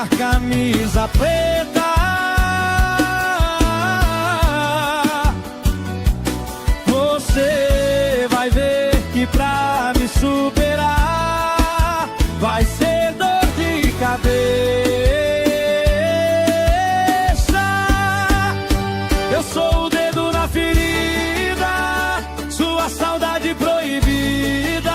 usar camisa preta. Você vai ver que pra me superar vai ser dor de cabeça. Eu sou o dedo na ferida, sua saudade proibida,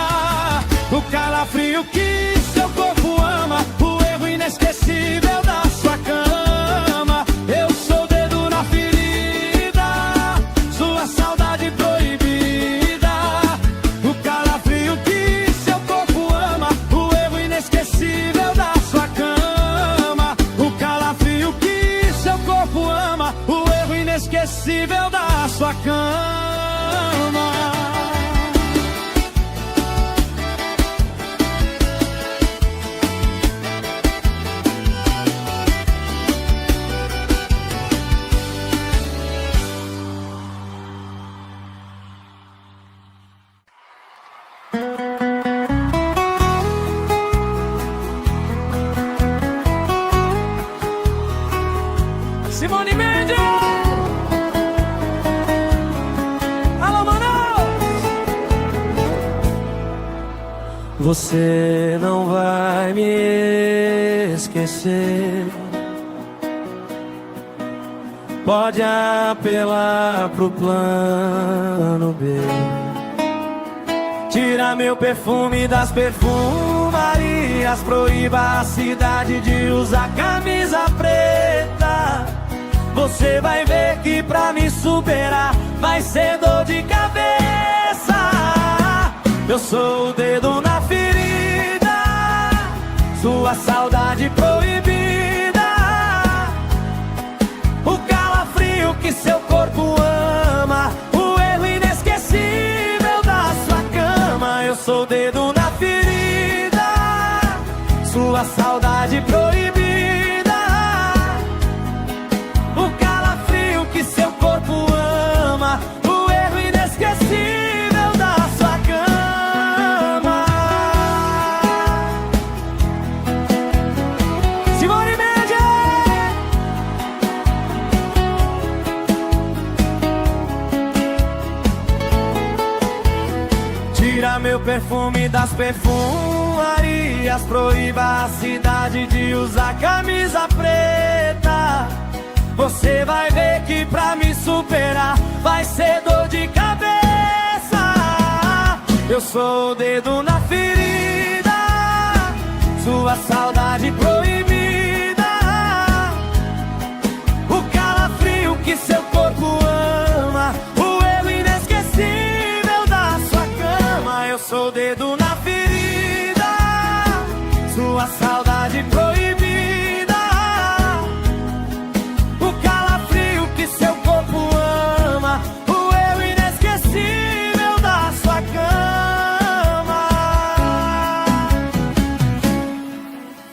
o calafrio que seu corpo ama, o erro inesquecível da sua cama. Eu sou o dedo na ferida, sua saudade proibida, o calafrio que seu corpo ama, o erro inesquecível da sua cama. O calafrio que seu corpo ama, o erro inesquecível da sua cama. Simone Mendes! Alô, Manaus! Você não vai me esquecer. Pode apelar pro plano B. Tira meu perfume das perfumarias, proíba a cidade de usar camisa preta. Você vai ver que pra me superar vai ser dor de cabeça. Eu sou o dedo na ferida, sua saudade proibida, o calafrio que seu corpo ama, o erro inesquecível da sua cama. Eu sou o dedo na ferida, sua saudade proibida, o calafrio que seu corpo ama, o erro inesquecível da sua cama. Simone Mendes! Tira meu perfume das perfumarias, proíba a cidade de usar camisa preta. Você vai ver que pra me superar vai ser dor de cabeça. Eu sou o dedo na ferida, sua saudade proibida, o calafrio que seu corpo ama, o erro inesquecível da sua cama. Eu sou o dedo na ferida, sua saudade proibida, seu corpo ama, o erro inesquecível da sua cama.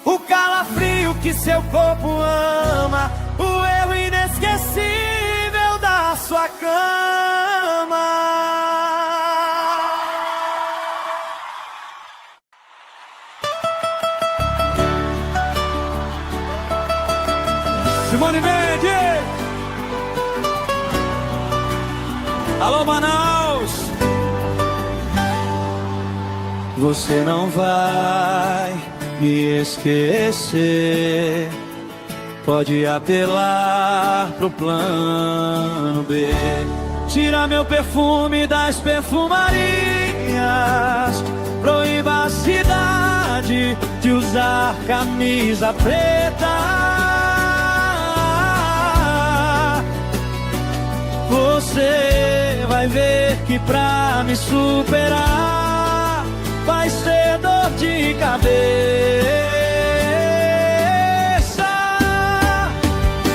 O calafrio que seu corpo ama, o erro inesquecível da sua cama. Simone Mendes! Alô, Manaus! Você não vai me esquecer. Pode apelar pro plano B. Tira meu perfume das perfumarias, proíba a cidade de usar camisa preta. Você vai ver que pra me superar vai ser dor de cabeça.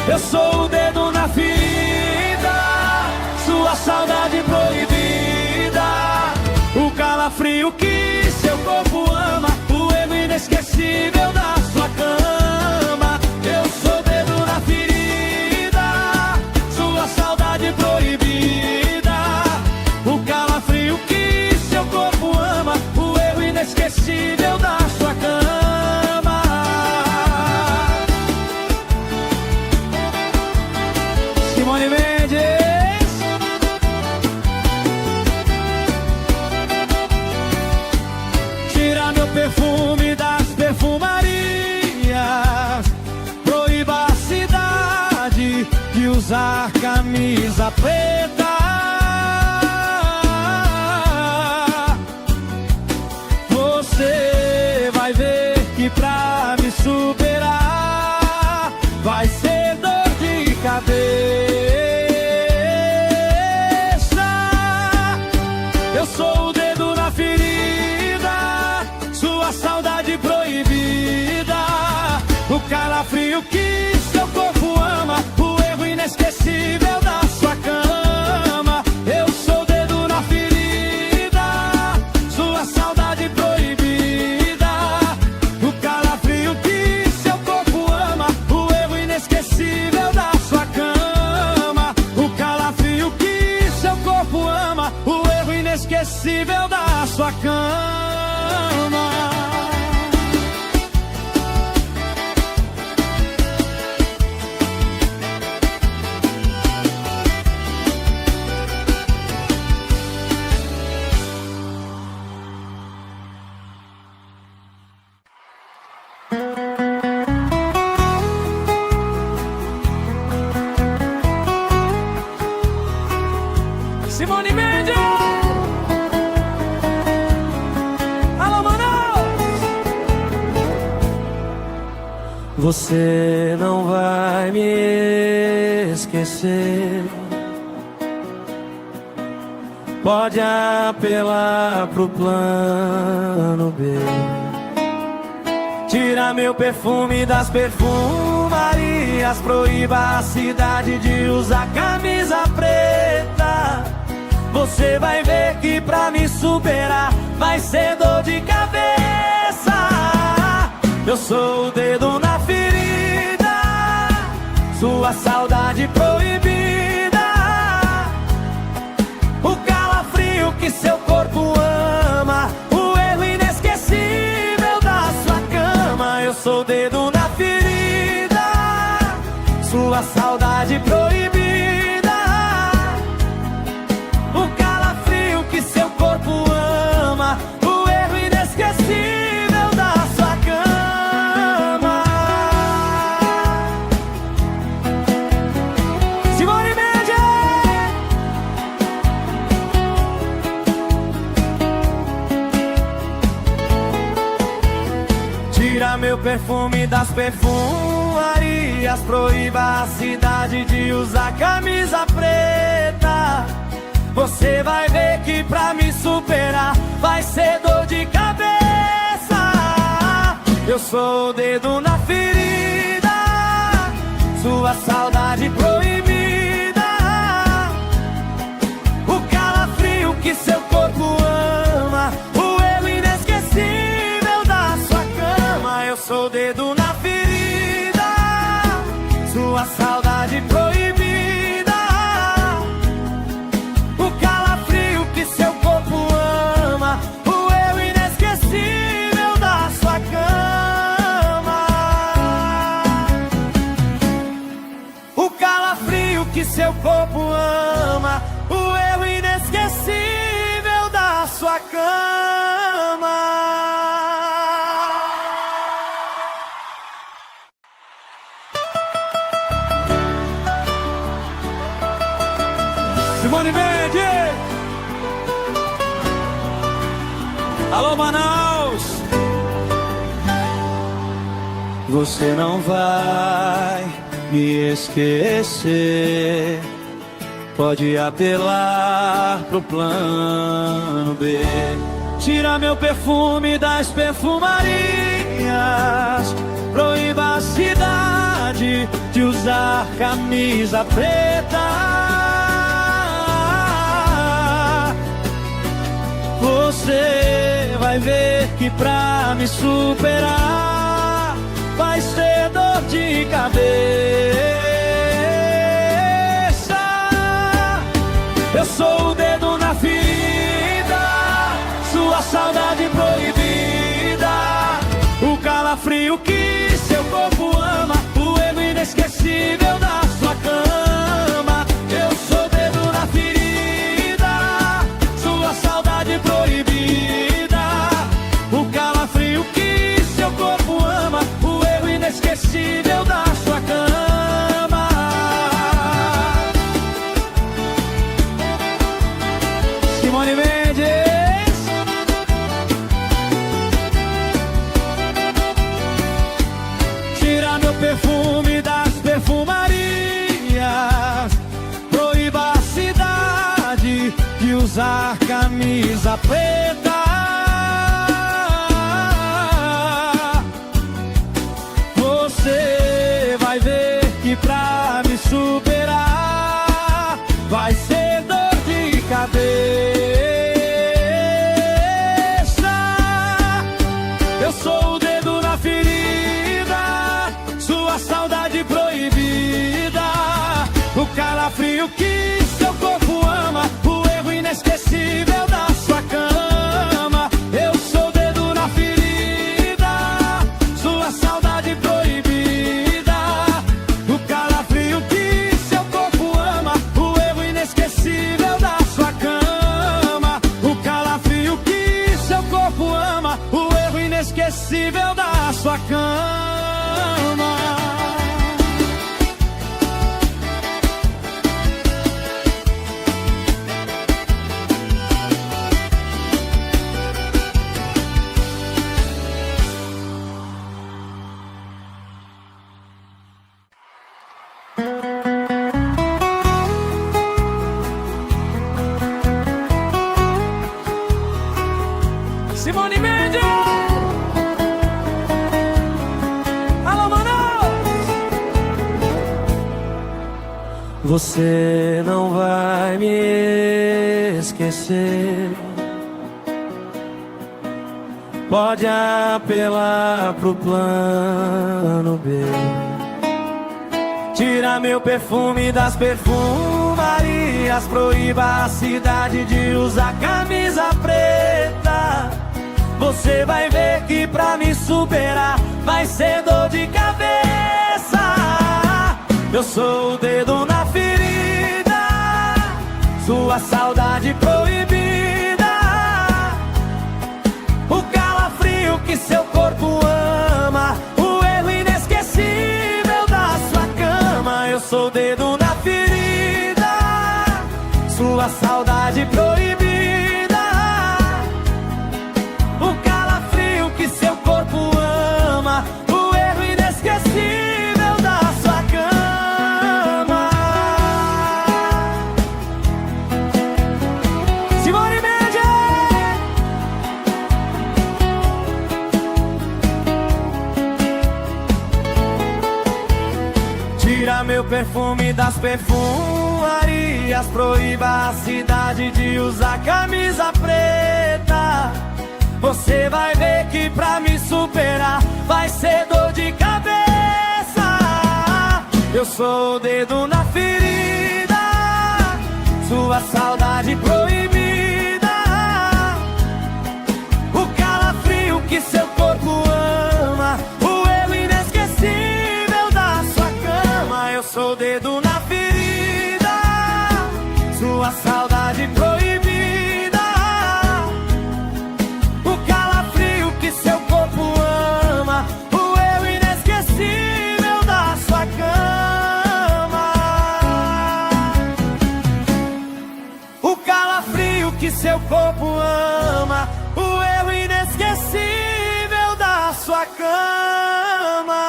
Eu sou o dedo na ferida, sua saudade proibida, o calafrio que seu corpo ama, o erro inesquecível da sua cama. Eu sou o dedo na ferida, sua saudade proibida, o calafrio que seu corpo ama, o erro inesquecível da sua cama. de usar camisa preta. Você vai ver que pra me superar vai ser dor de cabeça. Eu sou o dedo na ferida, sua saudade proibida, o calafrio que seu corpo ama, o erro inesquecível da sua cama. Eu sou o dedo na ferida, sua saudade proibida, o calafrio que seu corpo ama, o erro inesquecível da sua cama. O calafrio que seu corpo ama, o erro inesquecível da sua cama. Simone Mendes! Alô, Manaus! Você não vai me esquecer. Pode apelar pro plano B. Tira meu perfume das perfumarias, proíba a cidade de usar camisa preta. Você vai ver que pra me superar vai ser dor de cabeça. Eu sou o dedo na ferida, sua saudade proibida, o calafrio que seu corpo ama, o erro inesquecível da sua cama. Eu sou o dedo na ferida, sua saudade proibida, que seu corpo ama, o erro inesquecível da sua cama. Simone Mendes! Tira meu perfume das perfumarias, proíba a cidade de usar camisa preta. Você vai ver que pra me superar vai ser dor de cabeça. Eu sou o dedo na ferida, sua saudade proibida, o calafrio que seu corpo ama, o erro inesquecível da sua cama. Eu sou o dedo na ferida, sua saudade proibida, seu corpo ama, o erro inesquecível da sua cama. O calafrio que seu corpo ama, o erro inesquecível da sua cama. Simone Mendes! Alô, Manaus! Você não vai me esquecer. Pode apelar pro plano B. Tira meu perfume das perfumarias, proíba a cidade de usar camisa preta. Você vai ver que pra me superar vai ser dor de cabeça. Eu sou o dedo na ferida, sua saudade proibida, o calafrio que seu corpo ama, o erro inesquecível da sua cama. Eu sou o dedo na ferida, sua saudade proibida, o calafrio que seu corpo ama, o erro inesquecível da sua cama. usar camisa preta. Você vai ver que pra me superar vai ser dor de cabeça. Eu sou o dedo na ferida, sua saudade proibida, o calafrio que seu corpo ama, o erro inesquecível da sua cama. Eu sou o dedo na ferida, sua saudade proibida, o calafrio que seu corpo ama, o erro inesquecível da sua cama. O calafrio que seu corpo ama, o erro inesquecível da sua cama. Simone Mendes! Alô, Manaus! Você não vai me esquecer. Pode apelar pro plano B. Tira meu perfume das perfumarias, proíba a cidade de usar camisa preta. Você vai ver que pra me superar vai ser dor de cabeça. Eu sou o dedo na ferida, sua saudade proibida, o calafrio que seu corpo ama, o erro inesquecível da sua cama. Eu sou o dedo na ferida, sua saudade proibida, o calafrio que seu corpo ama, o erro inesquecível da sua cama. Simone Mendes! Tira meu perfume das perfumarias, proíba a cidade de usar camisa preta. Você vai ver que pra me superar vai ser dor de cabeça. Eu sou o dedo na ferida, sua saudade proibida, o calafrio que seu corpo ama, o erro inesquecível da sua cama. Eu sou o dedo na ferida, sua saudade proibida, seu corpo ama, o erro inesquecível da sua cama. O calafrio que seu corpo ama, o erro inesquecível da sua cama.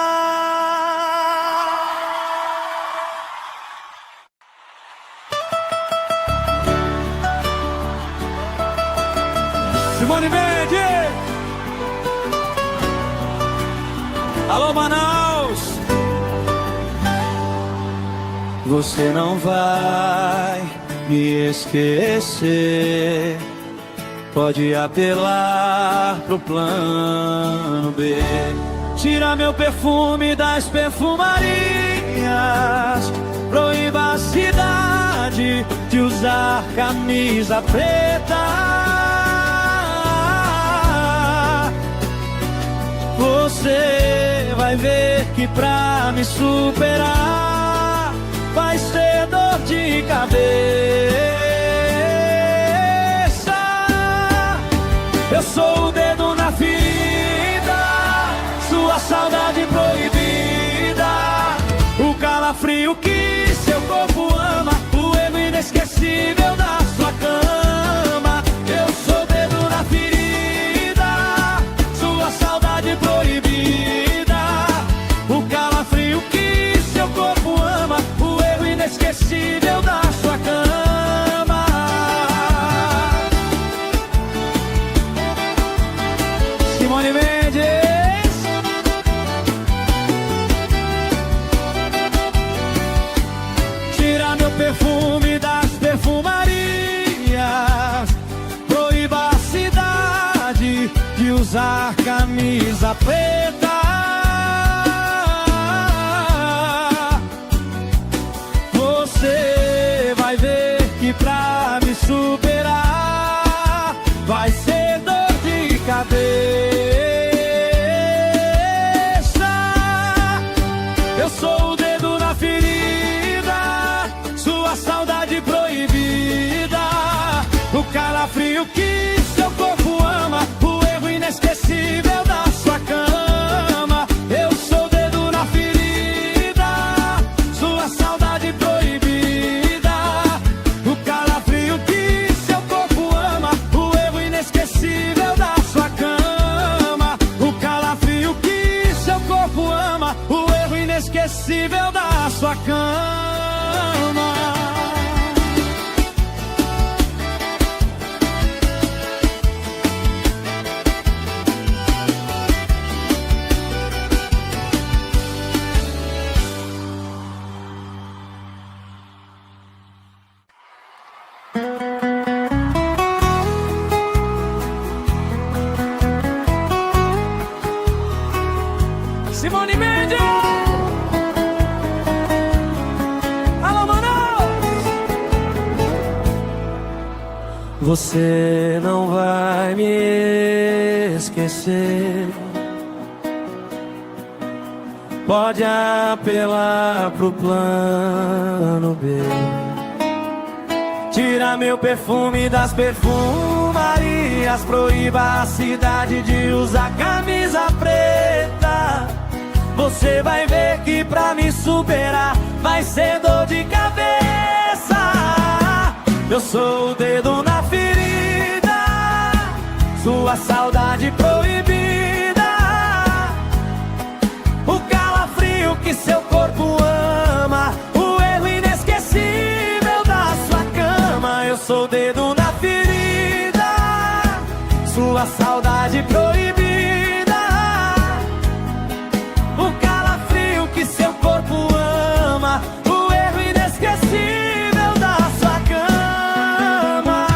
Simone Mendes! Alô, Manaus! Você não vai me esquecer. Pode apelar pro plano B. Tira meu perfume das perfumarias, proíba a cidade de usar camisa preta. Você vai ver que pra me superar vai ser dor de cabeça. Eu sou o dedo na ferida, sua saudade proibida, o calafrio que seu corpo ama, o erro inesquecível da sua cama. Eu sou o dedo na ferida, sua saudade proibida, o calafrio que seu corpo ama, o erro inesquecível da sua cama. perfume das perfumarias, proíba a cidade de usar camisa preta. Você vai ver que pra me superar vai ser dor de cabeça. Eu sou o dedo na ferida, sua saudade proibida, o calafrio que seu corpo ama, o erro inesquecível da sua cama. Eu sou o dedo na ferida, sua saudade proibida, o calafrio que seu corpo ama, o erro inesquecível da sua cama. O calafrio que seu corpo ama, o erro inesquecível da sua cama. Simone Mendes! Alô, Manaus! Você não vai me esquecer, pode apelar pro plano B. Tira meu perfume das perfumarias, proíba a cidade de usar camisa preta. Você vai ver que pra me superar vai ser dor de cabeça. Eu sou o dedo na ferida, sua saudade proibida, o calafrio que seu corpo ama, o erro inesquecível da sua cama. Eu sou o dedo na ferida, sua saudade proibida, o calafrio que seu corpo ama, o erro inesquecível da sua cama.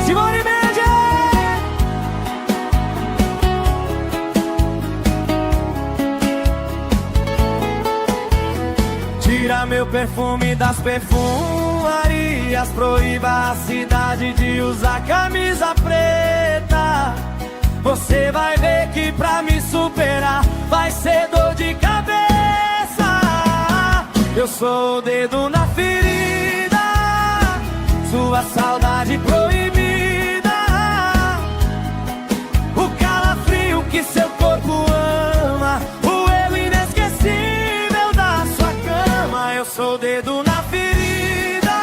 Simone Mendes! Tira meu perfume das perfumarias, proíba a cidade de usar camisa preta. Você vai ver que pra me superar vai ser dor de cabeça. Eu sou o dedo na ferida, sua saudade proibida, o calafrio que seu corpo ama, o erro inesquecível da sua cama. Eu sou o dedo na ferida,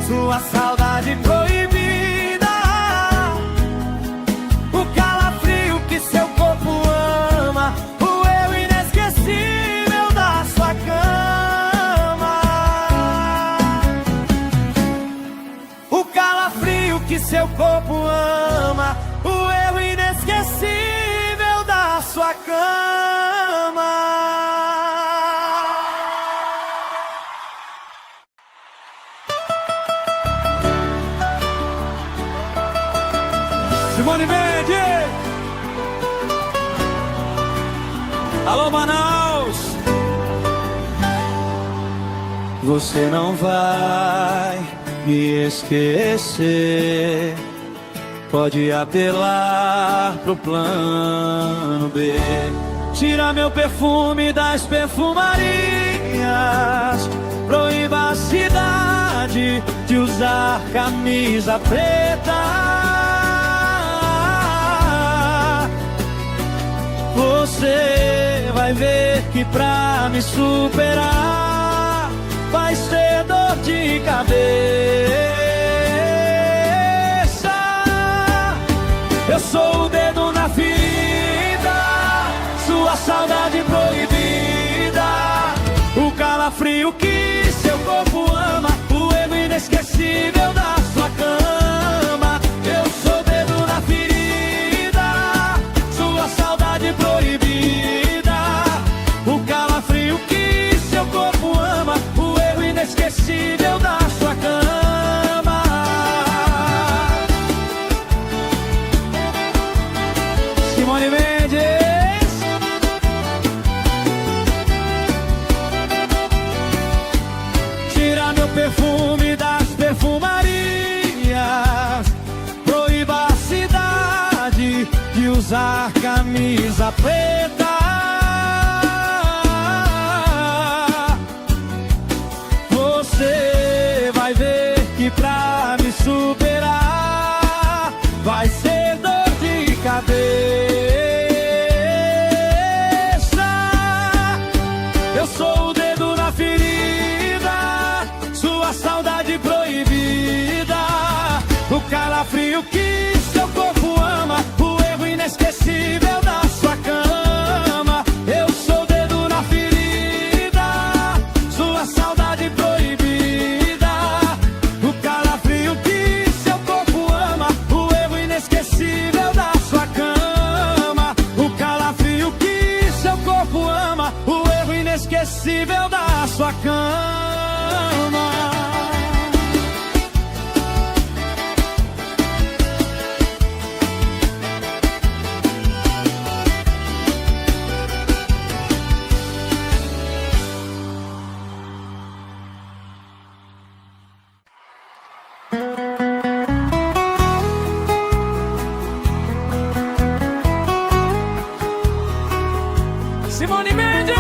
sua saudade proibida, o calafrio que seu corpo ama, o erro inesquecível da sua cama. O calafrio que seu corpo ama, o erro inesquecível da sua cama. Simone Mendes! Alô, Manaus! Você não vai me esquecer, pode apelar pro plano B. Tira meu perfume das perfumarias, proíba a cidade de usar camisa preta. Você vai ver que pra me superar vai ser dor de cabeça. Eu sou o dedo na ferida, sua saudade proibida, o calafrio que seu corpo ama, o erro inesquecível da sua cama. Eu sou o dedo na ferida, sua saudade proibida, o calafrio usar camisa preta. Você vai ver que pra me superar vai ser dor de cabeça. Eu sou o dedo na ferida, sua saudade proibida, o calafrio que seu corpo ama, o erro inesquecível da sua cama. Eu sou o dedo na ferida, sua saudade proibida, o calafrio que seu corpo ama, o erro inesquecível da sua cama. O calafrio que seu corpo ama, o erro inesquecível da sua cama. Simone Mendes!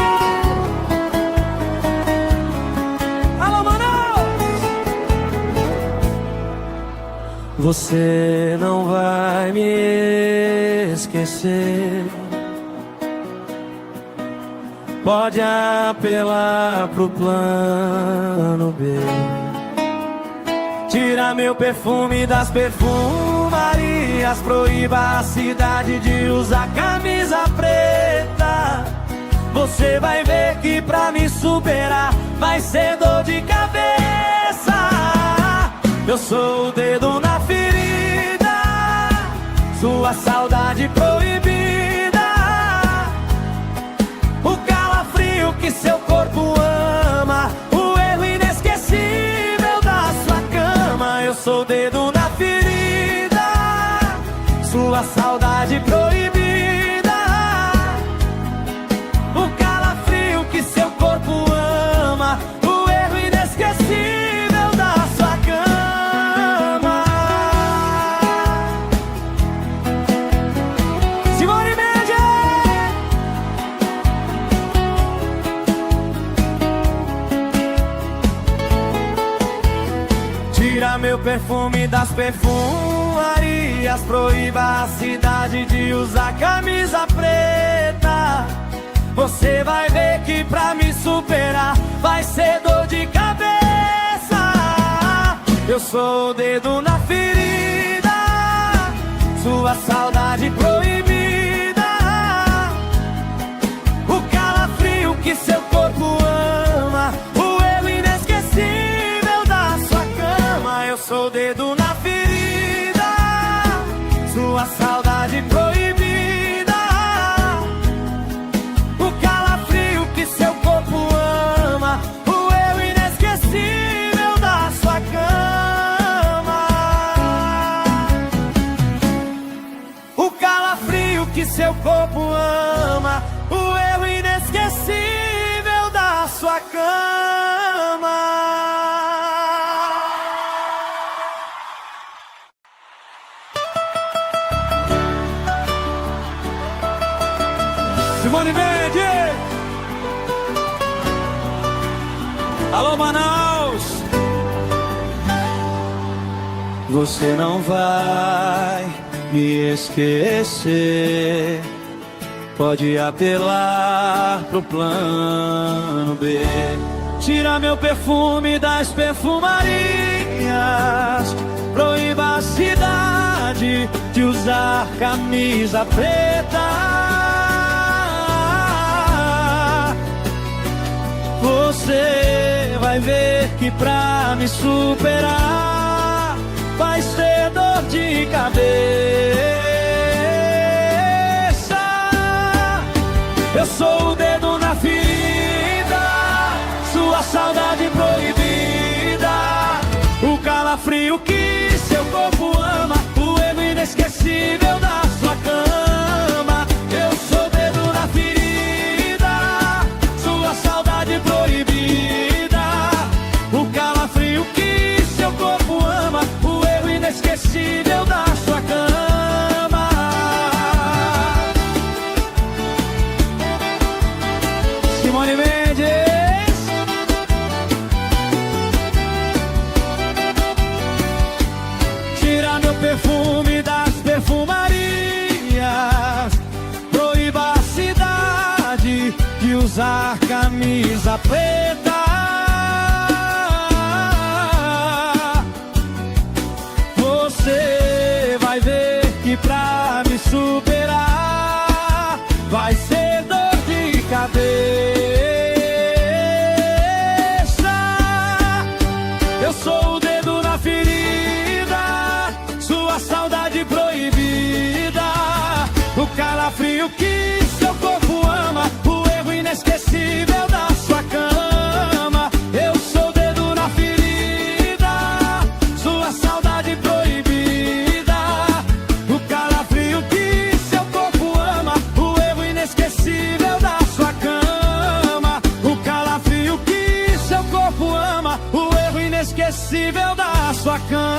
Alô, Manaus! Você não vai me esquecer. Pode apelar pro plano B. Tira meu perfume das perfumarias, proíba a cidade de usar camisa preta. Você vai ver que pra me superar vai ser dor de cabeça. Eu sou o dedo na ferida, sua saudade proibida, o calafrio que seu corpo ama, o erro inesquecível da sua cama. Eu sou o dedo na ferida, sua saudade proibida, o calafrio que seu corpo ama, o erro inesquecível da sua cama. Simone Mendes! Tira meu perfume das perfumarias, proíba a cidade de usar camisa preta. Você vai ver que pra me superar vai ser dor de cabeça. Eu sou o dedo na ferida, sua saudade proibida, o calafrio que seu corpo ama, o erro inesquecível da sua cama. Eu sou o dedo na ferida, sua saudade proibida, o calafrio que seu corpo ama, o erro inesquecível da sua cama. O calafrio que seu corpo ama, o erro inesquecível da sua cama. Simone Mendes! Alô, Manaus! Você não vai me esquecer. Pode apelar pro plano B. Tira meu perfume das perfumarias, proíba a cidade de usar camisa preta. Você vai ver que pra me superar vai ser dor de cabeça. Eu sou o dedo na ferida, sua saudade proibida, o calafrio que seu corpo ama, o erro inesquecível da sua cama. Eu sou o dedo na ferida, sua saudade proibida, o calafrio que seu corpo ama, o erro inesquecível da sua cama. usar camisa preta. Você vai ver que pra me superar vai ser dor de cabeça. Eu sou o dedo na ferida, sua saudade proibida, o calafrio que seu corpo ama, o erro inesquecível da sua cama. Eu sou o dedo na ferida, sua saudade proibida, o calafrio que seu corpo ama, o erro inesquecível da sua cama. O calafrio que seu corpo ama, o erro inesquecível da sua cama.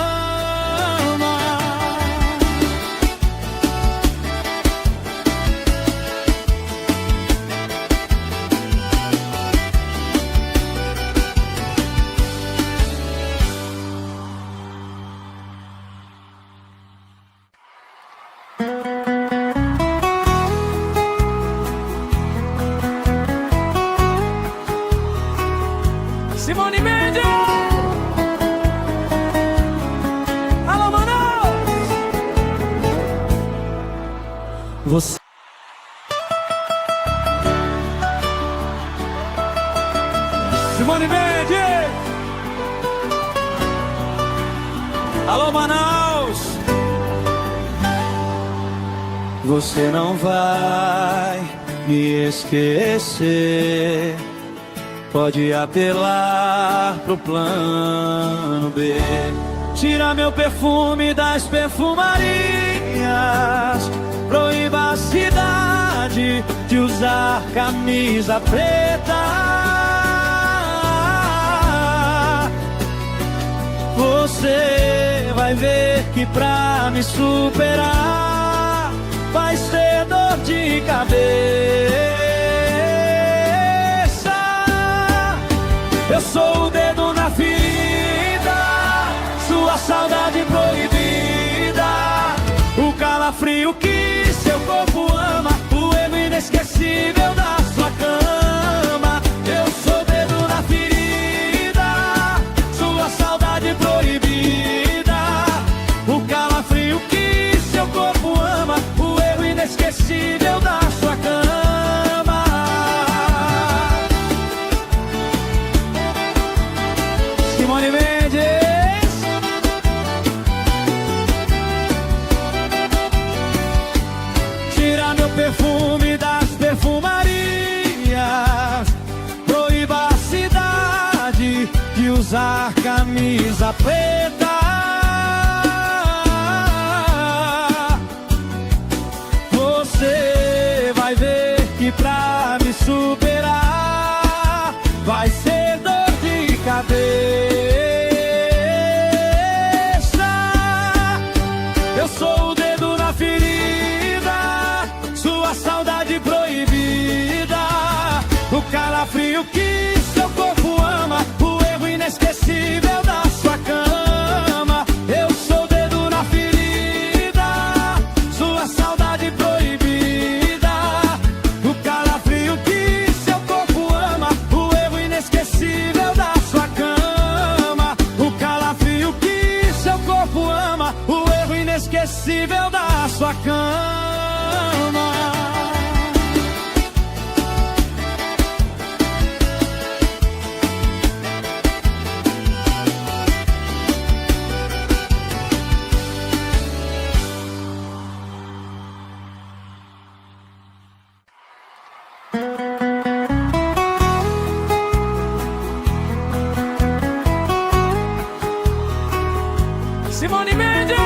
Simone Mendes! Alô, Manaus! Você... Simone Mendes! Alô, Manaus! Você não vai me esquecer. Pode apelar pro plano B. Tira meu perfume das perfumarias, proíba a cidade de usar camisa preta. Você vai ver que pra me superar vai ser dor de cabeça. Eu sou o dedo na ferida, sua saudade proibida, o calafrio que seu corpo ama, o erro inesquecível da sua cama. Eu sou o dedo na ferida, sua saudade proibida, o calafrio que seu corpo ama, o erro inesquecível da sua cama. Simone Mendes. Tira meu perfume das perfumarias, proíba a cidade de usar camisa preta. Você vai ver que pra me superar vai ser dor de cabeça. Eu sou o dedo na ferida, sua saudade proibida, o calafrio que seu corpo ama, o erro inesquecível da sua cama. Eu sou o dedo na ferida, sua saudade proibida, o calafrio que seu corpo ama, o erro inesquecível da sua cama. O calafrio que seu corpo ama, o erro inesquecível da sua cama. Simone Mendes!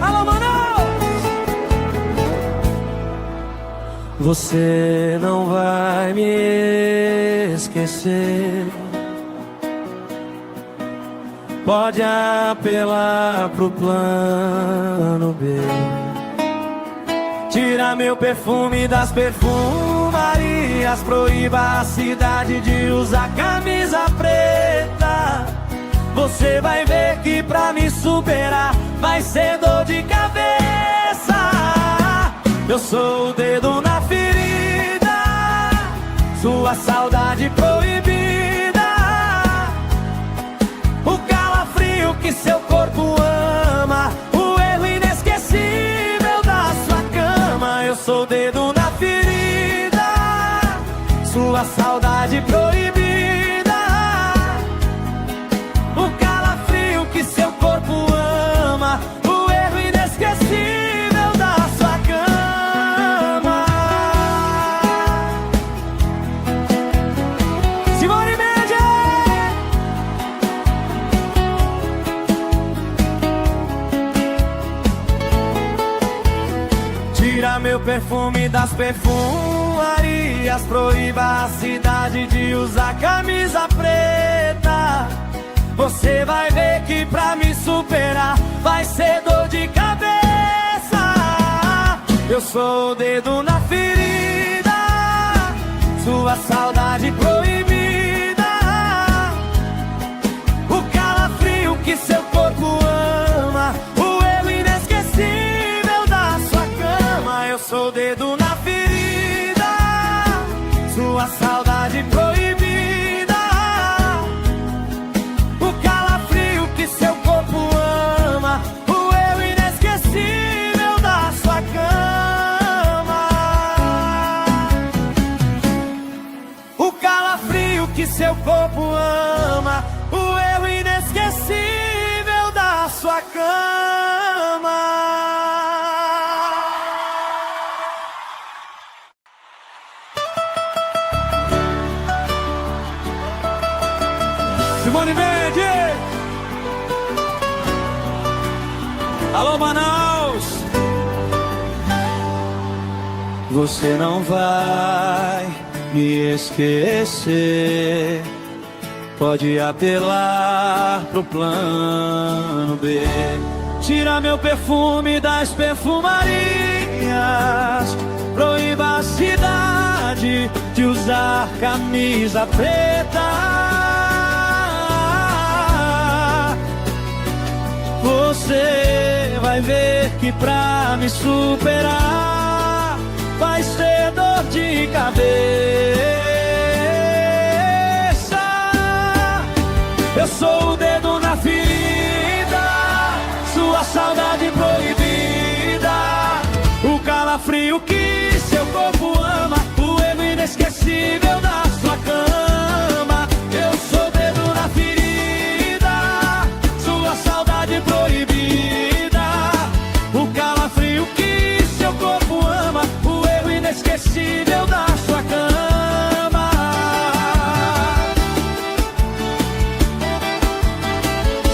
Alô, Manaus! Você não vai me esquecer. Pode apelar pro plano B. Tira meu perfume das perfumarias, proíba a cidade de usar camisa preta. Você vai ver que pra me superar vai ser dor de cabeça. Eu sou o dedo na ferida, sua saudade proibida, o calafrio que seu corpo ama, o erro inesquecível da sua cama. Eu sou o dedo na ferida, sua saudade proibida, o calafrio que seu corpo ama, o erro inesquecível da sua cama. Simone Mendes! Tira meu perfume das perfumarias, proíba a cidade de usar camisa preta. Você vai ver que pra me superar vai ser dor de cabeça. Eu sou o dedo na ferida, sua saudade proibida, o calafrio que seu corpo ama, o erro inesquecível da sua cama. Eu sou o dedo na ferida, sua saudade proibida, o calafrio que seu corpo ama, o erro inesquecível da sua cama. O calafrio que seu corpo ama, o erro inesquecível da sua cama. Simone Mendes! Alô, Manaus! Você não vai me esquecer, pode apelar pro plano B. Tira meu perfume das perfumarias, proíba a cidade de usar camisa preta. Você vai ver que pra me superar vai ser dor de cabeça. Eu sou o dedo na ferida, sua saudade proibida, o calafrio que seu corpo ama, o erro inesquecível da sua cama. Eu sou o dedo na ferida, sua saudade proibida, o calafrio que seu corpo ama, o erro inesquecível da sua cama.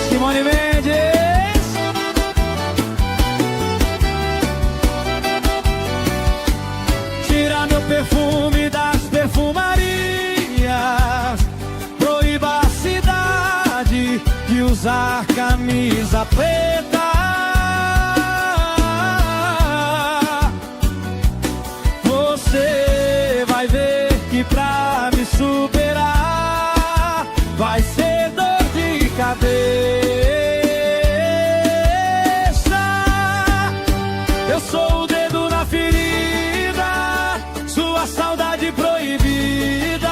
Simone Mendes! Tira meu perfume das perfumarias, proíba a cidade de usar camisa preta. Você vai ver que pra me superar vai ser dor de cabeça. Eu sou o dedo na ferida, sua saudade proibida,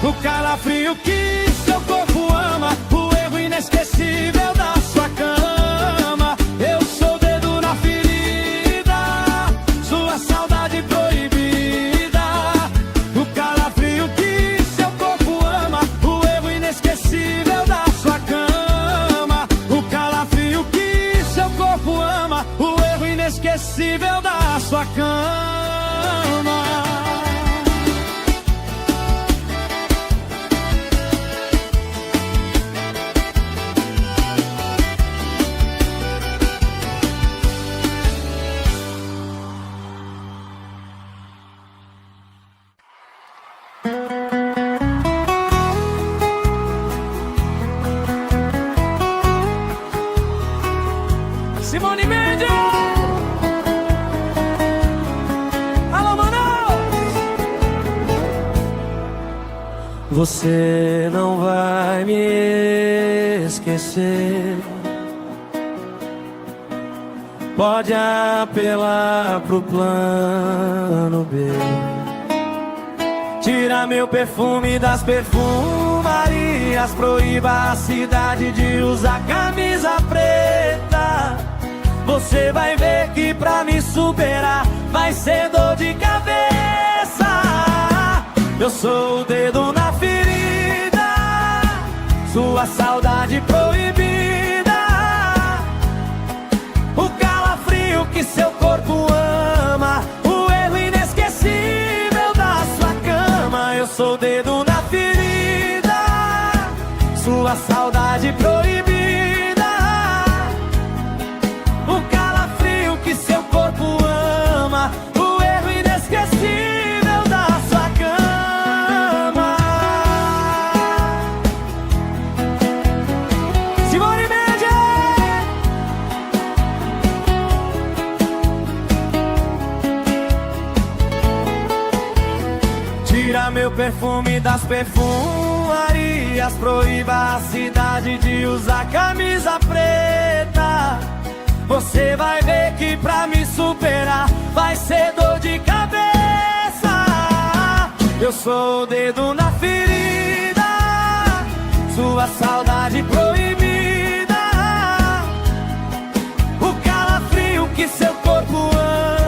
o calafrio que seu corpo ama, o erro inesquecível da sua cama. Eu sou o dedo na ferida, sua saudade proibida, o calafrio que seu corpo ama, o erro inesquecível da sua cama. O calafrio que seu corpo ama, o erro inesquecível da sua cama. Simone Mendes! Alô, Manaus! Você não vai me esquecer, pode apelar pro plano B. Tira meu perfume das perfumarias, proíba a cidade de usar camisa preta. Você vai ver que pra me superar vai ser dor de cabeça. Eu sou o dedo na ferida, sua saudade proibida, o calafrio que seu corpo ama, o erro inesquecível da sua cama. Eu sou o dedo na ferida, sua saudade proibida, o calafrio que seu corpo ama, o erro inesquecível da sua cama. Simone Mendes! Tira meu perfume das perfumarias, proíba a cidade de usar camisa preta. Você vai ver que pra me superar vai ser dor de cabeça. Eu sou o dedo na ferida, sua saudade proibida, o calafrio que seu corpo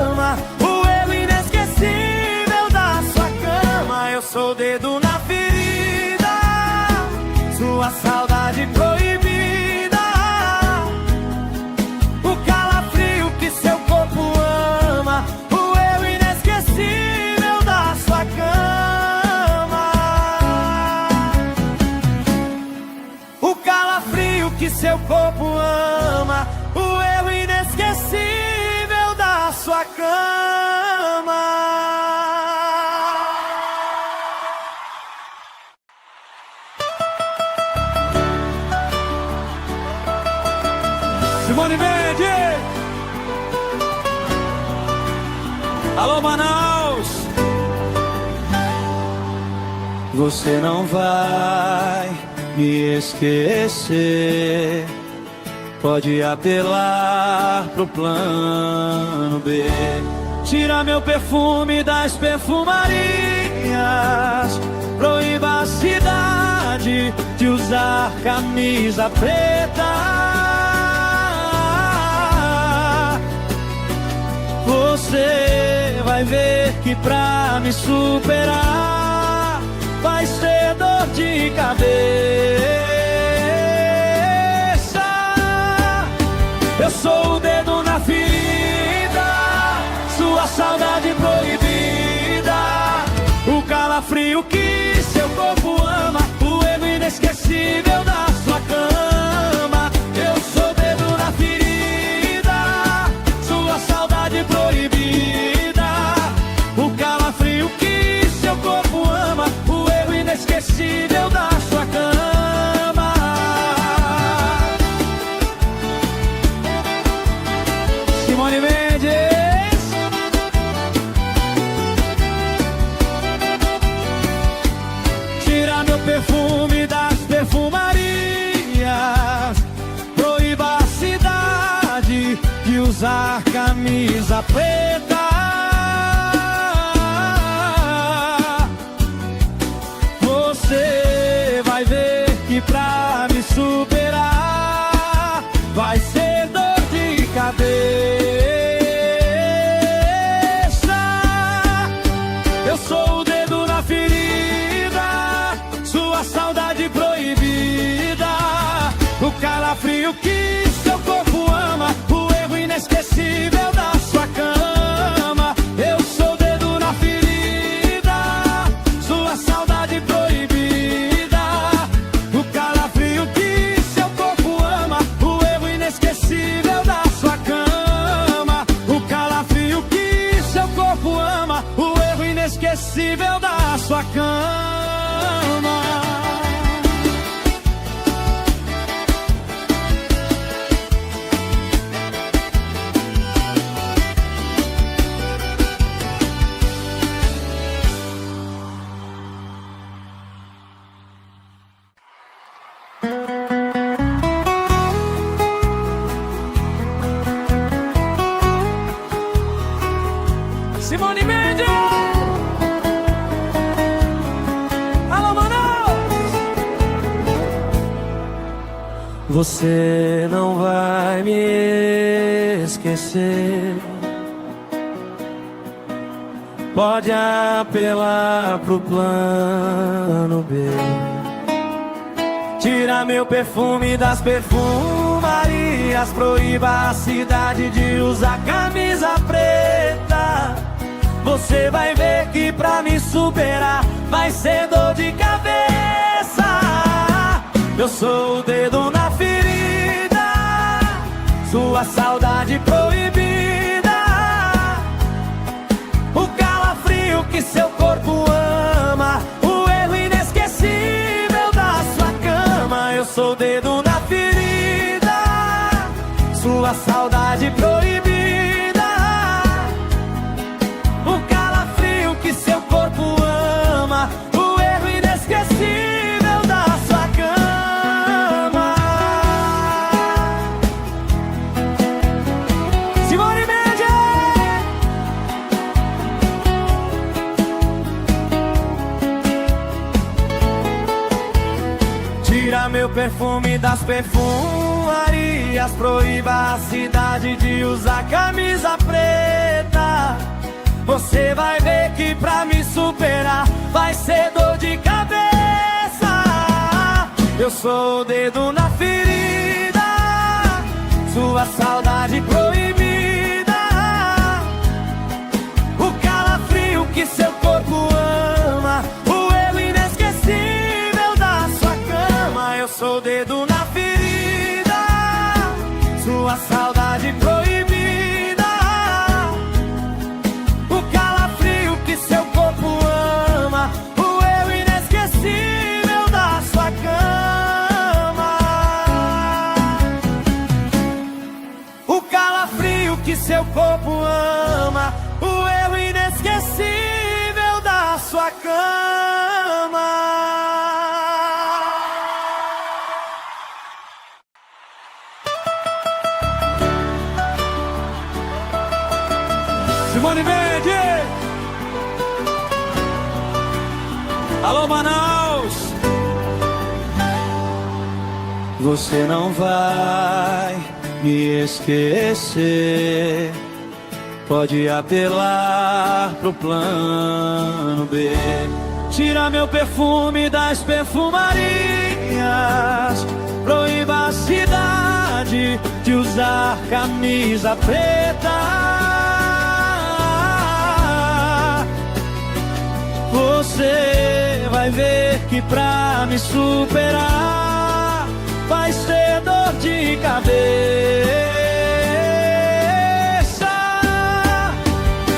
ama, o erro inesquecível da sua cama. Eu sou o dedo na ferida, sua saudade proibida, o calafrio que seu corpo ama, o erro inesquecível da sua cama. O calafrio que seu corpo ama, o erro inesquecível da sua cama. Simone Mendes! Alô, Manaus! Você não vai me esquecer, pode apelar pro plano B. Tira meu perfume das perfumarias, proíba a cidade de usar camisa preta. Você vai ver que pra me superar vai ser dor de cabeça. Eu sou o dedo na ferida, sua saudade proibida, o calafrio que seu corpo ama, o erro inesquecível da sua cama. Eu sou o dedo na ferida, sua saudade proibida, o calafrio que seu corpo ama, o erro inesquecível da sua cama. Simone Mendes! Tira meu perfume das perfumarias, proíba a cidade de usar camisa preta. Você vai ver que pra me superar vai ser dor de cabeça. Eu sou o dedo na ferida, sua saudade proibida, o calafrio que seu corpo ama, o erro inesquecível da sua cama. Eu sou o dedo na ferida, sua saudade proibida, o calafrio que seu corpo ama, o erro inesquecível da sua cama. O calafrio que seu corpo ama, o erro inesquecível da sua cama. Simone Mendes! Você não vai me esquecer. Pode apelar pro plano B. Tira meu perfume das perfumarias, proíba a cidade de usar camisa preta. Você vai ver que pra me superar vai ser dor de cabeça. Eu sou o dedo na ferida, sua saudade proibida, o calafrio que seu corpo ama, o erro inesquecível da sua cama. Eu sou o dedo na ferida, sua saudade proibida, o calafrio que seu corpo ama, o erro inesquecível da sua cama. Simone Mendes! Tira meu perfume das perfumarias, proíba a cidade de usar camisa preta. Você vai ver que pra me superar vai ser dor de cabeça. Eu sou o dedo na ferida, sua saudade proibida, o calafrio que seu corpo ama, o erro inesquecível da sua cama. Eu sou o dedo na ferida, sua saudade proibida, o calafrio que seu corpo ama, o erro inesquecível da sua cama. O calafrio que seu corpo ama, o erro inesquecível da sua cama. Simone Mendes! Alô, Manaus! Você não vai me esquecer. Pode apelar pro plano B. Tira meu perfume das perfumarias, proíba a cidade de usar camisa preta. Você vai ver que pra me superar vai ser dor de cabeça.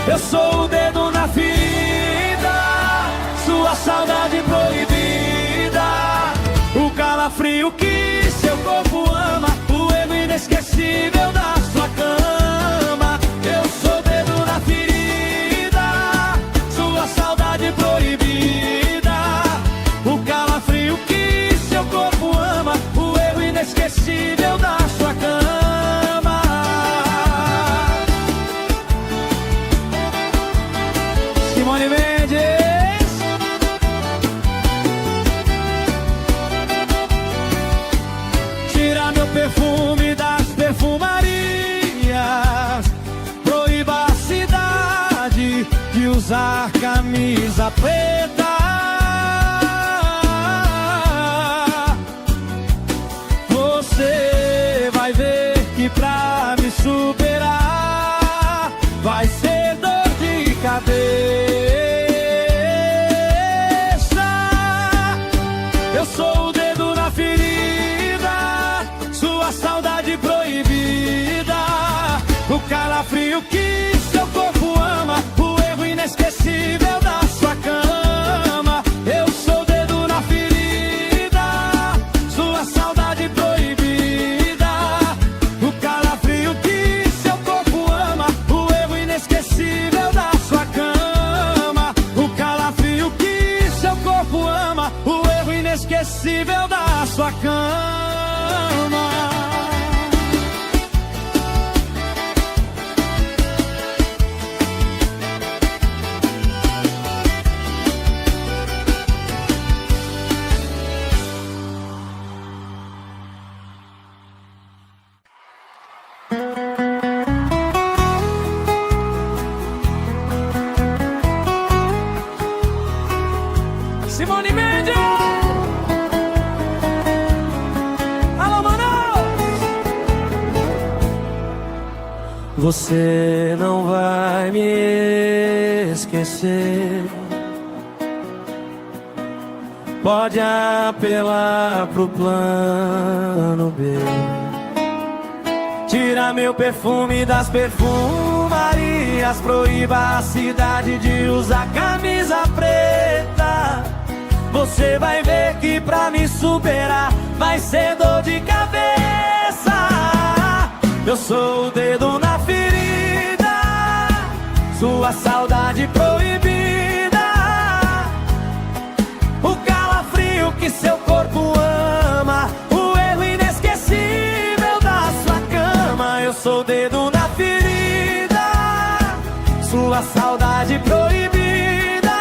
Eu sou o dedo na ferida, sua saudade proibida, o calafrio que seu corpo ama, o erro inesquecível da sua cama. Eu sou o dedo na ferida, sua saudade proibida, o calafrio que seu corpo ama, o erro inesquecível da sua cama. Simone Mendes! Tira meu perfume das perfumarias, proíba a cidade de usar camisa preta. Você vai ver que pra me superar vai ser dor de cabeça. Eu sou o dedo na ferida, sua saudade proibida, o calafrio que seu corpo ama, o erro inesquecível da sua cama. Eu sou o dedo na ferida, sua saudade proibida, o calafrio que seu corpo ama, o erro inesquecível da sua cama. O calafrio que seu corpo ama, o erro inesquecível da sua cama. Simone Mendes. Alô, Manaus. Você não vai me esquecer. Pode apelar pro plano B. Tira meu perfume das perfumarias. Proíba a cidade de usar camisa preta. Você vai ver que pra me superar vai ser dor de cabeça. Eu sou o dedo na ferida, sua saudade proibida, o calafrio que seu corpo ama, o erro inesquecível da sua cama. Eu sou o dedo na ferida, sua saudade proibida,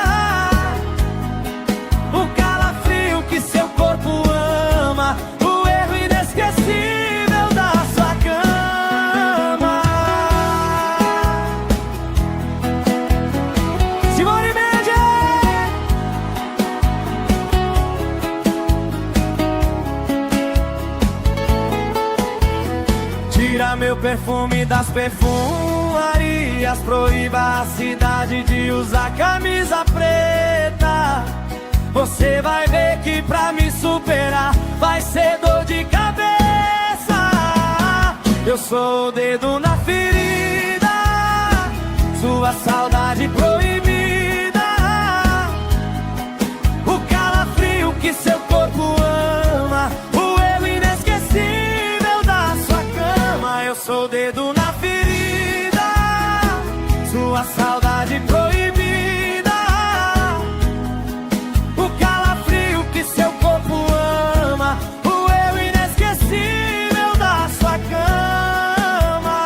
o calafrio que seu corpo ama, o erro inesquecível da sua cama. Simone Mendes. Tira meu perfume das perfumarias. Proíba a cidade de usar camisa preta. Você vai ver que pra me superar vai ser dor de cabeça. Eu sou o dedo na ferida, sua saudade proibida, o calafrio que seu corpo ama, o erro inesquecível da sua cama. Eu sou o dedo na ferida, sua saudade proibida, o calafrio que seu corpo ama, o erro inesquecível da sua cama.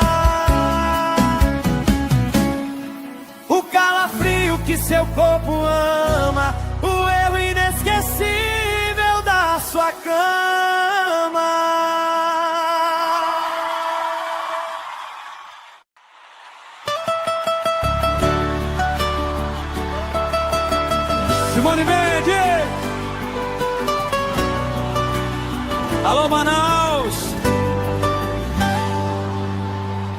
O calafrio que seu corpo ama, o erro inesquecível da sua cama. Simone Mendes. Alô, Manaus.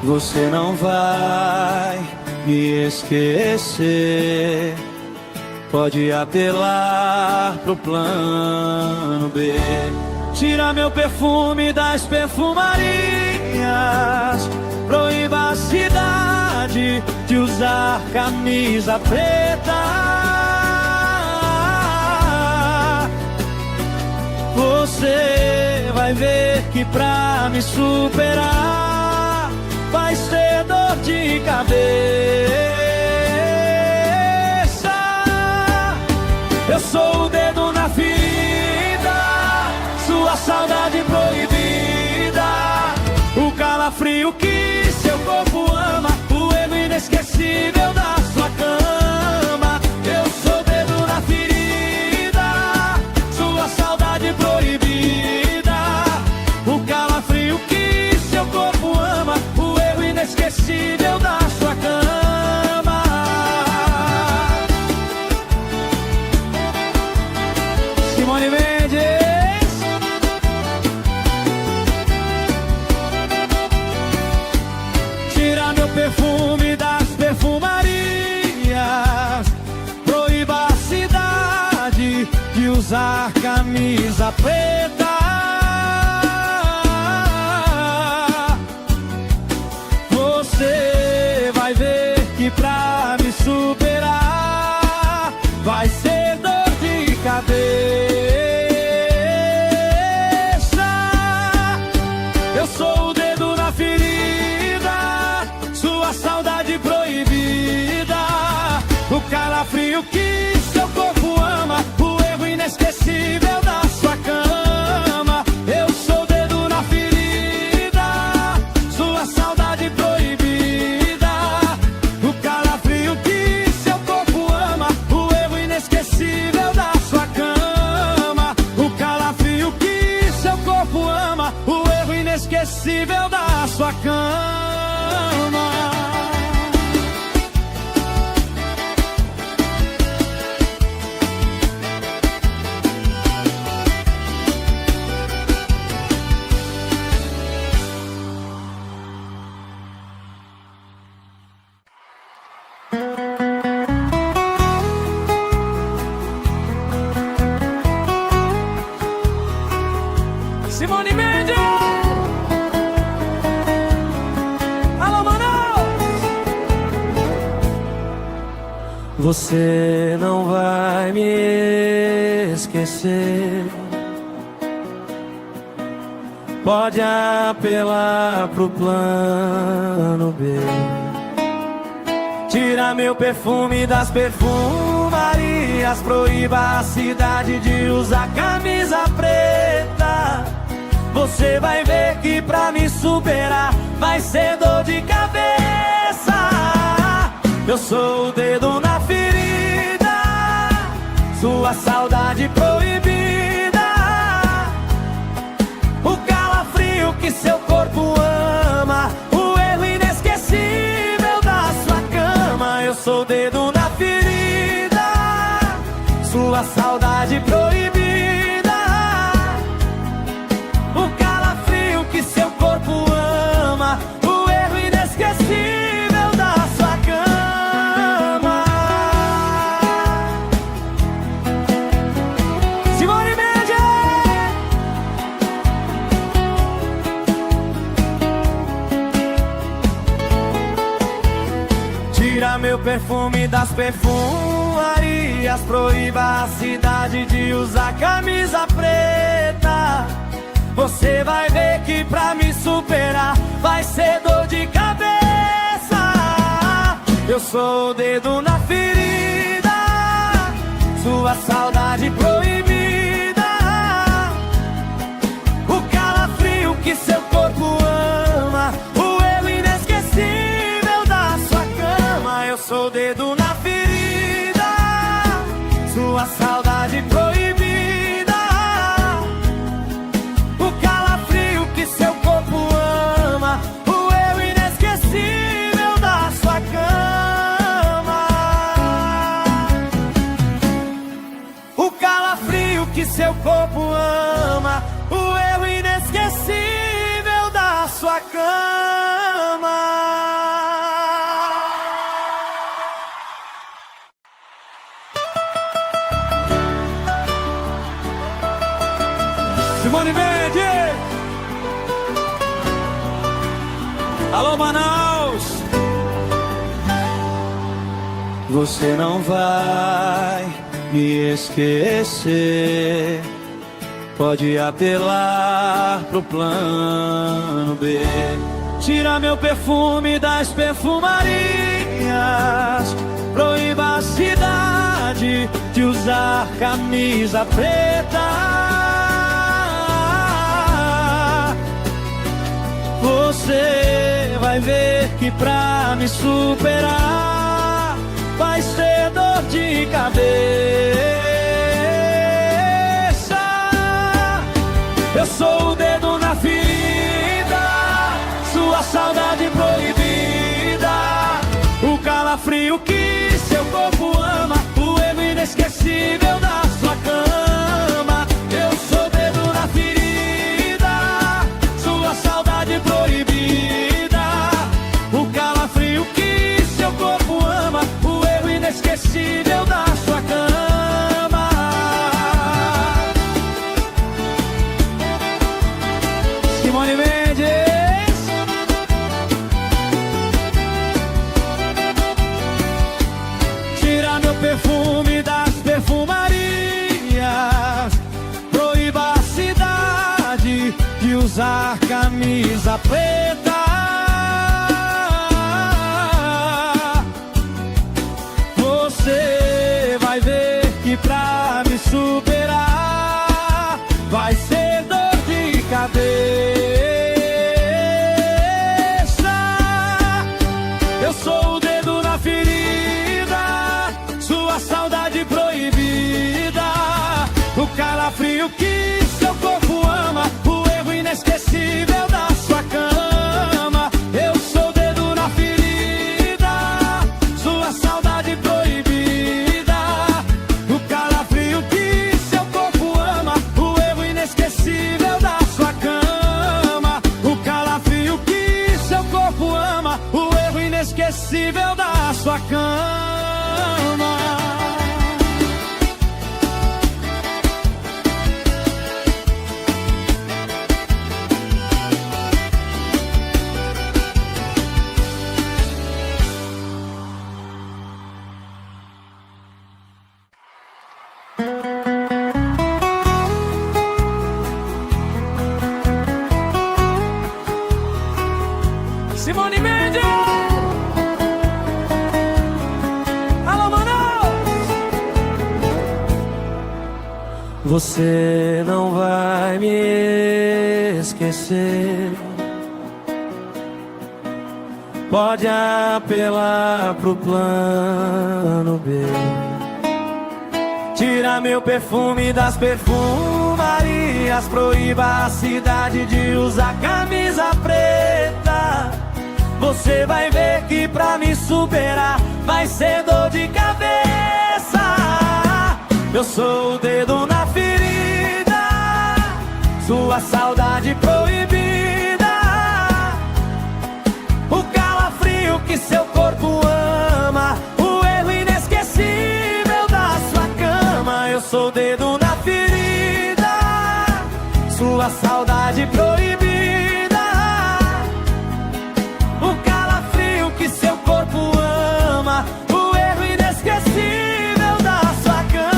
Você não vai me esquecer. Pode apelar pro plano B. Tira meu perfume das perfumarias. Proíba a cidade de usar camisa preta. Você vai ver que pra me superar vai ser dor de cabeça. Eu sou o dedo na ferida, sua saudade proibida, o calafrio que seu corpo ama, o erro inesquecível da sua cama. Eu sou o dedo na ferida, sua saudade proibida, o calafrio que seu corpo ama, o erro inesquecível da sua cama. Simone Mendes. Tira meu perfume das perfumarias. Proíba a cidade de usar camisa preta. Você vai ver que pra me superar vai ser dor de cabeça. Eu sou o dedo na ferida, sua saudade proibida, o calafrio que seu corpo ama, o erro inesquecível da sua cama. Eu sou o dedo na ferida, sua saudade proibida, o calafrio que seu corpo ama, o erro inesquecível da sua cama. O calafrio que seu corpo ama, o erro inesquecível da sua cama. Você não vai me esquecer. Pode apelar pro plano B. Tira meu perfume das perfumarias. Proíba a cidade de usar camisa preta. Você vai ver que pra me superar vai ser dor de cabeça. Eu sou o dedo na ferida, sua saudade proibida, o calafrio que seu corpo ama, o erro inesquecível da sua cama. Eu sou o dedo na ferida, sua saudade proibida, o calafrio que seu corpo ama, o erro inesquecível da sua cama. Simone Mendes! Tira meu perfume das perfumarias. Proíba a cidade de usar camisa preta. Você vai ver que pra me superar vai ser dor de cabeça. Eu sou o dedo na ferida, sua saudade proibida, o calafrio que seu corpo ama, o erro inesquecível da sua cama. Eu sou o dedo na ferida, sua saudade proibida, o calafrio que seu corpo ama, o erro inesquecível da sua cama. O calafrio que seu corpo ama, o erro inesquecível da sua cama. Simone Mendes! Alô, Manaus! Você não vai me esquecer. Pode apelar pro plano B. Tira meu perfume das perfumarias. Proíba a cidade de usar camisa preta. Você vai ver que pra me superar vai ser dor de cabeça. Eu sou o dedo na ferida, sua saudade proibida, o calafrio que seu corpo ama, o erro inesquecível da sua cama. Eu sou o dedo na ferida, sua saudade proibida, o calafrio que seu corpo ama, o erro inesquecível da sua cama. Simone Mendes! Tira meu perfume das perfumarias. Proíba a cidade de usar camisa preta. Você vai ver que pra me superar vai ser dor de cabeça. Eu sou o dedo na ferida, sua saudade proibida, o calafrio que seu corpo ama, o erro inesquecível da sua cama. Eu sou o dedo na ferida, sua saudade proibida, o calafrio que seu corpo ama, o erro inesquecível da sua cama. Você não vai me esquecer. Pode apelar pro plano B. Tira meu perfume das perfumarias. Proíba a cidade de usar camisa preta. Você vai ver que pra me superar vai ser dor de cabeça. Eu sou o dedo na ferida, sua saudade proibida, o calafrio que seu corpo ama, o erro inesquecível da sua cama. Eu sou o dedo na ferida, sua saudade proibida, o calafrio que seu corpo ama, o erro inesquecível da sua cama.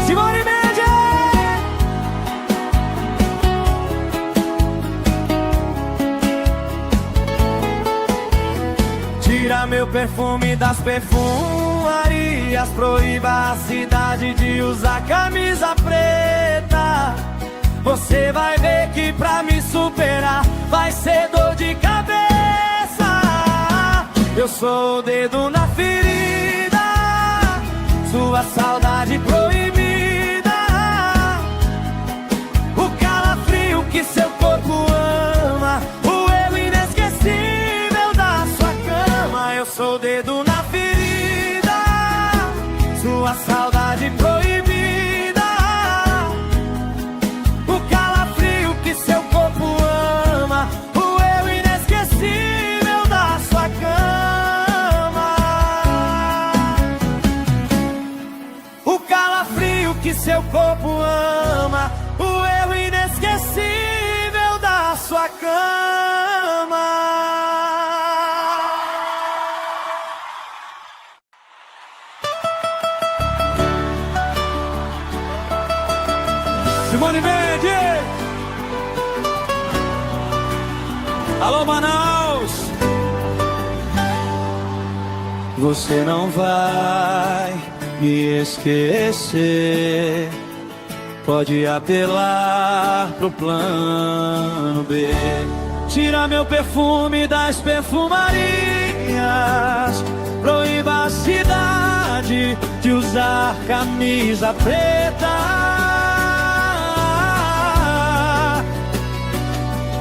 Simone Mendes! Tira meu perfume das perfumarias. Proíba a cidade de usar camisa preta. Você vai ver que pra me superar vai ser dor de cabeça. Eu sou o dedo na ferida, sua saudade proibida, o calafrio que seu corpo ama, o erro inesquecível da sua cama. Eu sou o dedo na ferida, sua saudade proibida, o calafrio que seu corpo ama, o erro inesquecível da sua cama. O calafrio que seu corpo ama, o erro inesquecível da sua cama. Simone Mendes! Alô, Manaus! Você não vai me esquecer. Pode apelar pro plano B. Tira meu perfume das perfumarias. Proíba a cidade de usar camisa preta.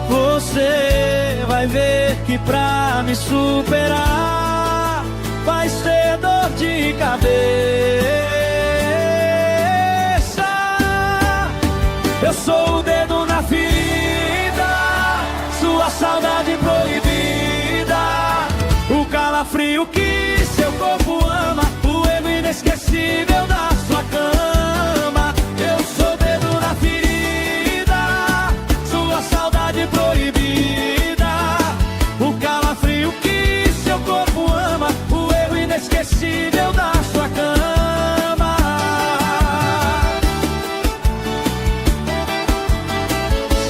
Você vai ver que pra me superar vai ser dor de cabeça. Eu sou o dedo na ferida, sua saudade proibida, o calafrio que seu corpo ama, o erro inesquecível da sua cama. Eu sou o dedo na ferida, sua saudade proibida, o calafrio que seu corpo ama, o erro inesquecível da sua cama.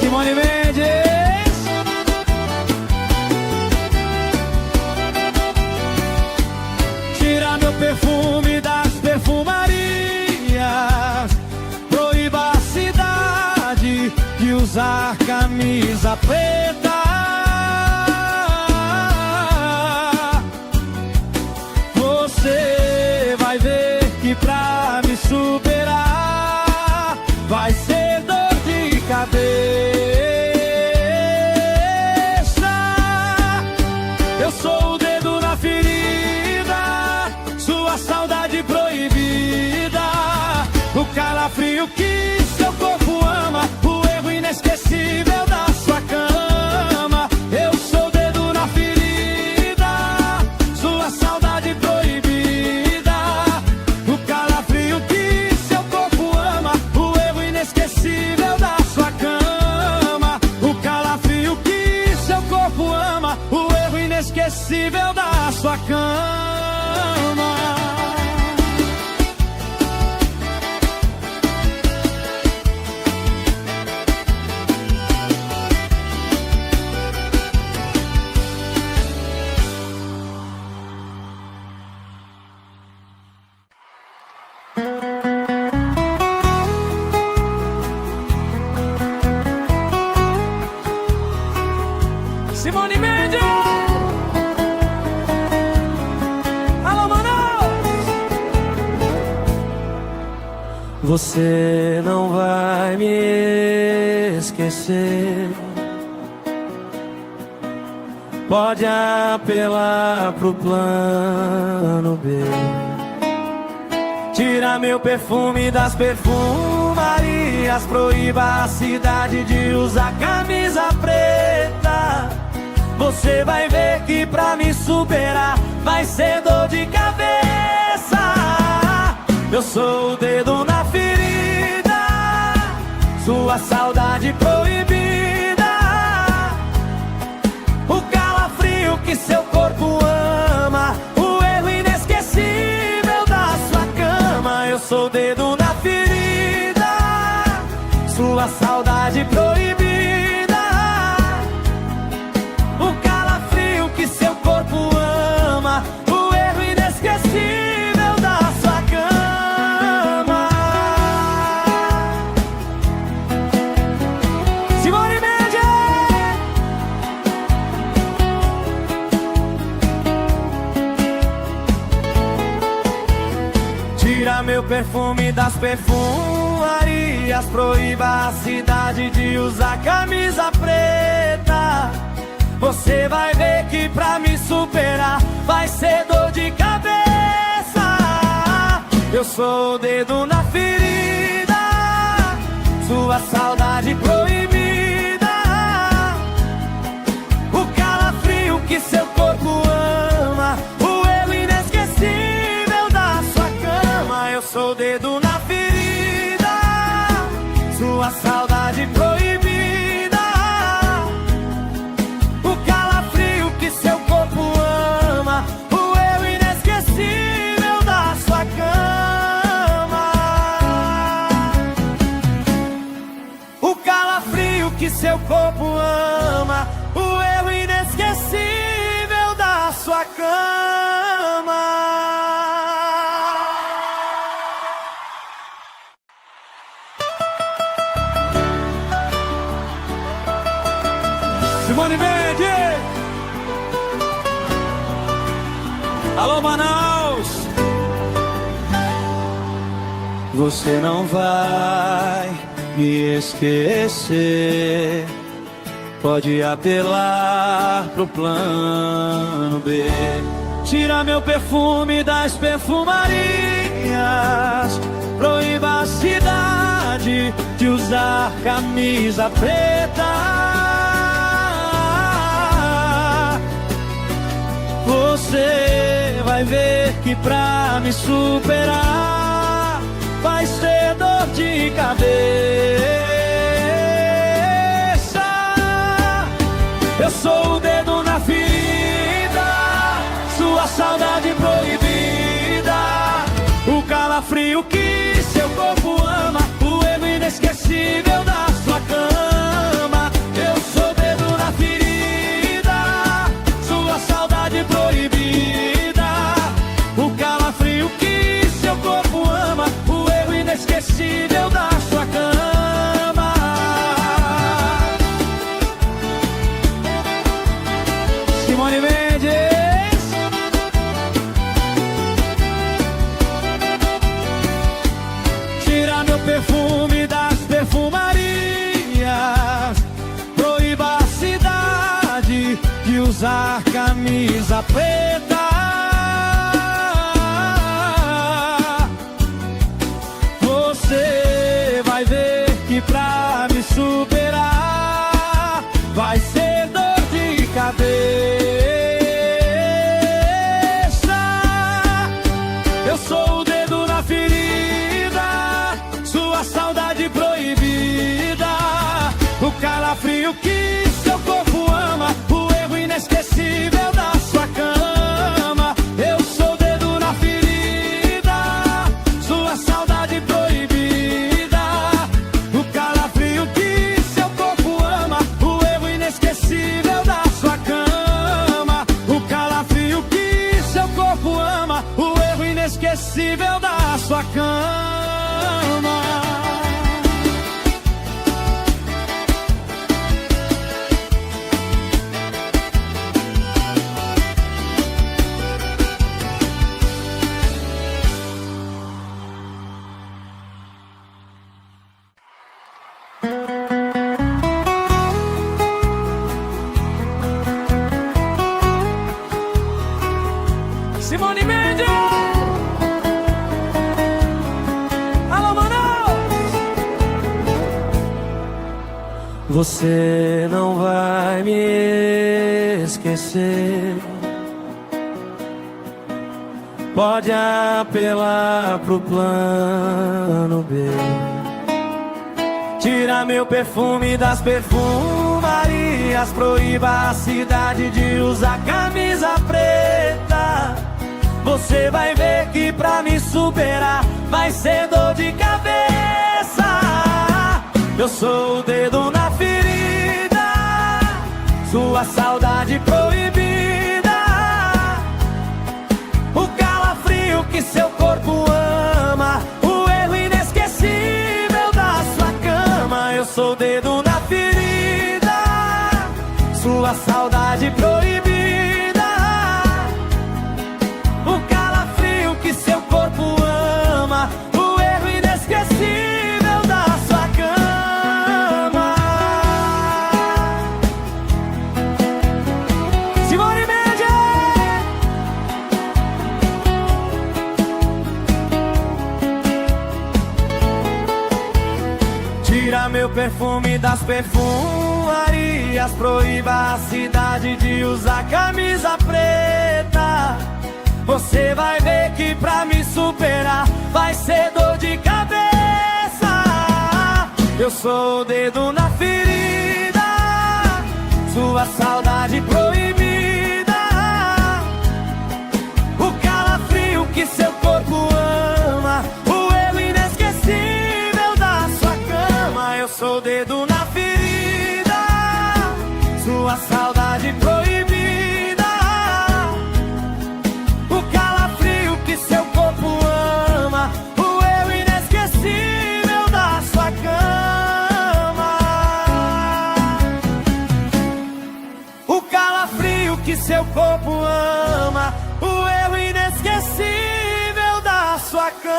Simone Mendes! Tira meu perfume das perfumarias. Proíba a cidade de usar camisa preta. Você vai ver que pra me superar vai ser dor de cabeça. Eu sou o dedo na ferida, sua saudade proibida, o calafrio que seu corpo ama, o erro inesquecível da sua cama. Eu sou o dedo na ferida, sua saudade proibida, o calafrio que seu corpo ama, o erro inesquecível da sua cama. O calafrio que seu corpo ama, o erro inesquecível da sua cama. Você não vai me esquecer. Pode apelar pro plano B. Tira meu perfume das perfumarias, proíba a cidade de usar camisa preta. Você vai ver que pra me superar vai ser dor de cabeça. Eu sou o dedo na ferida, sua saudade proibida, o calafrio que seu corpo ama, o erro inesquecível da sua cama. Eu sou o dedo na ferida, sua saudade proibida, o calafrio que seu corpo ama, o erro inesquecível da sua cama. Simone Mendes! Tira meu perfume das perfumarias, proíba a cidade de usar camisa preta. Você vai ver que pra me superar vai ser dor de cabeça. Eu sou o dedo na ferida, sua saudade proibida, o calafrio que seu corpo ama, o erro inesquecível da sua cama. Eu sou o dedo na ferida, sua saudade proibida, o calafrio que seu corpo ama, o erro inesquecível da sua cama. O calafrio que seu corpo ama, o erro inesquecível da sua cama. Simone Mendes! Alô, Manaus! Você não vai me esquecer. Pode apelar pro plano B. Tira meu perfume das perfumarias, proíba a cidade de usar camisa preta. Você vai ver que pra me superar vai ser dor de cabeça. Eu sou o dedo na ferida, sua saudade proibida, o calafrio que seu corpo ama, o erro inesquecível da sua cama. Eu sou o dedo na ferida, sua saudade proibida, o calafrio que seu corpo ama, o erro inesquecível da sua cama. Simone Mendes! Tira meu perfume das perfumarias, proíba a cidade de usar camisa preta. Você vai ver que pra me superar vai ser dor de cabeça. Eu sou o dedo na ferida, sua saudade proibida, o calafrio que seu corpo ama, o erro inesquecível da sua cama. Eu sou o dedo na ferida, sua saudade proibida, o calafrio que seu corpo ama, o erro inesquecível da sua cama. O calafrio que seu corpo ama, o erro inesquecível da sua cama. Simone Mendes. Alô, Manaus. Você não vai me esquecer. Pode apelar pro plano B. Tira meu perfume das perfumarias. Proíba a cidade de usar camisa preta. Você vai ver que pra me superar vai ser dor de cabeça. Eu sou o dedo na ferida, sua saudade proibida. O calafrio que seu corpo ama, o erro inesquecível da sua cama. Eu sou o dedo na ferida, sua saudade proibida. O calafrio que seu corpo ama, o erro inesquecível da sua cama. Simone Mendes. Tira meu perfume das perfumarias. Proíba a cidade de usar camisa preta. Você vai ver que pra me superar vai ser dor de cabeça. Eu sou o dedo na ferida, sua saudade proibida. O calafrio que seu corpo ama, o erro inesquecível da sua cama. Eu sou o dedo na ferida, sua saudade proibida. O calafrio que seu corpo ama, o erro inesquecível da sua cama. O calafrio que seu corpo ama, o erro inesquecível da sua cama.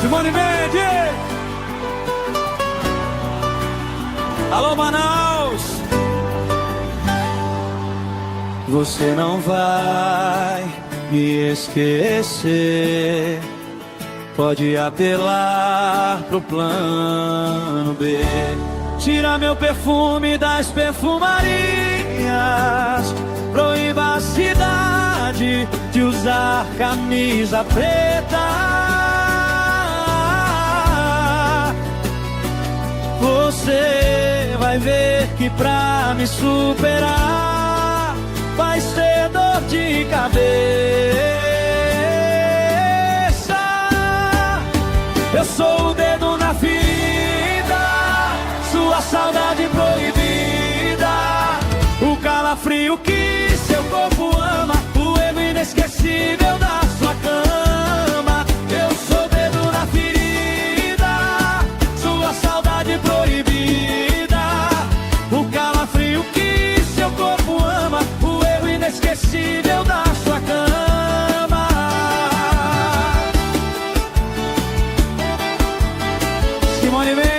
Simone Mendes. Alô, Manaus. Você não vai me esquecer. Pode apelar pro plano B. Tira meu perfume das perfumarias. Proíba a cidade de usar camisa preta. Você vai ver que pra me superar vai ser dor de cabeça. Eu sou o dedo na ferida, sua saudade proibida. O calafrio que seu corpo ama, o erro inesquecível da sua cama. Eu sou o dedo na ferida, sua saudade proibida. O calafrio que seu corpo ama, o erro inesquecível da sua cama. Simone Mendes.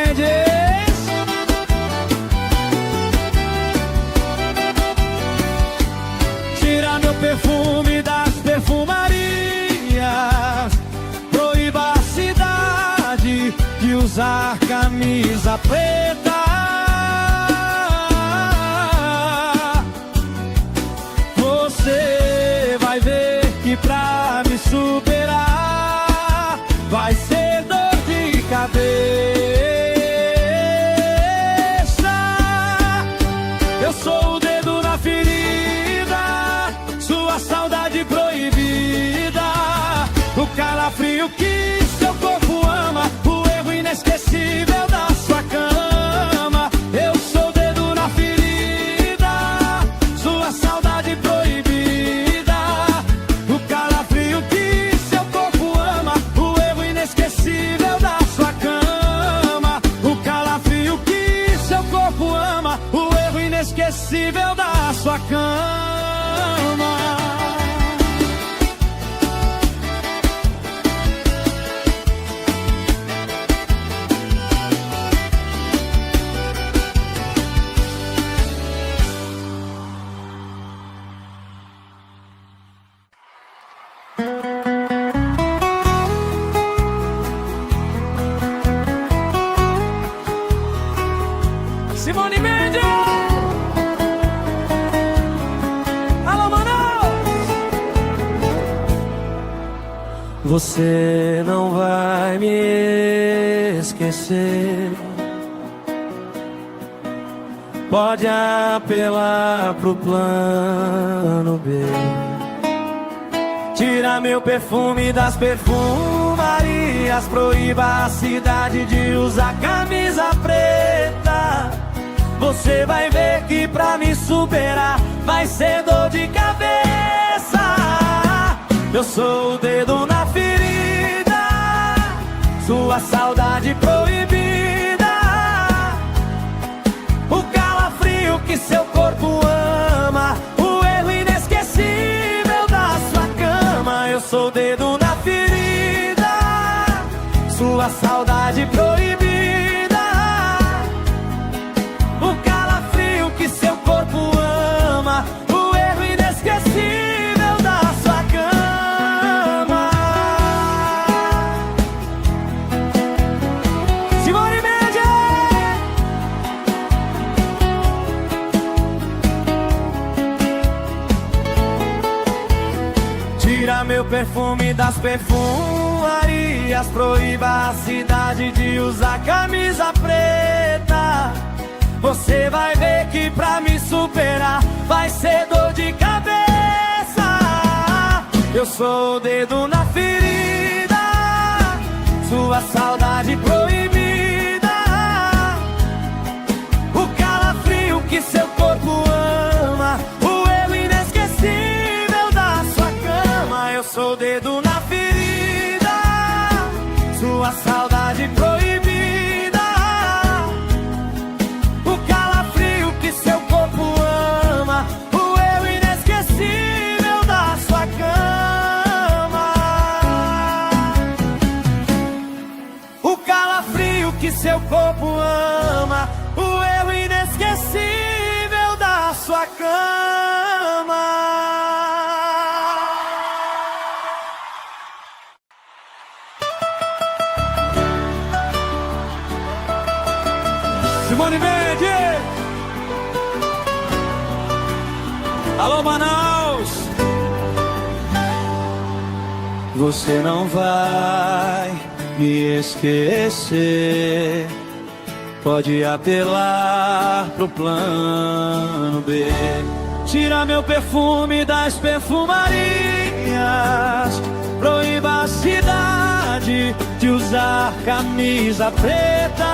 Tira meu perfume das perfumarias. Proíba a cidade de usar camisa preta. Você vai ver que pra me superar vai ser dor de cabeça. Eu sou o dedo na ferida, sua saudade proibida. O calafrio que seu corpo ama, o erro inesquecível da sua cama. Eu sou o dedo na ferida, sua saudade proibida. O calafrio que seu corpo ama, o erro inesquecível da sua cama. O calafrio que seu corpo ama, o erro inesquecível da sua cama. Simone Mendes. Alô, Manaus. Você não vai me esquecer. Pode apelar pro plano B. Tira meu perfume das perfumarias. Proíba a cidade de usar camisa preta. Você vai ver que pra me superar vai ser dor de cabeça. Eu sou o dedo na ferida, sua saudade proibida, o calafrio que seu corpo ama, o erro inesquecível da sua cama. Eu sou o dedo na ferida, sua saudade proibida, o calafrio que seu corpo ama, o erro inesquecível da sua cama. Simone Mendes. Tira meu perfume das perfumarias. Proíba a cidade de usar camisa preta. Você vai ver que pra me superar vai ser dor de cabeça. Eu sou o dedo na ferida, sua saudade proibida, o calafrio que seu corpo ama, o erro inesquecível da sua cama. Eu sou o dedo na ferida, sua saudade proibida, o calafrio que seu corpo ama, o erro inesquecível da sua cama. O calafrio que seu corpo ama, o erro inesquecível da sua cama. Simone Mendes. Alô, Manaus. Você não vai me esquecer. Pode apelar pro plano B. Tira meu perfume das perfumarias. Proíba a cidade de usar camisa preta.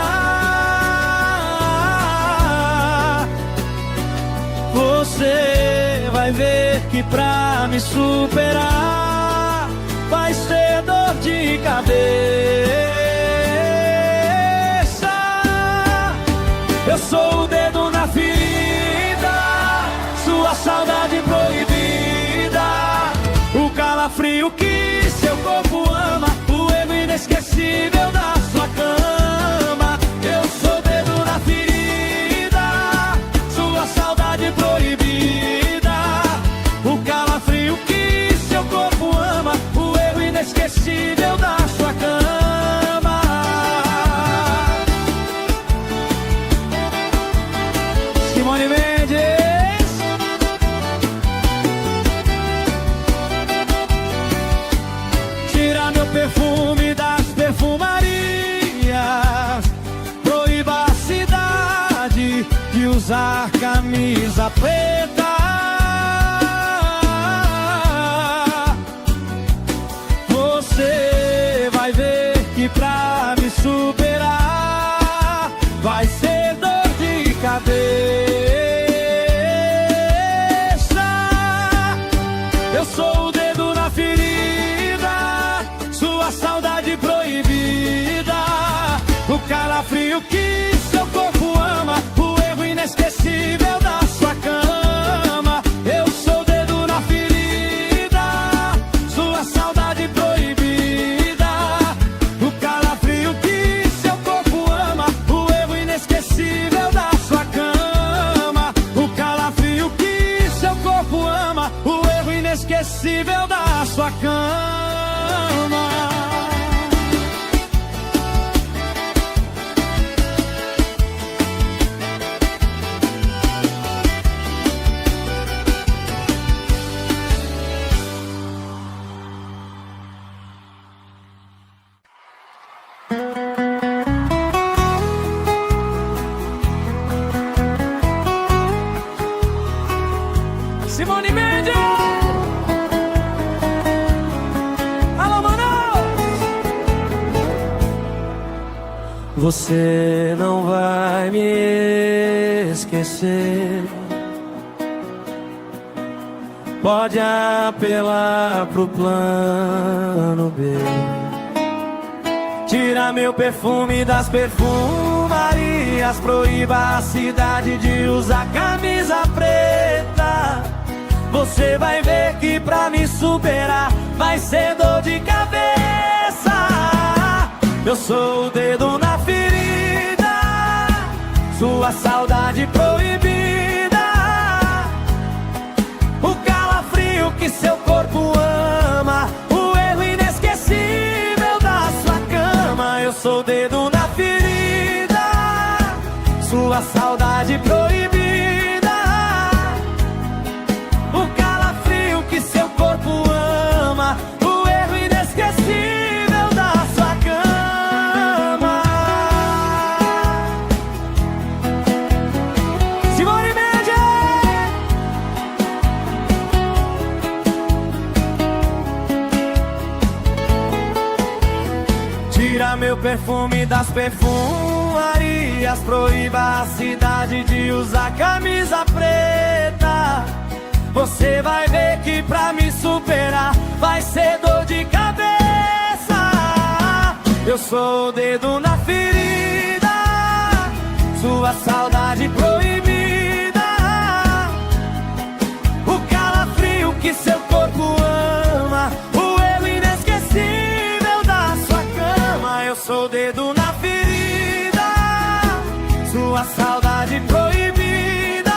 Você vai ver que pra me superar vai ser dor de cabeça. Eu sou o dedo na ferida, sua saudade proibida, o calafrio que seu corpo ama, o erro inesquecível da sua cama. Eu sou o dedo na ferida, sua saudade proibida, o calafrio que seu corpo ama, o erro inesquecível da sua cama. Simone Mendes. Tira meu perfume das perfumarias. Proíba a cidade de usar camisa preta. Você vai ver que pra me superar vai ser dor de cabeça. Eu sou o dedo na ferida, sua saudade proibida, o calafrio que seu corpo ama, o erro inesquecível da sua cama. Eu sou o dedo na ferida, sua saudade proibida, o calafrio que seu corpo ama, o erro inesquecível da sua cama. O calafrio que seu corpo ama, o erro inesquecível da sua cama. Você não vai me esquecer. Pode apelar pro plano B. Tira meu perfume das perfumarias. Proíba a cidade de usar camisa preta. Você vai ver que pra me superar vai ser dor de cabeça. Eu sou o dedo na ferida, sua saudade proibida, o calafrio que seu corpo ama, o erro inesquecível da sua cama. Eu sou o dedo na ferida, sua saudade proibida, o calafrio que seu corpo ama, o erro inesquecível da sua cama. Simone Mendes! Tira meu perfume das perfumarias. Proíba a cidade de usar camisa preta. Você vai ver que pra me superar vai ser dor de cabeça. Eu sou o dedo na ferida, sua saudade proibida, o calafrio que seu corpo ama, o erro inesquecível da sua cama. Eu sou o dedo na ferida, sua saudade proibida,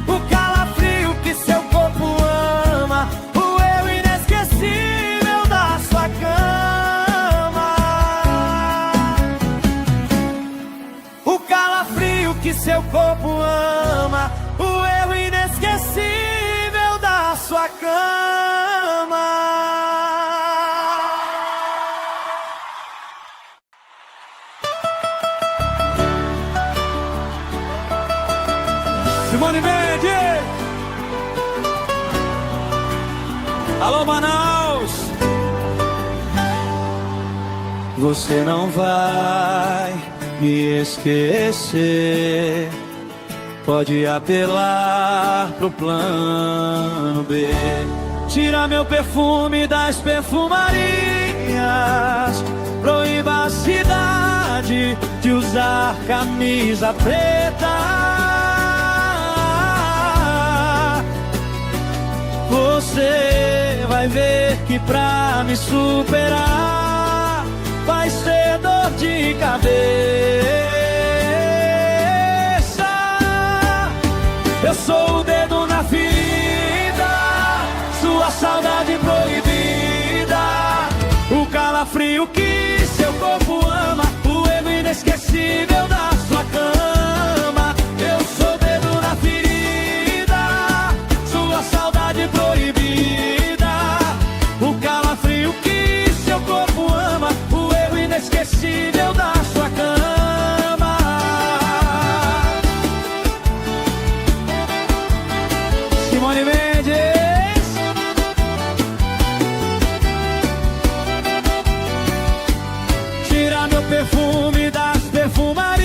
o calafrio que seu corpo ama, o erro inesquecível da sua cama. O calafrio que seu corpo ama, o erro inesquecível da sua cama. Simone Mendes! Alô, Manaus! Você não vai me esquecer. Pode apelar pro plano B. Tira meu perfume das perfumarias. Proíba a cidade de usar camisa preta. Você vai ver que pra me superar vai ser dor de cabeça. Eu sou o dedo na ferida, sua saudade proibida, o calafrio que seu corpo ama, o erro inesquecível da sua cama. Eu sou o dedo na ferida, sua saudade proibida, o calafrio que seu corpo ama, o erro inesquecível da sua cama. Simone Mendes! Tira meu perfume das perfumarias.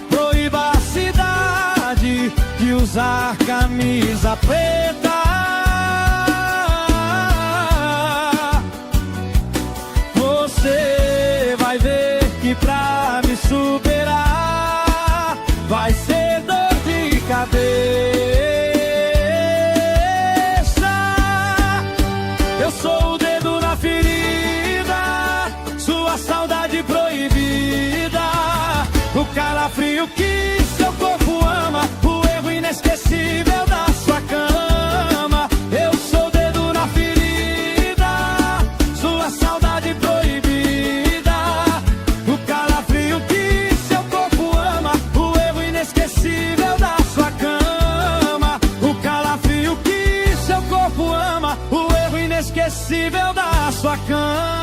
Proíba a cidade de usar camisa preta. Você vai ver que pra me superar vai ser dor de cabeça. Eu sou o dedo na ferida, sua saudade proibida, o calafrio que seu corpo ama, o erro inesquecível da sua cama. Eu sou o dedo na ferida, sua saudade proibida, o calafrio que seu corpo ama, o erro inesquecível da sua cama. O calafrio que seu corpo ama, o erro inesquecível da sua cama.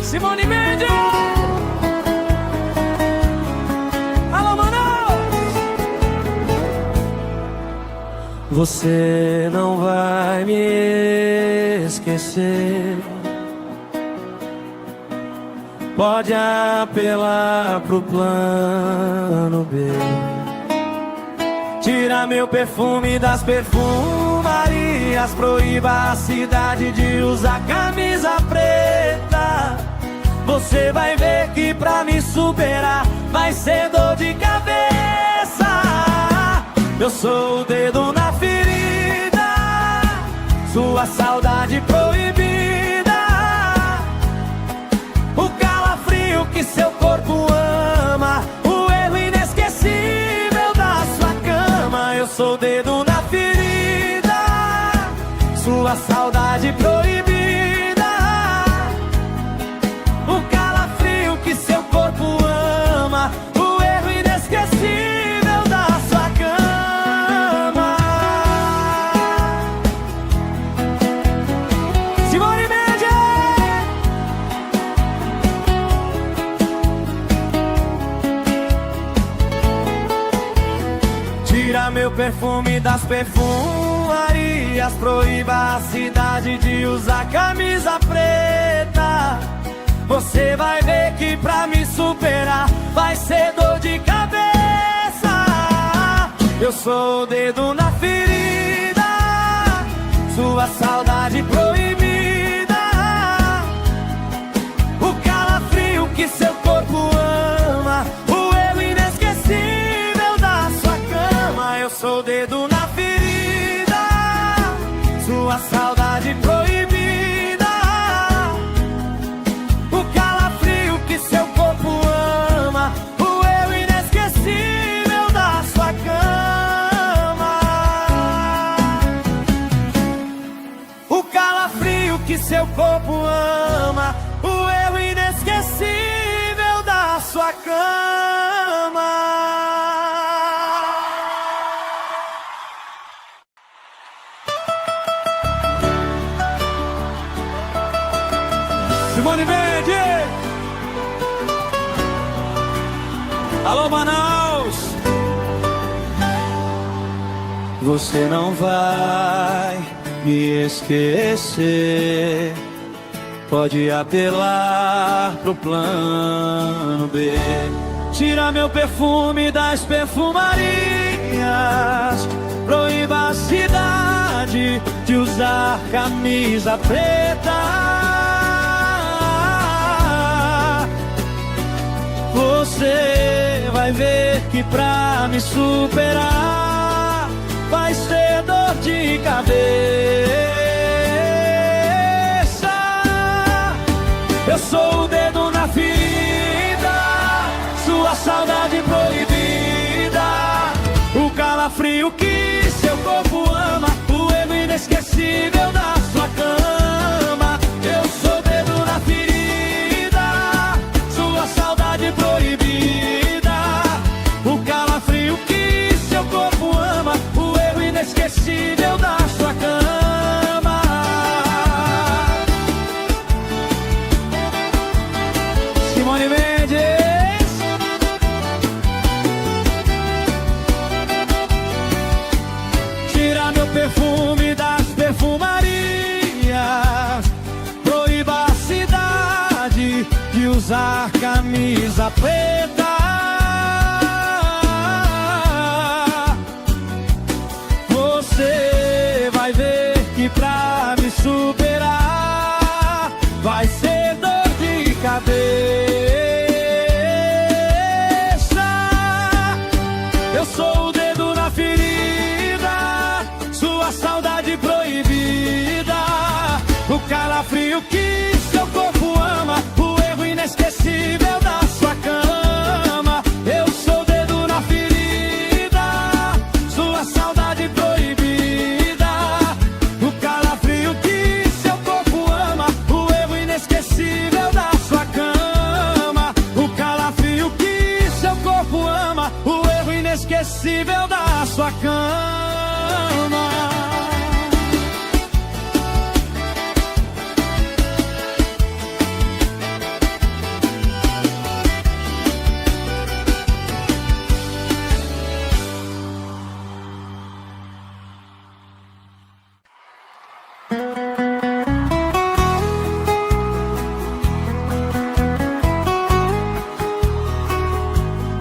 Simone Mendes! Alô, Manaus! Você não vai me esquecer. Pode apelar pro plano B. Tira meu perfume das perfumarias. Proíba a cidade de usar camisa preta. Você vai ver que pra me superar vai ser dor de cabeça. Eu sou o dedo na ferida, sua saudade proibida, o calafrio que seu corpo ama, o erro inesquecível da sua cama. Eu sou o dedo na ferida, sua saudade proibida, o calafrio que seu corpo ama, o erro inesquecível da sua cama. Simone Mendes! Tira meu perfume das perfumarias. Proíba a cidade de usar camisa preta. Você vai ver que pra me superar vai ser dor de cabeça. Eu sou o dedo na ferida, sua saudade proibida, o calafrio que seu corpo ama, o erro inesquecível da sua cama. Eu sou o dedo na ferida, sua saudade proibida, seu corpo ama, o eu inesquecível da sua cama, o calafrio que seu corpo ama, o eu inesquecível da sua cama. Simone Mendes! Alô, Manaus! Você não vai me esquecer. Pode apelar pro plano B. Tira meu perfume das perfumarias. Proíba a cidade de usar camisa preta. Você vai ver que pra me superar vai ser dor de cabeça. Eu sou o dedo na ferida, sua saudade proibida, o calafrio que seu corpo ama, o erro inesquecível da sua cama. Eu sou o dedo na ferida, sua saudade proibida, o calafrio que seu corpo ama, o erro inesquecível da sua cama. Simone Mendes! Tira meu perfume das perfumarias. Proíba a cidade de usar camisa preta. Você vai ver que pra me superar vai ser dor de cabeça. Eu sou o dedo na ferida, sua saudade proibida, o calafrio que seu corpo ama, o erro inesquecível da sua cama. Eu sou o dedo na ferida, sua saudade proibida, o calafrio que seu corpo ama, o erro inesquecível da sua cama. O calafrio que seu corpo ama, o erro inesquecível inesquecível da sua cama.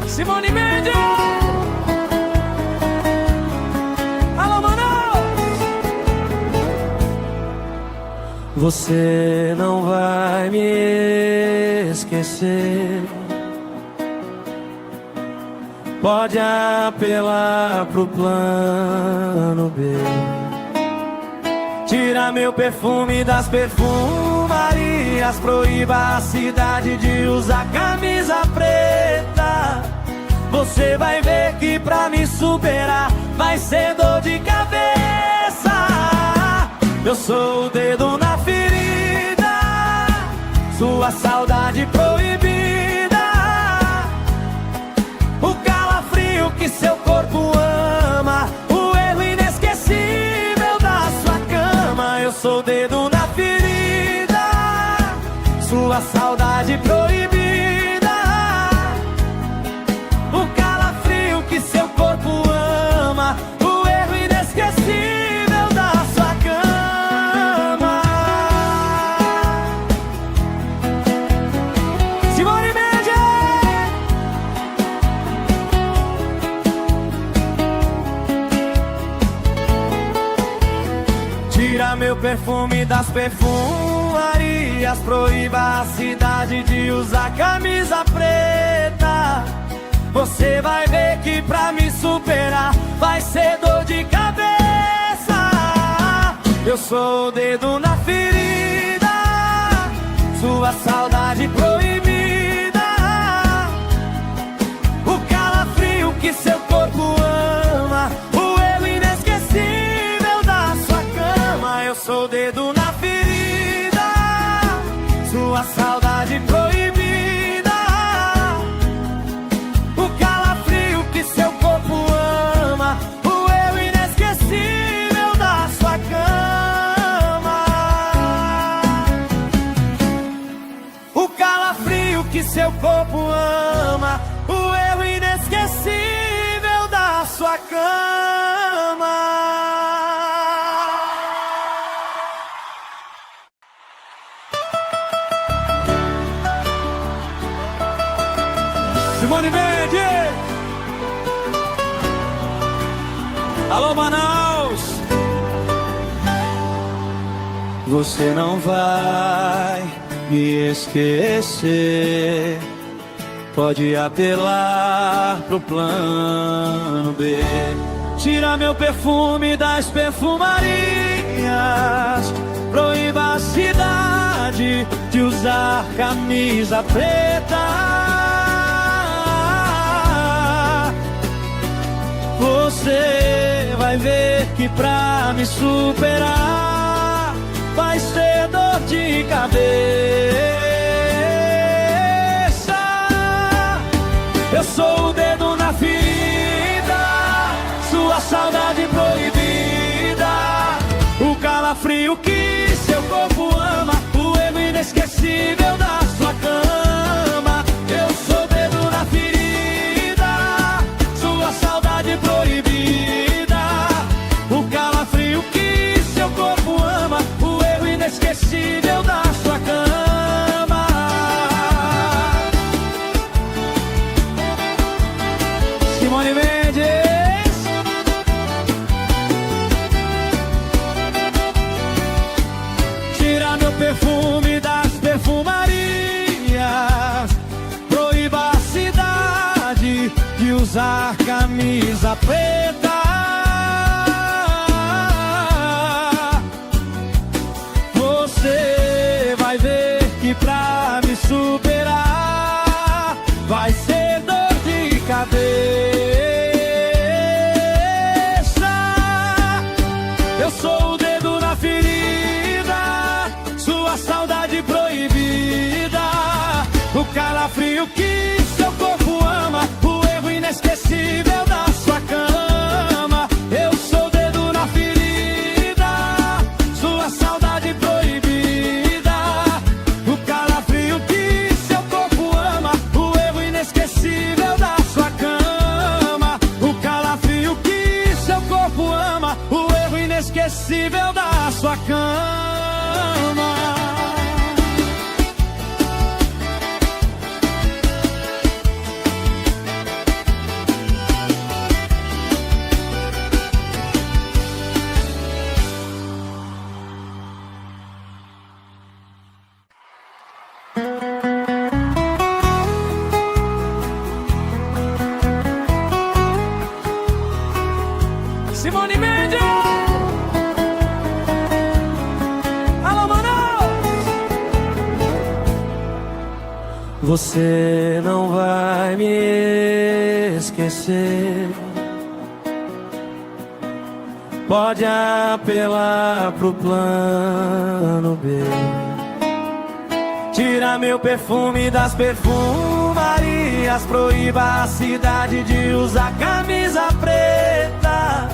Simone Mendes! Alô, Manaus! Você não vai me esquecer. Pode apelar pro plano B. Tira meu perfume das perfumarias. Proíba a cidade de usar camisa preta. Você vai ver que pra me superar vai ser dor de cabeça. Eu sou o dedo na ferida, sua saudade proibida, o calafrio que seu corpo ama, o erro inesquecível da sua cama. Eu sou o dedo na ferida, sua saudade proibida, seu corpo ama, o erro inesquecível da sua cama. Simone Mendes! Tira meu perfume das perfumarias. Proíba a cidade de usar camisa preta. Você vai ver que pra me superar vai ser dor de cabeça. Eu sou o dedo na ferida, sua saudade proibida, o calafrio que seu corpo ama, o erro inesquecível da sua cama. Eu sou o dedo na ferida, sua saudade proibida, seu corpo ama, o erro inesquecível da sua cama. O calafrio que seu corpo ama, o erro inesquecível da sua cama. Simone Mendes! Alô, Manaus! Você não vai me esquecer. Pode apelar pro plano B. Tira meu perfume das perfumarias. Proíba a cidade de usar camisa preta. Você vai ver que pra me superar vai ser dor de cabeça. Eu sou o dedo na ferida, sua saudade proibida, o calafrio que seu corpo ama, o erro inesquecível da sua cama. Eu sou o dedo na ferida, sua saudade proibida, o calafrio que seu corpo ama, o erro inesquecível da sua cama. Simone Mendes! Tira meu perfume das perfumarias. Proíba a cidade de usar camisa preta. Você vai ver que pra me superar vai ser dor de cabeça. Eu sou o dedo na ferida, sua saudade proibida, o calafrio que seu corpo ama, o erro inesquecível da inesquecível da sua cama. Simone Mendes! Alô, Manaus! Você não vai me esquecer. Pode apelar pro plano B. Tira meu perfume das perfumarias. Proíba a cidade de usar camisa preta.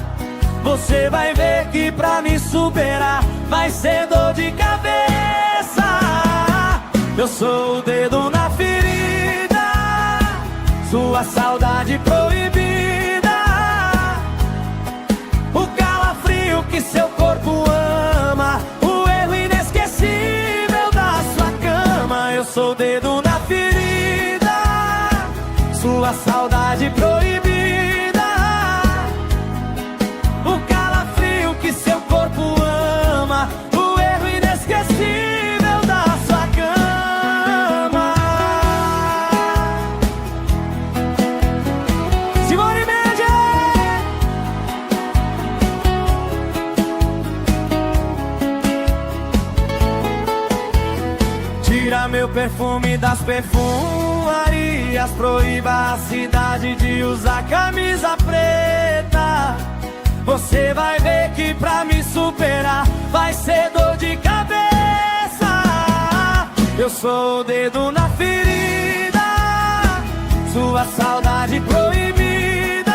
Você vai ver que pra me superar vai ser dor de cabeça. Eu sou o dedo na ferida, sua saudade proibida, o calafrio que seu corpo ama, o erro inesquecível da sua cama. Eu sou o dedo na ferida, sua saudade proibida, o calafrio que seu corpo ama, o erro inesquecível da sua cama. Simone Mendes! Tira meu perfume das perfumarias. Proíba a cidade de usar camisa preta. Você vai ver que pra me superar vai ser dor de cabeça. Eu sou o dedo na ferida, sua saudade proibida,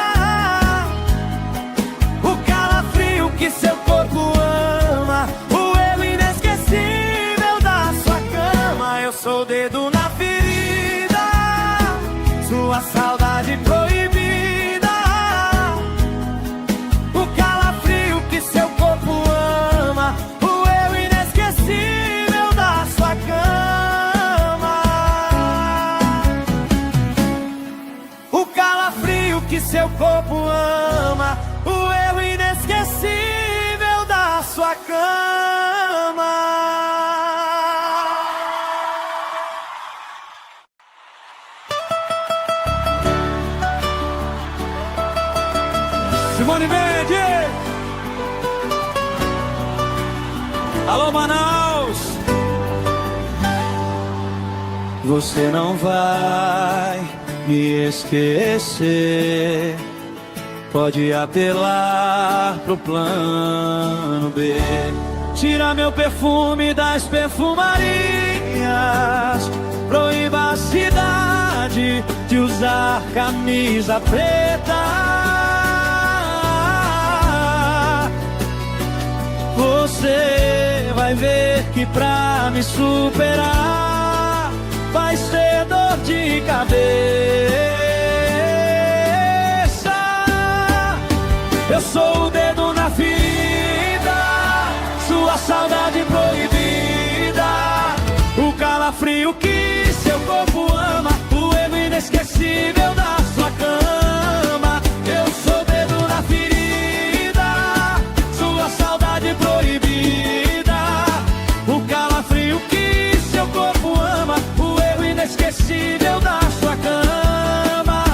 o calafrio que seu corpo ama, o erro inesquecível da sua cama. Eu sou o dedo na ferida, sua saudade proibida, seu corpo ama, o erro inesquecível da sua cama. O calafrio que seu corpo ama, o erro inesquecível da sua cama. Simone Mendes! Alô, Manaus! Você não vai me esquecer. Pode apelar pro plano B. Tira meu perfume das perfumarias. Proíba a cidade de usar camisa preta. Você vai ver que pra me superar vai ser dor de cabeça. Eu sou o dedo na ferida, sua saudade proibida, o calafrio que seu corpo ama, o erro inesquecível da sua cama. Eu sou o dedo na ferida, sua saudade proibida, o calafrio que seu corpo ama, o erro inesquecível da sua cama.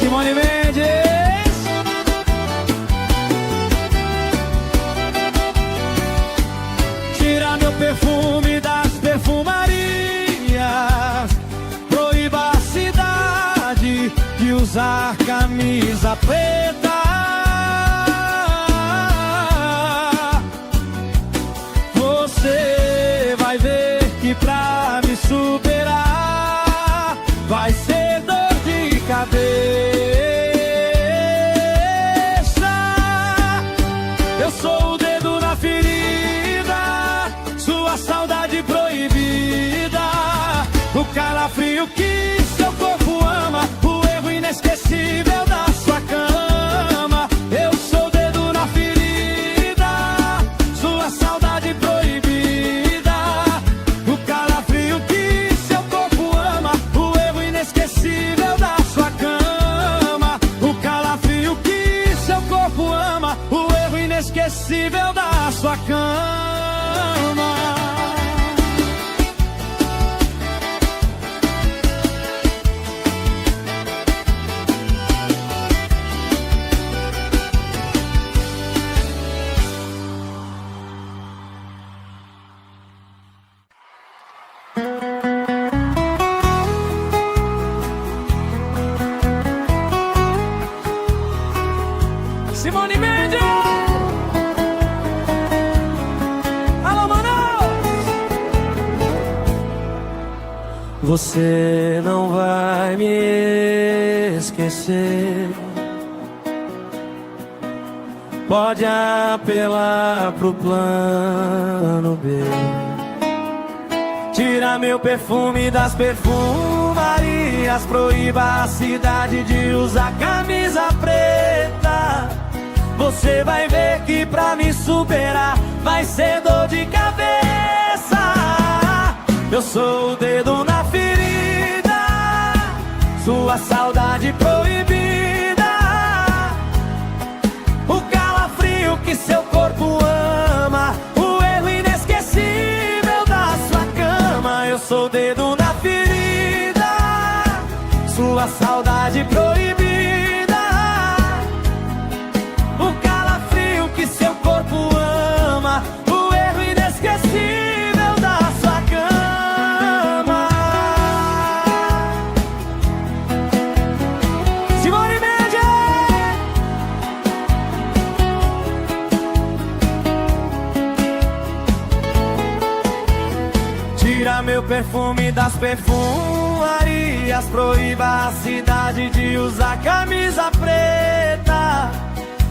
Simone Mendes! Tira meu perfume das perfumarias. Proíba a cidade de usar camisa preta. Você vai ver que pra me superar vai ser dor de cabeça. Eu sou o dedo na ferida, sua saudade proibida, o calafrio que seu corpo ama, o erro inesquecível da sua cama. sua cama. Simone Mendes! Alô, Manaus! Você não vai me esquecer. Pode apelar pro plano B. Tira meu perfume das perfumarias. Proíba a cidade de usar camisa preta. Você vai ver que pra me superar vai ser dor de cabeça. Eu sou o dedo na ferida, sua saudade proibida, o calafrio que seu corpo ama, o erro inesquecível da sua cama. Eu sou o dedo na ferida, sua saudade proibida, que seu corpo ama, o erro inesquecível da sua cama. Simone Mendes! Tira meu perfume das perfumarias. Proíba a cidade de usar camisa preta.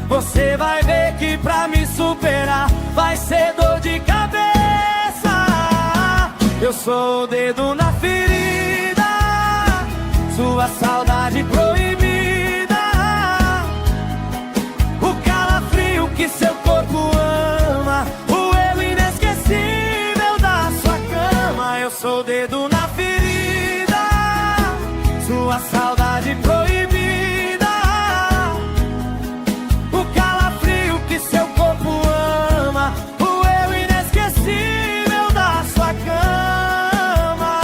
Você vai ver que pra me superar vai ser dor de cabeça. Eu sou o dedo na ferida, sua saudade proibida, o calafrio que seu corpo ama, o erro inesquecível da sua cama. Eu sou o dedo na ferida, sua saudade proibida, seu corpo ama, o eu inesquecível da sua cama.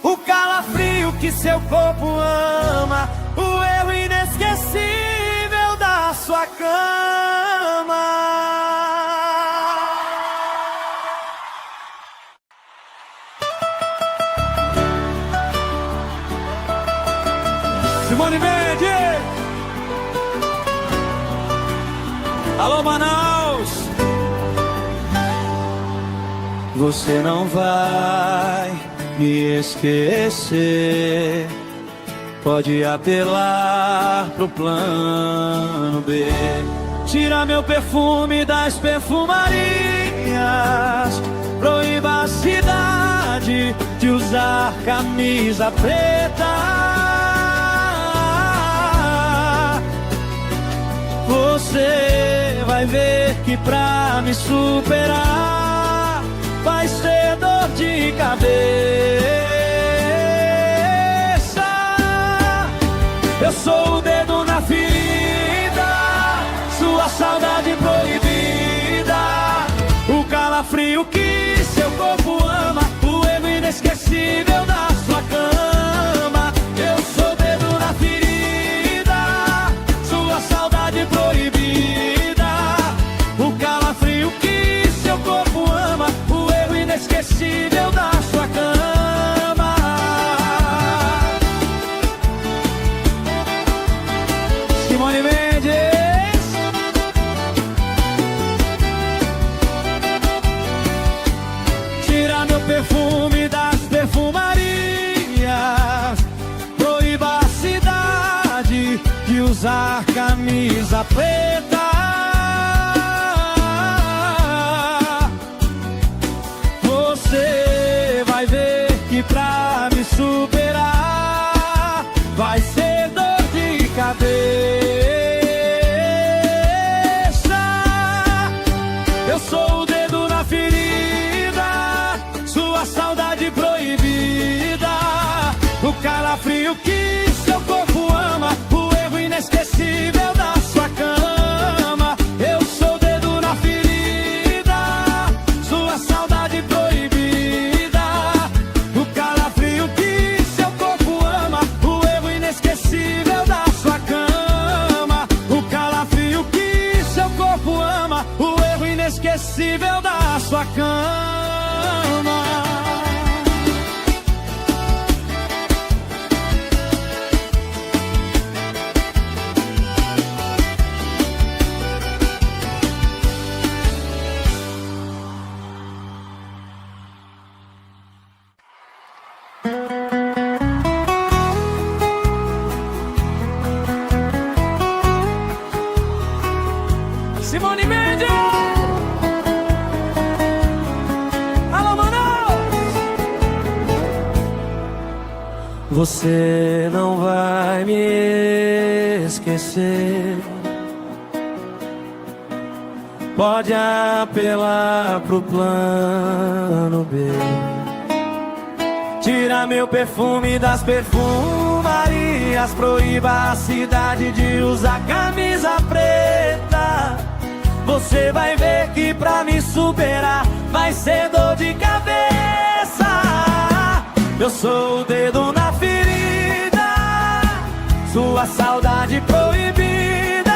O calafrio que seu corpo ama, o eu inesquecível da sua cama. Simone Mendes! Alô, Manaus! Você não vai me esquecer. Pode apelar pro plano B. Tira meu perfume das perfumarias. Proíba a cidade de usar camisa preta. Você vai ver que pra me superar vai ser dor de cabeça. Eu sou o dedo na ferida, sua saudade proibida, o calafrio que seu corpo ama, o erro inesquecível da sua cama. Eu sou o dedo na ferida, sua saudade proibida, o calafrio que seu corpo ama, o erro inesquecível da sua cama. Simone Mendes! Tira meu perfume das perfumarias. Proíba a cidade de usar camisa preta. Você vai ver que pra me superar vai ser dor de cabeça. Eu sou o dedo na ferida, sua saudade proibida, o calafrio que seu corpo ama, o erro inesquecível da sua cama. Simone Mendes! Alô, Manaus! Você não vai me esquecer. Pode apelar pro plano B. Tira meu perfume das perfumarias. Proíba a cidade de usar camisa preta. Você vai ver que pra me superar vai ser dor de cabeça. Eu sou o dedo na ferida, sua saudade proibida,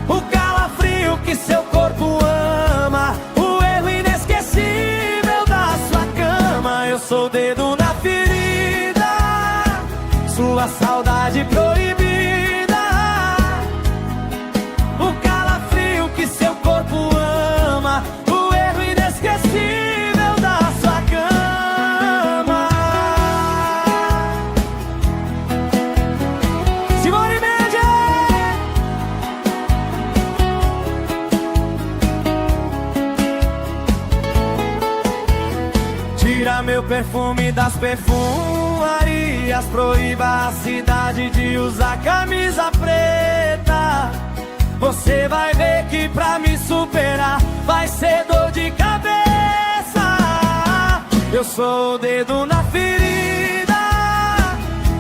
o calafrio que seu corpo ama, o erro inesquecível da sua cama. Eu sou o dedo na ferida, sua saudade proibida, o calafrio que seu corpo ama, o erro inesquecível da sua cama. Simone Mendes! Tira meu perfume das perfumarias. Proíba a cidade de usar camisa preta. Você vai ver que pra me superar vai ser dor de cabeça. Eu sou o dedo na ferida,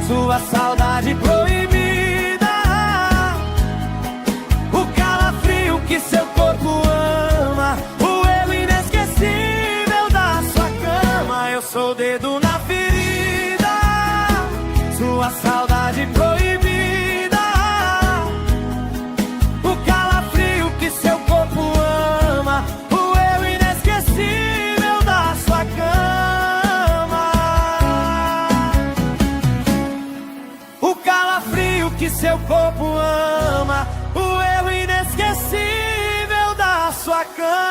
sua saudade proibida, o calafrio que seu corpo ama, o erro inesquecível da sua cama. Eu sou o dedo na ferida, sua saudade proibida, o calafrio que seu corpo ama, o erro inesquecível da sua cama. O calafrio que seu corpo ama, o erro inesquecível da sua cama.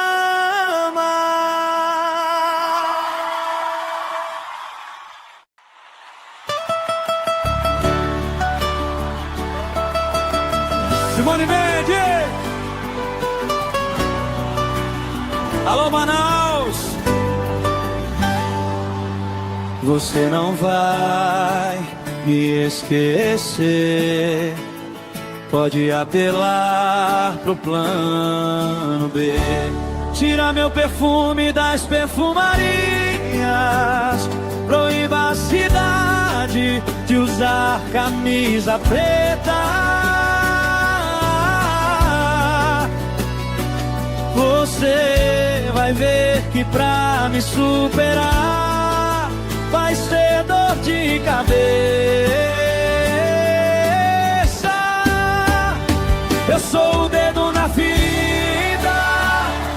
Simone Mendes! Alô, Manaus! Você não vai me esquecer. Pode apelar pro plano B. Tira meu perfume das perfumarias. Proíba a cidade de usar camisa preta. Você vai ver que pra me superar vai ser dor de cabeça. Eu sou o dedo na ferida,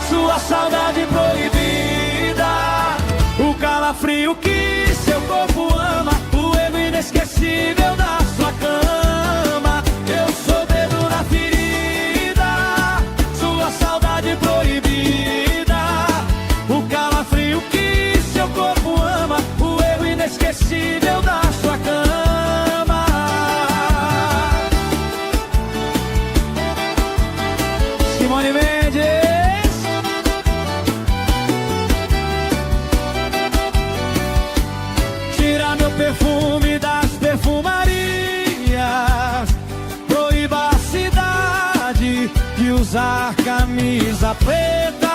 sua saudade proibida, o calafrio que seu corpo ama, o erro inesquecível da sua cama. Eu sou o dedo na ferida, sua saudade proibida, o calafrio que seu corpo ama, o erro inesquecível da sua cama. Simone Mendes! Tira meu perfume das perfumarias. Proíba a cidade de usar camisa preta.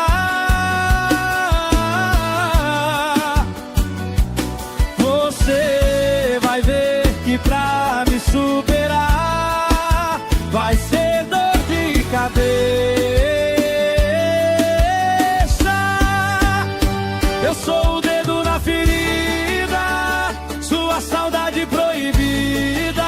Você vai ver que pra me superar vai ser dor de cabeça. Eu sou o dedo na ferida, sua saudade proibida,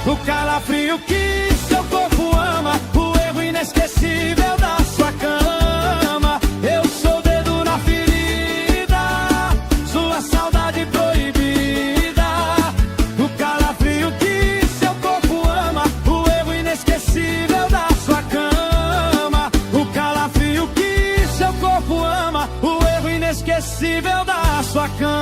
o calafrio que seu corpo ama, o erro inesquecível da sua cama. Eu sou o dedo na ferida, sua saudade proibida, o calafrio que seu corpo ama, o erro inesquecível da sua cama. O calafrio que seu corpo ama, o erro inesquecível inesquecível da sua cama.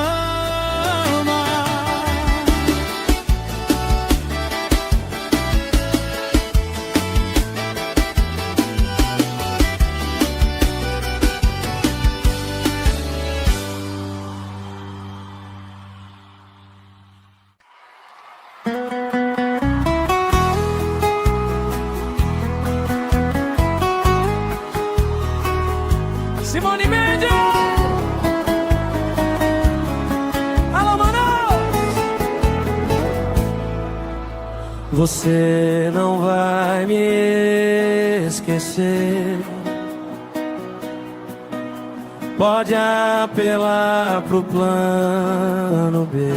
Simone Mendes! Alô, Manaus! Você não vai me esquecer. Pode apelar pro plano B.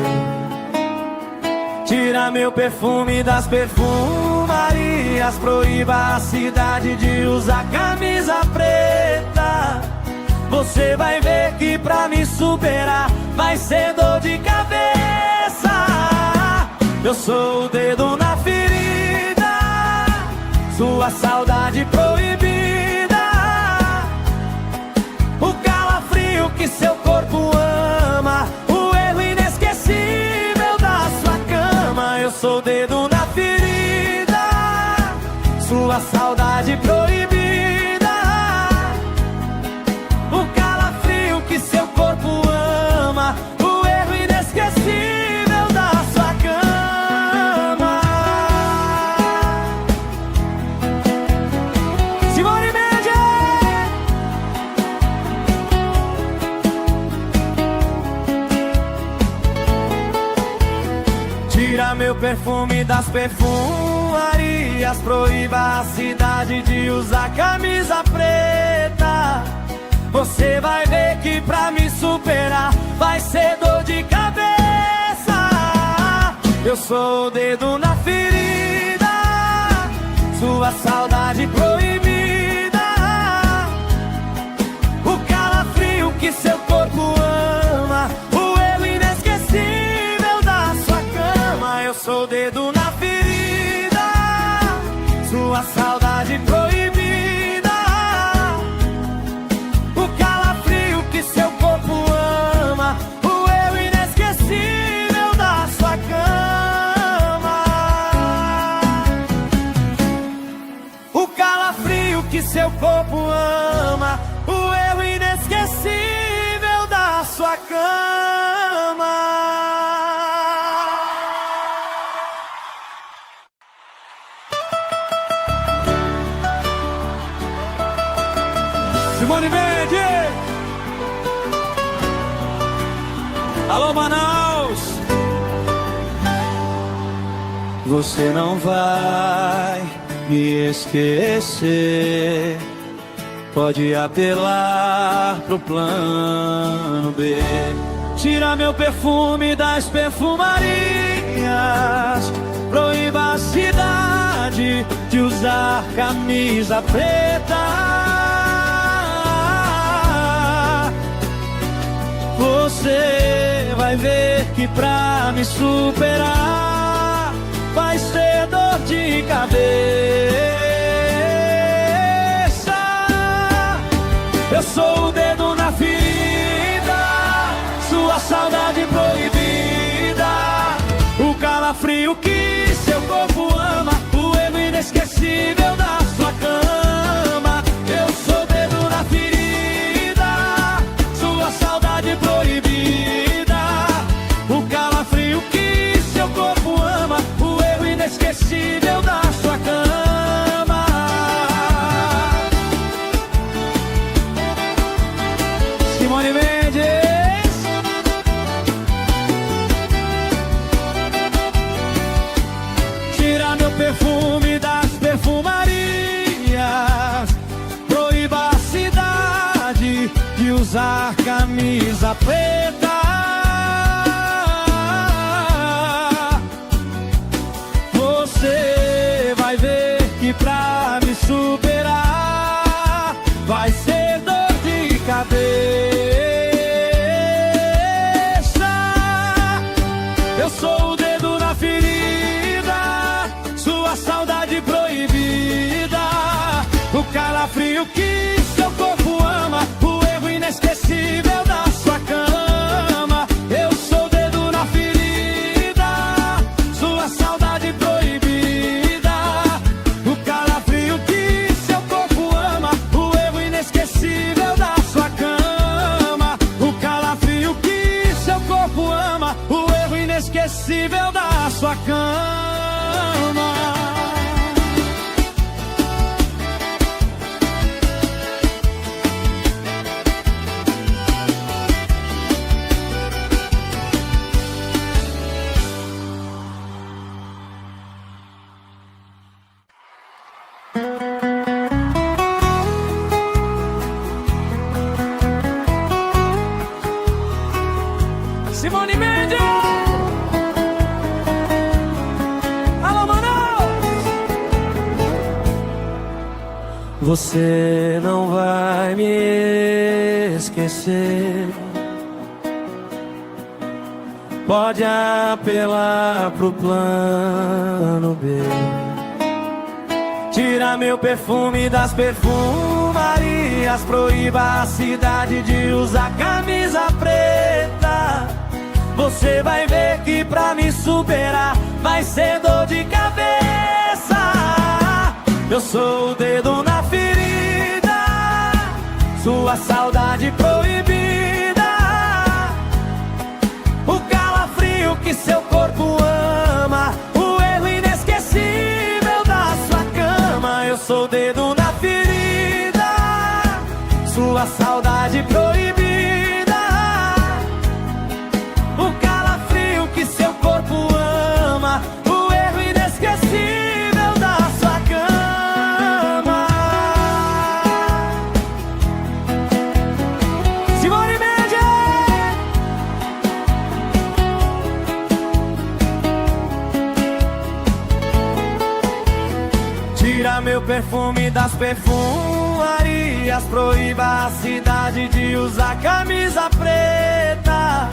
Tira meu perfume das perfumarias. Proíba a cidade de usar camisa preta. Você vai ver que pra me superar vai ser dor de cabeça. Eu sou o dedo na ferida, sua saudade proibida, o calafrio que seu corpo ama, o erro inesquecível da sua cama. Eu sou o dedo na ferida, sua saudade proibida, seu corpo ama, o erro inesquecível da sua cama. Simone Mendes! Tira meu perfume das perfumarias. Proíba a cidade de usar camisa preta. Você vai ver que pra me superar vai ser dor de cabeça. Eu sou o dedo na ferida, sua saudade proibida, o calafrio que seu corpo ama, o erro inesquecível da sua cama. Eu sou o dedo na ferida, sua saudade proibida, seu corpo ama, o erro inesquecível da sua cama. O calafrio que seu corpo ama, o erro inesquecível da sua cama. Simone Mendes! Alô, Manaus! Você não vai me esquecer. Pode apelar pro plano B. Tira meu perfume das perfumarias. Proíba a cidade de usar camisa preta. Você vai ver que pra me superar vai ser dor de cabeça. Eu sou o dedo na ferida, sua saudade proibida, o calafrio que seu corpo ama, o erro inesquecível da sua cama. Eu sou o dedo na ferida, sua saudade proibida, o calafrio que seu corpo ama, o erro inesquecível da sua cama. Simone Mendes! Tira meu perfume das perfumarias. inesquecível da sua cama. Simone Mendes! Alô, Manaus! Você não vai me esquecer. Pode apelar pro plano B. Tira meu perfume das perfumarias. Proíba a cidade de usar camisa preta. Você vai ver que pra me superar vai ser dor de cabeça. Eu sou o dedo na ferida, sua saudade proibida, o calafrio que seu corpo ama, o erro inesquecível da sua cama. Eu sou o dedo na ferida, sua saudade proibida, que seu corpo ama, o erro inesquecível da sua cama. Simone Mendes! Tira meu perfume das perfumarias. Proíba a cidade de usar camisa preta.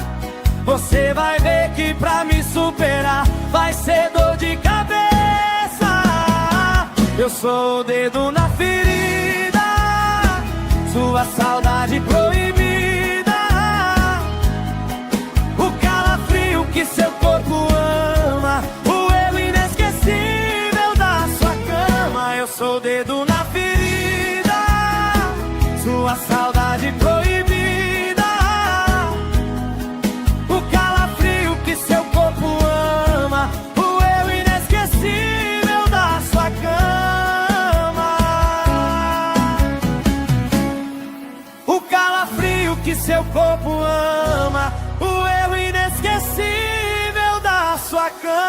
Você vai ver que pra me superar vai ser dor de cabeça. Eu sou o dedo na ferida, sua saudade proibida, o calafrio que seu corpo ama, o erro inesquecível da sua cama. Eu sou o dedo na ferida, sua saudade proibida, seu corpo ama, o erro inesquecível da sua cama. O calafrio que seu corpo ama, o erro inesquecível da sua cama.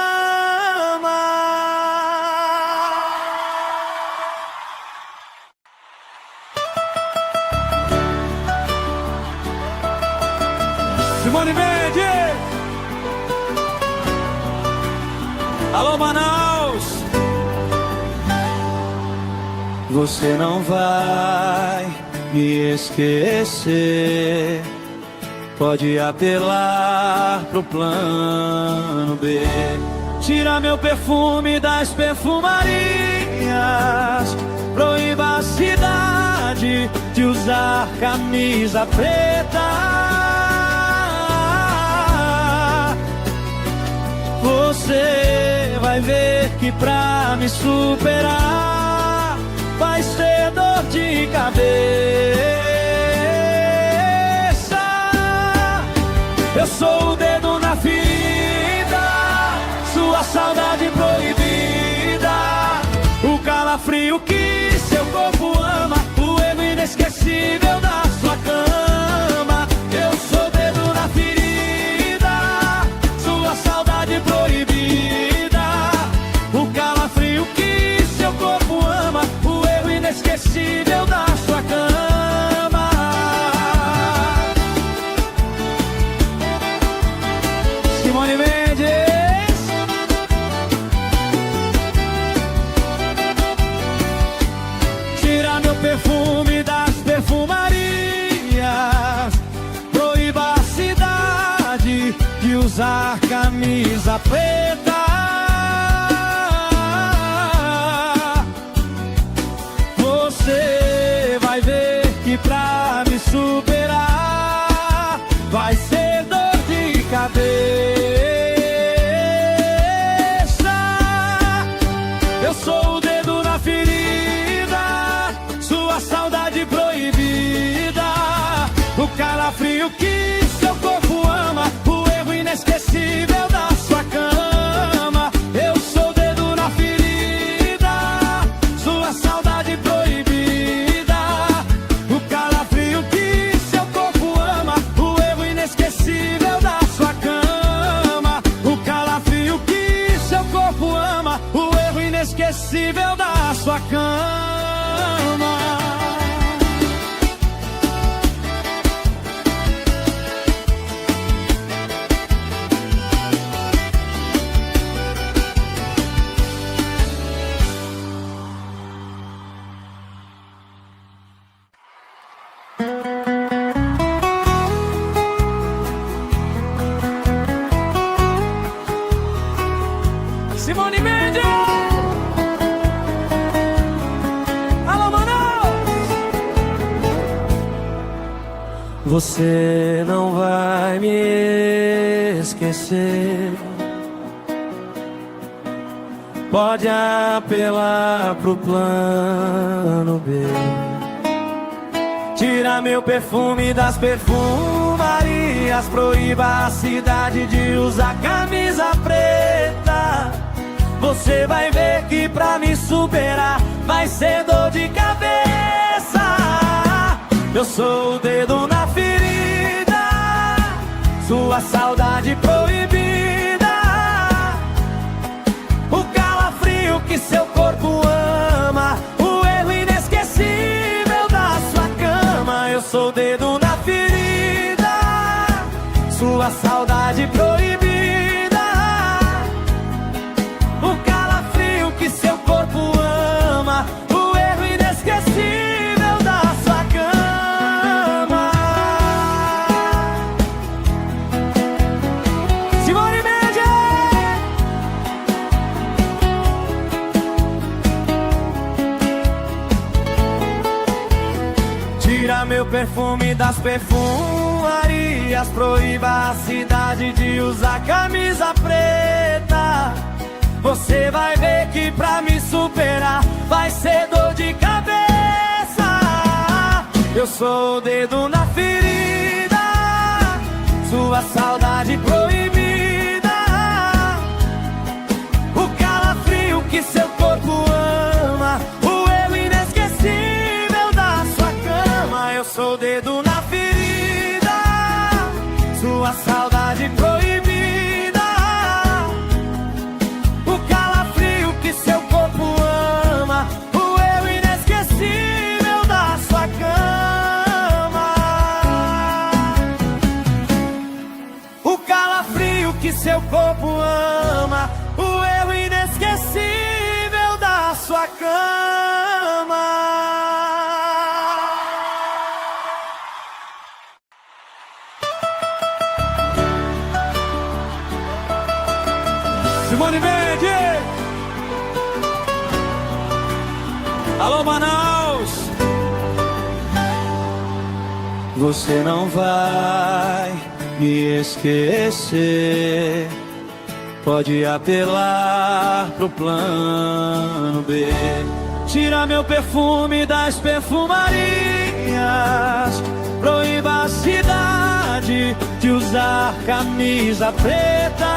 Simone Mendes! Alô, Manaus! Você não vai me esquecer. Pode apelar pro plano B. Tira meu perfume das perfumarias. Proíba a cidade de usar camisa preta. Você vai ver que pra me superar vai ser dor de cabeça. Eu sou o dedo na ferida, sua saudade proibida, o calafrio que seu corpo ama, o erro inesquecível da sua cama. Eu sou o dedo na ferida, sua saudade proibida, o calafrio que seu corpo ama, o erro inesquecível da sua cama. Simone Mendes! Tira meu perfume das perfumarias. Proíba a cidade de usar camisa preta. Você vai ver que pra me superar vai ser dor de cabeça. Eu sou o dedo na ferida, sua saudade proibida, o calafrio que seu corpo ama, o erro inesquecível da sua inesquecível da sua cama. Simone Mendes! Alô, Manaus! Você não vai me esquecer. Pode apelar pro plano B. Tira meu perfume das perfumarias. Proíba a cidade de usar camisa preta. Você vai ver que pra me superar vai ser dor de cabeça. Eu sou o dedo na ferida, sua saudade proibida, o calafrio que seu corpo ama, o erro inesquecível da sua cama. Eu sou o dedo na ferida, sua saudade proibida, seu corpo ama, o erro inesquecível da sua cama. Simone Mendes! Tira meu perfume das perfumarias. Proíba a cidade de usar camisa preta. Você vai ver que pra me superar vai ser dor de cabeça. Eu sou o dedo na ferida, sua saudade proibida, o calafrio que seu corpo ama, o erro inesquecível da sua cama. Eu sou o dedo na ferida, sua saudade proibida, seu corpo ama, o erro inesquecível da sua cama. O calafrio que seu corpo ama, o erro inesquecível da sua cama. Simone Mendes! Alô, Manaus! Você não vai me esquecer. Pode apelar pro plano B. Tira meu perfume das perfumarias. Proíba a cidade de usar camisa preta.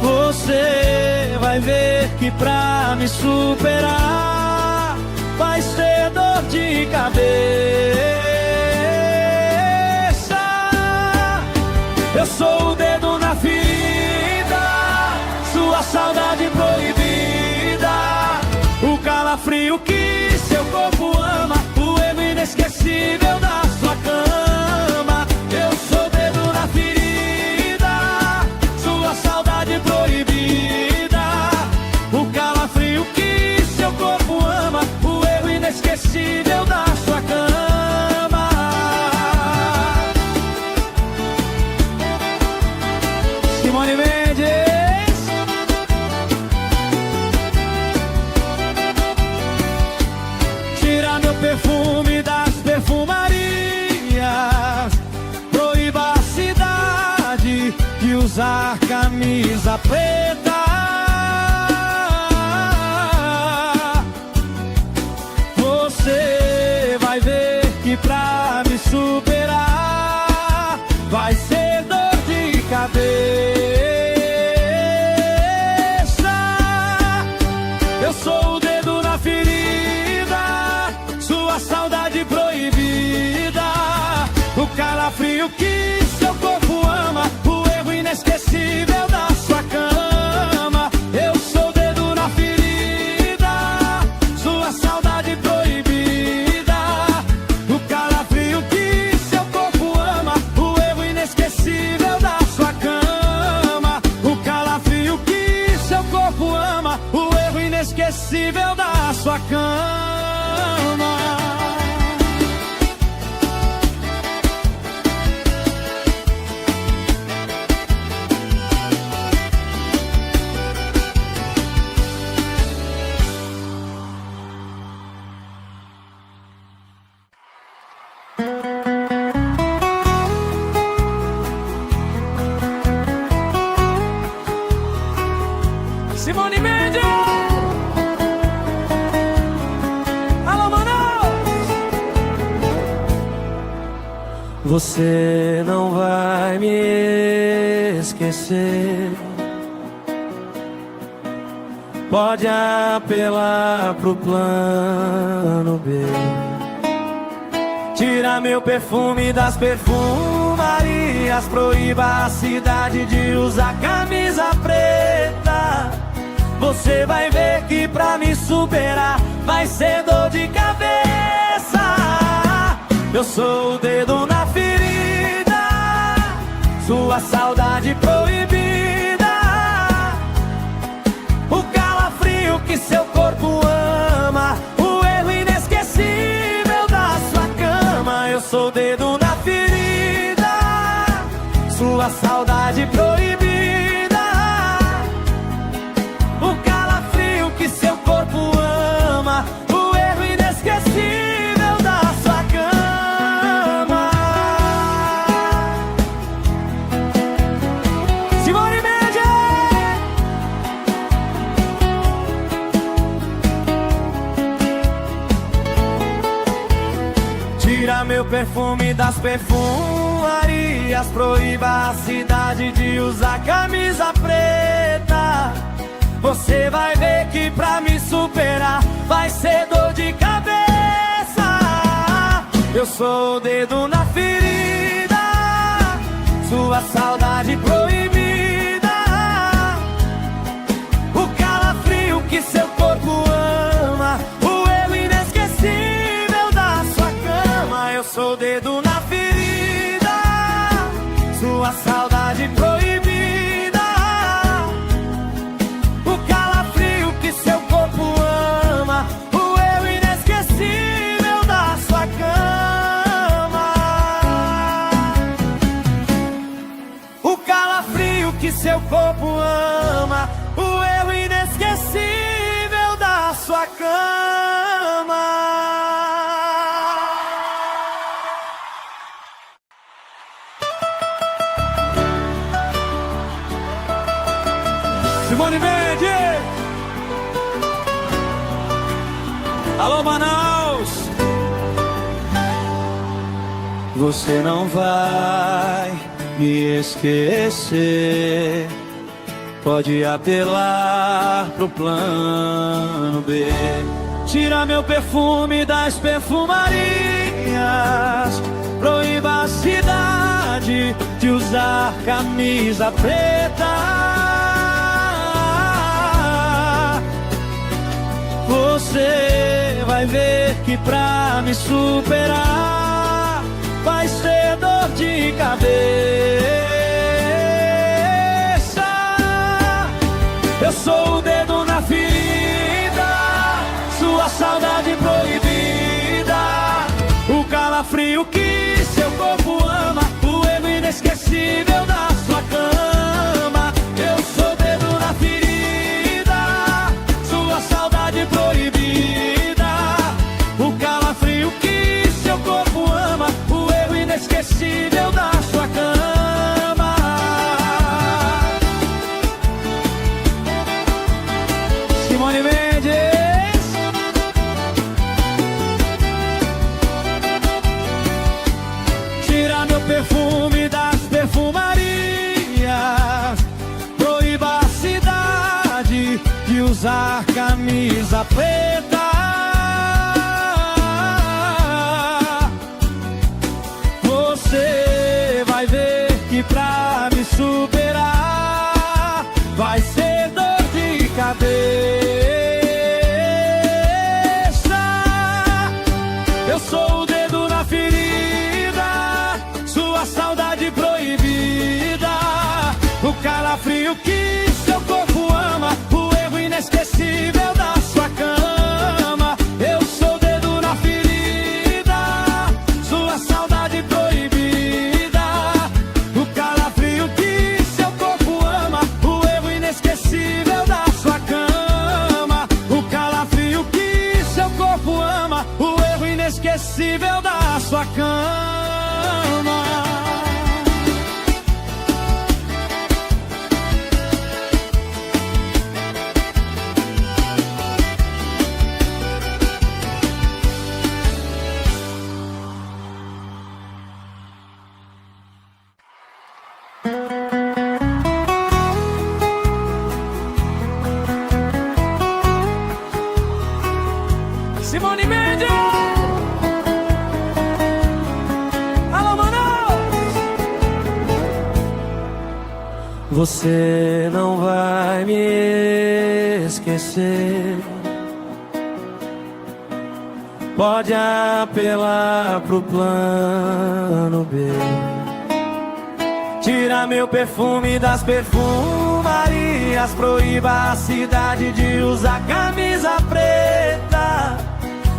Você vai ver que pra me superar vai ser dor de cabeça. Eu sou o dedo na ferida, sua saudade proibida, o calafrio que seu corpo ama, o erro inesquecível da sua cama. Eu sou o dedo na ferida, sua saudade proibida, o calafrio que seu corpo ama, o erro inesquecível da sua cama. Simone Mendes! Tira meu perfume das perfumarias. Proíba a cidade de usar camisa preta. Você vai ver que pra me superar vai ser dor de cabeça. Eu sou o dedo na ferida, sua saudade proibida, o calafrio que seu corpo ama, o erro inesquecível da sua cama. sua cama. Simone Mendes! Alô, Manaus! Você não vai me esquecer. Pode apelar pro plano B. Tira meu perfume das perfumarias. Proíba a cidade de usar camisa preta. Você vai ver que pra me superar vai ser dor de cabeça. Eu sou o dedo na ferida, sua saudade proibida, o calafrio que seu corpo ama, o erro inesquecível da sua cama. Eu sou o dedo na ferida, sua saudade proibida, seu corpo ama, o erro inesquecível da sua cama. Simone Mendes! Tira meu perfume das perfumarias. Proíba a cidade de usar camisa preta. Você vai ver que pra me superar vai ser dor de cabeça. Eu sou o dedo na ferida, sua saudade proibida, o calafrio que seu corpo ama, o erro inesquecível da sua cama. Eu sou o dedo na ferida, sua saudade proibida, seu corpo ama, o eu inesquecível da sua cama. O calafrio que seu corpo ama, o eu inesquecível da sua cama. Simone Mendes! Alô, Manaus! Você não vai me esquecer. Pode apelar pro plano B. Tira meu perfume das perfumarias. Proíba a cidade de usar camisa preta. Você vai ver que pra me superar vai ser dor de cabeça. Eu sou o dedo na ferida, sua saudade proibida, o calafrio que seu corpo ama, o erro inesquecível da sua cama. Eu sou o dedo na ferida, sua saudade proibida, o calafrio que seu corpo ama, o erro inesquecível da sua cama. Simone Mendes! Tira meu perfume das perfumarias. Proíba a cidade de usar camisa preta. Você vai ver que pra me superar vai ser dor de cabeça. Eu sou o dedo na ferida, sua saudade proibida, o calafrio que seu corpo ama, o erro inesquecível da sua cama. cama. Simone Mendes! Alô, Manaus! Você não vai me esquecer. Pode apelar pro plano B. Tira meu perfume das perfumarias. Proíba a cidade de usar camisa preta.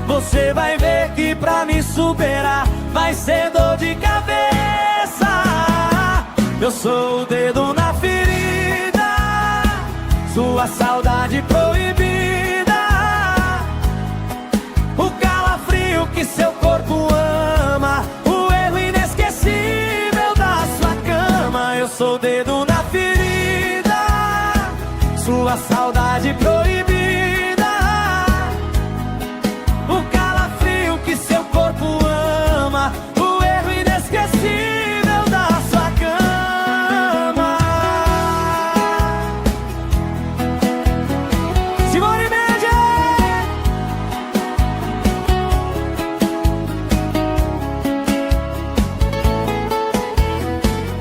Você vai ver que pra me superar vai ser dor de cabeça. Eu sou o dedo na ferida, sua saudade proibida, o calafrio que seu corpo ama, o erro inesquecível da sua cama. Eu sou o dedo na ferida, sua saudade proibida, seu corpo ama, o erro inesquecível da sua cama. Simone Mendes!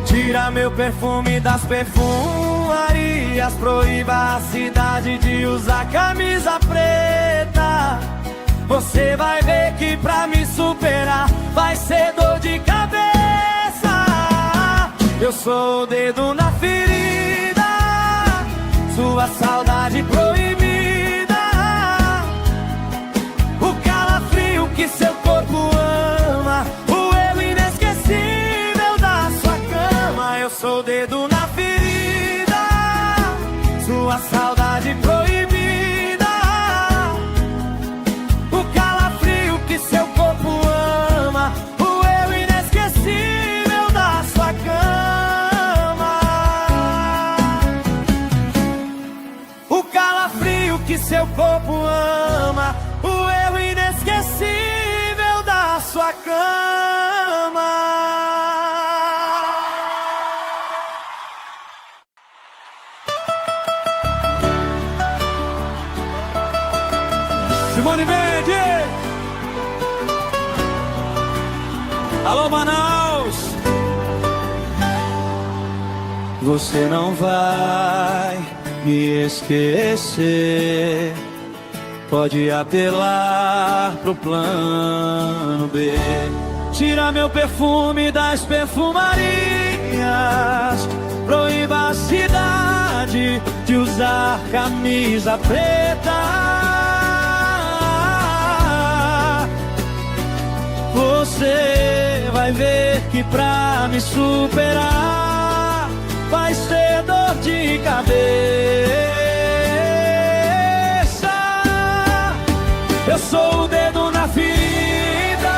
Tira meu perfume das perfumarias. Proíba a cidade de usar camisa preta. Você vai ver que pra me superar vai ser dor de cabeça. Eu sou o dedo na ferida, sua saudade proibida, o calafrio que seu corpo ama, o erro inesquecível da sua cama. Eu sou o dedo na ferida, sua saudade proibida, seu corpo ama, o erro inesquecível da sua cama. O calafrio que seu corpo ama, o erro inesquecível da sua cama. Simone Mendes! Alô, Manaus! Você não vai me esquecer. Pode apelar pro plano B. Tira meu perfume das perfumarias. Proíba a cidade de usar camisa preta. Você vai ver que pra me superar vai ser dor de cabeça. Eu sou o dedo na ferida,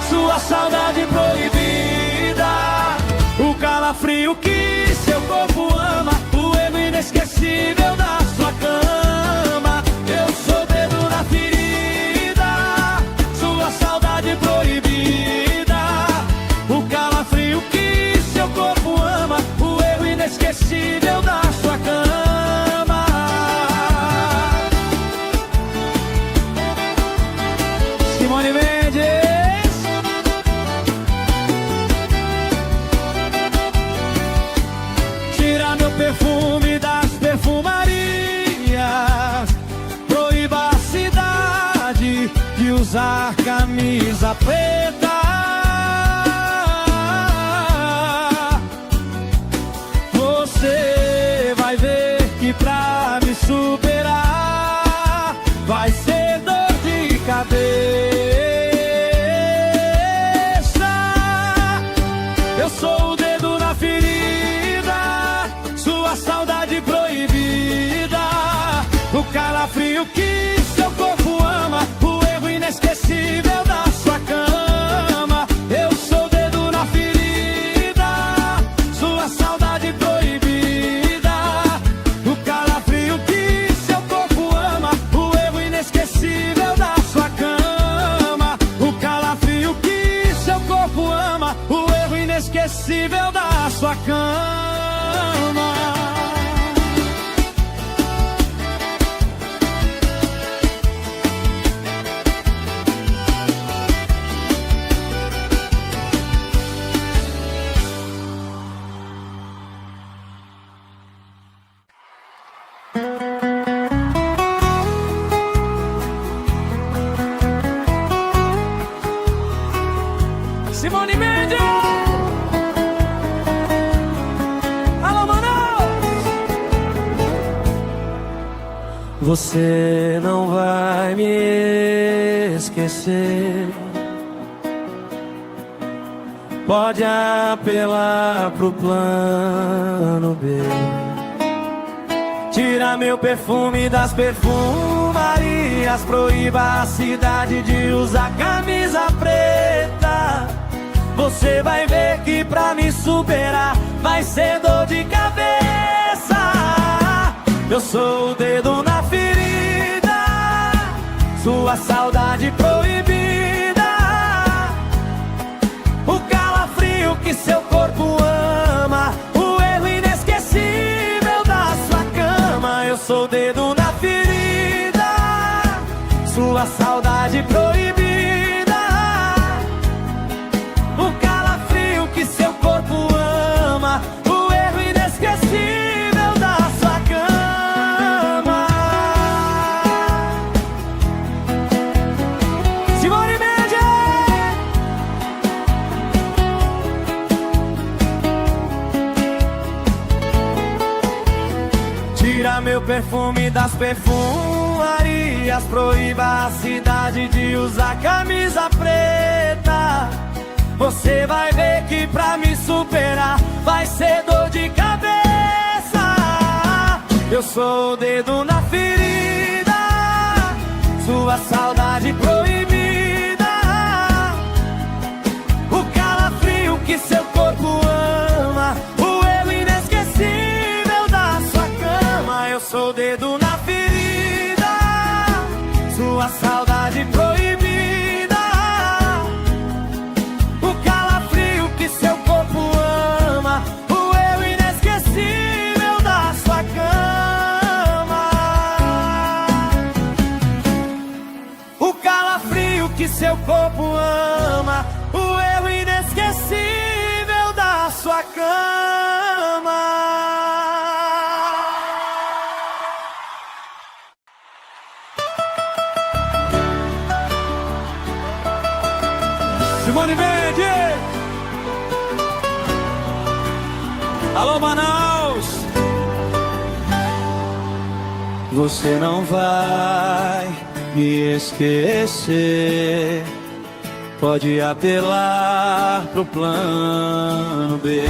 sua saudade proibida, o calafrio que seu corpo ama, o erro inesquecível da sua cama. Eu sou o dedo na ferida, sua saudade proibida, o calafrio que seu corpo ama, o erro inesquecível da sua cama. Simone Mendes! Tira meu perfume das perfumarias. Proíba a cidade de usar camisa preta. Você vai ver que pra me superar vai ser dor de cabeça. Eu sou o dedo na ferida, sua saudade proibida, o calafrio que seu corpo ama, o erro inesquecível da sua cama. ama, o erro inesquecível da sua cama. Simone Mendes! Alô, Manaus! Você não vai me esquecer. Pode apelar pro plano B. Tira meu perfume das perfumarias. Proíba a cidade de usar camisa preta. Você vai ver que pra me superar vai ser dor de cabeça. Eu sou o dedo na ferida, sua saudade proibida, o calafrio que seu corpo ama, o erro inesquecível da sua cama. Eu sou o dedo na ferida, sua saudade proibida, seu corpo ama, o erro inesquecível da sua cama. Simone Mendes! Tira meu perfume das perfumarias. Proíba a cidade de usar camisa preta. Você vai ver que pra me superar vai ser dor de cabeça. Eu sou o dedo na ferida, sua saudade proibida, o calafrio que seu corpo ama, o erro inesquecível da sua cama. Eu sou o dedo na ferida, sua saudade proibida, seu corpo ama, o erro inesquecível da sua cama. O calafrio que seu corpo ama, o erro inesquecível da sua cama. Simone Mendes! Alô, Manaus! Você não vai me esquecer. Pode apelar pro plano B.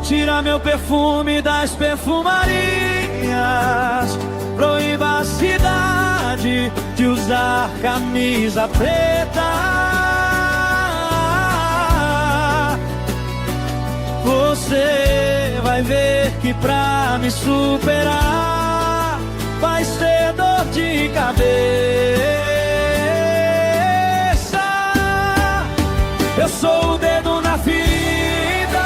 Tira meu perfume das perfumarias. Proíba a cidade de usar camisa preta. Você vai ver que pra me superar vai ser dor de cabeça. Eu sou o dedo na ferida,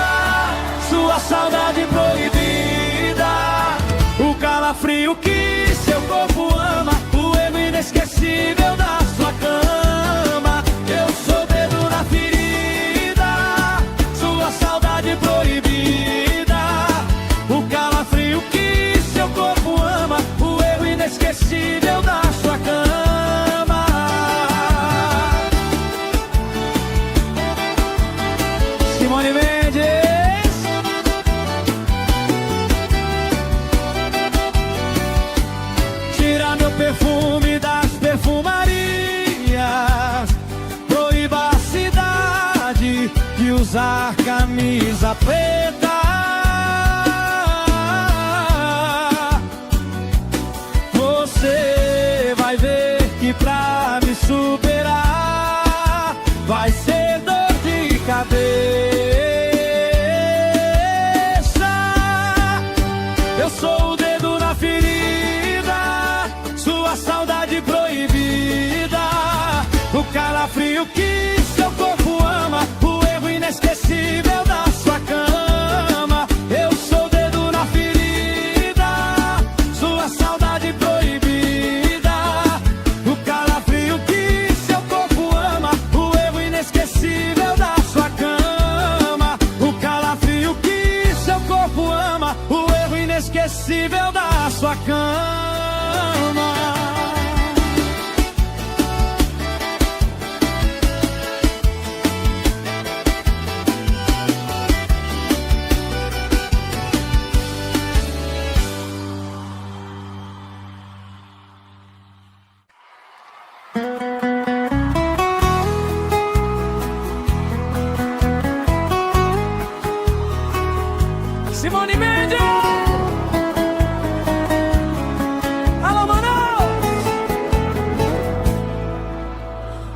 sua saudade proibida, o calafrio que seu corpo ama, o erro inesquecível da sua cama. Eu sou o dedo na ferida, sua saudade proibida, o calafrio que seu corpo ama, o erro inesquecível da sua cama. Simone Mendes! Tira meu perfume das perfumarias. Proíba a cidade de usar camisa preta. Você vai ver que pra me superar vai ser dor de cabeça. Eu sou o dedo na ferida, sua saudade proibida, o calafrio que seu corpo ama, o erro inesquecível inesquecível da sua cama. Simone Mendes! Alô, Manaus!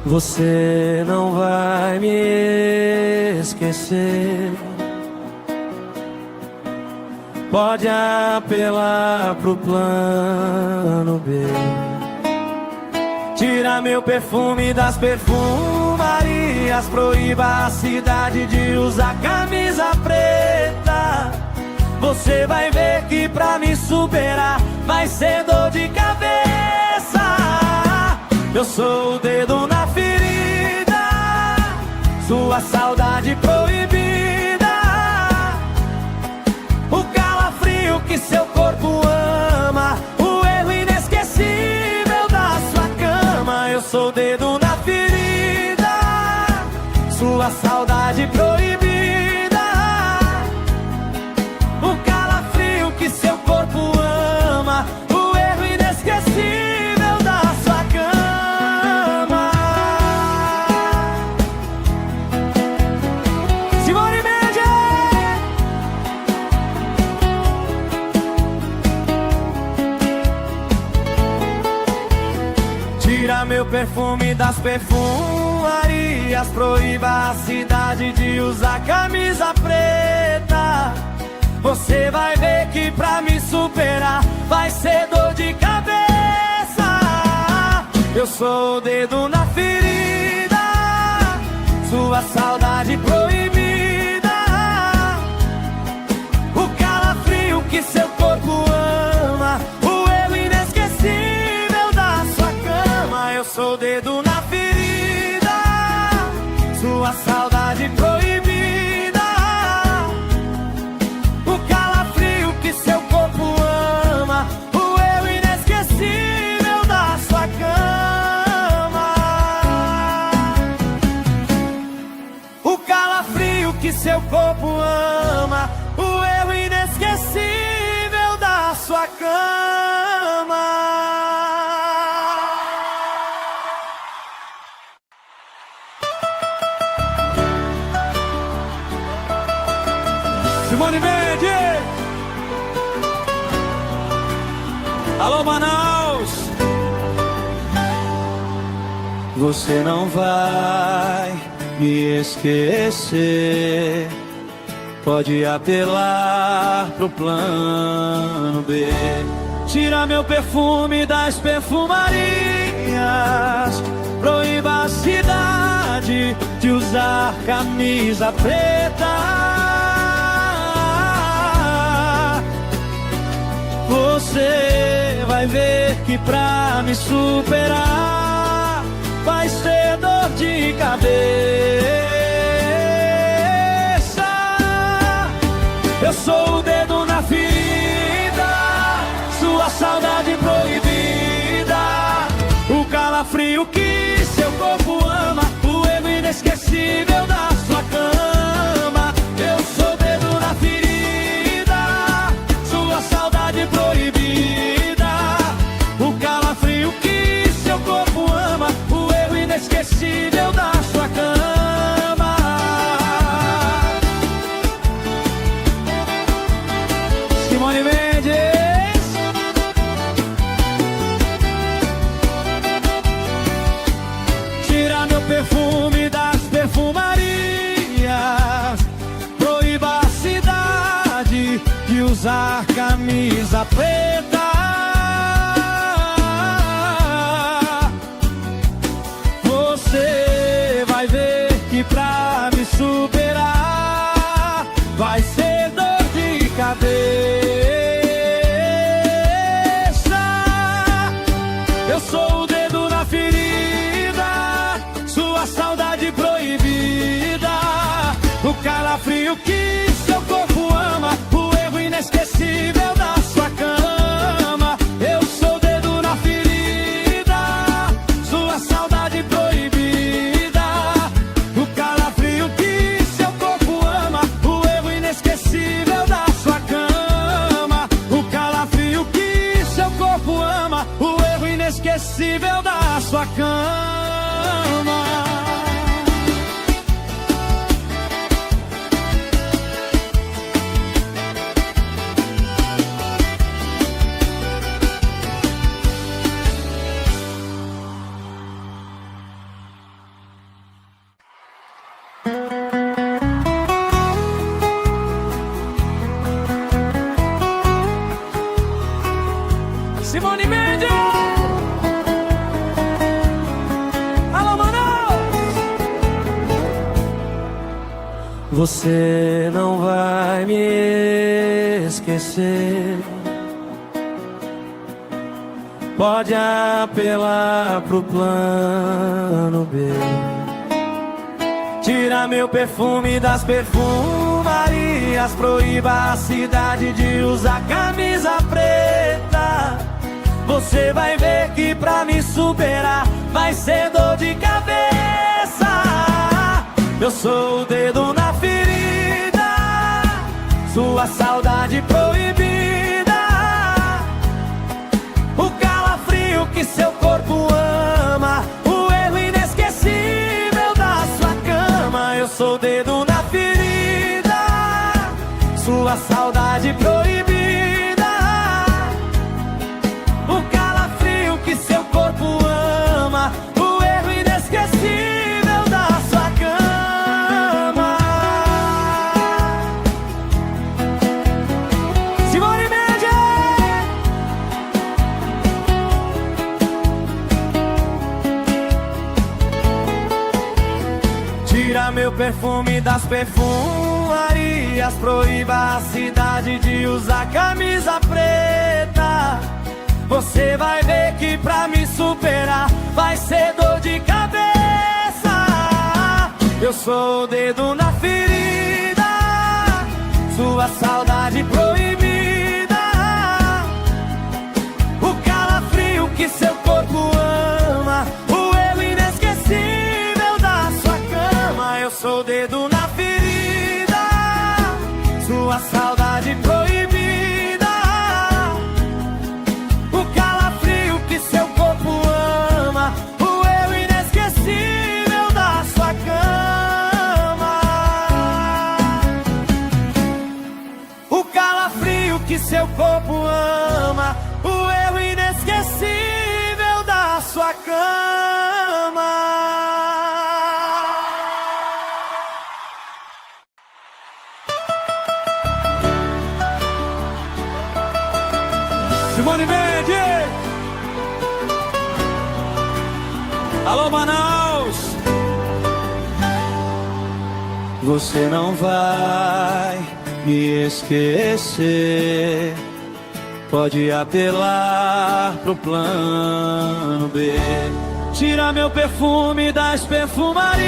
Você não vai me esquecer. Pode apelar pro plano B. Tira meu perfume das perfumarias. Proíba a cidade de usar camisa preta. Você vai ver que pra me superar vai ser dor de cabeça. Eu sou o dedo na ferida, sua saudade proibida, o calafrio que seu corpo ama, o erro inesquecível da sua cama. Eu sou o dedo na ferida, sua saudade proibida, que seu corpo ama, o erro inesquecível da sua cama. Simone Mendes! Tira meu perfume das perfumarias. Proíba a cidade de usar camisa preta. Você vai ver que pra me superar vai ser dor de cabeça. Eu sou o dedo na ferida, sua saudade proibida, o calafrio que seu corpo ama, o erro inesquecível da sua cama. Eu sou o dedo na ferida, sua saudade proibida, seu corpo ama, o erro inesquecível da sua cama. O calafrio que seu corpo ama, o erro inesquecível da sua cama. Simone Mendes! Alô, Manaus! Você não vai me esquecer. Pode apelar pro plano B. Tira meu perfume das perfumarias. Proíba a cidade de usar camisa preta. Você vai ver que pra me superar vai ser dor de cabeça. Eu sou o dedo na ferida, sua saudade proibida, o calafrio que seu corpo ama, o erro inesquecível da sua cama. Eu sou o dedo na ferida, sua saudade proibida, o calafrio que seu corpo ama, o erro inesquecível da sua cama. Simone Mendes! Tira meu perfume das perfumarias. Proíba a cidade de usar camisa preta. Você vai ver que pra me superar vai ser dor de cabeça. Eu sou o dedo na ferida, sua saudade proibida, o calafrio que seu corpo ama, o erro inesquecível da sua inesquecível da sua cama. Simone Mendes! Alô, Manaus! Você não vai me esquecer. Pode apelar pro plano B. Tira meu perfume das perfumarias. Proíba a cidade de usar camisa preta. Você vai ver que pra me superar vai ser dor de cabeça. Eu sou o dedo na ferida, sua saudade proibida, o calafrio que seu corpo ama, o erro inesquecível da sua cama. Eu sou o dedo na ferida, sua saudade proibida, seu corpo ama, o erro inesquecível da sua cama. Simone Mendes! Tira meu perfume das perfumarias. Proíba a cidade de usar camisa preta. Você vai ver que pra me superar vai ser dor de cabeça. Eu sou o dedo na ferida, sua saudade proibida, o calafrio que seu corpo ama, o erro inesquecível da sua cama. Eu sou o dedo na ferida, sua saudade proibida, seu corpo ama, o erro inesquecível da sua cama. O calafrio que seu corpo ama, o erro inesquecível da sua cama. Simone Mendes! Alô, Manaus! Você não vai me esquecer. Pode apelar pro plano B. Tira meu perfume das perfumarias.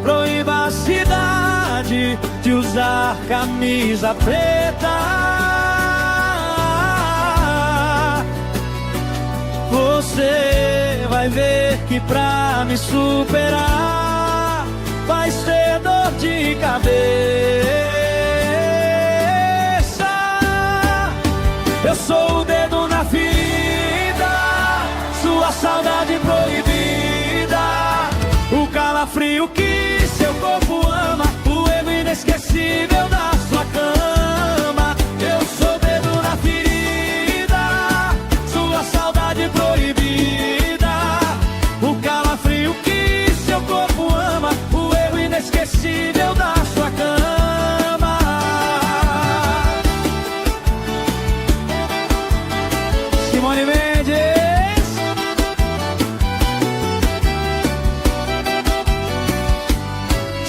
Proíba a cidade de usar camisa preta. Você vai ver que pra me superar vai ser dor de cabeça. Eu sou o dedo na ferida, sua saudade proibida, o calafrio que seu corpo ama, o erro inesquecível da sua cama. Eu sou o dedo na ferida, sua saudade proibida, o calafrio que seu corpo ama, o erro inesquecível da sua cama. Simone Mendes!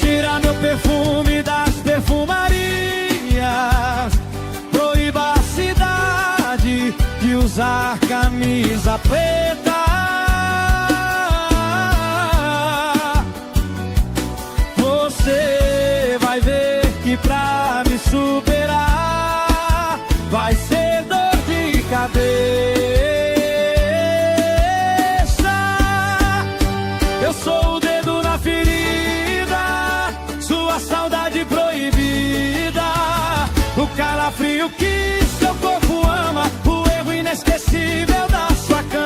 Tira meu perfume das perfumarias. Proíba a cidade de usar camisa preta. Você vai ver que pra me superar vai ser dor de cabeça. Eu sou o dedo na ferida, sua saudade proibida, o calafrio que seu corpo ama, o erro inesquecível da sua cama.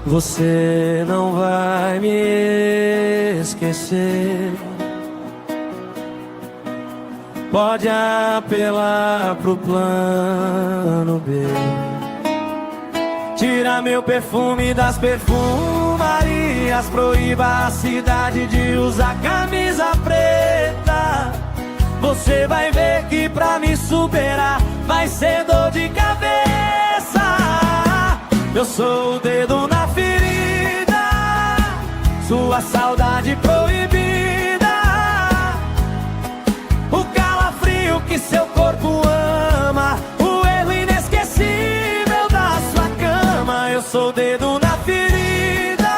Você não vai me esquecer. Pode apelar pro plano B. Tira meu perfume das perfumarias, proíba a cidade de usar camisa preta. Você vai ver que pra me superar vai ser dor de cabeça. Eu sou o dedo na ferida, sua saudade proibida, o calafrio que seu corpo ama, o erro inesquecível da sua cama. Eu sou o dedo na ferida,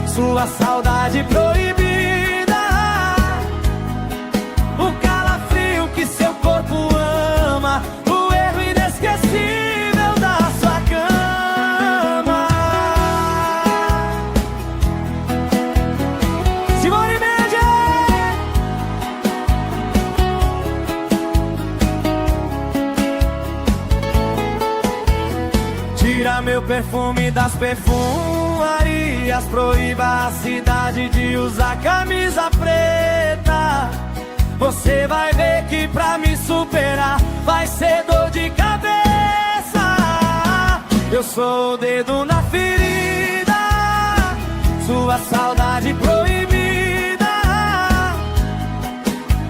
sua saudade proibida, o calafrio que seu corpo ama, o erro inesquecível da sua cama. Simone Mendes! Tira meu perfume das perfumarias, proíba a cidade de usar camisa preta. Você vai ver que pra me superar vai ser dor de cabeça. Eu sou o dedo na ferida, sua saudade proibida,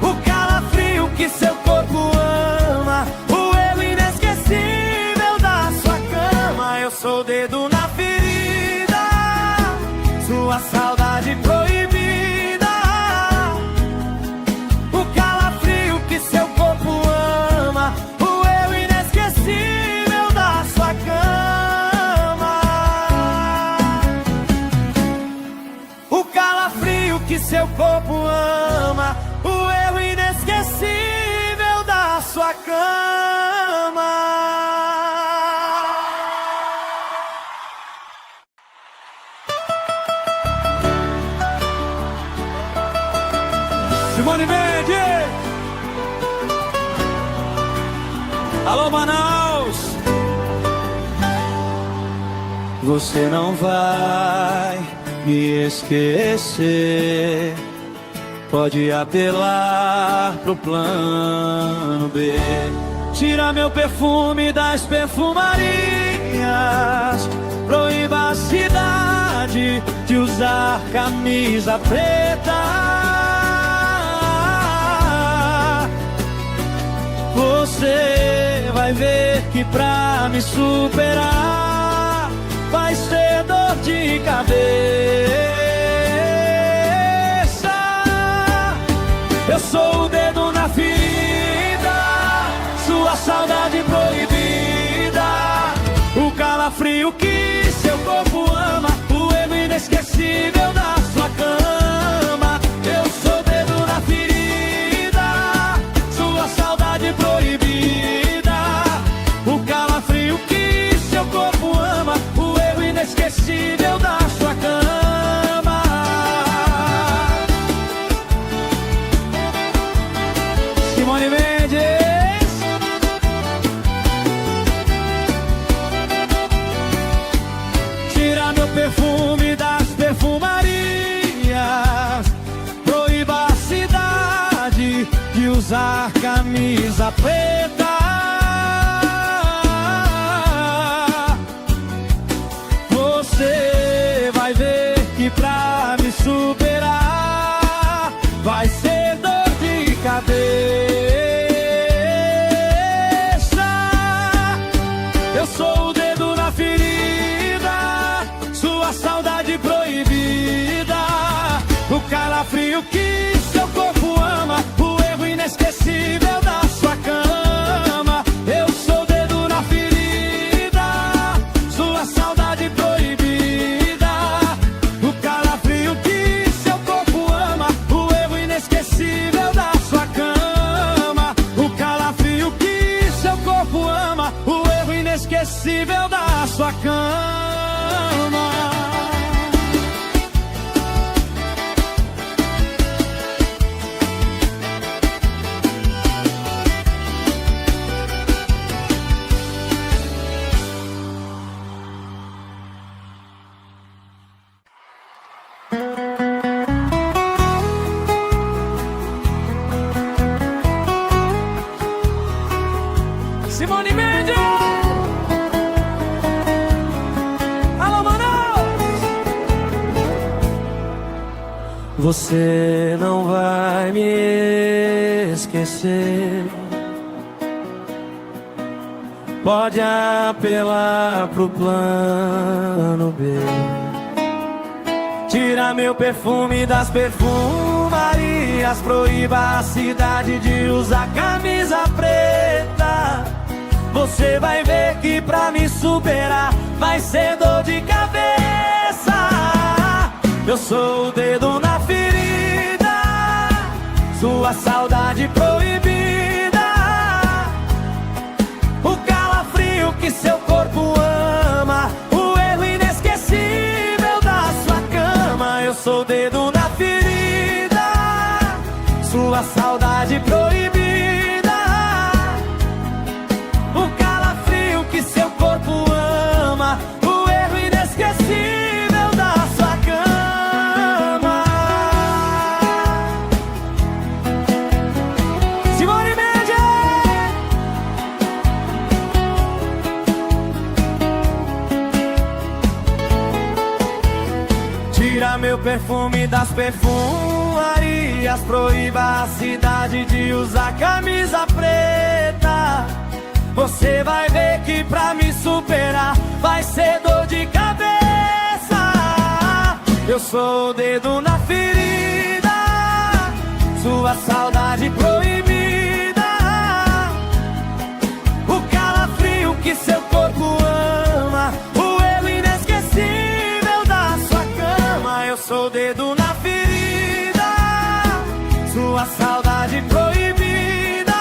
o calafrio que seu corpo ama, o erro inesquecível da sua cama. Eu sou o dedo na ferida, sua saudade proibida, o calafrio que seu corpo ama, o erro inesquecível da sua cama. O calafrio que seu corpo ama, o erro inesquecível da sua cama. Simone Mendes! Alô, Manaus! Você não vai me esquecer. Pode apelar pro plano B. Tira meu perfume das perfumarias, proíba a cidade de usar camisa preta. Você vai ver que pra me superar vai ser dor de cabeça. Eu sou o dedo na ferida, sua saudade proibida, o calafrio que seu corpo ama, o erro inesquecível da sua cama. Eu sou o dedo na ferida, sua saudade proibida, o calafrio que seu corpo ama, o erro inesquecível da sua cama. Simone Mendes! Tira meu perfume das perfumarias, proíba a cidade de usar camisa preta. Você vai ver que pra me superar vai ser dor de cabeça. Eu sou o dedo na ferida, sua saudade proibida, o calafrio que seu corpo ama, o erro inesquecível da sua cama. Eu sou o dedo na ferida, sua saudade proibida, o calafrio que seu corpo ama, o erro inesquecível da sua cama. O calafrio que seu corpo ama, o erro inesquecível da sua cama. Você não vai me esquecer. Pode apelar pro plano B. Tira meu perfume das perfumarias. Proíba a cidade de usar camisa preta. Você vai ver que pra me superar vai ser dor de cabeça. Eu sou o dedo na ferida, sua saudade proibida, o calafrio que seu corpo ama, o erro inesquecível da sua cama. Eu sou o dedo na ferida, sua saudade proibida, o calafrio que seu corpo ama, o erro inesquecível da sua cama. Simone Mendes! Tira meu perfume das perfumarias. Proíba a cidade de usar camisa preta. Você vai ver que pra me superar vai ser dor de cabeça. Eu sou o dedo na ferida, sua saudade proibida, o calafrio que seu corpo ama, o erro inesquecível da sua cama. Eu sou o dedo na ferida, sua saudade proibida,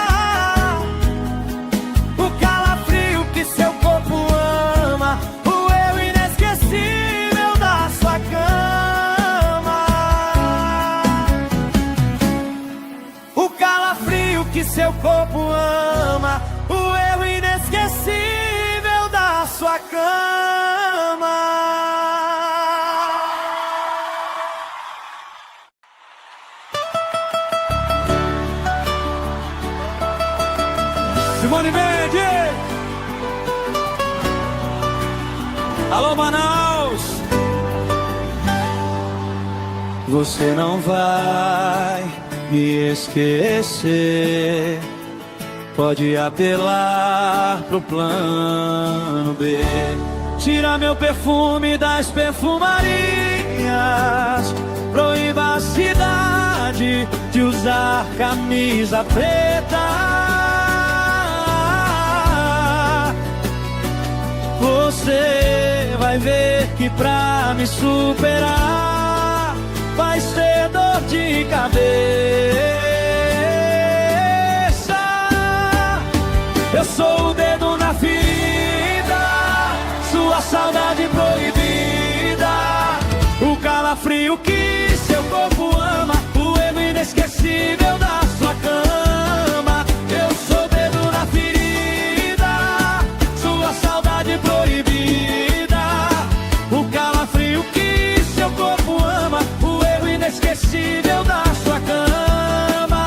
o calafrio que seu corpo ama, o erro inesquecível da sua cama. O calafrio que seu corpo ama, o erro inesquecível da sua cama. Simone Mendes! Alô, Manaus! Você não vai me esquecer. Pode apelar pro plano B. Tira meu perfume das perfumarias. Proíba a cidade de usar camisa preta. Você vai ver que pra me superar vai ser dor de cabeça. Eu sou o dedo na ferida, sua saudade proibida, o calafrio que seu corpo ama, o erro inesquecível da sua cama. Eu sou o dedo na ferida, sua saudade proibida, o calafrio que seu corpo ama, o erro inesquecível da sua cama.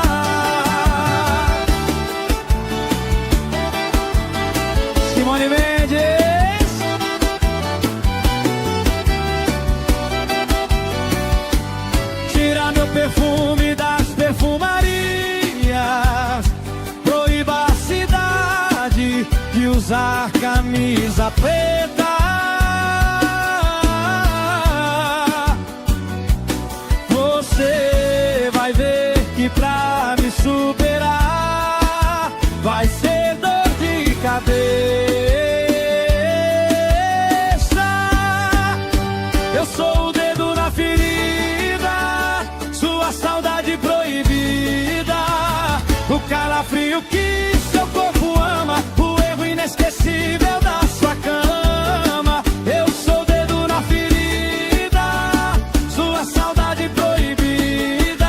Simone Mendes! Tira meu perfume das perfumarias. Proíba a cidade de usar camisa preta. Você vai ver que pra me superar vai ser dor de cabeça. Eu sou o dedo na ferida, sua saudade proibida, o calafrio que seu corpo ama, o erro inesquecível da sua cama. Eu sou o dedo na ferida, sua saudade proibida,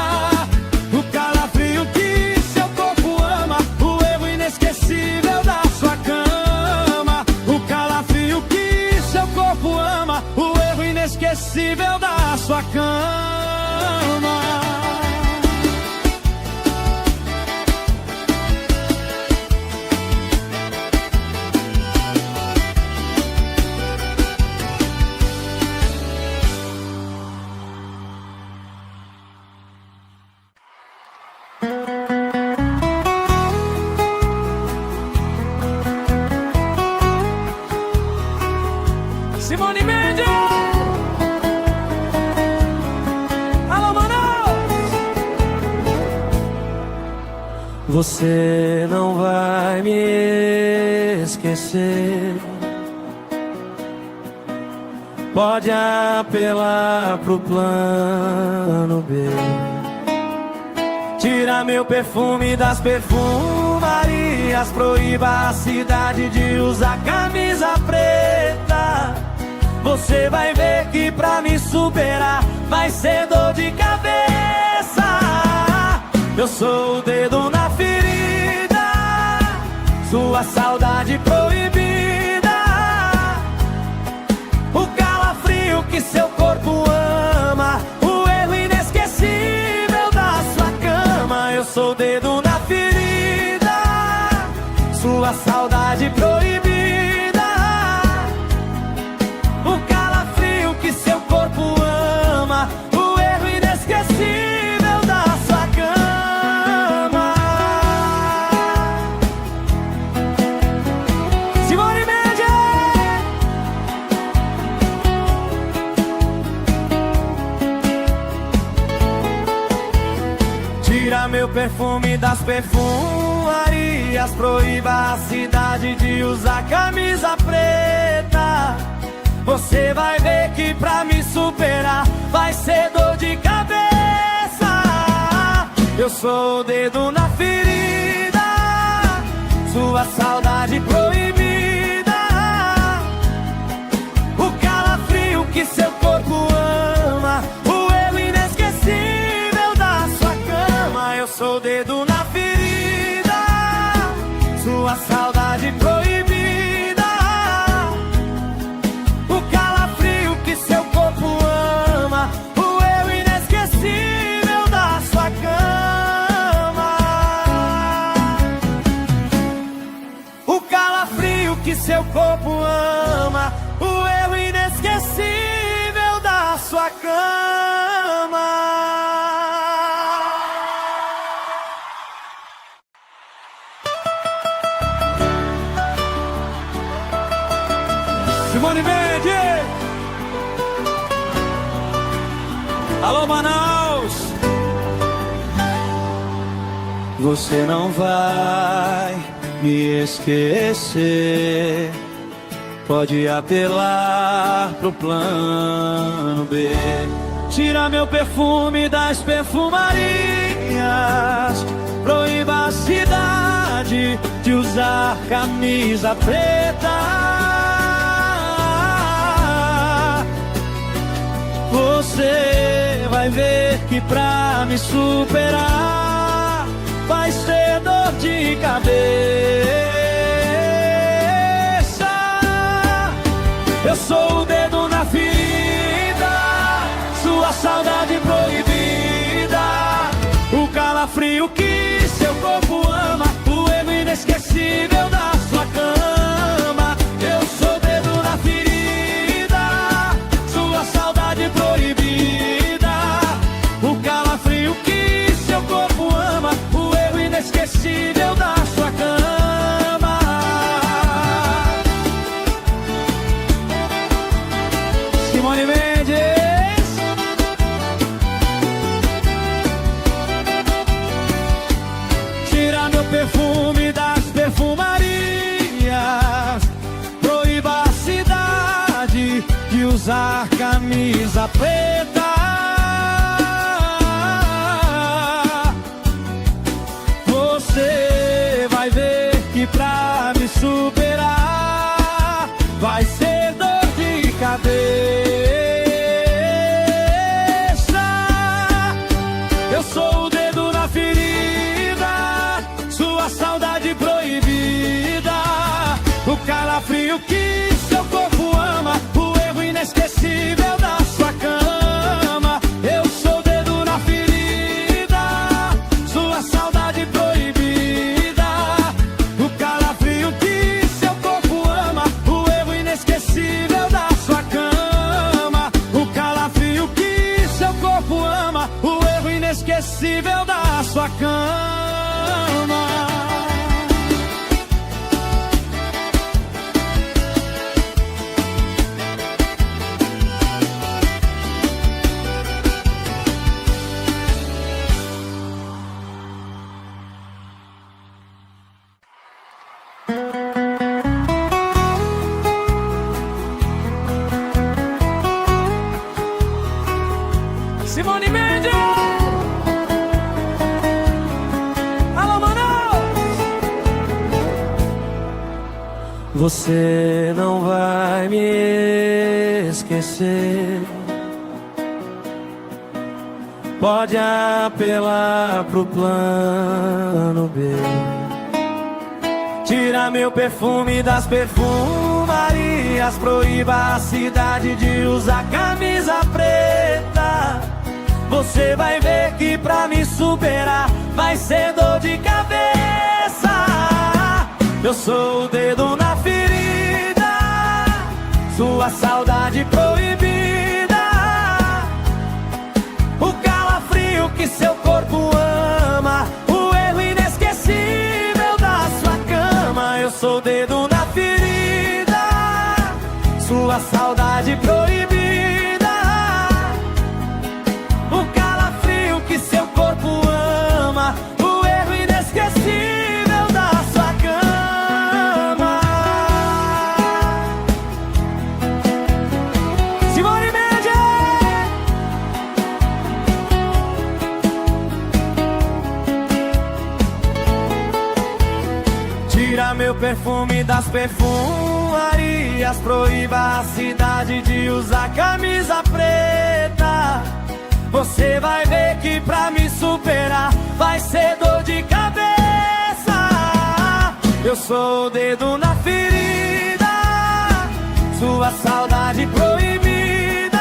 o calafrio que seu corpo ama, o erro inesquecível da sua cama. O calafrio que seu corpo ama, o erro inesquecível da sua cama. Simone Mendes. Alô, Manaus. Você não vai me esquecer. Pode apelar pro plano B. Tira meu perfume das perfumarias. Proíba a cidade de usar camisa preta. Você vai ver que pra me superar vai ser dor de cabeça. Eu sou o dedo na ferida, sua saudade proibida, o calafrio que seu corpo ama, o erro inesquecível da sua cama. Eu sou o dedo na ferida, sua saudade proibida, o calafrio que seu corpo ama, o erro inesquecível da sua cama. Simone Mendes. Tira meu perfume das perfumarias. Proíba a cidade de usar camisa preta. Você vai ver que pra me superar vai ser dor de cabeça. Eu sou o dedo na ferida, sua saudade proibida, o calafrio que seu corpo ama, o erro inesquecível da sua cama. Eu sou o dedo na ferida, sua saudade proibida, o calafrio que seu corpo ama, o erro inesquecível da sua cama. O calafrio que seu corpo ama, o erro inesquecível da sua cama. Simone Mendes. Alô, Manaus. Você não vai me esquecer. Pode apelar pro plano B. Tira meu perfume das perfumarias. Proíba a cidade de usar camisa preta. Você vai ver que pra me superar vai ser dor de cabeça. Eu sou o dedo na ferida, sua saudade proibida, o calafrio que seu corpo ama, o erro inesquecível da sua cama. Eu sou o dedo na ferida, sua saudade proibida, o calafrio que seu corpo ama, o erro inesquecível da sua cama. Simone Mendes. Tira meu perfume das perfumarias. Proíba a cidade de usar camisa preta. Você vai ver que pra me superar vai ser dor de cabeça. Eu sou o dedo na ferida, sua saudade proibida, o calafrio que seu corpo ama, o erro inesquecível da sua cama. Eu sou o dedo na ferida, sua saudade proibida, o calafrio que seu corpo ama, o erro inesquecível da sua cama. O calafrio que seu corpo ama, o erro inesquecível da sua cama. Você não vai me esquecer. Pode apelar pro plano B. Tira meu perfume das perfumarias. Proíba a cidade de usar camisa preta. Você vai ver que pra me superar vai ser dor de cabeça. Eu sou o dedo na ferida, sua saudade proibida, o calafrio que seu corpo ama, o erro inesquecível da sua cama. Eu sou o dedo na ferida, sua saudade proibida, o calafrio que seu corpo ama, o erro inesquecível da sua cama. Simone Mendes! Tira meu perfume das perfumarias. Proíba a cidade de usar camisa preta. Você vai ver que pra me superar vai ser dor de cabeça. Eu sou o dedo na ferida, sua saudade proibida,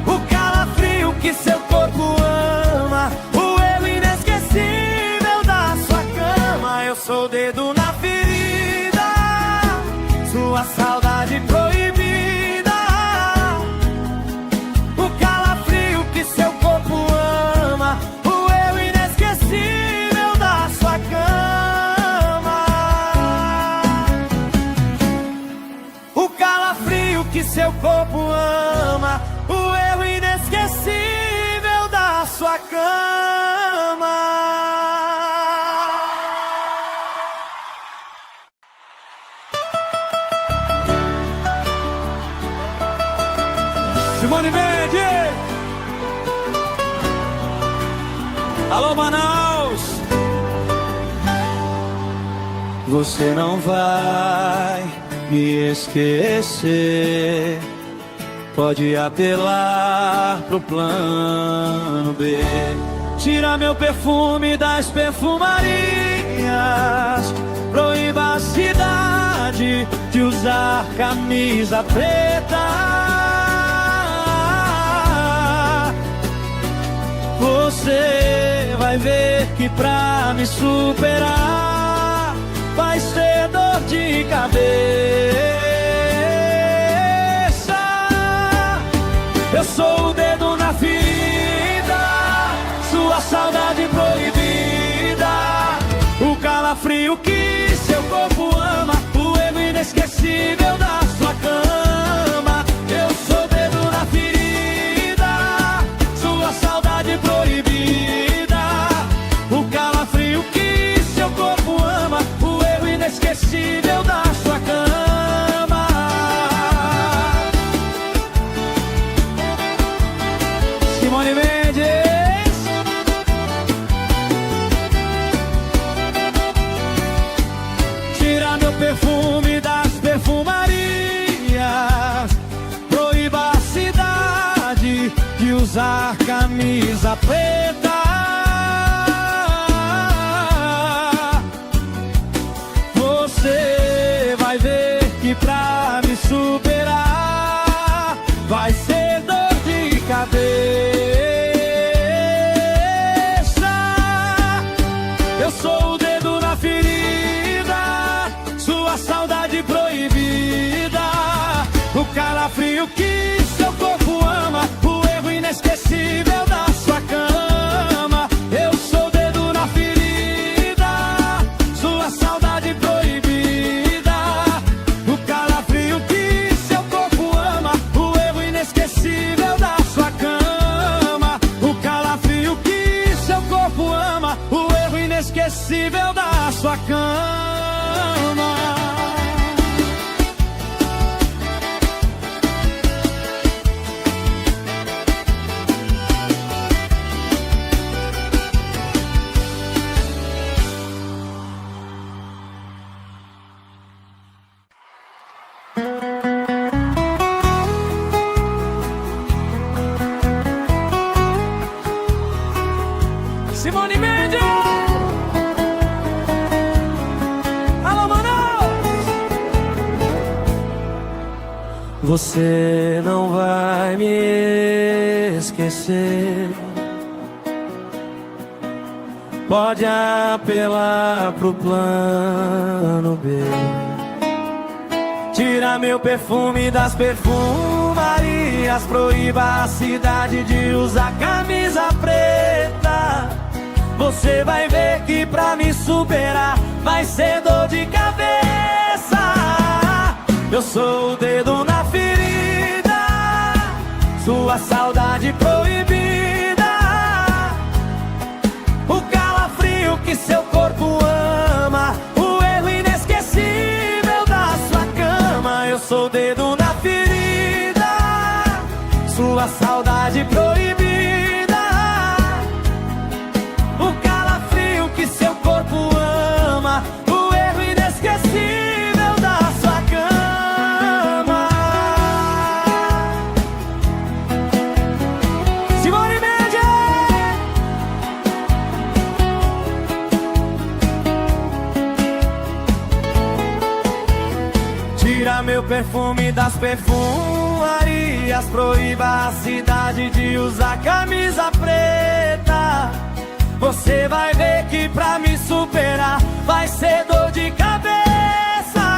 o calafrio que seu corpo ama, o erro inesquecível da sua cama. Eu sou o dedo na ferida, sua saudade proibida, o calafrio que seu corpo ama, o erro inesquecível da sua cama. O calafrio que seu corpo ama, o erro inesquecível da sua cama. Simone Mendes! Alô, Manaus! Você não vai me esquecer. Pode apelar pro plano B. Tira meu perfume das perfumarias. Proíba a cidade de usar camisa preta. Você vai ver que pra me superar vai ser dor de cabeça. Eu sou o dedo na ferida, sua saudade proibida, o calafrio que seu corpo ama, o erro inesquecível da sua cama. Eu sou o dedo na ferida, sua saudade proibida, o calafrio que seu corpo ama, o erro inesquecível da sua cama. Simone Mendes! Tira meu perfume das perfumarias. Proíba a cidade de usar camisa preta. Você vai ver que pra me superar vai ser dor de cabeça. Eu sou o dedo na ferida, sua saudade proibida, o calafrio que seu corpo ama, o erro inesquecível da sua cama. Eu sou o dedo na ferida, sua saudade proibida, o calafrio que seu corpo ama, o erro inesquecível da sua cama. O calafrio que seu corpo ama, o erro inesquecível da sua cama. Simone Mendes! Alô, Manaus! Você não vai me esquecer. Pode apelar pro plano B. Tira meu perfume das perfumarias. Proíba a cidade de usar camisa preta. Você vai ver que pra me superar vai ser dor de cabeça. Eu sou o dedo na ferida, sua saudade proibida, o calafrio que seu corpo ama, o erro inesquecível da sua cama. Eu sou o dedo na ferida, sua saudade proibida, o calafrio que seu corpo ama, o erro inesquecível da sua cama. Simone Mendes! Tira meu perfume das perfumarias. Proíba a cidade de usar camisa preta. Você vai ver que pra me superar vai ser dor de cabeça.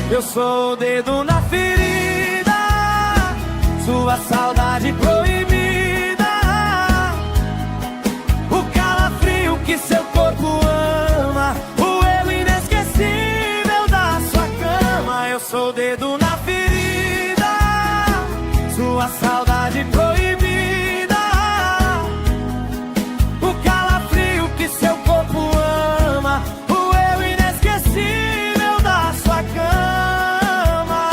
Eu sou o dedo na ferida, sua saudade proibida, o calafrio que seu corpo ama, o erro inesquecível da sua cama. Eu sou o dedo na ferida, sua saudade proibida, seu corpo ama, o erro inesquecível da sua cama,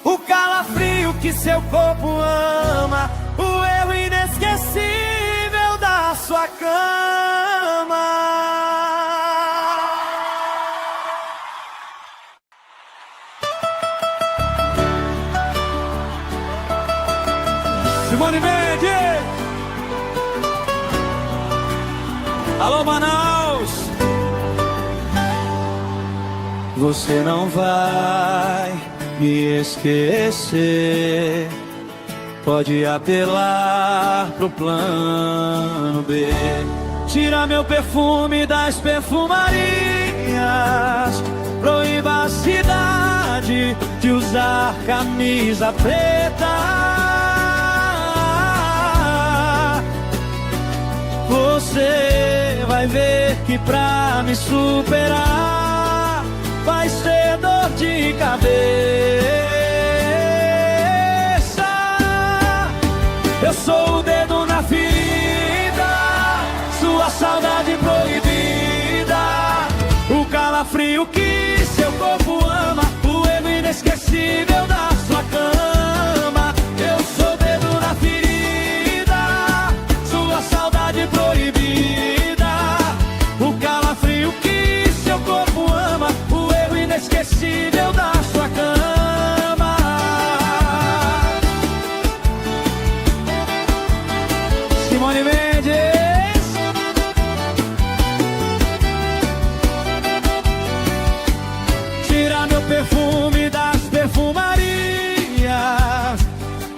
o calafrio que seu corpo ama, o erro inesquecível da sua cama. Simone Mendes! Alô, Manaus! Você não vai me esquecer. Pode apelar pro plano B. Tira meu perfume das perfumarias. Proíba a cidade de usar camisa preta. Você vai ver que pra me superar vai ser dor de cabeça. Eu sou o dedo na ferida, sua saudade proibida, o calafrio que seu corpo ama, o erro inesquecível da sua cama. Eu sou o dedo na ferida, sua saudade proibida, o calafrio que seu corpo ama, o erro inesquecível da sua cama. Simone Mendes! Tira meu perfume das perfumarias.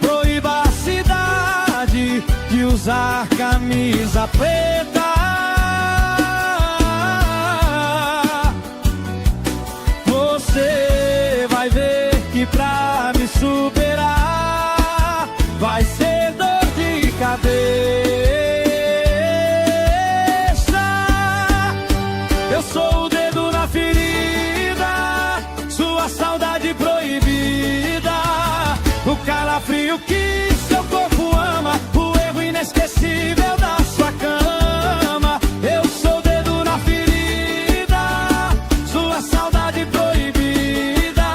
Proíba a cidade de usar camisa preta. Você vai ver que pra me superar vai ser dor de cabeça. Eu sou o dedo na ferida, sua saudade proibida, o calafrio que seu corpo ama, o erro inesquecível da sua cama. Eu sou o dedo na ferida, sua saudade proibida,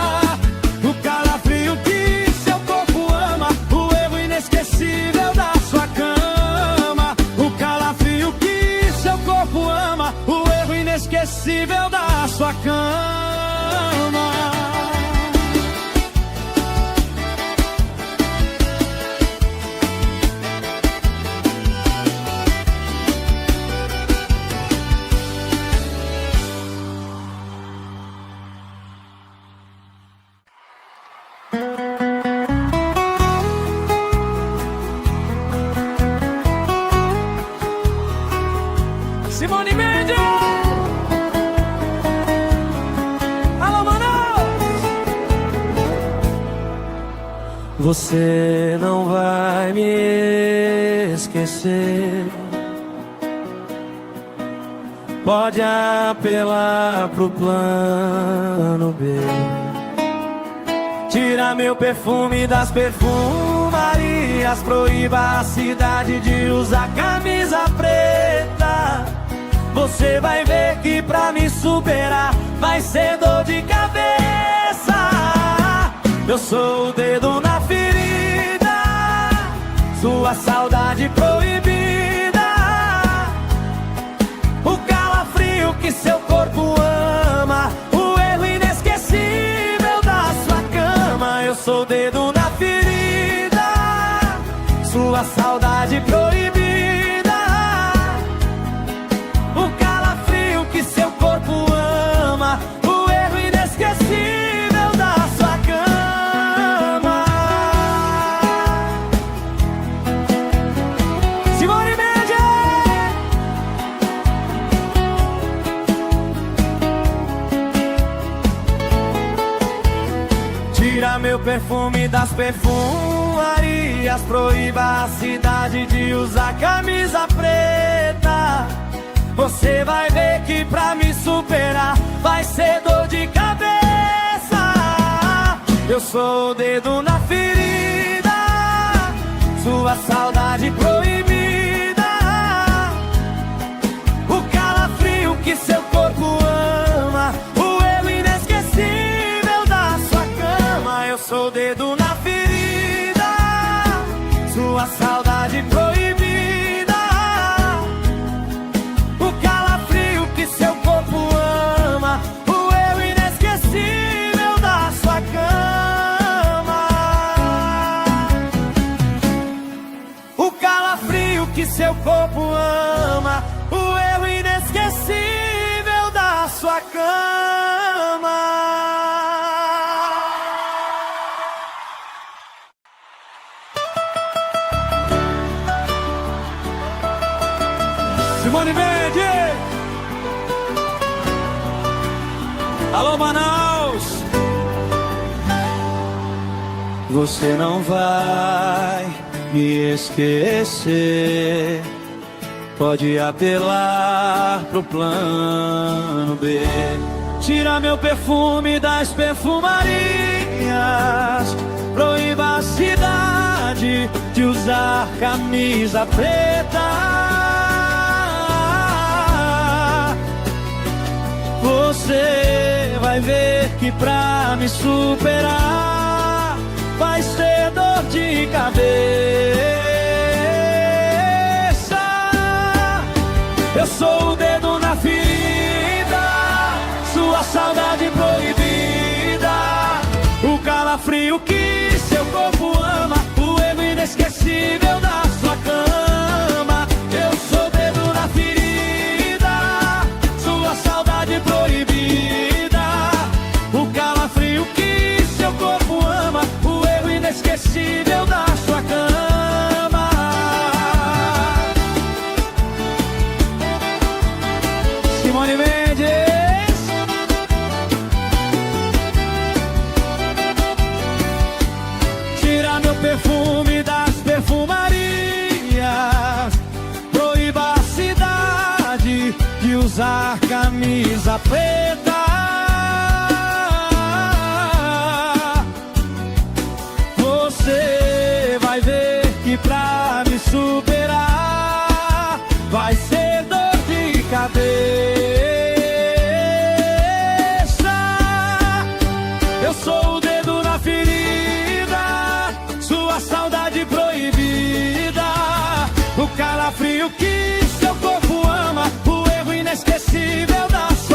o calafrio que seu corpo ama, o erro inesquecível da sua cama. O calafrio que seu corpo ama, o erro inesquecível inesquecível da sua cama. Simone Mendes! Alô, Manaus! Você não vai me esquecer. Pode apelar pro plano B. Tira meu perfume das perfumarias. Proíba a cidade de usar camisa preta. Você vai ver que pra me superar vai ser dor de cabeça. Eu sou o dedo na ferida, sua saudade proibida, o calafrio que seu corpo ama, o erro inesquecível da sua cama. Eu sou o dedo na ferida, sua saudade proibida, seu corpo ama, o erro inesquecível da sua cama. Simone Mendes! Tira meu perfume das perfumarias. Proíba a cidade de usar camisa preta. Você vai ver que pra me superar vai ser dor de cabeça. Eu sou o dedo na ferida, sua saudade proibida, o calafrio que seu corpo ama, o erro inesquecível da sua cama. Eu sou o dedo na ferida, sua saudade proibida, seu corpo ama, o erro inesquecível da sua cama. O calafrio que seu corpo ama, o erro inesquecível da sua cama. Simone Mendes! Alô, Manaus! Você não vai me esquecer. Pode apelar pro plano B. Tira meu perfume das perfumarias. Proíba a cidade de usar camisa preta. Você vai ver que pra me superar vai ser dor de cabeça. Eu sou o dedo na ferida, sua saudade proibida, o calafrio que seu corpo ama, o erro inesquecível da sua cama. Eu sou o dedo na ferida, sua saudade proibida, o calafrio que seu corpo ama, o erro inesquecível da sua cama. Simone Mendes! Tira meu perfume das perfumarias. Proíba a cidade de usar camisa preta. Você vai ver que pra me superar vai ser dor de cabeça. Eu sou o dedo na ferida, sua saudade proibida, o calafrio que seu corpo ama, o erro inesquecível da sua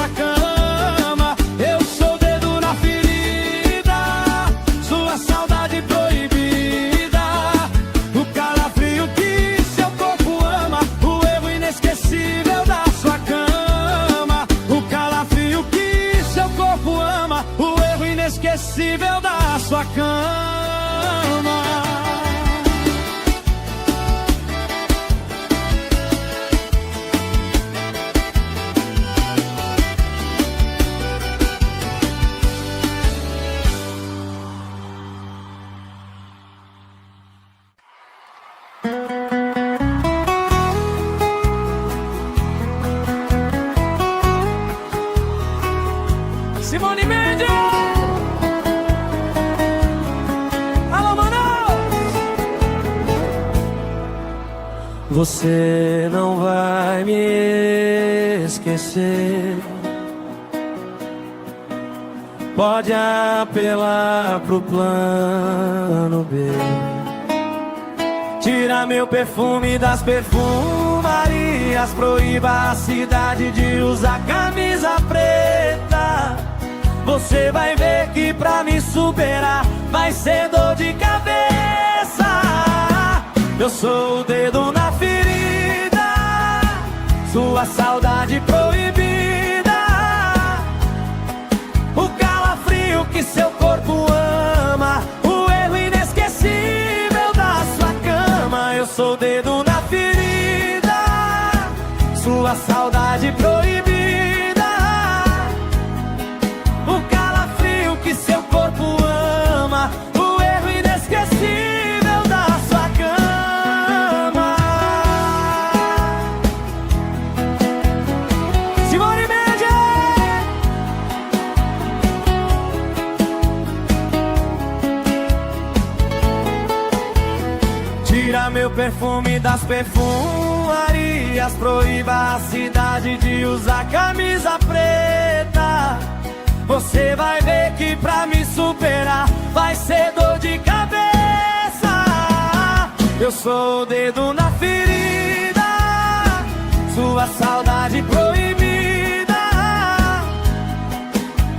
inesquecível da sua cama. Simone Mendes! Alô, Manaus! Você não vai me esquecer. Pode apelar pro plano B. Tira meu perfume das perfumarias. Proíba a cidade de usar camisa preta. Você vai ver que pra me superar vai ser dor de cabeça. Eu sou o dedo na ferida, sua saudade proibida, o calafrio que seu corpo ama, o erro inesquecível da sua cama. Eu sou o dedo na ferida, sua saudade proibida, que seu corpo ama, o erro inesquecível da sua cama. Simone Mendes! Tira meu perfume das perfumarias. Proíba a cidade de usar camisa preta. Você vai ver que pra me superar vai ser dor de cabeça. Eu sou o dedo na ferida, sua saudade proibida,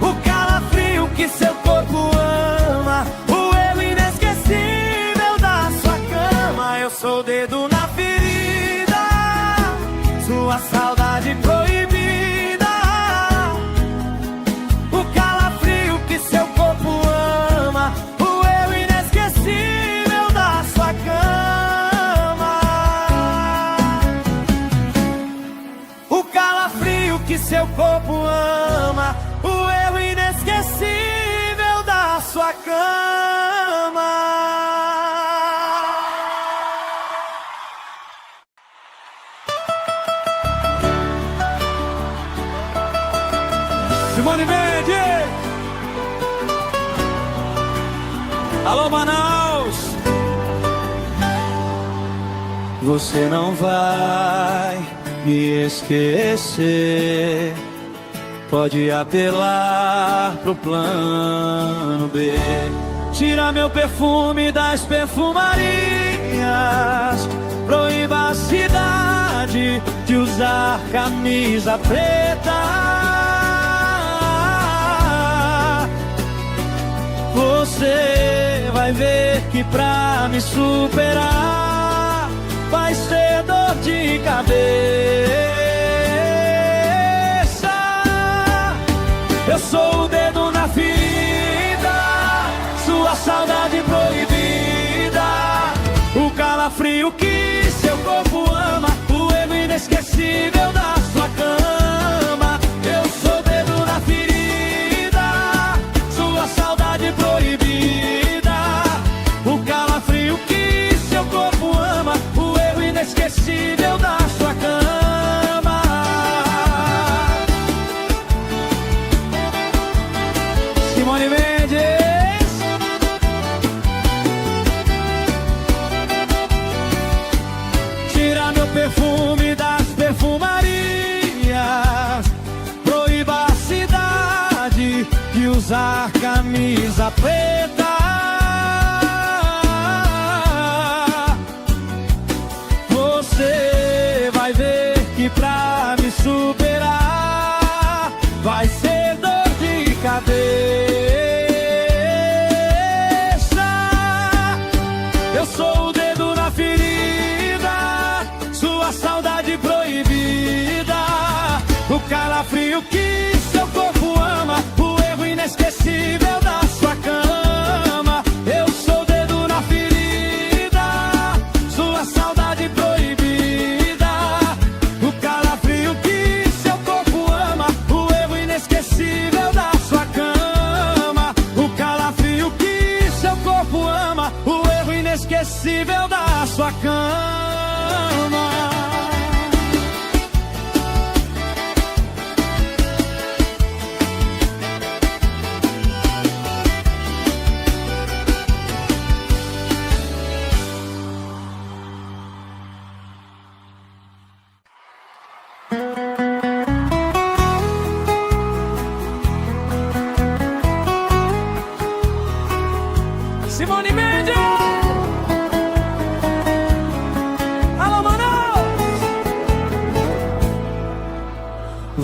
o calafrio que seu corpo ama, o erro inesquecível da sua cama. Eu sou o dedo na ferida, sua saudade proibida, seu corpo ama, o erro inesquecível da sua cama. O calafrio que seu corpo ama, o erro inesquecível da sua cama. Simone Mendes! Alô, Manaus! Você não vai me esquecer. Pode apelar pro plano B. Tira meu perfume das perfumarias. Proíba a cidade de usar camisa preta. Você vai ver que pra me superar vai ser dor de cabeça. Eu sou o dedo na ferida, sua saudade proibida, o calafrio que seu corpo ama, o erro inesquecível da sua cama. Eu sou o dedo na ferida, sua saudade proibida, o calafrio que seu corpo ama, o erro inesquecível da sua cama. Simone Mendes! Tira meu perfume das perfumarias. Proíba a cidade de usar camisa preta. Você vai ver que pra me superar vai ser dor de cabeça. Eu sou o dedo na ferida, sua saudade proibida, o calafrio que seu corpo ama, o erro inesquecível da sua cama.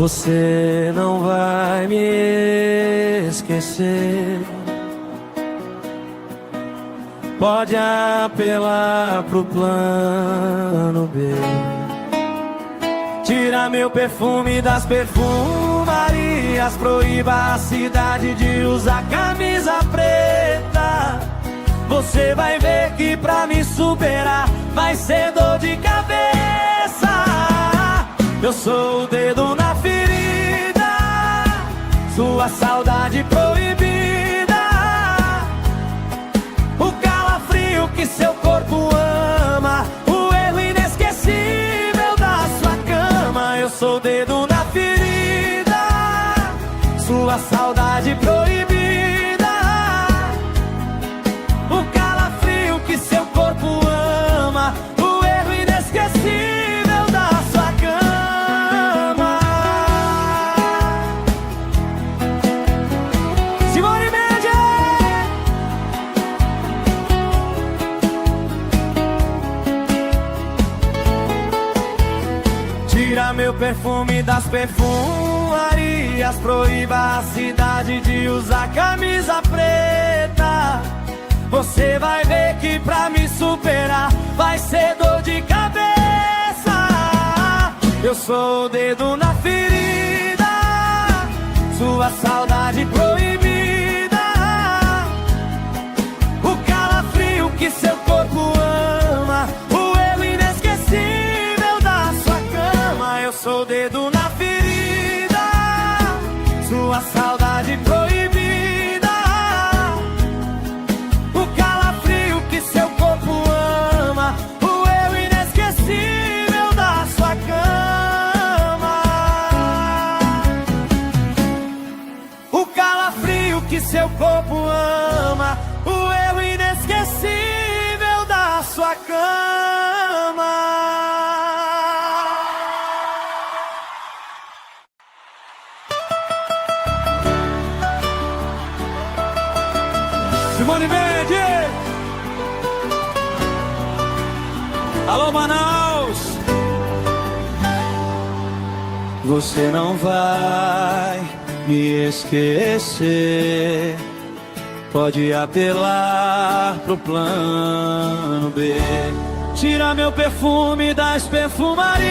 Você não vai me esquecer. Pode apelar pro plano B. Tira meu perfume das perfumarias, proíba a cidade de usar camisa preta. Você vai ver que pra me superar vai ser dor de cabeça. Eu sou o dedo na ferida, sua saudade proibida, o calafrio que seu corpo ama, o erro inesquecível da sua cama. Eu sou o dedo na ferida, sua saudade proibida, o calafrio que seu corpo ama, o erro inesquecível da sua cama. Simone Mendes! Tira meu perfume das perfumarias, proíba a cidade de usar camisa preta. Você vai ver que pra me superar vai ser dor de cabeça. Eu sou o dedo na ferida, sua saudade proibida, o calafrio que seu corpo ama, o erro inesquecível da sua cama. Eu sou o dedo na ferida, sua saudade proibida, o calafrio que seu corpo ama, o erro inesquecível da sua cama. O calafrio que seu corpo ama, o erro inesquecível da sua cama. Simone Mendes! Alô, Manaus! Você não vai me esquecer. Pode apelar pro plano B. Tira meu perfume das perfumarias,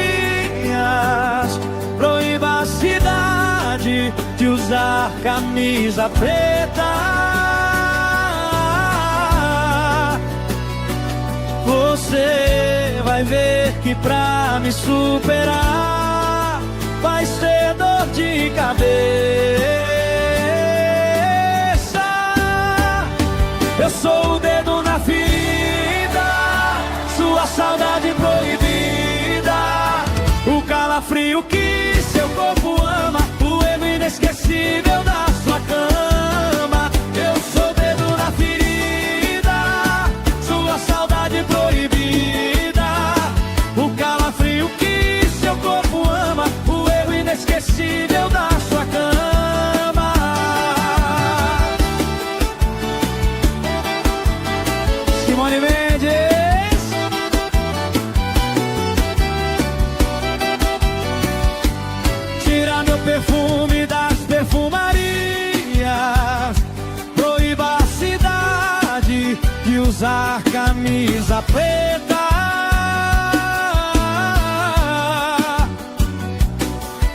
proíba a cidade de usar camisa preta. Você vai ver que pra me superar vai ser dor de cabeça. Eu sou o dedo na ferida, sua saudade proibida, o calafrio que seu corpo ama, o erro inesquecível da sua cama. Eu sou o dedo na ferida, sua saudade proibida, o calafrio que seu corpo ama, o erro inesquecível da sua cama. Simone Mendes! Tira meu perfume das perfumarias, proíba a cidade de usar camisa preta.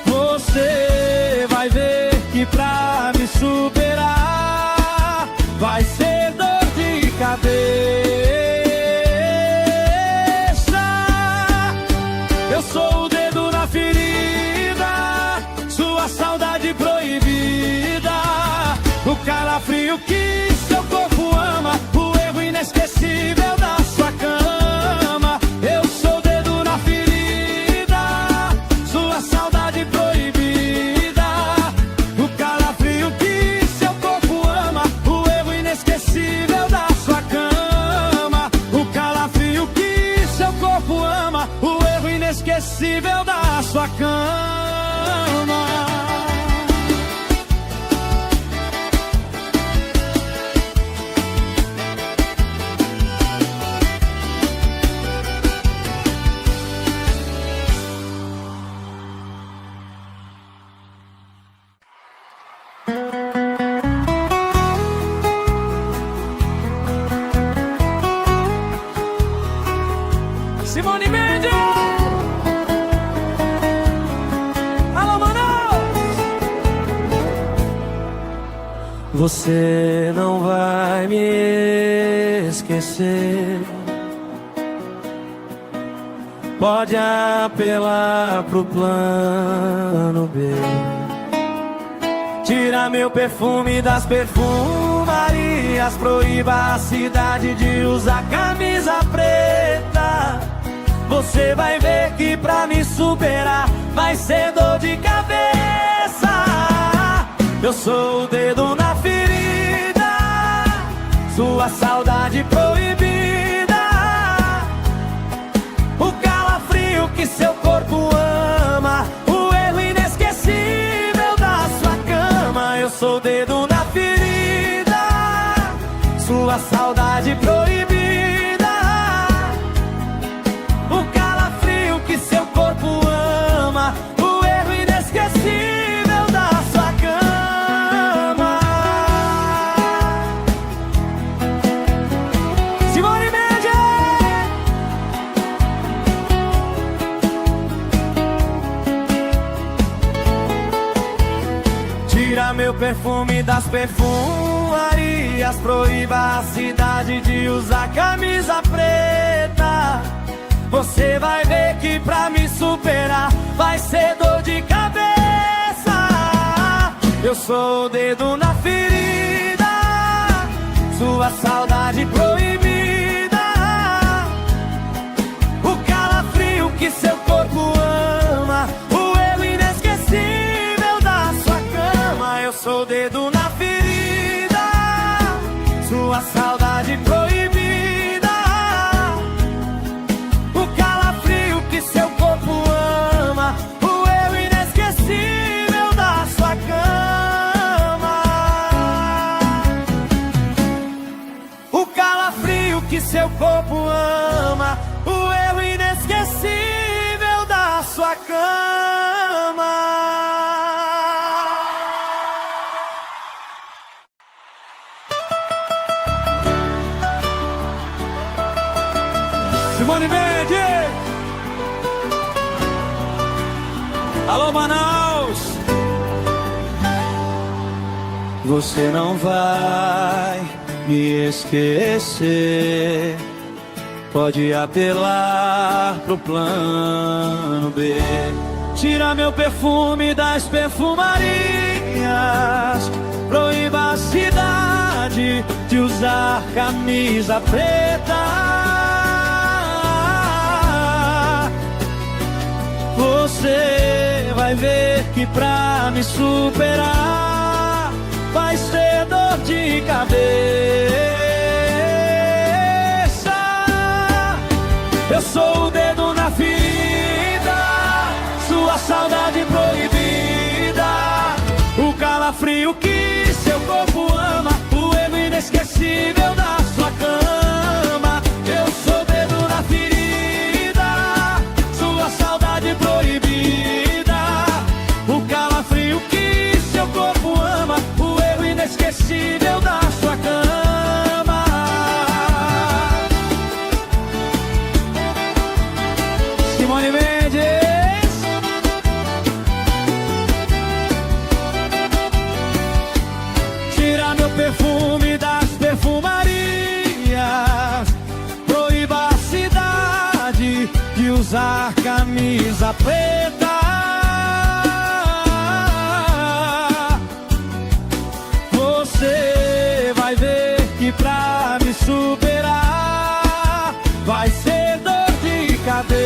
Você vai ver que pra me superar vai ser dor de cabeça. Eu sou o dedo na ferida, sua saudade proibida, o calafrio que seu corpo ama, o erro inesquecível da sua cama. Eu sou o dedo na ferida, sua saudade proibida, o calafrio que seu corpo ama, o erro inesquecível da sua cama. O calafrio que seu corpo ama, o erro inesquecível da sua cama. Você não vai me esquecer. Pode apelar pro plano B. Tira meu perfume das perfumarias, proíba a cidade de usar camisa preta. Você vai ver que pra me superar vai ser dor de cabeça. Eu sou o dedo na ferida, sua saudade proibida, o calafrio que seu corpo ama, o erro inesquecível da sua cama. Eu sou o dedo na ferida, sua saudade proibida, o calafrio que seu corpo ama, o erro inesquecível da sua cama. Simone Mendes! Tira meu perfume das perfumarias, proíba a cidade de usar camisa preta. Você vai ver que pra me superar vai ser dor de cabeça. Eu sou o dedo na ferida, sua saudade proibida, o calafrio que seu corpo ama, o erro inesquecível da sua cama. Eu sou o dedo na ferida, sua saudade proibida, o calafrio que seu corpo ama, o erro inesquecível da sua cama. O calafrio que seu corpo ama, o erro inesquecível da sua cama. Simone Mendes! Alô, Manaus! Você não vai me esquecer. Pode apelar pro plano B. Tira meu perfume das perfumarias, proíba a cidade de usar camisa preta. Você vai ver que pra me superar vai ser dor de cabeça. Eu sou o dedo na ferida, sua saudade proibida, o calafrio que seu corpo ama, o erro inesquecível da sua cama. Eu sou o dedo na ferida, sua saudade proibida, o calafrio que seu corpo ama, o erro inesquecível da sua cama. Simone Mendes! Tira meu perfume das perfumarias, proíba a cidade de usar camisa preta. Você vai ver que pra me superar vai ser dor de cabeça.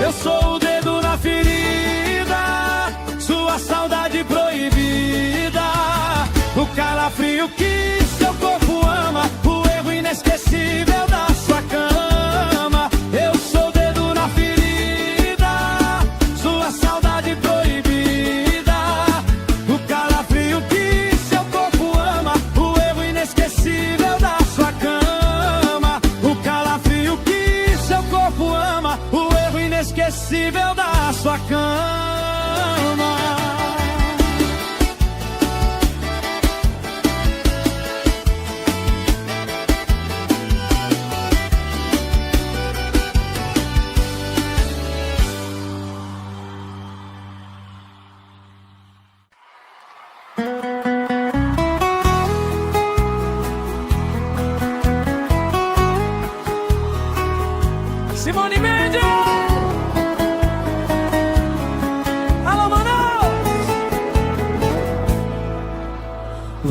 Eu sou o dedo na ferida, sua saudade proibida, o calafrio que seu corpo ama, o erro inesquecível da sua cama. Eu sou o dedo na ferida, sua saudade proibida, o calafrio que seu corpo ama, o erro inesquecível da sua cama. O calafrio que seu corpo ama, o erro inesquecível da sua cama.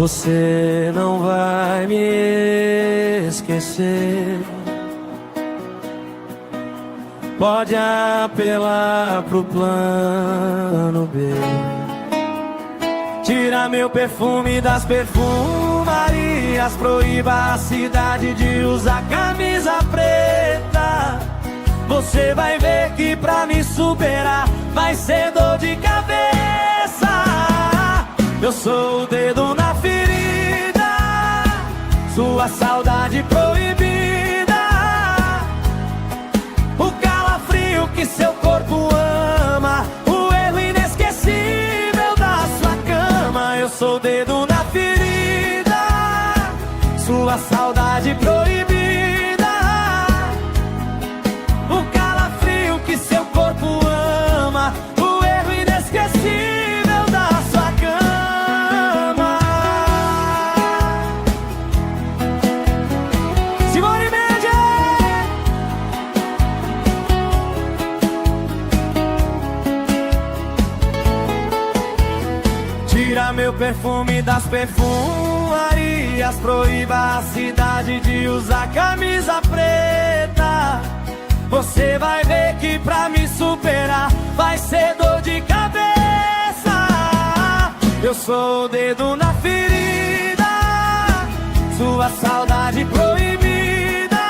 Você não vai me esquecer. Pode apelar pro plano B. Tira meu perfume das perfumarias. Proíba a cidade de usar camisa preta. Você vai ver que pra me superar vai ser dor de cabeça. Eu sou o dedo na ferida, sua saudade proibida, o calafrio que seu corpo ama, o erro inesquecível da sua cama. Eu sou o dedo na ferida, sua saudade proibida, o calafrio que seu corpo ama, o erro inesquecível da sua cama. Simone Mendes! Tira meu perfume das perfumarias. Proíba a cidade de usar camisa preta. Você vai ver que pra me superar vai ser dor de cabeça. Eu sou o dedo na ferida, sua saudade proibida,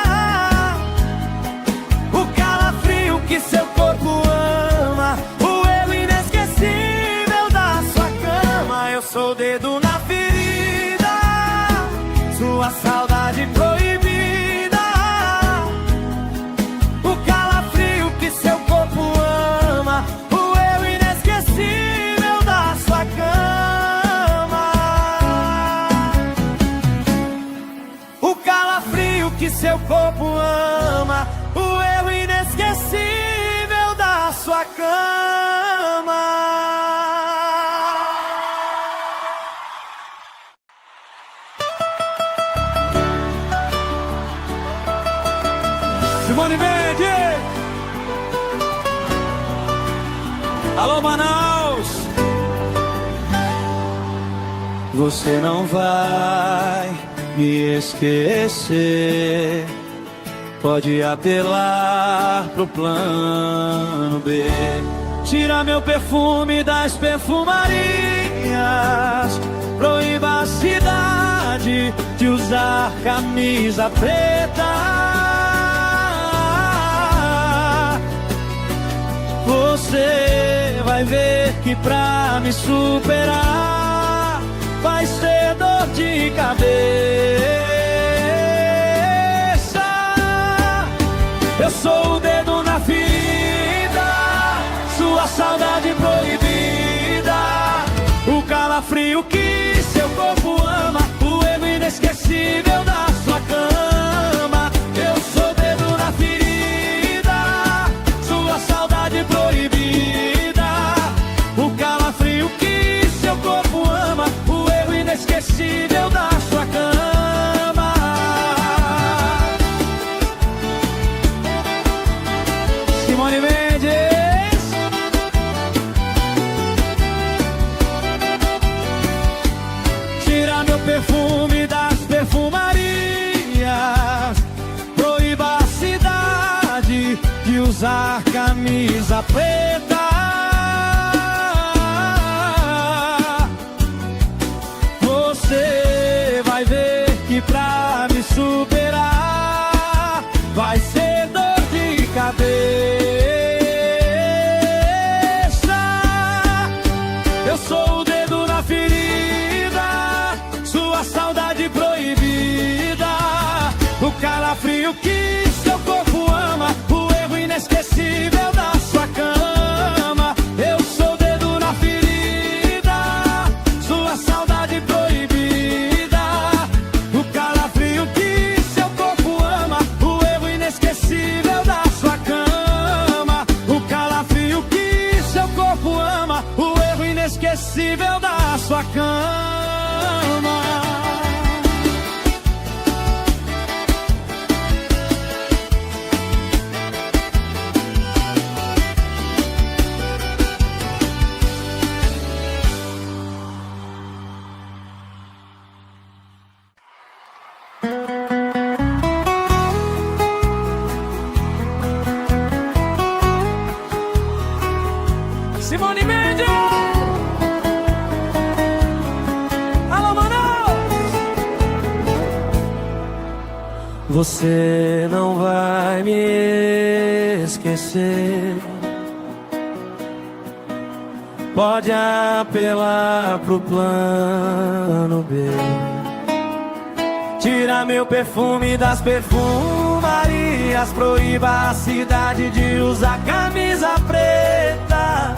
o calafrio que seu corpo ama, o erro inesquecível da sua cama. Eu sou o dedo na ferida, sua saudade proibida, o calafrio que seu corpo ama, o erro inesquecível da sua cama. O calafrio que seu corpo ama, o erro inesquecível da sua cama. Simone Mendes! Alô, Manaus! Você não vai me esquecer. Pode apelar pro plano B. Tira meu perfume das perfumarias. Proíba a cidade de usar camisa preta. Você vai ver que pra me superar vai ser dor de cabeça. Eu sou o dedo na ferida, sua saudade proibida, o calafrio que seu corpo ama, o erro inesquecível da sua cama. Eu sou o dedo na ferida, sua saudade proibida, o calafrio que seu corpo ama, o erro inesquecível da sua cama. Simone Mendes! Tira meu perfume das perfumarias. Proíba a cidade de usar camisa preta. Você vai ver que pra me superar vai ser dor de cabeça. Eu sou o dedo na ferida, sua saudade proibida, o calafrio que seu corpo ama, o erro inesquecível da sua cama. Eu sou o dedo na ferida, sua saudade proibida, o calafrio que seu corpo ama, o erro inesquecível da sua cama. O calafrio que seu corpo ama, o erro inesquecível da sua cama. Simone Mendes. Alô, Manaus. Você não vai me esquecer. Pode apelar pro plano B. Tira meu perfume das perfumarias. Proíba a cidade de usar camisa preta.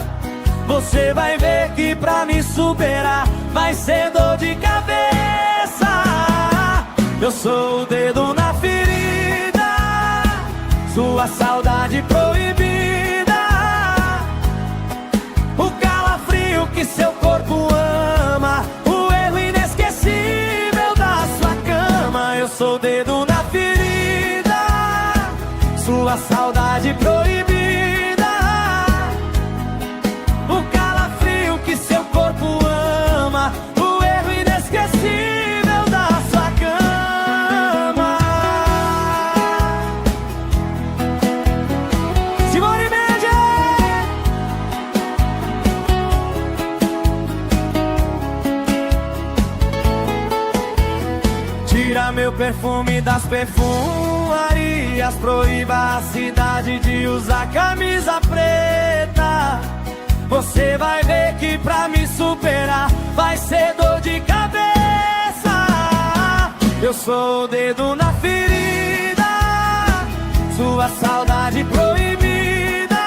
Você vai ver que pra me superar vai ser dor de cabeça. Eu sou o dedo na ferida, sua saudade proibida, o calafrio que seu corpo ama, o erro inesquecível da sua cama. Eu sou o dedo na ferida, sua saudade proibida, o calafrio que seu corpo ama, o erro inesquecível da sua cama. Simone Mendes. Tira meu perfume das perfumarias. Proíba a cidade de usar camisa preta. Você vai ver que pra me superar vai ser dor de cabeça. Eu sou o dedo na ferida, sua saudade proibida,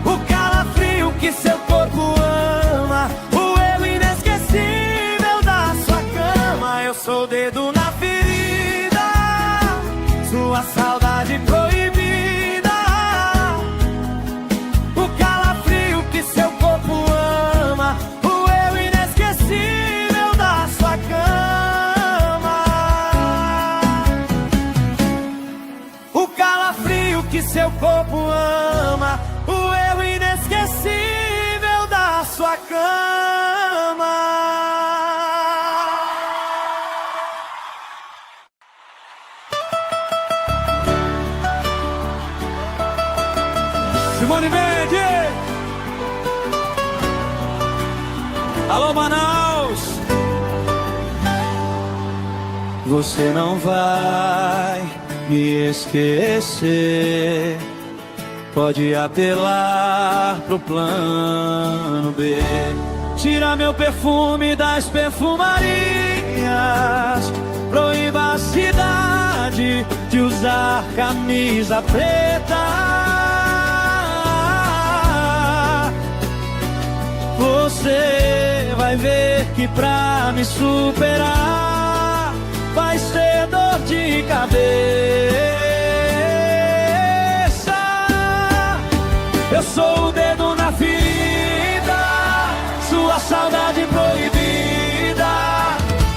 o calafrio que seu corpo ama, o erro inesquecível da sua cama. Eu sou o dedo na ferida, sua saudade proibida, o calafrio que seu corpo ama, o erro inesquecível da sua cama. O calafrio que seu corpo ama, o erro inesquecível da sua cama. Simone Mendes. Alô, Manaus. Você não vai me esquecer. Pode apelar pro plano B. Tira meu perfume das perfumarias. Proíba a cidade de usar camisa preta. Você vai ver que pra me superar vai ser dor de cabeça. Eu sou o dedo na ferida, sua saudade proibida,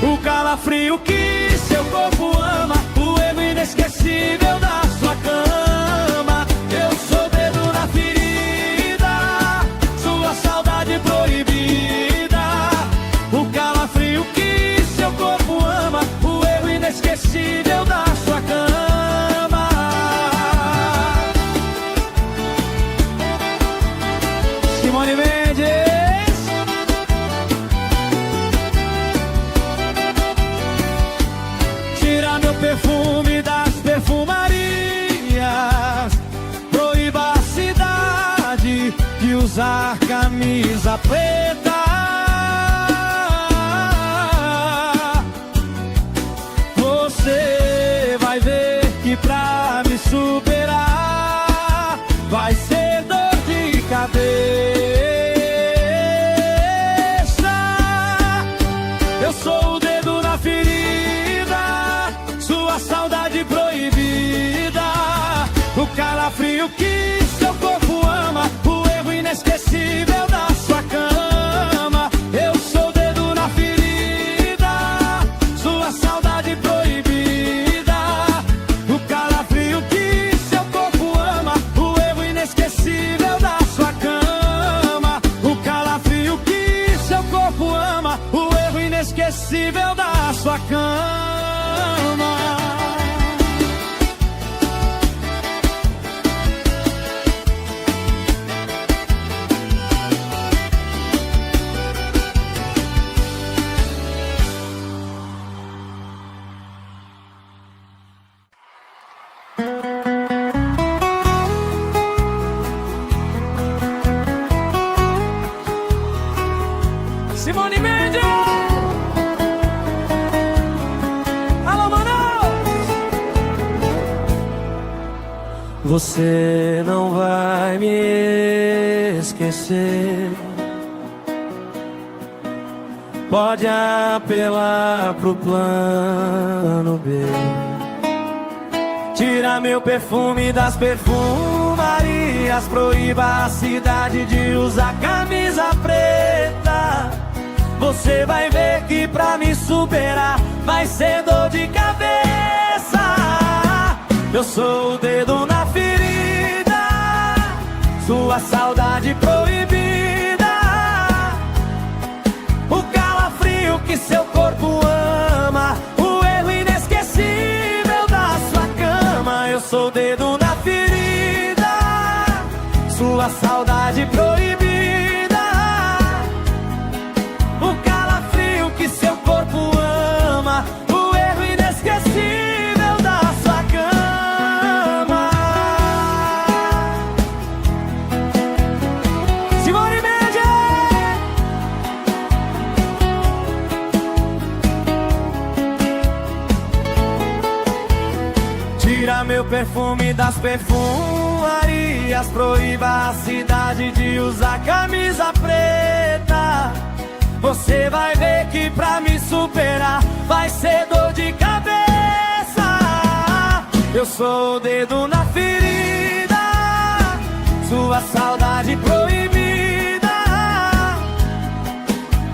o calafrio que seu corpo ama, o erro inesquecível da sua cama. Eu sou o dedo na ferida, sua saudade proibida, o calafrio que seu corpo ama, o erro inesquecível da sua cama. Simone Mendes. Tira meu perfume das perfumarias. Proíba a cidade de usar camisa preta. Você vai ver que pra me superar vai ser dor de cabeça. Eu sou o dedo na ferida, sua saudade proibida, o calafrio que seu corpo ama, o erro inesquecível da sua cama. Eu sou o dedo na ferida, sua saudade proibida, o calafrio que seu corpo ama, o erro inesquecível da sua cama. O calafrio que seu corpo ama, o erro inesquecível da sua cama. Simone Mendes. Alô, Manaus. Você não vai me esquecer. Pode apelar pro plano B. Tira meu perfume das perfumarias. Proíba a cidade de usar camisa preta. Você vai ver que pra me superar vai ser dor de cabeça. Eu sou o dedo na ferida, sua saudade proibida. O calafrio que seu corpo ama, o erro inesquecível da sua cama. Eu sou o dedo na ferida, sua saudade proibida. O calafrio que seu corpo ama, o erro inesquecível da sua cama. Simone Mendes. Tira meu perfume das perfumarias. Proíba a cidade de usar camisa preta. Você vai ver que pra me superar vai ser dor de cabeça. Eu sou o dedo na ferida, sua saudade proibida.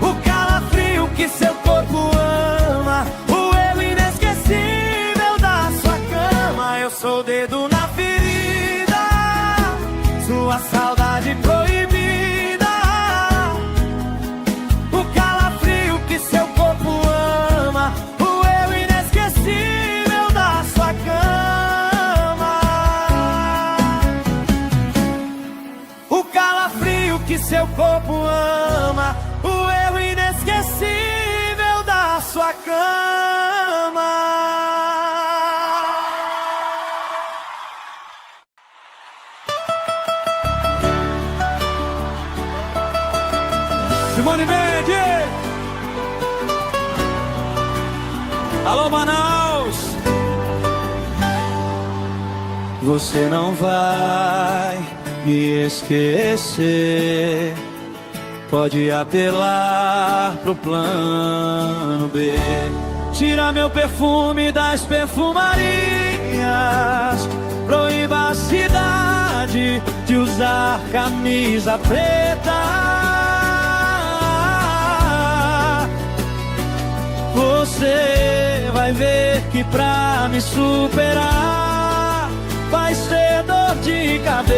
O calafrio que seu corpo ama, o erro inesquecível da sua cama. Eu sou o dedo na ferida, sua saudade proibida. O calafrio que seu corpo ama, o erro inesquecível da sua cama. O calafrio que seu corpo ama, o erro inesquecível da sua cama. Simone Mendes. Alô, Manaus. Você não vai me esquecer. Pode apelar pro plano B. Tira meu perfume das perfumarias. Proíba a cidade de usar camisa preta. Você vai ver que pra me superar vai ser dor de cabeça.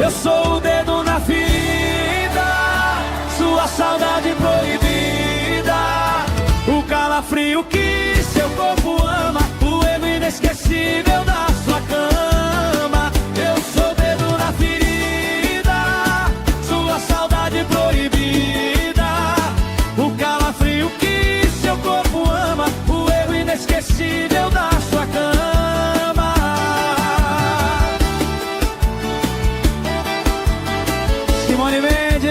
Eu sou o dedo na ferida, sua saudade proibida. O calafrio que seu corpo ama, o erro inesquecível da sua cama. Eu sou o dedo na ferida, sua saudade proibida. O calafrio que seu corpo ama, o erro inesquecível da sua cama. Simone Mendes.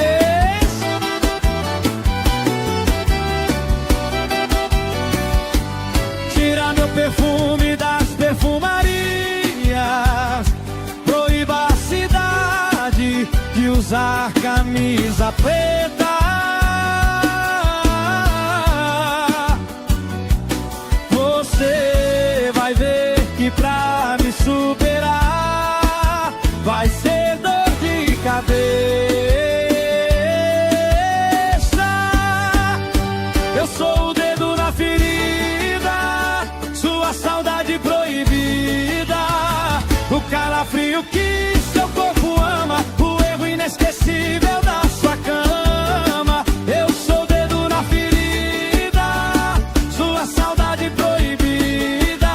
Tira meu perfume das perfumarias. Proíba a cidade de usar camisa preta. Você vai ver que pra me superar vai ser dor de cabeça. Eu sou o dedo na ferida, sua saudade proibida. O calafrio que seu corpo ama, o erro inesquecível da sua cama. Eu sou o dedo na ferida, sua saudade proibida.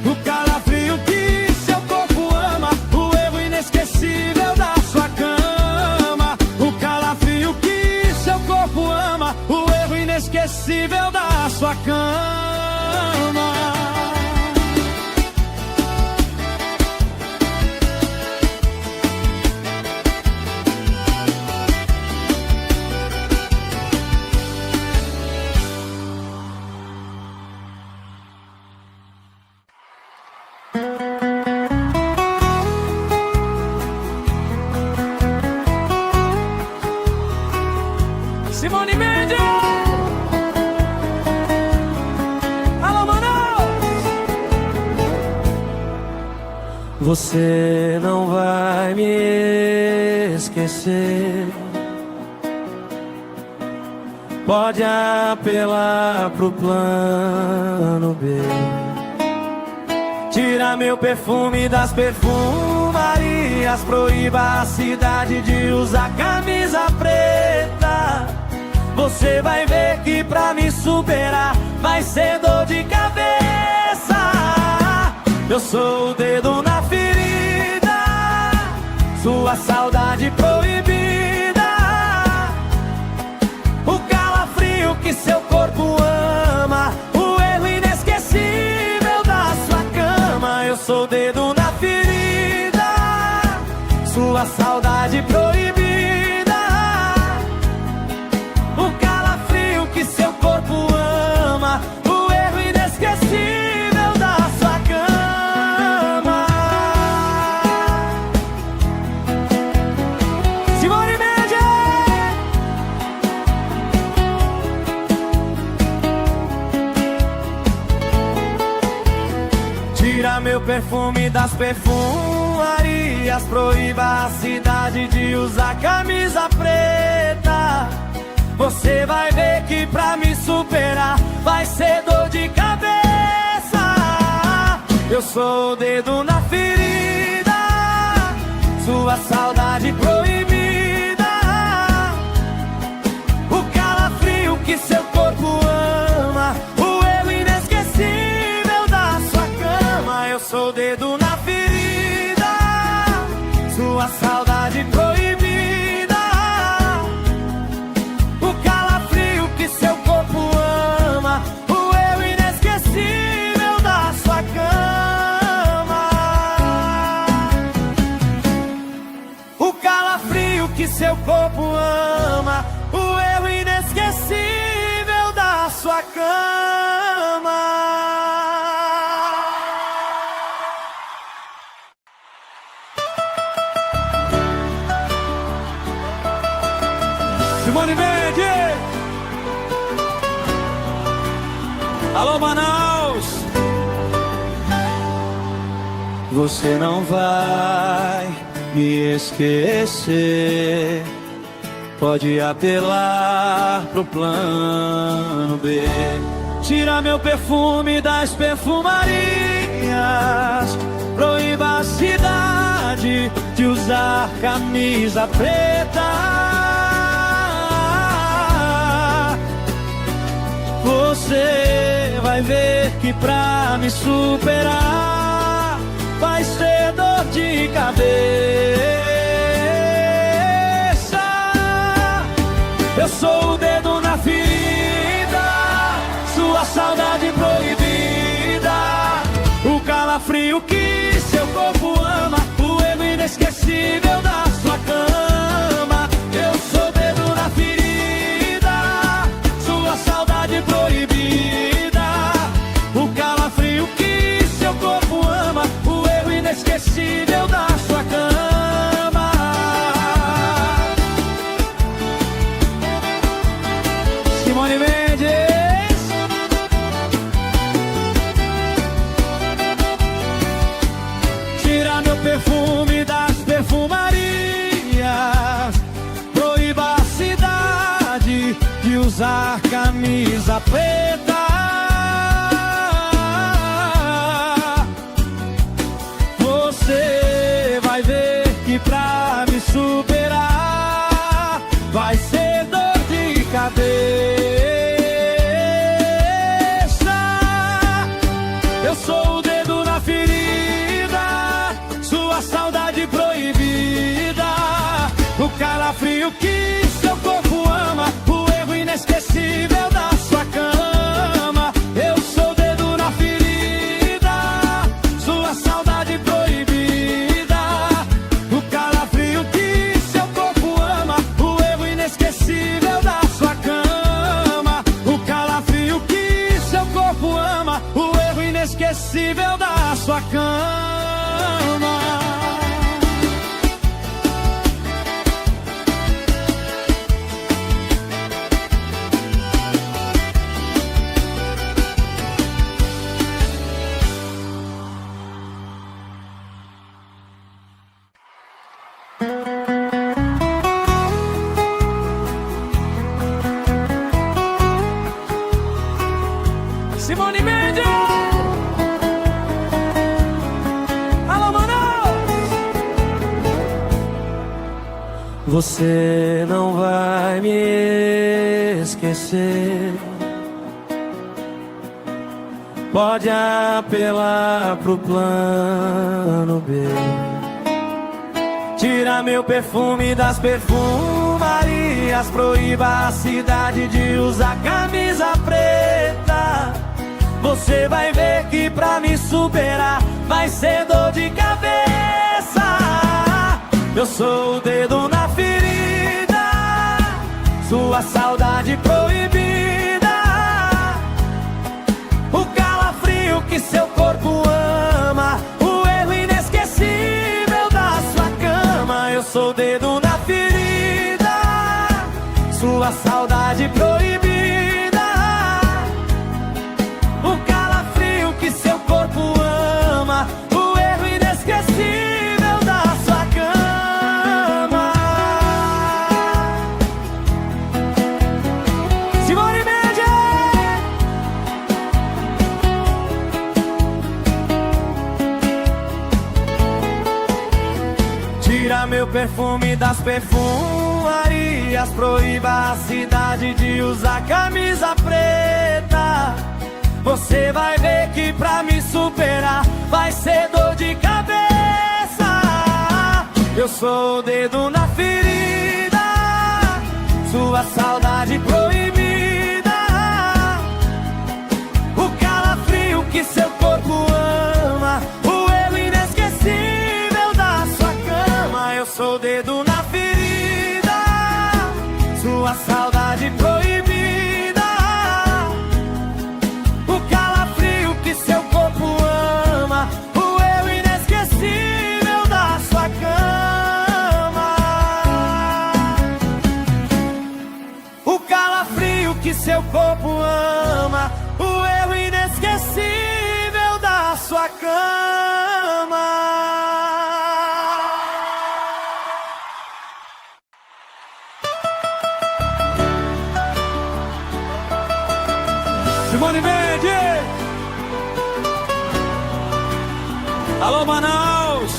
O calafrio que seu corpo ama, o erro inesquecível da sua cama. O calafrio que seu corpo ama, o erro inesquecível da sua cama. Você não vai me esquecer. Pode apelar pro plano B. Tira meu perfume das perfumarias. Proíba a cidade de usar camisa preta. Você vai ver que pra me superar vai ser dor de cabeça. Eu sou o dedo na ferida, sua saudade proibida, o calafrio que seu corpo ama, o erro inesquecível da sua cama. Eu sou o dedo na ferida, sua saudade proibida, o calafrio que seu corpo ama, o erro inesquecível da sua cama. Simone Mendes! Tira meu perfume das perfumarias. Proíba a cidade de usar camisa preta. Você vai ver que pra me superar vai ser dor de cabeça. Eu sou o dedo na ferida, sua saudade proibida, o calafrio que seu corpo ama, o erro inesquecível da sua cama. Eu sou o dedo na ferida, sua saudade proibida, o calafrio que seu corpo ama, o erro inesquecível da sua cama. O calafrio que seu corpo ama, o erro inesquecível da sua cama. Simone Mendes! Alô, Manaus! Você não vai me esquecer. Pode apelar pro plano B. Tira meu perfume das perfumarias. Proíba a cidade de usar camisa preta. Você vai ver que pra me superar vai ser dor de cabeça. Eu sou o dedo na ferida, sua saudade proibida, o calafrio que seu corpo ama, o erro inesquecível da sua cama. Eu sou o dedo na ferida, sua saudade proibida, o calafrio que seu corpo ama, o erro inesquecível da sua cama. Simone Mendes! Tira meu perfume das perfumarias. Proíba a cidade de usar camisa preta. Você vai ver que pra me superar vai ser dor de cabeça. Eu sou o dedo na ferida, sua saudade proibida, o calafrio que seu corpo ama, o erro inesquecível da sua cama. Eu sou o dedo na ferida, sua saudade proibida, o calafrio que seu corpo ama, o erro inesquecível da sua cama. Você não vai me esquecer. Pode apelar pro plano B. Tira meu perfume das perfumarias. Proíba a cidade de usar camisa preta. Você vai ver que pra me superar vai ser dor de cabeça. Eu sou o dedo na ferida, sua saudade proibida, o calafrio que seu corpo ama, o erro inesquecível da sua cama. Eu sou o dedo na ferida, sua saudade proibida, o calafrio que seu corpo ama, o erro inesquecível da sua cama. Simone Mendes! Tira meu perfume das perfumarias. Proíba a cidade de usar camisa preta. Você vai ver que pra me superar vai ser dor de cabeça. Eu sou o dedo na ferida, sua saudade proibida, o calafrio que seu corpo ama, o erro inesquecível da sua cama. Eu sou o dedo na ferida, sua saudade proibida, o calafrio que seu corpo ama, o erro inesquecível da sua cama. O calafrio que seu corpo ama, o erro inesquecível da sua cama. Simone Mendes! Alô, Manaus!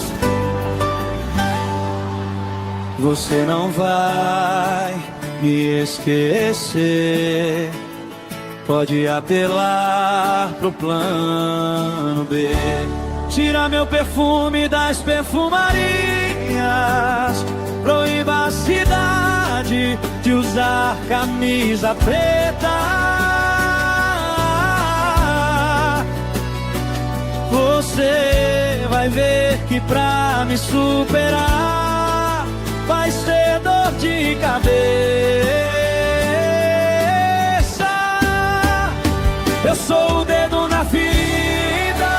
Você não vai me esquecer. Pode apelar pro plano B. Tira meu perfume das perfumarias. Proíba a cidade de usar camisa preta. Você vai ver que pra me superar vai ser dor de cabeça. Eu sou o dedo na ferida,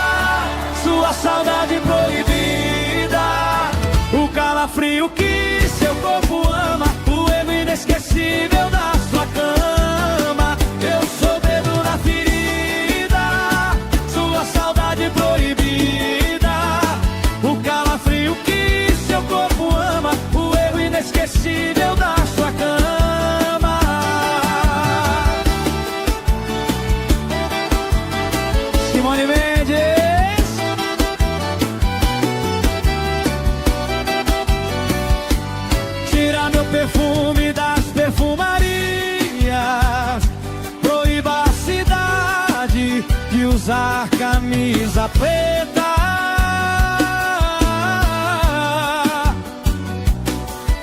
sua saudade proibida, o calafrio que seu corpo ama, o erro inesquecível da sua cama. Eu sou o dedo na ferida, sua saudade proibida, o calafrio que seu corpo ama, o erro inesquecível da sua cama. Simone Mendes! Tira meu perfume das perfumarias. Proíba a cidade de usar camisa preta.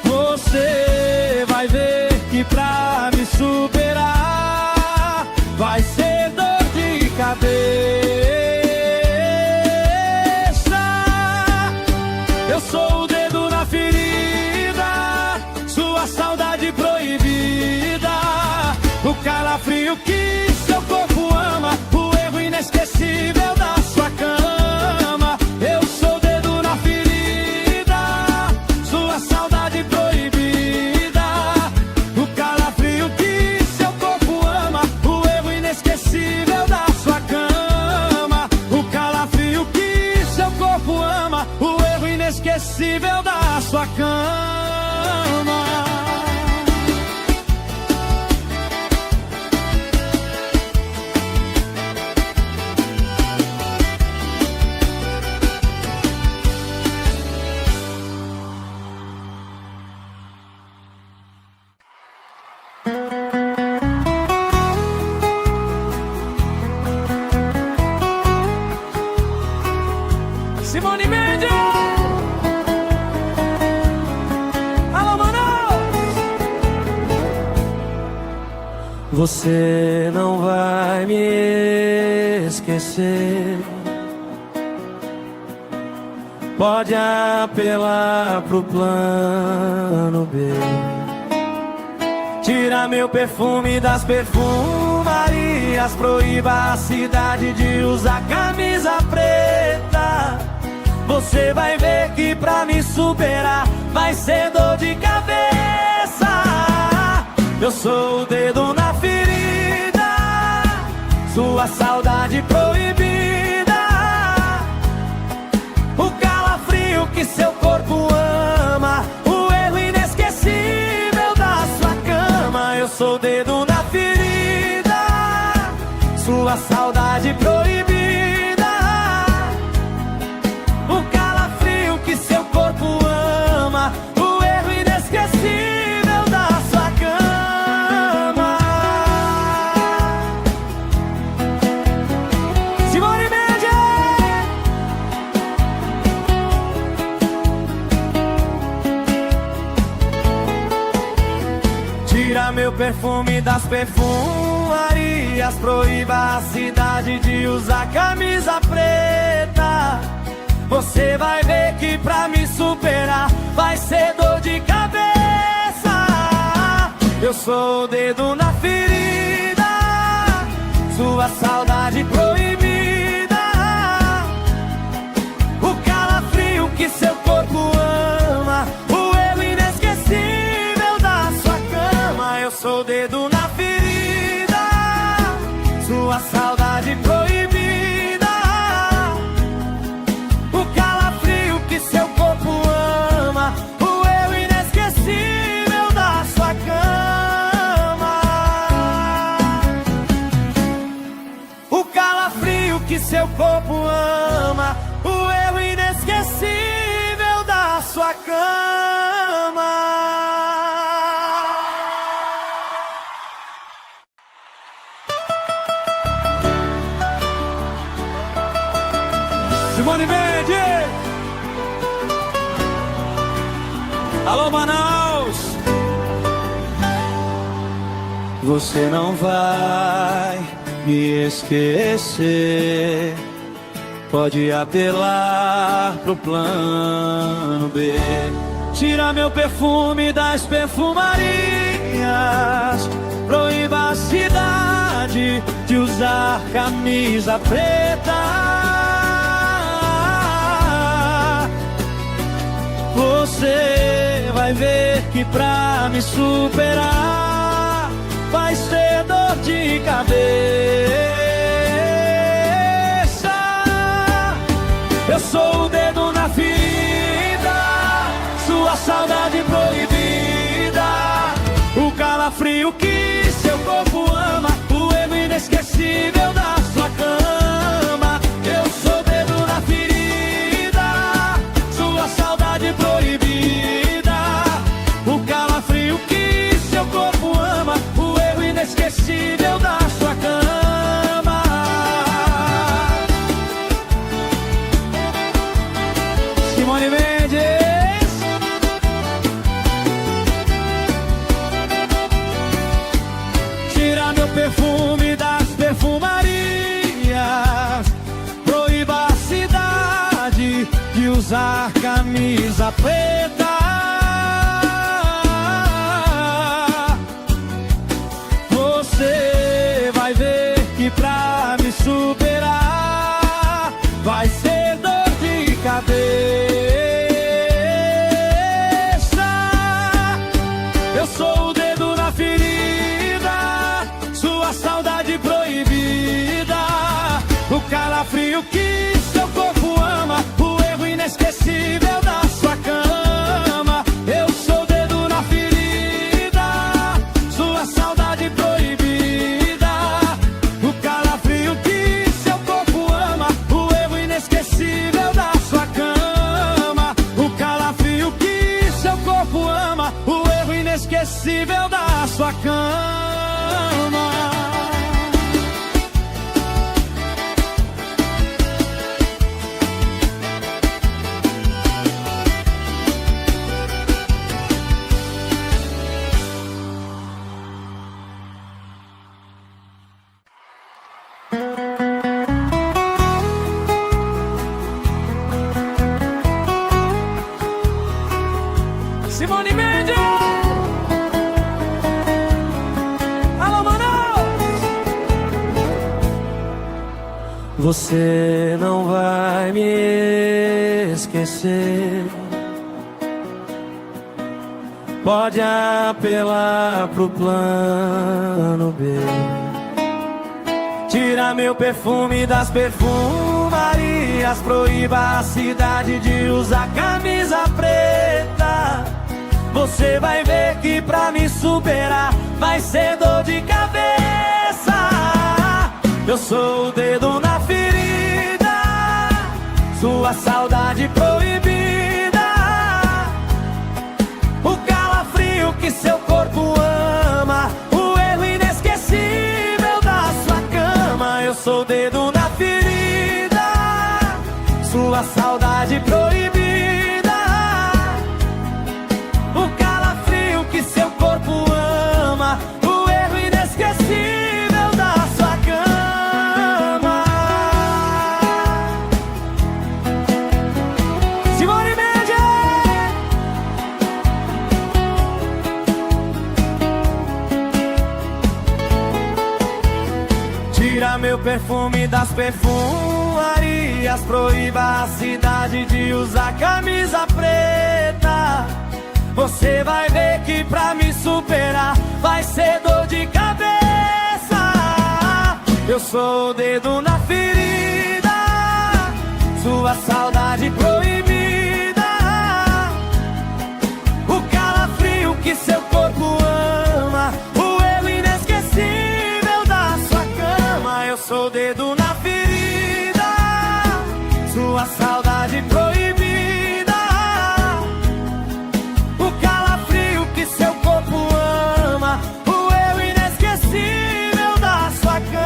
Você vai ver que pra me superar vai ser dor de cabeça. Eu sou o dedo na ferida, sua saudade proibida, o calafrio que seu corpo ama, o erro inesquecível da sua cama. Eu sou o dedo na ferida, sua saudade proibida, o calafrio que seu corpo ama, o erro inesquecível da sua cama. O calafrio que seu corpo ama, o erro inesquecível da sua cama. Alô, Manaus! Você não vai me esquecer. Pode apelar pro plano B. Tira meu perfume das perfumarias. Proíba a cidade de usar camisa preta. Você vai ver que pra me superar vai ser dor de cabeça. Eu sou o dedo na ferida, sua saudade proibida, o calafrio que seu corpo ama, o erro inesquecível da sua cama. Eu sou o dedo na ferida, sua saudade proibida, o calafrio que seu corpo ama, o erro inesquecível da sua cama. Simone Mendes! Tira meu perfume das perfumarias. Proíba a cidade de usar camisa preta. Você vai ver que pra me superar vai ser dor de cabeça. Eu sou o dedo na ferida, sua saudade proibida, o calafrio que seu corpo ama, o erro inesquecível da sua cama. Eu sou o dedo na ferida, sua saudade proibida, o calafrio que seu corpo ama, o erro inesquecível da sua cama. O calafrio que seu corpo ama, o erro inesquecível da sua cama. Simone Mendes! Alô, Manaus! Você não vai me esquecer. Pode apelar pro plano B. Tira meu perfume das perfumarias. Proíba a cidade de usar camisa preta. Você vai ver que pra me superar vai ser dor de cabeça. Eu sou o dedo na ferida, sua saudade proibida, o calafrio que seu corpo ama, o erro inesquecível da sua cama. Eu sou o dedo na ferida, sua saudade proibida, o calafrio que seu corpo ama, o erro inesquecível da sua cama. Simone Mendes! Tira meu perfume das perfumarias. Proíba a cidade de usar camisa preta. Você vai ver que pra me superar vai ser dor de cabeça. Eu sou o dedo na ferida, sua saudade proibida, o calafrio que seu corpo ama, o erro inesquecível da sua cama. Eu sou o dedo na ferida, sua saudade proibida, o calafrio que seu corpo ama, o erro inesquecível da sua cama. O calafrio que seu corpo ama, o erro inesquecível da sua cama. Simone Mendes. Alô, Manaus. Você não vai me esquecer. Pode apelar pro plano B. Tira meu perfume das perfumarias. Proíba a cidade de usar camisa preta. Você vai ver que pra me superar vai ser dor de cabeça. Eu sou o dedo na ferida, sua saudade proibida, o calafrio que seu corpo ama, o erro inesquecível da sua cama. Eu sou o dedo na ferida, sua saudade proibida, o calafrio que seu corpo ama, o erro inesquecível da sua cama. Simone Mendes. Tira meu perfume das perfumarias. Proíba a cidade de usar camisa preta. Você vai ver que pra me superar vai ser dor de cabeça. Eu sou o dedo na ferida, sua saudade proibida, o calafrio que seu corpo ama, o erro inesquecível da sua cama. Eu sou o dedo na ferida, sua saudade proibida, o calafrio que seu corpo ama, o erro inesquecível da sua cama.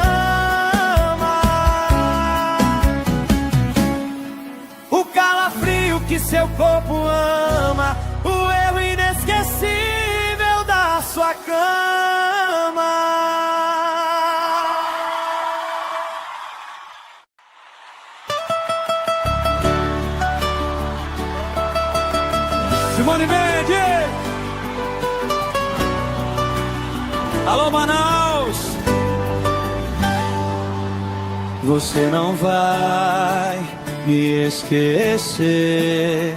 O calafrio que seu corpo ama, o erro inesquecível da sua cama. Simone Mendes. Alô, Manaus. Você não vai me esquecer.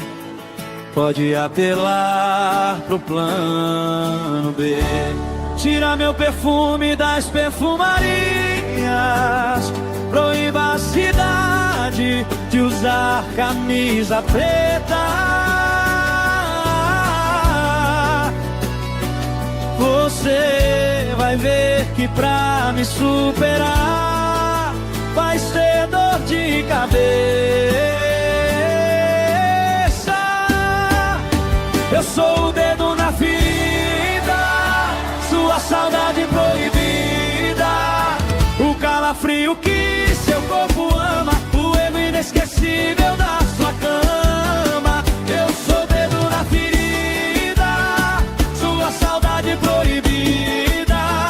Pode apelar pro plano B. Tira meu perfume das perfumarias. Proíba a cidade de usar camisa preta. Você vai ver que pra me superar vai ser dor de cabeça. Eu sou o dedo na ferida, sua saudade proibida, o calafrio que seu corpo ama, o erro inesquecível da sua cama. Eu sou o dedo na ferida, sua saudade proibida,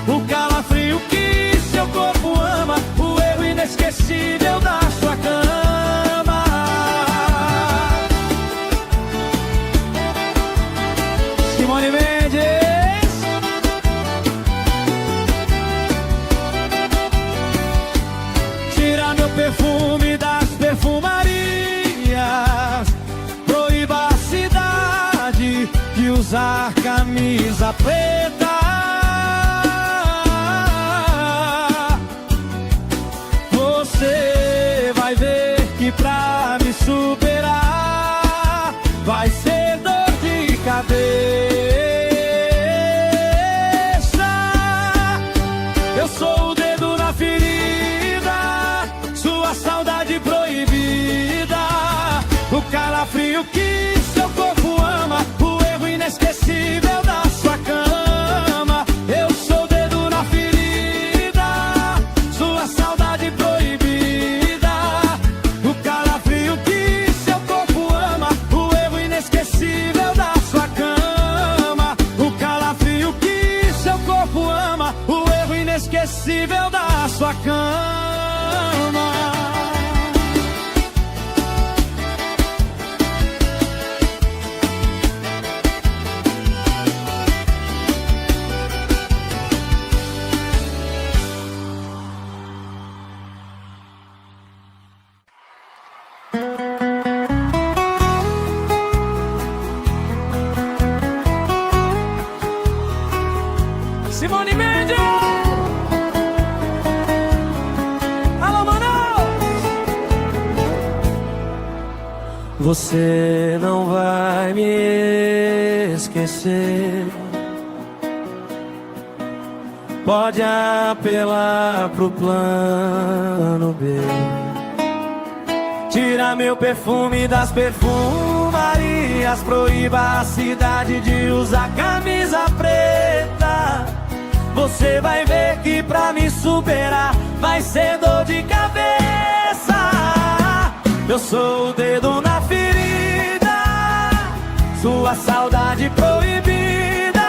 o calafrio que seu corpo ama, o erro inesquecível da sua cama. Simone Mendes. Tira meu perfume das perfumarias. Proíba a cidade de usar camisa preta. Você vai ver que pra me superar vai ser dor de cabeça. Eu sou o dedo na ferida, sua saudade proibida, o calafrio que seu corpo ama, o erro inesquecível da sua cama. Eu sou o dedo na ferida, sua saudade proibida, o calafrio que seu corpo ama, o erro inesquecível da sua cama. O calafrio que seu corpo ama, o erro inesquecível da sua cama. Você não vai me esquecer. Pode apelar pro plano B. Tira meu perfume das perfumarias. Proíba a cidade de usar camisa preta. Você vai ver que pra me superar vai ser dor de cabeça. Eu sou o dedo na ferida, sua saudade proibida,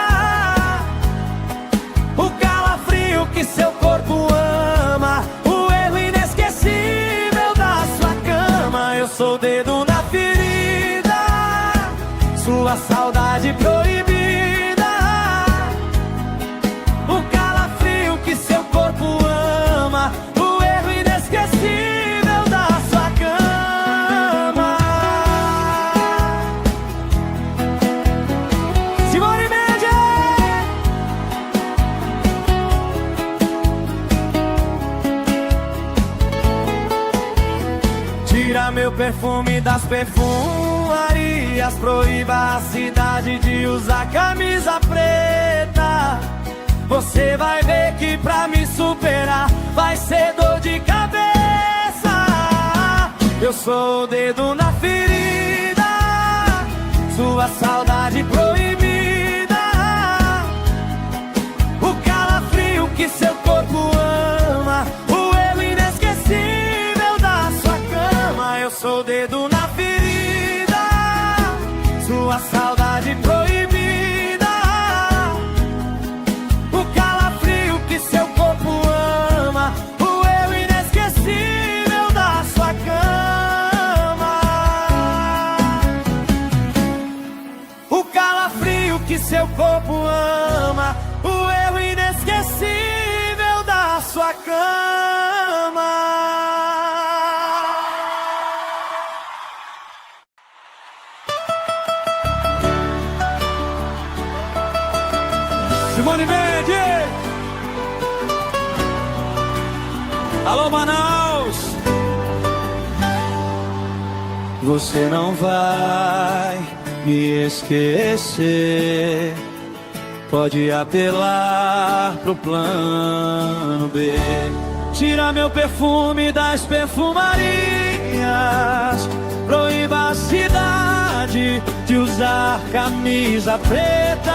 o calafrio que seu corpo ama, o erro inesquecível da sua cama. Eu sou o dedo na ferida, sua saudade proibida, o calafrio que seu corpo ama, o erro inesquecível da sua cama. Simone Mendes! Tira meu perfume das perfumarias. Proíba a cidade de usar camisa preta. Você vai ver que pra me superar vai ser dor de cabeça. Eu sou o dedo na ferida, sua saudade proibida, o calafrio que seu corpo ama, o erro inesquecível da sua cama. Eu sou o dedo na ferida, sua saudade proibida, o calafrio que seu corpo ama, o erro inesquecível da sua cama. O calafrio que seu corpo ama, o erro inesquecível da sua cama. Simone Mendes! Alô, Manaus! Você não vai me esquecer. Pode apelar pro plano B. Tira meu perfume das perfumarias. Proíba a cidade de usar camisa preta.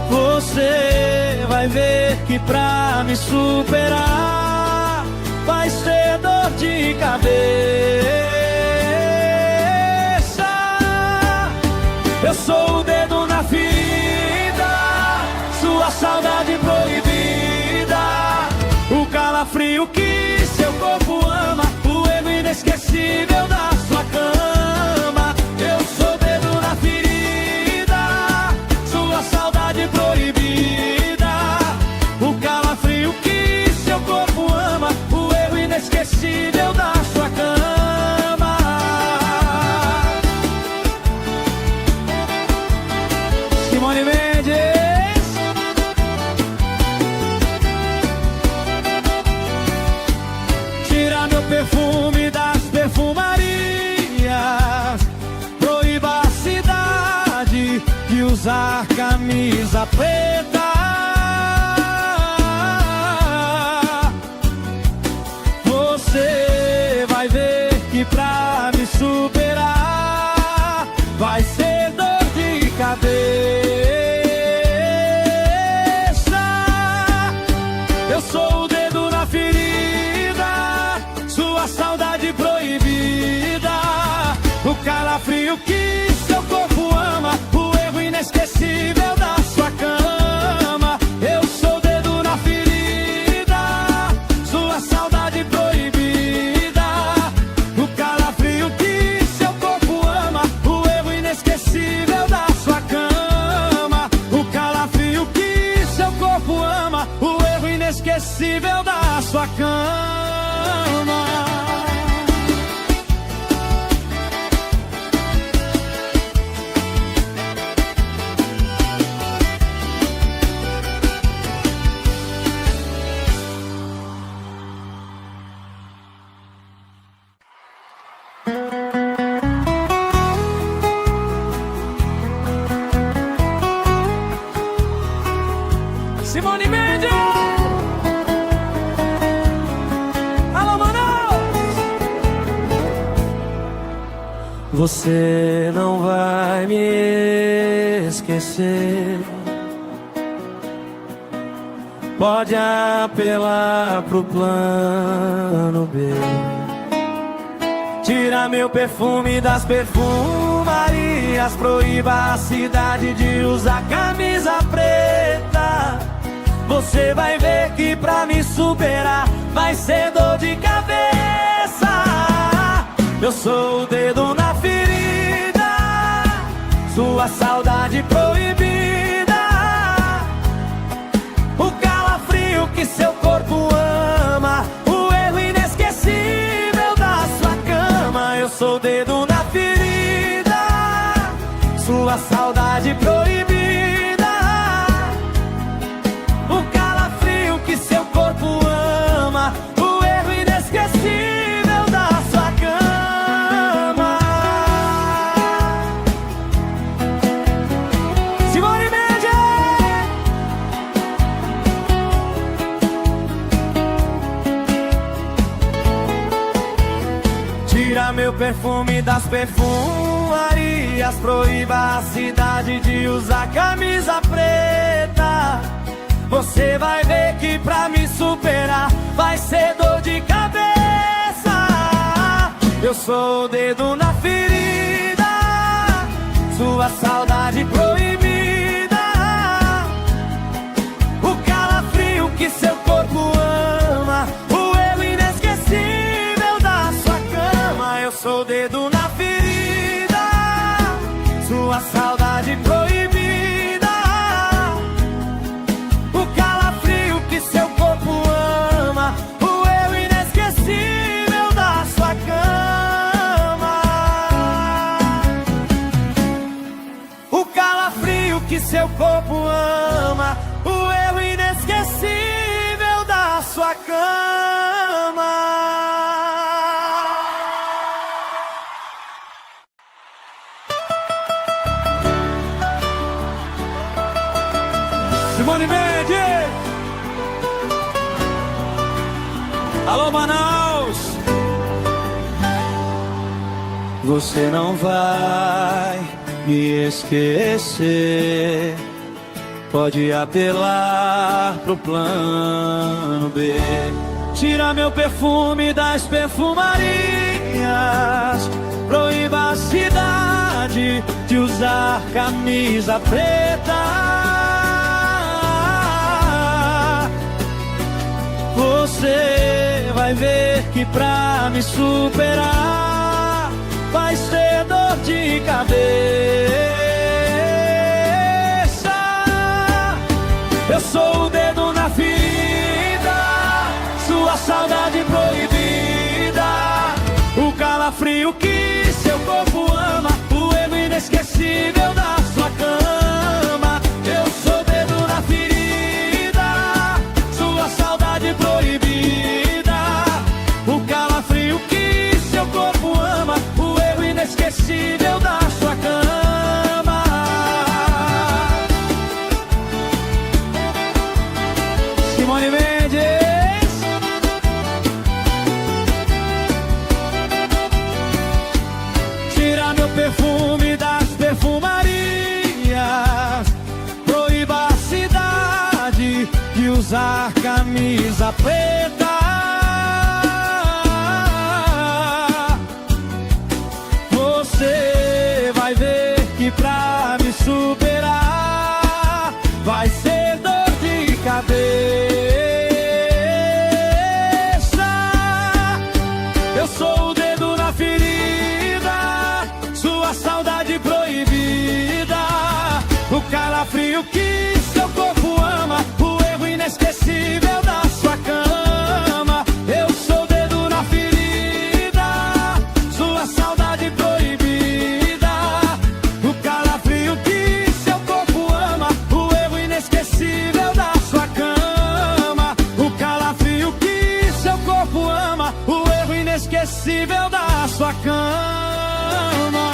Você vai ver que pra me superar vai ser dor de cabeça. Eu sou o dedo na ferida, sua saudade proibida, o calafrio que seu corpo ama, o erro inesquecível da sua cama. Eu sou o dedo na ferida, sua saudade proibida, o calafrio que seu corpo ama, o erro inesquecível da sua cama. Simone Mendes! Tira meu perfume das perfumarias. Proíba a cidade de usar camisa preta. Você vai ver que pra me superar vai ser dor de cabeça. Eu sou o dedo na ferida, sua saudade proibida, o calafrio que seu corpo ama, o erro inesquecível da sua cama. Eu sou o dedo na ferida, sua saudade proibida, o calafrio que seu corpo ama, o erro inesquecível da sua cama. O calafrio que seu corpo ama, o erro inesquecível da sua cama. Você não vai me esquecer. Pode apelar pro plano B. Tira meu perfume das perfumarias. Proíba a cidade de usar camisa preta. Você vai ver que pra me superar vai ser dor de cabeça. Eu sou o dedo na ferida, sua saudade proibida, o calafrio que seu corpo ama, o erro inesquecível da sua cama. Eu sou o dedo na ferida, sua saudade proibida, o calafrio que seu corpo ama, o erro inesquecível da sua cama. Simone Mendes! Tira meu perfume das perfumarias. Proíba a cidade de usar camisa preta. Você vai ver que pra me superar vai ser dor de cabeça. Eu sou o dedo na ferida, sua saudade proibida, o calafrio que seu corpo ama, o erro inesquecível da sua cama. Eu sou o dedo na ferida, sua saudade proibida, o calafrio que seu corpo ama, o erro inesquecível da sua cama. O calafrio que seu corpo ama, o erro inesquecível da sua cama. Simone Mendes! Alô, Manaus! Você não vai me esquecer. Pode apelar pro plano B. Tira meu perfume das perfumarias. Proíba a cidade de usar camisa preta. Você vai ver que pra me superar vai ser dor de cabeça. Eu sou o dedo na ferida, sua saudade proibida, o calafrio que seu corpo ama, o erro inesquecível da sua cama. Eu sou o dedo na ferida, sua saudade proibida, o calafrio que seu corpo ama, o erro inesquecível da sua cama. Simone Mendes! Tira meu perfume das perfumarias. Proíba a cidade de usar camisa preta. Você vai ver que pra me superar vai ser dor de cabeça. Eu sou o dedo na ferida, sua saudade proibida, o calafrio que seu corpo ama, o erro inesquecível da sua cama. Eu sou o dedo na ferida, sua saudade proibida, o calafrio que seu corpo ama, o erro inesquecível da sua cama. O calafrio que seu corpo ama, o erro inesquecível da sua cama.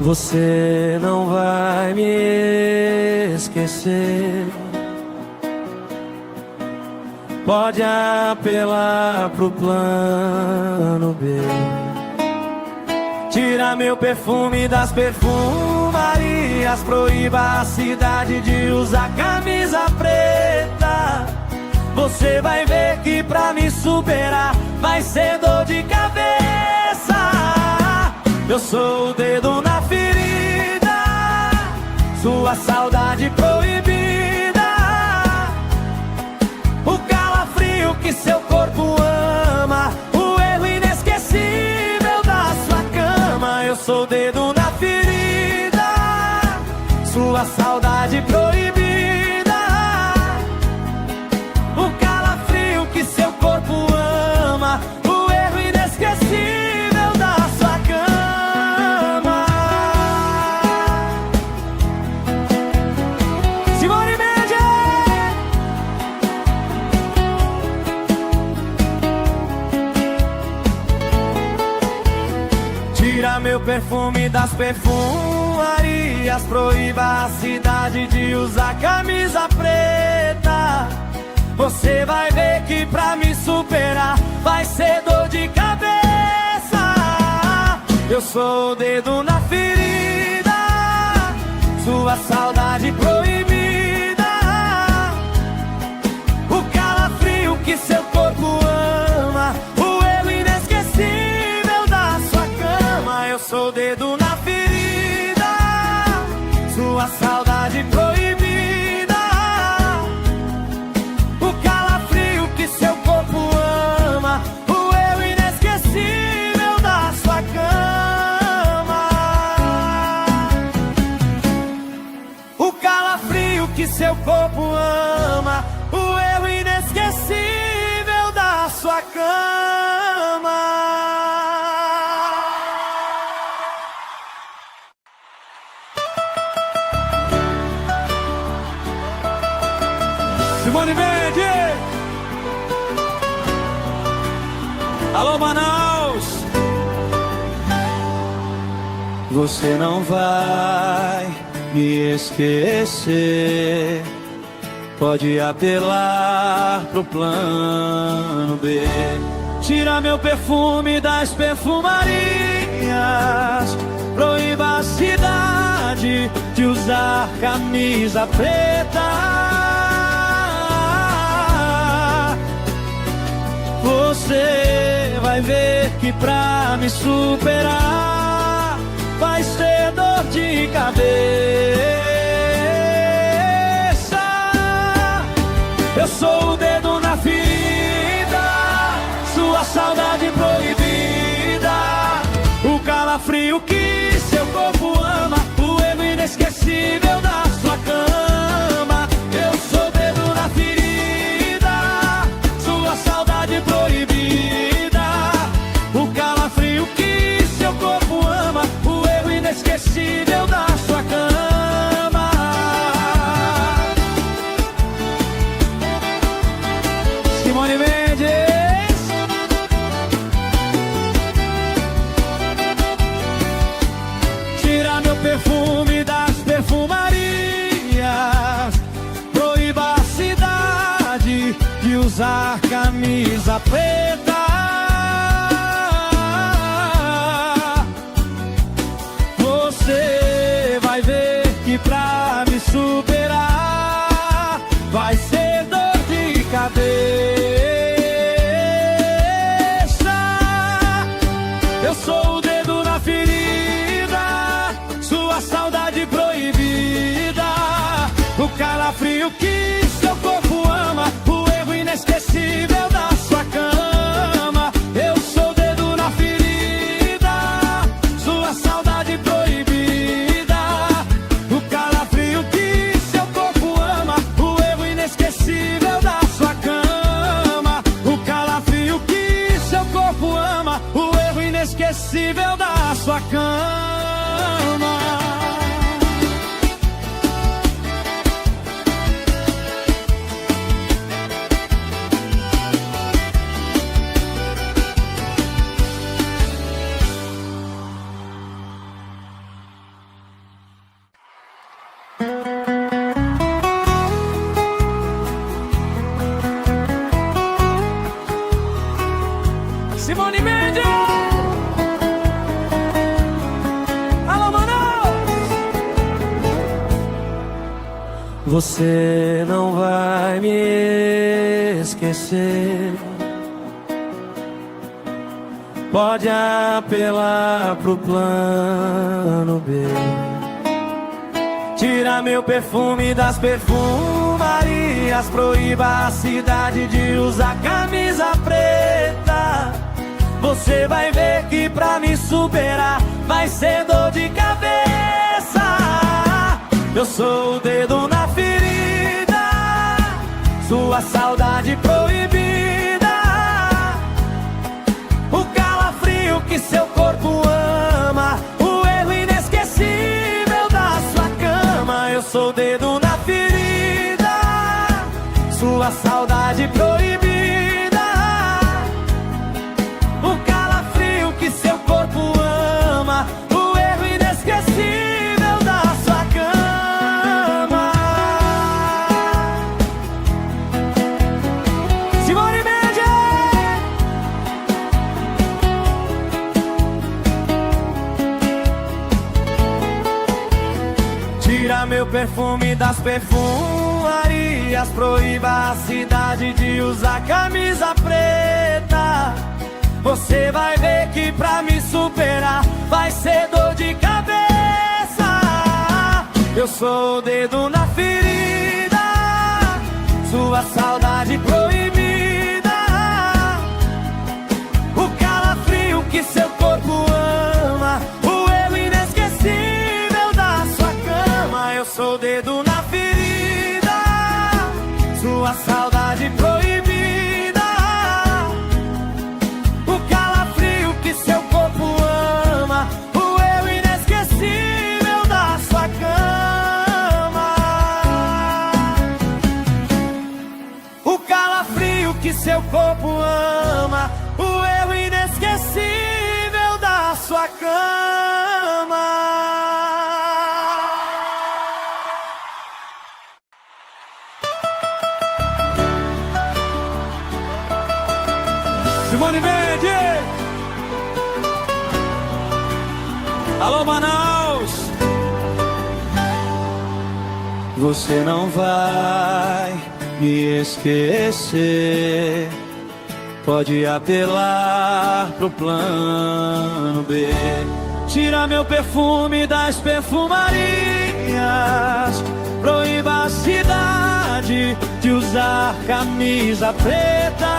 Você não vai me esquecer. Pode apelar pro plano B. Tira meu perfume das perfumarias. Proíba a cidade de usar camisa preta. Você vai ver que pra me superar vai ser dor de cabeça. Eu sou o dedo na ferida, sua saudade proibida, o calafrio que seu corpo ama, o erro inesquecível da sua cama. Eu sou o dedo na ferida, sua saudade proibida, o calafrio que seu corpo ama, o erro inesquecível da sua cama. Simone Mendes! Tira meu perfume das perfumarias. Proíba a cidade de usar camisa preta. Você vai ver que pra me superar vai ser dor de cabeça. Eu sou o dedo na ferida, sua saudade proibida, o calafrio que seu corpo ama, o erro inesquecível da sua cama. Eu sou o dedo na ferida, sua saudade proibida, o calafrio que seu corpo ama, o erro inesquecível da sua cama. O calafrio que seu corpo ama, o erro inesquecível da sua cama. Simone Mendes! Alô, Manaus! Você não vai me esquecer. Pode apelar pro plano B. Tira meu perfume das perfumarias. Proíba a cidade de usar camisa preta. Você vai ver que pra me superar vai ser dor de cabeça. Eu sou o dedo na ferida, sua saudade proibida, o calafrio que seu corpo ama, o erro inesquecível da sua cama. Eu sou o dedo na ferida, sua saudade proibida, o calafrio que seu corpo ama, o erro inesquecível da sua cama. Simone Mendes! Tira meu perfume das perfumarias. Proíba a cidade de usar camisa preta. Você vai ver que pra me superar vai ser dor de cabeça. Eu sou o dedo na ferida, sua saudade proibida, o calafrio que seu corpo ama, o erro inesquecível da sua cama. Eu sou o dedo na ferida, sua saudade proibida, o calafrio que seu corpo ama, o erro inesquecível da sua cama. O calafrio que seu corpo ama, o erro inesquecível da sua cama. Simone Mendes. Alô, Manaus. Você não vai me esquecer. Pode apelar pro plano B. Tira meu perfume das perfumarias. Proíba a cidade de usar camisa preta. Você vai ver que pra me superar vai ser dor de cabeça. Eu sou o dedo na ferida, sua saudade proibida. O calafrio que seu corpo ama, o erro inesquecível da sua cama. Eu sou o dedo na ferida, sua saudade proibida. O calafrio que seu corpo ama, o erro inesquecível da sua cama. Simone Mendes. Tira meu perfume das perfumarias. Proíba a cidade de usar camisa preta. Você vai ver que pra me superar vai ser dor de cabeça. Eu sou o dedo na ferida, sua saudade proibida. O calafrio que seu corpo ama, o erro inesquecível da sua cama. Eu sou o dedo na ferida, sua saudade proibida. O calafrio que seu corpo ama, o erro inesquecível da sua cama. O calafrio que seu corpo ama, o erro inesquecível da sua cama. Simone Mendes. Alô, Manaus. Você não vai me esquecer. Pode apelar pro plano B. Tira meu perfume das perfumarias. Proíba a cidade de usar camisa preta.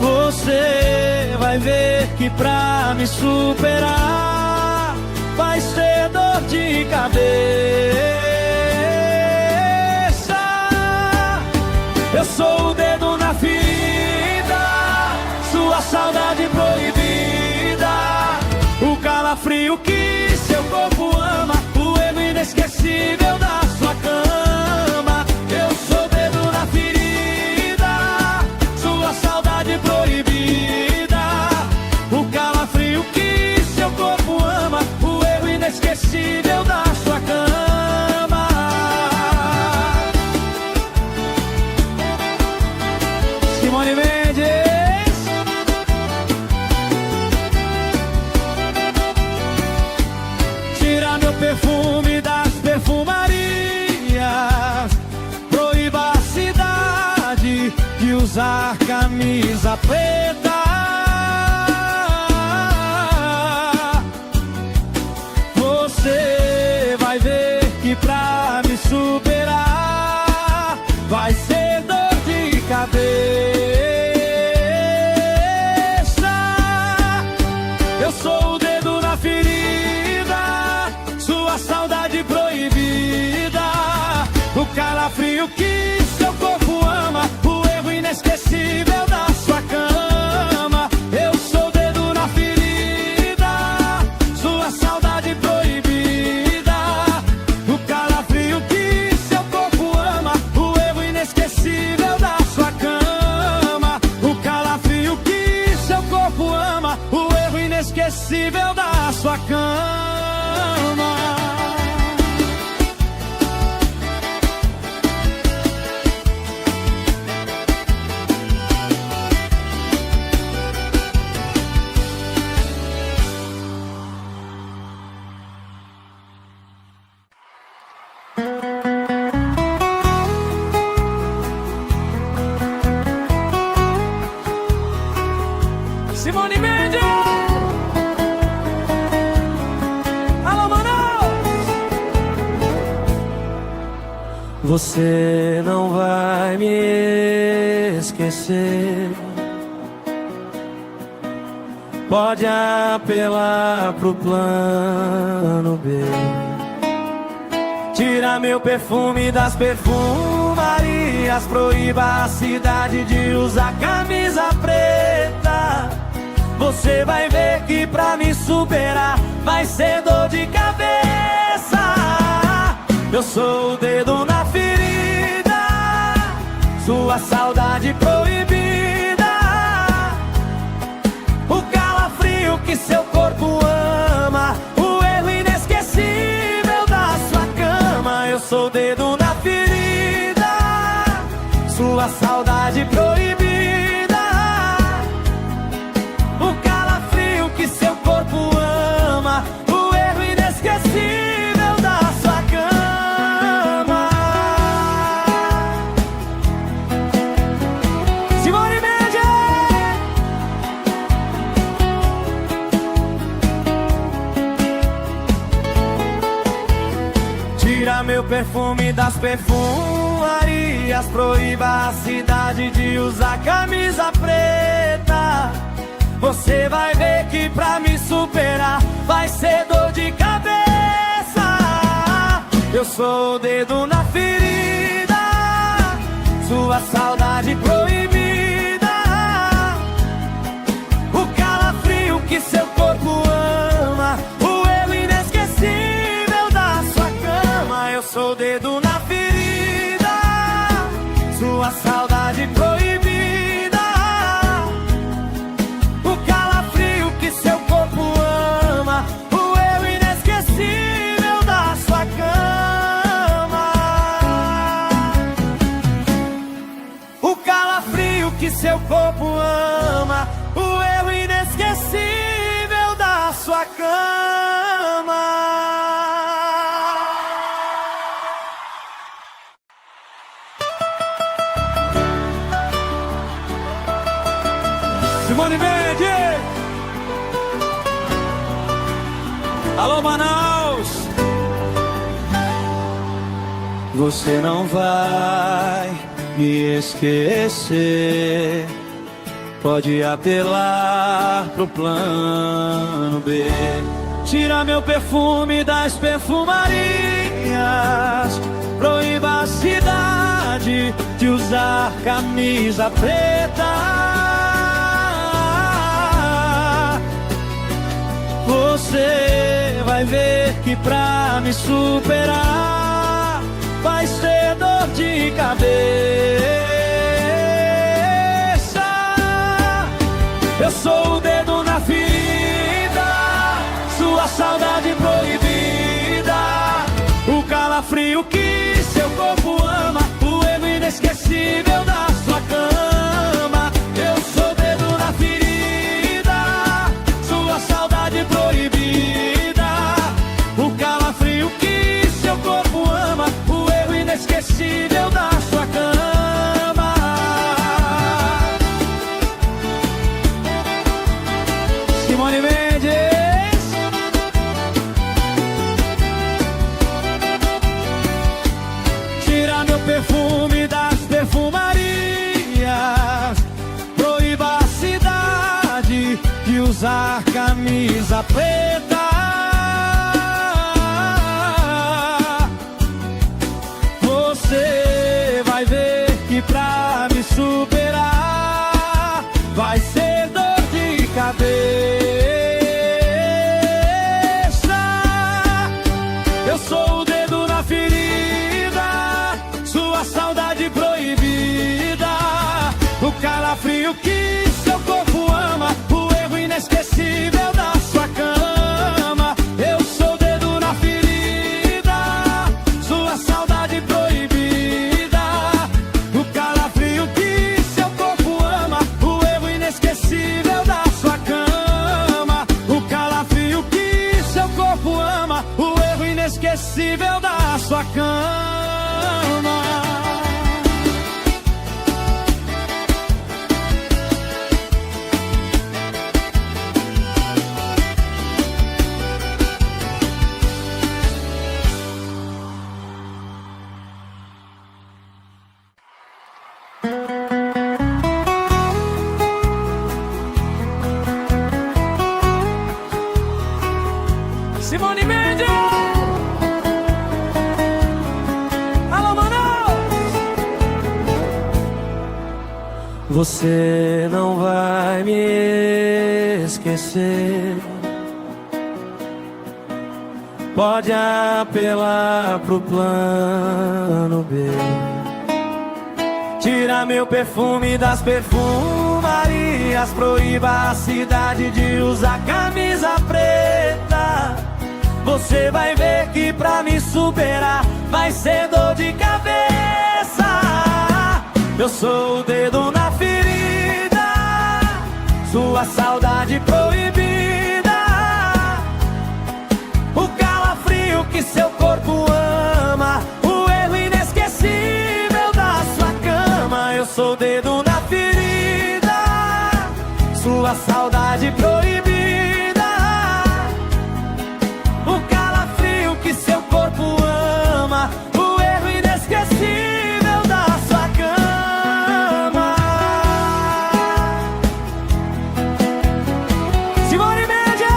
Você vai ver que pra me superar vai ser dor de cabeça. Eu sou o dedo na ferida, sua saudade proibida. O calafrio que seu corpo ama, o erro inesquecível da sua cama. Eu sou o dedo na ferida, sua saudade proibida. O calafrio que seu corpo ama, o erro inesquecível da sua cama. Simone Mendes. Tira meu perfume das perfumarias. Proíba a cidade de usar camisa preta. Você vai ver que pra me superar vai ser dor de cabeça. Eu sou o dedo na ferida, sua saudade proibida. O calafrio que seu corpo ama, o erro inesquecível da sua cama. Eu sou o dedo na ferida, sua saudade proibida. O calafrio que seu corpo ama, o erro inesquecível da sua cama. O calafrio que seu corpo ama, o erro inesquecível da sua cama. Você não vai me esquecer. Pode apelar pro plano B. Tira meu perfume das perfumarias, proíba a cidade de usar camisa preta. Você vai ver que pra me superar vai ser dor de cabeça. Eu sou o dedo na ferida, sua saudade proibida, o calafrio que seu corpo ama, o erro inesquecível da sua cama. Eu sou o dedo na ferida, sua saudade proibida, o calafrio que seu corpo ama, o erro inesquecível da sua cama. Simone Mendes! Tira meu perfume das perfumarias, proíba a cidade de usar camisa preta. Você vai ver que pra me superar vai ser dor de cabeça. Eu sou o dedo na ferida, sua saudade proibida, o calafrio que seu corpo ama, o erro inesquecível da sua cama. Eu sou o dedo na ferida, sua saudade proibida, o calafrio que seu corpo ama, o erro inesquecível da sua cama. O calafrio que seu corpo ama, o erro inesquecível da sua cama. Simone Mendes! Alô, Manaus! Você não vai me esquecer. Pode apelar pro plano B. Tira meu perfume das perfumarias, proíba a cidade de usar camisa preta. Você vai ver que pra me superar vai ser dor de cabeça. Eu sou o dedo na ferida, sua saudade proibida, o calafrio que seu corpo ama, o erro inesquecível da sua cama. Eu sou o dedo na ferida, sua saudade proibida, o calafrio que seu corpo ama, o erro inesquecível da sua cama. Simone Mendes! Tira meu perfume das perfumarias, proíba a cidade de usar camisa preta. Você vai ver que pra me superar vai ser dor de cabeça. Eu sou o dedo na ferida, sua saudade proibida, o calafrio que seu corpo ama, o erro inesquecível da sua cama. Eu sou o dedo na ferida, sua saudade proibida, o calafrio que seu corpo ama, o erro inesquecível da sua cama. O calafrio que seu corpo ama, o erro inesquecível da sua cama. Você não vai me esquecer. Pode apelar pro plano B. Tira meu perfume das perfumarias, proíba a cidade de usar camisa preta. Você vai ver que pra me superar vai ser dor de cabeça. Eu sou o dedo na ferida, sua saudade proibida, o calafrio que seu corpo ama, o erro inesquecível da sua cama. Eu sou o dedo na ferida, sua saudade proibida, o calafrio que seu corpo ama, o erro inesquecível da sua cama. Simone Mendes!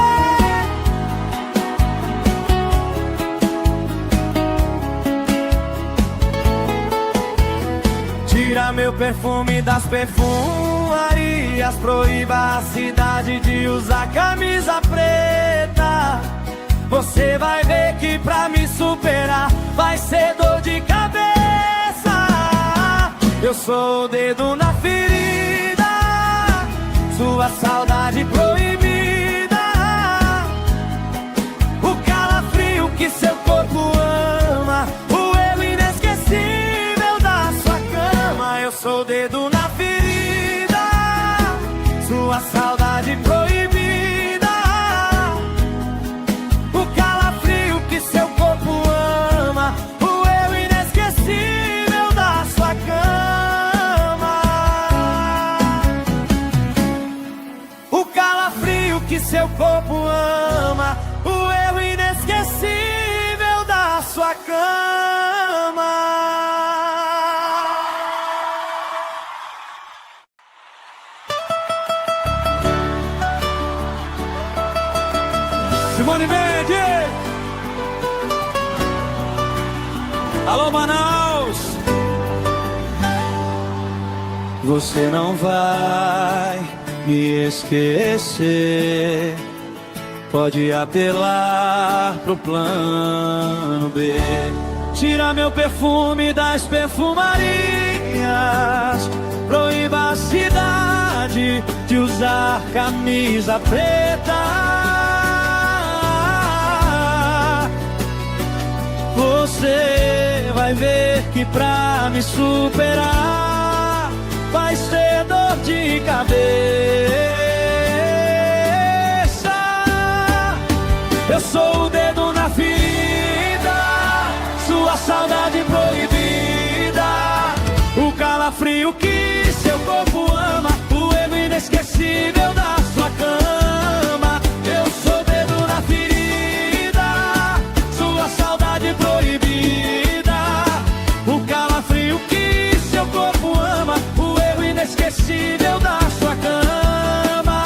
Tira meu perfume das perfumarias, proíba a cidade de usar camisa preta. Você vai ver que pra me superar vai ser dor de cabeça. Eu sou o dedo na ferida, sua saudade proibida, o calafrio que seu corpo ama, o erro inesquecível da sua cama. Eu sou o dedo na ferida, sua saudade proibida, o calafrio que seu corpo ama, o erro inesquecível da sua cama. O calafrio que seu corpo ama, o erro inesquecível da sua cama. Simone Mendes! Alô, Manaus! Você não vai me esquecer. Pode apelar pro plano B. Tira meu perfume das perfumarias, proíba a cidade de usar camisa preta. Você vai ver que pra me superar vai ser dor de cabeça. Eu sou o dedo na ferida, sua saudade proibida, o calafrio que seu corpo ama, o erro inesquecível da sua cama. Eu sou o dedo na ferida, sua saudade proibida, o calafrio que seu corpo ama, o erro inesquecível da sua cama.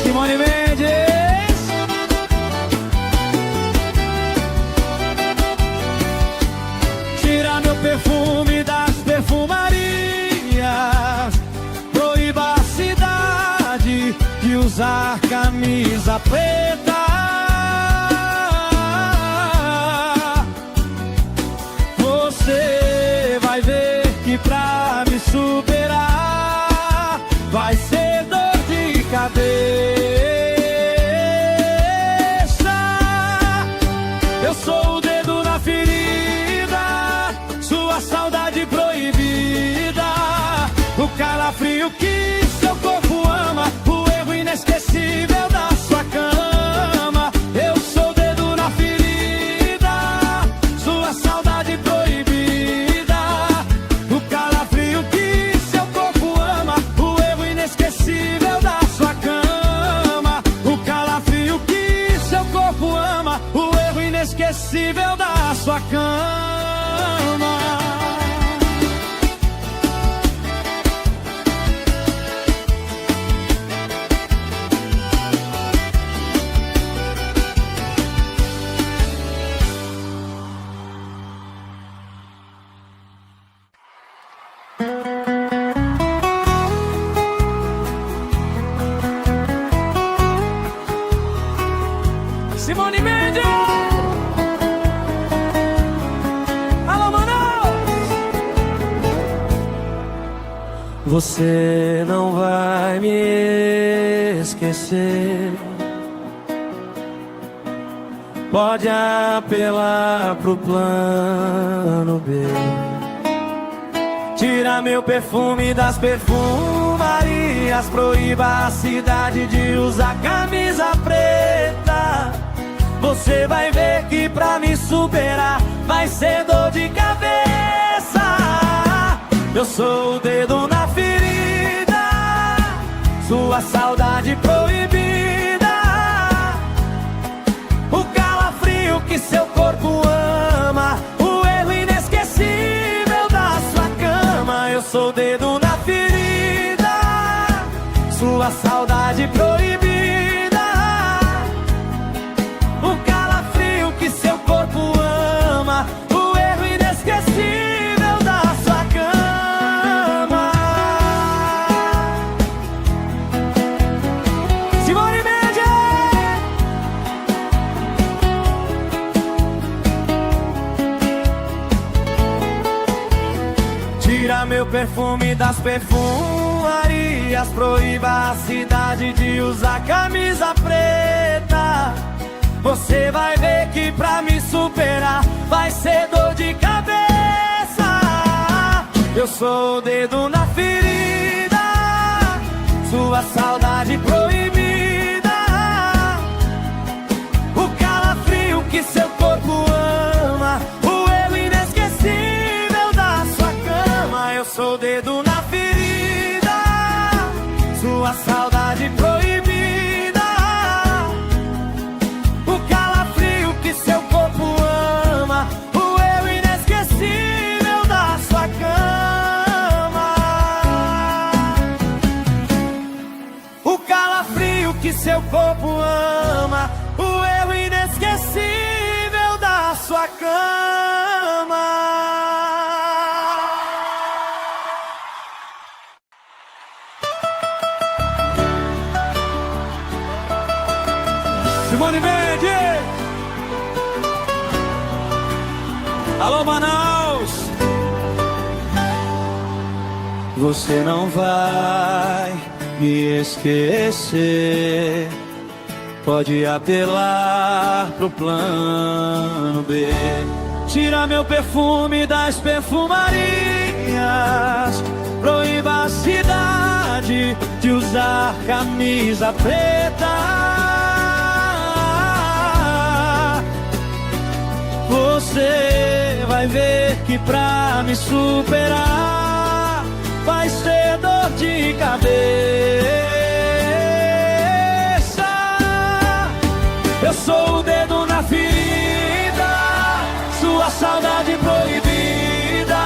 Simone Mendes! Tira meu perfume das perfumarias, proíba a cidade de usar camisa preta. Você vai ver que pra me superar vai ser dor de cabeça. Eu sou o dedo na ferida, sua saudade proibida, o calafrio que seu corpo ama, o erro inesquecível da sua cama. Eu sou o dedo na ferida, sua saudade proibida, o calafrio que seu corpo ama, o erro inesquecível da sua cama. O calafrio que seu corpo ama, o erro inesquecível da sua cama. Você não vai me esquecer. Pode apelar pro plano B. Tira meu perfume das perfumarias. Proíba a cidade de usar camisa preta. Você vai ver que pra me superar vai ser dor de cabeça. Eu sou o dedo na ferida, sua saudade proibida, o calafrio que seu corpo ama, o erro inesquecível da sua cama. Eu sou o dedo na ferida, sua saudade proibida, o calafrio que seu corpo ama, o erro inesquecível da sua cama. Simone Mendes! Tira meu perfume das perfumarias. Proíba a cidade de usar camisa preta. Você vai ver que pra me superar vai ser dor de cabeça. Eu sou o dedo na ferida, sua saudade proibida, o calafrio que seu corpo ama, o erro inesquecível da sua cama. Eu sou o dedo na ferida, sua saudade proibida, o calafrio que seu corpo ama, o erro inesquecível da sua cama. O calafrio que seu corpo ama, o erro inesquecível da sua cama. Simone Mendes! Alô, Manaus! Você não vai me esquecer. Pode apelar pro plano B. Tira meu perfume das perfumarias. Proíba a cidade de usar camisa preta. Você vai ver que pra me superar vai ser dor de cabeça. Eu sou o dedo na ferida, sua saudade proibida,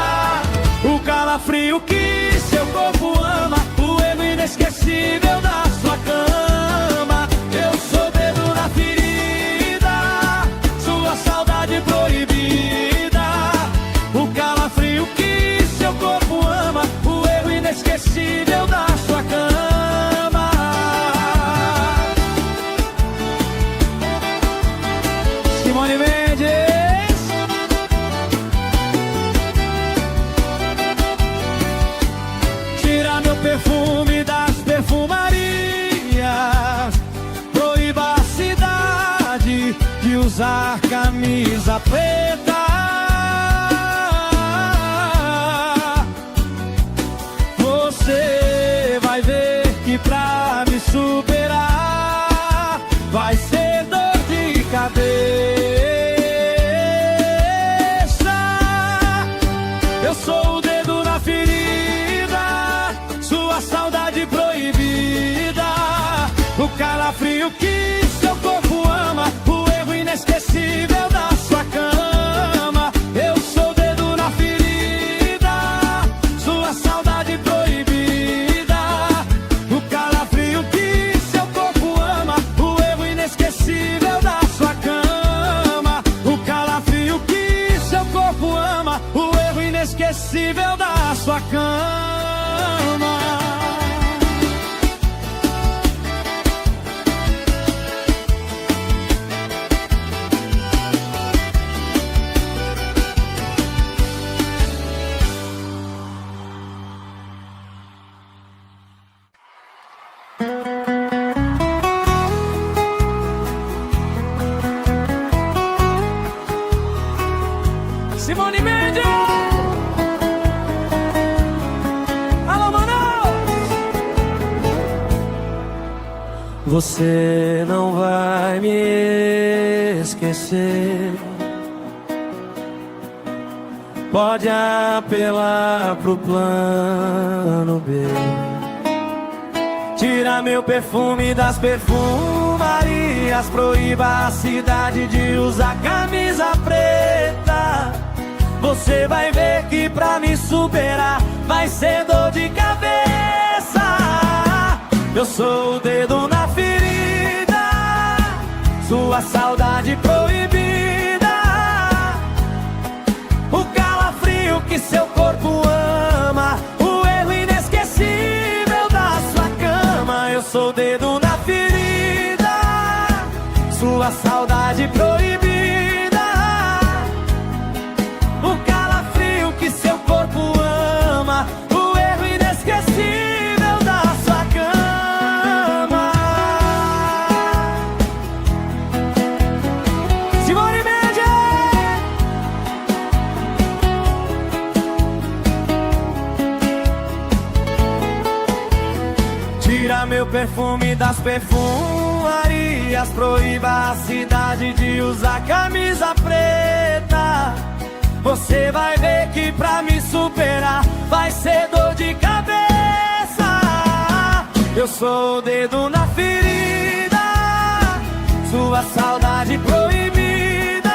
o calafrio que seu corpo ama, o erro inesquecível da sua cama. Eu sou o dedo na ferida, sua saudade proibida, o calafrio que seu corpo ama, o erro inesquecível da sua cama. Simone Mendes! Tira meu perfume das perfumarias. Proíba a cidade de usar camisa preta. Você vai ver que pra me superar vai ser dor de cabeça. Eu sou o dedo na ferida, sua saudade proibida, o calafrio que seu corpo ama, o erro inesquecível da sua cama. Eu sou o dedo na ferida, sua saudade proibida, o calafrio que seu corpo ama, o erro inesquecível da sua cama. O calafrio que seu corpo ama, o erro inesquecível da sua cama. Simone Mendes. Alô, Manaus. Você não vai me esquecer. Pode apelar pro plano B. Tira meu perfume das perfumarias. Proíba a cidade de usar camisa preta. Você vai ver que pra me superar vai ser dor de cabeça. Eu sou o dedo na ferida, sua saudade proibida, o calafrio que seu corpo ama, o erro inesquecível da sua cama. Eu sou o dedo na ferida, sua saudade proibida, o calafrio que seu corpo ama, o erro inesquecível da sua cama. Simone Mendes. Tira meu perfume das perfumarias. Proíba a cidade de usar camisa preta. Você vai ver que pra me superar vai ser dor de cabeça. Eu sou o dedo na ferida, sua saudade proibida,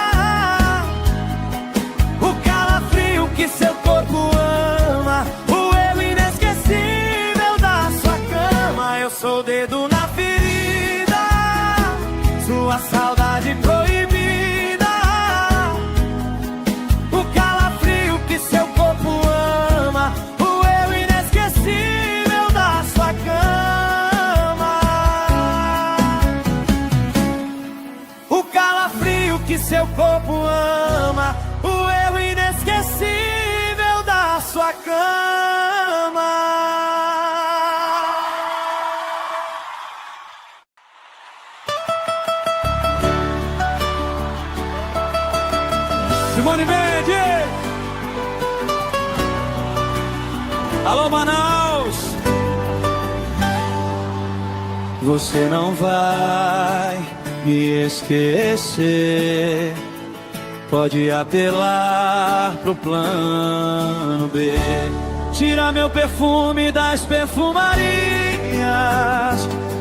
o calafrio que seu corpo ama, o erro inesquecível da sua cama. Eu sou o dedo na ferida, sua saudade proibida, o calafrio que seu corpo ama, o erro inesquecível da sua cama. O calafrio que seu corpo ama, o erro inesquecível da sua cama. Simone Mendes. Alô, Manaus. Você não vai me esquecer. Pode apelar pro plano B. Tira meu perfume das perfumarias.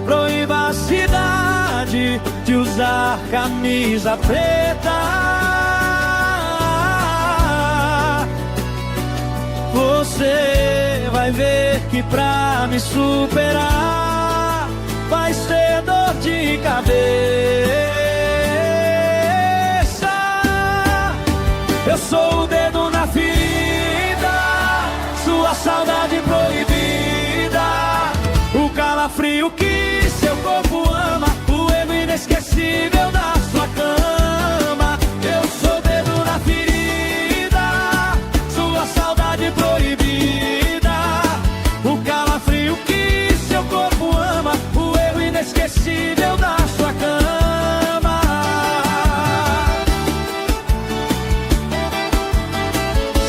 Proíba a cidade de usar camisa preta. Você vai ver que pra me superar vai ser dor de cabeça. Eu sou o dedo na ferida, sua saudade proibida, o calafrio que seu corpo ama, o erro inesquecível da sua cama. Eu sou o dedo na ferida, sua saudade proibida, o calafrio que seu corpo ama, o erro inesquecível da sua cama.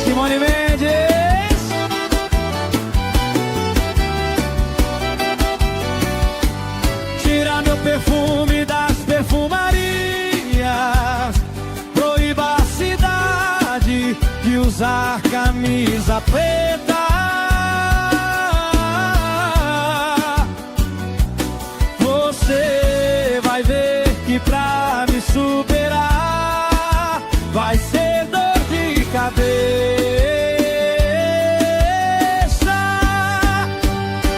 Simone Mendes. Tira meu perfume das perfumarias. Proíba a cidade de usar camisa preta. Você vai ver que pra me superar vai ser dor de cabeça.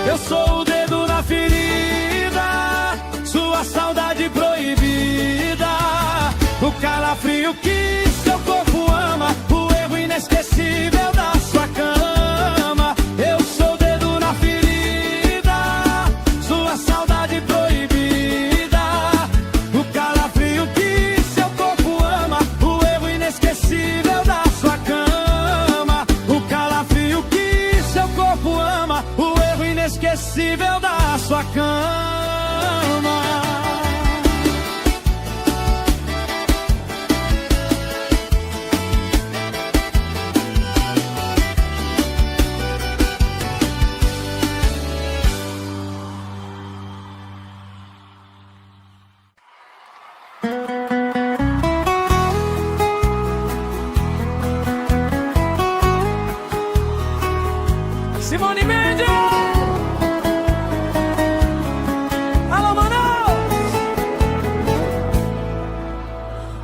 Eu sou o dedo na ferida, sua saudade proibida, o calafrio que seu corpo ama, o erro inesquecível da sua cama. Eu sou o dedo na ferida, sua saudade proibida, o calafrio que seu corpo ama, o erro inesquecível da sua cama. O calafrio que seu corpo ama, o erro inesquecível da sua cama. Simone Mendes! Alô, Manaus!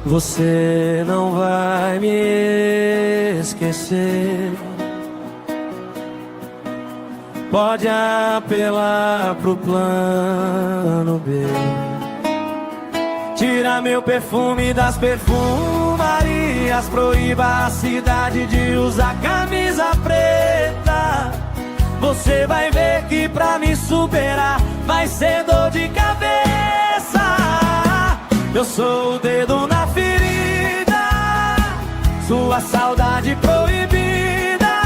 Você não vai me esquecer. Pode apelar pro plano B. Tira meu perfume das perfumarias. Proíba a cidade de usar camisa preta. Você vai ver que pra me superar vai ser dor de cabeça. Eu sou o dedo na ferida, sua saudade proibida,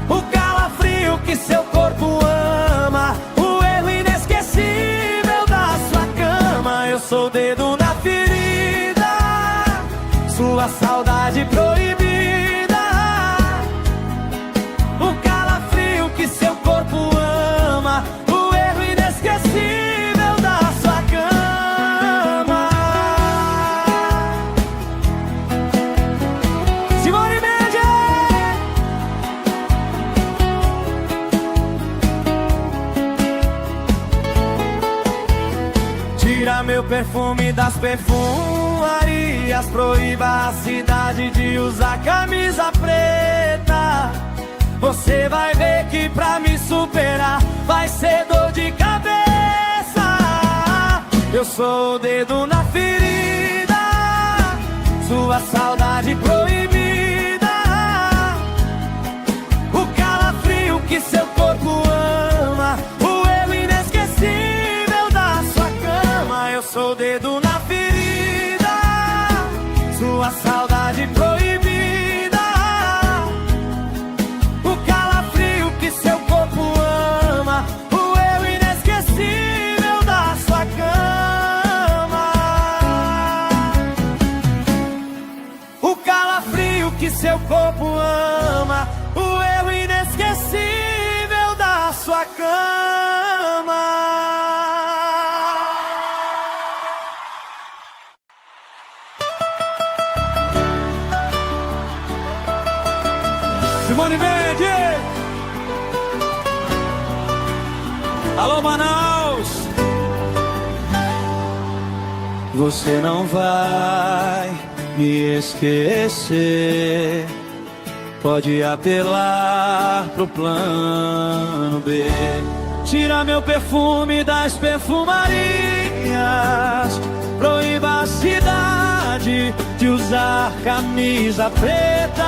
o calafrio que seu corpo ama, o erro inesquecível da sua cama. Eu sou o dedo na ferida, sua saudade proibida, o calafrio que seu corpo ama, o erro inesquecível da sua cama. Simone Mendes! Tira meu perfume das perfumarias. Proíba a cidade de usar camisa preta. Você vai ver que pra me superar vai ser dor de cabeça. Eu sou o dedo na ferida, sua saudade proibida, o calafrio que seu corpo ama, o erro inesquecível da sua cama. Eu sou o dedo na ferida, sua saudade proibida, o calafrio que seu corpo ama, o erro inesquecível da sua cama. O calafrio que seu corpo ama, o erro inesquecível da sua cama. Simone Mendes! Alô, Manaus! Você não vai me esquecer. Pode apelar pro plano B. Tira meu perfume das perfumarias. Proíba a cidade de usar camisa preta.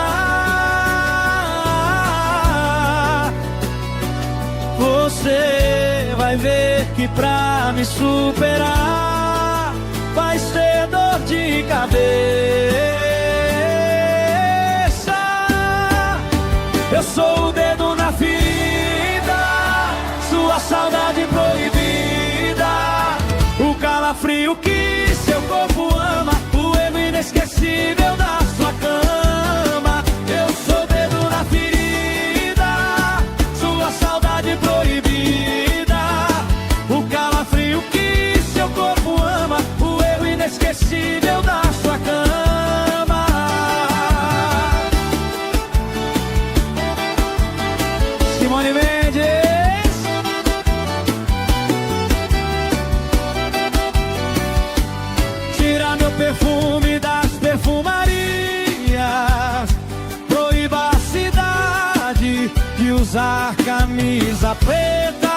Você vai ver que pra me superar vai ser dor de cabeça. Eu sou o dedo na ferida, sua saudade proibida, o calafrio que seu corpo ama, o erro inesquecível da sua cama. Eu sou o dedo na ferida, sua saudade proibida, o calafrio que seu corpo ama, o erro inesquecível da sua cama. Simone Mendes! Tira meu perfume das perfumarias. Proíba a cidade de usar camisa preta.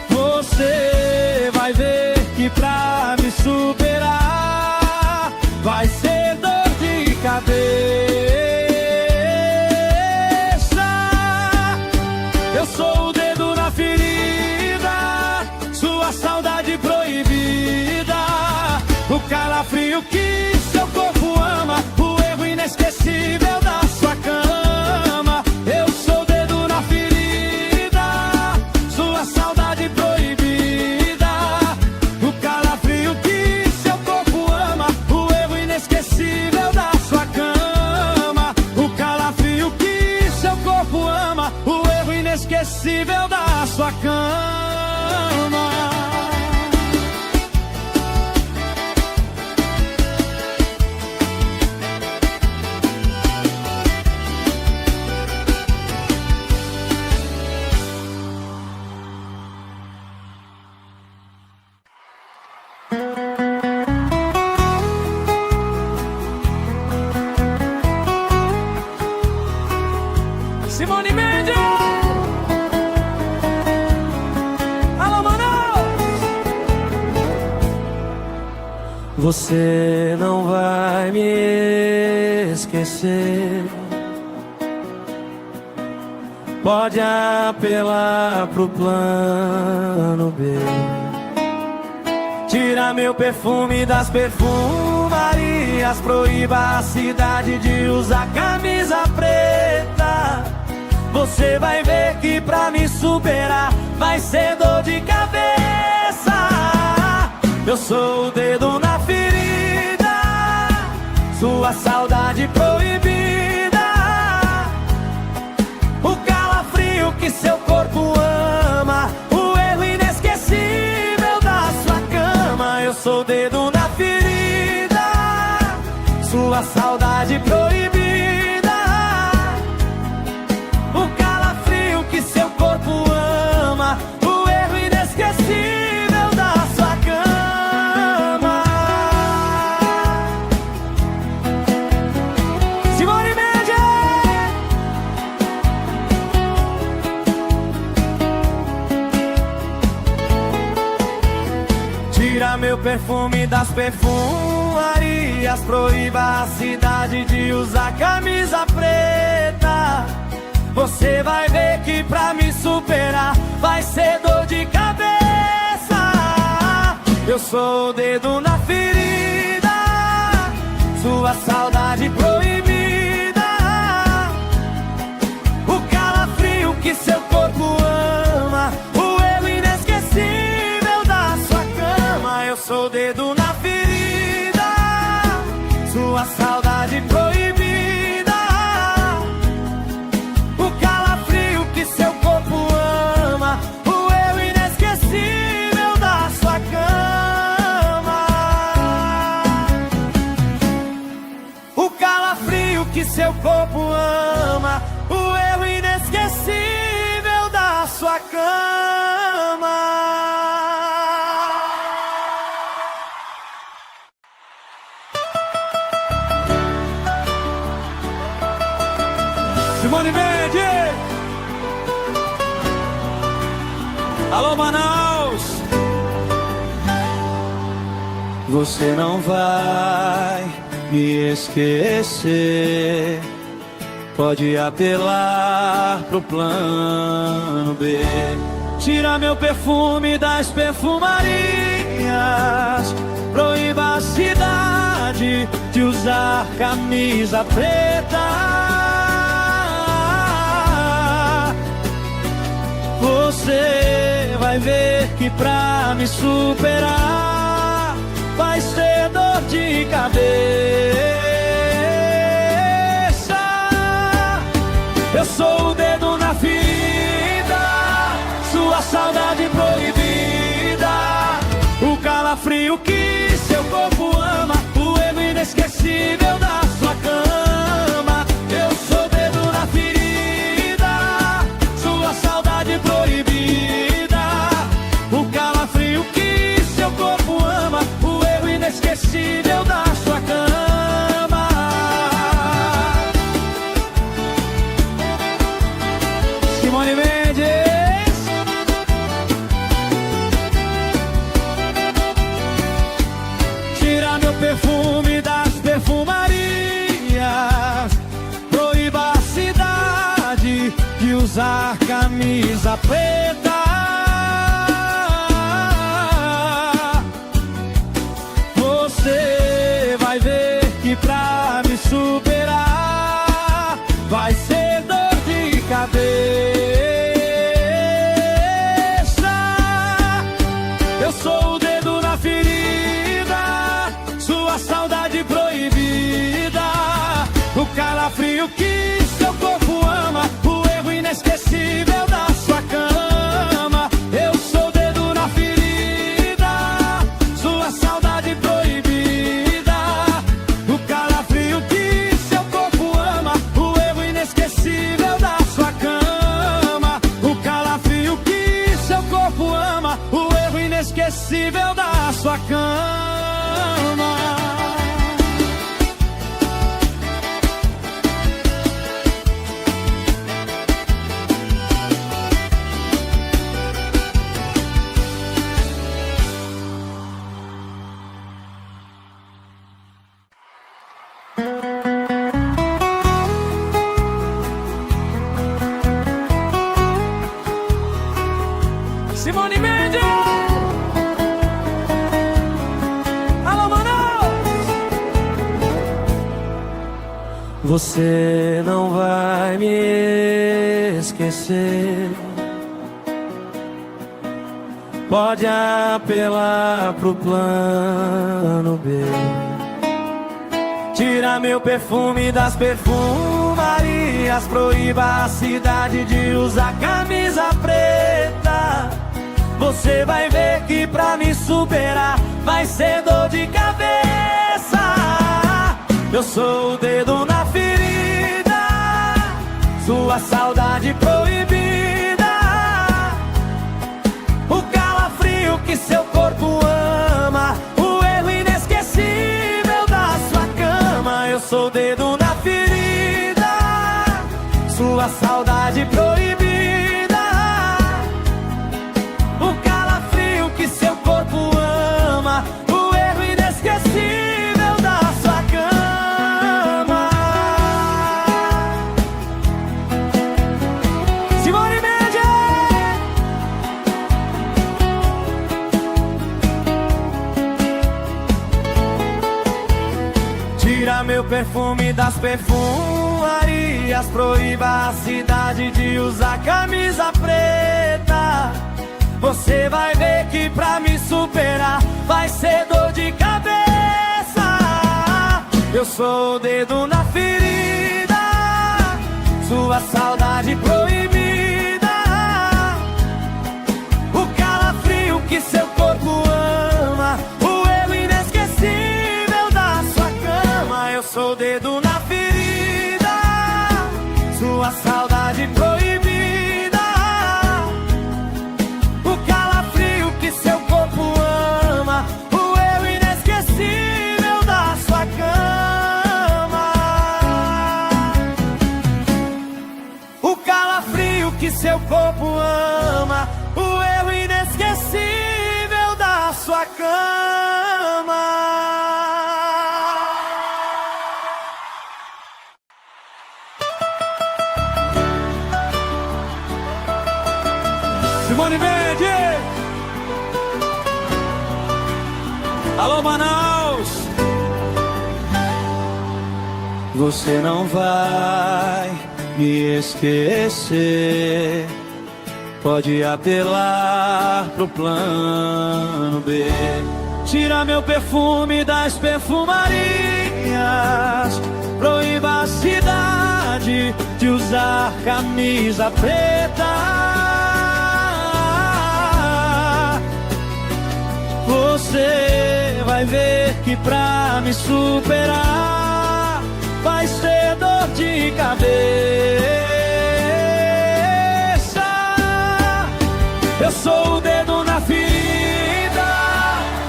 Você vai ver que pra me superar vai ser dor de cabeça. Eu sou o dedo na ferida, sua saudade proibida, o calafrio que seu corpo ama, o erro inesquecível da sua cama. Eu sou o dedo na ferida, sua saudade proibida, o calafrio que seu corpo ama, o erro inesquecível da sua cama. O calafrio que seu corpo ama, o erro inesquecível da sua cama. Você não vai me esquecer. Pode apelar pro plano B. Tira meu perfume das perfumarias, proíba a cidade de usar camisa preta. Você vai ver que pra me superar vai ser dor de cabeça. Eu sou o dedo na ferida, sua saudade proibida, o calafrio que seu corpo ama, o erro inesquecível da sua cama. Eu sou o dedo na ferida, sua saudade proibida, o calafrio que seu corpo ama, o erro inesquecível da sua cama. Simone Mendes! Tira meu perfume das perfumarias, proíba a cidade de usar camisa preta. Você vai ver que pra me superar vai ser dor de cabeça. Eu sou o dedo na ferida, sua saudade proibida, o calafrio que seu corpo ama, o erro inesquecível da sua cama. Eu sou o dedo na ferida, sua saudade proibida, o calafrio que seu corpo ama, o erro inesquecível da sua cama. O calafrio que seu corpo ama, o erro inesquecível da sua cama. Simone Mendes! Alô, Manaus! Você não vai me esquecer. Pode apelar pro plano B. Tira meu perfume das perfumarias, proíba a cidade de usar camisa preta. Você vai ver que pra me superar vai ser dor de cabeça. Eu sou o dedo na ferida, sua saudade proibida, o calafrio que seu corpo ama, o erro inesquecível da sua cama. Eu sou o dedo na ferida, sua saudade proibida, o calafrio que seu corpo ama, o erro inesquecível da sua cama. Simone Mendes! Tira meu perfume das perfumarias, proíba a cidade de usar camisa preta. Você vai ver que pra me superar vai ser dor de cabeça. Eu sou o dedo na ferida, sua saudade proibida, o calafrio que seu corpo ama, o erro inesquecível da sua cama. Eu sou o dedo na ferida, sua saudade proibida, o calafrio que seu corpo ama, o erro inesquecível da sua cama. O calafrio que seu corpo ama, o erro inesquecível da sua cama. Você não vai me esquecer. Pode apelar pro plano B. Tira meu perfume das perfumarias. Proíba a cidade de usar camisa preta. Você vai ver que pra me superar vai ser dor de cabeça. Eu sou o dedo na ferida, sua saudade proibida, o calafrio que seu corpo ama, o erro inesquecível da sua cama. Eu sou o dedo na ferida, sua saudade proibida, o calafrio que seu corpo ama, o erro inesquecível da sua cama. Simone Mendes! Tira meu perfume das perfumarias. Proíba a cidade de usar camisa preta. Você vai ver que pra me superar vai ser dor de cabeça. Eu sou o dedo na ferida, sua saudade proibida, o calafrio que seu corpo ama, o erro inesquecível da sua cama. Eu sou o dedo na ferida, sua saudade proibida, o calafrio que seu corpo ama, o erro inesquecível da sua cama. O calafrio que seu corpo ama, o erro inesquecível da sua cama. Simone Mendes! Alô, Manaus! Você não vai me esquecer. Pode apelar pro plano B. Tira meu perfume das perfumarias. Proíba a cidade de usar camisa preta. Você vai ver que pra me superar vai ser dor de cabeça. Eu sou o dedo na ferida,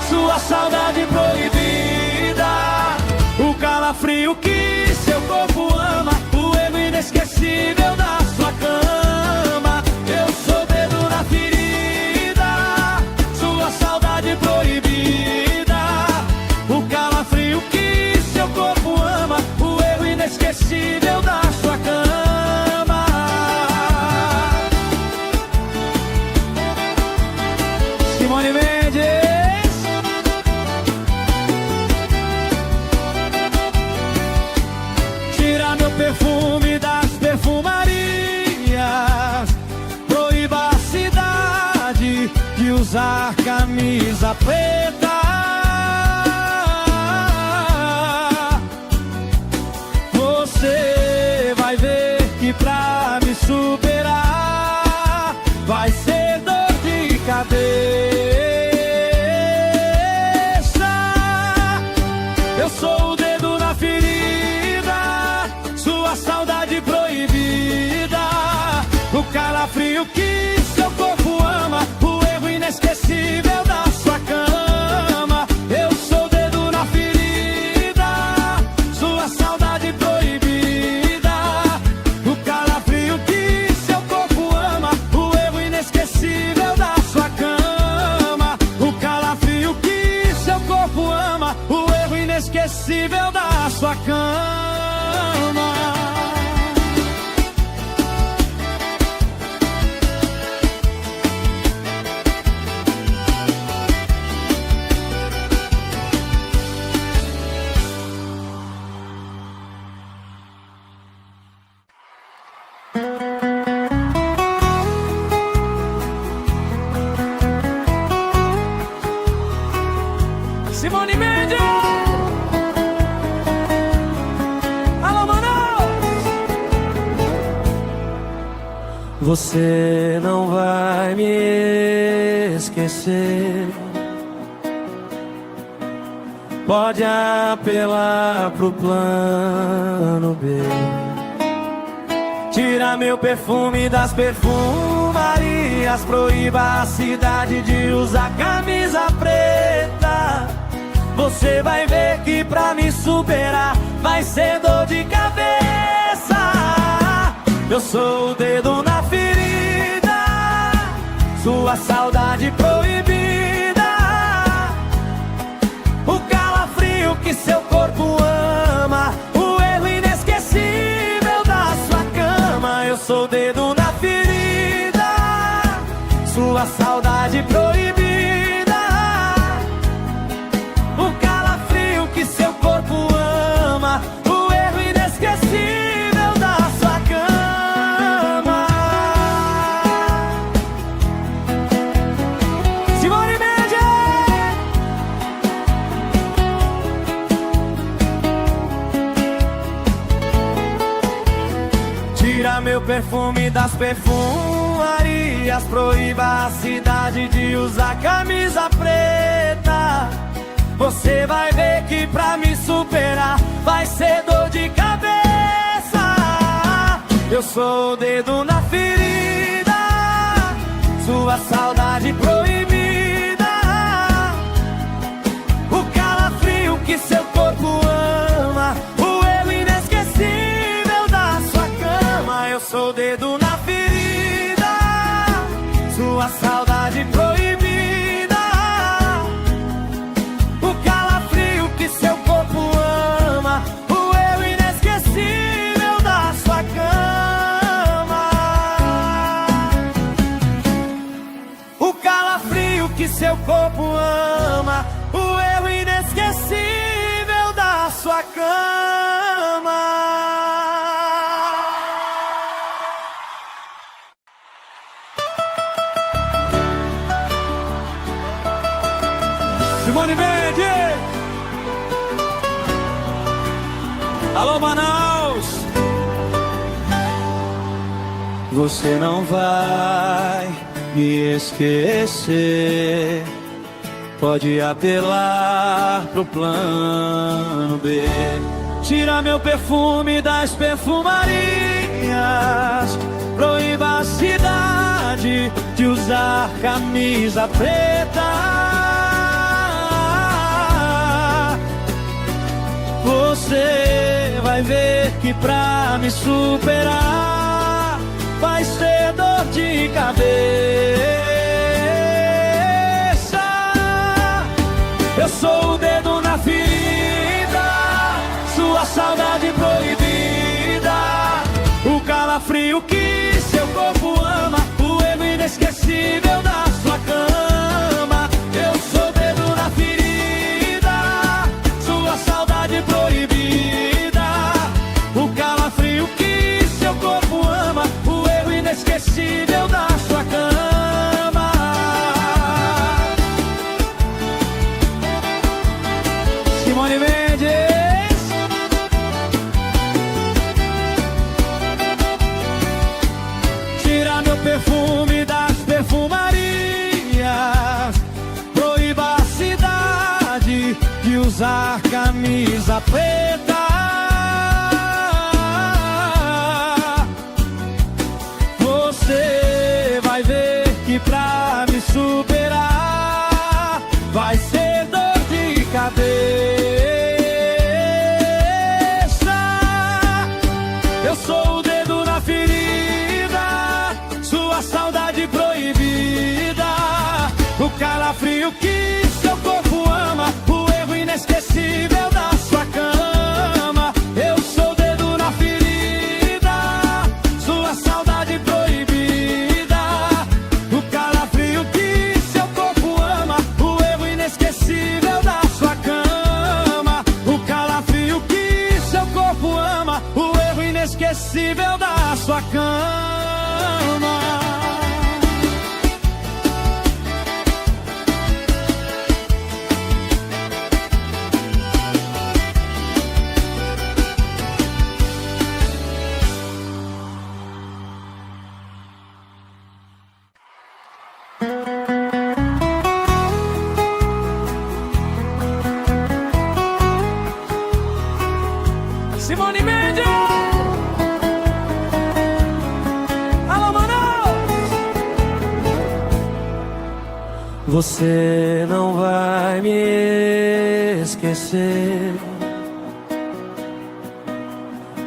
sua saudade proibida, o calafrio que seu corpo ama, o erro inesquecível da sua cama. Eu sou o dedo na ferida, sua saudade proibida, o calafrio que seu corpo ama, o erro inesquecível da sua cama. Simone Mendes! Tira meu perfume das perfumarias. Proíba a cidade de usar camisa preta. Você vai ver que pra me superar vai ser dor de cabeça. Eu sou o dedo na ferida, sua saudade proibida, o calafrio que seu corpo ama, o erro inesquecível da sua cama. Eu sou o dedo na ferida, sua saudade proibida, o calafrio que seu corpo ama, o erro inesquecível da sua cama. O calafrio que seu corpo ama, o erro inesquecível da sua cama. Você não vai me esquecer. Pode apelar pro plano B. Tira meu perfume das perfumarias. Proíba a cidade de usar camisa preta. Você vai ver que pra me superar vai ser dor de cabeça. Eu sou o dedo na ferida, sua saudade proibida. O calafrio que seu corpo ama, o erro inesquecível da sua cama. Eu sou o dedo na ferida, sua saudade proibida. O calafrio que seu corpo ama, o erro inesquecível da sua cama. Simone Mendes! Tira meu perfume das perfumarias. Proíba a cidade de usar camisa preta. Você vai ver que pra me superar vai ser dor de cabeça. Eu sou o dedo na ferida, sua saudade proibida. O calafrio que seu corpo ama, o erro inesquecível da sua cama. Eu sou o dedo na ferida, sua saudade proibida. O calafrio que seu corpo ama, o erro inesquecível da sua cama. O calafrio que seu corpo ama, o erro inesquecível da sua cama. Simone Mendes! Alô, Manaus! Você não vai me esquecer. Pode apelar pro plano B. Tira meu perfume das perfumarias. Proíba a cidade de usar camisa preta. Você vai ver que pra me superar vai ser dor de cabeça. Eu sou o dedo na ferida, sua saudade proibida. O calafrio que seu corpo ama, o erro inesquecível da sua cama. Eu sou o dedo na ferida, sua saudade proibida. O calafrio que seu corpo ama, o erro inesquecível da sua cama. Simone Mendes! Tira meu perfume das perfumarias. Proíba a cidade de usar camisa preta. Você vai ver que pra me superar vai ser dor de cabeça. Eu sou o dedo na ferida, sua saudade proibida. O calafrio que seu corpo ama, o erro inesquecível da sua cama. Eu sou o dedo na ferida, sua saudade proibida. O calafrio que seu corpo ama, o erro inesquecível da sua cama. O calafrio que seu corpo ama, o erro inesquecível da sua cama. Simone Mendes. Alô, Manaus. Você não vai me esquecer.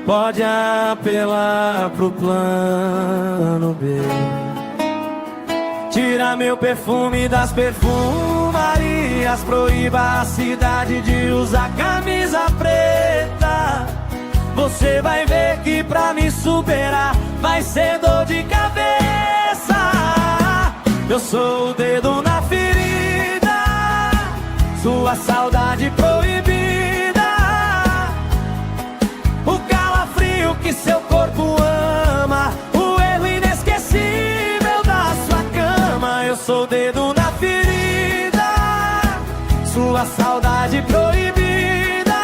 Pode apelar pro plano B. Tira meu perfume das perfumarias. Proíba a cidade de usar camisa preta. Você vai ver que pra me superar vai ser dor de cabeça. Eu sou o dedo na ferida, sua saudade proibida, o calafrio que seu corpo ama, o erro inesquecível da sua cama. Eu sou o dedo na ferida, sua saudade proibida,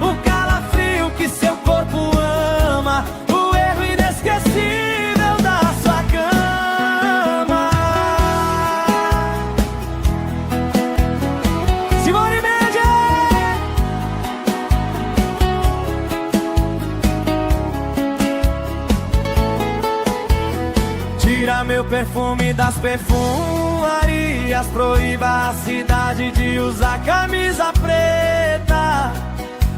o calafrio que seu corpo ama, o erro inesquecível da sua cama. Simone Mendes. Tira meu perfume das perfumarias. Proíba a cidade de usar camisa preta.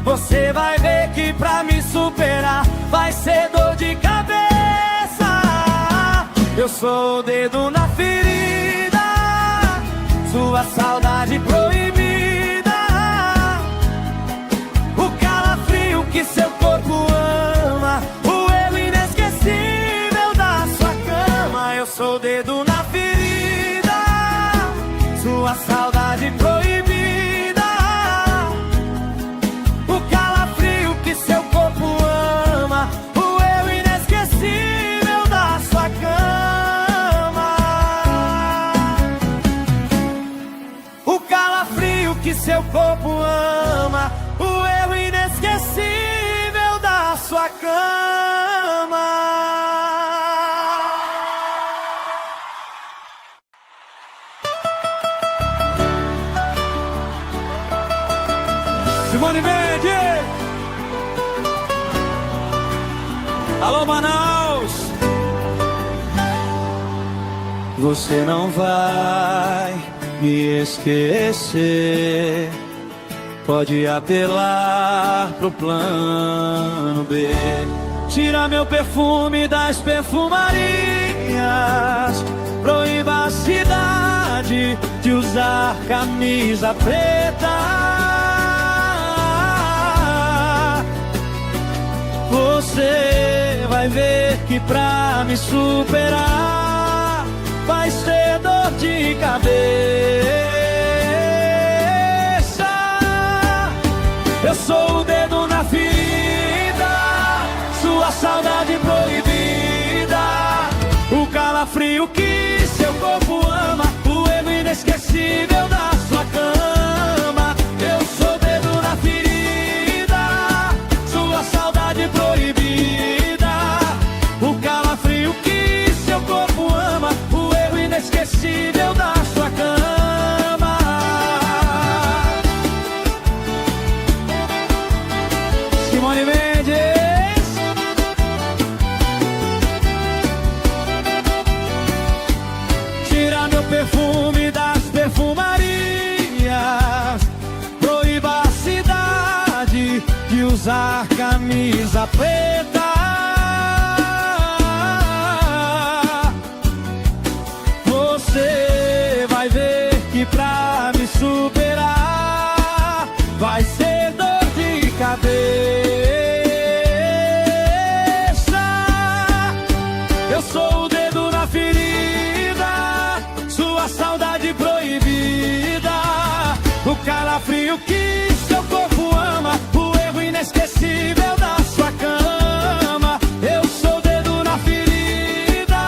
Você vai ver que pra me superar vai ser dor de cabeça. Eu sou o dedo na ferida, sua saudade proibida, o calafrio que seu corpo ama, o erro inesquecível da sua cama. Eu sou o dedo na ferida, sua saudade proibida, o calafrio que seu corpo ama, o erro inesquecível da sua cama. O calafrio que seu corpo ama, o erro inesquecível da sua cama. Simone Mendes. Alô, Manaus. Você não vai me esquecer. Pode apelar pro plano B. Tira meu perfume das perfumarias. Proíba a cidade de usar camisa preta. Você vai ver que pra me superar vai ser dor de cabeça. Eu sou o dedo na ferida, sua saudade proibida, o calafrio que seu corpo ama, o erro inesquecível da sua cama. Eu sou o dedo na ferida, sua saudade proibida, o calafrio que seu corpo ama, o erro inesquecível da sua cama. Simone Mendes. Tira meu perfume das perfumarias. Proíba a cidade de usar camisa preta. Você vai ver que pra me superar vai ser dor de cabeça. Eu sou o dedo na ferida, sua saudade proibida, o calafrio que seu corpo ama, o erro inesquecível da sua cama. Eu sou o dedo na ferida,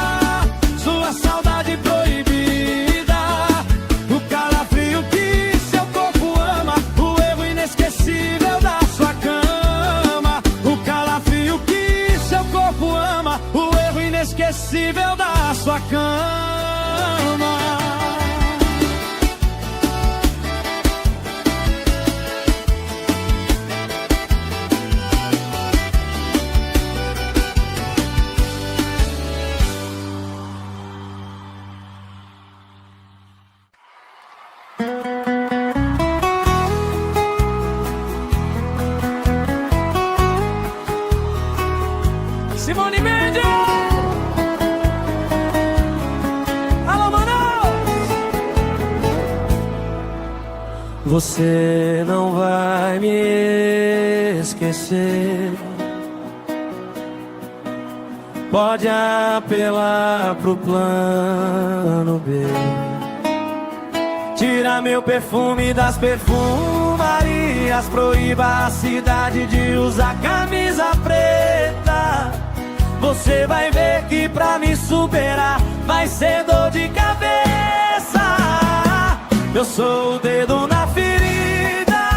sua saudade proibida, o calafrio que seu corpo ama, o erro inesquecível da sua cama. O calafrio que seu corpo ama, o erro inesquecível da sua cama. Você não vai me esquecer. Pode apelar pro plano B. Tira meu perfume das perfumarias, proíba a cidade de usar camisa preta. Você vai ver que pra me superar vai ser dor de cabeça. Eu sou o dedo na ferida,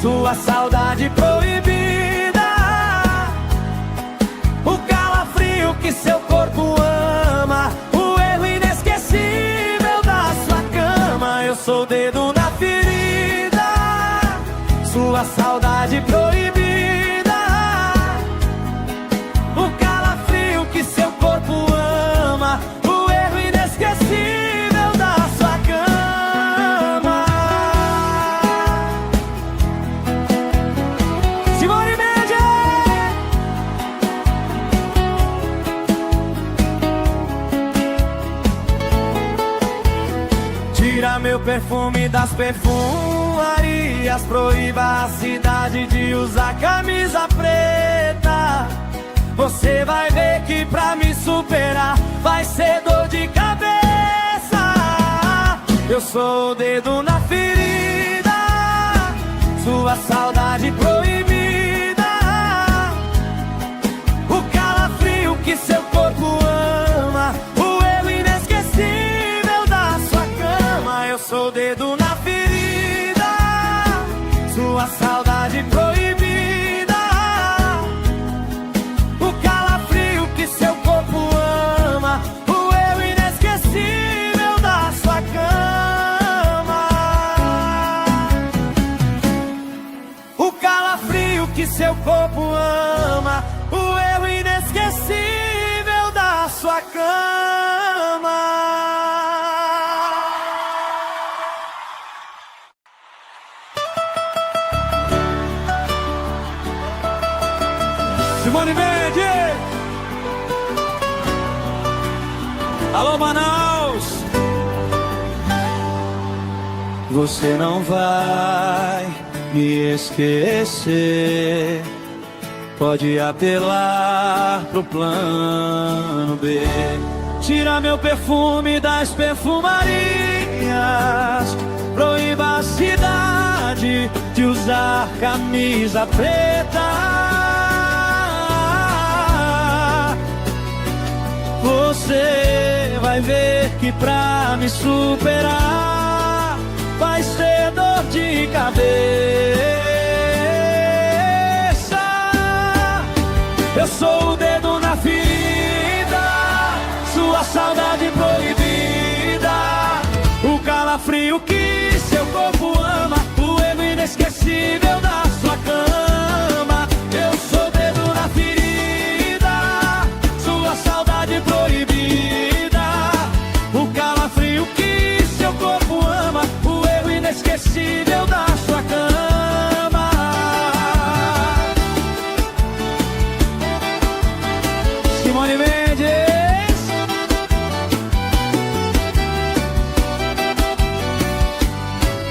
sua saudade proibida, o calafrio que seu corpo ama, o erro inesquecível da sua cama. Eu sou o dedo na ferida, sua saudade proibida, o calafrio que seu corpo ama, o erro inesquecível da sua cama. Simone Mendes! Tira meu perfume das perfumarias, proíba a cidade de usar camisa preta. Você vai ver que pra me superar vai ser dor de cabeça. Eu sou o dedo na ferida, sua saudade proibida, o calafrio que seu corpo ama, o erro inesquecível da sua cama. Eu sou o dedo na ferida, sua saudade proibida, o calafrio que seu corpo ama, o erro inesquecível da sua cama. O calafrio que seu corpo ama, o erro inesquecível da sua cama. Simone Mendes! Alô, Manaus! Você não vai me esquecer. Pode apelar pro plano B. Tira meu perfume das perfumarias, proíba a cidade de usar camisa preta. Você vai ver que pra me superar vai ser dor de cabeça. Eu sou o dedo na ferida, sua saudade proibida, o calafrio que seu corpo ama, o erro inesquecível da sua cama. Eu sou o dedo na ferida, sua saudade proibida, o calafrio que seu corpo ama, o erro inesquecível da sua cama. Simone Mendes!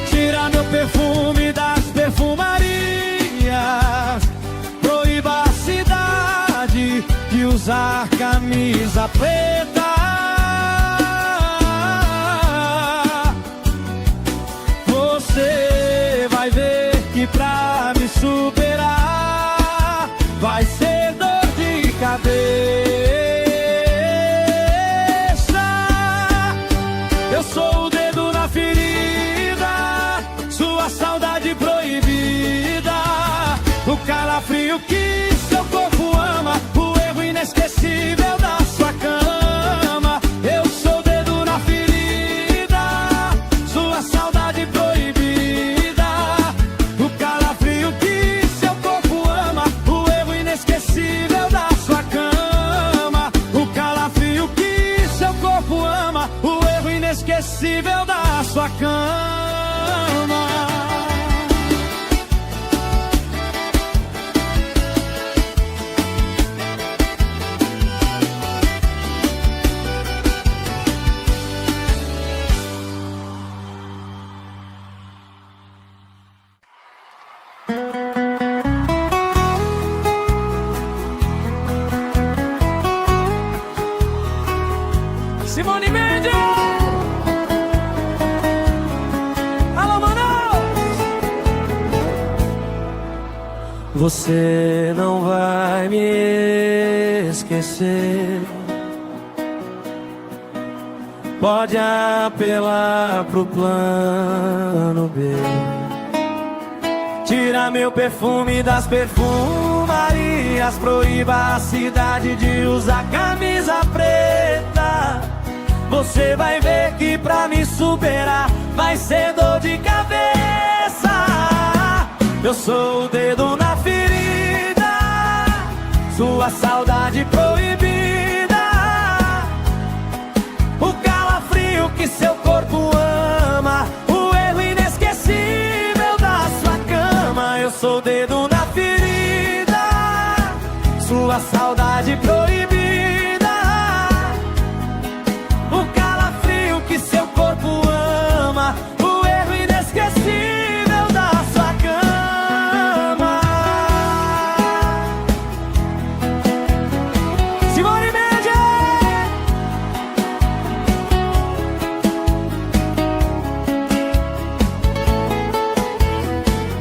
Tira meu perfume das perfumarias, proíba a cidade de usar camisa preta. Você vai ver que pra me superar vai ser dor de cabeça. Eu sou o dedo na ferida, sua saudade proibida, o calafrio que seu corpo ama, o erro inesquecível da sua cama. Eu sou o dedo na ferida, sua saudade proibida, o calafrio que seu corpo ama, o erro inesquecível da sua cama. O calafrio que seu corpo ama, o erro inesquecível da sua cama. Simone Mendes! Alô, Manaus! Você não vai me esquecer. Pode apelar pro plano B. Tira meu perfume das perfumarias. Proíba a cidade de usar camisa preta. Você vai ver que pra me superar vai ser dor de cabeça. Eu sou o dedo na ferida, sua saudade proibida, o calafrio que seu corpo ama, o erro inesquecível da sua cama. Eu sou o dedo na ferida, sua saudade proibida, o calafrio que seu corpo ama, o erro inesquecível da sua cama. Simone Mendes!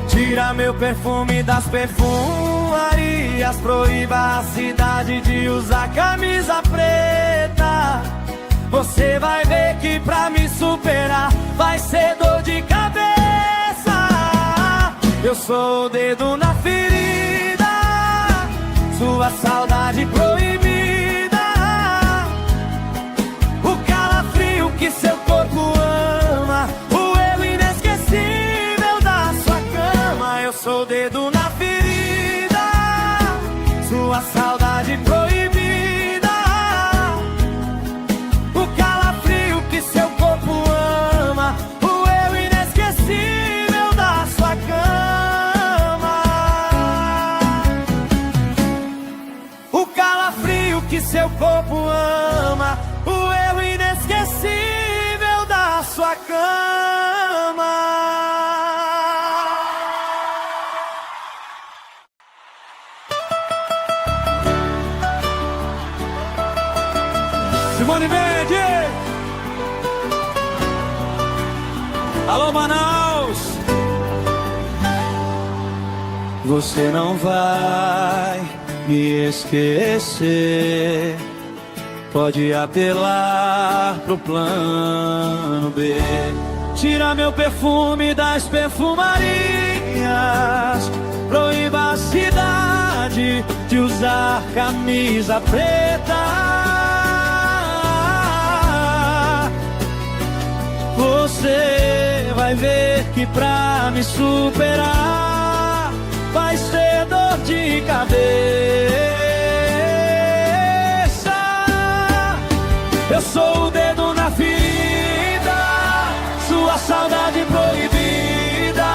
Tira meu perfume das perfumarias. Proíba a cidade de usar camisa preta. Você vai ver que pra me superar vai ser dor de cabeça. Eu sou o dedo na ferida, sua saudade proibida, o calafrio que seu corpo ama, o erro inesquecível da sua cama. Eu sou o dedo na ferida, sua saudade proibida, o calafrio que seu corpo ama, o erro inesquecível da sua cama. O calafrio que seu corpo ama, o erro inesquecível da sua cama. Simone Mendes! Alô, Manaus! Você não vai me esquecer. Pode apelar pro plano B. Tira meu perfume das perfumarias. Proíba a cidade de usar camisa preta. Você vai ver que pra me superar vai ser dor de cabeça. Eu sou o dedo na ferida, sua saudade proibida,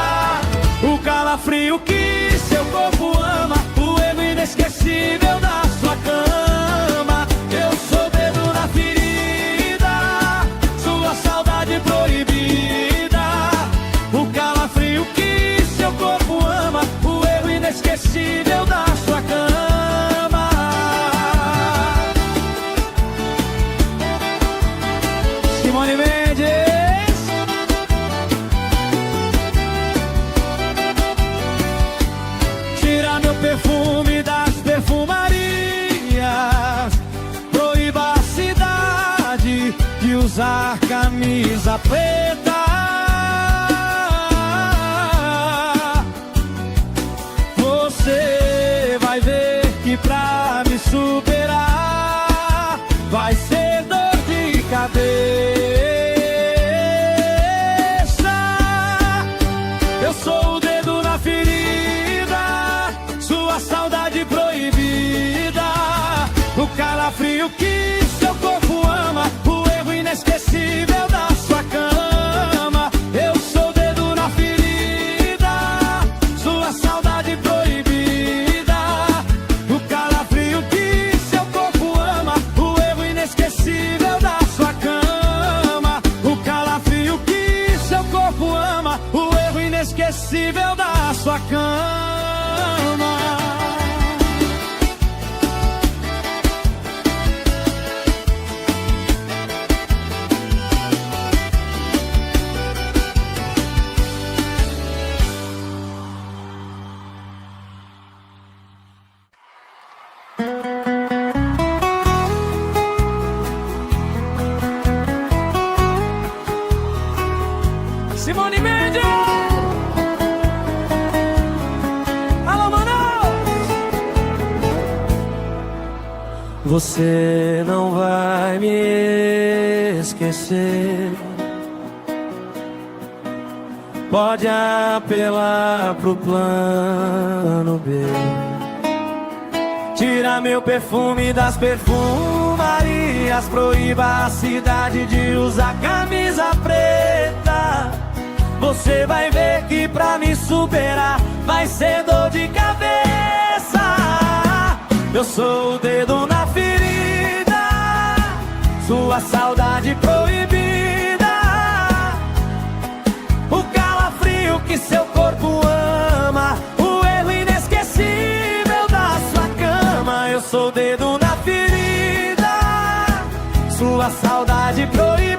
o calafrio que seu corpo ama, o erro inesquecível da sua cama. Eu sou o dedo na ferida, sua saudade proibida, o calafrio que seu corpo ama, o erro inesquecível da sua cama. Simone Mendes! Tira meu perfume das perfumarias. Proíba a cidade de usar camisa preta. Você vai ver que pra me superar vai ser dor de cabeça. Eu sou o dedo na ferida, sua saudade proibida, o calafrio que seu corpo ama, o erro inesquecível da sua cama. Eu sou o dedo na ferida, sua saudade proibida, o calafrio que inesquecível da sua cama. Simone Mendes! Alô, Manaus! Você não vai me esquecer. Pode apelar pro plano B. Tira meu perfume das perfumarias. Proíba a cidade de usar camisa preta. Você vai ver que pra me superar vai ser dor de cabeça. Eu sou o dedo na ferida, sua saudade proibida, o calafrio que seu corpo ama, o erro inesquecível da sua cama. Eu sou o dedo na ferida, sua saudade proibida,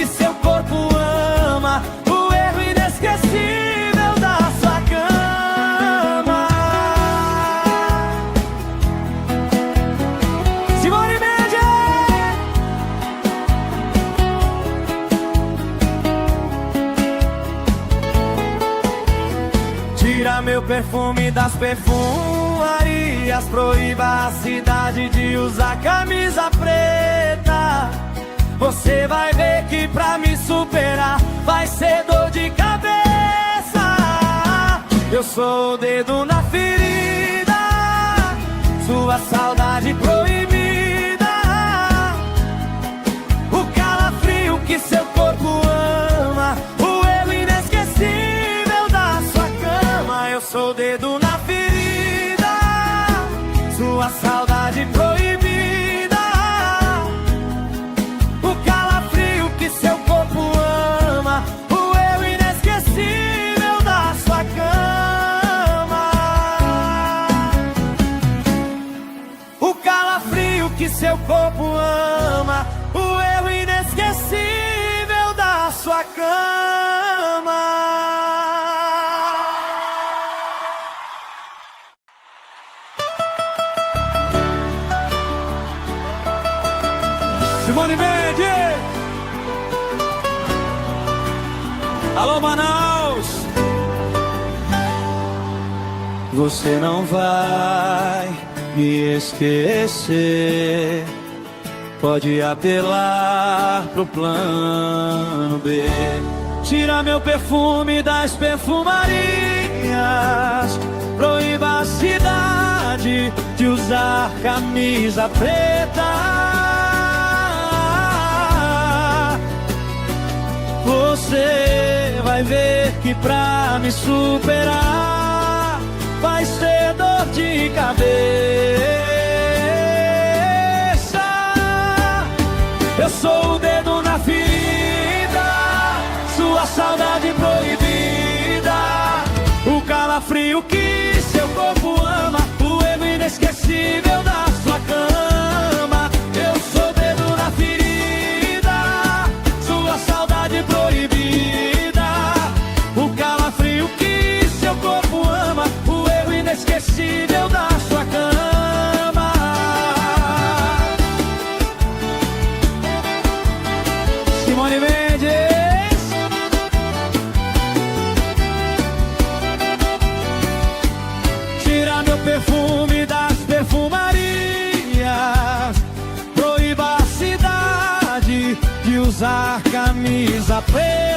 seu corpo ama, o erro inesquecível da sua cama. Simone Mendes! Tira meu perfume das perfumarias. Proíba a cidade de usar camisa preta. Você vai ver que pra me superar vai ser dor de cabeça. Eu sou o dedo na ferida, sua saudade proibida, o calafrio que seu corpo ama, o erro inesquecível da sua cama. Eu sou o dedo na ferida, sua saudade proibida, seu corpo ama, o erro inesquecível da sua cama. O calafrio que seu corpo ama, o erro inesquecível da sua cama. Simone Mendes! Alô, Manaus! Você não vai me esquecer. Pode apelar pro plano B. Tira meu perfume das perfumarias. Proíba a cidade de usar camisa preta. Você vai ver que pra me superar vai ser dor de cabeça. Eu sou o dedo na ferida, sua saudade proibida, o calafrio que seu corpo ama, o erro inesquecível da sua cama. Eu sou o dedo na ferida, sua saudade proibida, o calafrio que seu corpo ama, o erro inesquecível da sua cama. Simone Mendes! Tira meu perfume das perfumarias. Proíba a cidade de usar camisa preta.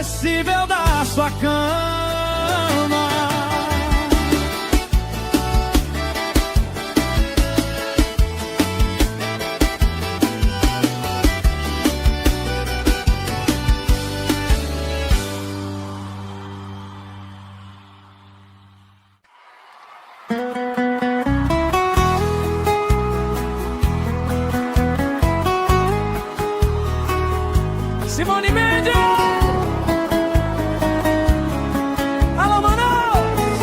inesquecível da sua cama. Simone Mendes! Alô, Manaus!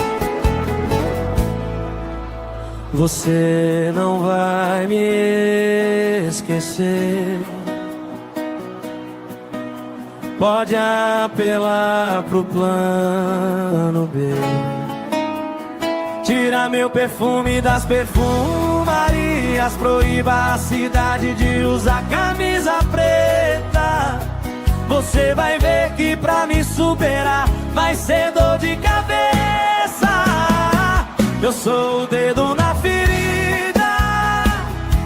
Você não vai me esquecer. Pode apelar pro plano B. Tira meu perfume das perfumarias. Proíba a cidade de usar camisa preta. Você vai ver que pra me superar vai ser dor de cabeça. Eu sou o dedo na ferida,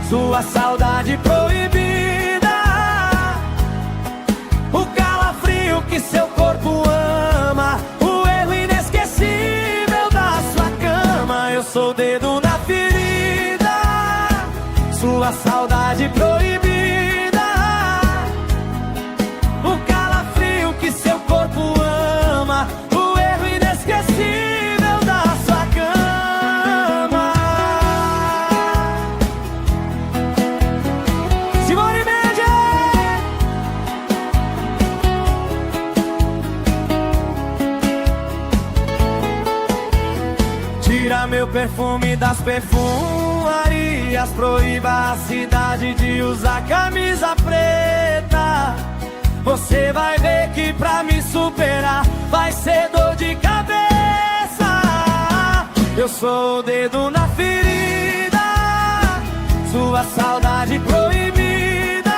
sua saudade proibida, o calafrio que seu corpo ama, o erro inesquecível da sua cama. Eu sou o dedo na ferida, sua saudade proibida, seu corpo ama, o erro inesquecível da sua cama. Simone Mendes! Tira meu perfume das perfumarias. Proíba a cidade de usar camisa preta. Você vai ver que pra me superar vai ser dor de cabeça. Eu sou o dedo na ferida, sua saudade proibida,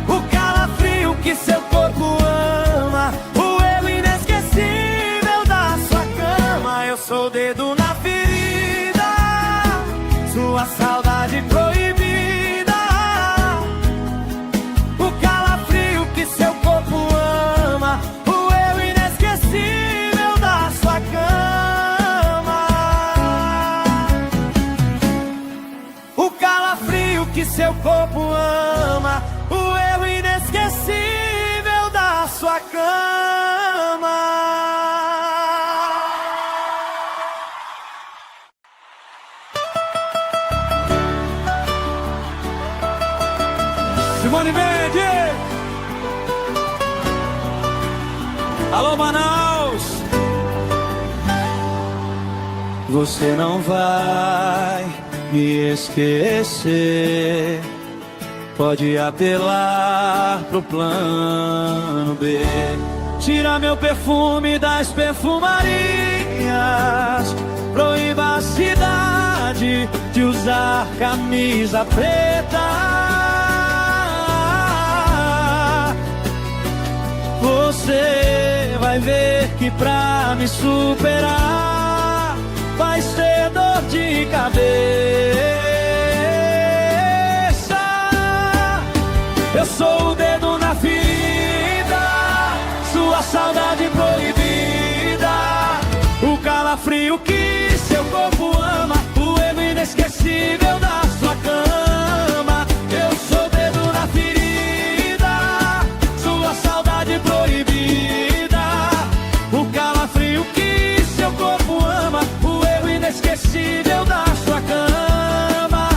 o calafrio que seu corpo ama, o erro inesquecível da sua cama. Eu sou o dedo na ferida, sua saudade proibida, seu corpo ama, o erro inesquecível da sua cama. O calafrio que seu corpo ama, o erro inesquecível da sua cama. Simone Mendes! Alô, Manaus! Você não vai me esquecer. Pode apelar pro plano B. Tira meu perfume das perfumarias. Proíba a cidade de usar camisa preta. Você vai ver que pra me superar vai ser dor de cabeça. Eu sou o dedo na ferida, sua saudade proibida, o calafrio que seu corpo ama, o erro inesquecível da sua cama. Eu sou o dedo na ferida, sua saudade proibida, o calafrio que seu corpo ama, o erro inesquecível da sua cama.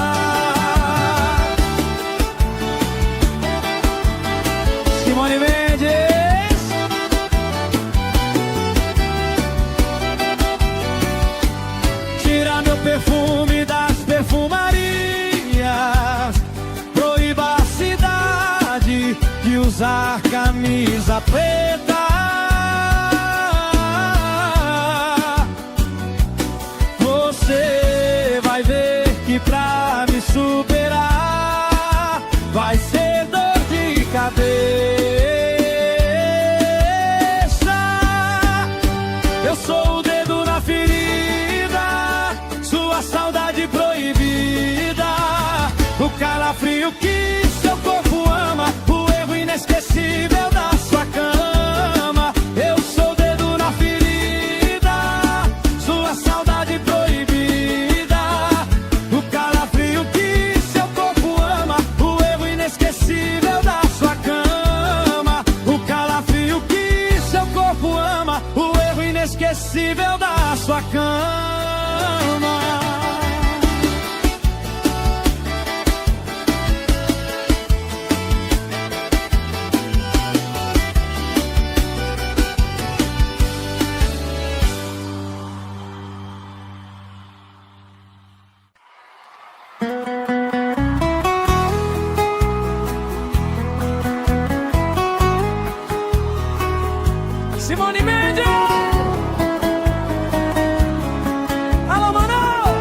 Simone Mendes! Tira meu perfume das perfumarias. Proíba a cidade de usar camisa preta. Você vai ver que pra me superar vai ser dor de cabeça. Eu sou o dedo na ferida, sua saudade proibida, o calafrio que seu corpo ama, o erro inesquecível da sua inesquecível da sua cama. Simone Mendes! Alô, Manaus!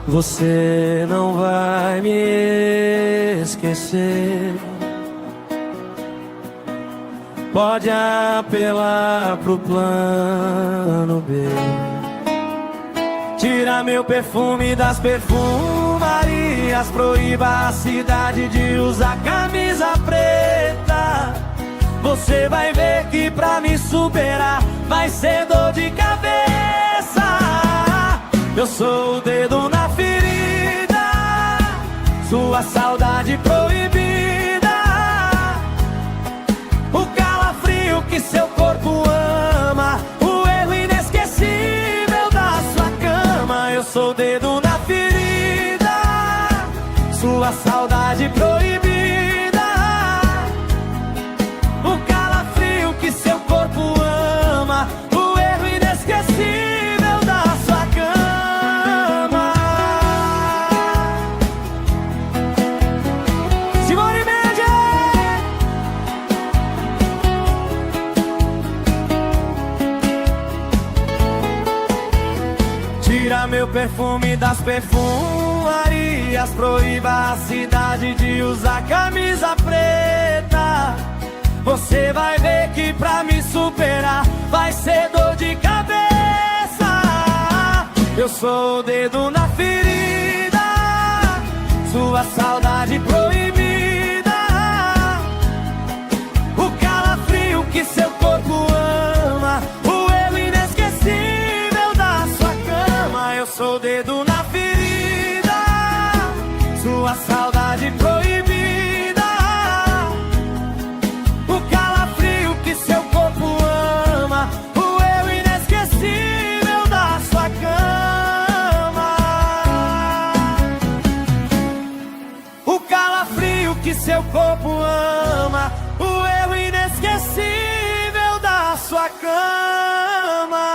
Você não vai me esquecer. Pode apelar pro plano B. Tira meu perfume das perfumarias. Proíba a cidade de usar camisa preta. Você vai ver que pra me superar vai ser dor de cabeça. Eu sou o dedo na ferida, sua saudade proibida, o calafrio que seu corpo ama, o erro inesquecível da sua cama. Eu sou o dedo na ferida, sua saudade proibida, que seu corpo ama, o erro inesquecível da sua cama. Simone Mendes! Tira meu perfume das perfumarias. Proíba a cidade de usar camisa preta. Você vai ver que pra me superar vai ser dor de cabeça. Eu sou o dedo na ferida, sua saudade proibida, o calafrio que seu corpo ama, o erro inesquecível da sua cama. Eu sou o dedo na ferida, sua saudade proibida, seu corpo ama, o eu inesquecível da sua cama. O calafrio que seu corpo ama, o eu inesquecível da sua cama.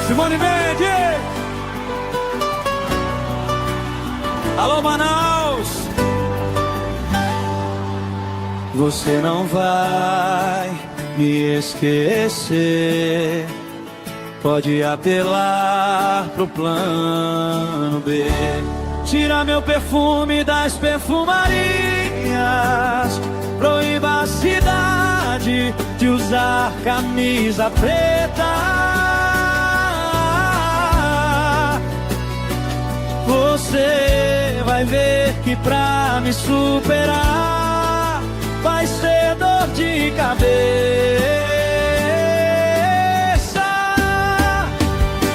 Simone Mendes! Alô, Manaus! Você não vai me esquecer. Pode apelar pro plano B. Tira meu perfume das perfumarias. Proíba a cidade de usar camisa preta. Você vai ver que pra me superar vai ser dor de cabeça.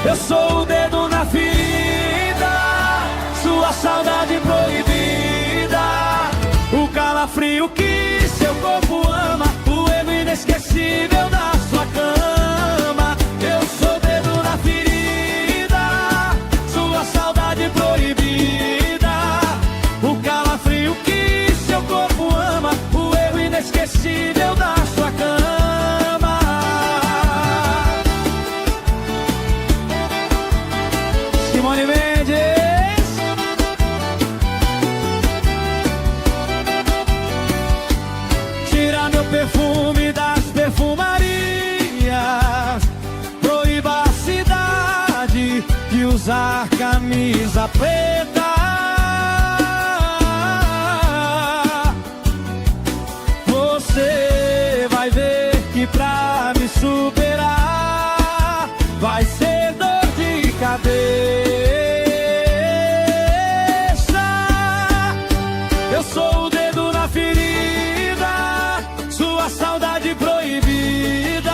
Eu sou o dedo na ferida, sua saudade proibida, o calafrio que seu corpo ama, o erro inesquecível da sua cama. Eu sou o dedo na ferida, sua saudade proibida, o calafrio que seu corpo ama, o erro inesquecível da sua cama. Simone Mendes! Tira meu perfume das perfumarias. Proíba a cidade de usar camisa preta. Você vai ver que pra me superar vai ser dor de cabeça. Eu sou o dedo na ferida, sua saudade proibida,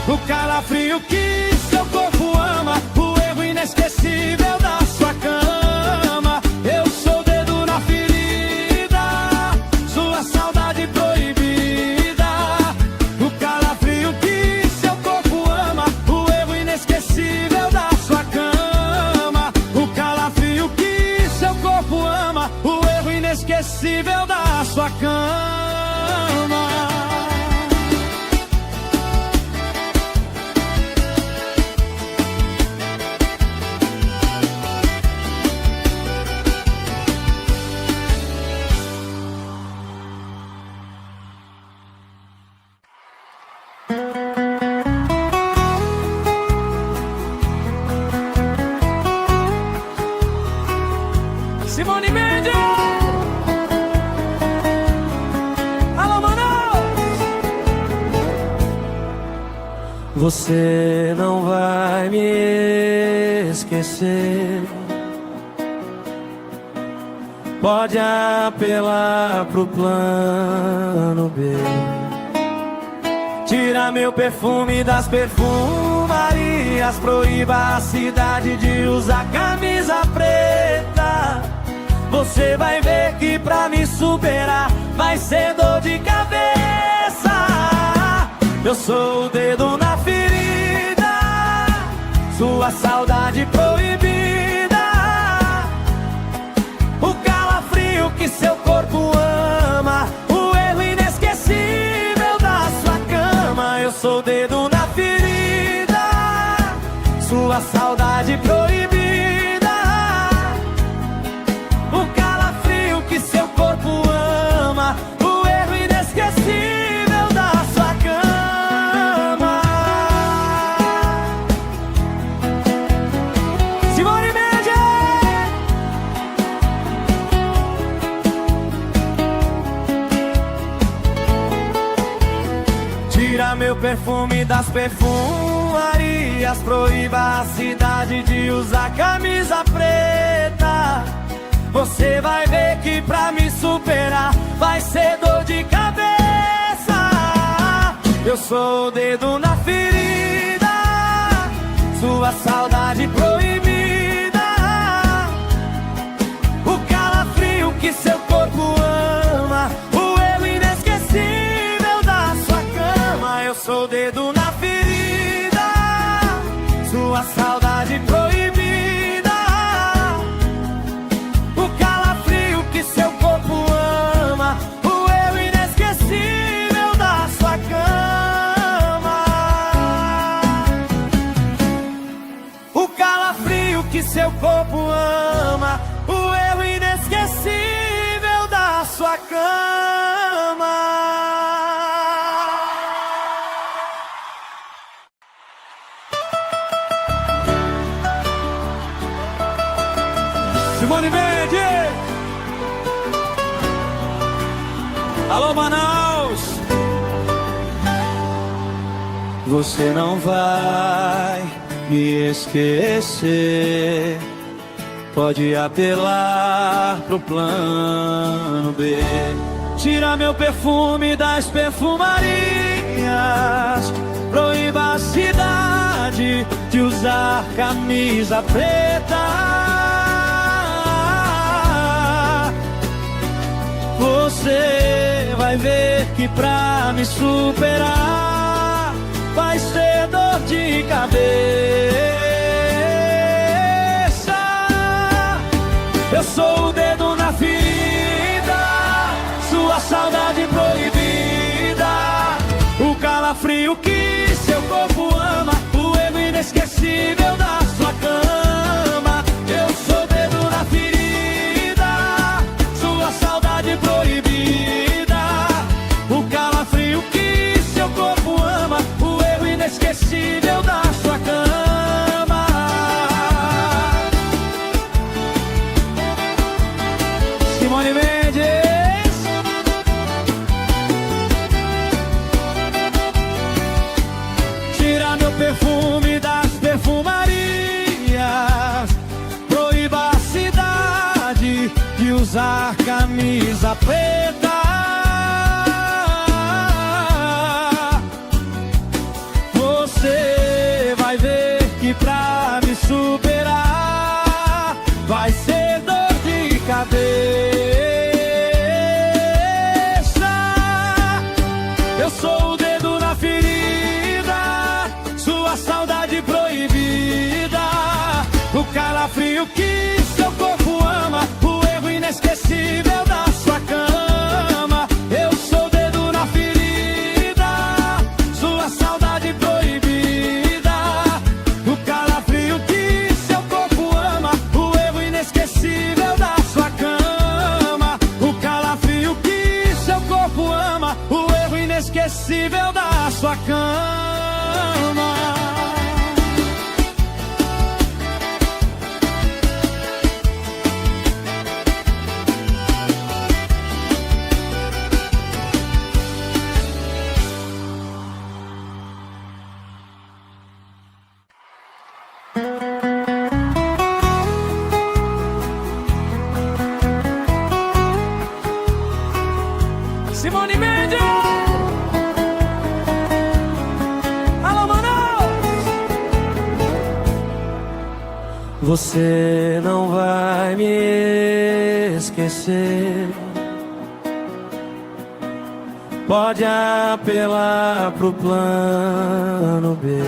o calafrio que seu corpo ama, o erro inesquecível da sua cama. Você não vai me esquecer. Pode apelar pro plano B. Tira meu perfume das perfumarias. Proíba a cidade de usar camisa preta. Você vai ver que pra me superar vai ser dor de cabeça. Eu sou o dedo na ferida, sua saudade proibida, o calafrio que seu corpo ama, o erro inesquecível da sua cama. Eu sou o dedo na ferida, sua saudade proibida, o calafrio que seu corpo ama, o erro inesquecível da sua cama. Simone Mendes! Tira meu perfume das perfumarias. Proíba a cidade de usar camisa preta. Você vai ver que pra me superar vai ser dor de cabeça. Eu sou o dedo na ferida, sua saudade proibida, o calafrio que seu corpo ama, o erro inesquecível da sua cama. Eu sou o dedo na ferida, sua saudade proibida, o calafrio que seu corpo ama, o erro inesquecível da sua cama. O calafrio que seu corpo ama, o erro inesquecível da sua cama. Simone Mendes! Alô, Manaus! Você não vai me esquecer. Pode apelar pro plano B. Tira meu perfume das perfumarias. Proíba a cidade de usar camisa preta. Você vai ver que pra me superar vai ser dor de cabeça. Eu sou o dedo na ferida, sua saudade proibida, o calafrio que seu corpo ama, o erro inesquecível da sua cama. Eu sou o dedo na ferida, sua saudade proibida, o calafrio que seu corpo ama, o erro inesquecível da sua cama. Simone Mendes! Tira meu perfume das perfumarias. Proíba a cidade de usar camisa preta. Você vai ver que pra me superar vai ser dor de cabeça. Eu sou o dedo na ferida, sua saudade proibida, o calafrio que seu corpo ama, o erro inesquecível da sua cama. Eu sou o dedo na ferida, sua saudade proibida, o calafrio que seu corpo ama, o erro inesquecível da sua cama. O calafrio que seu corpo ama, o erro inesquecível da sua cama. Você não vai me esquecer. Pode apelar pro plano B.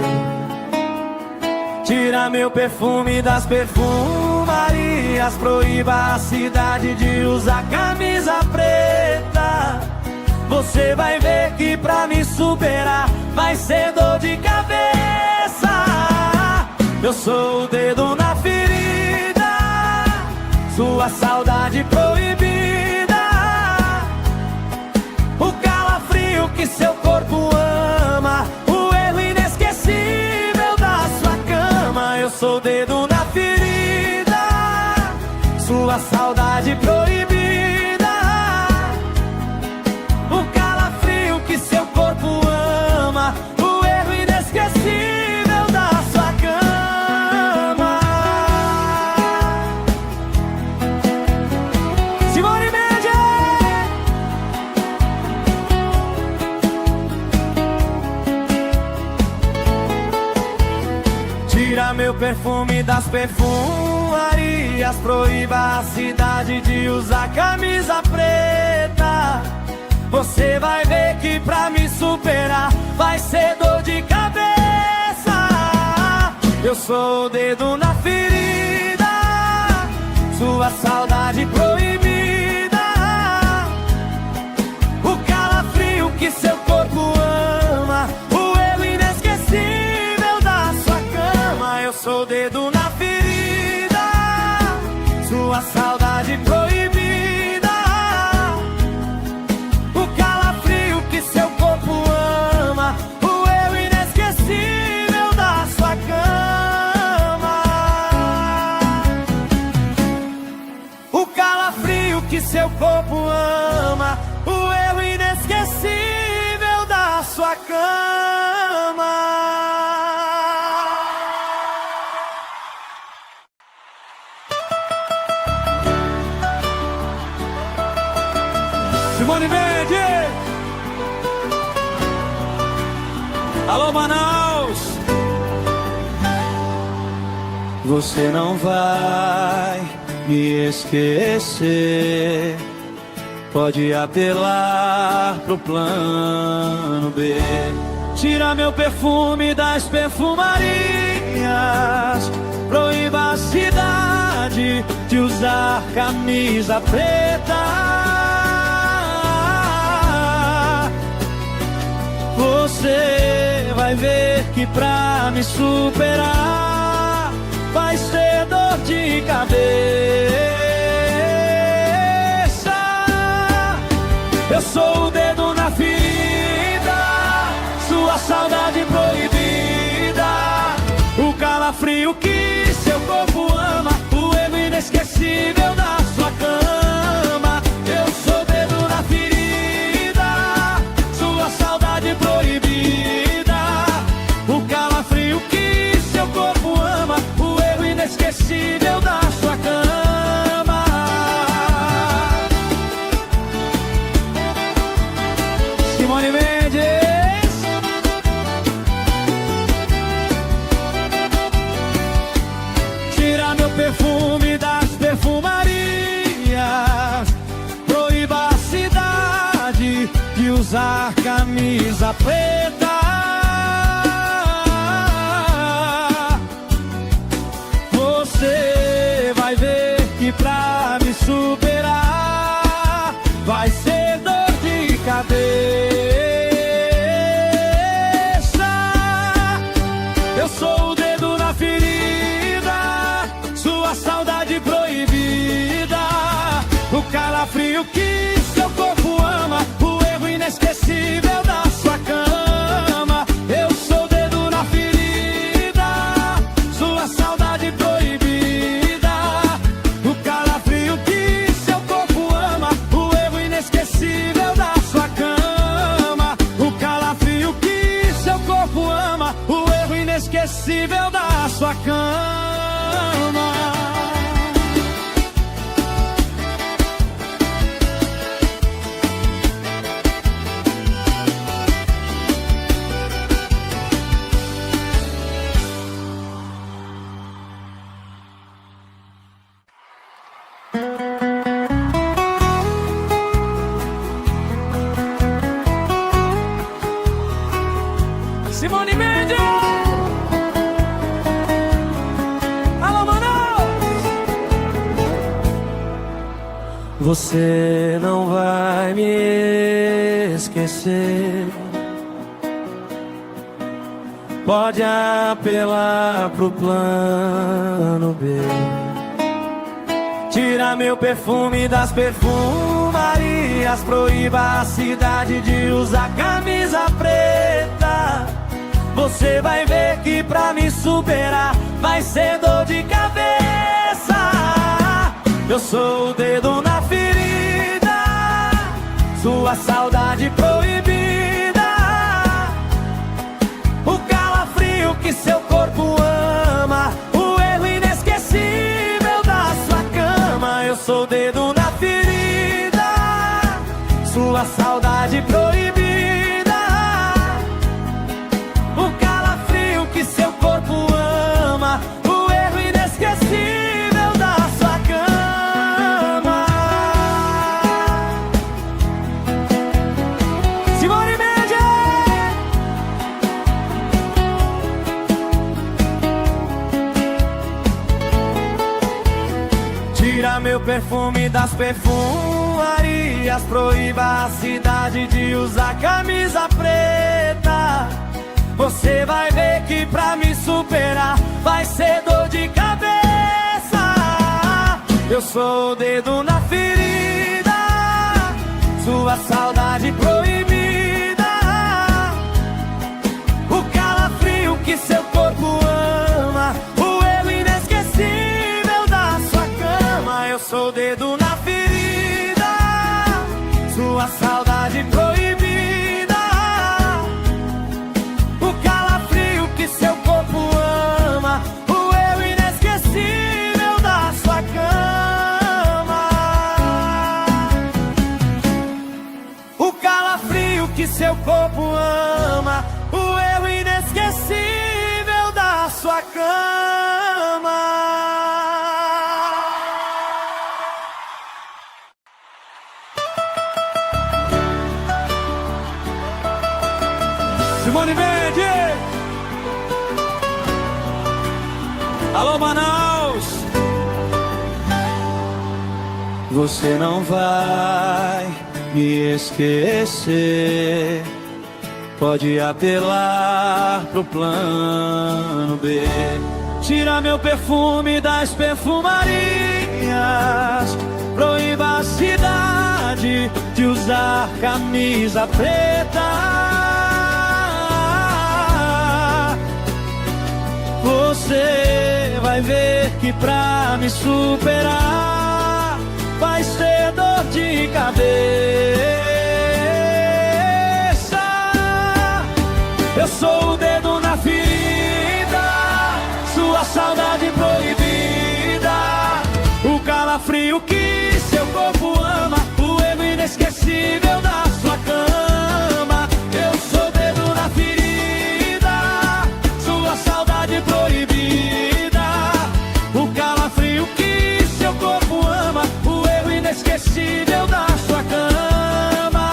Tira meu perfume das perfumarias. Proíba a cidade de usar camisa preta. Você vai ver que pra me superar vai ser dor de cabeça. Eu sou o dedo na ferida, sua saudade proibida, o calafrio que seu corpo ama, o erro inesquecível da sua cama. Eu sou o dedo na ferida, sua saudade proibida, o calafrio que seu corpo ama, o erro inesquecível da sua cama. Simone Mendes! Tira meu perfume das perfumarias. Proíba a cidade de usar camisa preta. Você vai ver que pra me superar vai ser dor de cabeça. Eu sou o dedo na ferida, sua saudade proibida, o calafrio que seu corpo ama, o erro inesquecível da sua cama. Eu sou o dedo na ferida, sua saudade proibida, o calafrio que seu corpo ama, o erro inesquecível da sua cama. O calafrio que seu corpo ama, o erro inesquecível da sua cama. Simone Mendes! Alô, Manaus! Você não vai me esquecer. Pode apelar pro plano B. Tira meu perfume das perfumarias. Proíba a cidade de usar camisa preta. Você vai ver que pra me superar vai ser dor de cabeça. Eu sou o dedo na ferida, sua saudade proibida, o calafrio que seu corpo ama, o erro inesquecível da sua cama. Eu sou o dedo na ferida, sua saudade proibida, o calafrio que seu corpo ama, o erro inesquecível da sua cama. Simone Mendes! Tira meu perfume das perfumarias. Proíba a cidade de usar camisa preta. Você vai ver que pra me superar vai ser dor de cabeça. Eu sou o dedo na ferida, sua saudade proibida, o calafrio que seu corpo ama, o erro inesquecível da sua cama. Eu sou o dedo na ferida, sua saudade proibida, o calafrio que seu corpo ama, o erro inesquecível da sua cama. O calafrio que seu corpo ama, o erro inesquecível da sua cama. Simone Mendes. Alô, Manaus. Você não vai me esquecer. Pode apelar pro plano B. Tira meu perfume das perfumarias. Proíba a cidade de usar camisa preta. Você vai ver que pra me superar vai ser dor de cabeça. Eu sou o dedo na ferida, sua saudade proibida. O calafrio que seu corpo ama, o erro inesquecível da sua cama. Eu sou o dedo na ferida, sua saudade proibida. O calafrio que seu corpo ama, o erro inesquecível da sua cama. Simone Mendes. Tira meu perfume das perfumarias. Proíba a cidade de usar camisa preta. Você vai ver que pra me superar vai ser dor de cabeça. Eu sou o dedo na ferida, sua saudade proibida. O calafrio que seu corpo ama, o erro inesquecível da sua cama. Eu sou o dedo na ferida, sua saudade proibida. O calafrio que seu corpo ama, o erro inesquecível da sua cama. O calafrio que seu corpo ama, o erro inesquecível da sua cama. Simone Mendes. Alô, Manaus. Você não vai me esquecer. Pode apelar pro plano B. Tira meu perfume das perfumarias. Proíba a cidade de usar camisa preta. Você vai ver que pra me superar vai ser dor de cabeça. Eu sou o dedo na ferida, sua saudade proibida. O calafrio que seu corpo ama, o erro inesquecível da sua cama. Eu sou o dedo na ferida, sua saudade proibida. O calafrio que seu corpo ama, o erro inesquecível da sua cama.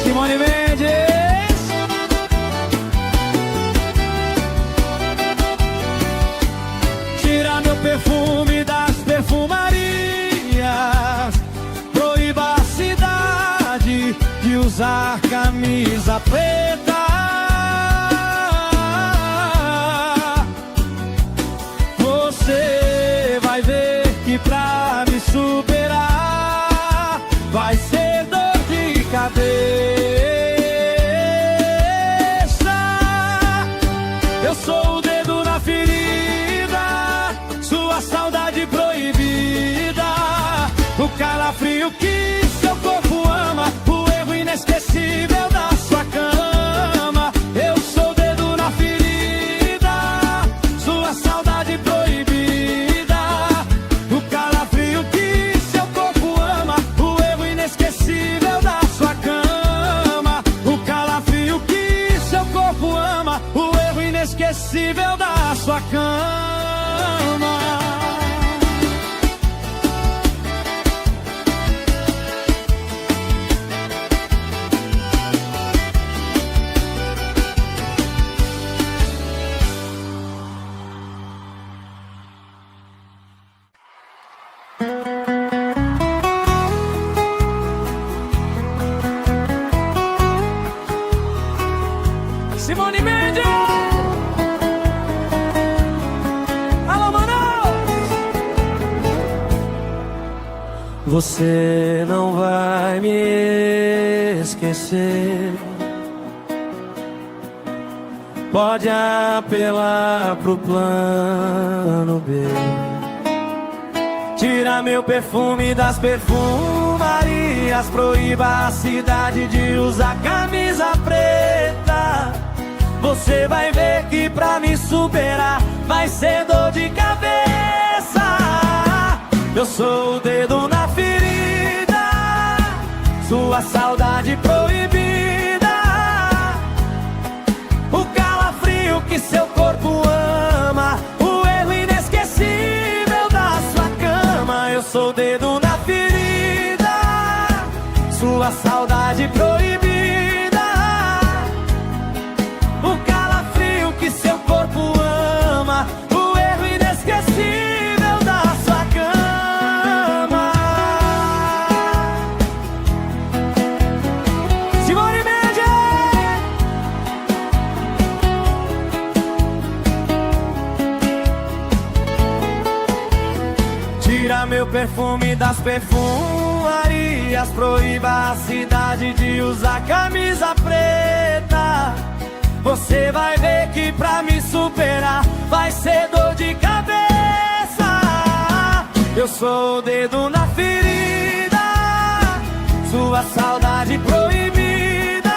Simone Mendes. Tira meu perfume das perfumarias. Proíba a cidade de usar camisa preta. Você vai ver que pra me superar vai ser dor de cabeça. Eu sou o dedo na ferida, sua saudade proibida. O calafrio que seu corpo ama, o erro inesquecível da sua cama. Eu sou o dedo na ferida, sua saudade proibida. O calafrio que seu corpo ama, o erro inesquecível da sua cama. O calafrio que seu corpo ama, o erro inesquecível da sua cama. Simone Mendes. Alô, Manaus. Você não vai me esquecer. Pode apelar pro plano B. Tira meu perfume das perfumarias. Proíba a cidade de usar camisa preta. Você vai ver que pra me superar vai ser dor de cabeça. Eu sou o dedo na ferida, sua saudade proibida. O calafrio que seu corpo ama, o erro inesquecível da sua cama. Eu sou o dedo na ferida, sua saudade proibida. O calafrio que seu corpo ama, o erro inesquecível da sua cama. Simone Mendes. Tira meu perfume das perfumarias. Proíba a cidade de usar camisa preta. Você vai ver que pra me superar vai ser dor de cabeça. Eu sou o dedo na ferida, sua saudade proibida.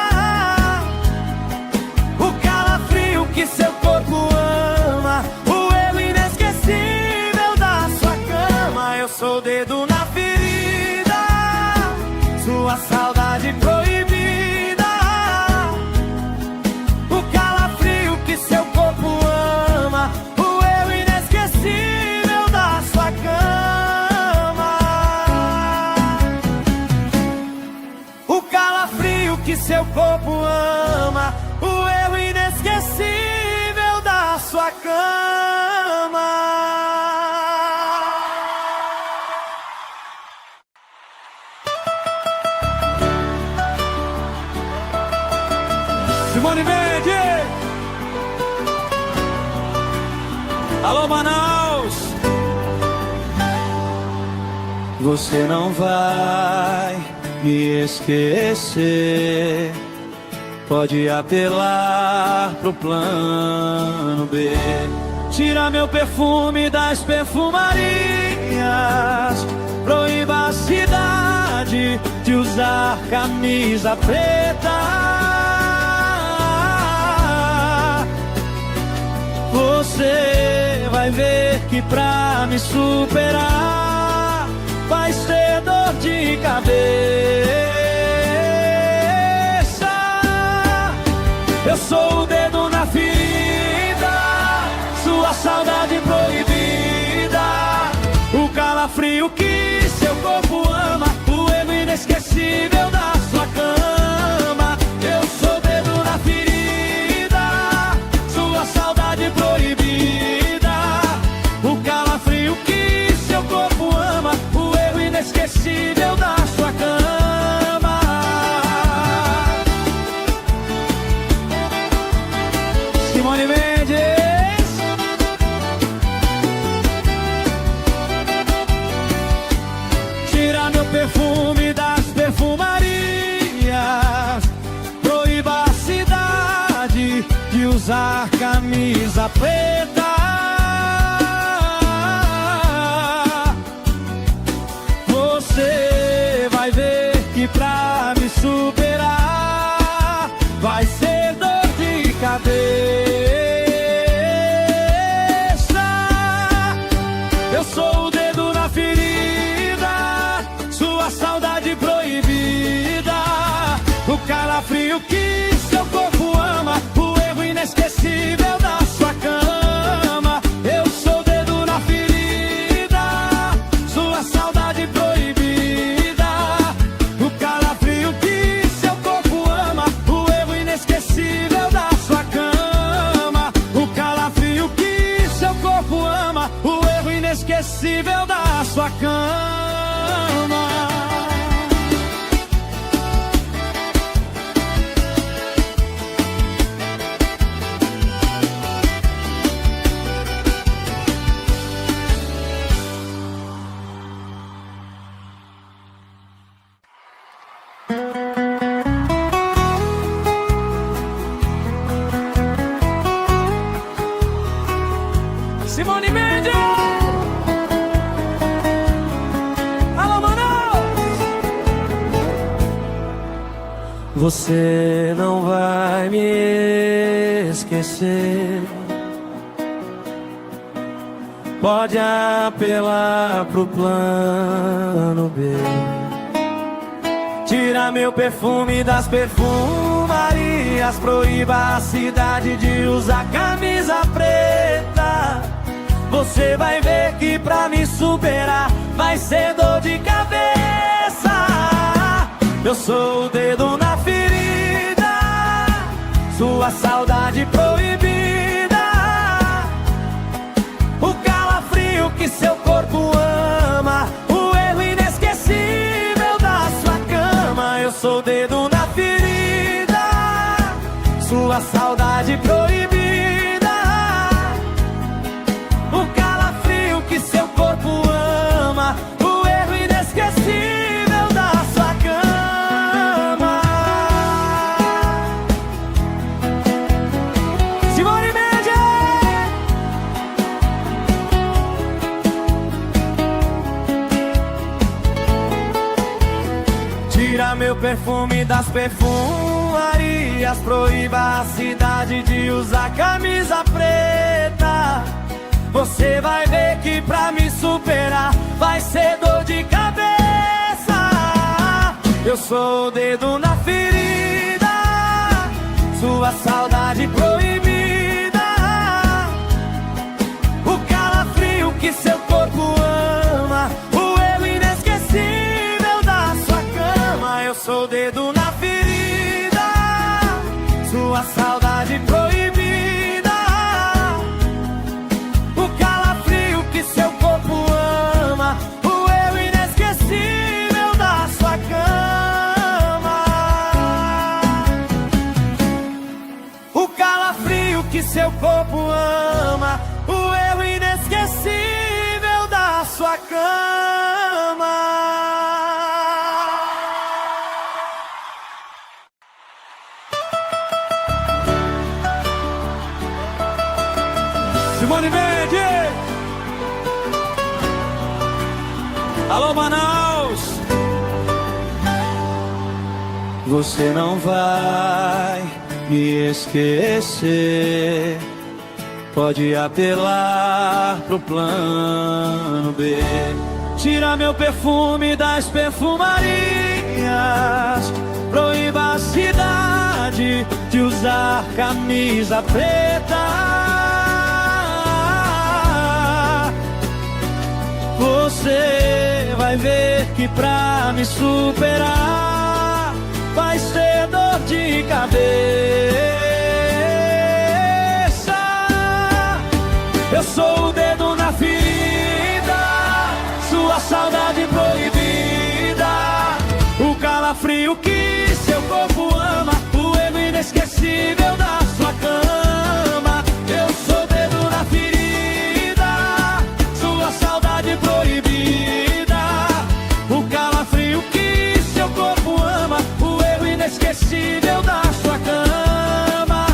O calafrio que seu corpo ama, o erro inesquecível da sua cama. Eu sou o dedo na ferida, sua saudade proibida. O calafrio que seu corpo ama, o erro inesquecível da sua cama. O calafrio que seu corpo ama, o erro inesquecível da sua cama. Simone Mendes. Alô, Manaus. Você não vai me esquecer. Pode apelar pro plano B. Tira meu perfume das perfumarias. Proíba a cidade de usar camisa preta. Você vai ver que pra me superar vai ser dor de cabeça. Eu sou o dedo na ferida, sua saudade proibida. O calafrio que seu corpo ama, o erro inesquecível da sua cama. Eu sou o dedo na ferida, sua saudade proibida. O calafrio que seu corpo ama, o erro inesquecível da sua cama. Simone Mendes. Tira meu perfume das perfumarias. Proíba a cidade de usar camisa preta. Você vai ver que pra me superar vai ser dor de cabeça. Eu sou o dedo na ferida, sua saudade proibida. O calafrio que seu corpo ama, o erro inesquecível da sua cama. Eu sou o dedo na ferida, sua saudade proibida. O calafrio que seu corpo ama, o erro inesquecível da sua cama. O calafrio que seu corpo ama, o erro inesquecível da sua cama. Você não vai me esquecer. Pode apelar pro plano B. Tira meu perfume das perfumarias. Proíba a cidade de usar camisa preta. Você vai ver que pra me superar vai ser dor de cabeça. Eu sou o dedo na ferida, sua saudade proibida, o calafrio que seu corpo ama, o erro inesquecível da sua cama. Eu sou o dedo na ferida, sua saudade proibida, o calafrio que seu corpo ama, o erro inesquecível da sua cama. Simone Mendes! Tira meu perfume das perfumarias. Proíba a cidade de usar camisa preta. Você vai ver que pra me superar vai ser dor de cabeça. Eu sou o dedo na ferida, sua saudade proibida, o calafrio que seu corpo ama, o erro inesquecível da sua cama. Eu sou o dedo na ferida, sua saudade proibida, o calafrio que seu corpo ama, o erro inesquecível da sua cama. O calafrio que seu corpo ama, o erro inesquecível da sua cama. Simone Mendes! Alô, Manaus! Você não vai me esquecer. Pode apelar pro plano B. Tira meu perfume das perfumarias. Proíba a cidade de usar camisa preta. Você vai ver que pra me superar vai ser dor de cabeça. Eu sou o dedo na ferida, sua saudade proibida, o calafrio que seu corpo ama, o erro inesquecível da sua cama. Eu sou o dedo na ferida, sua saudade proibida, o calafrio que seu corpo ama, o erro inesquecível da sua cama.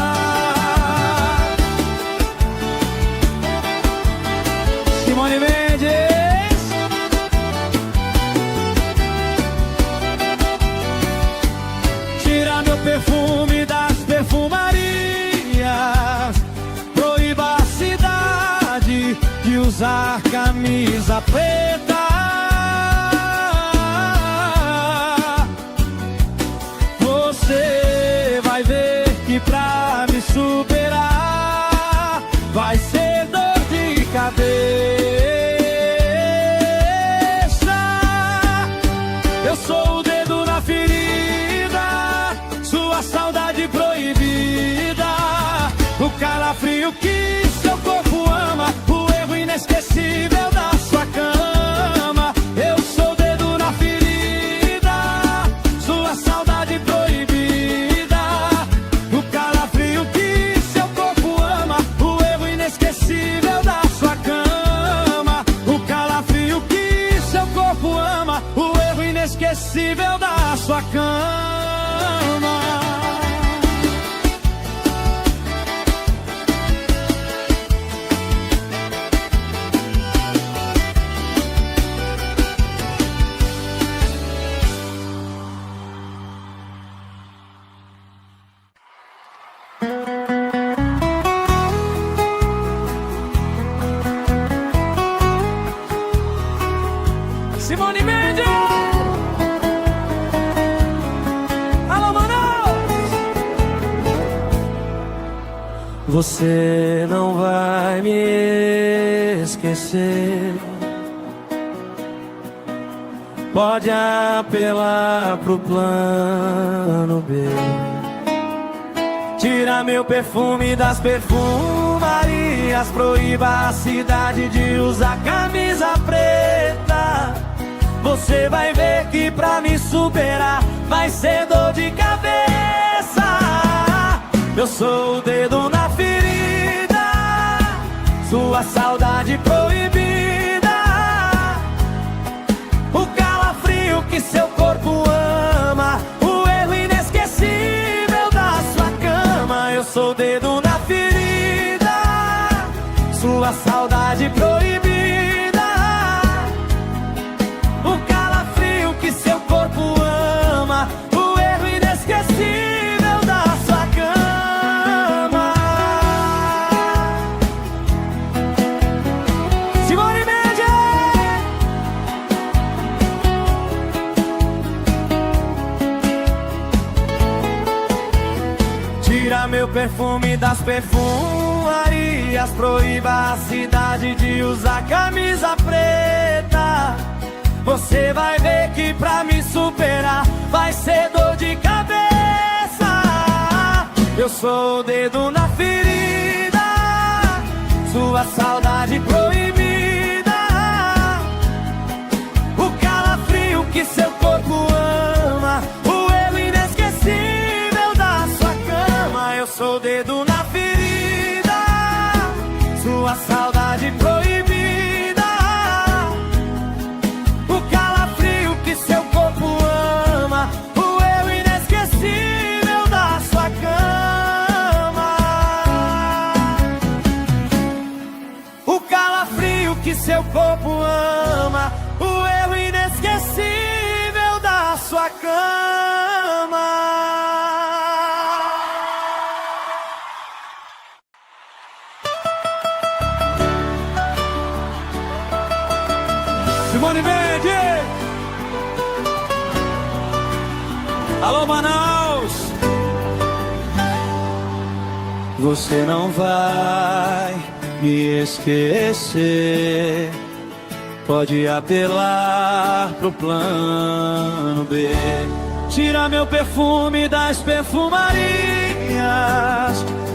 Simone Mendes! Tira meu perfume das perfumarias. Proíba a cidade de usar camisa preta. Você vai ver que pra me superar vai ser dor de cabeça. Eu sou o dedo na ferida, sua saudade proibida, o calafrio que seu corpo ama, o erro inesquecível da sua cama. Eu sou o dedo na ferida, sua saudade proibida, o calafrio que seu corpo ama, o erro inesquecível da sua cama. O calafrio que seu corpo ama, o erro inesquecível da sua cama. Você não vai me esquecer. Pode apelar pro plano B. Tira meu perfume das perfumarias. Proíba a cidade de usar camisa preta. Você vai ver que pra me superar vai ser dor de cabeça. Eu sou o dedo na ferida, sua saudade proibida, o calafrio que seu corpo ama, o erro inesquecível da sua cama. Eu sou o dedo na ferida, sua saudade proibida, o calafrio que seu corpo ama, o erro inesquecível da sua cama. Simone Mendes! Tira meu perfume das perfumarias. Proíba a cidade de usar camisa preta. Você vai ver que pra me superar vai ser dor de cabeça. Eu sou o dedo na ferida, sua saudade proibida, o calafrio que seu corpo ama, o erro inesquecível da sua cama. Eu sou o dedo na ferida, sua saudade proibida, o calafrio que seu corpo ama, o erro inesquecível da sua cama. O calafrio que seu corpo ama, o erro inesquecível da sua cama. Simone Mendes! Alô, Manaus! Você não vai me esquecer. Pode apelar pro plano B. Tira meu perfume das perfumarias.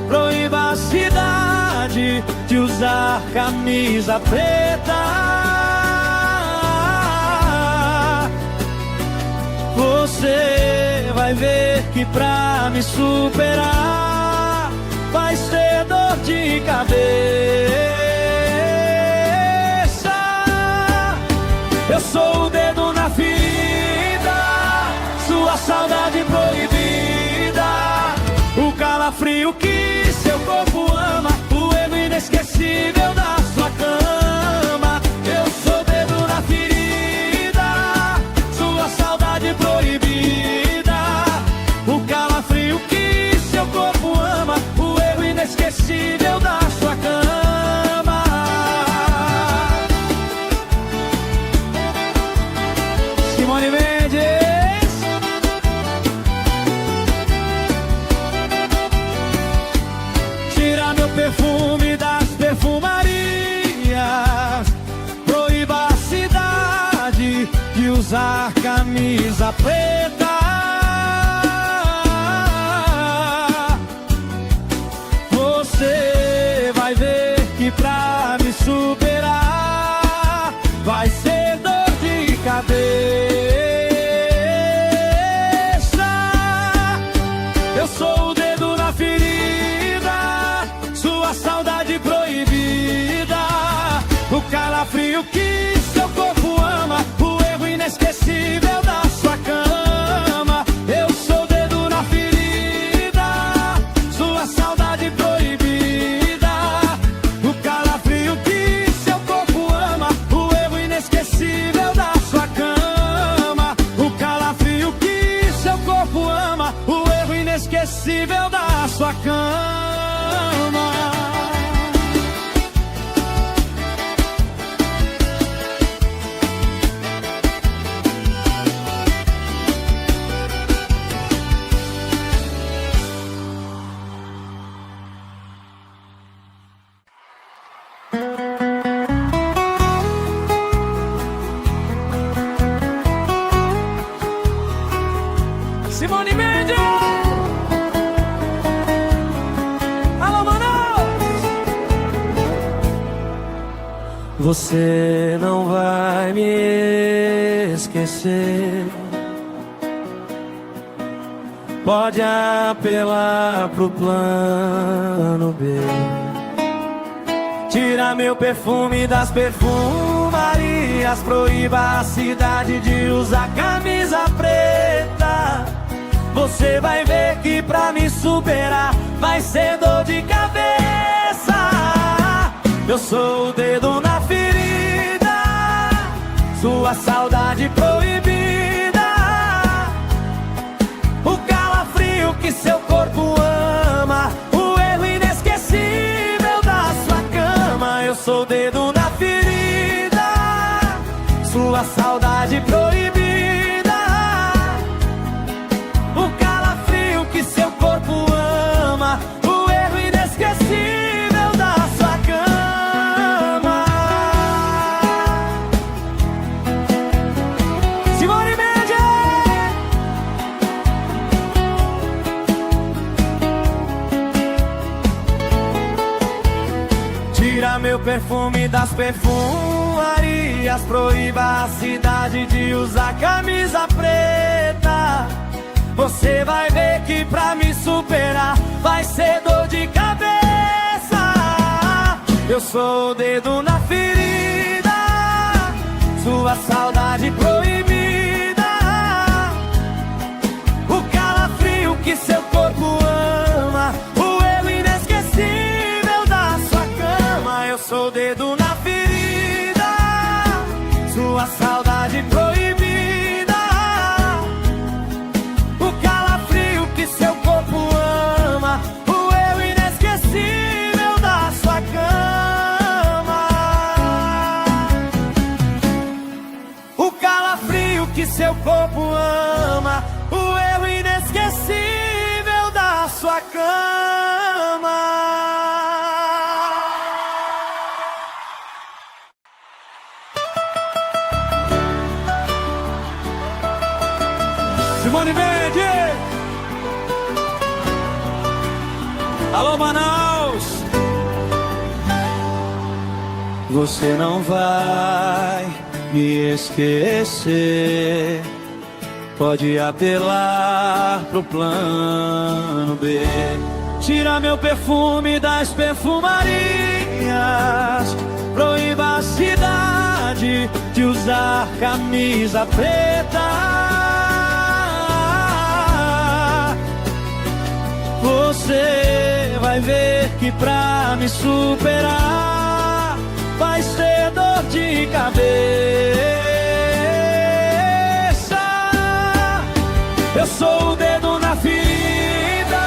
Proíba a cidade de usar camisa preta. Você vai ver que pra me superar vai ser dor de cabeça. Eu sou o dedo na ferida, sua saudade proibida, o calafrio que seu corpo ama, o erro inesquecível da sua cama. Eu sou o dedo na ferida, sua saudade proibida, o calafrio que seu corpo ama, o erro inesquecível da sua cama. Simone Mendes! Tira meu perfume das perfumarias. Proíba a cidade de usar camisa preta. Você vai ver que pra me superar vai ser dor de cabeça. Eu sou o dedo na ferida, sua saudade proibida, o calafrio que seu corpo ama, o erro inesquecível da sua cama. Eu sou o dedo na ferida, sua saudade proibida, o calafrio que seu corpo ama, o erro inesquecível da sua cama. O calafrio que seu corpo ama, o erro inesquecível da sua cama. Alô, Manaus! Você não vai me esquecer. Pode apelar pro plano B. Tira meu perfume das perfumarias. Proíba a cidade de usar camisa preta. Você vai ver que pra me superar vai ser dor de cabeça. Eu sou o dedo na ferida, sua saudade proibida, o calafrio que seu corpo ama, o erro inesquecível da sua cama. Eu sou o dedo na ferida, sua saudade proibida, o calafrio que seu corpo ama, o erro inesquecível da sua cama. Simone Mendes! Tira meu perfume das perfumarias. Proíba a cidade de usar camisa preta. Você vai ver que pra me superar vai ser dor de cabeça. Eu sou o dedo na ferida, sua saudade proibida, o calafrio que seu corpo ama, o erro inesquecível da sua cama. Eu sou o dedo na ferida, sua saudade proibida, o calafrio que seu corpo ama, o erro inesquecível da sua cama. O calafrio que seu corpo ama, o erro inesquecível da sua cama. Simone Mendes! Alô, Manaus! Você não vai me esquecer. Pode apelar pro plano B. Tira meu perfume das perfumarias. Proíba a cidade de usar camisa preta. Você vai ver que pra me superar vai ser dor de cabeça. Eu sou o dedo na ferida,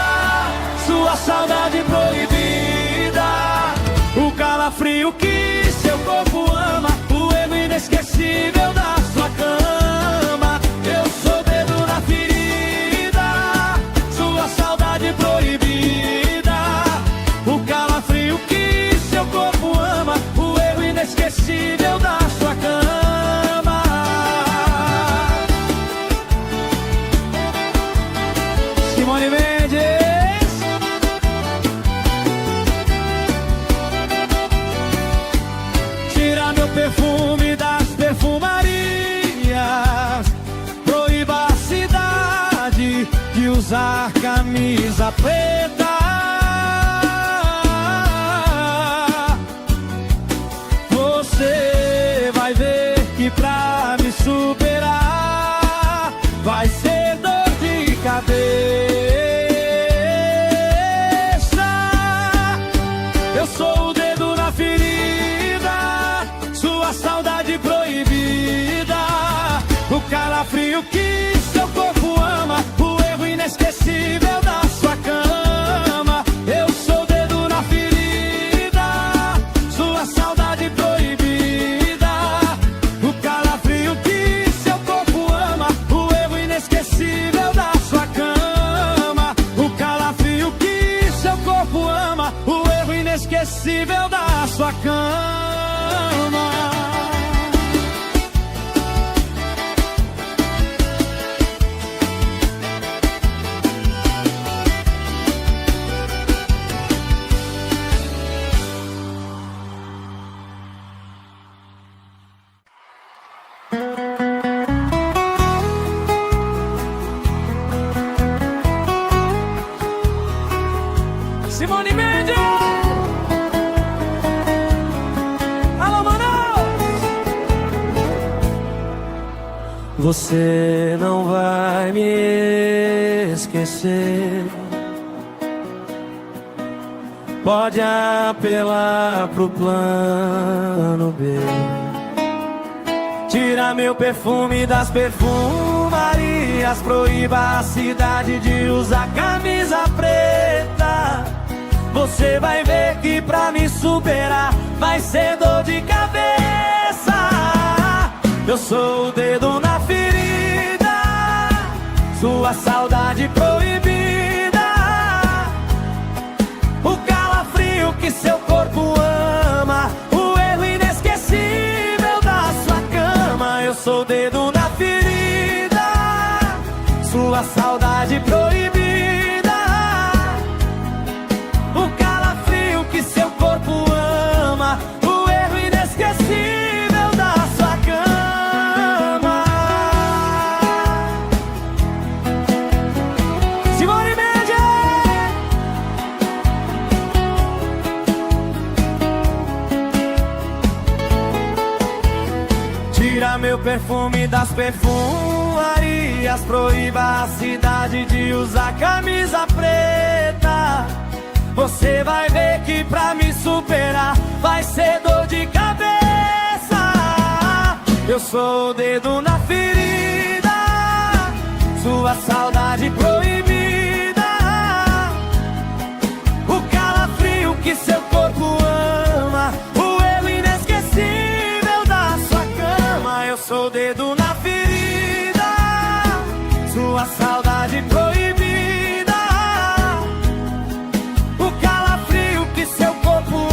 sua saudade proibida, o calafrio que seu corpo ama, o erro inesquecível da sua cama. Eu sou o dedo na ferida, sua saudade proibida, o calafrio que seu corpo ama, o erro inesquecível da sua cama. Simone Mendes! Tira meu perfume das perfumarias. Proíba a cidade de usar camisa preta. Você vai ver que pra me superar vai ser dor de cabeça. Eu sou o dedo na ferida, sua saudade proibida, o calafrio que seu corpo ama, o erro inesquecível da sua cama. Eu sou o dedo na ferida, sua saudade proibida, o calafrio que seu corpo ama, o erro inesquecível da sua cama. O calafrio que seu corpo ama, o erro inesquecível da sua cama. Simone Mendes. Alô, Manaus. Você não vai me esquecer. Pode apelar pro plano B. Tira meu perfume das perfumarias. Proíba a cidade de usar camisa preta. Você vai ver que pra me superar vai ser dor de cabeça. Eu sou o dedo na ferida, sua saudade proibida, o calafrio que seu corpo ama, o erro inesquecível da sua cama. Eu sou o dedo na ferida, sua saudade proibida, o calafrio que seu corpo ama, o erro inesquecível da sua cama. Simone Mendes. Tira meu perfume das perfumarias. Proíba a cidade de usar camisa preta. Você vai ver que pra me superar vai ser dor de cabeça. Eu sou o dedo na ferida, sua saudade proibida, o calafrio que seu corpo ama, o erro inesquecível da sua cama. Eu sou o dedo na ferida, sua saudade proibida, o calafrio que seu corpo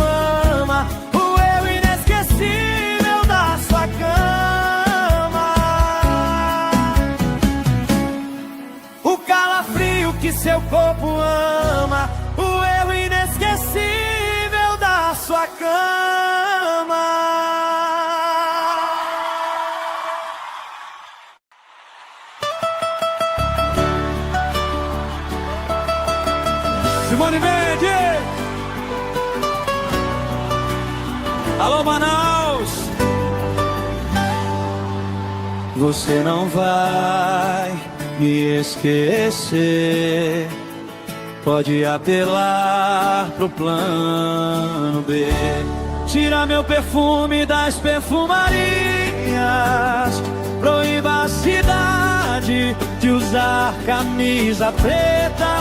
ama, o erro inesquecível da sua cama. O calafrio que seu corpo ama, o erro inesquecível da sua cama. Simone Mendes. Alô, Manaus. Você não vai me esquecer. Pode apelar pro plano B. Tira meu perfume das perfumarias. Proíba a cidade de usar camisa preta.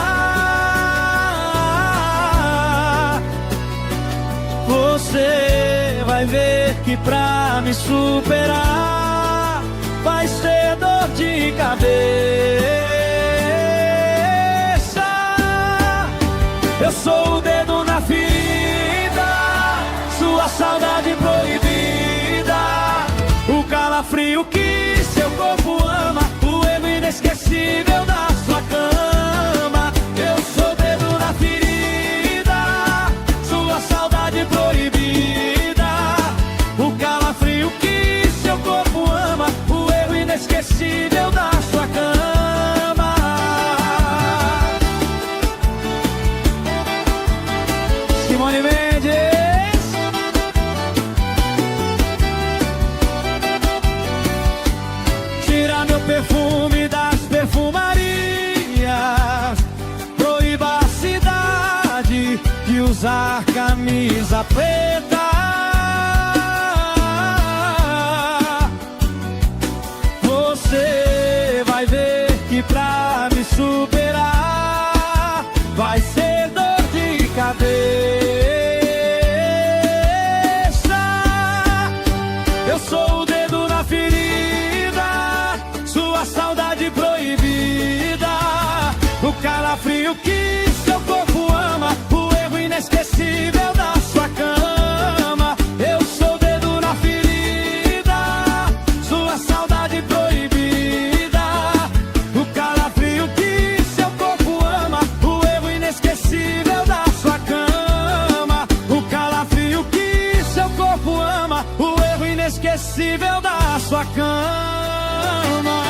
Você vai ver que pra me superar vai ser dor de cabeça. Eu sou o dedo na ferida, sua saudade proibida, o calafrio que seu corpo ama, o erro inesquecível da sua cama. Eu sou o dedo na ferida, sua saudade proibida, o calafrio que seu corpo ama, o erro inesquecível da sua cama. Simone Mendes. Tira meu perfume das perfumarias. Proíba a cidade de usar camisa preta. Você vai ver que pra me superar vai ser dor de cabeça. Eu sou o dedo na ferida, sua saudade proibida, o calafrio que seu corpo ama, o erro inesquecível da sua cama. Eu sou o dedo na ferida, sua saudade proibida, o calafrio que seu corpo ama, o erro inesquecível da sua cama. O calafrio que seu corpo ama, o erro inesquecível da sua cama.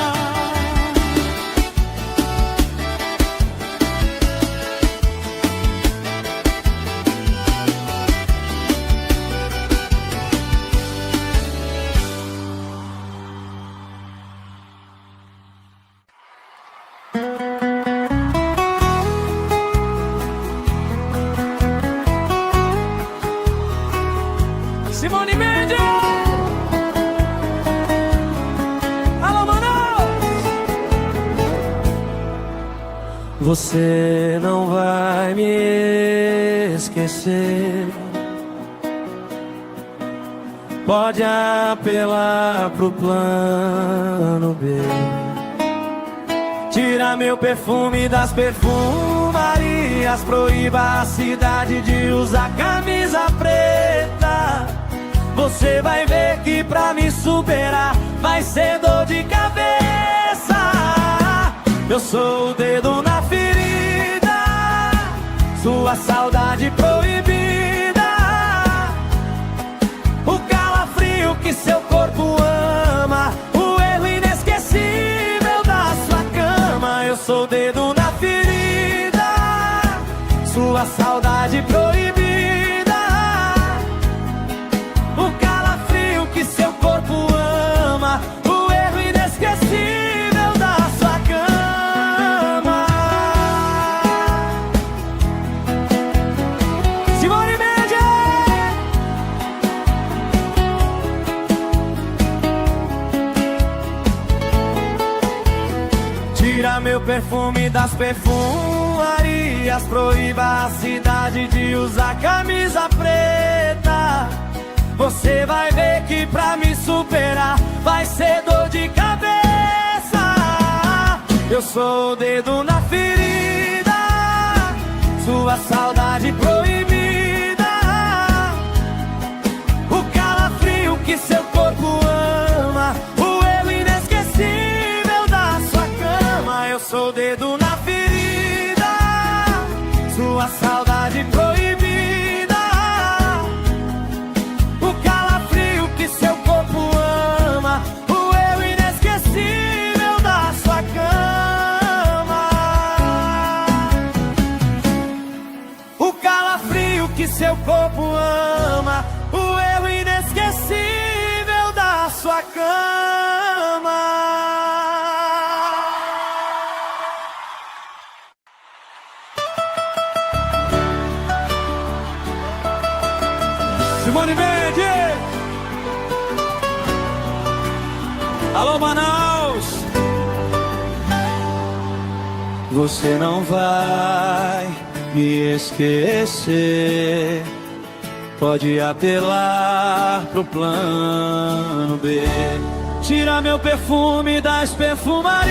Você não vai me esquecer. Pode apelar pro plano B. Tira meu perfume das perfumarias. Proíba a cidade de usar camisa preta. Você vai ver que pra me superar vai ser dor de cabeça. Eu sou o dedo na ferida, sua saudade proibida. O calafrio que seu corpo ama, o erro inesquecível da sua cama. Eu sou o dedo na ferida, sua saudade proibida. O calafrio que seu corpo ama, o erro inesquecível da sua cama. Simone Mendes! Tira meu perfume das perfumarias. Proíba a cidade de usar camisa preta. Você vai ver que pra me superar vai ser dor de cabeça. Eu sou o dedo na ferida, sua saudade proibida. O calafrio que seu corpo ama, o erro inesquecível da sua cama. Eu sou o dedo na ferida, sua saudade proibida. Seu corpo ama, o erro inesquecível da sua cama. O calafrio que seu corpo ama, o erro inesquecível da sua cama. Simone Mendes! Alô, Manaus! Você não vai me esquecer. Pode apelar pro plano B. Tira meu perfume das perfumarias.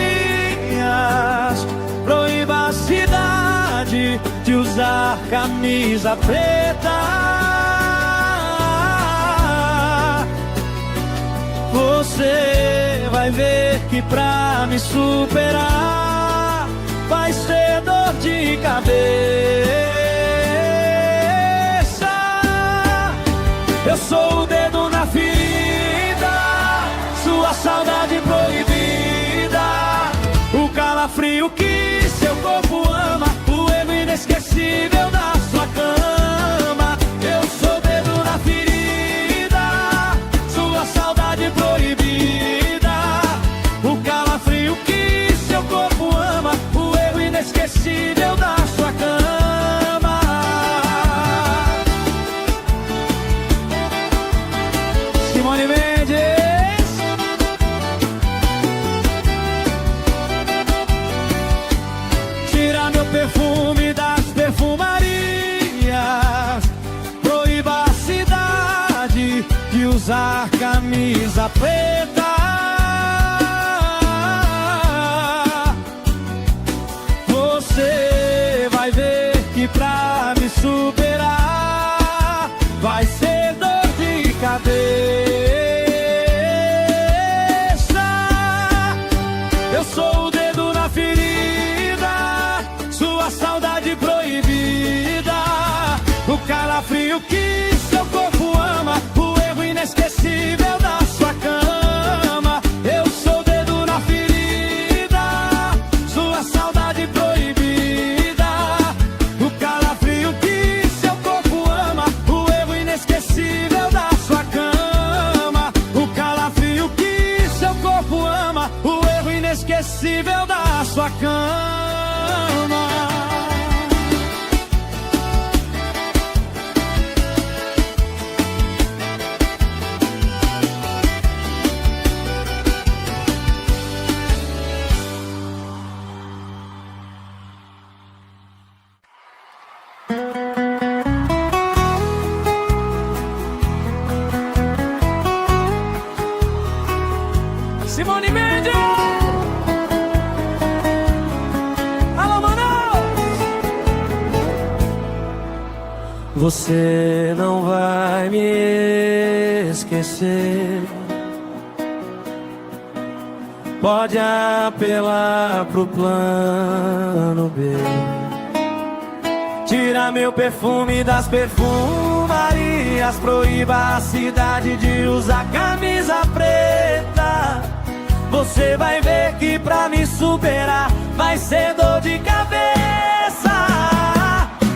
Proíba a cidade de usar camisa preta. Você vai ver que pra me superar vai ser dor de cabeça. Eu sou o dedo na ferida, sua saudade proibida. O calafrio que seu corpo ama, o erro inesquecível da sua cama. Eu sou o dedo na ferida, sua saudade proibida. O calafrio que seu corpo ama, o erro inesquecível da sua cama. Simone Mendes! Tira meu perfume das perfumarias. Proíba a cidade de usar camisa preta. Você vai ver que pra me superar vai ser dor de cabeça. Eu sou o dedo na ferida, sua saudade proibida. O calafrio que seu corpo ama, o erro inesquecível da sua cama. Eu sou o dedo na ferida, sua saudade proibida. O calafrio que seu corpo ama, o erro inesquecível da sua cama. O calafrio que seu corpo ama, o erro inesquecível da sua cama. Simone Mendes! Alô, Manaus! Você não vai me esquecer. Pode apelar pro plano B. Tira meu perfume das perfumarias. Proíba a cidade de usar camisa preta. Você vai ver que pra me superar vai ser dor de cabeça.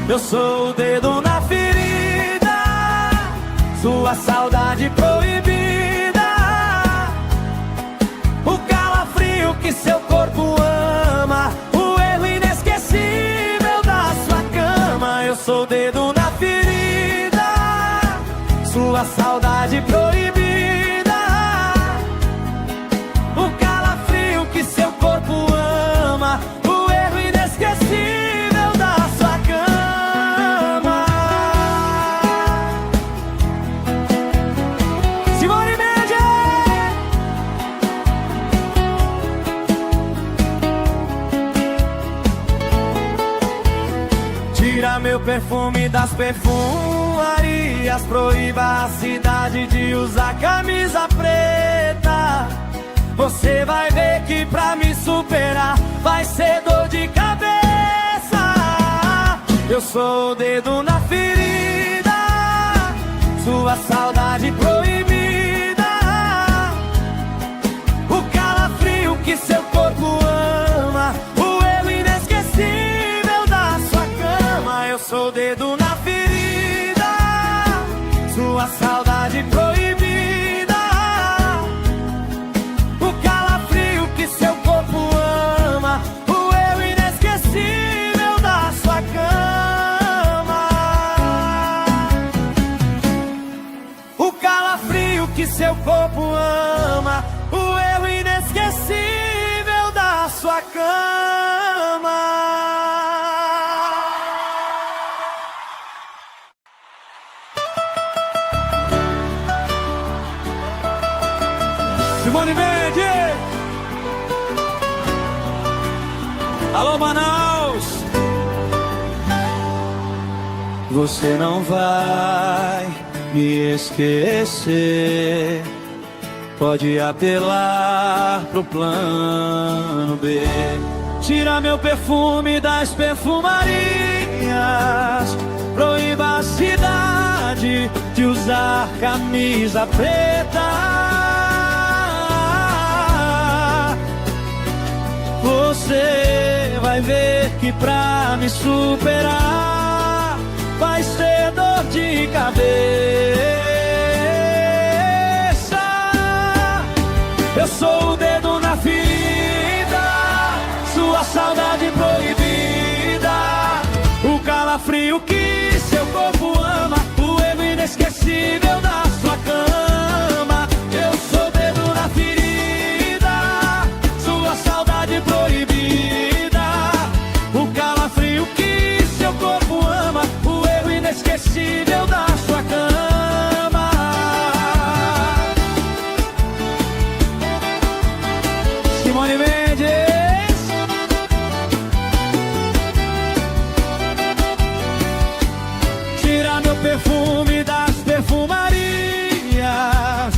Eu sou o dedo na ferida, sua saudade proibida, o calafrio que seu corpo ama, o erro inesquecível da sua cama. Eu sou o dedo na ferida, sua saudade proibida, seu corpo ama, o erro inesquecível da sua cama. Simone Mendes! Tira meu perfume das perfumarias. Proíba a cidade de usar camisa preta. Você vai ver que pra me superar vai ser dor de cabeça. Eu sou o dedo na ferida, sua saudade proibida, o calafrio que seu corpo ama, o erro inesquecível da sua cama. Eu sou o dedo na ferida, sua saudade proibida, seu corpo ama, o eu inesquecível da sua cama. O calafrio que seu corpo ama, o eu inesquecível da sua cama. Simone Mendes! Alô, Manaus! Você não vai me esquecer. Pode apelar pro plano B. Tira meu perfume das perfumarias. Proíba a cidade de usar camisa preta. Você vai ver que pra me superar vai ser dor de cabeça. Eu sou o dedo na ferida, sua saudade proibida, o calafrio que seu corpo ama, o erro inesquecível da sua cama. Eu sou o dedo na ferida, sua saudade proibida, o calafrio que seu corpo ama, o erro inesquecível da sua cama. Simone Mendes! Tira meu perfume das perfumarias.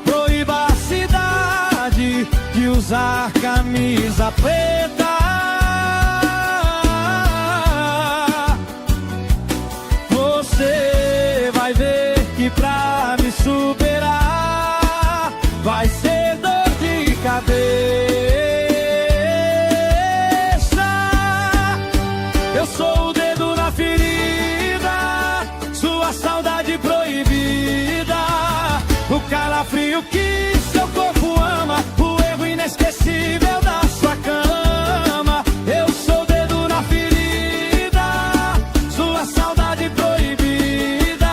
Proíba a cidade de usar camisa preta. Você vai ver que pra me superar vai ser dor de cabeça. Eu sou o dedo na ferida, sua saudade proibida, o calafrio que seu corpo ama, o erro inesquecível da sua cama. Eu sou o dedo na ferida, sua saudade proibida,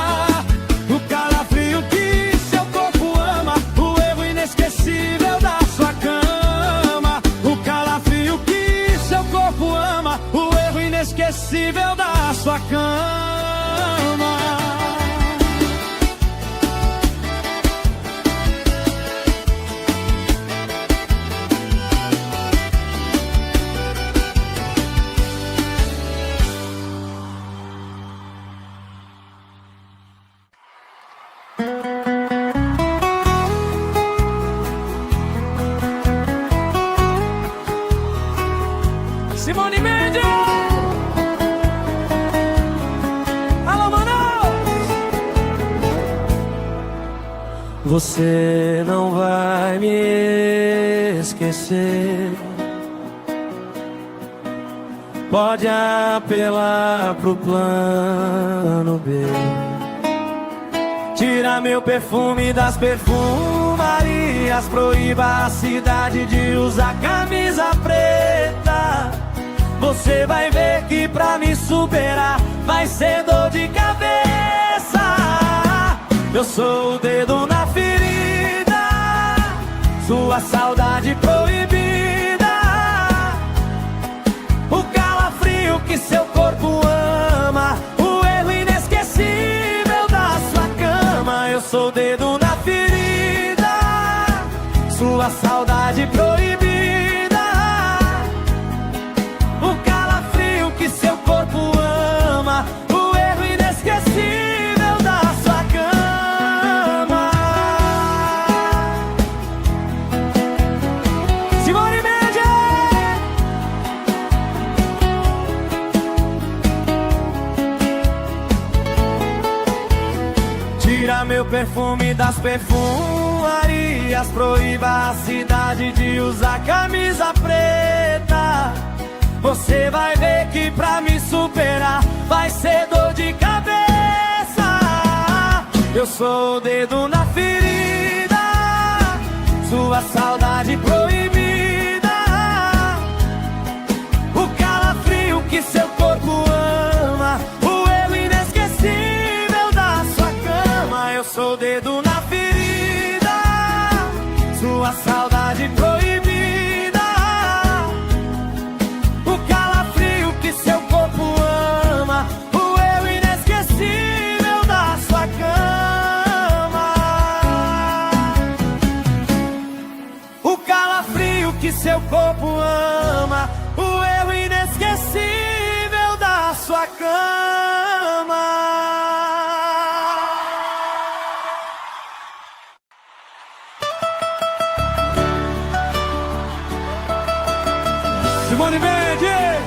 o calafrio que seu corpo ama, o erro inesquecível da sua cama. O calafrio que seu corpo ama, o erro inesquecível inesquecível da sua cama. Simone Mendes! Alô, Manaus! Você não vai me esquecer. Pode apelar pro plano B. Tira meu perfume das perfumarias. Proíba a cidade de usar camisa preta. Você vai ver que pra me superar vai ser dor de cabeça. Eu sou o dedo na ferida, sua saudade proibida, o calafrio que seu corpo ama, o erro inesquecível da sua cama. Eu sou o dedo na ferida, sua saudade proibida, seu corpo ama, o erro inesquecível da sua cama. Simone Mendes! Tira meu perfume das perfumarias. Proíba a cidade de usar camisa preta. Você vai ver que pra me superar vai ser dor de cabeça. Eu sou o dedo na ferida, sua saudade proibida, o calafrio que seu corpo ama, o erro inesquecível da sua cama. Eu sou o dedo na ferida, sua saudade proibida, seu corpo ama, o eu inesquecível da sua cama. O calafrio que seu corpo ama, o eu inesquecível da sua cama. Simone Mendes!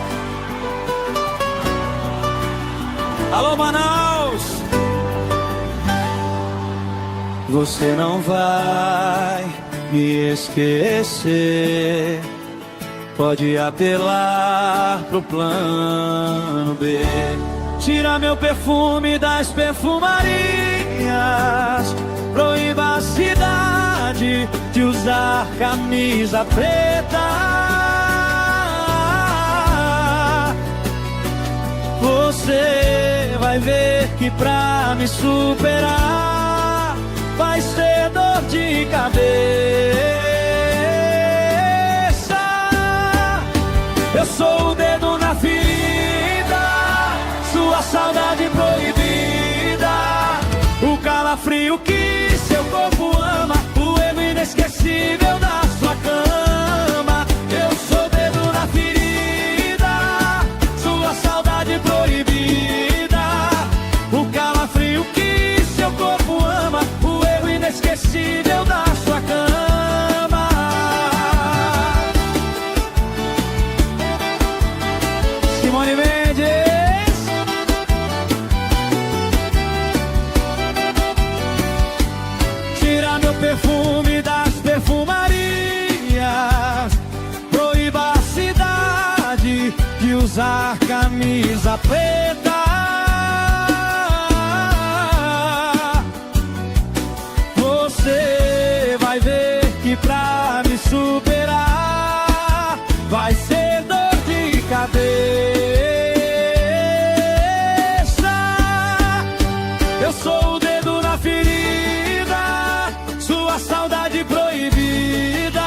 Alô, Manaus! Você não vai me esquecer. Pode apelar pro plano B. Tira meu perfume das perfumarias. Proíba a cidade de usar camisa preta. Você vai ver que pra me superar vai ser dor de cabeça. Eu sou o dedo na ferida, sua saudade proibida, o calafrio que seu corpo ama, o erro inesquecível da sua cama. Eu sou o dedo na ferida, sua saudade proibida, o calafrio que seu corpo ama, o erro inesquecível da sua cama. Simone Mendes! Tira meu perfume das perfumarias. Proíba a cidade de usar camisa preta. Você vai ver que pra me superar vai ser dor de cabeça. Eu sou o dedo na ferida, sua saudade proibida,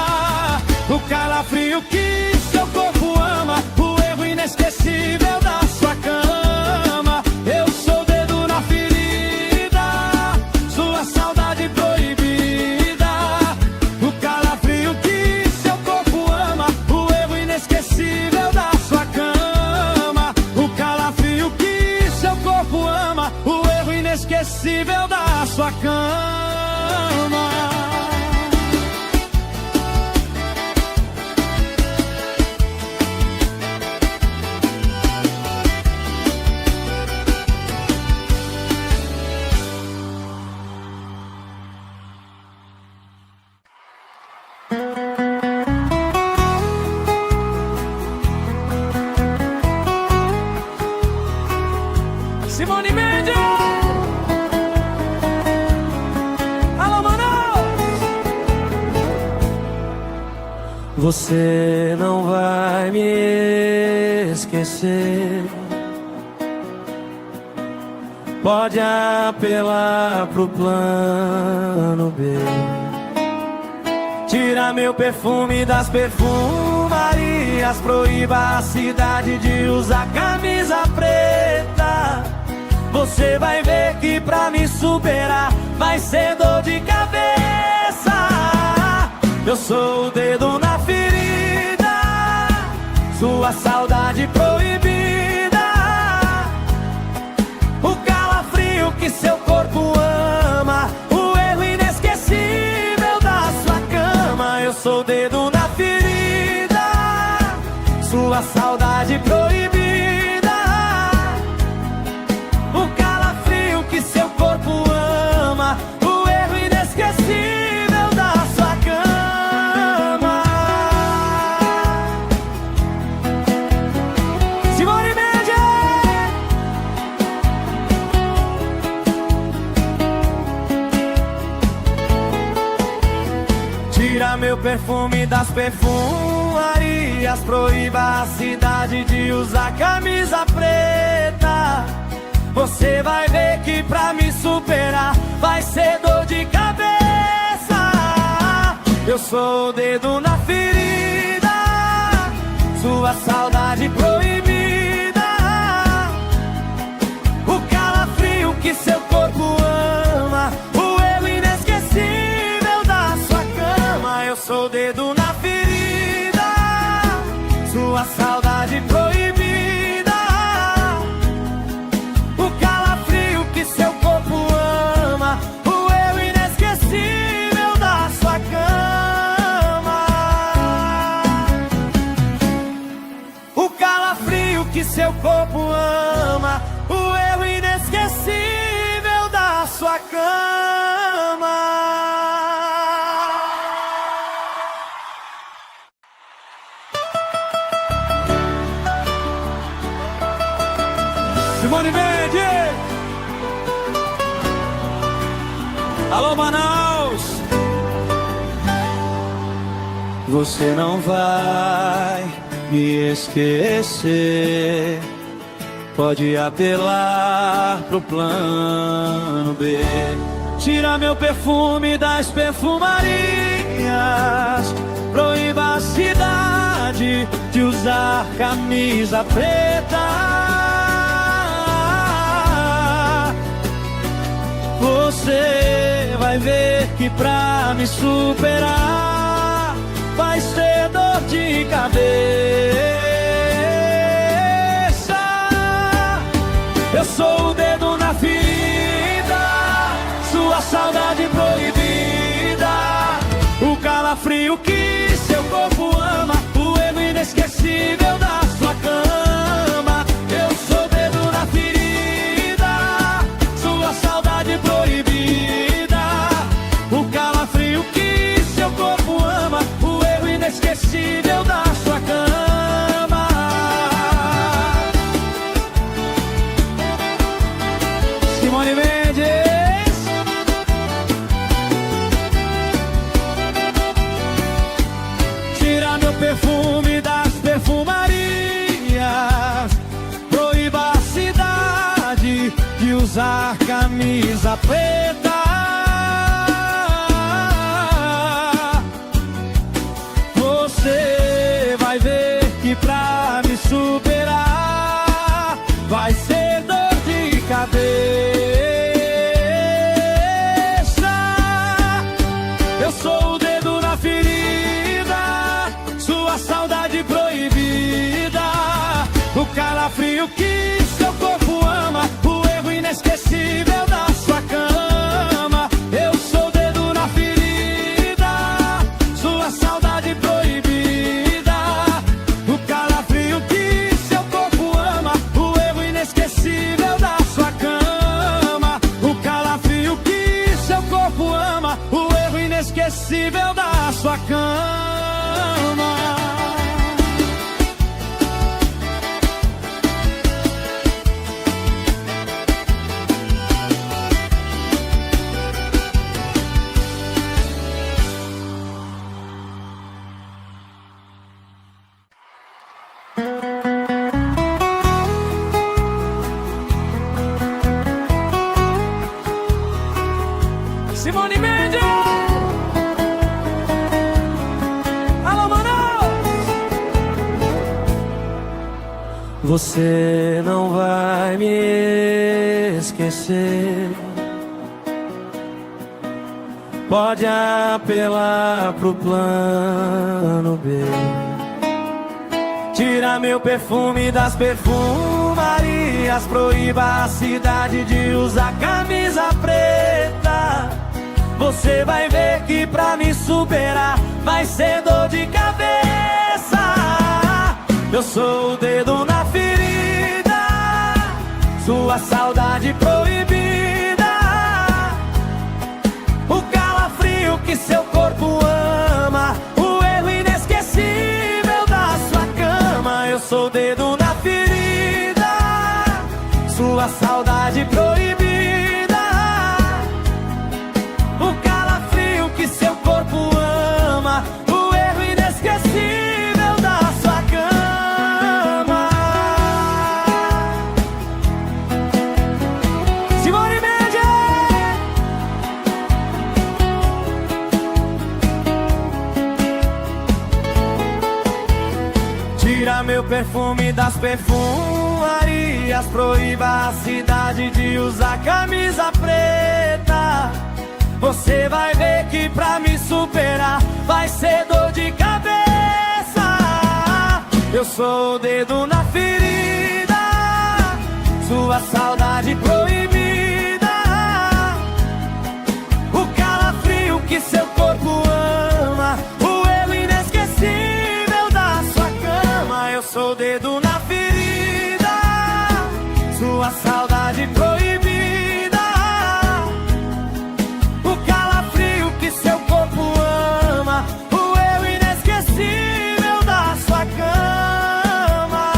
o calafrio que seu corpo ama, o erro inesquecível da inesquecível da sua cama. Simone Mendes! Alô, Manaus! Você não vai me esquecer. Pode apelar pro plano B. Tira meu perfume das perfumarias. Proíba a cidade de usar camisa preta. Você vai ver que pra me superar vai ser dor de cabeça. Eu sou o dedo na ferida, sua saudade proibida, o calafrio que seu corpo ama, o erro inesquecível da sua cama. Eu sou o dedo na ferida, sua saudade proibida, seu corpo ama, o erro inesquecível da sua cama. Simone Mendes! Tira meu perfume das perfumarias. Proíba a cidade de usar camisa preta. Você vai ver que pra me superar vai ser dor de cabeça. Eu sou o dedo na ferida, sua saudade proibida, o calafrio que seu corpo ama, o erro inesquecível da sua cama. Eu sou o dedo na ferida, sua saudade proibida, seu corpo ama, o erro inesquecível da sua cama. O calafrio que seu corpo ama, o erro inesquecível da sua cama. Simone Mendes! Alô, Manaus! Você não vai me esquecer. Pode apelar pro plano B. Tira meu perfume das perfumarias. Proíba a cidade de usar camisa preta. Você vai ver que pra me superar vai ser dor de cabeça. Eu sou o dedo na ferida, sua saudade proibida, o calafrio que seu corpo ama, o erro inesquecível da sua cama. Eu sou o dedo na ferida, sua saudade proibida, o calafrio que seu corpo ama, o erro inesquecível da sua cama. Simone Mendes! Tira meu perfume das perfumarias. Proíba a cidade de usar camisa preta. Você vai ver que pra me superar vai ser dor de cabeça. Eu sou o dedo na ferida, sua saudade proibida, o calafrio que seu corpo ama, o erro inesquecível da sua Você não vai me esquecer. Pode apelar pro plano B. Tira meu perfume das perfumarias. Proíba a cidade de usar camisa preta. Você vai ver que pra me superar vai ser dor de cabeça. Eu sou o dedo na ferida, sua saudade proibida, o calafrio que seu corpo ama, o erro inesquecível da sua cama. Eu sou o dedo na ferida, sua saudade proibida, o calafrio que seu corpo ama, o erro inesquecível da sua cama. Simone Mendes! Tira meu perfume das perfumarias. Proíba a cidade de usar camisa preta. Você vai ver que pra me superar vai ser dor de cabeça. Eu sou o dedo na ferida, sua saudade proibida, o calafrio que seu corpo ama, o erro inesquecível da sua cama. Eu sou o dedo na ferida, sua saudade proibida, o calafrio que seu corpo ama, o erro inesquecível da sua cama.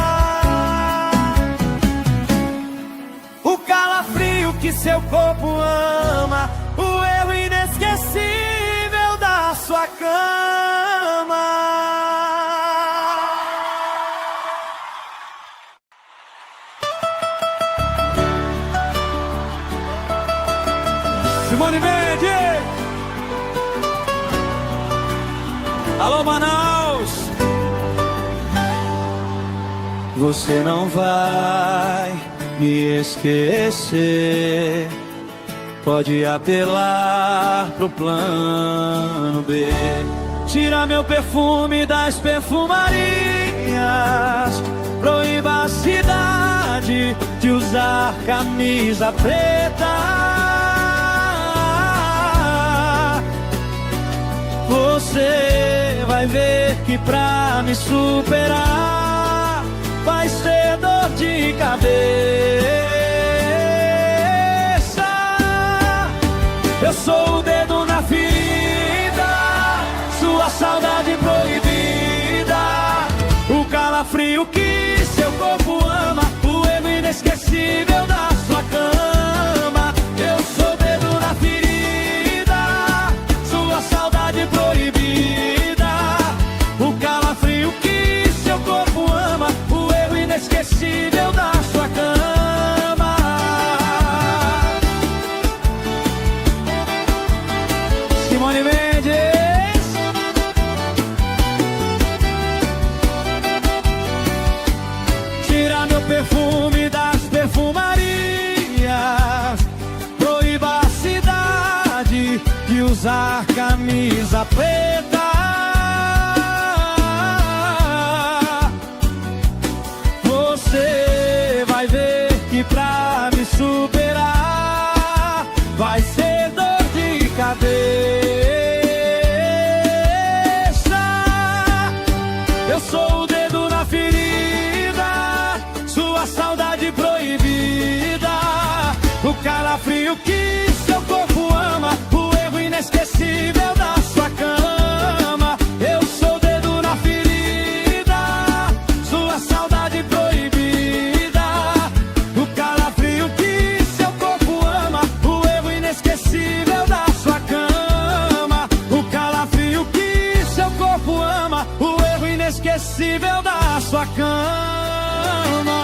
O calafrio que seu corpo ama, o erro inesquecível da sua cama. Simone Mendes! Alô, Manaus! Você não vai me esquecer. Pode apelar pro plano B. Tira meu perfume das perfumarias. Proíba a cidade de usar camisa preta. Você vai ver que pra me superar vai ser dor de cabeça. Eu sou o dedo na ferida, sua saudade proibida, o calafrio que seu corpo ama, o erro inesquecível da sua cama. Eu sou o dedo na ferida, sua saudade proibida, o calafrio que seu corpo ama, o erro inesquecível da sua cama. Simone Mendes! Tira meu perfume das perfumarias. Proíba a cidade de usar camisa preta. Você vai ver que pra me superar vai ser dor de cabeça. Eu sou o dedo na ferida, sua saudade proibida, o calafrio que seu corpo ama, o erro inesquecível da sua cama. Eu sou o dedo na ferida, sua saudade proibida, o calafrio que seu corpo ama, o erro inesquecível da sua cama. O calafrio que seu corpo ama, o erro inesquecível da sua cama.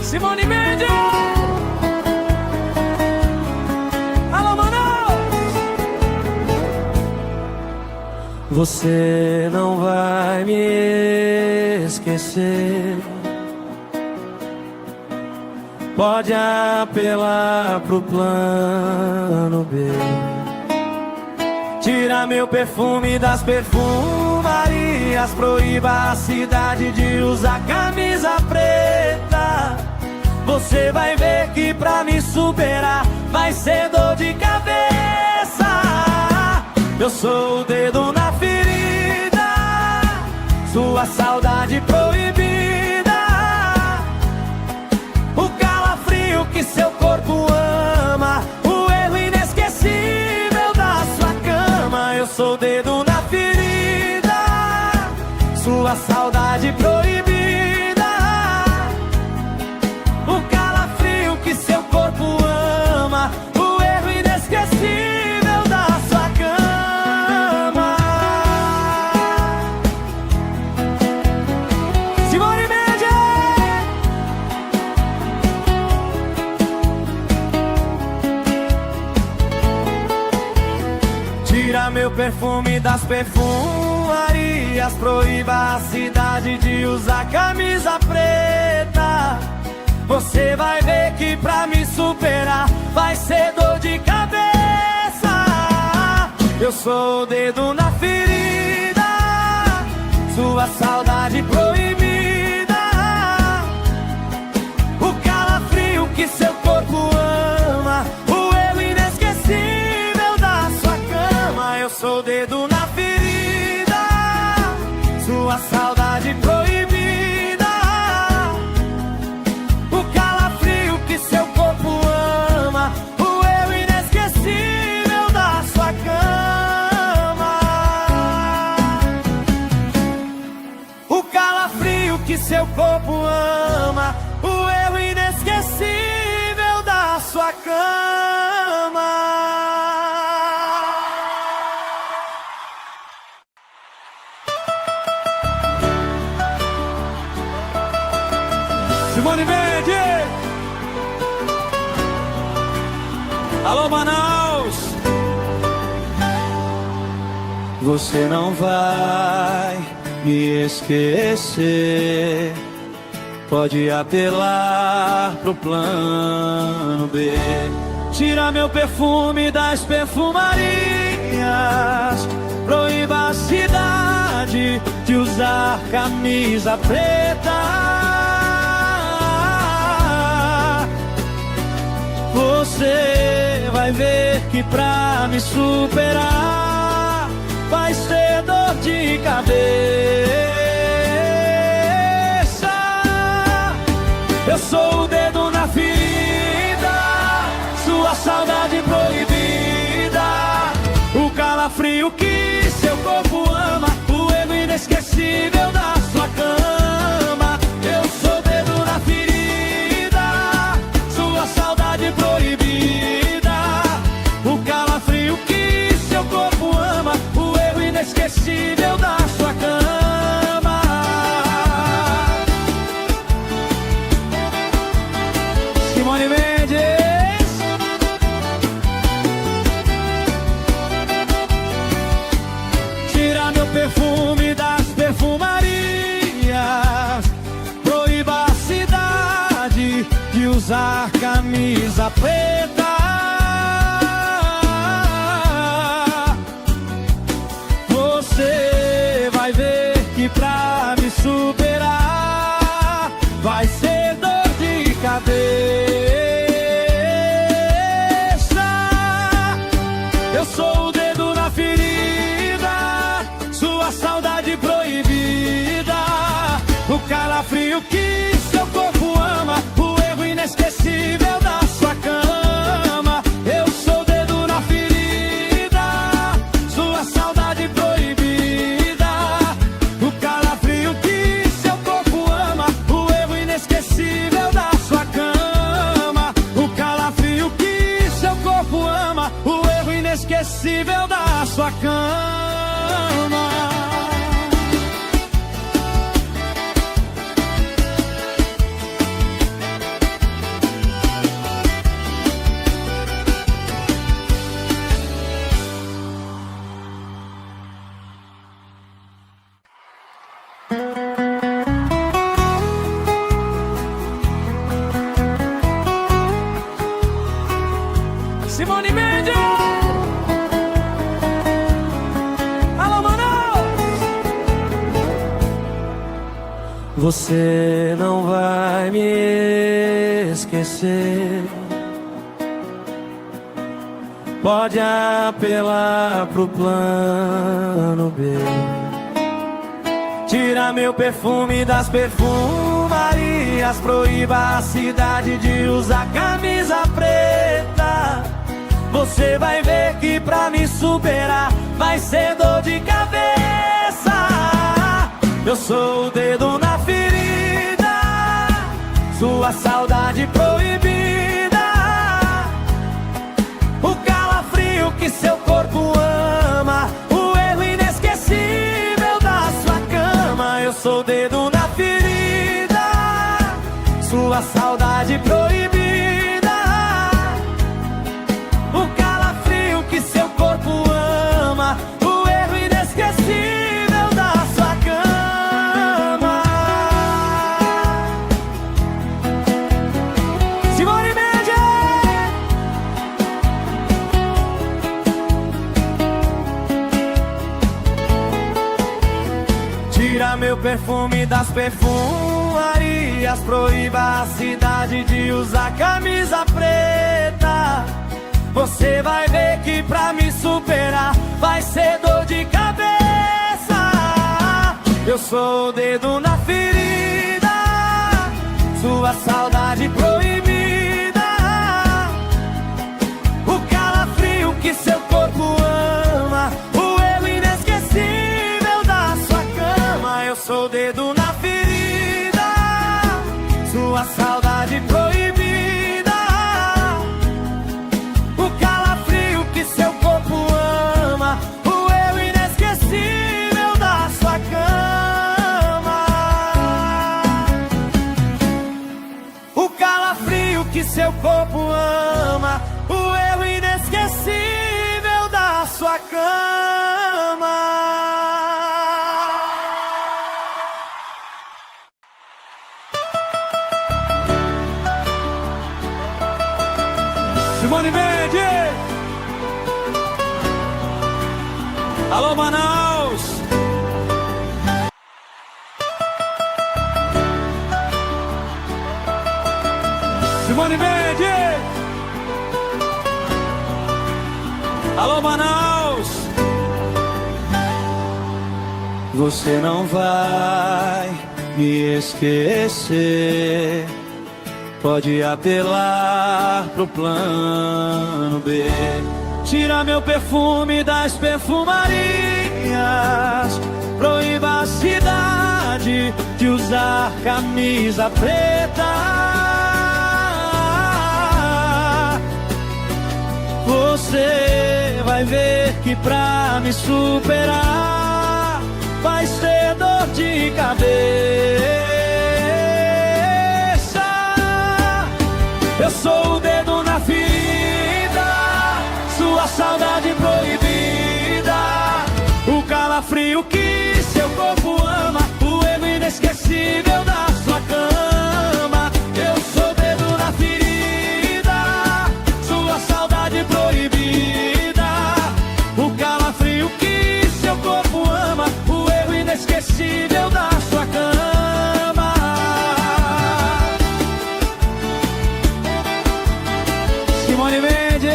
Simone Mendes! Alô, Manaus! Você não vai me esquecer. Pode apelar pro plano B. Tira meu perfume das perfumarias. Proíba a cidade de usar camisa preta. Você vai ver que pra me superar vai ser dor de cabeça. Eu sou o dedo na ferida, sua saudade proibida, o calafrio que seu corpo ama, o erro inesquecível da sua cama. Eu sou o dedo na ferida, sua saudade proibida, seu corpo ama, o erro inesquecível da sua cama. Simone Mendes! Tira meu perfume das perfumarias. Proíba a cidade de usar camisa preta. Você vai ver que pra me superar vai ser dor de cabeça. Eu sou o dedo na ferida, sua saudade proibida, o calafrio que seu corpo ama, o erro inesquecível da sua cama. Eu sou o dedo na ferida, sua saudade proibida, seu corpo ama, o erro inesquecível da sua cama. O calafrio que seu corpo ama, o erro inesquecível da sua cama. Simone Mendes! Alô, Manaus! Você não vai me esquecer. Pode apelar pro plano B. Tira meu perfume das perfumarias. Proíba a cidade de usar camisa preta. Você vai ver que pra me superar vai ser dor de cabeça. Eu sou o dedo na ferida, sua saudade proibida, o calafrio que seu corpo ama, o erro inesquecível da sua cama. Eu sou o dedo na ferida, sua saudade proibida, o calafrio que seu corpo ama, o erro inesquecível da sua cama. Simone Mendes! Tira meu perfume das perfumarias. Proíba a cidade de usar camisa preta. Você vai ver que pra me superar vai ser dor de cabeça. Eu sou o dedo na ferida, sua saudade proibida, o calafrio que seu corpo ama, o erro inesquecível da sua cama. Eu sou o dedo na ferida, sua saudade proibida, o calafrio que seu corpo ama, o erro inesquecível da sua cama. O calafrio que seu corpo ama, o erro inesquecível da sua sua cama. Simone Mendes! Alô, Manaus! Você não vai me esquecer. Pode apelar pro plano B. Tira meu perfume das perfumarias. Proíba a cidade de usar camisa preta. Você vai ver que pra me superar vai ser dor de cabeça. Eu sou o dedo na ferida, sua saudade proibida, o calafrio que seu corpo ama, o erro inesquecível da sua cama. Eu sou o dedo na ferida, sua saudade proibida, seu corpo ama, o erro inesquecível da sua cama. Simone Mendes! Tira meu perfume das perfumarias. Proíba a cidade de usar camisa preta. Você vai ver que pra me superar vai ser dor de cabeça. Eu sou o dedo na ferida, sua saudade proibida, o calafrio que seu corpo ama, o erro inesquecível da sua cama. Eu sou o dedo na ferida, sua saudade proibida, seu corpo ama, o eu inesquecível da sua cama. O calafrio que seu corpo ama, o eu inesquecível da sua cama. Simone Mendes! Alô, Manaus! Simone Mendes! Alô, Manaus! Você não vai me esquecer. Pode apelar pro plano B. Tira meu perfume das perfumarias. Proíba a cidade de usar camisa preta. Você vai ver que pra me superar vai ser dor de cabeça. Eu sou o dedo na ferida, sua saudade proibida, o calafrio que seu corpo ama, o erro inesquecível da sua cama. Eu sou o dedo na ferida, sua saudade proibida, o calafrio que seu corpo ama, o erro inesquecível da sua cama. Simone Mendes.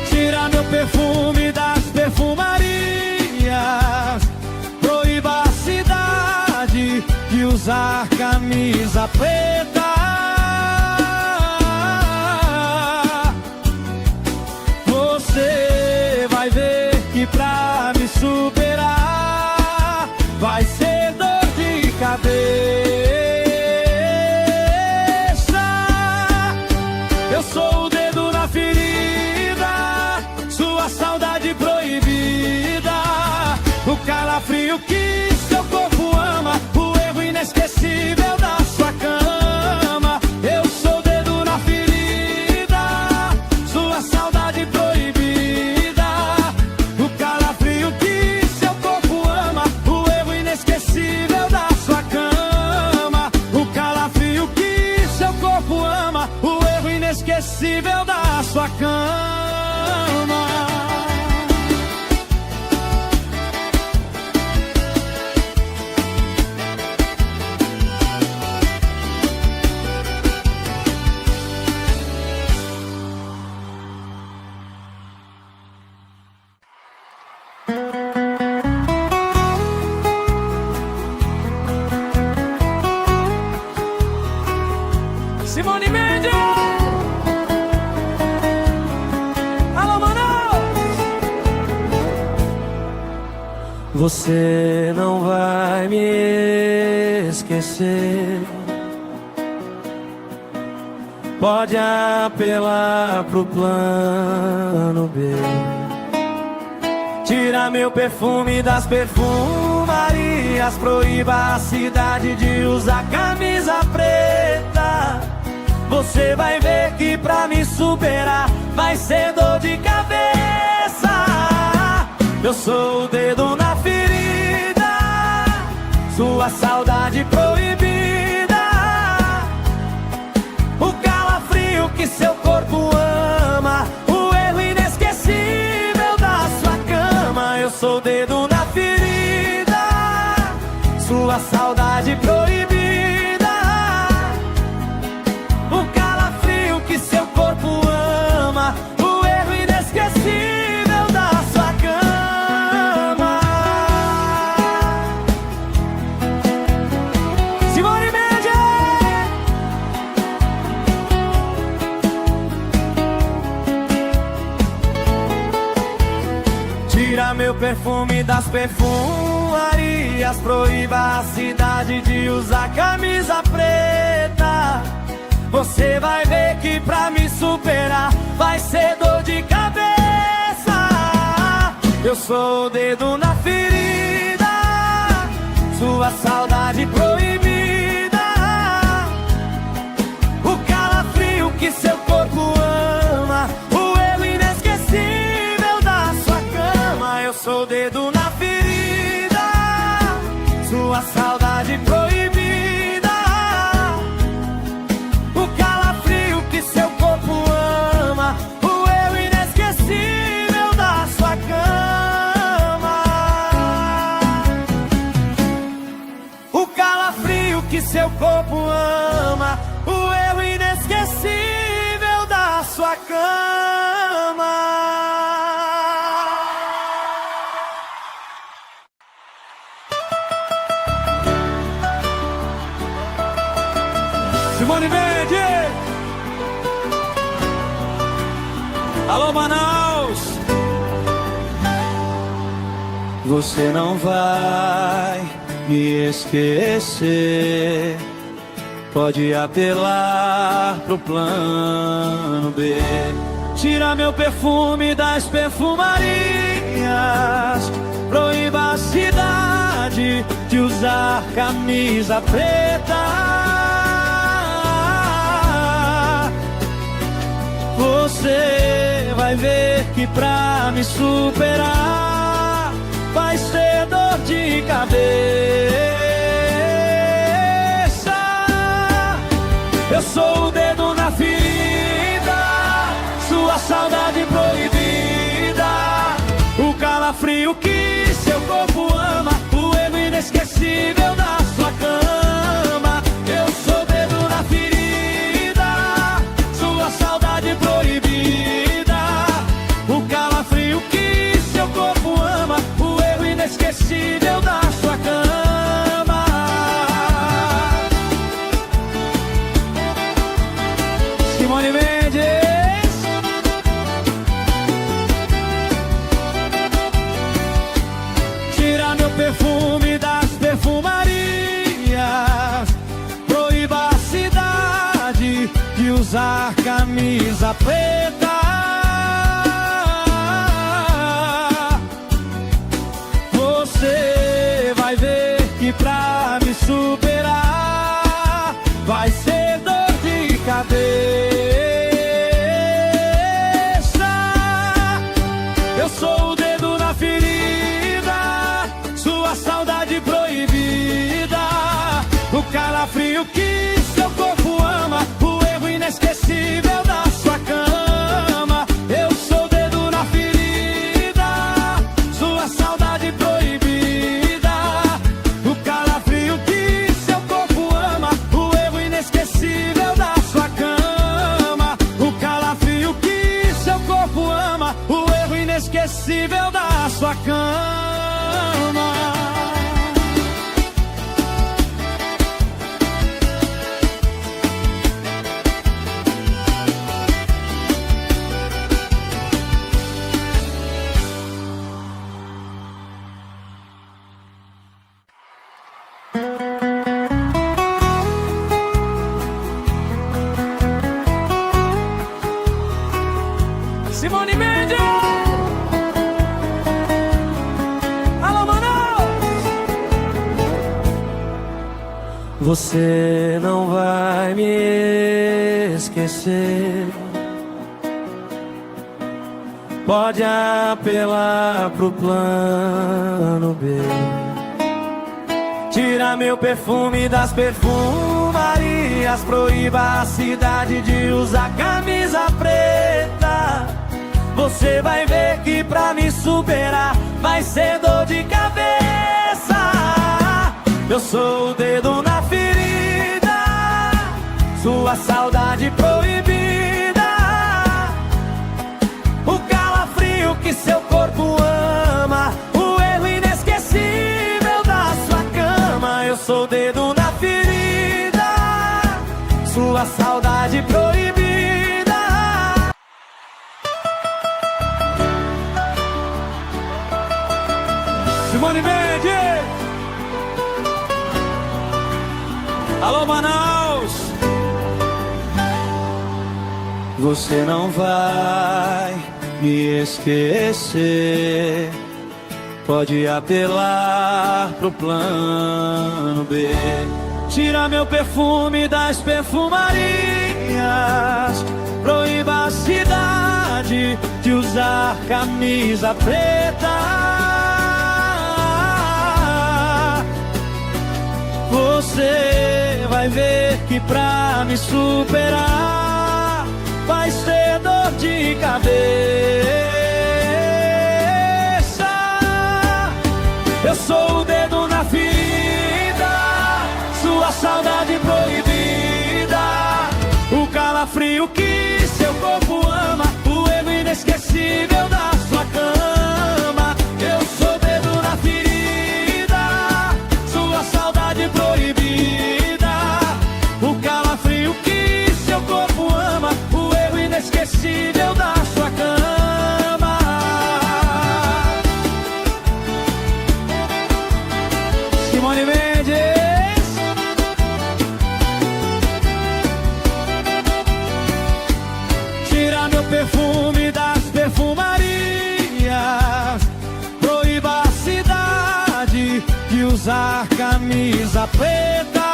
Tira meu perfume das perfumarias. Proíba a cidade de usar camisa preta. Você vai ver que pra me superar vai ser dor de cabeça. Eu sou o dedo na ferida, sua saudade proibida, o calafrio que seu corpo ama, o erro inesquecível da sua cama. Eu sou o dedo na ferida, sua saudade proibida, o calafrio que seu corpo ama, o erro inesquecível da sua cama. O calafrio que seu corpo ama, o erro inesquecível da sua cama. Simone Mendes! Alô, Manaus! Você não vai me esquecer. Pode apelar pro plano B. Tira meu perfume das perfumarias, proíba a cidade de usar camisa preta. Você vai ver que pra me superar vai ser dor de cabeça. Eu sou o dedo na ferida, sua saudade proibida, o calafrio que seu corpo ama, o erro inesquecível da sua cama. Eu sou o dedo na ferida, sua saudade proibida, o calafrio que seu corpo ama, o erro inesquecível da sua cama. Simone Mendes! Tira meu perfume das perfumarias, proíba a cidade de usar camisa preta. Você vai ver que pra me superar vai ser dor de cabeça. Eu sou o dedo na ferida, sua saudade proibida, o calafrio que seu corpo ama, o erro inesquecível da sua cama. Eu sou o dedo na ferida, sua saudade proibida, o calafrio que seu corpo ama, o erro inesquecível da sua cama. O calafrio que seu corpo ama, o erro inesquecível da sua cama. Simone Mendes! Alô, Manaus! Você não vai me esquecer. Pode apelar pro plano B. Tira meu perfume das perfumarias, proíba a cidade de usar camisa preta. Você vai ver que pra me superar vai ser dor de cabeça. Eu sou o dedo na ferida, sua saudade proibida, o calafrio que seu corpo ama, o erro inesquecível da sua cama. Eu sou o dedo na ferida, sua saudade proibida, o calafrio que seu corpo ama, o erro inesquecível da sua cama. Simone Mendes! Tira meu perfume das perfumarias, camisa preta. Você vai ver que pra me superar vai ser dor de cabeça. Eu sou o dedo na ferida, sua saudade proibida, o calafrio que seu corpo ama, o erro inesquecível da sua cama. Eu sou o dedo na ferida, sua saudade proibida, o calafrio que seu corpo ama, o erro inesquecível da sua cama. O calafrio que seu corpo ama, o erro inesquecível da sua cama. Simone Mendes! Alô, Manaus! Você não vai me esquecer. Pode apelar pro plano B. Tira meu perfume das perfumarias, proíba a cidade de usar camisa preta. Você vai ver que pra me superar vai ser dor de cabeça. Eu sou o dedo na ferida, sua saudade proibida, o calafrio que seu corpo ama, o erro inesquecível da sua cama. Eu sou o dedo na ferida, sua saudade proibida. Simone Mendes! Alô, Manaus! Você não vai me esquecer. Pode apelar pro plano B. Tira meu perfume das perfumarias, proíba a cidade de usar camisa preta. Você vai ver que pra me superar vai ser dor de cabeça. Eu sou o dedo na ferida, sua saudade proibida, o calafrio que seu corpo ama, o erro inesquecível da sua cama. Eu sou o dedo na ferida, sua saudade proibida, o calafrio que seu corpo ama, o erro inesquecível da sua cama. Simone Mendes! Tira meu perfume das perfumarias, proíba a cidade de usar camisa preta.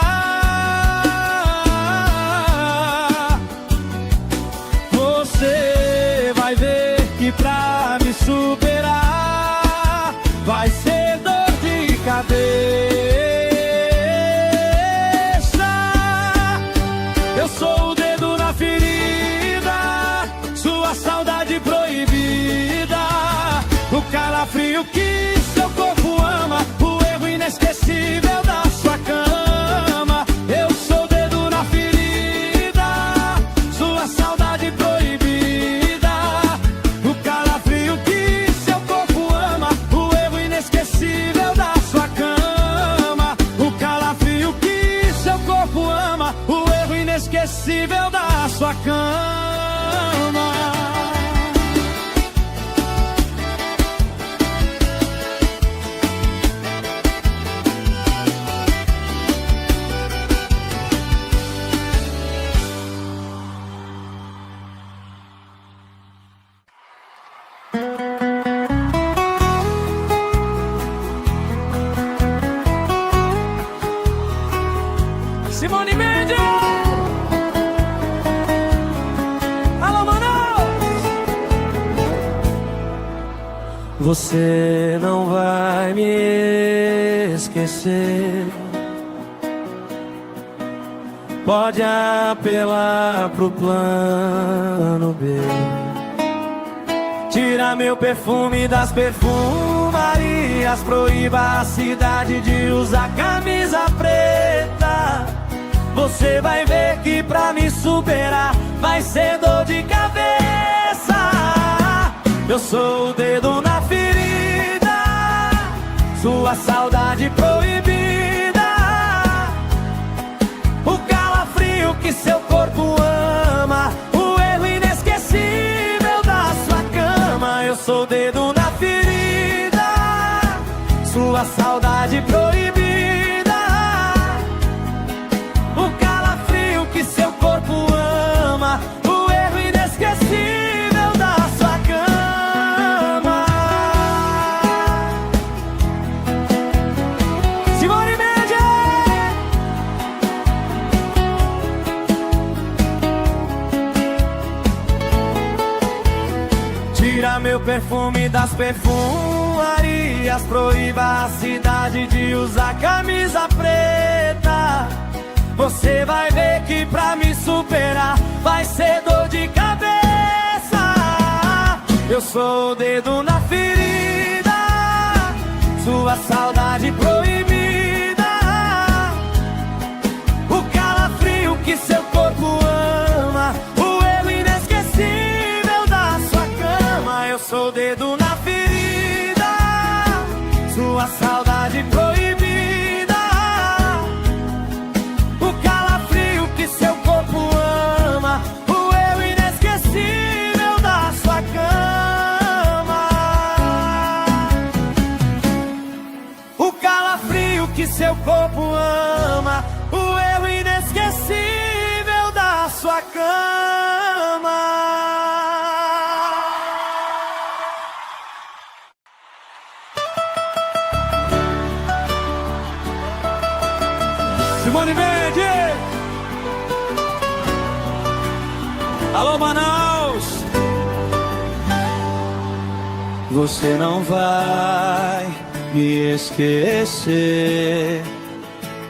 Você vai ver que pra me superar vai ser dor de cabeça. Eu sou o dedo na ferida, sua saudade proibida, o calafrio que seu corpo ama, o erro inesquecível da sua cama. Eu sou o dedo na ferida, sua saudade proibida, o calafrio que seu corpo ama, o erro inesquecível da sua cama. O calafrio que seu corpo ama, o erro inesquecível da sua cama. Você não vai me esquecer. Pode apelar pro plano B. Tira meu perfume das perfumarias, proíba a cidade de usar camisa preta. Você vai ver que pra me superar vai ser dor de cabeça. Eu sou o dedo na ferida, sua saudade proibida, o calafrio que seu corpo ama, o erro inesquecível da sua cama. Eu sou o dedo na ferida, sua saudade proibida, o calafrio que seu corpo ama, o erro inesquecível da sua cama. Simone Mendes! Tira meu perfume das perfumarias, proíba a cidade de usar camisa preta. Você vai ver que pra me superar vai ser dor de cabeça. Eu sou o dedo na ferida, sua saudade proibida, o calafrio que seu corpo ama, o erro inesquecível da sua cama. Eu sou o dedo na ferida, sua saudade proibida, o calafrio que seu corpo ama, o erro inesquecível da sua cama. O calafrio que seu corpo ama, o erro inesquecível da sua cama. Simone Mendes! Alô, Manaus! Você não vai me esquecer.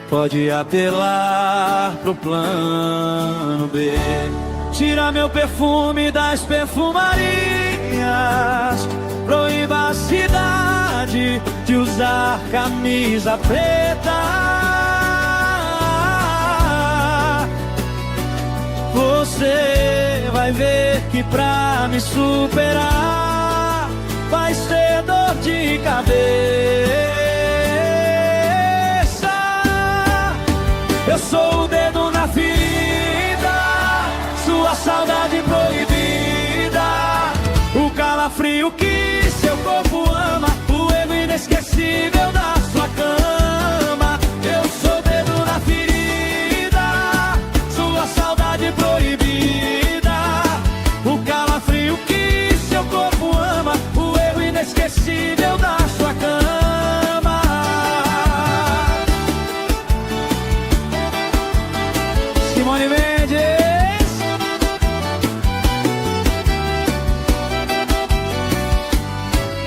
Pode apelar pro plano B. Tira meu perfume das perfumarias, proíba a cidade de usar camisa preta. Você vai ver que pra me superar vai ser dor de cabeça. Eu sou o dedo na ferida, sua saudade proibida, o calafrio que seu corpo ama, o erro inesquecível da sua cama. Eu sou o dedo na ferida, sua saudade proibida, o calafrio que seu corpo ama, o erro inesquecível da sua cama. Simone Mendes!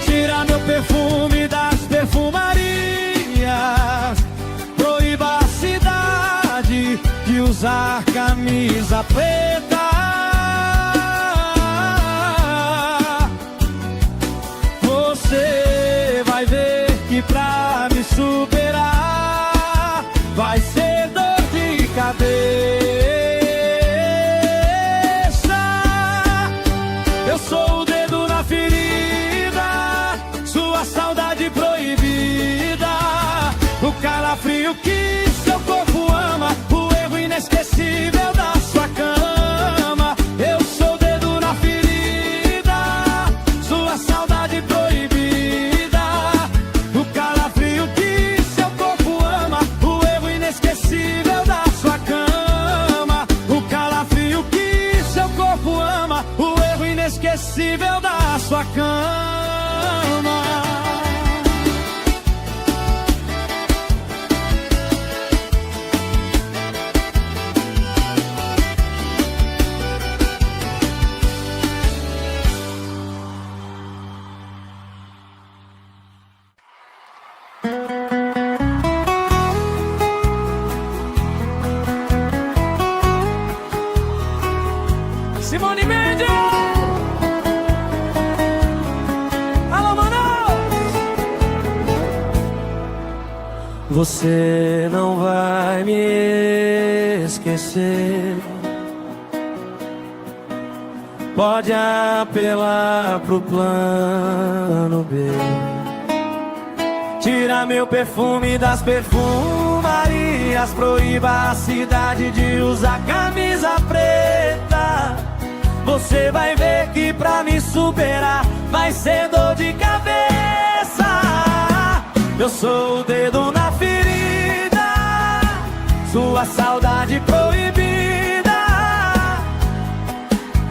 Tira meu perfume das perfumarias, proíba a cidade de usar camisa preta. Você vai ver que pra me superar vai ser dor de cabeça. Eu sou o dedo na ferida, sua saudade proibida, o calafrio que seu corpo ama, o erro inesquecível da sua cama. Eu sou o dedo na ferida, sua saudade proibida, o calafrio que seu corpo ama, o erro inesquecível da sua cama. O calafrio que seu corpo ama, o erro inesquecível da sua cama. Você não vai me esquecer. Pode apelar pro plano B. Tira meu perfume das perfumarias. Proíba a cidade de usar camisa preta. Você vai ver que pra me superar vai ser dor de cabeça. Eu sou o dedo na ferida, sua saudade proibida,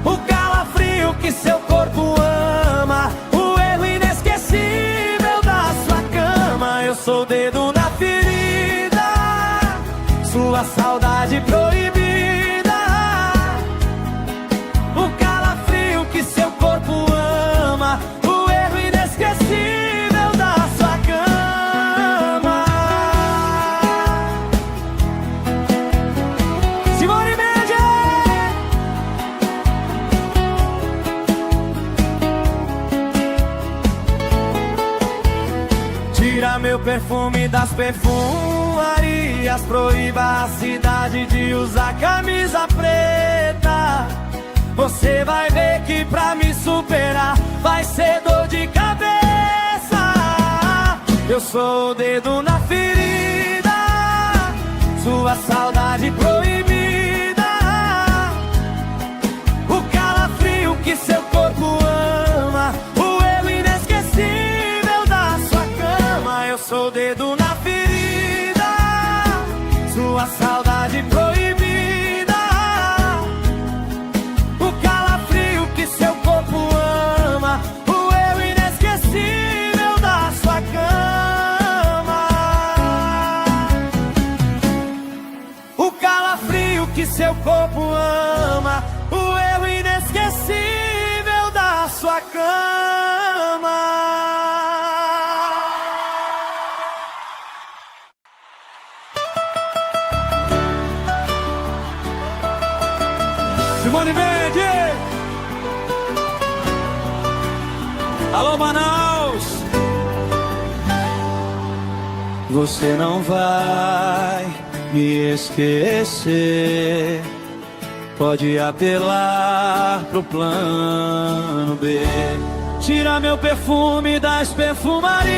o calafrio que seu corpo ama, o erro inesquecível da sua cama. Eu sou o dedo na ferida, sua saudade proibida, o calafrio que seu corpo ama, o erro inesquecível da sua cama. Simone Mendes! Tira meu perfume das perfumarias. Proíba a cidade de usar camisa preta. Você vai ver que pra me superar vai ser dor de cabeça. Eu sou o dedo na ferida, sua saudade proibida, o calafrio que seu corpo ama, o erro inesquecível da sua cama. Eu sou o dedo na ferida, sua saudade proibida, o calafrio que seu corpo ama, o erro inesquecível da sua cama. O calafrio que seu corpo ama, o erro inesquecível da sua cama. Simone Mendes! Alô, Manaus! Você não vai me esquecer. Pode apelar pro plano B. Tira meu perfume das perfumarias.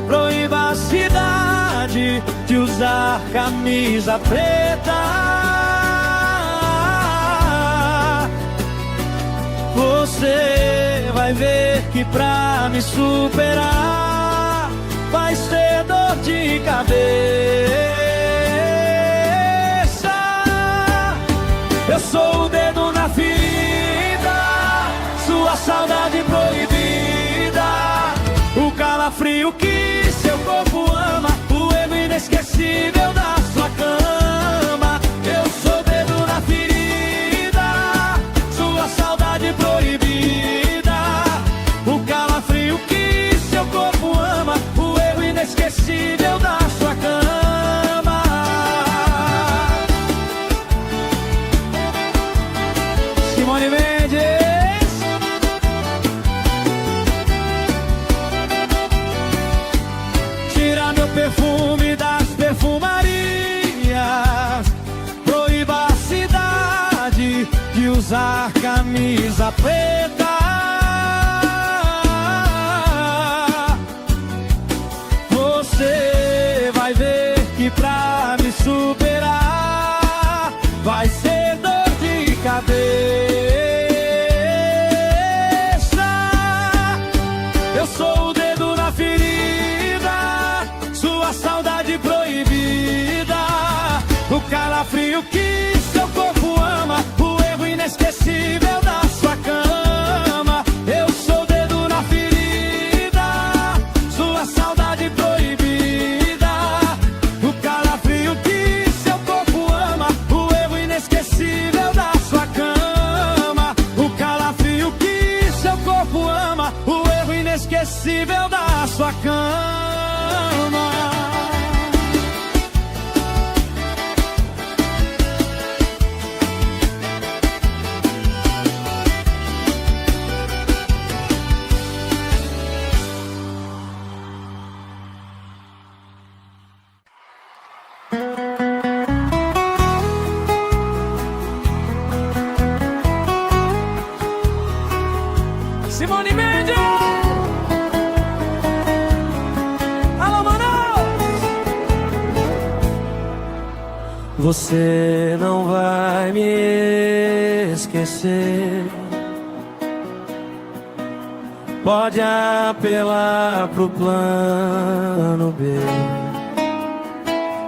Proíba a cidade de usar camisa preta. Você vai ver que pra me superar vai ser dor de cabeça. Eu sou o dedo na ferida, sua saudade proibida, o calafrio que seu corpo ama, o erro inesquecível da sua cama. Eu sou o dedo na ferida, sua saudade proibida, o calafrio que seu corpo ama, o erro inesquecível da sua cama. Simone Mendes! Tira meu perfume das perfumarias. Proíba a cidade de usar camisa preta. Você vai ver que pra me superar vai ser dor de cabeça. Eu sou o dedo na ferida, sua saudade proibida, o calafrio que seu corpo ama, o erro inesquecível da sua cama. Eu sou o dedo na ferida, sua saudade proibida, o calafrio que seu corpo ama, o erro inesquecível da sua cama. O calafrio que seu corpo ama, o erro inesquecível da sua cama. Simone Mendes. Alô, Manaus. Você não vai me esquecer. Pode apelar pro plano B.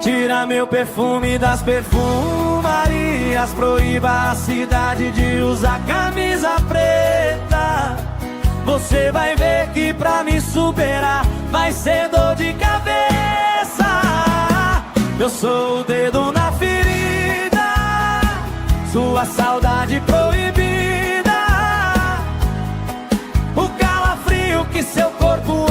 Tira meu perfume das perfumarias. Proíba a cidade de usar camisa preta. Você vai ver que pra me superar vai ser dor de cabeça. Eu sou o dedo na ferida, sua saudade proibida, o calafrio que seu corpo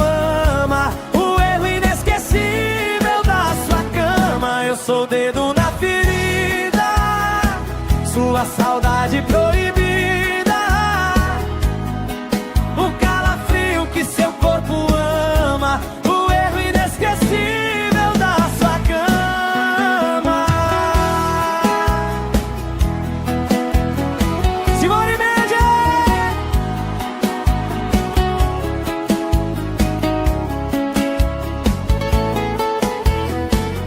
ama, o erro inesquecível da sua cama. Eu sou o dedo na ferida, sua saudade proibida, o calafrio que seu corpo ama, o erro inesquecível da sua cama. Simone Mendes.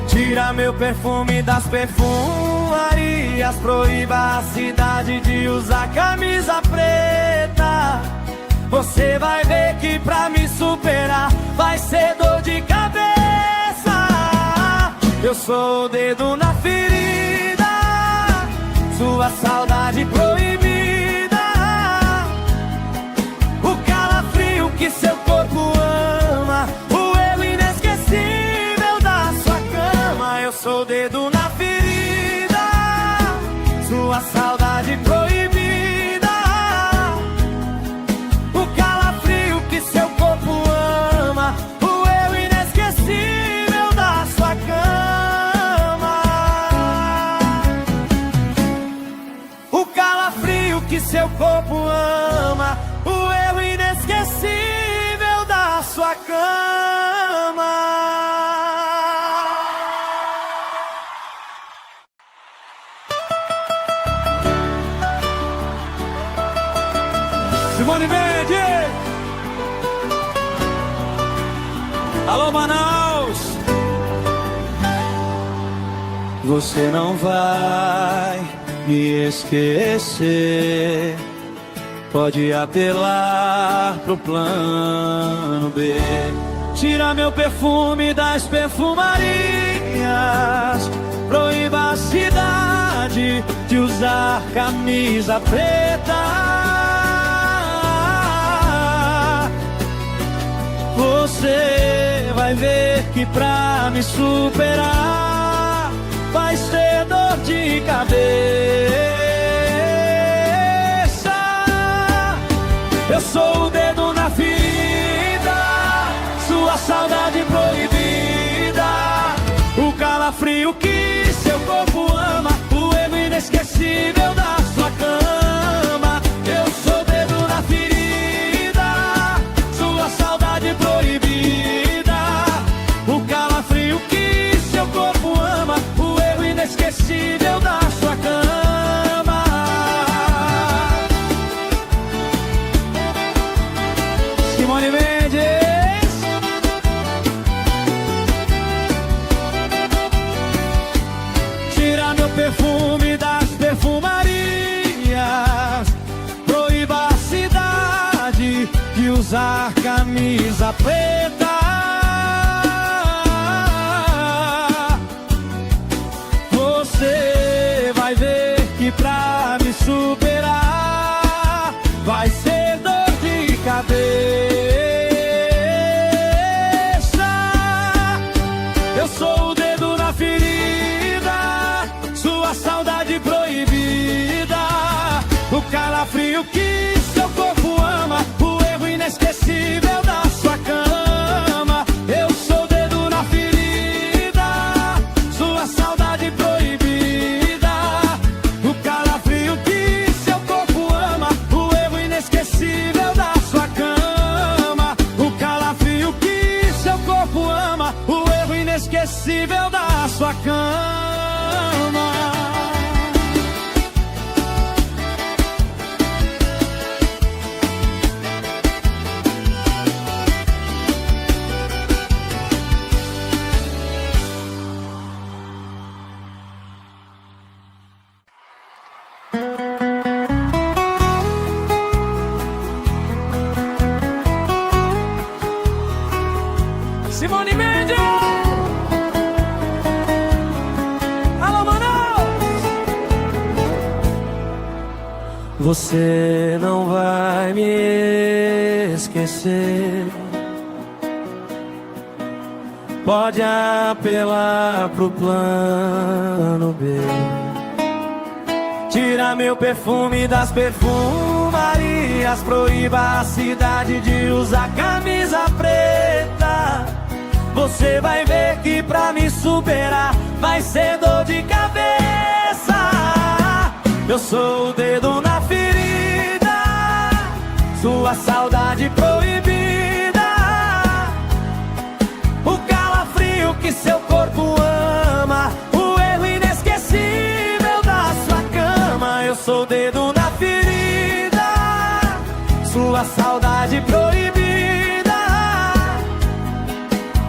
Tira meu perfume das perfumarias. Proíba a cidade de usar camisa preta. Você vai ver que pra me superar vai ser dor de cabeça. Eu sou o dedo na ferida, sua saudade proibida, o calafrio que seu corpo ama, o erro inesquecível da sua cama. Eu sou o dedo na ferida, sua saudade proibida, o calafrio que seu corpo ama, o erro inesquecível da sua cama. O calafrio que seu corpo ama, o erro inesquecível da sua cama. Simone Mendes. Alô, Manaus. Você não vai me esquecer. Pode apelar pro plano B. Tira meu perfume das perfumarias. Proíba a cidade de usar camisa preta. Você vai ver que pra me superar vai ser dor de cabeça. Eu sou o dedo na ferida, sua saudade proibida, o calafrio que seu corpo ama, o erro inesquecível da sua cama. Eu sou o dedo na ferida, sua saudade proibida, o calafrio que seu corpo ama, o erro inesquecível da sua cama. Simone Mendes. Tira meu perfume das perfumarias. Proíba a cidade de usar camisa preta. Você vai ver que pra me superar vai ser dor de cabeça. Eu sou o dedo na ferida, sua saudade proibida, o calafrio que seu corpo ama, o erro inesquecível da sua cama. Eu sou o dedo na ferida, sua saudade proibida, o calafrio que seu corpo ama, o erro inesquecível da sua cama. O calafrio que seu corpo ama, o erro inesquecível da sua cama. Você não vai me esquecer. Pode apelar pro plano B. Tira meu perfume das perfumarias. Proíba a cidade de usar camisa preta. Você vai ver que pra me superar vai ser dor de cabeça. Eu sou o dedo na ferida, sua saudade proibida, o calafrio que seu corpo ama, o erro inesquecível da sua cama. Eu sou o dedo na ferida, sua saudade proibida,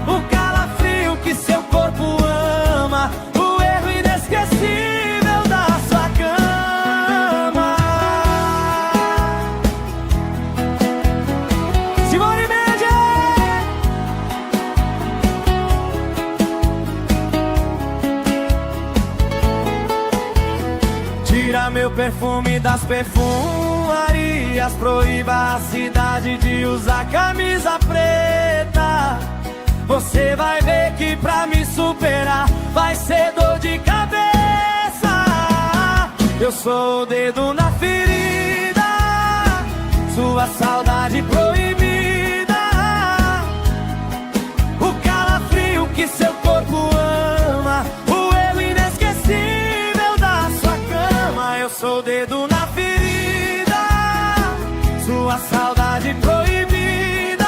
o calafrio que seu corpo ama, o erro inesquecível da sua cama. Simone Mendes! Tira meu perfume das perfumarias. Proíba a cidade de usar camisa preta. Você vai ver que pra me superar vai ser dor de cabeça. Eu sou o dedo na ferida, sua saudade proibida, o calafrio que seu corpo ama, o erro inesquecível da sua cama. Eu sou o dedo na ferida, sua saudade proibida,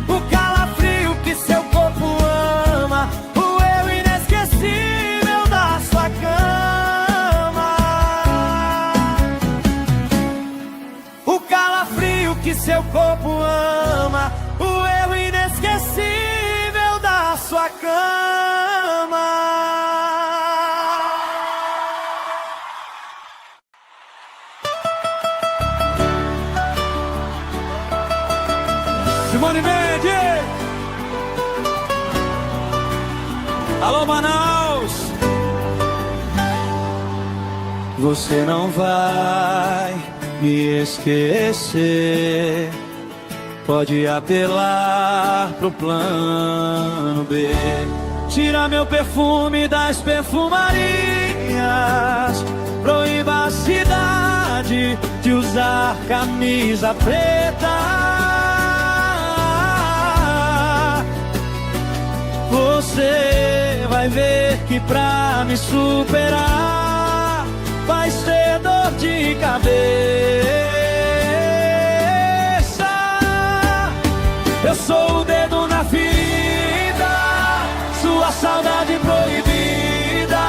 o calafrio que seu corpo ama, o erro inesquecível da sua cama. O calafrio que seu corpo ama, o erro inesquecível da sua cama. Simone Mendes! Alô, Manaus! Você não vai me esquecer. Pode apelar pro plano B. Tira meu perfume das perfumarias. Proíba a cidade de usar camisa preta. Você vai ver que pra me superar vai ser dor de cabeça. Eu sou o dedo na ferida, sua saudade proibida,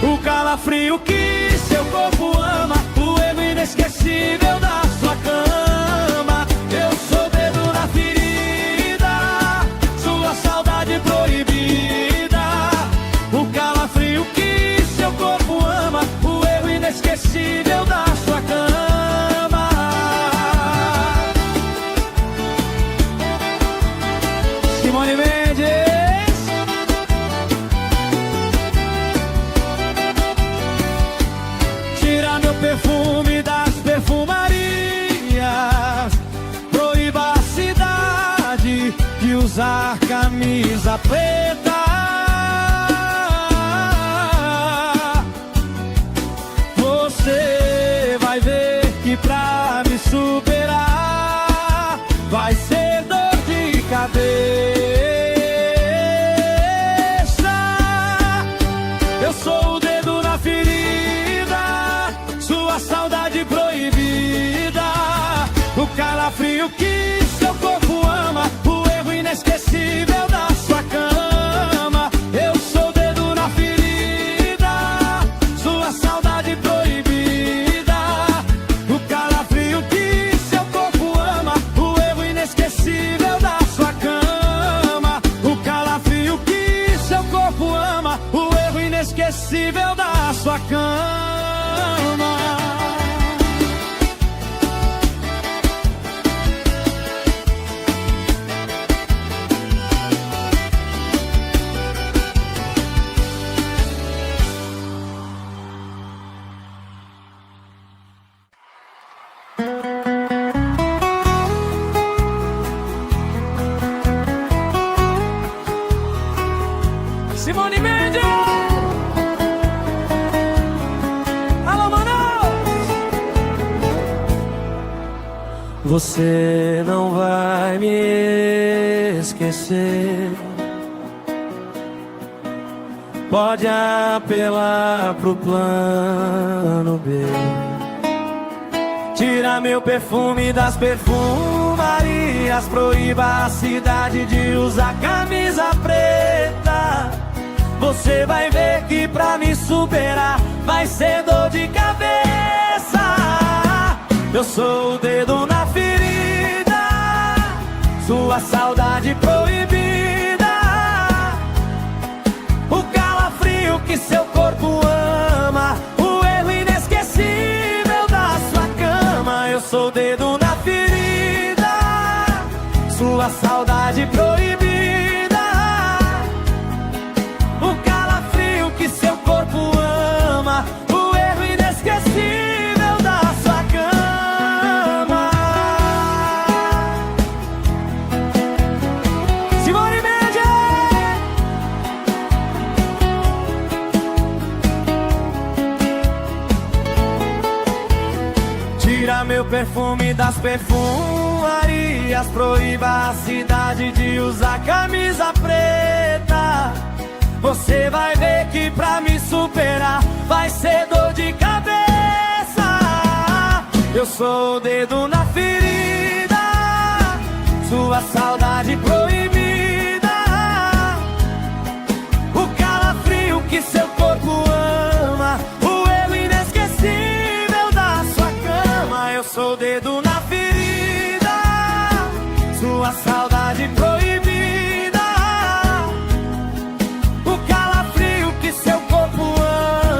o calafrio que seu corpo ama, o erro inesquecível da sua cama. Eu sou o dedo na ferida, sua saudade proibida, o calafrio que seu corpo ama, o erro inesquecível da sua cama. Simone Mendes! Tira meu perfume das perfumarias. Proíba a cidade de usar camisa preta. Você vai ver que pra me superar vai ser dor de cabeça. Eu sou o dedo na ferida, sua saudade proibida, o calafrio que seu corpo ama, o erro inesquecível da sua cama. Eu sou o dedo na ferida, sua saudade proibida, o calafrio que seu corpo ama, o erro inesquecível da sua cama. Você não vai me esquecer. Pode apelar pro plano B. Tira meu perfume das perfumarias, proíba a cidade de usar camisa preta. Você vai ver que pra me superar vai ser dor de cabeça. Eu sou o dedo na ferida, sua saudade proibida, o calafrio que seu corpo ama, o erro inesquecível da sua cama. Eu sou o dedo na ferida, sua saudade proibida, o calafrio que seu corpo ama, o erro inesquecível da sua cama. Simone Mendes! Tira meu perfume das perfumarias, proíba a cidade de usar camisa preta. Você vai ver que pra me superar vai ser dor de cabeça. Eu sou o dedo na ferida, sua saudade proibida, o calafrio que seu corpo ama, o erro inesquecível da sua cama. Eu sou o dedo na ferida, sua saudade proibida, o calafrio que seu corpo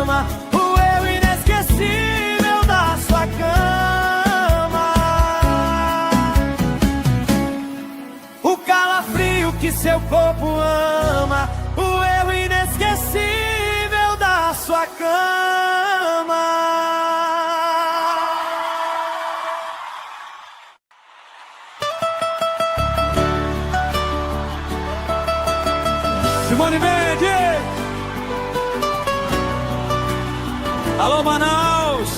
ama, o erro inesquecível da sua cama. O calafrio que seu corpo ama, o erro inesquecível da sua cama. Simone Mendes! Alô, Manaus!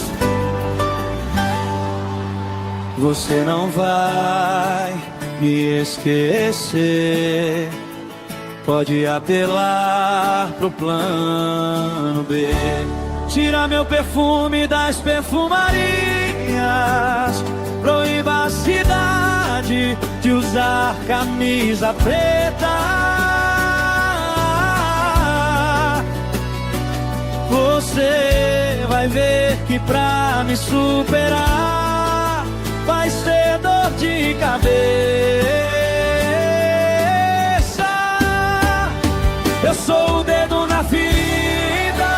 Você não vai me esquecer. Pode apelar pro plano B. Tira meu perfume das perfumarias, proíba a cidade de usar camisa preta. Você vai ver que pra me superar vai ser dor de cabeça. Eu sou o dedo na ferida,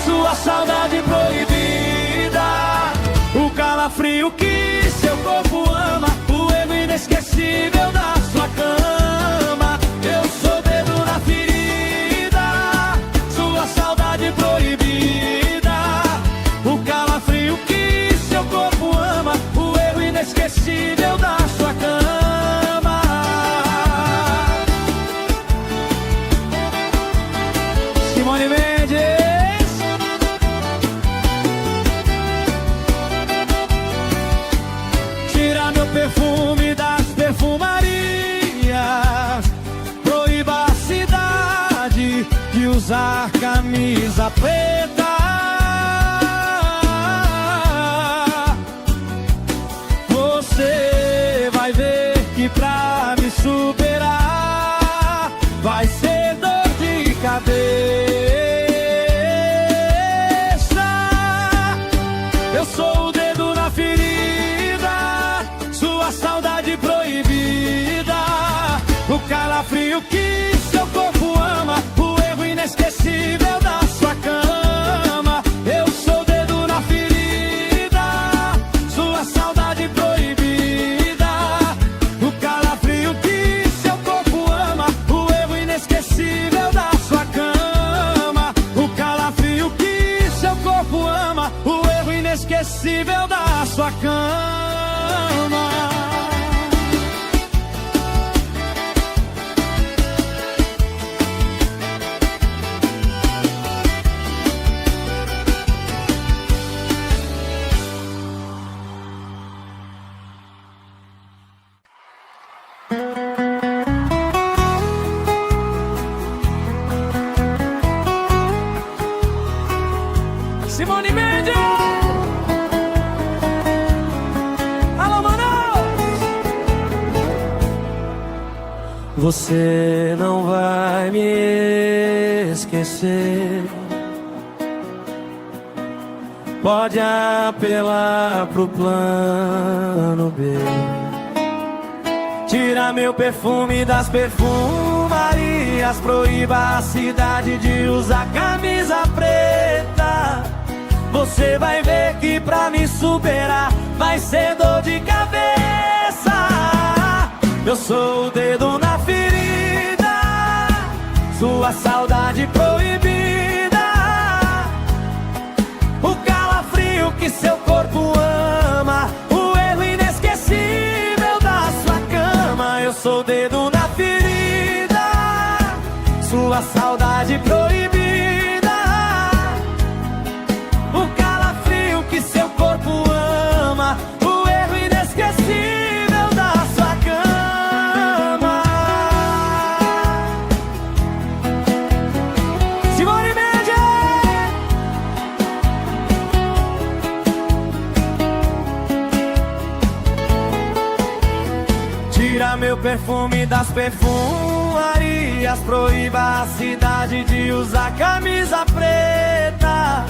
sua saudade proibida, o calafrio que seu corpo ama, o erro inesquecível da sua cama. Eu sou o dedo na ferida, sua saudade proibida, o calafrio que seu corpo ama, o erro inesquecível da sua cama. Simone Mendes! Tira meu perfume das perfumarias, proíba a cidade de usar camisa preta. Você vai ver que pra me superar vai ser dor de cabeça. Eu sou o dedo na ferida, sua saudade proibida, o calafrio que seu corpo ama, o erro inesquecível da sua cama. Eu sou o dedo na ferida, sua saudade proibida, o calafrio que seu corpo ama, o erro inesquecível da sua cama. O calafrio que seu corpo ama, o erro inesquecível da sua cama. Você não vai me esquecer. Pode apelar pro plano B. Tira meu perfume das perfumarias. Proíba a cidade de usar camisa preta. Você vai ver que pra me superar vai ser dor de cabeça. Eu sou o dedo na ferida, sua saudade proibida, o calafrio que seu corpo ama, o erro inesquecível da sua cama. Eu sou o dedo na ferida, sua saudade proibida, o calafrio que seu corpo ama, o erro inesquecível da sua cama. Simone Mendes! Tira meu perfume das perfumarias. Proíba a cidade de usar camisa preta.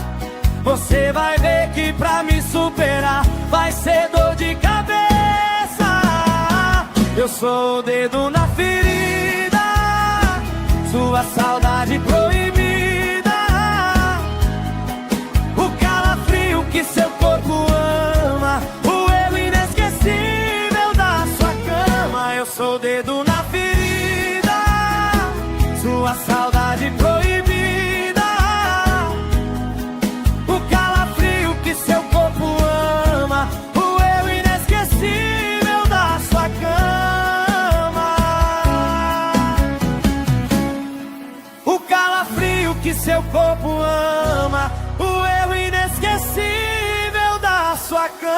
Você vai ver que pra me superar vai ser dor de cabeça. Eu sou o dedo na ferida, sua saudade proibida, o calafrio que seu corpo ama, o erro inesquecível da sua cama. Eu sou o dedo na ferida, sua saudade proibida, o calafrio que seu corpo ama, o erro inesquecível da sua cama. O calafrio que seu corpo ama, o erro inesquecível da sua cama.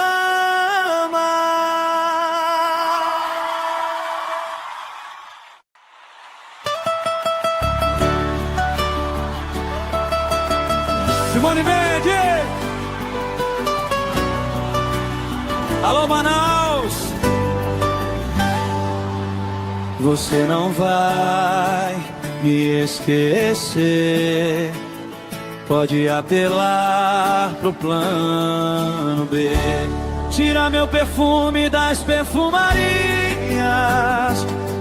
Simone Mendes! Alô, Manaus! Você não vai me esquecer. Pode apelar pro plano B. Tira meu perfume das perfumarias.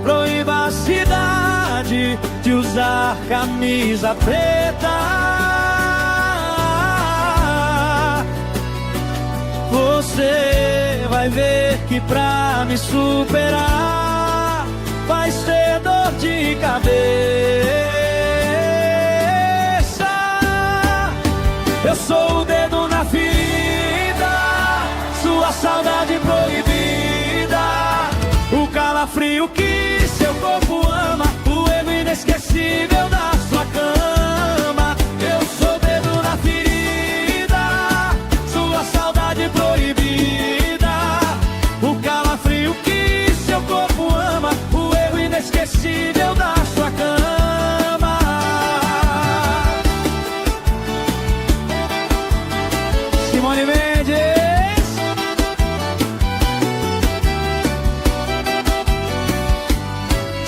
Proíba a cidade de usar camisa preta. Você vai ver que pra me superar vai ser dor de cabeça. Eu sou o dedo na ferida, sua saudade proibida, o calafrio que seu corpo ama, o erro inesquecível da sua cama. Eu sou o dedo na ferida, sua saudade proibida, o calafrio que seu corpo ama, o erro inesquecível da sua cama. Simone Mendes!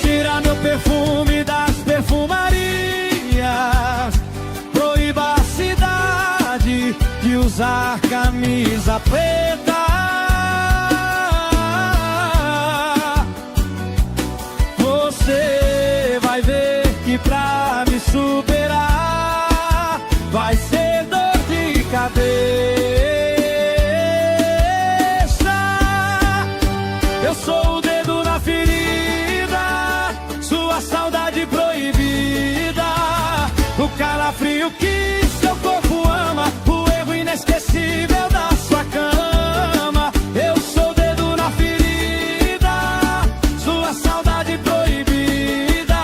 Tira meu perfume das perfumarias. Proíba a cidade de usar camisa preta. Você vai ver que pra me superar vai ser dor de cabeça. Eu sou o dedo na ferida, sua saudade proibida, o calafrio que seu corpo ama, o erro inesquecível da sua cama. Eu sou o dedo na ferida, sua saudade proibida,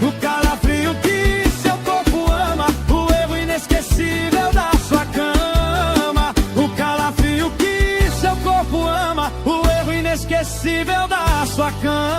o calafrio que seu corpo ama, o erro inesquecível da sua cama. O calafrio que seu corpo ama, o erro inesquecível da sua cama.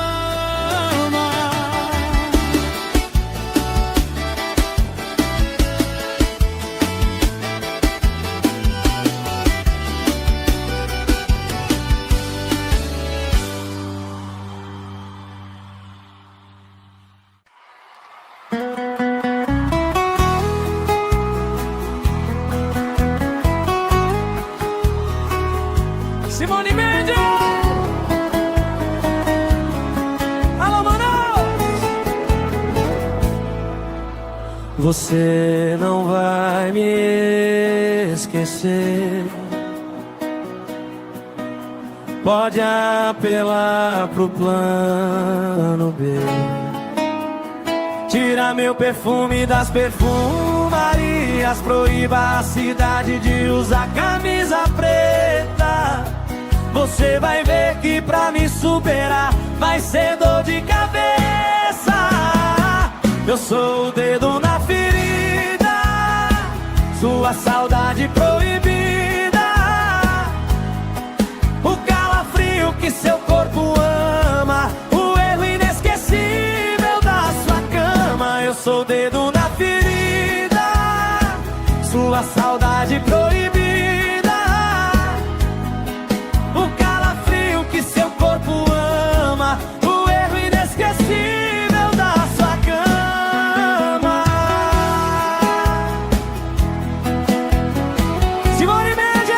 Simone Mendes. Alô, Manaus. Você não vai me esquecer. Pode apelar pro plano B. Tira meu perfume das perfumarias. Proíba a cidade de usar camisa preta. Você vai ver que pra me superar vai ser dor de cabeça. Eu sou o dedo na ferida, sua saudade proibida. O calafrio que seu corpo ama, o erro inesquecível da sua cama. Eu sou o dedo na ferida, sua saudade proibida. O calafrio que seu corpo ama, o erro inesquecível da sua cama. Simone Mendes.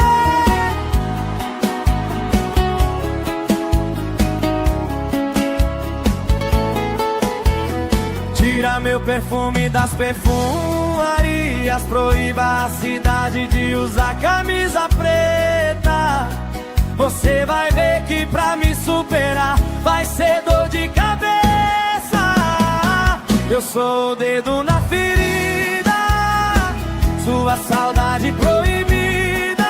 Tira meu perfume das perfumarias. Proíba a cidade de usar camisa preta. Você vai ver que pra me superar vai ser dor de cabeça. Eu sou o dedo na ferida, sua saudade proibida.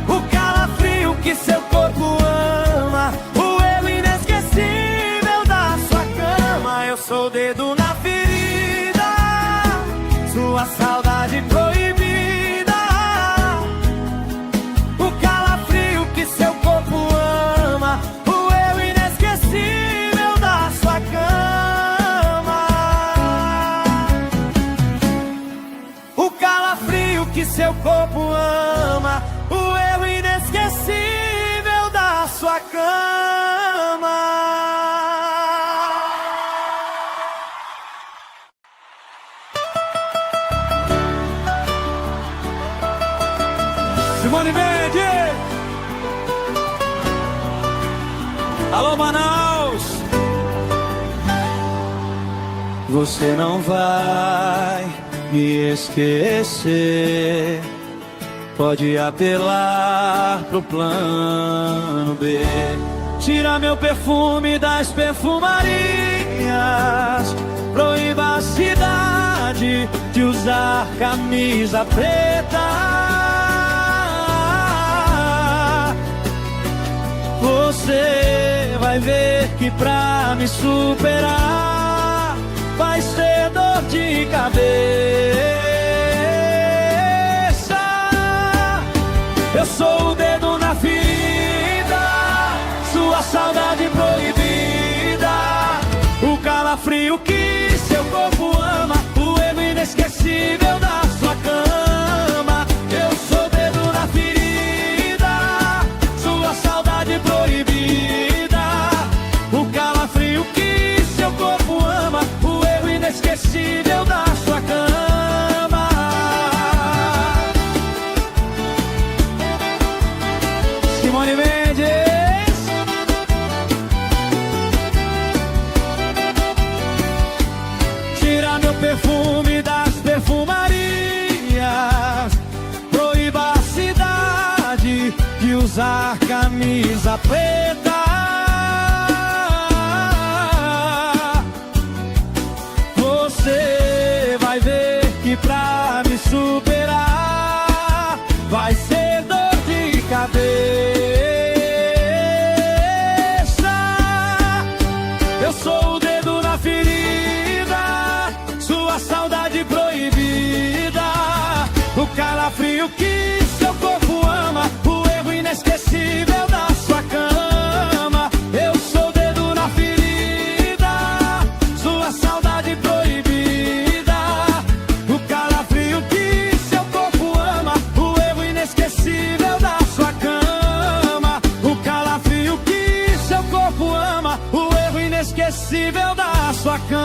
O calafrio que seu corpo ama, o erro inesquecível da sua cama. Eu sou o dedo na ferida, sua saudade proibida. O calafrio que seu corpo ama, o erro inesquecível da sua cama. O calafrio que seu corpo ama, o erro inesquecível da sua cama. Simone Mendes. Alô, Manaus. Você não vai me esquecer. Pode apelar pro plano B. Tira meu perfume das perfumarias. Proíba a cidade de usar camisa preta. Você vai ver que pra me superar vai ser dor de cabeça. Eu sou o dedo na ferida, sua saudade proibida. O calafrio que seu corpo ama, o erro inesquecível da sua cama. Eu sou o dedo na ferida, sua saudade proibida. O calafrio que seu corpo ama, o erro inesquecível da sua cama. Simone Mendes. Tira meu perfume das perfumarias. Proíba a cidade de usar camisa preta. Você vai ver que pra me superar vai ser dor de cabeça. Eu sou o dedo na ferida, sua saudade proibida. O calafrio que seu corpo ama, o erro inesquecível da sua cama. Eu sou o dedo na ferida, sua saudade proibida. O calafrio que seu corpo ama, o erro inesquecível da sua cama. O calafrio que seu corpo ama, o erro inesquecível da sua cama.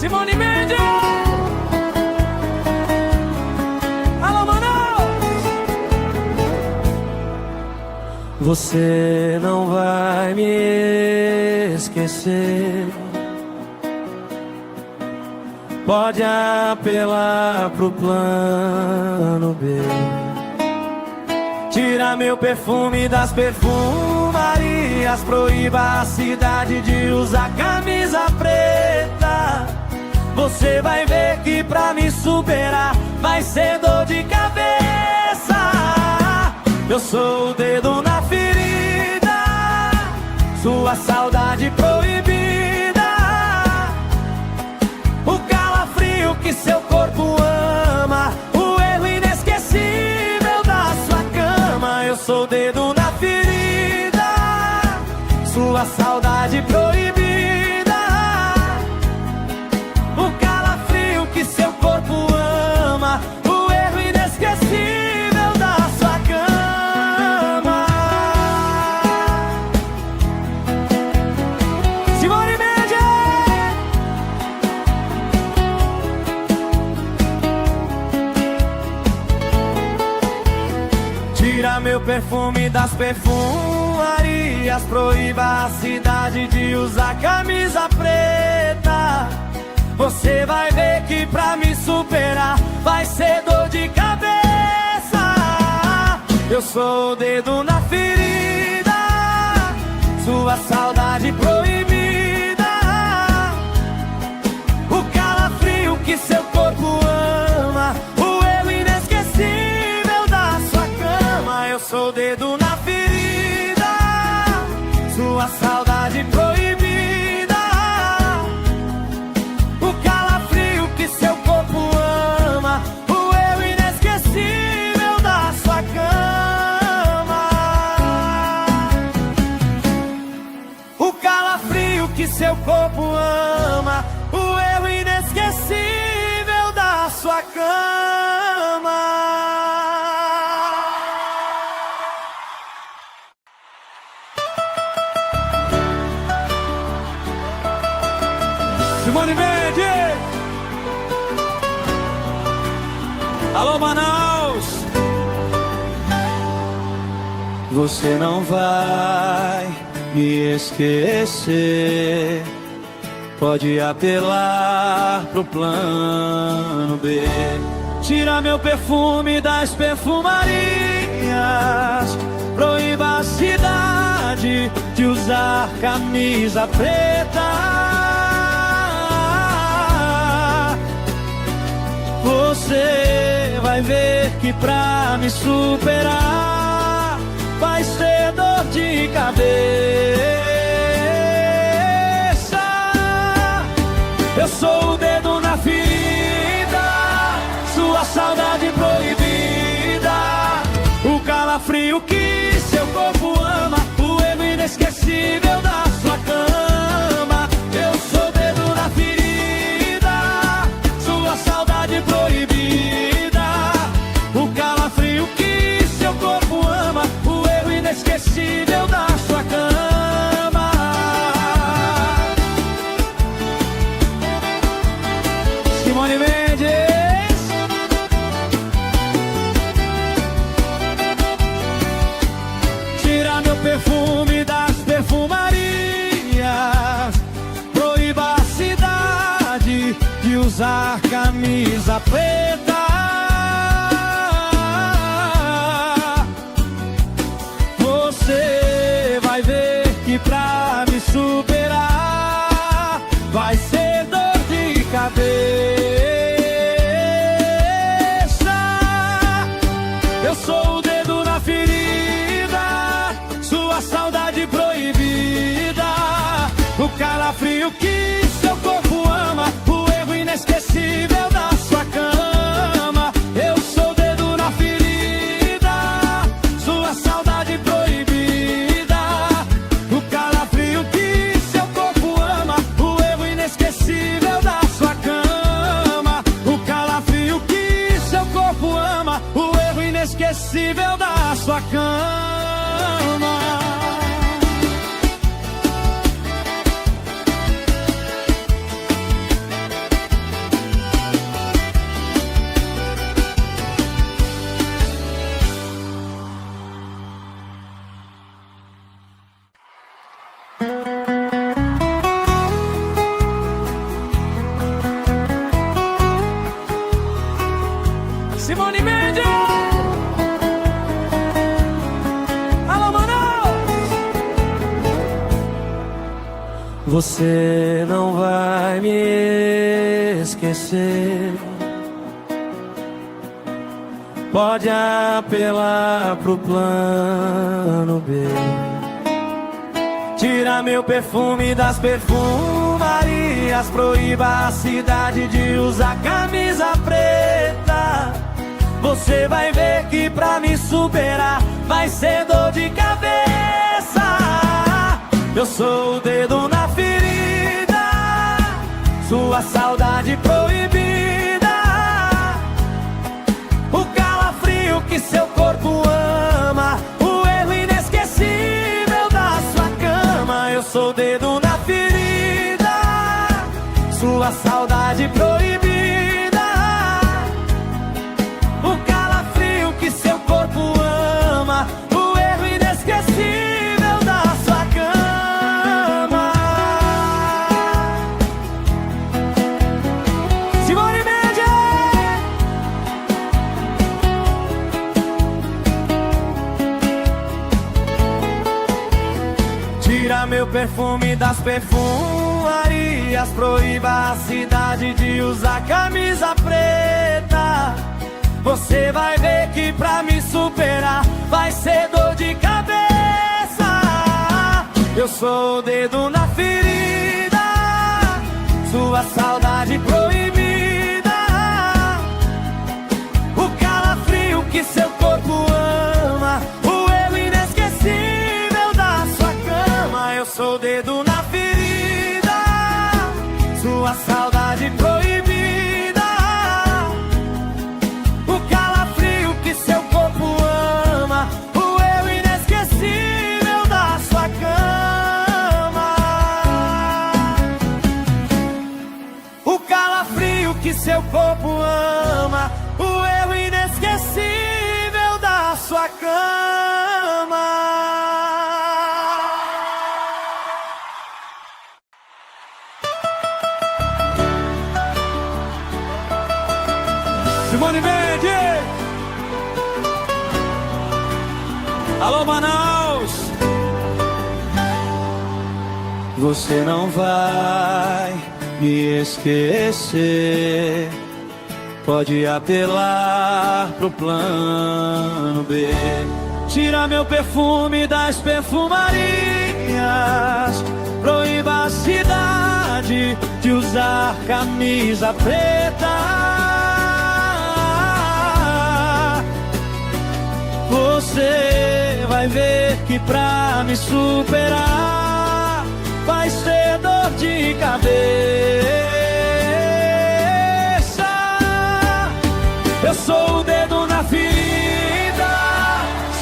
Simone Mendes. Alô, Manaus. Você não vai me esquecer. Pode apelar pro plano B. Tira meu perfume das perfumarias. Proíba a cidade de usar camisa preta. Você vai ver que pra me superar vai ser dor de cabeça. Eu sou o dedo na ferida, sua saudade proibida. O calafrio que seu corpo ama, o erro inesquecível da sua cama. Eu sou o dedo na ferida, sua saudade proibida. O calafrio que seu corpo ama, o erro inesquecível da sua cama. Simone Mendes. Tira meu perfume das perfumarias. Proíba a cidade de usar camisa preta. Você vai ver que pra me superar vai ser dor de cabeça. Eu sou o dedo na ferida, sua saudade proibida. O calafrio que seu corpo ama, o erro inesquecível da sua cama. Eu sou o dedo na ferida, sua saudade proibida. O calafrio que seu corpo ama, o erro inesquecível da sua cama. O calafrio que seu corpo ama, o erro inesquecível da sua cama. Simone Mendes. Alô, Manaus. Você não vai me esquecer. Pode apelar pro plano B. Tira meu perfume das perfumarias. Proíba a cidade de usar camisa preta. Você vai ver que pra me superar vai ser dor de cabeça. Eu sou o dedo na ferida, sua saudade proibida. O calafrio que seu corpo ama, o erro inesquecível da sua cama. Eu sou o dedo na ferida, sua saudade proibida. O calafrio que seu corpo ama, o erro inesquecível da sua cama. Simone Mendes. Tira meu perfume das perfumarias. Proíba a cidade de usar camisa preta. Você vai ver que pra me superar vai ser dor de cabeça. Eu sou o dedo na ferida, sua saudade proibida. O calafrio que seu corpo ama, o erro inesquecível da sua cama. Eu sou o dedo na ferida, sua saudade proibida. O calafrio que seu corpo ama, o erro inesquecível da sua cama. O calafrio que seu corpo ama, o erro inesquecível da sua cama. Você não vai me esquecer. Pode apelar pro plano B. Tira meu perfume das perfumarias. Proíba a cidade de usar camisa preta. Você vai ver que pra me superar vai ser dor de cabeça. Eu sou o dedo na ferida, sua saudade proibida, o calafrio que seu corpo ama, o erro inesquecível da sua cama. Eu sou o dedo na ferida, sua saudade proibida, o calafrio que seu corpo ama, o erro inesquecível da sua cama. Simone Mendes! Tira meu perfume das perfumarias. Proíba a cidade de usar camisa preta. Você vai ver que pra me superar vai ser dor de cabeça. Eu sou o dedo na ferida, sua saudade proibida, o calafrio que seu corpo ama, o erro inesquecível da sua cama. Eu sou o dedo na ferida, sua saudade proibida, o calafrio que seu corpo ama, o erro inesquecível da sua cama. O calafrio que seu corpo ama, o erro inesquecível da sua cama. Simone Mendes! Alô, Manaus! Você não vai me esquecer. Pode apelar pro plano B. Tira meu perfume das perfumarias. Proíba a cidade de usar camisa preta. Você vai ver que pra me superar vai ser dor de cabeça. Eu sou o dedo na ferida,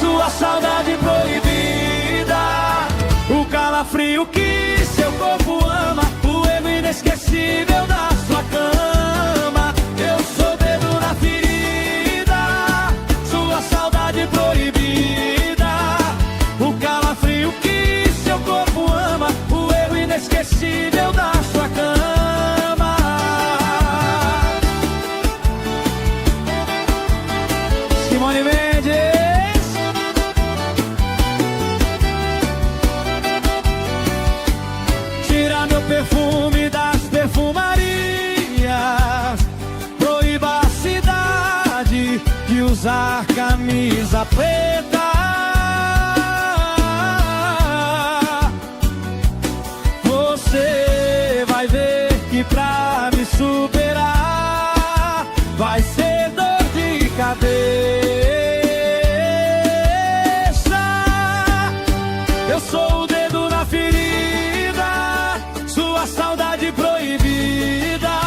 sua saudade proibida, o calafrio que seu corpo ama, o erro inesquecível da sua cama. Eu sou o dedo na ferida, sua saudade proibida, o calafrio que seu corpo ama, o erro inesquecível da sua cama. Simone Mendes! Tira meu perfume das perfumarias. Proíba a cidade de usar camisa preta. Você vai ver que pra me superar vai ser dor de cabeça. Eu sou o dedo na ferida, sua saudade proibida,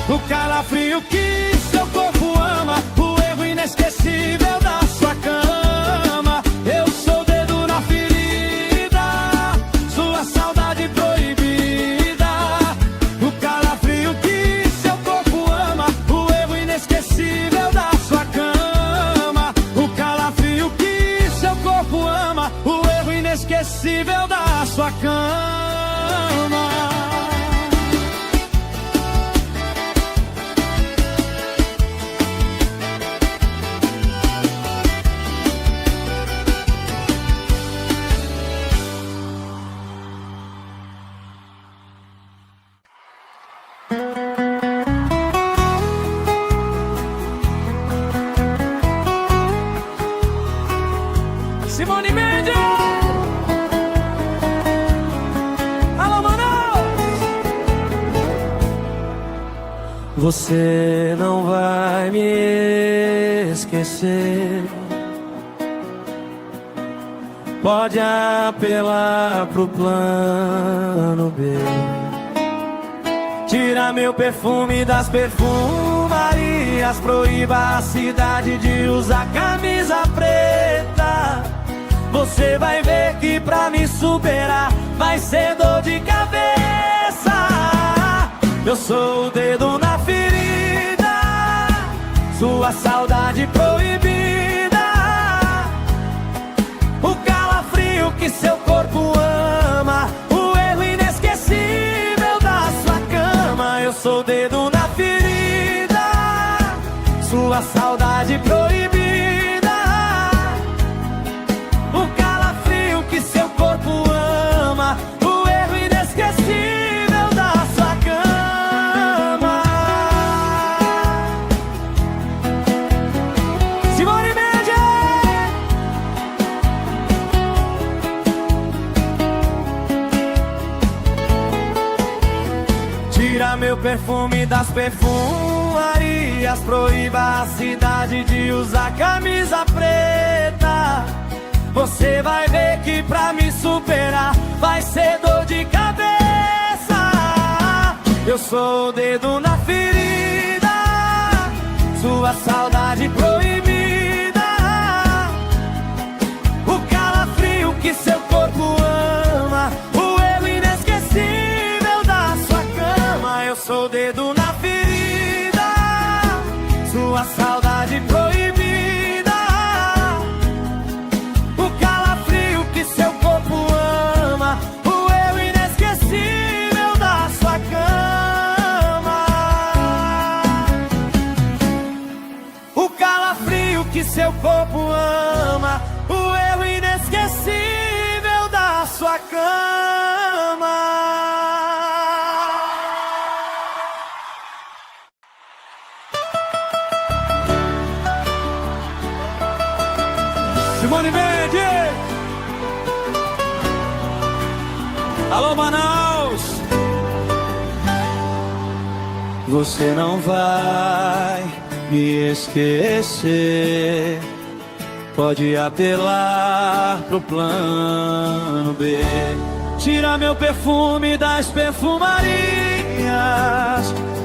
o calafrio que seu corpo ama, o erro inesquecível da sua cama. Eu sou o dedo na ferida, sua saudade proibida, o calafrio que seu corpo ama, o erro inesquecível da sua cama. O calafrio que seu corpo ama, o erro inesquecível da sua cama. Você não vai me esquecer. Pode apelar pro plano B. Tira meu perfume das perfumarias. Proíba a cidade de usar camisa preta. Você vai ver que pra me superar vai ser dor de cabeça. Eu sou o dedo na ferida, sua saudade proibida, o calafrio que seu corpo ama, o erro inesquecível da sua cama. Eu sou o dedo na ferida, sua saudade proibida, o calafrio que seu corpo ama, o erro inesquecível da sua cama. Simone Mendes! Tira meu perfume das perfumarias. Proíba a cidade de usar camisa preta. Você vai ver que pra me superar vai ser dor de cabeça. Eu sou o dedo na ferida, sua saudade proibida, o calafrio que seu corpo ama, o erro inesquecível da sua cama. Eu sou o dedo na ferida, sua saudade proibida, o calafrio que seu corpo ama, o erro inesquecível da sua cama. O calafrio que seu corpo ama, o erro inesquecível da sua cama. Simone Mendes! Alô, Manaus! Você não vai me esquecer. Pode apelar pro plano B. Tira meu perfume das perfumarias.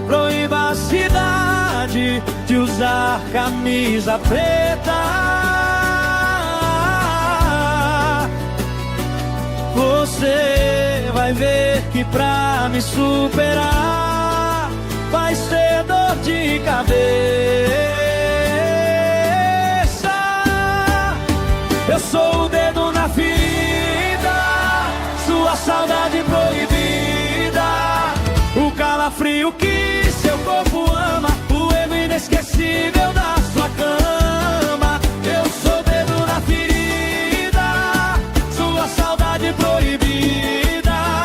Proíba a cidade de usar camisa preta. Você vai ver que pra me superar vai ser dor de cabeça. Eu sou o dedo na ferida, sua saudade proibida, o calafrio que seu corpo ama, o erro inesquecível da sua cama. Eu sou o dedo na ferida, sua saudade proibida,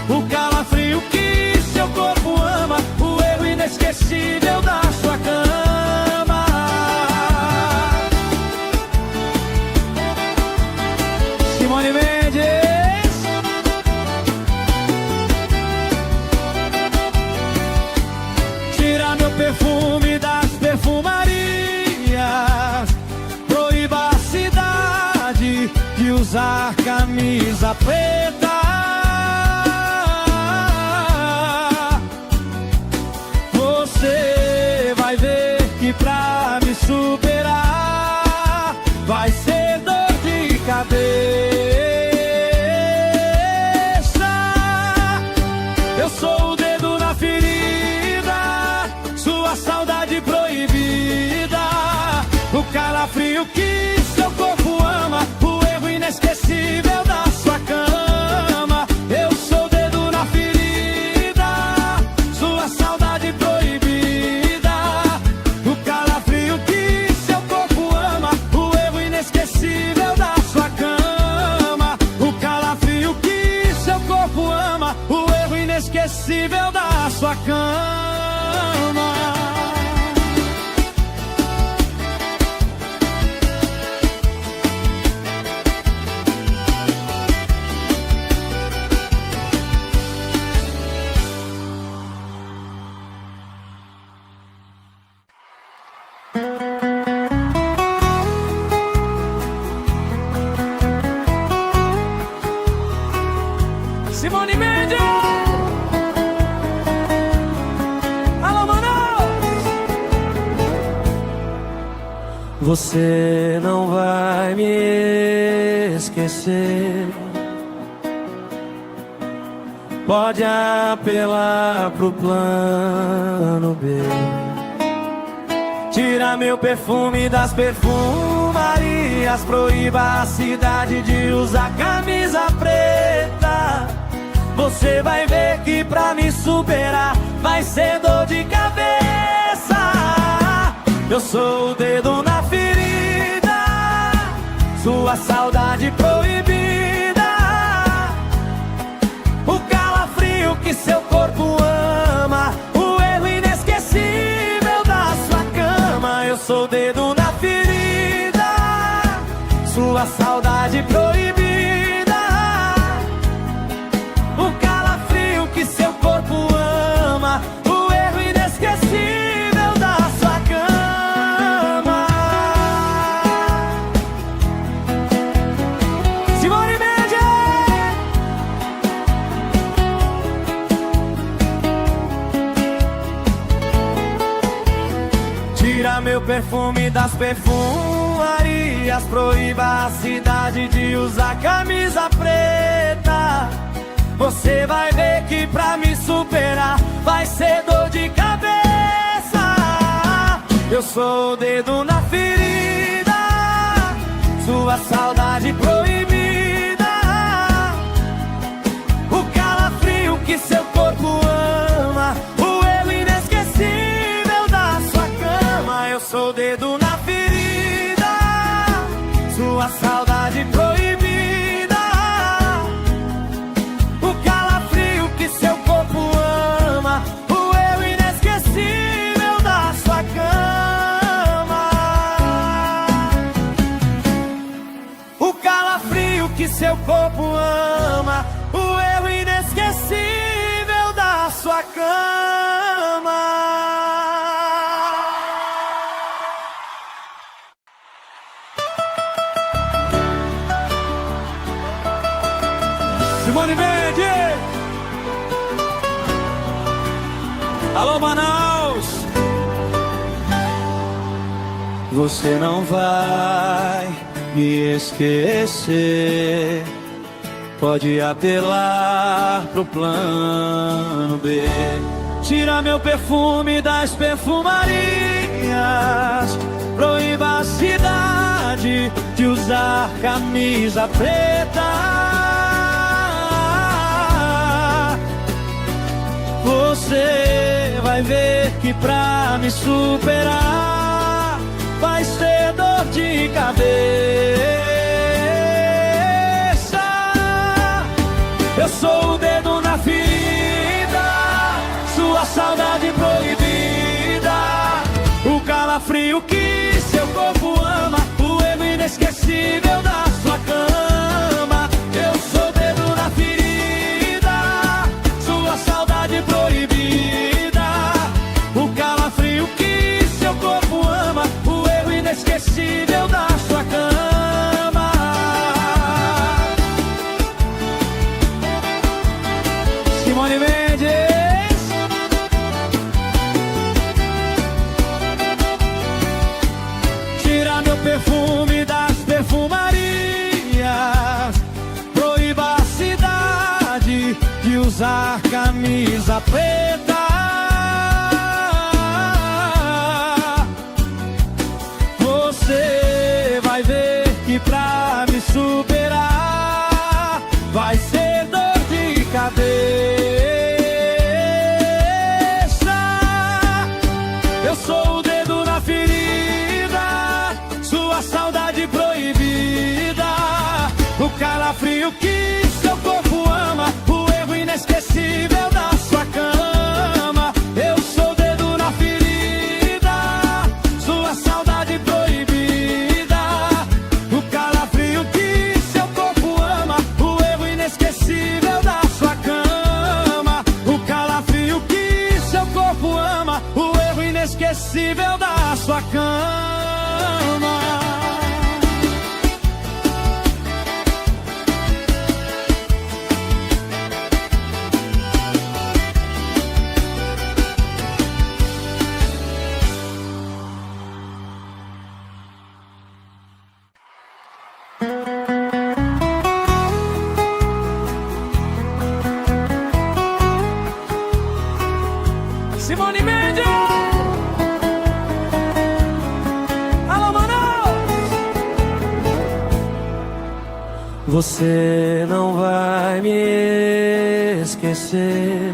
o calafrio que seu corpo ama, o erro inesquecível da sua cama. Simone Mendes! Tira meu perfume das perfumarias. Proíba a cidade de usar camisa preta. Você vai ver que pra me superar vai ser dor de cabeça. Eu sou o dedo na ferida, sua saudade proibida, o calafrio que seu corpo ama, o erro inesquecível da sua cama. Eu sou o dedo na ferida, sua saudade proibida, o calafrio que seu corpo ama, o erro inesquecível da sua cama. O calafrio que seu corpo ama, o erro inesquecível da sua cama. Simone Mendes. Alô, Manaus. Você não vai me esquecer. Pode apelar pro plano B. Tira meu perfume das perfumarias. Proíba a cidade de usar camisa preta. Você vai ver que pra me superar vai ser dor de cabeça. Eu sou o dedo na ferida, sua saudade proibida, o calafrio que seu corpo ama, o erro inesquecível da sua cama. Eu sou o dedo na ferida, sua saudade proibida, o calafrio que seu corpo ama, o erro inesquecível da sua cama. Simone Mendes. Tira meu perfume das perfumarias. Proíba a cidade de usar camisa preta. Você vai ver que pra me superar vai ser dor de cabeça. Eu sou o dedo na ferida, sua saudade proibida, o calafrio que seu corpo ama, o erro inesquecível da sua cama. Eu sou o dedo na ferida, sua saudade proibida, o calafrio que seu corpo ama, o erro inesquecível da sua cama. O calafrio que seu corpo ama, o erro inesquecível da sua cama. Simone Mendes. Alô, Manaus. Você não vai me esquecer. Pode apelar pro plano B. Tira meu perfume das perfumarias. Proíba a cidade de usar camisa preta. Você vai ver que pra me superar vai ser dor de cabeça. Eu sou o dedo na ferida, sua saudade proibida, o calafrio que seu corpo ama, o erro inesquecível da sua cama. Eu sou o dedo na ferida, sua saudade proibida, o calafrio que seu corpo ama, o erro inesquecível da sua cama. Simone Mendes. Tira meu perfume das perfumarias. Proíba a cidade de usar camisa preta. Você vai ver que pra me superar vai ser dor de cabeça. Eu sou o dedo na ferida, sua saudade proibida, o calafrio que seu corpo ama, o erro inesquecível da sua cama. Eu sou o dedo na ferida, sua saudade proibida, o calafrio que seu corpo ama, o erro inesquecível da sua cama. O calafrio que seu corpo ama, o erro inesquecível da sua cama. Simone Mendes. Alô, Manaus. Você não vai me esquecer.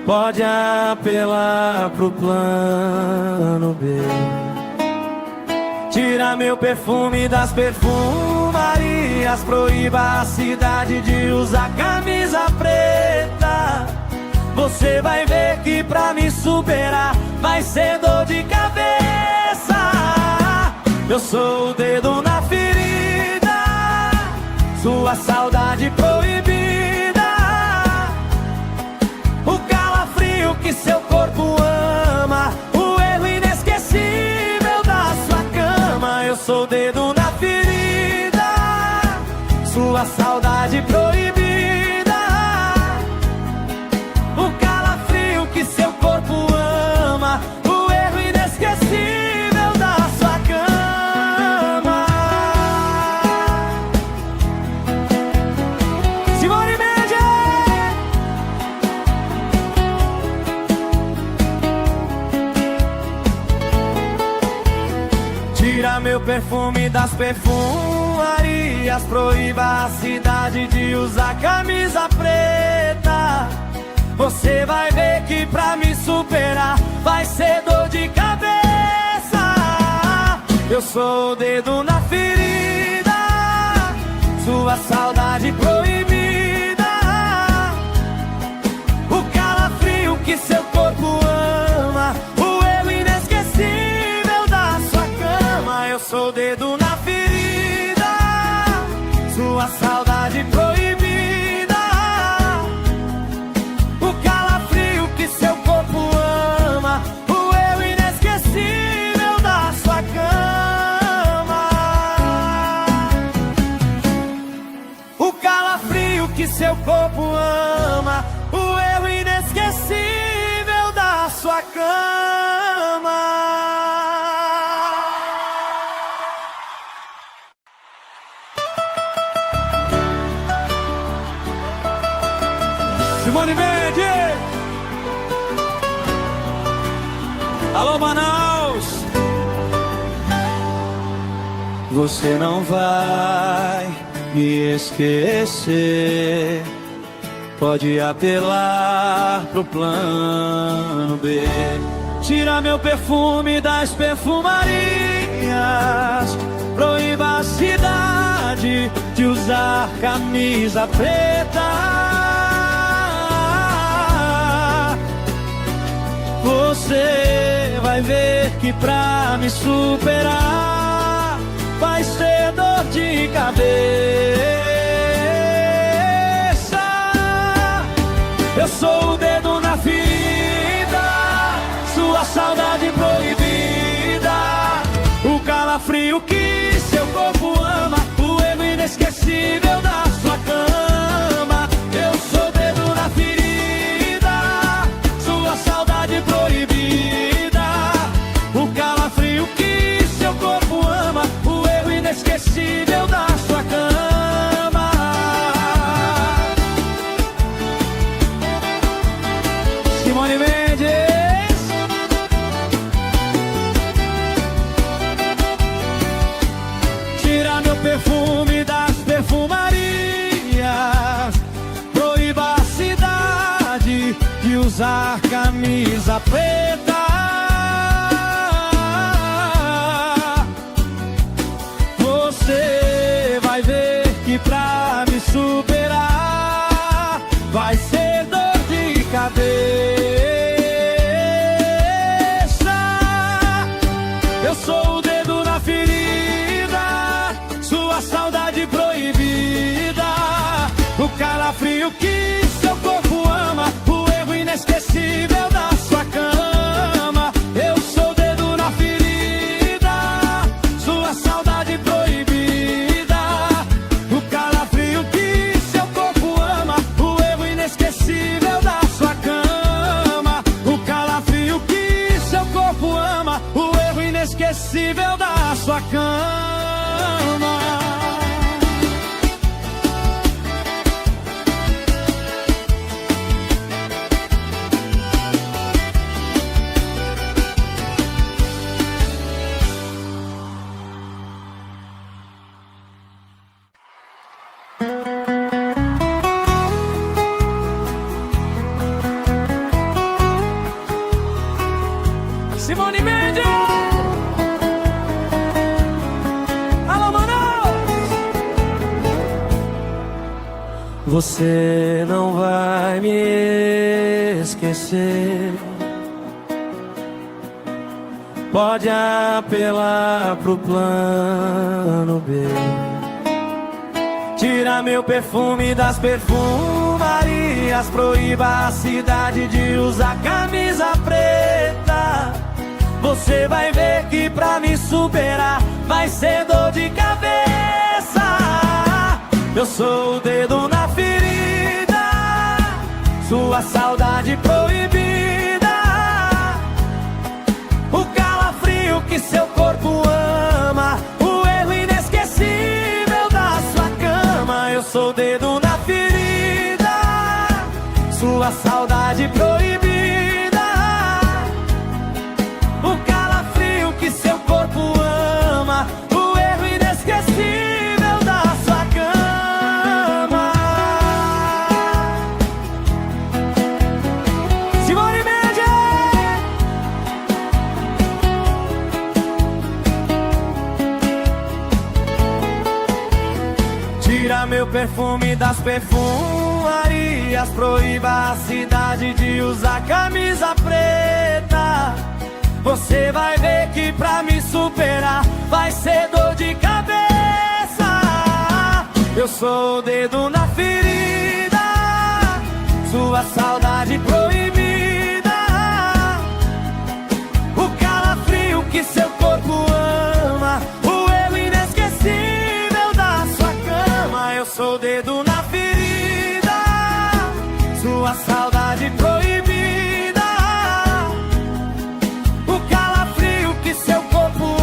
Pode apelar pro plano B. Tira meu perfume das perfumarias. Proíba a cidade de usar camisa preta. Você vai ver que pra me superar vai ser dor de cabeça. Eu sou o dedo na ferida, sua saudade proibida. O calafrio que seu corpo ama, o erro inesquecível da sua cama. Eu sou o dedo na ferida, sua saudade proibida. O calafrio que seu corpo ama, o erro inesquecível da sua cama. Simone Mendes. Tira meu perfume das perfumarias. Proíba a cidade de usar camisa preta. Você vai ver que pra me superar vai ser dor de cabeça. Eu sou o dedo na ferida, sua saudade proibida. O calafrio que seu corpo ama, o erro inesquecível da sua cama. Eu sou o dedo na ferida, sua saudade proibida. O calafrio que seu corpo ama, o erro inesquecível da sua cama. O calafrio que seu corpo ama, o erro inesquecível da sua cama. Simone Mendes. Alô, Manaus. Você não vai me esquecer. Pode apelar pro plano B. Tira meu perfume das perfumarias. Proíba a cidade de usar camisa preta. Você vai ver que pra me superar vai ser dor de cabeça. Eu sou o dedo na ferida, sua saudade proibida. O calafrio que seu corpo ama, o erro inesquecível da sua cama. Eu sou o dedo na ferida, sua saudade proibida. O calafrio que seu corpo ama, o erro inesquecível da sua cama. Simone Mendes. Tira meu perfume das perfumarias. Proíba a cidade de usar camisa preta. Você vai ver que pra me superar vai ser dor de cabeça. Eu sou o dedo na ferida, sua saudade proibida. O calafrio que seu corpo ama, o erro inesquecível da sua cama. Eu sou o dedo na ferida, sua saudade proibida. O calafrio que seu corpo ama, o erro inesquecível da sua cama. O calafrio que seu corpo ama, o erro inesquecível da sua cama. Você não vai me esquecer. Pode apelar pro plano B. Tira meu perfume das perfumarias, proíba a cidade de usar camisa preta. Você vai ver que pra me superar vai ser dor de cabeça. Eu sou o dedo na ferida, sua saudade proibida, o calafrio que seu corpo ama, o erro inesquecível da sua cama. Eu sou o dedo na ferida, sua saudade proibida, o calafrio que seu corpo ama, o erro inesquecível da sua cama. Simone Mendes! Tira meu perfume das perfumarias, proíba a cidade de usar camisa preta. Você vai ver que pra me superar vai ser dor de cabeça. Eu sou o dedo na ferida, sua saudade proibida, o calafrio que seu corpo ama, o erro inesquecível da sua cama. Eu sou o dedo na ferida, sua saudade proibida, o calafrio que seu corpo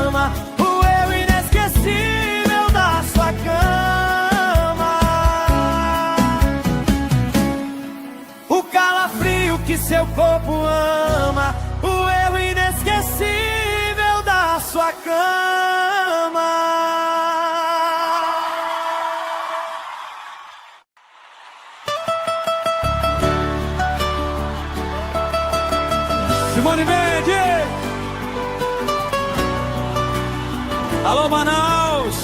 ama, o erro inesquecível da sua cama. O calafrio que seu corpo ama, o erro inesquecível da sua cama. Simone Mendes! Alô, Manaus!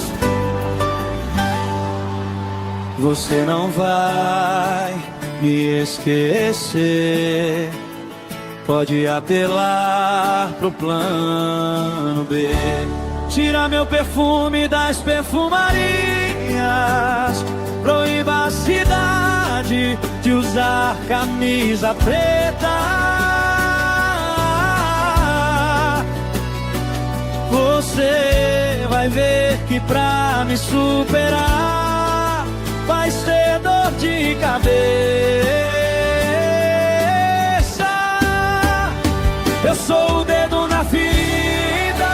Você não vai me esquecer. Pode apelar pro plano B. Tira meu perfume das perfumarias, proíba a cidade de usar camisa preta. Você vai ver que pra me superar vai ser dor de cabeça. Eu sou o dedo na ferida,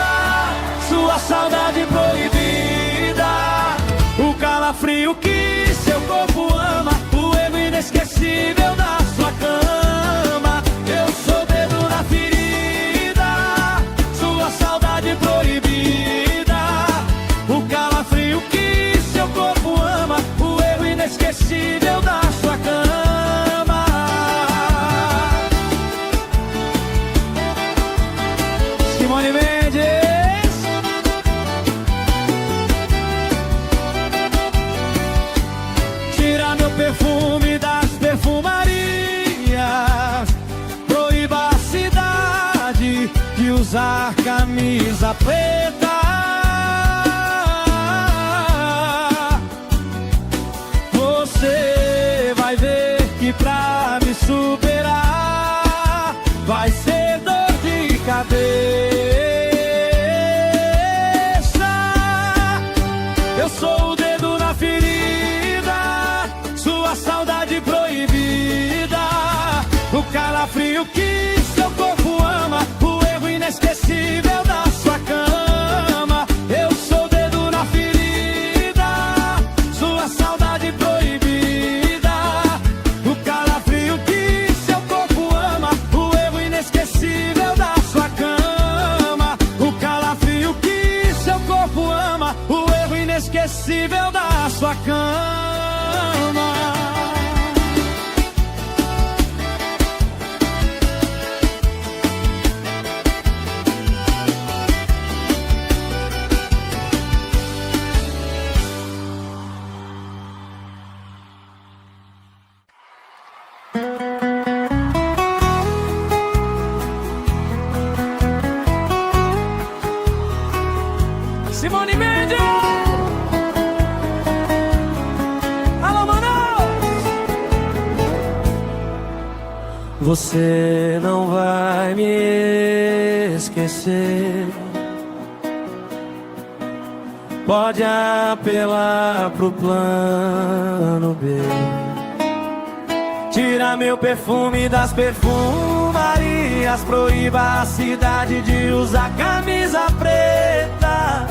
sua saudade proibida, o calafrio que seu corpo ama, o erro inesquecível da sua cama. Eu sou o dedo na ferida, sua saudade proibida, o calafrio que seu corpo ama, o erro inesquecível da sua cama. Simone Mendes! Tira meu perfume das perfumarias, proíba a cidade de usar camisa preta. Você vai ver que pra me superar vai ser dor de cabeça. Eu sou o dedo na ferida, sua saudade proibida, o calafrio que seu corpo ama, o erro inesquecível da sua cama. Eu sou o dedo na ferida, sua saudade proibida, o calafrio que seu corpo ama, o erro inesquecível da sua cama. O calafrio que seu corpo ama, o erro inesquecível da sua cama. Simone Mendes! Alô, Manaus! Você não vai me esquecer. Pode apelar pro plano B. Tira meu perfume das perfumarias. Proíba a cidade de usar camisa preta.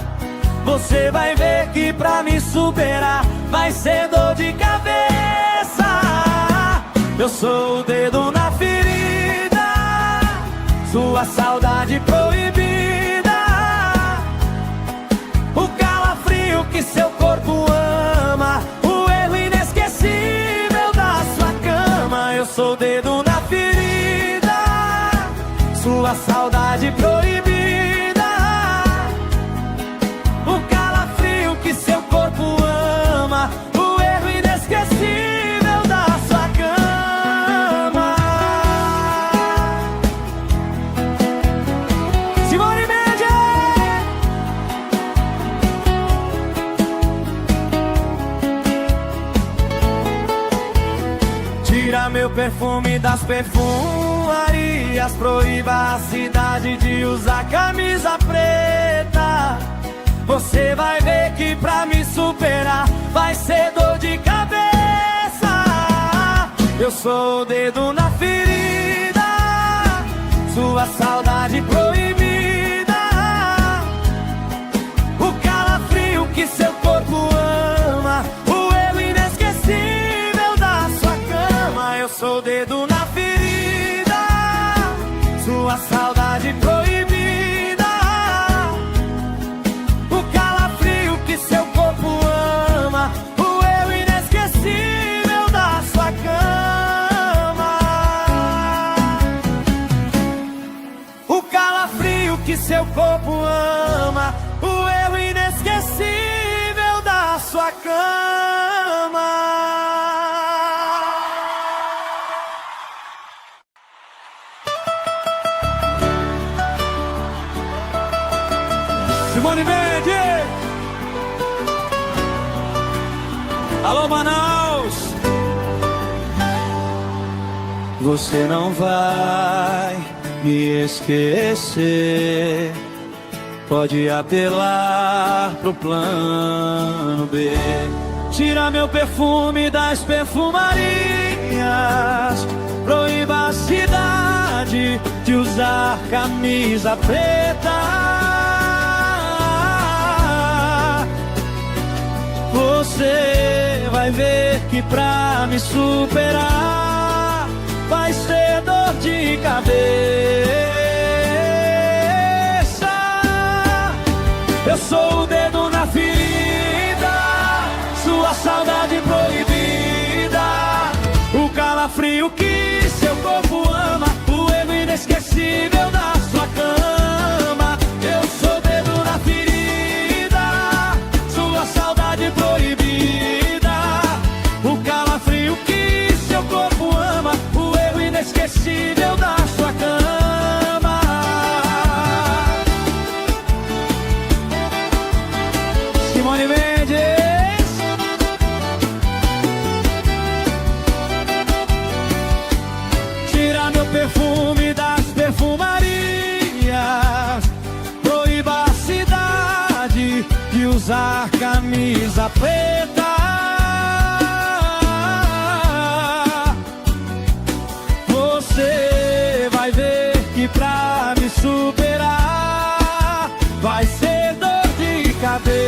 Você vai ver que pra me superar vai ser dor de cabeça. Eu sou o dedo na ferida, sua saudade proibida, o calafrio que seu corpo ama, o erro inesquecível da sua cama. Eu sou o dedo na ferida, sua saudade proibida, seu corpo ama, o erro inesquecível da sua cama. Simone Mendes! Tira meu perfume das perfumarias. Proíba a cidade de usar camisa preta. Você vai ver que pra me superar vai ser dor de cabeça. Eu sou o dedo na ferida, sua saudade proibida, o calafrio que seu corpo ama, o erro inesquecível da sua cama. Eu sou o dedo na ferida, sua saudade proibida, seu corpo ama, o eu inesquecível da sua cama. O calafrio que seu corpo ama, o eu inesquecível da sua cama. Simone Mendes! Alô, Manaus! Você não vai me esquecer. Pode apelar pro plano B. Tira meu perfume das perfumarias. Proíba a cidade de usar camisa preta. Você vai ver que pra me superar vai ser dor de cabeça. Eu sou o dedo na ferida, sua saudade proibida, o calafrio que seu corpo ama, o erro inesquecível da sua cama. Eu sou o dedo na ferida, sua saudade proibida, o calafrio que seu corpo ama, o erro inesquecível da sua cama. Simone Mendes! Tira meu perfume das perfumarias. Proíba a cidade de usar camisa preta. Você vai ver que pra me superar vai ser dor de cabeça.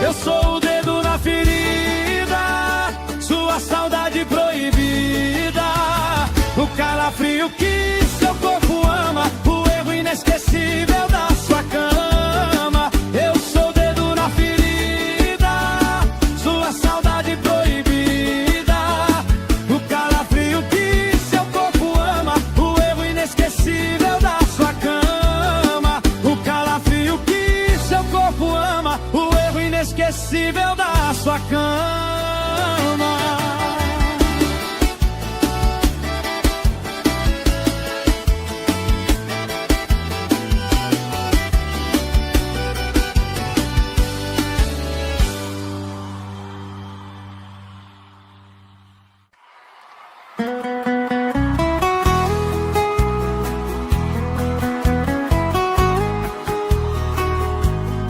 Eu sou o dedo na ferida, sua saudade proibida, o calafrio que seu corpo ama, o erro inesquecível da sua cama. Eu sou o dedo na ferida, sua saudade proibida, o calafrio que seu corpo ama, o erro inesquecível da sua cama. O calafrio que seu corpo ama, o erro inesquecível inesquecível da sua cama.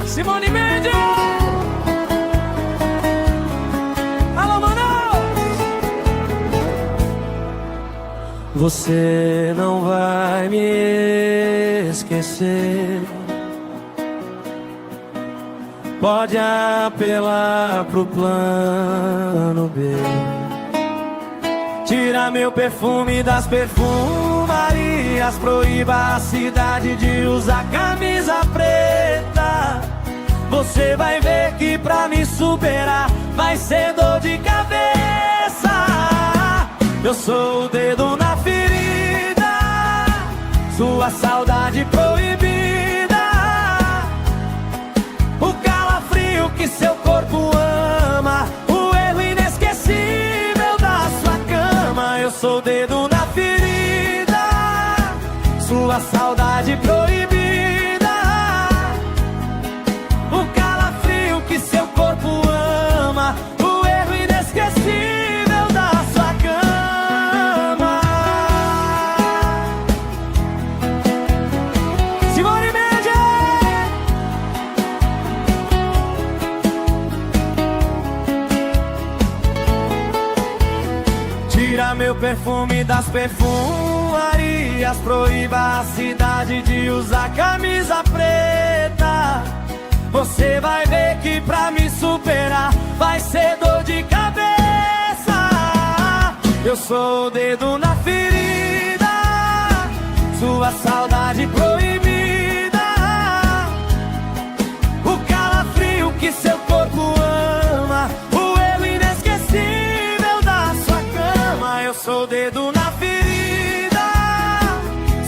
Simone Mendes! Alô, Manaus! Você não vai me esquecer. Pode apelar pro plano B. Tira meu perfume das perfumarias. Proíba a cidade de usar camisa preta. Você vai ver que pra me superar vai ser dor de cabeça. Eu sou o dedo na ferida, sua saudade proibida, o calafrio que seu corpo ama, o erro inesquecível da sua cama. Eu sou o dedo na ferida, sua saudade proibida, que seu corpo ama, o erro inesquecível da sua cama. Simone Mendes! Tira meu perfume das perfumarias. Proíba a cidade de usar camisa preta. Você vai ver que pra me superar vai ser dor de cabeça. Eu sou o dedo na ferida, sua saudade proibida, o calafrio que seu corpo ama, o erro inesquecível da sua cama. Eu sou o dedo na ferida,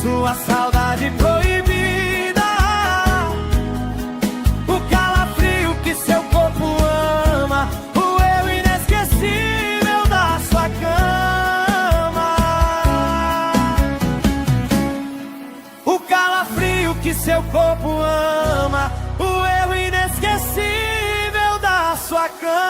sua saudade proibida, seu corpo ama, o eu inesquecível da sua cama. O calafrio que seu corpo ama, o eu inesquecível da sua cama.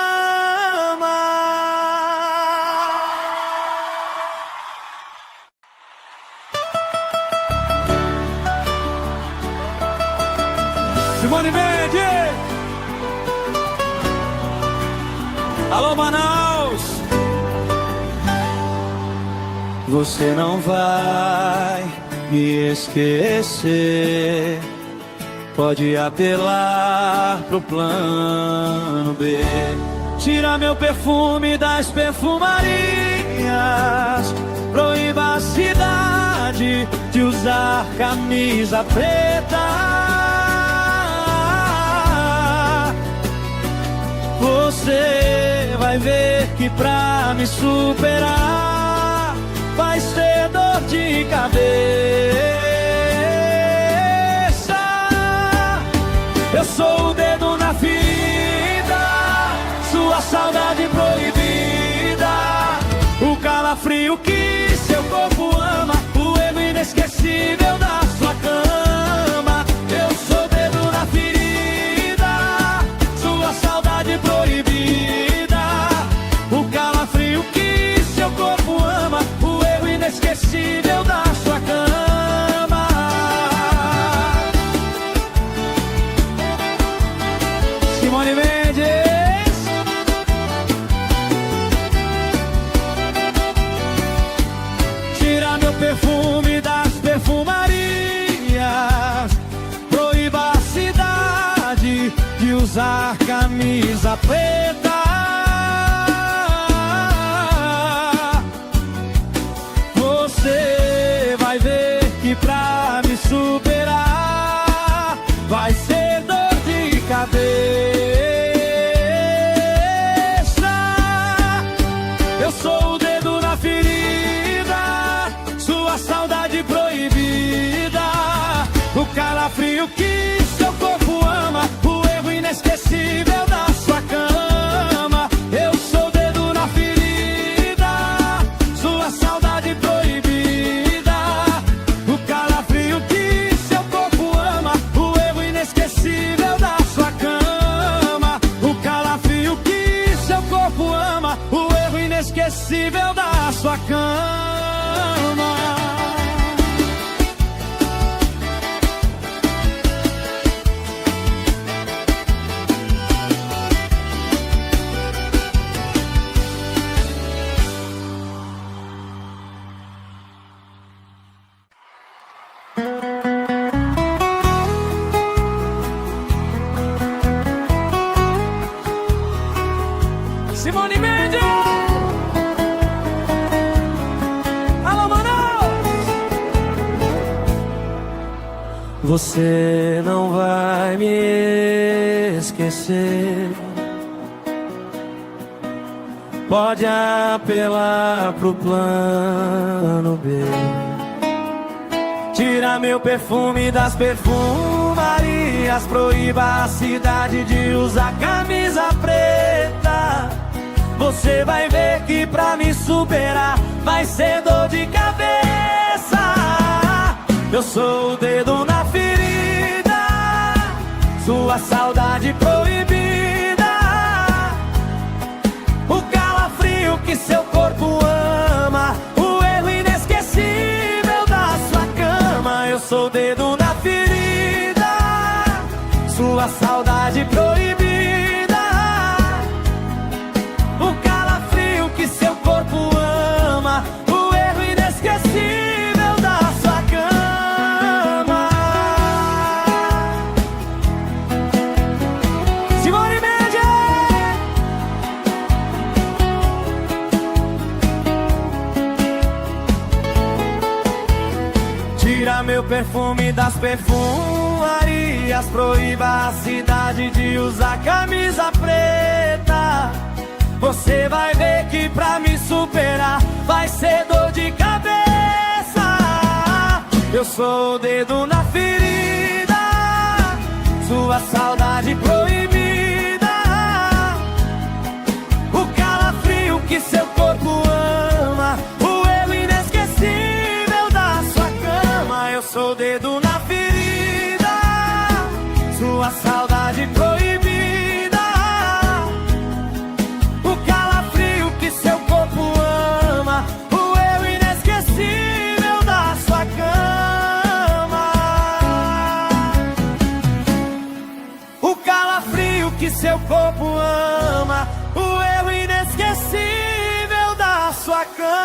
Simone Mendes! Alô, Manaus! Você não vai me esquecer. Pode apelar pro plano B. Tira meu perfume das perfumarias. Proíba a cidade de usar camisa preta. Você vai ver que pra me superar vai ser dor de cabeça. Eu sou o dedo na ferida, sua saudade proibida, o calafrio que seu corpo ama, o erro inesquecível da sua cama. Eu sou o dedo na ferida, sua saudade proibida, o calafrio que seu corpo ama, o erro inesquecível da sua cama. Simone Mendes! Tira meu perfume das perfumarias. Proíba a cidade de usar camisa preta. Você vai ver que pra me superar vai ser dor de cabeça. Eu sou o dedo na ferida, sua saudade proibida, o calafrio que seu corpo ama, o erro inesquecível da inesquecível da sua cama. Simone Mendes! Alô, Manaus! Você não vai me esquecer. Pode apelar pro plano B. Tira meu perfume das perfumarias. Proíba a cidade de usar camisa preta. Você vai ver que pra me superar vai ser dor de cabeça. Eu sou o dedo na ferida, sua saudade proibida, o calafrio que seu corpo ama, o erro inesquecível da sua cama. Eu sou o dedo na ferida, sua saudade proibida, o calafrio que seu corpo ama, o erro inesquecível da sua cama. Simone Mendes! Tira meu perfume das perfumarias. Proíba a cidade de usar camisa preta. Você vai ver que pra me superar vai ser dor de cabeça. Eu sou o dedo na ferida, sua saudade proibida, o calafrio que seu corpo ama, o erro inesquecível da sua cama. Eu sou o dedo na ferida, sua saudade proibida, seu corpo ama, o erro inesquecível da sua cama. O calafrio que seu corpo ama, o erro inesquecível da sua cama.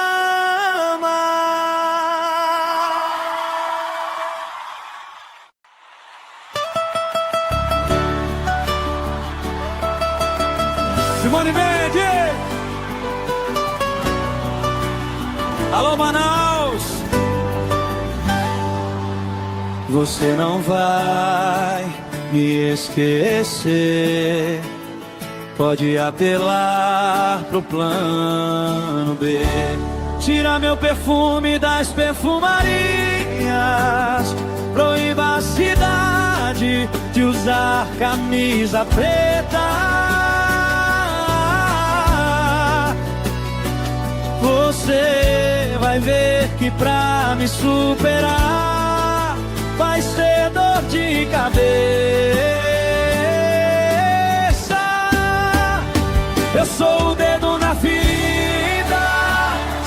Simone Mendes! Alô, Manaus! Você não vai me esquecer. Pode apelar pro plano B. Tira meu perfume das perfumarias. Proíba a cidade de usar camisa preta. Você vai ver que pra me superar vai ser dor de cabeça. Eu sou o dedo na ferida,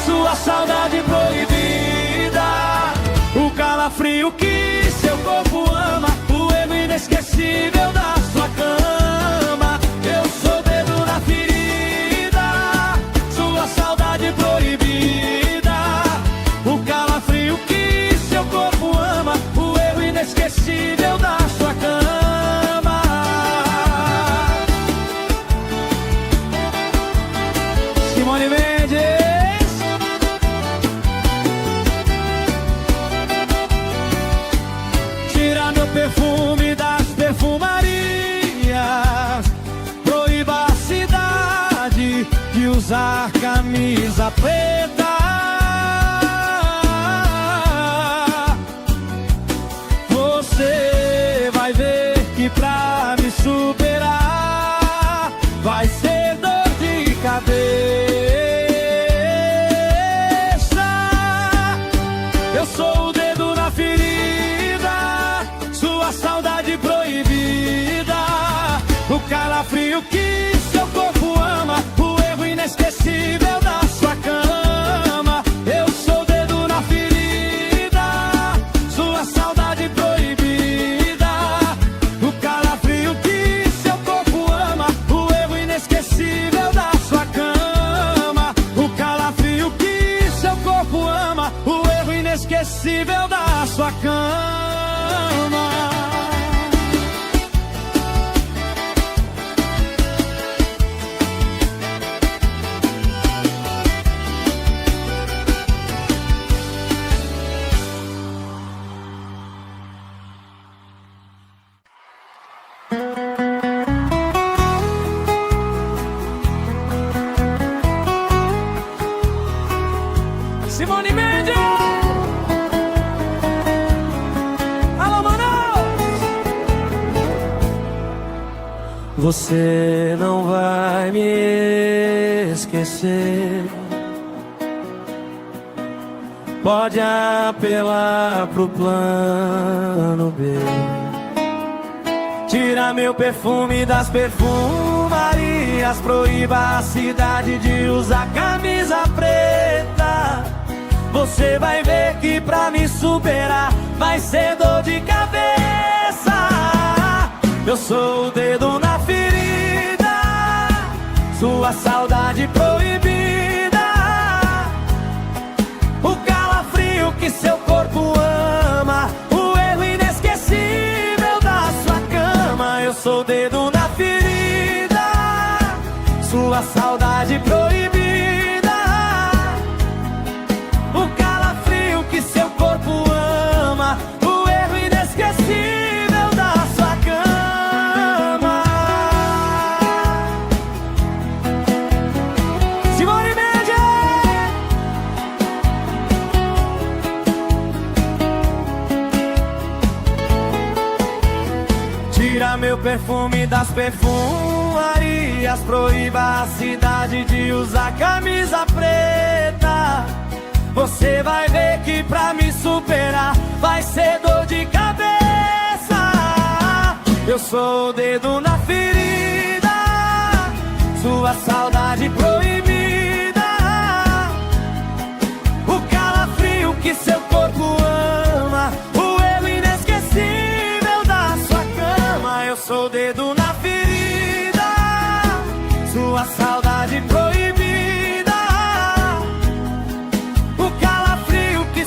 sua saudade proibida, o calafrio que seu corpo ama, o erro inesquecível da sua cama. Eu sou o dedo na ferida, sua saudade proibida, o calafrio que seu corpo ama, o erro inesquecível da sua cama. Simone Mendes! Tira meu perfume das perfumarias. Proíba a cidade de usar camisa preta. Você vai ver que pra me superar vai ser dor de cabeça. Eu sou o dedo na ferida, sua saudade proibida, o calafrio que seu corpo ama, o erro inesquecível da sua sua cama. Simone Mendes! Alô, Manaus! Você não vai me esquecer. Pode apelar pro plano B. Tira meu perfume das perfumarias. Proíba a cidade de usar camisa preta. Você vai ver que pra me superar vai ser dor de cabeça. Eu sou o dedo na ferida, sua saudade proibida, o calafrio que seu corpo ama, o erro inesquecível da sua cama. Eu sou o dedo na ferida, sua saudade proibida, o calafrio que seu corpo ama, o erro inesquecível da sua cama. Simone Mendes! Tira meu perfume das perfumarias. Proíba a cidade de usar camisa preta. Você vai ver que pra me superar vai ser dor de cabeça. Eu sou o dedo na ferida, sua saudade proibida, o calafrio que seu corpo ama, o erro inesquecível da sua cama. Eu sou o dedo na ferida, sua saudade proibida,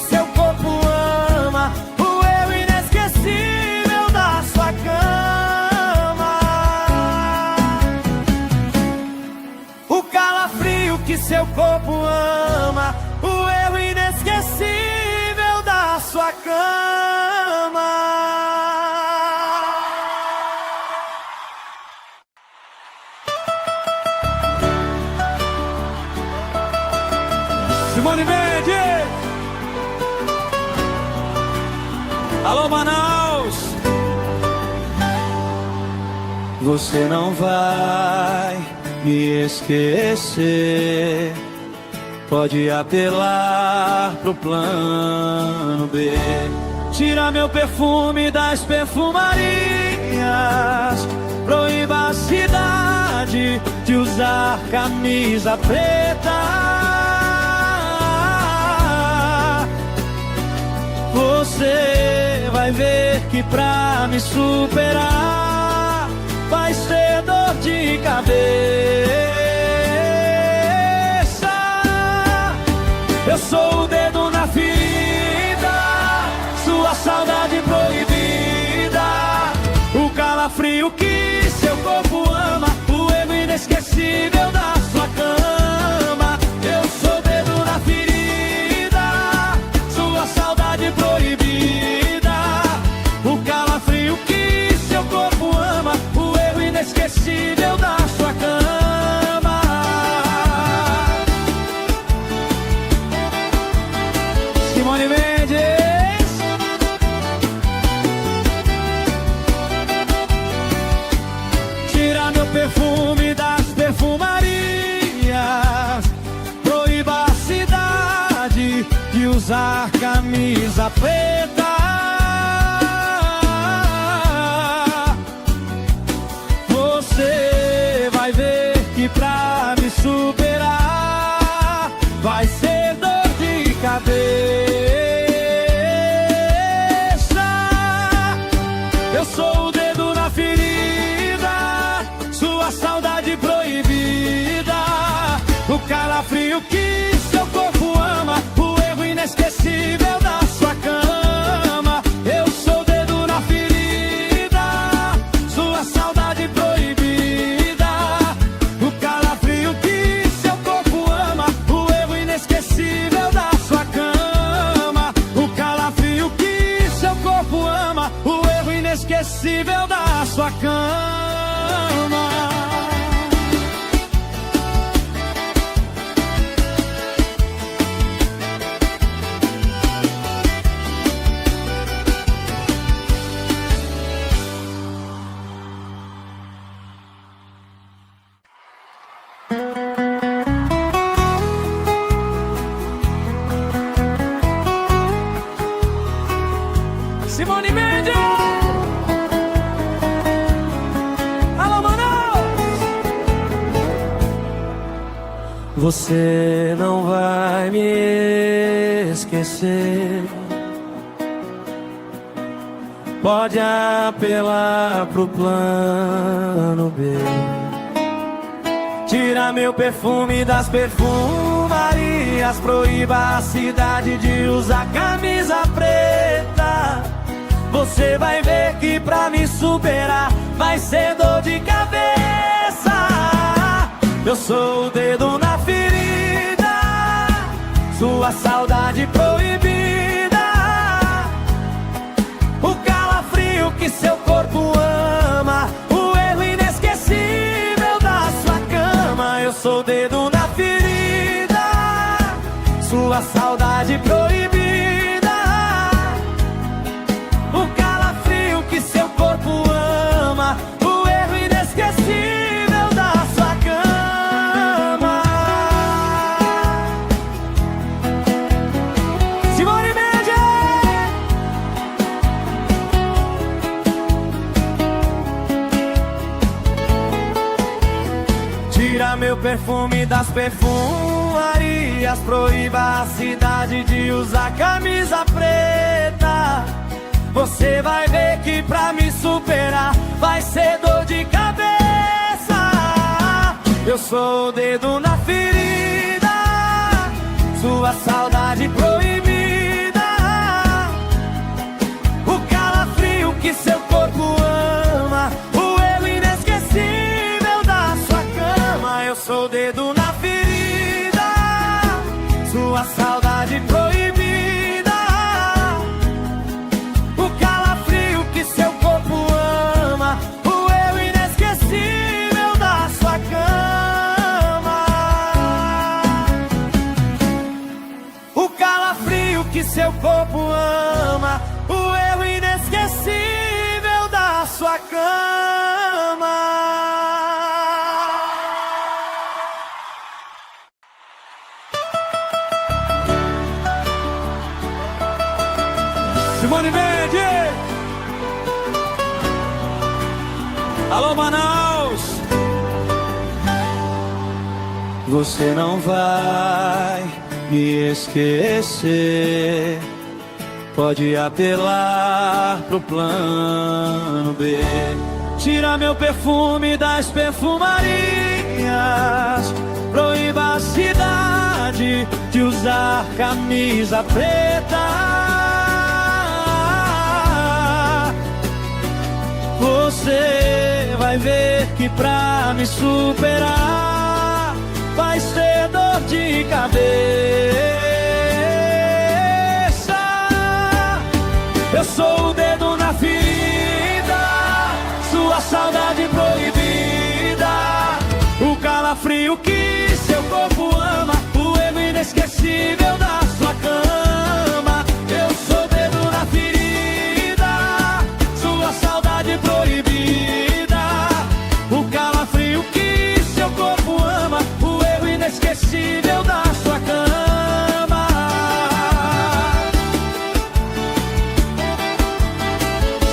seu corpo ama, o erro inesquecível da sua cama. O calafrio que seu corpo ama, o erro inesquecível da sua cama. Simone Mendes! Alô, Manaus! Você não vai me esquecer. Pode apelar pro plano B. Tira meu perfume das perfumarias. Proíba a cidade de usar camisa preta. Você vai ver que pra me superar vai ser dor de cabeça. Eu sou o dedo na ferida, sua saudade proibida, o calafrio que seu corpo ama, o erro inesquecível da sua cama. Eu sou o dedo na ferida, sua saudade proibida, o calafrio que seu corpo ama, o erro inesquecível da sua cama. Simone Mendes! Tira meu perfume das perfumarias. Proíba a cidade de usar camisa preta. Você vai ver que pra me superar vai ser dor de cabeça. Eu sou o dedo na ferida, sua saudade proibida, o calafrio que seu corpo ama, o erro inesquecível da sua cama. Simone Mendes! Alô, Manaus! Você não vai me esquecer. Pode apelar pro plano B. Tira meu perfume das perfumarias. Proíba a cidade de usar camisa preta. Você vai ver que pra me superar vai ser dor de cabeça. Eu sou o dedo na ferida, sua saudade proibida, o calafrio que seu corpo ama, o erro inesquecível da sua cama. Eu sou o dedo na ferida, sua saudade proibida, o calafrio que seu corpo ama, o erro inesquecível da sua cama. Simone Mendes! Tira meu perfume das perfumarias. Proíba a cidade de usar camisa preta. Você vai ver que pra me superar vai ser dor de cabeça. Eu sou o dedo na ferida, sua saudade proibida, o calafrio que seu corpo ama, o erro inesquecível da sua cama. Eu sou o dedo na ferida, sua saudade proibida, seu corpo ama, o erro inesquecível da sua cama, o calafrio que seu corpo ama, o erro inesquecível da sua cama. Simone Mendes! Alô, Manaus! Você não vai me esquecer. Pode apelar pro plano B. Tira meu perfume das perfumarias. Proíba a cidade de usar camisa preta. Você vai ver que pra me superar vai ser dor de cabeça. Eu sou o dedo na ferida, sua saudade proibida, o calafrio que seu corpo ama, o erro inesquecível da sua cama. Eu sou o dedo na ferida, sua saudade proibida, o calafrio que seu corpo ama, o erro inesquecível da sua cama.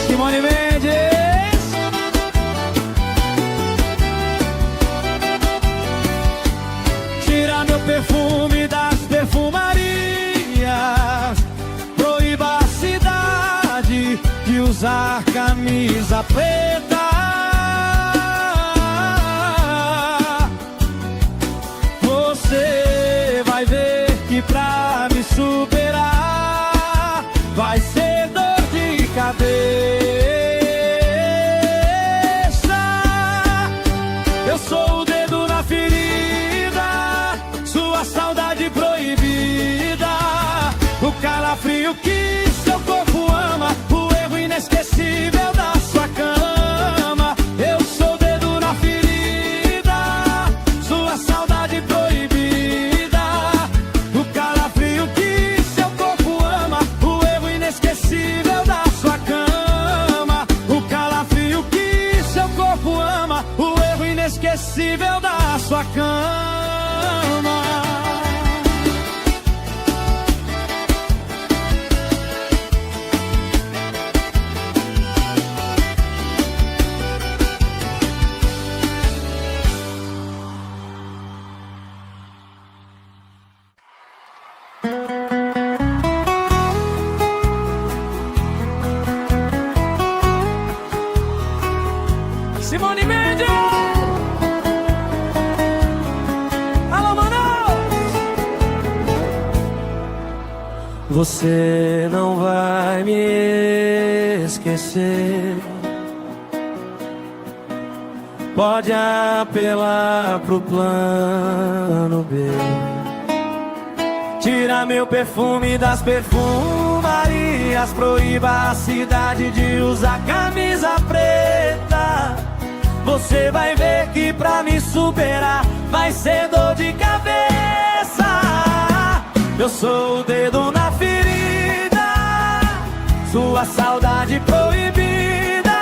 Simone Mendes! Tira meu perfume das perfumarias. Proíba a cidade de usar camisa preta. Você vai ver que pra me superar vai ser dor de cabeça. Eu sou o dedo na ferida, sua saudade proibida, o calafrio que seu corpo ama, o erro inesquecível da sua cama. Eu sou o dedo na ferida, sua saudade proibida, o calafrio que seu corpo ama, o erro inesquecível da sua cama, o calafrio que seu corpo ama, o erro inesquecível da da sua cama. Simone Mendes! Alô, Manaus! Você não vai me esquecer. Pode apelar pro plano B. Tira meu perfume das perfumarias. Proíba a cidade de usar camisa preta. Você vai ver que pra me superar vai ser dor de cabeça. Eu sou o dedo na ferida, sua saudade proibida,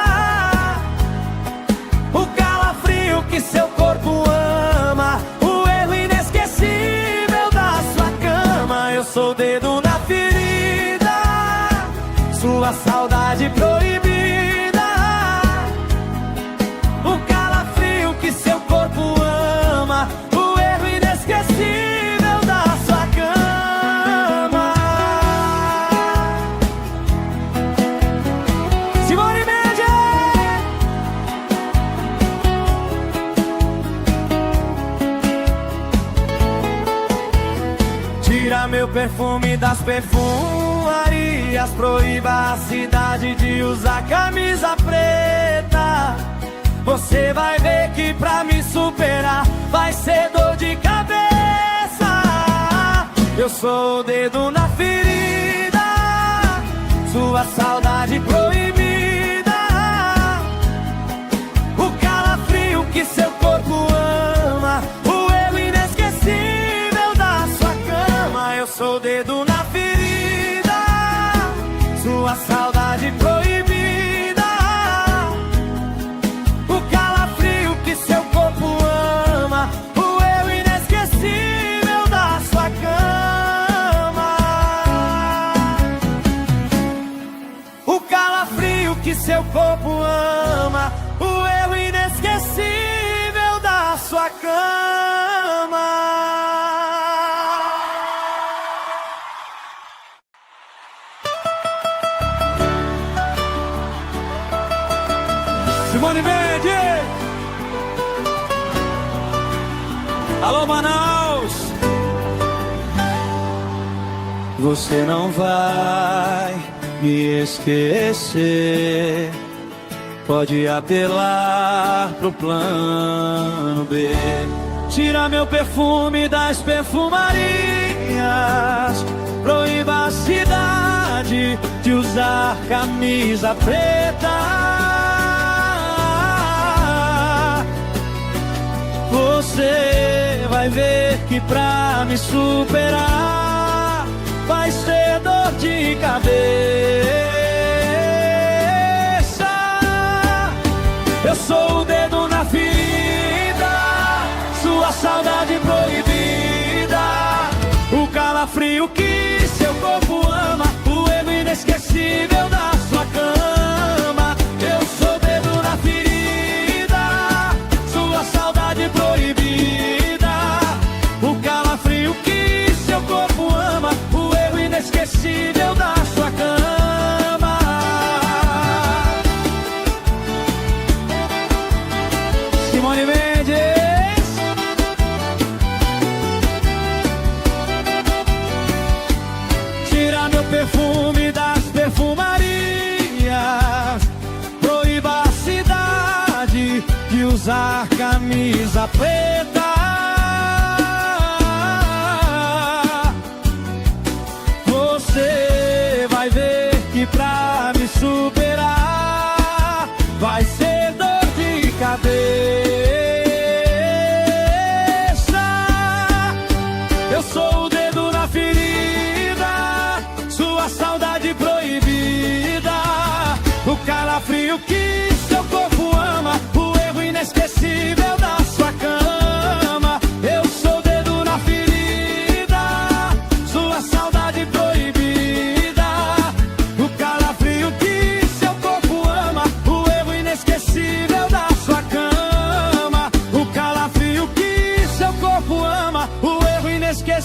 o calafrio que seu corpo ama, o erro inesquecível da sua cama. Eu sou o dedo na ferida, sua saudade proibida, seu corpo ama, o erro inesquecível da sua cama. Simone Mendes! Tira meu perfume das perfumarias. Proíba a cidade de usar camisa preta. Você vai ver que pra me superar vai ser dor de cabeça. Eu sou o dedo na ferida, sua saudade proibida, o calafrio que seu corpo ama, o erro inesquecível da sua cama. Eu sou o dedo na ferida, sua saudade proibida, seu corpo ama, o eu inesquecível da sua cama. O calafrio que seu corpo ama, o eu inesquecível da sua cama. Simone Mendes! Alô, Manaus! Você não vai me esquecer. Pode apelar pro plano B. Tira meu perfume das perfumarias. Proíba a cidade de usar camisa preta. Você vai ver que pra me superar vai ser dor de cabeça. Eu sou o dedo na ferida, sua saudade proibida, o calafrio que seu corpo ama, o erro inesquecível da sua cama. Eu sou o dedo na ferida, sua saudade proibida, o calafrio que seu corpo ama, o erro inesquecível da sua cama. Simone Mendes! Tira meu perfume das perfumarias. Proíba a cidade de usar camisa preta. Você vai ver que pra me superar vai ser dor de cabeça. Eu sou o dedo na ferida, sua saudade proibida, o calafrio que seu corpo ama, o erro inesquecível da sua cama.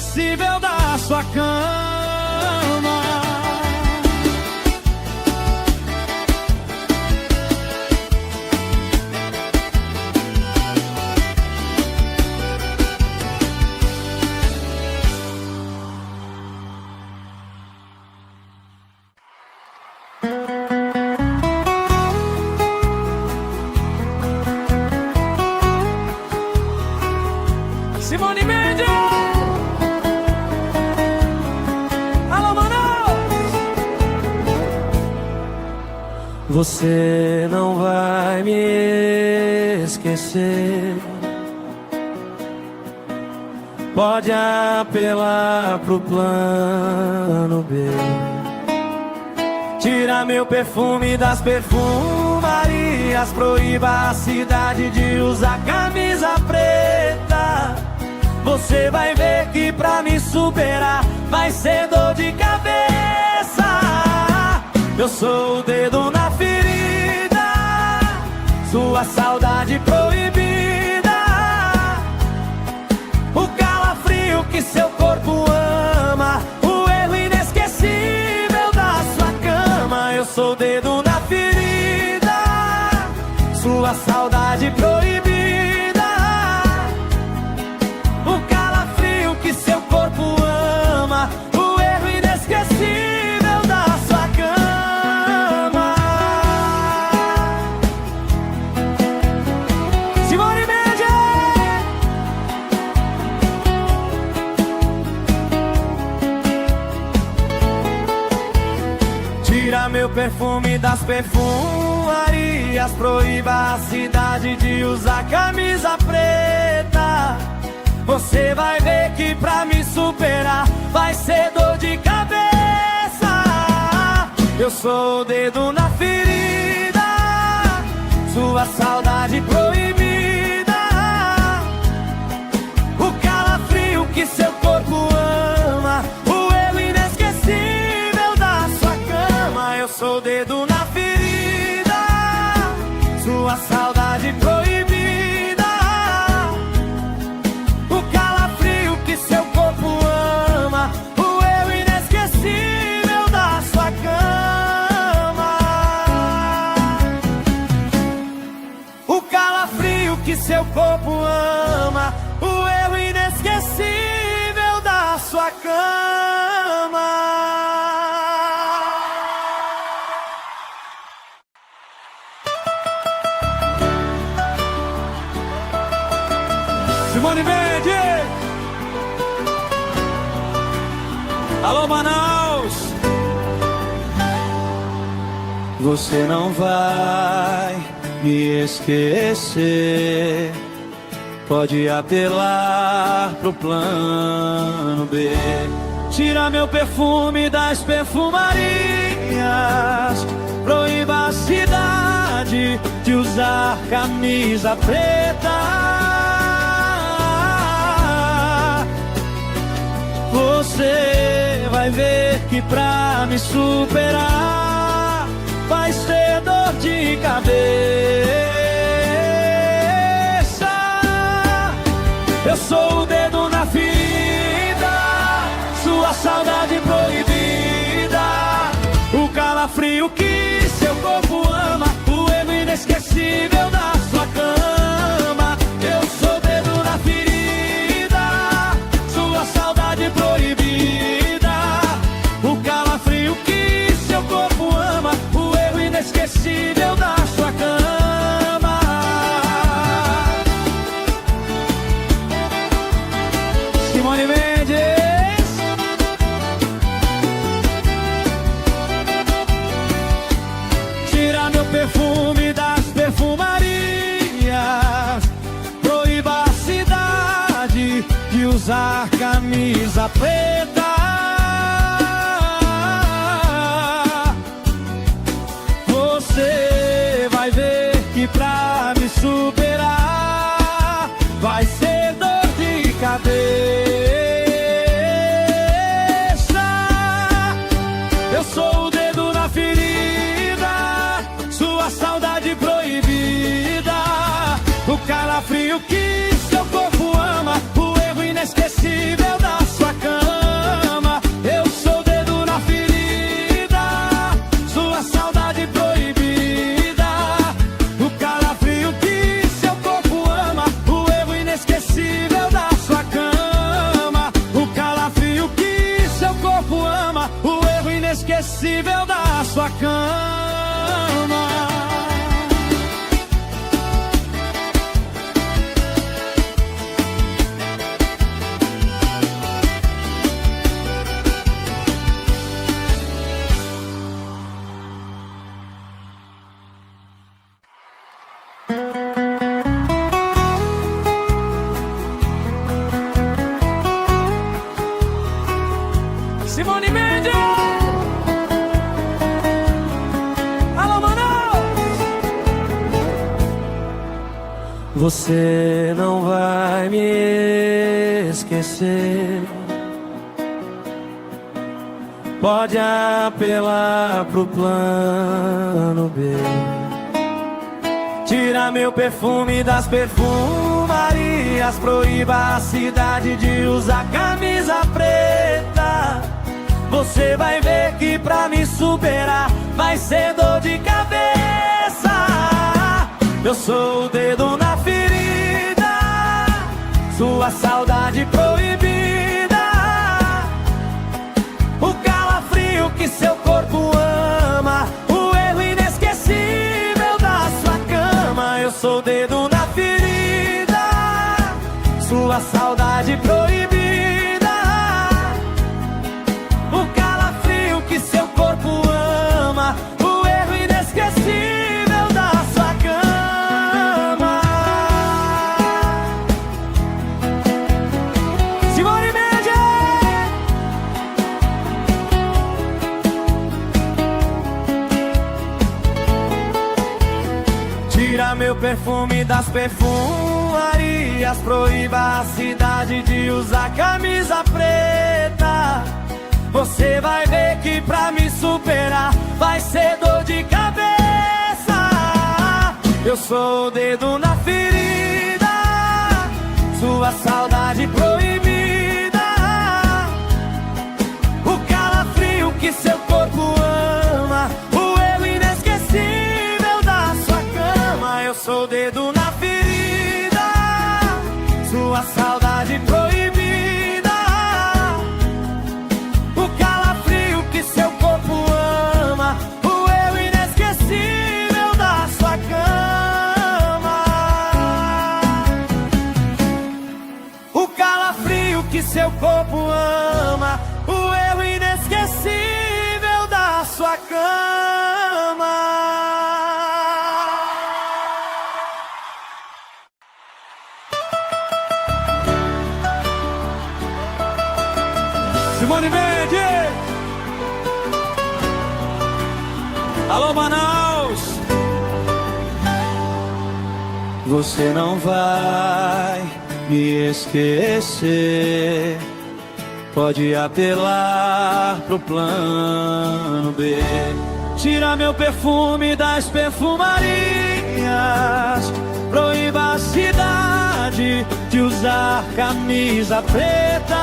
inesquecível da sua cama. Simone Mendes! Alô, Manaus! Você não vai me esquecer. Pode apelar pro plano B. Tira meu perfume das perfumarias. Proíba a cidade de usar camisa preta. Você vai ver que pra me superar vai ser dor de cabeça. Eu sou o dedo na ferida, sua saudade proibida, o calafrio que seu corpo ama, o erro inesquecível da sua cama. Eu sou o dedo na ferida, sua saudade proibida, seu corpo ama, o erro inesquecível da sua cama. Simone Mendes! Tira meu perfume das perfumarias. Proíba a cidade de usar camisa preta. Você vai ver que pra me superar vai ser dor de cabeça. Eu sou o dedo na ferida, sua saudade proibida, o calafrio que seu corpo ama, o erro inesquecível da sua cama. Eu sou o dedo na ferida, sua saudade proibida, seu corpo ama, o erro inesquecível da sua cama. O calafrio que seu corpo ama, o erro inesquecível da sua cama. Simone Mendes! Alô, Manaus! Você não vai me esquecer. Pode apelar pro plano B. Tira meu perfume das perfumarias. Proíba a cidade de usar camisa preta. Você vai ver que pra me superar vai ser dor de cabeça. Eu sou o dedo na ferida, sua saudade proibida, o calafrio que seu corpo ama, o erro inesquecível da sua cama. Eu sou o dedo na ferida, sua saudade proibida, o calafrio que seu corpo ama, o erro inesquecível da sua cama. Simone Mendes! Tira meu perfume das perfumarias. Proíba a cidade de usar camisa preta. Você vai ver que pra me superar vai ser dor de cabeça. Eu sou o dedo na ferida, sua saudade proibida, o calafrio que seu corpo ama, o erro inesquecível da sua inesquecível da sua cama. Simone Mendes! Alô, Manaus! Você não vai me esquecer. Pode apelar pro plano B. Tira meu perfume das perfumarias. Proíba a cidade de usar camisa preta. Você vai ver que pra me superar vai ser dor de cabeça. Eu sou o dedo na ferida, sua saudade proibida, o calafrio que seu corpo ama, o erro inesquecível da sua cama. Eu sou o dedo na ferida, sua saudade proibida, seu corpo ama, o erro inesquecível da sua cama. Simone Mendes! Tira meu perfume das perfumarias. Proíba a cidade de usar camisa preta. Você vai ver que pra me superar vai ser dor de cabeça. Eu sou o dedo na ferida, sua saudade proibida, o calafrio que seu corpo ama, o erro inesquecível da sua cama. Eu sou o dedo na ferida, sua saudade proibida, seu corpo ama, o erro inesquecível da sua cama. O calafrio que seu corpo ama, o erro inesquecível da sua cama. Simone Mendes! Alô, Manaus! Você não vai me esquecer. Pode apelar pro plano B. Tira meu perfume das perfumarias. Proíba a cidade de usar camisa preta.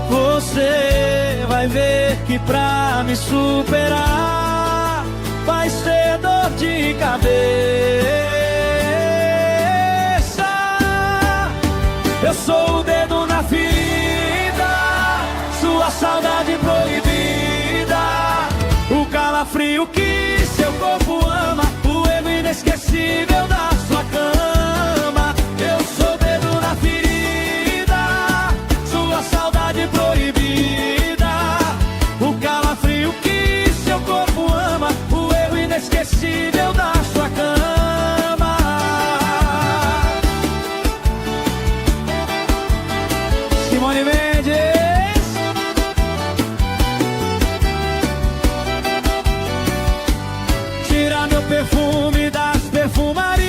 Você vai ver que pra me superar vai ser dor de cabeça. Eu sou o dedo na ferida, sua saudade proibida, o calafrio que seu corpo ama, o erro inesquecível da sua cama. Eu sou o dedo na ferida, sua saudade proibida, o calafrio que seu corpo ama, o erro inesquecível da sua cama. Simone Mendes! Tira meu perfume das perfumarias.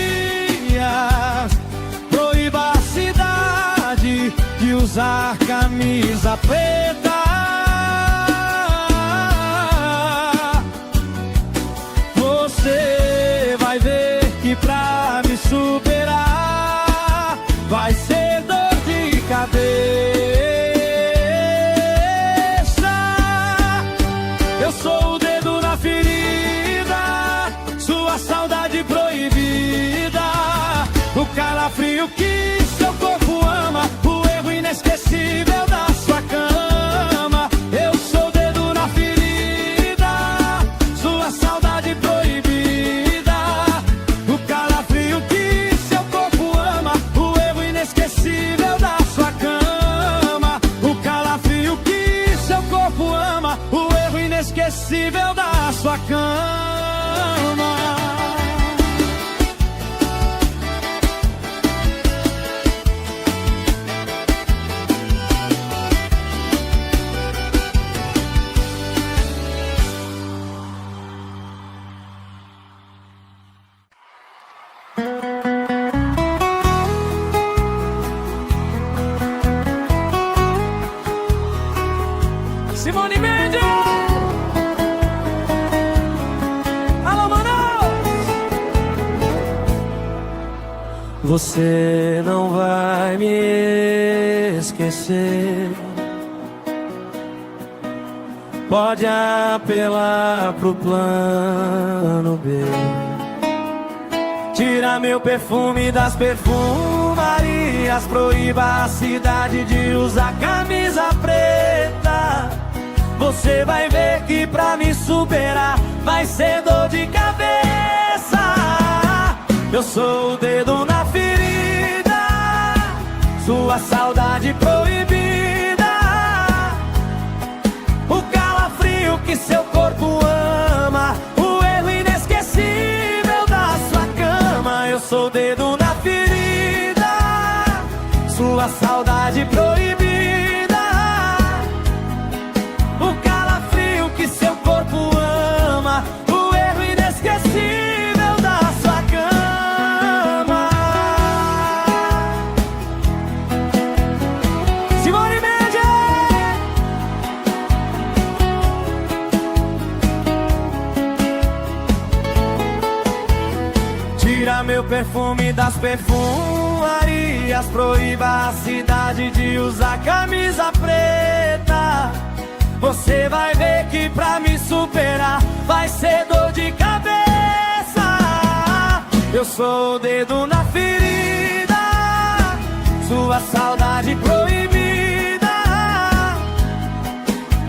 Proíba a cidade de usar camisa preta. Você vai ver que pra me superar vai ser dor de cabeça. Eu sou o dedo na ferida, sua saudade proibida, o calafrio que seu corpo ama, o erro inesquecível da sua cama. sua cama. Simone Mendes! Alô, Manaus! Você não vai me esquecer. Pode apelar pro plano B. Tira meu perfume das perfumarias. Proíba a cidade de usar camisa preta. Você vai ver que pra me superar vai ser dor de cabeça. Eu sou o dedo na ferida, sua saudade proibida, o calafrio que seu corpo ama, o erro inesquecível da sua cama. Eu sou o dedo na ferida, sua saudade proibida, o calafrio que seu corpo ama, o erro inesquecível da sua cama. Simone Mendes! Tira meu perfume das perfumarias. Proíba a cidade de usar camisa preta. Você vai ver que pra me superar vai ser dor de cabeça. Eu sou o dedo na ferida, sua saudade proibida,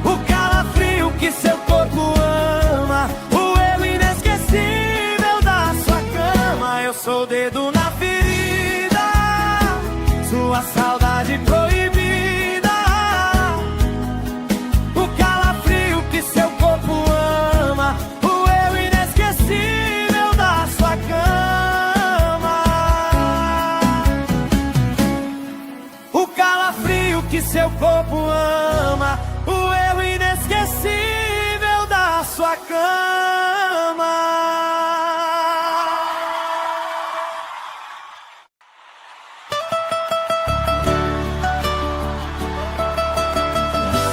o calafrio que seu corpo ama, o erro inesquecível da sua cama. Eu sou o dedo na ferida, sua saudade proibida, seu corpo ama, o eu inesquecível da sua cama. O calafrio que seu corpo ama, o eu inesquecível da sua cama.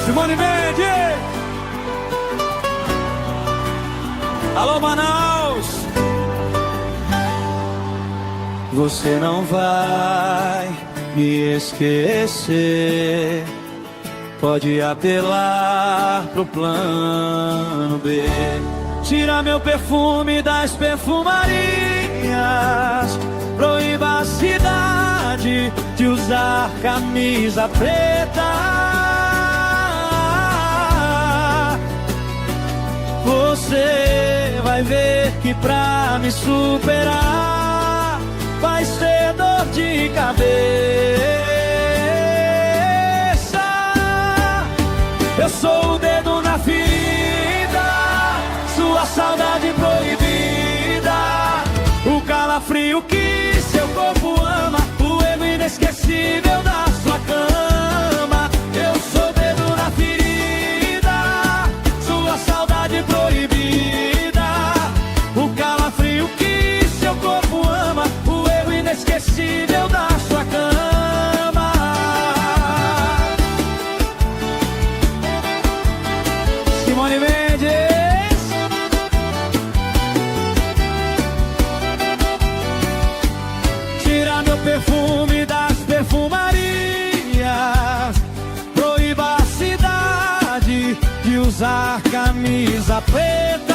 Simone Mendes! Alô, Manaus! Você não vai me esquecer. Pode apelar pro plano B. Tira meu perfume das perfumarias. Proíba a cidade de usar camisa preta. Você vai ver que pra me superar vai ser dor de cabeça. Eu sou o dedo na ferida, sua saudade proibida, o calafrio que seu corpo ama, o erro inesquecível da sua cama. Eu sou o dedo na ferida, sua saudade proibida, o calafrio que seu corpo ama, o erro inesquecível da sua cama. Simone Mendes! Tira meu perfume das perfumarias. Proíba a cidade de usar camisa preta.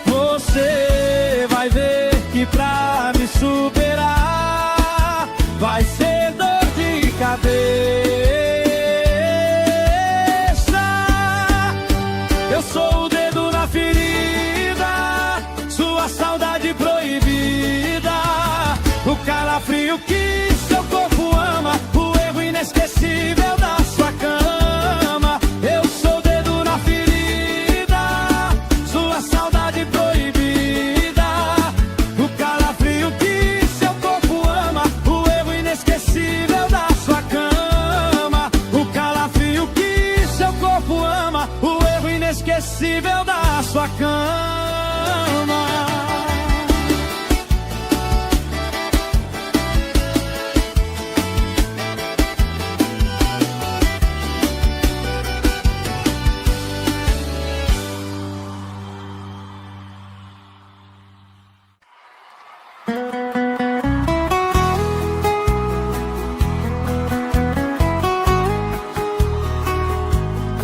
Você vai ver que pra me superar vai ser dor de cabeça. Eu sou o dedo na ferida, sua saudade proibida, o calafrio que seu corpo ama, o erro inesquecível da sua cama. saudade proibida, o calafrio que seu corpo ama, o erro inesquecível da sua cama. O calafrio que seu corpo ama, o erro inesquecível da sua cama.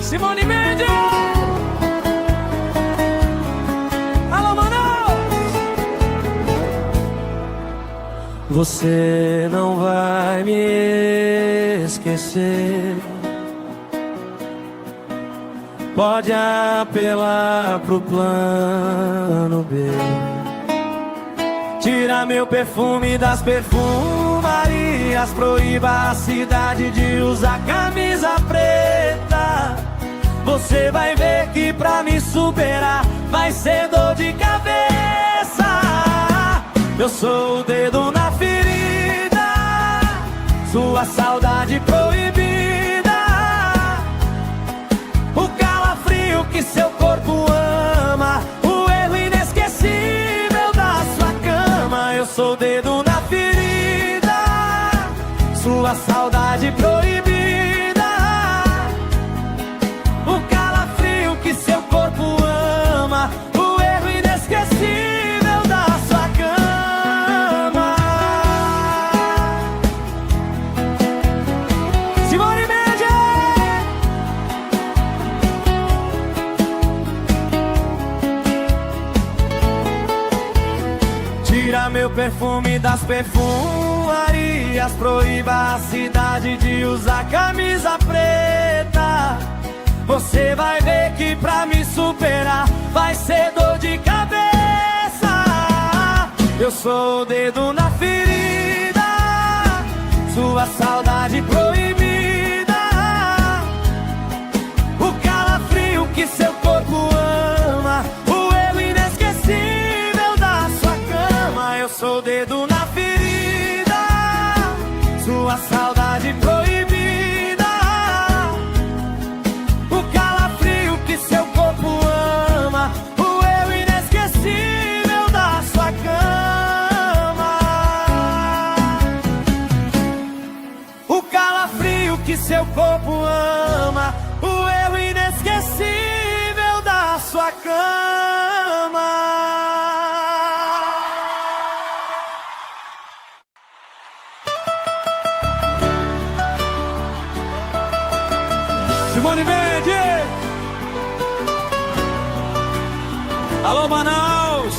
Simone Mendes! Alô, Manaus! Você não vai me esquecer. Pode apelar pro plano B. Tira meu perfume das perfumarias, proíba a cidade de usar camisa preta. Você vai ver que pra me superar vai ser dor de cabeça. Eu sou o dedo na ferida, sua saudade proibida, o calafrio que seu corpo ama, o erro inesquecível da sua cama. Eu sou o dedo na ferida, sua saudade proibida, seu corpo ama, o erro inesquecível da sua cama. Simone Mendes! Tira meu perfume das perfumarias, proíba a cidade de usar camisa preta. Você vai ver que pra me superar vai ser dor de cabeça. Eu sou o dedo na ferida, sua saudade proibida, o calafrio que seu corpo ama, o erro inesquecível da sua cama. Eu sou o dedo na ferida, sua saudade proibida, seu corpo ama, o erro inesquecível da sua cama. O calafrio que seu corpo ama, o erro inesquecível da sua cama. Simone Mendes! Alô, Manaus!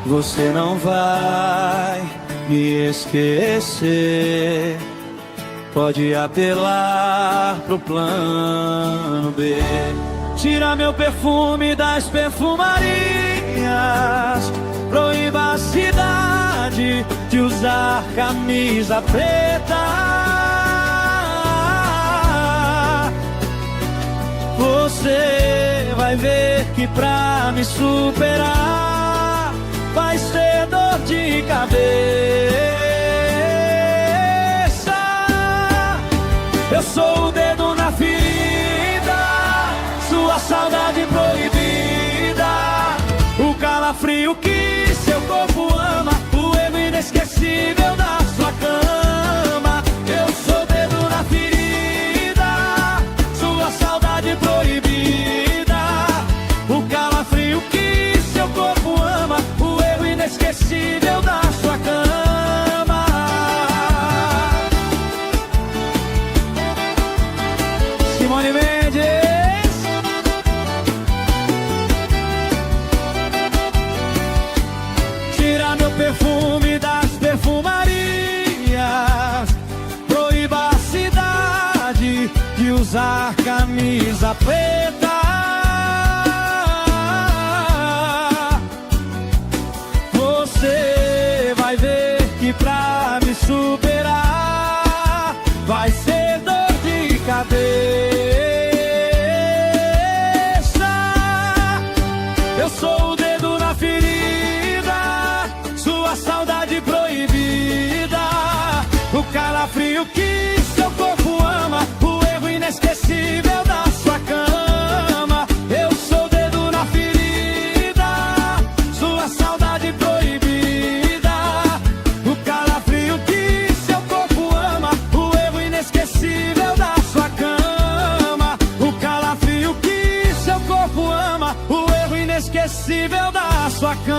Você não vai me esquecer. Pode apelar pro plano B. Tira meu perfume das perfumarias, proíba a cidade de usar camisa preta. Você vai ver que pra me superar vai ser dor de cabeça. Eu sou o dedo na ferida, sua saudade proibida, o calafrio que seu corpo ama, o erro inesquecível da sua cama. Eu sou o dedo na ferida, sua saudade proibida, o calafrio que seu corpo ama, o erro inesquecível da sua cama. Simone Mendes! Tira meu perfume das perfumarias, proíba a cidade de usar camisa preta. Você vai ver que pra me superar vai ser dor de cabeça. inesquecível da sua cama.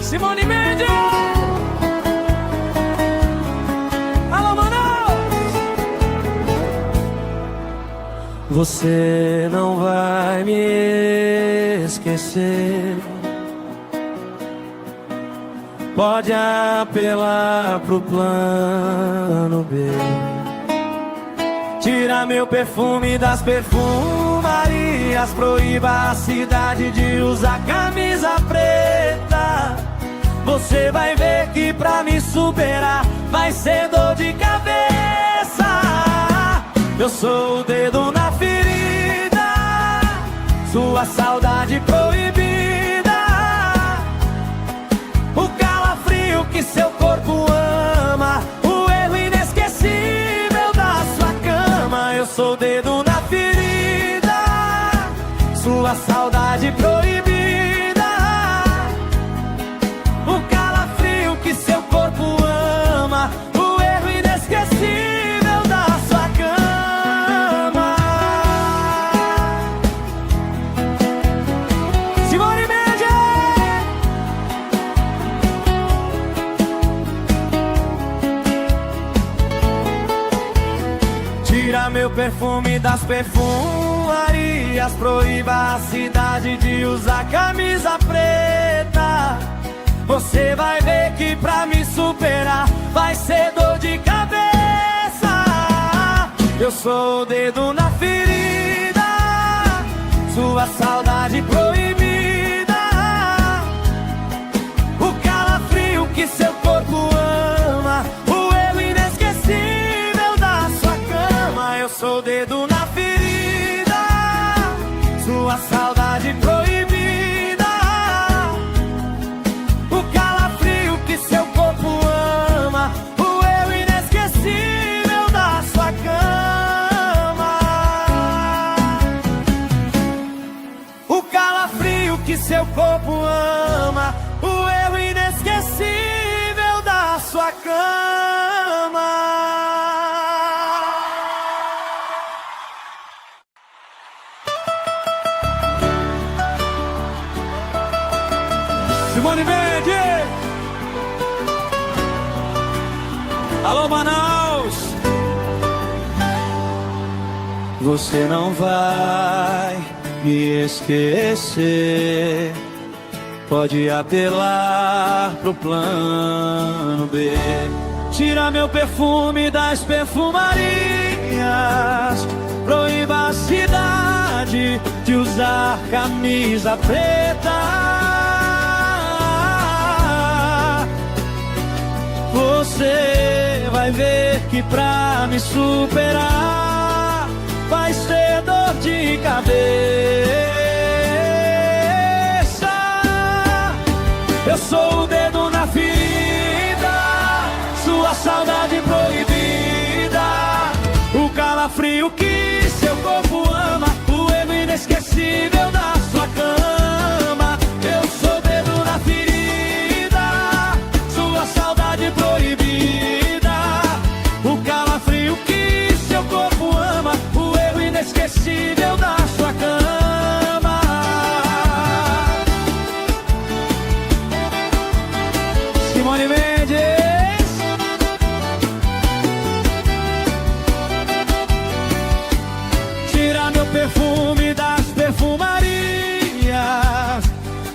Simone Mendes! Alô, Manaus! Você não vai me esquecer. Pode apelar pro plano B. Tira meu perfume das perfumarias. Proíba a cidade de usar camisa preta. Você vai ver que pra me superar vai ser dor de cabeça. Eu sou o dedo na ferida, sua saudade proibida, o calafrio que seu corpo ama, o erro inesquecível da sua cama. Eu sou o dedo na ferida, sua saudade proibida, o calafrio que seu corpo ama, o erro inesquecível da sua cama. Simone Mendes! Tira meu perfume das perfumarias. Proíba a cidade de usar camisa preta. Você vai ver que pra me superar vai ser dor de cabeça. Eu sou o dedo na ferida, sua saudade proibida, o calafrio que seu corpo ama, o erro inesquecível da sua cama. Eu sou o dedo na ferida, sua saudade proibida, seu corpo ama, o erro inesquecível da sua cama, o calafrio que seu corpo ama, o erro inesquecível da sua cama. Simone Mendes! Alô, Manaus! Você não vai me esquecer. Pode apelar pro plano B. Tira meu perfume das perfumarias. Proíba a cidade de usar camisa preta. Você vai ver que pra me superar vai ser dor de cabeça. Eu sou o dedo na ferida, sua saudade proibida, o calafrio que seu corpo ama, o erro inesquecível da sua cama. Eu sou o dedo na ferida, sua saudade proibida, o calafrio que seu corpo ama, o erro inesquecível da sua cama. Simone Mendes! Tira meu perfume das perfumarias.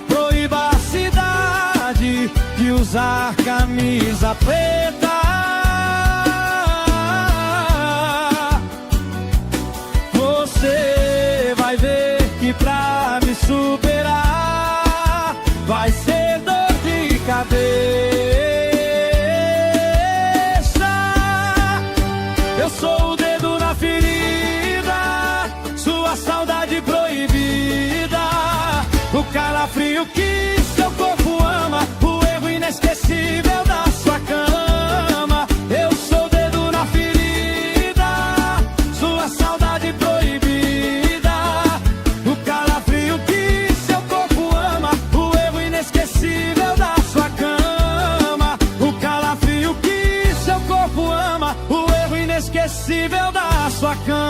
Proíba a cidade de usar camisa preta. Você vai ver que pra me superar vai ser dor de cabeça. Eu sou o dedo na ferida, sua saudade proibida, o calafrio que seu corpo ama, o erro inesquecível da inesquecível da sua cama.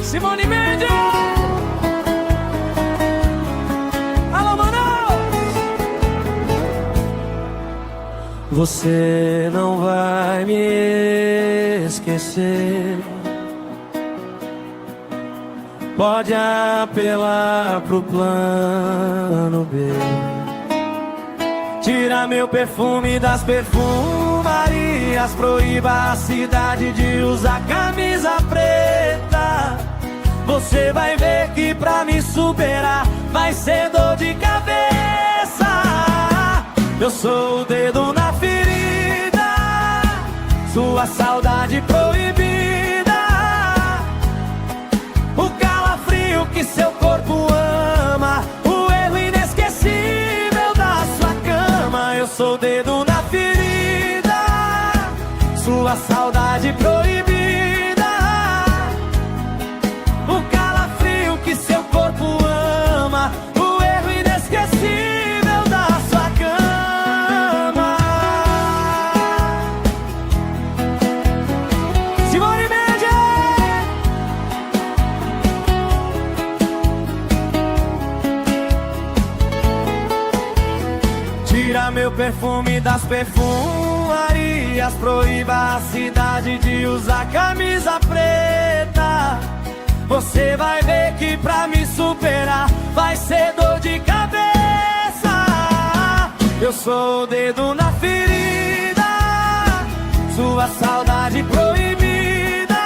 Simone Mendes! Alô, Manaus! Você não vai me esquecer. Pode apelar pro plano B. Tira meu perfume das perfumarias. Proíba a cidade de usar camisa preta. Você vai ver que pra me superar vai ser dor de cabeça. Eu sou o dedo na ferida, sua saudade proibida, o calafrio que seu corpo ama, o erro inesquecível da sua cama. Eu sou o dedo na ferida, sua saudade proibida, seu corpo ama, o erro inesquecível da sua cama. Simone Mendes! Tira meu perfume das perfumarias. Proíba a cidade de usar camisa preta. Você vai ver que pra me superar vai ser dor de cabeça. Eu sou o dedo na ferida, sua saudade proibida,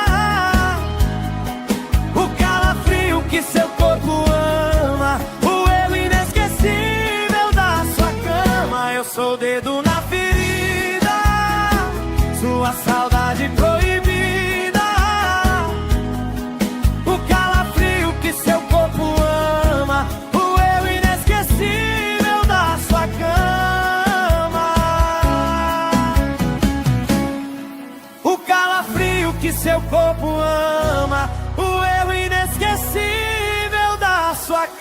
o calafrio que seu corpo ama, o erro inesquecível da sua cama. Eu sou o dedo na ferida, sua saudade proibida, seu corpo ama, o eu inesquecível da sua cama. O calafrio que seu corpo ama, o eu inesquecível da sua cama.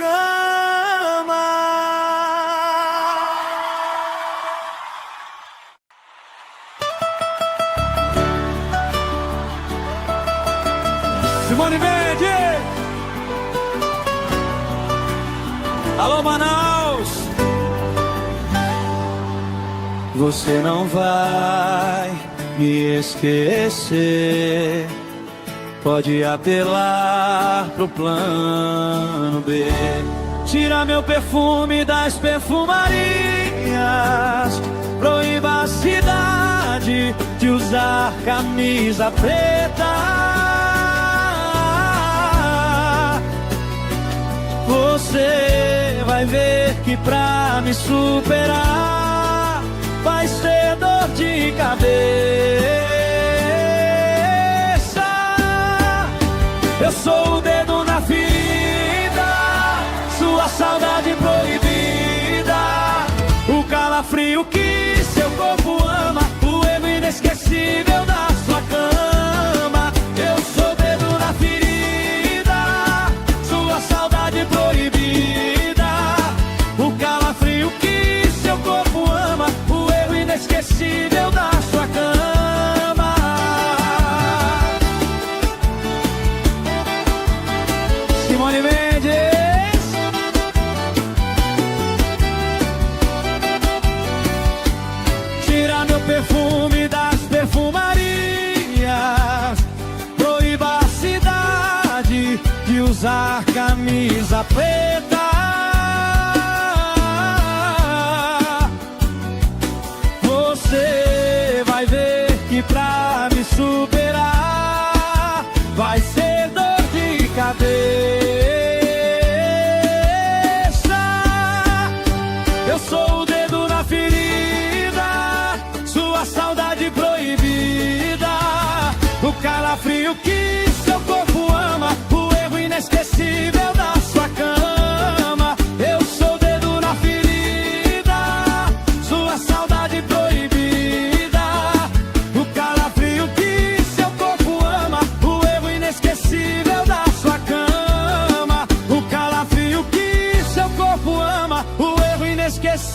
Simone Mendes! Alô, Manaus! Você não vai me esquecer. Pode apelar pro plano B. Tira meu perfume das perfumarias. Proíba a cidade de usar camisa preta. Você vai ver que pra me superar vai ser dor de cabeça. Eu sou o dedo na ferida, sua saudade proibida, o calafrio que seu corpo ama, o erro inesquecível da sua cama. Eu sou o dedo na ferida, sua saudade proibida, o calafrio que seu corpo ama, o erro inesquecível da sua cama. Simone Mendes! Tira meu perfume das perfumarias. Proíba a cidade de usar camisa preta. Você vai ver que pra me superar vai ser dor de cabeça. Eu sou o dedo na ferida, sua saudade proibida, o calafrio que seu corpo ama, o erro inesquecível da sua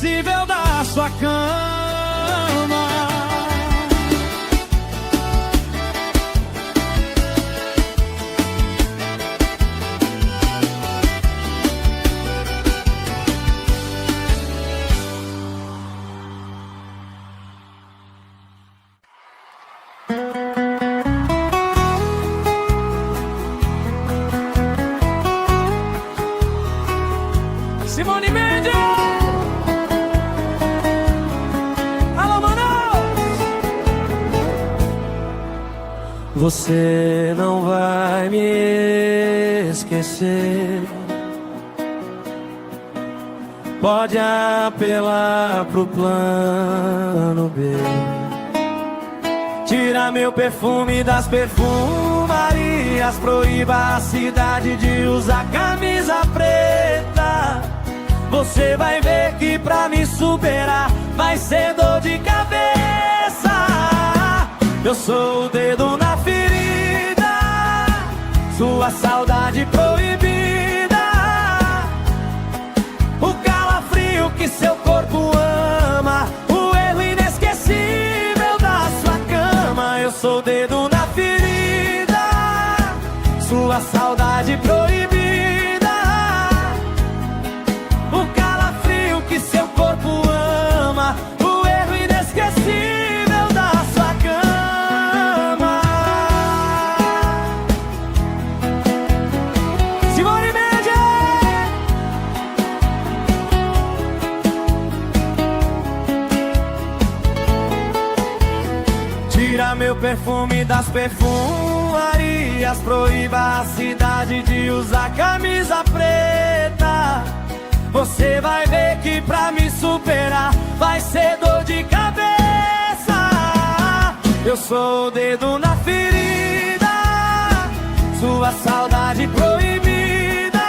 inesquecível da sua cama. Simone Mendes! Alô, Manaus! Você não vai me esquecer. Pode apelar pro plano B. Tira meu perfume das perfumarias. Proíba a cidade de usar camisa preta. Você vai ver que pra me superar vai ser dor de cabeça. Eu sou o dedo na ferida, sua saudade proibida, o calafrio que seu corpo ama, o erro inesquecível da sua cama. Eu sou o dedo na ferida, sua saudade proibida, que seu corpo ama, o erro inesquecível da sua cama. Simone Mendes! Tira meu perfume das perfumarias. Proíba a cidade de usar camisa preta. Você vai ver que pra me superar vai ser dor de cabeça. Eu sou o dedo na ferida, sua saudade proibida,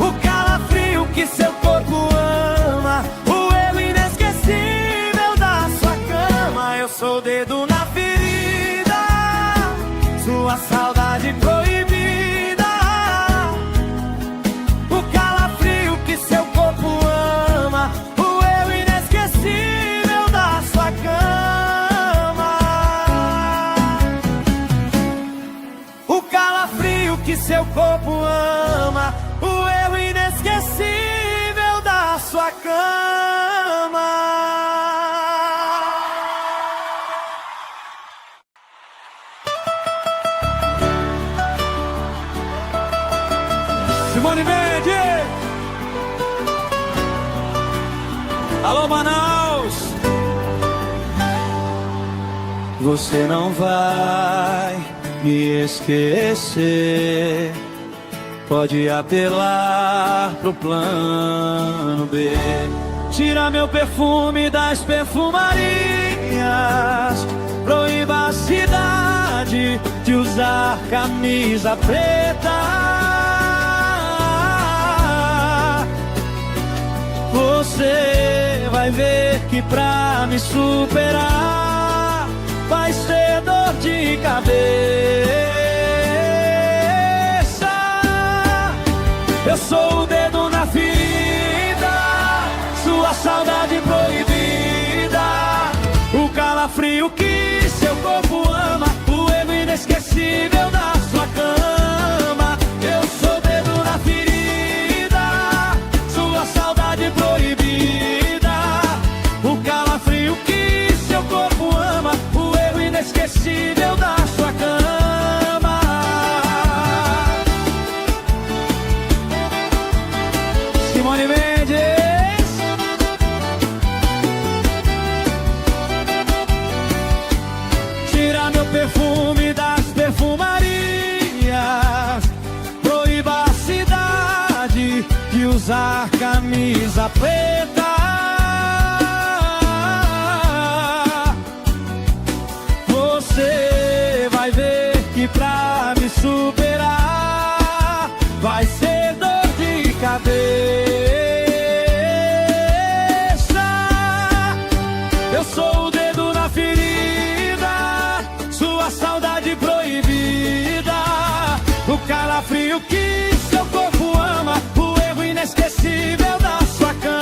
o calafrio que seu corpo ama, o erro inesquecível da sua cama. Eu sou o dedo na ferida, sua saudade proibida, seu corpo ama, o erro inesquecível da sua cama. O calafrio que seu corpo ama, o erro inesquecível da sua cama. Simone Mendes! Alô, Manaus! Você não vai me esquecer. Pode apelar pro plano B. Tira meu perfume das perfumarias. Proíba a cidade de usar camisa preta. Você vai ver que pra me superar vai ser dor de cabeça. Eu sou o dedo na ferida, sua saudade proibida, o calafrio que seu corpo ama, o erro inesquecível da sua cama. Eu sou o dedo na ferida, sua saudade proibida, o calafrio que seu corpo ama, o erro inesquecível da sua cama. Simone Mendes! Tira meu perfume das perfumarias. Proíba a cidade de usar camisa preta. Você vai ver que pra me superar vai ser dor de cabeça. Eu sou o dedo na ferida, sua saudade proibida, o calafrio que seu corpo ama, o erro inesquecível da sua cama.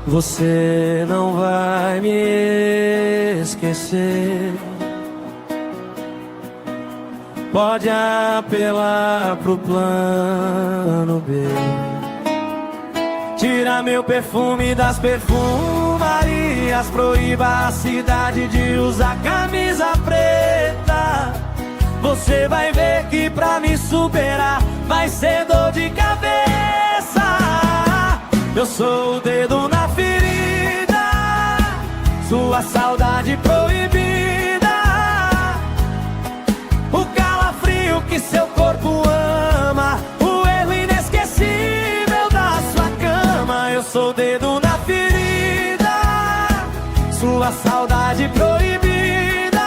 Você não vai me esquecer. Pode apelar pro plano B. Tira meu perfume das perfumarias. Proíba a cidade de usar camisa preta. Você vai ver que pra me superar vai ser dor de cabeça. Eu sou o dedo na ferida, sua saudade proibida, o calafrio que seu corpo ama, o erro inesquecível da sua cama. Eu sou o dedo na ferida, sua saudade proibida,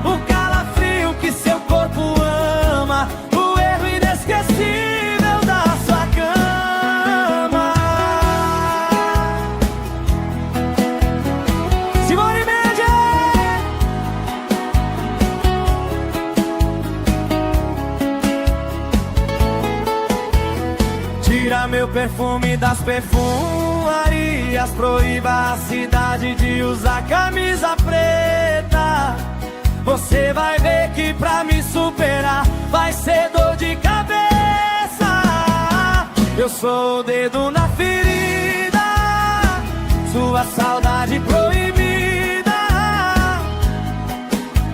o calafrio que seu corpo ama, o erro inesquecível da sua cama. Simone Mendes! Tira meu perfume das perfumarias. Proíba a cidade de usar camisa preta. Você vai ver que pra me superar vai ser dor de cabeça. Eu sou o dedo na ferida, sua saudade proibida,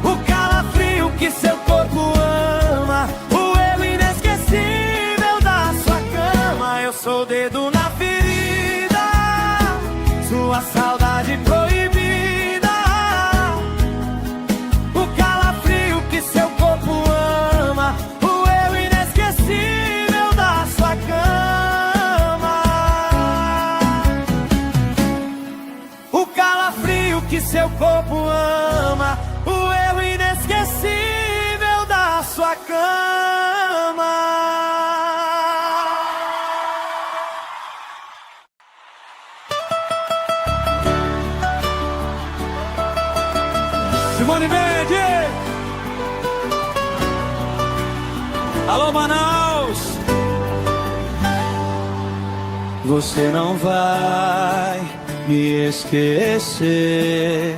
o calafrio que seu corpo ama, o erro inesquecível da sua cama. Eu sou o dedo na ferida, sua saudade proibida, o calafrio que seu corpo ama, o erro inesquecível da sua cama. O calafrio que seu corpo ama, o erro inesquecível da sua cama. Simone Mendes! Alô, Manaus! Você não vai me esquecer.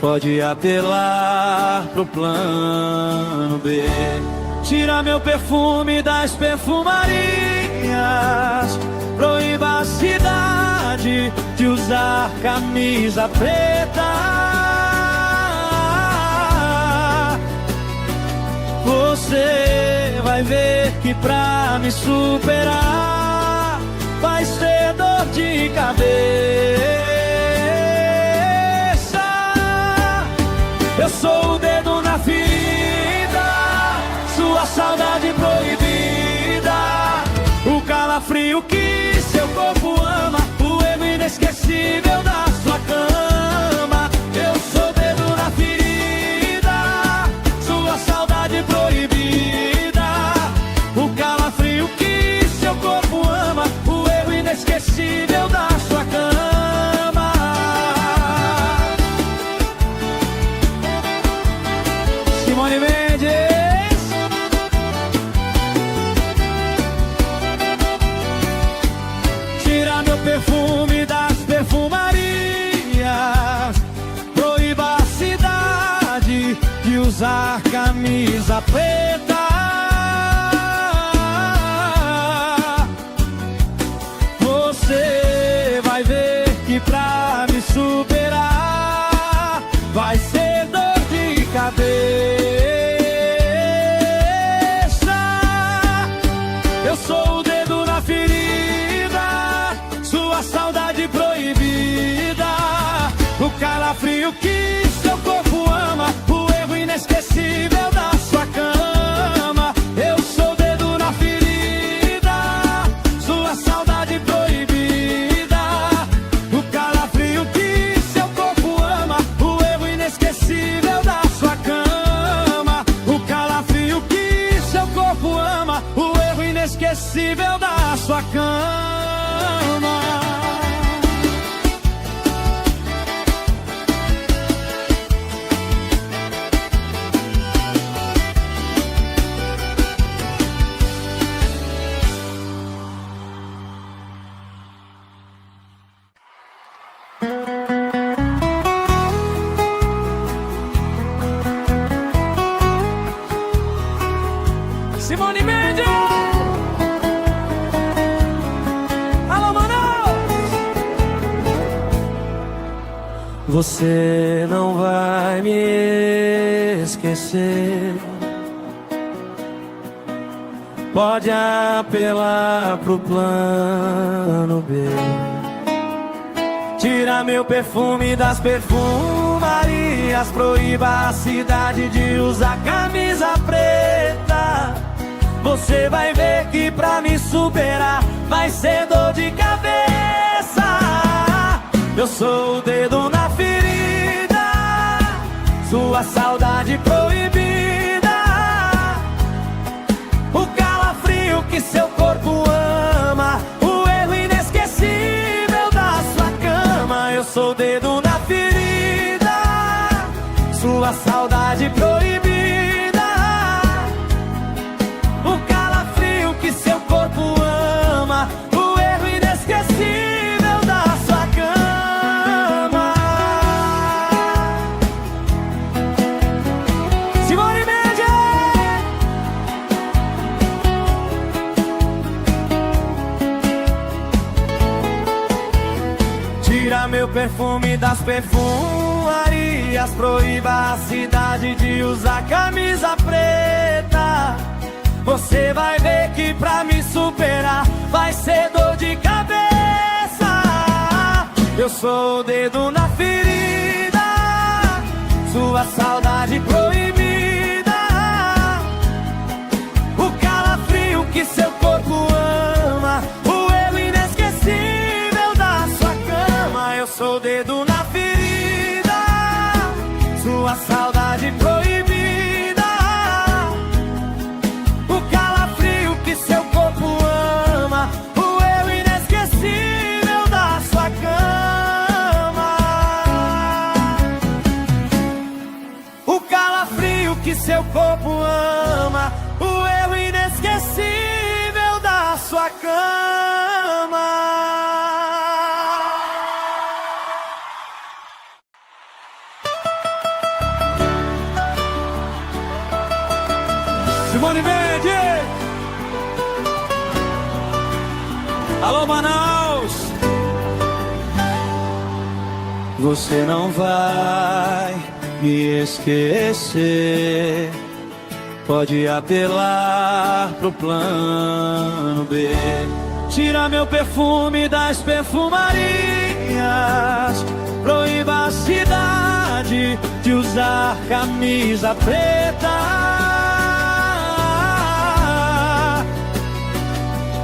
Pode apelar pro plano B. Tira meu perfume das perfumarias. Proíba a cidade de usar camisa preta. Você vai ver que pra me superar vai ser dor de cabeça. Eu sou o dedo na ferida, sua saudade proibida, o calafrio que seu corpo ama, o erro inesquecível da sua cama. Eu sou o dedo na ferida, sua saudade proibida, o calafrio que seu corpo ama, o erro inesquecível da sua cama. Simone Mendes! Tira meu perfume das perfumarias. Proíba a cidade de usar camisa preta. Você vai ver que pra me superar vai ser dor de cabeça. Eu sou o dedo na ferida, sua saudade proibida, o calafrio que seu corpo ama, o erro inesquecível da sua cama. Eu sou o dedo na ferida, sua saudade proibida, o calafrio que seu corpo ama, o erro inesquecível da sua cama. O calafrio que seu corpo ama, o erro inesquecível da sua cama. Você não vai me esquecer. Pode apelar pro plano B. Tira meu perfume das perfumarias. Proíba a cidade de usar camisa preta. Você vai ver que pra me superar vai ser dor de cabeça. Eu sou o dedo na ferida, sua saudade proibida, o calafrio que seu corpo ama, o erro inesquecível da sua cama. Eu sou o dedo na ferida, sua saudade proibida, o calafrio que seu corpo ama, o erro inesquecível da sua cama. Simone Mendes! Tira meu perfume das perfumarias. Proíba a cidade de usar camisa preta. Você vai ver que pra me superar vai ser dor de cabeça. Eu sou o dedo na ferida, sua saudade proibida, o calafrio que seu corpo ama, o erro inesquecível da sua cama. Eu sou o dedo na ferida, sua saudade proibida, o calafrio que seu corpo ama, o erro inesquecível da sua cama. O calafrio que seu corpo ama, o erro inesquecível da sua cama. Simone Mendes! Alô, Manaus! Você não vai me esquecer. Pode apelar pro plano B. Tira meu perfume das perfumarias. Proíba a cidade de usar camisa preta.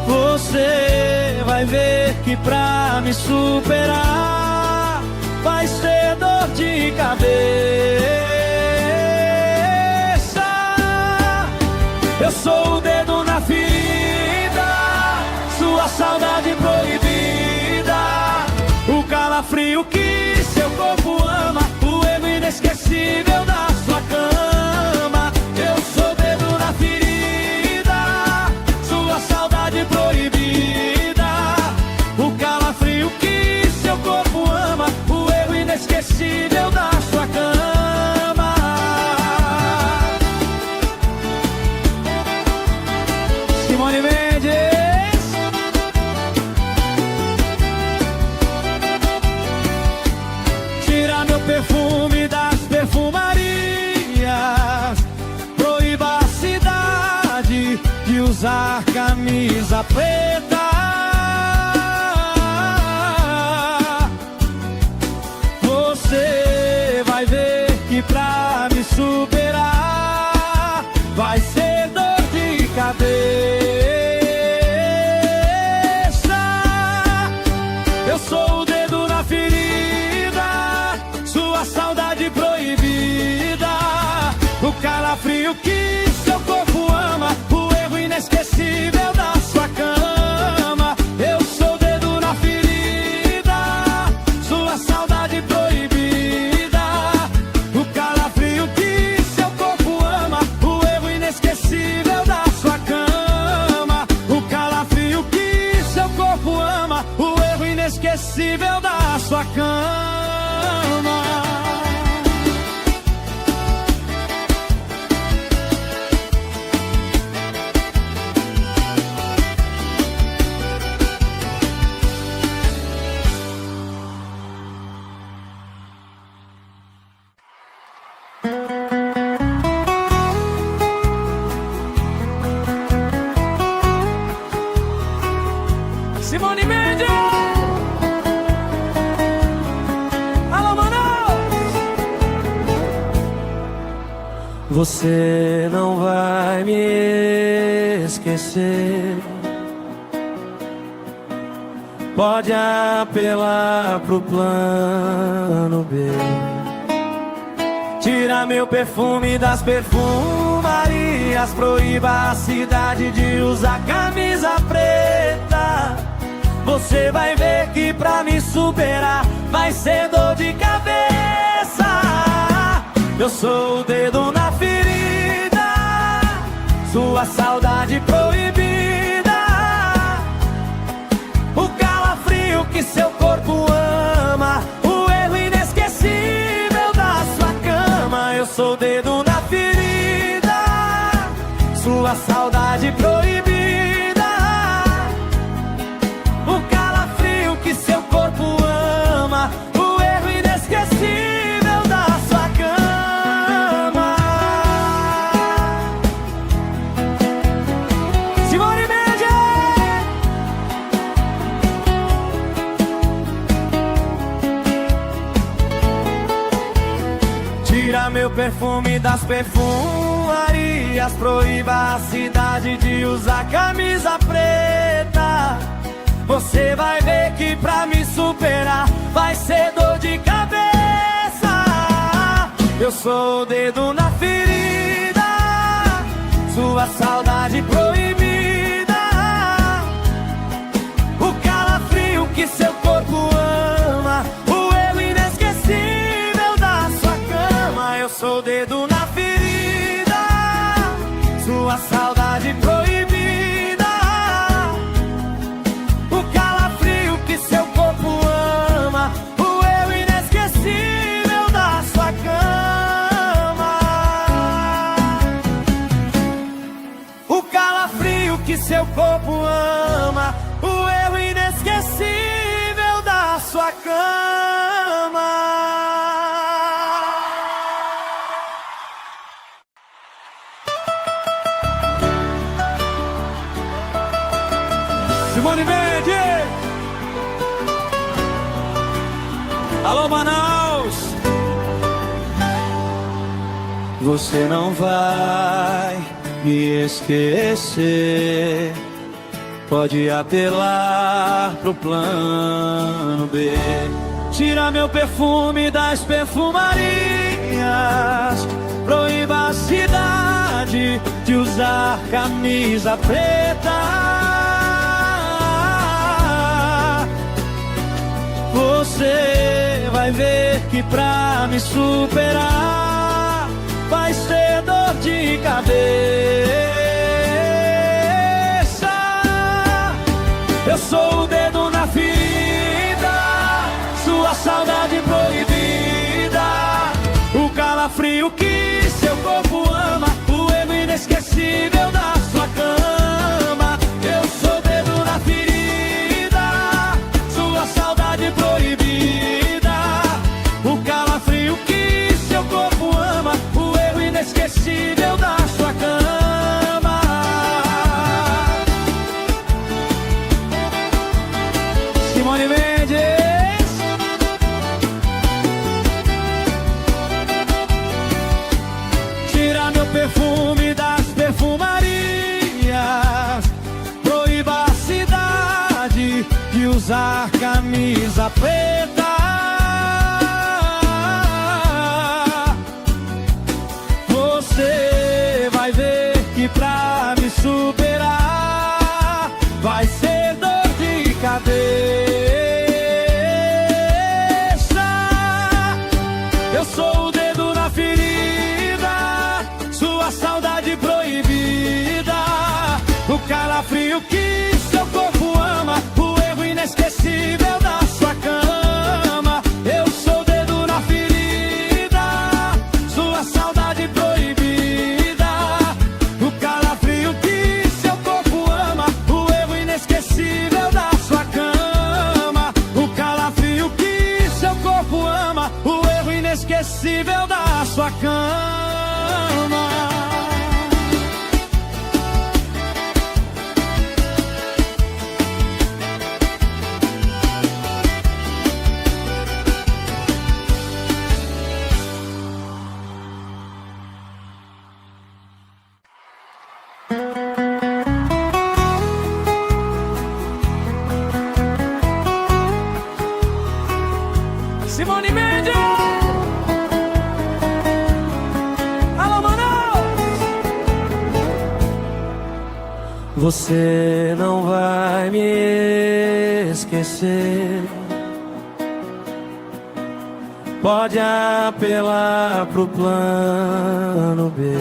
Você vai ver que pra me superar vai ser dor de cabeça. Eu sou o dedo na ferida, sua saudade proibida, o calafrio que seu corpo ama, o erro inesquecível da sua cama. Eu sou o dedo na ferida, sua saudade proibida, o calafrio que seu corpo ama, o erro inesquecível da sua cama. Simone Mendes! Tira meu perfume das perfumarias. Proíba a cidade de usar camisa preta. Você vai ver que pra me superar vai ser dor de cabeça. Eu sou o dedo na ferida, sua saudade proibida, o calafrio que seu corpo ama, o erro inesquecível da sua cama. Eu sou o dedo na ferida, sua saudade proibida, o calafrio que seu corpo ama, o erro inesquecível da sua cama. O calafrio que seu corpo ama, o erro inesquecível da sua cama. Simone Mendes. Alô, Manaus. Você não vai me esquecer. Pode apelar pro plano B. Tira meu perfume das perfumarias. Proíba a cidade de usar camisa preta. Você vai ver que pra me superar vai ser dor de cabeça. Eu sou o dedo na ferida, sua saudade proibida, o calafrio que seu corpo ama, o erro inesquecível da sua cama. Eu sou o dedo na ferida, sua saudade proibida, o calafrio que seu corpo ama, o erro inesquecível da sua cama. Simone Mendes. Tira meu perfume das perfumarias. Proíba a cidade de usar camisa preta. Você vai ver que pra me superar vai ser dor de cabeça. Eu sou o dedo na ferida, sua saudade proibida, o calafrio que seu corpo ama, o erro inesquecível da sua cama. Eu sou o dedo na ferida, sua saudade proibida, o calafrio que seu corpo ama, o erro inesquecível da sua cama. O calafrio que seu corpo ama, o erro inesquecível da sua cama. Simone Mendes. Alô, Manaus. Você não vai me esquecer. Pode apelar pro plano B. Tira meu perfume das perfumarias. Proíba a cidade de usar camisa preta. Você vai ver que pra me superar vai ser dor de cabeça. Eu sou o dedo na ferida, sua saudade proibida, o calafrio que seu corpo ama, o erro inesquecível da sua cama. Eu sou o dedo na ferida, sua saudade proibida, o calafrio que seu corpo ama, o erro inesquecível da sua cama. Simone Mendes. Tira meu perfume das perfumarias. Proíba a cidade de usar camisa preta. Você vai ver que pra me superar vai ser dor de cabeça. Eu sou o dedo na ferida, sua saudade proibida, o calafrio que seu corpo ama, o erro inesquecível da sua cama. Eu sou o dedo na ferida, sua saudade proibida, o calafrio que seu corpo ama, o erro inesquecível da sua cama. O calafrio que seu corpo ama, o erro inesquecível da sua cama. Você não vai me esquecer. Pode apelar pro plano B.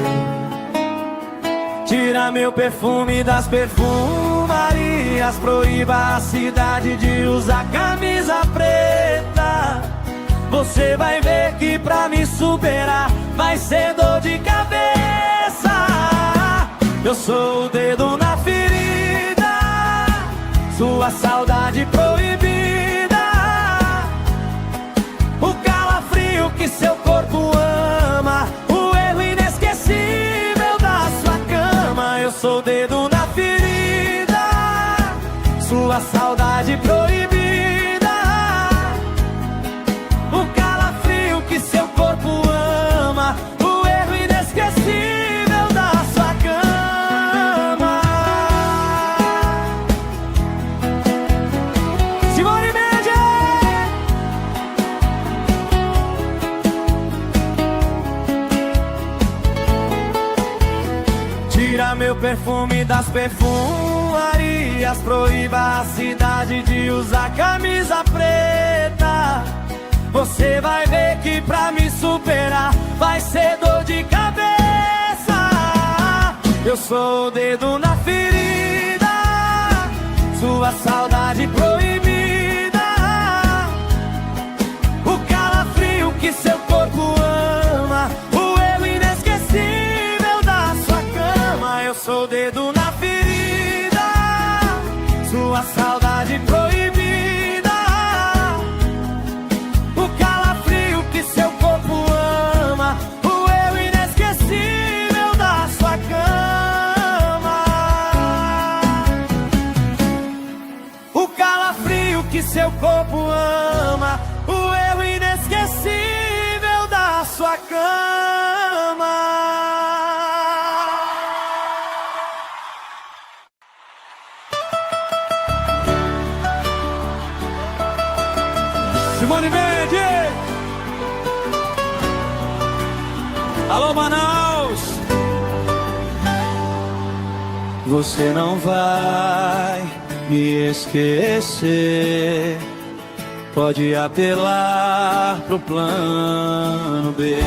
Tira meu perfume das perfumarias, proíba a cidade de usar camisa preta. Você vai ver que pra me superar vai ser dor de cabeça. Eu sou o dedo na ferida, sua saudade proibida, o calafrio que seu corpo ama, o erro inesquecível da sua cama. Eu sou o dedo na ferida, sua saudade proibida, o calafrio que seu corpo ama, o erro inesquecível da sua cama. Simone Mendes! Tira meu perfume das perfumarias, proíba a cidade de usar camisa preta. Você vai ver que pra me superar vai ser dor de cabeça. Eu sou o dedo na ferida, sua saudade proibida, o calafrio que seu corpo ama, o erro inesquecível da sua cama. Eu sou o dedo na ferida, sua saudade proibida, o calafrio que seu corpo ama, o erro inesquecível da sua cama. O calafrio que seu corpo ama, o erro inesquecível da sua cama. Simone Mendes! Alô, Manaus! Você não vai me esquecer. Pode apelar pro plano B.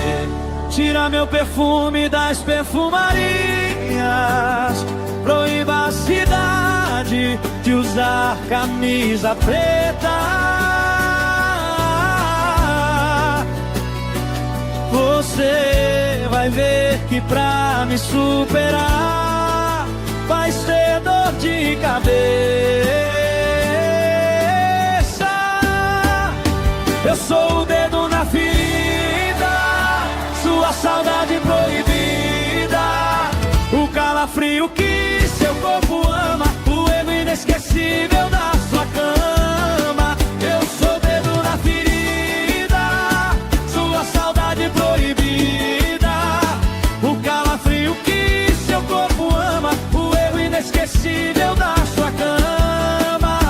Tira meu perfume das perfumarias, proíba a cidade de usar camisa preta. Você vai ver que pra me superar vai ser dor de cabeça. Eu sou o dedo na ferida, sua saudade proibida, o calafrio que seu corpo ama, o erro inesquecível da sua cama. Eu sou o dedo na ferida, sua saudade proibida, o calafrio que seu corpo ama, o erro inesquecível da sua cama.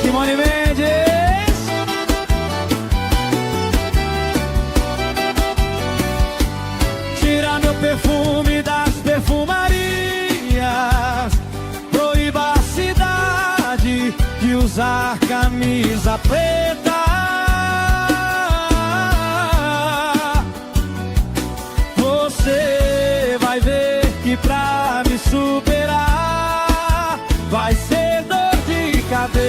Simone Mendes! Tira meu perfume das perfumarias, proíba a cidade de usar camisa preta. Você vai ver que pra me superar vai ser dor de cabeça.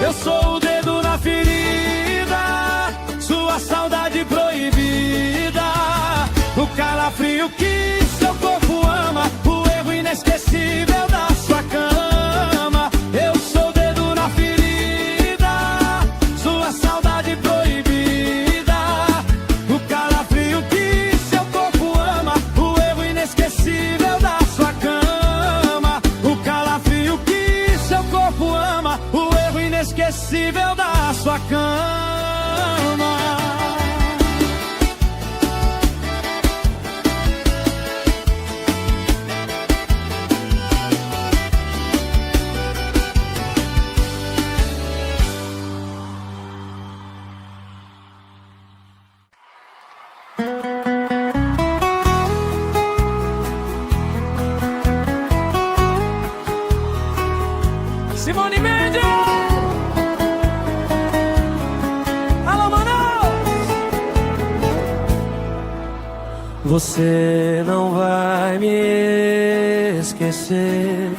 Eu sou o dedo na ferida, sua saudade proibida, o calafrio que seu corpo ama, o erro inesquecível da sua cama. Eu sou o dedo na ferida, sua saudade proibida, o calafrio que seu corpo ama, o erro inesquecível da sua cama. O calafrio que seu corpo ama, o erro inesquecível da sua cama. Você não vai me esquecer.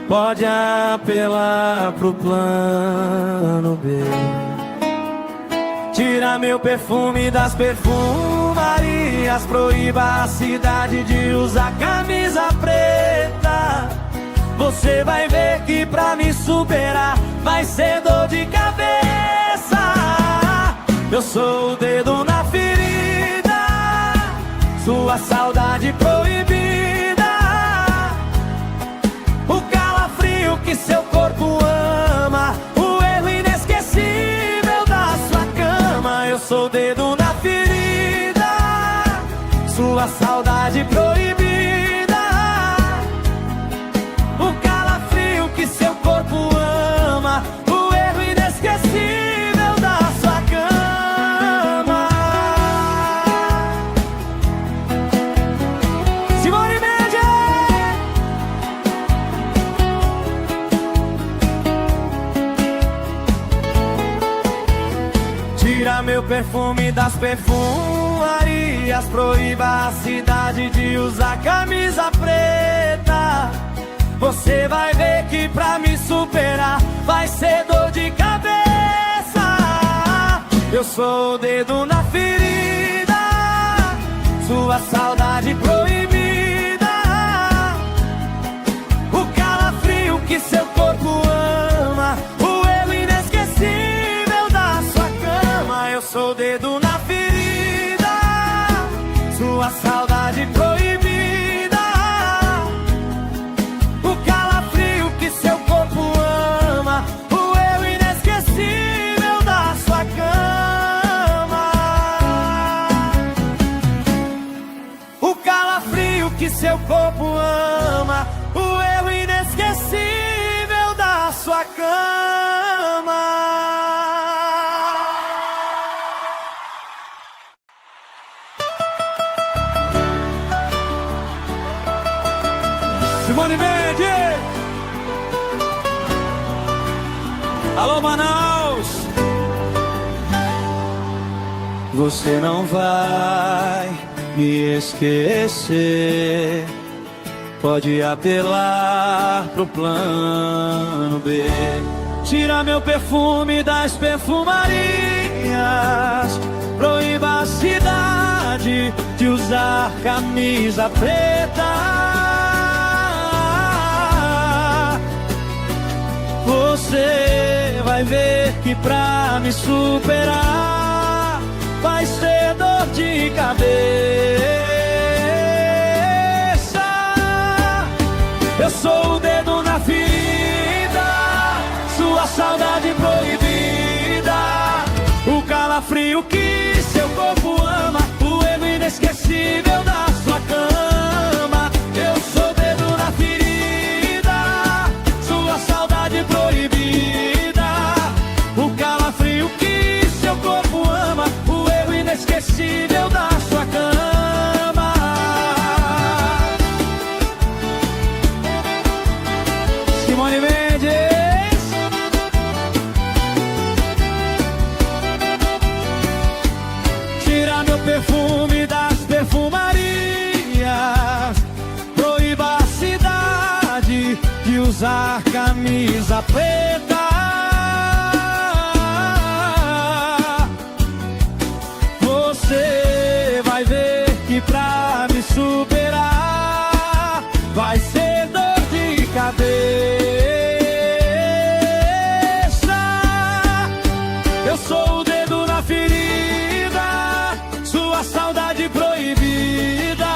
Pode apelar pro plano B. Tira meu perfume das perfumarias. Proíba a cidade de usar camisa preta. Você vai ver que pra me superar vai ser dor de cabeça. Eu sou o dedo na ferida, sua saudade proibida, o calafrio que seu corpo ama, o erro inesquecível da sua cama. Eu sou o dedo na ferida, sua saudade proibida, o calafrio que seu corpo ama, o erro inesquecível da sua cama. Simone Mendes! Tira meu perfume das perfumarias. Proíba a cidade de usar camisa preta. Você vai ver que pra me superar vai ser dor de cabeça. Eu sou o dedo na ferida, sua saudade proibida, o calafrio que seu corpo ama, o erro inesquecível da sua cama. Eu sou o dedo na ferida, sua saudade proibida, o calafrio que seu corpo ama, o erro inesquecível da sua cama. O calafrio que seu corpo ama, o erro inesquecível da sua cama. Simone Mendes! Alô, Manaus! Você não vai me esquecer. Pode apelar pro plano B. Tira meu perfume das perfumarias. Proíba a cidade de usar camisa preta. Você vai ver que pra me superar vai ser dor de cabeça. Eu sou o dedo na ferida, sua saudade proibida, o calafrio que seu corpo ama, o erro inesquecível da sua cama. Eu sou o dedo na ferida, sua saudade proibida, o calafrio que seu corpo ama, o erro inesquecível da sua cama. Simone Mendes! Tira meu perfume das perfumarias. Proíba a cidade de usar camisa preta. Você vai ver que pra me superar vai ser dor de cabeça. Eu sou o dedo na ferida, sua saudade proibida,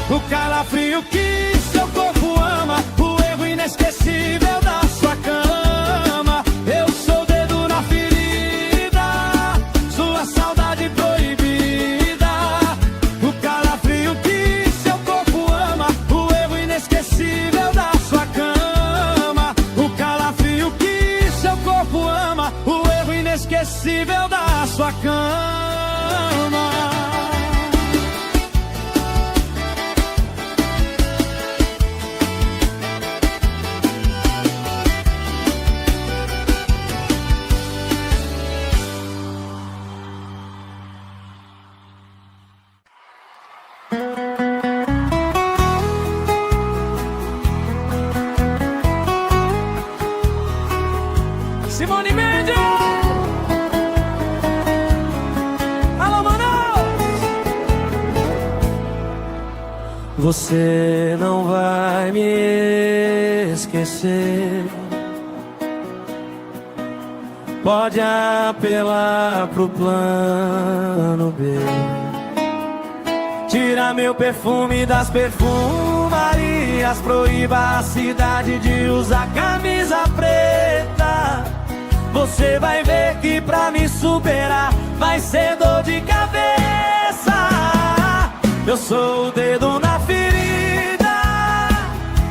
o calafrio que seu corpo ama, o erro inesquecível da sua cama. Eu sou o dedo na ferida, sua saudade proibida, o calafrio que seu corpo ama, o erro inesquecível da sua cama. O calafrio que seu corpo ama, o erro inesquecível da sua cama. Você não vai me esquecer. Pode apelar pro plano B. Tira meu perfume das perfumarias, proíba a cidade de usar camisa preta. Você vai ver que pra me superar vai ser dor de cabeça. Eu sou o dedo na ferida,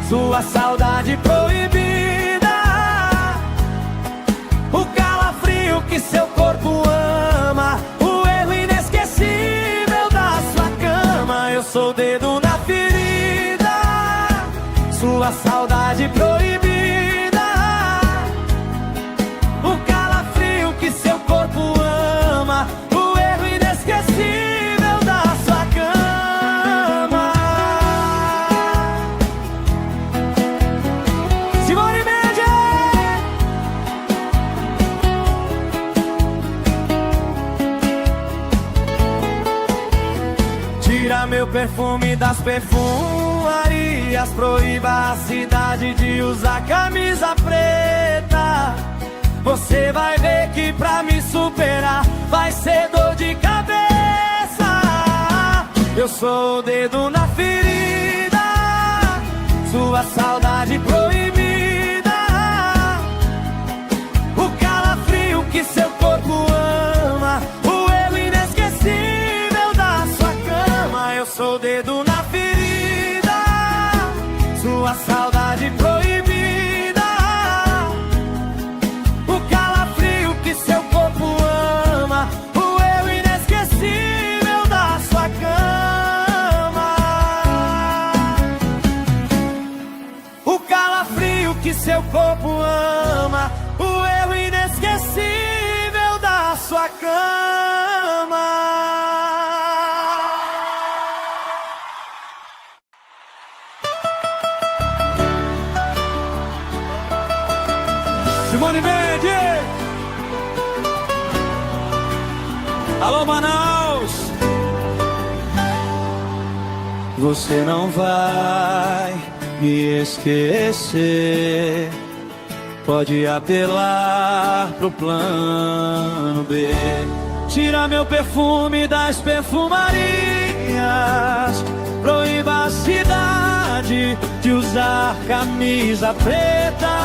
sua saudade proibida, o calafrio que seu corpo ama, o erro inesquecível da sua cama. Eu sou o dedo na ferida, sua saudade proibida, o calafrio que seu corpo ama, o erro inesquecível da sua cama. Simone Mendes! Tira meu perfume das perfumarias, proíba a cidade de usar camisa preta. Você vai ver que pra me superar vai ser dor de cabeça. Eu sou o dedo na ferida, sua saudade proibida, o calafrio que seu corpo ama, o erro inesquecível da sua cama. Eu sou o dedo na ferida, sua saudade proibida, o calafrio que seu corpo ama, o erro inesquecível da sua cama. O calafrio que seu corpo ama, o erro inesquecível da sua cama. Simone Mendes! Alô, Manaus! Você não vai me esquecer. Pode apelar pro plano B. Tira meu perfume das perfumarias, proíba a cidade de usar camisa preta.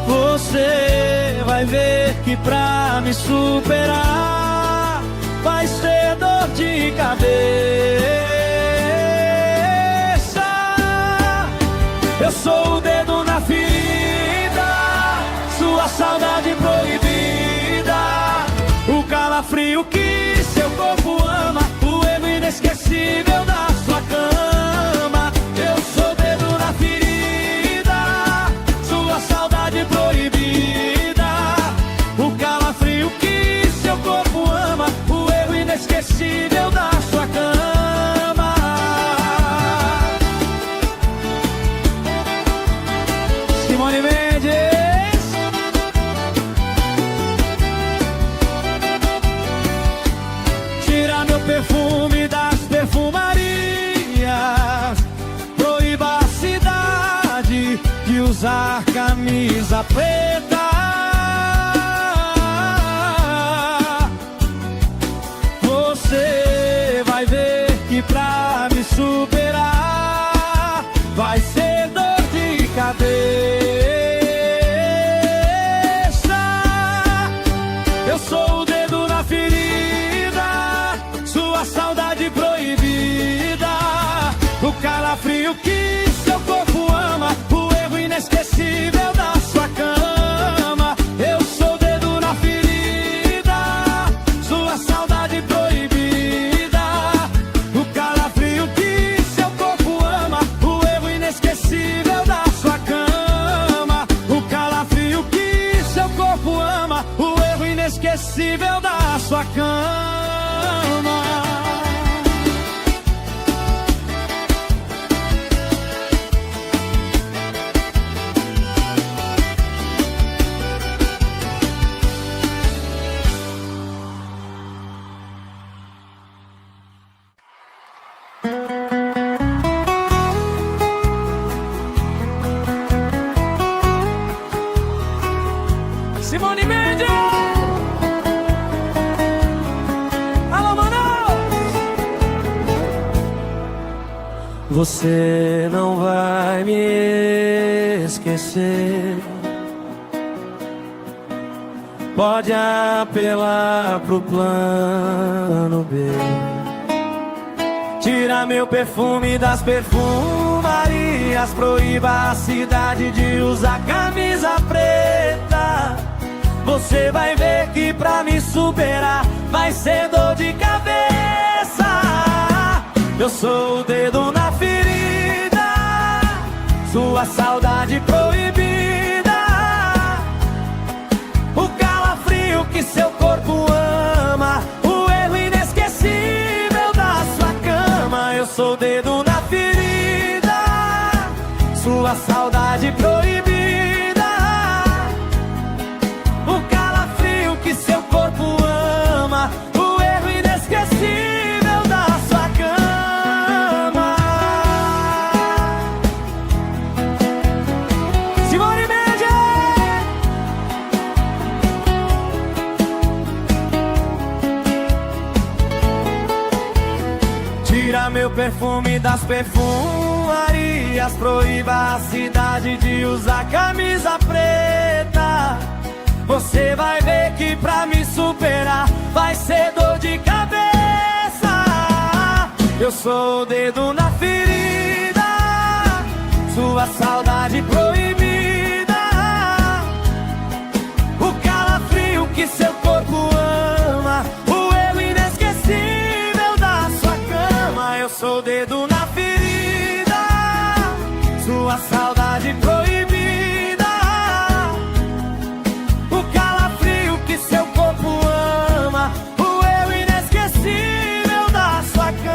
Você vai ver que pra me superar vai ser dor de cabeça. Eu sou o dedo na ferida, sua saudade proibida, o calafrio que seu corpo ama, o erro inesquecível da sua cama. Eu sou o dedo na ferida, sua saudade proibida, o calafrio que seu corpo ama, o erro inesquecível da sua cama. Simone Mendes! Tira meu perfume das perfumarias, proíba a cidade de usar camisa preta. Você vai ver que pra me superar vai ser dor de cabeça. Eu sou o dedo na ferida, sua saudade proibida, o calafrio que seu corpo ama, o erro inesquecível da sua cama. Eu sou o dedo na ferida, sua saudade proibida, o calafrio que seu corpo ama, o erro inesquecível da sua cama. O calafrio que seu corpo ama, o erro inesquecível da sua cama. Simone Mendes. Alô, Manaus. Você não vai me esquecer. Pode apelar pro plano B. Tira meu perfume das perfumarias. Proíba a cidade de usar camisa preta. Você vai ver que pra me superar vai ser dor de cabeça. Eu sou o dedo na ferida, sua saudade proibida, o calafrio que seu corpo ama, o erro inesquecível da sua cama. Eu sou o dedo na ferida, sua saudade proibida, o calafrio que seu corpo ama, o erro inesquecível da sua cama. Simone Mendes. Tira meu perfume das perfumarias. Proíba a cidade de usar camisa preta. Você vai ver que pra me superar vai ser dor de cabeça. Eu sou o dedo na ferida, sua saudade proibida, o calafrio que seu corpo ama, o erro inesquecível da sua cama. Eu sou o dedo na ferida, sua saudade proibida, o calafrio que seu corpo ama, o erro inesquecível da sua cama.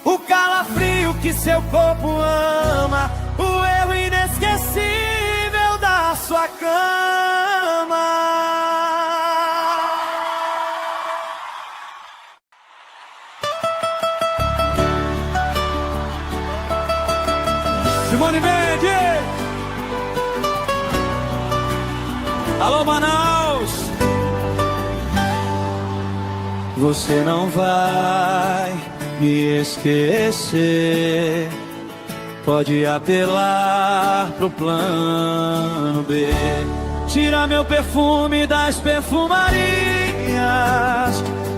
O calafrio que seu corpo ama, o erro inesquecível da sua cama. Simone Mendes. Alô, Manaus. Você não vai me esquecer. Pode apelar pro plano B. Tira meu perfume das perfumarias.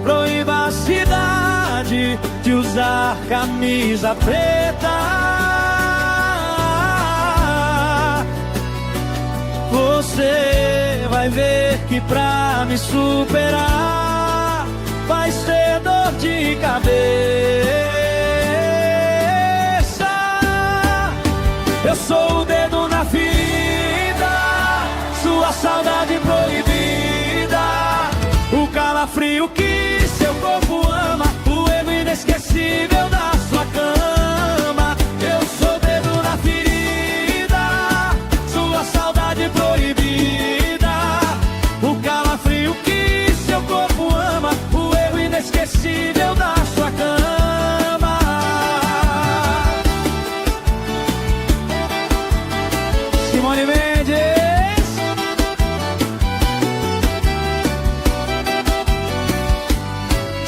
Proíba a cidade de usar camisa preta. Você vai ver que pra me superar vai ser dor de cabeça. Eu sou o dedo na ferida, sua saudade proibida, o calafrio que seu corpo ama, o erro inesquecível da sua cama. Eu sou o dedo na ferida, sua saudade proibida, o calafrio que seu corpo ama, o erro inesquecível da sua cama. Simone Mendes.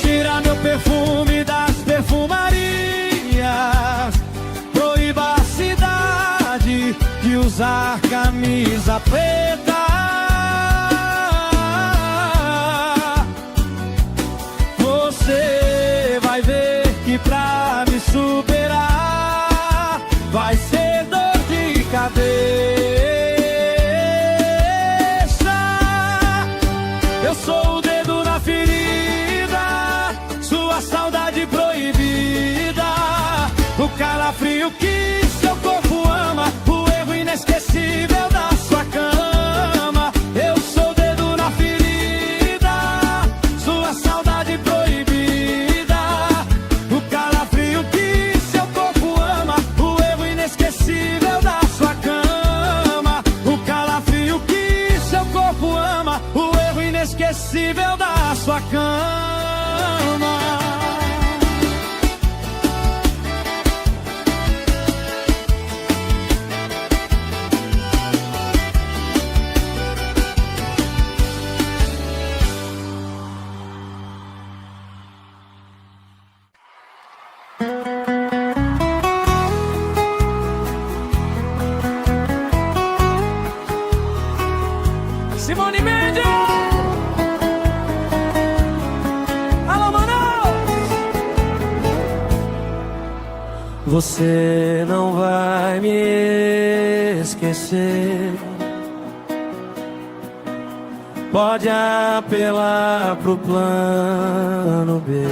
Tira meu perfume das perfumarias. Proíba a cidade de usar camisa preta. Você vai ver que pra me superar vai ser dor de cabeça. Eu sou o dedo na ferida, sua saudade proibida, o calafrio que seu corpo ama, o erro inesquecível da sua cama. Eu sou o dedo na ferida, sua saudade proibida, o calafrio que seu corpo ama, o erro inesquecível da sua cama. O calafrio que seu corpo ama, o erro inesquecível da sua cama. Você não vai me esquecer. Pode apelar pro plano B.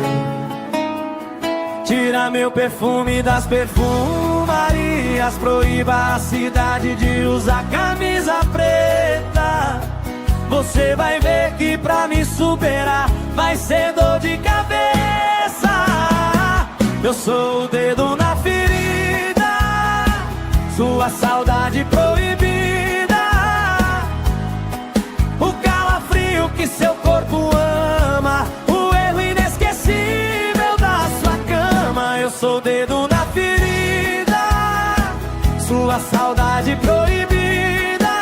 Tira meu perfume das perfumarias. Proíba a cidade de usar camisa preta. Você vai ver que pra me superar vai ser dor de cabeça. Eu sou o dedo na ferida, sua saudade proibida, o calafrio que seu corpo ama, o erro inesquecível da sua cama. Eu sou o dedo na ferida, sua saudade proibida,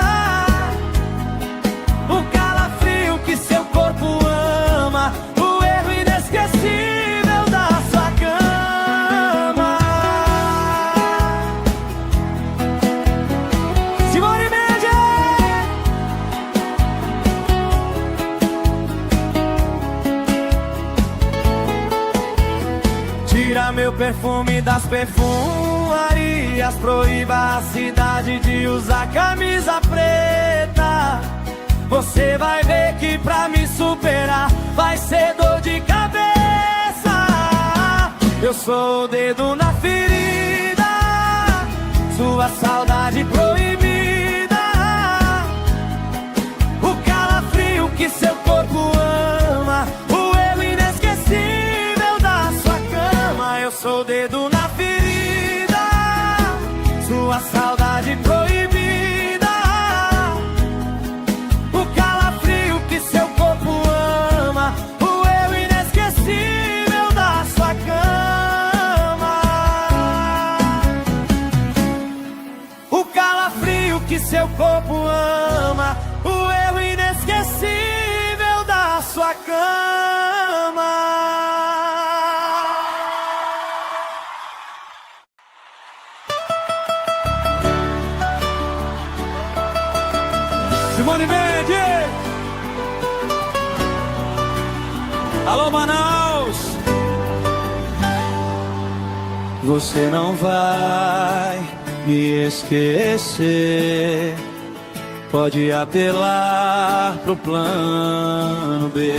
o calafrio que seu corpo ama, o erro inesquecível da sua cama. Simone Mendes! Tira meu perfume das perfumarias. Proíba a cidade de usar camisa preta. Você vai ver que pra me superar vai ser dor de cabeça. Eu sou o dedo na ferida, sua saudade proibida, o calafrio que seu corpo ama, o erro inesquecível da sua cama. Eu sou o dedo na ferida, sua saudade proibida, o calafrio que seu corpo ama, o erro inesquecível da sua cama. O calafrio que seu corpo ama, o erro inesquecível da sua cama. Simone Mendes! Alô, Manaus! Você não vai me esquecer. Pode apelar pro plano B.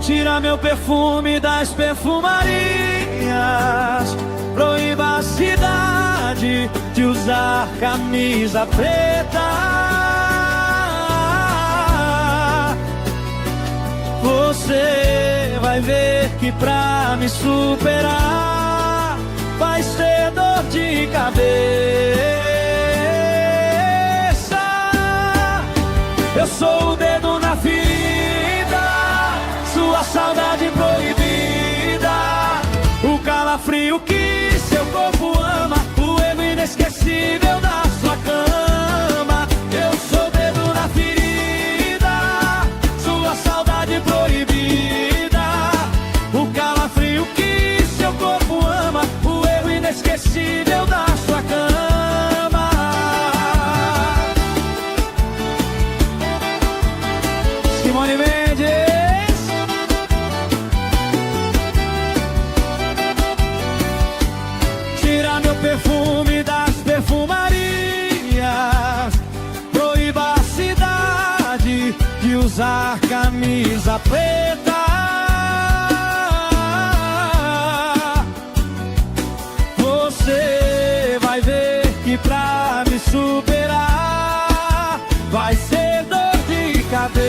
Tira meu perfume das perfumarias. Proíba a cidade de usar camisa preta. Você vai ver que pra me superar vai ser dor de cabeça. Eu sou o dedo na ferida, sua saudade proibida, o calafrio que seu corpo ama, o erro inesquecível da sua cama. Eu sou o dedo na ferida, sua saudade proibida, o calafrio que seu corpo ama, o erro inesquecível da sua cama. Simone Mendes! Tira meu perfume das perfumarias. Proíba a cidade de usar camisa preta. Você vai ver que pra me superar vai ser dor de cabeça.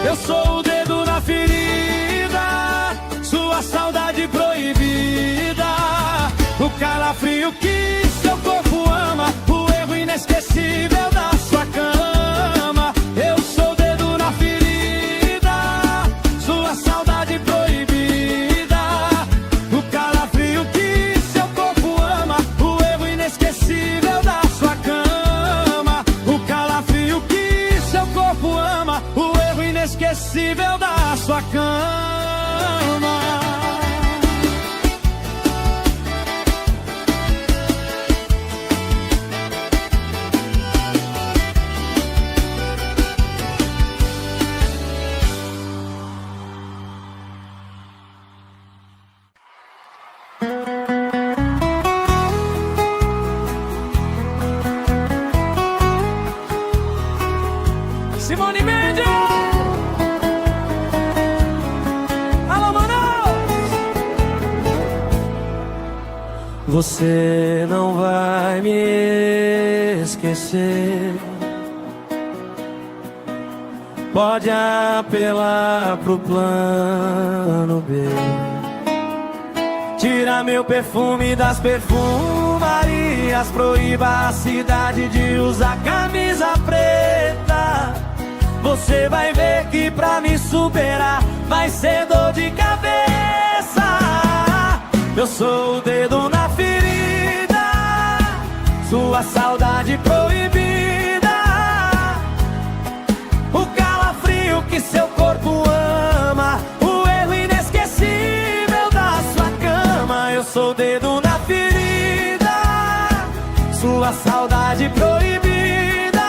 Eu sou o dedo na ferida, sua saudade proibida, o calafrio que seu corpo ama, o erro inesquecível da sua cama. Eu sou o dedo na ferida, sua saudade proibida, o calafrio que seu corpo ama, o erro inesquecível da sua cama. O calafrio que seu corpo ama, o erro inesquecível da sua cama. Você não vai me esquecer. Pode apelar pro plano B. Tira meu perfume das perfumarias. Proíba a cidade de usar camisa preta. Você vai ver que pra me superar vai ser dor de cabeça. Eu sou o dedo na ferida, sua saudade proibida, o calafrio que seu corpo ama, o erro inesquecível da sua cama. Eu sou o dedo na ferida, sua saudade proibida,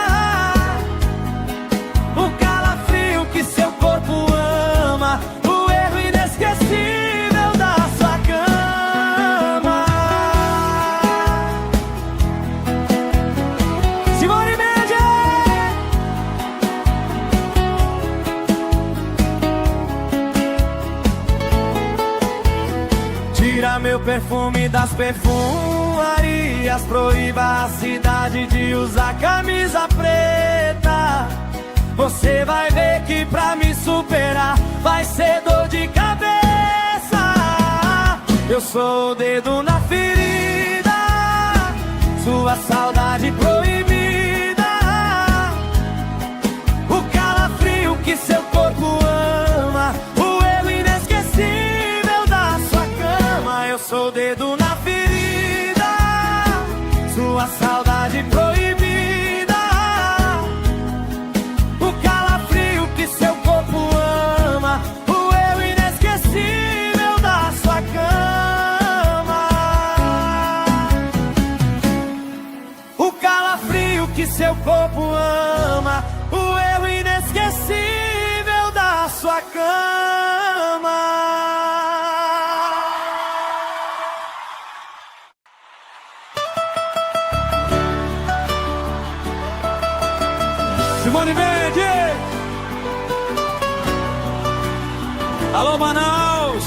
o calafrio que seu corpo ama, o erro inesquecível da sua cama. Simone Mendes! Tira meu perfume das perfumarias. Proíba a cidade de usar camisa preta. Você vai ver que pra me superar vai ser dor de cabeça. Eu sou o dedo na ferida, sua saudade proibida, o calafrio que seu corpo ama, o erro inesquecível da sua cama. Eu sou o dedo na ferida, sua saudade proibida, o calafrio que seu corpo ama, o erro inesquecível da sua cama. O calafrio que seu corpo ama, o erro inesquecível da sua cama. Simone Mendes! Alô, Manaus!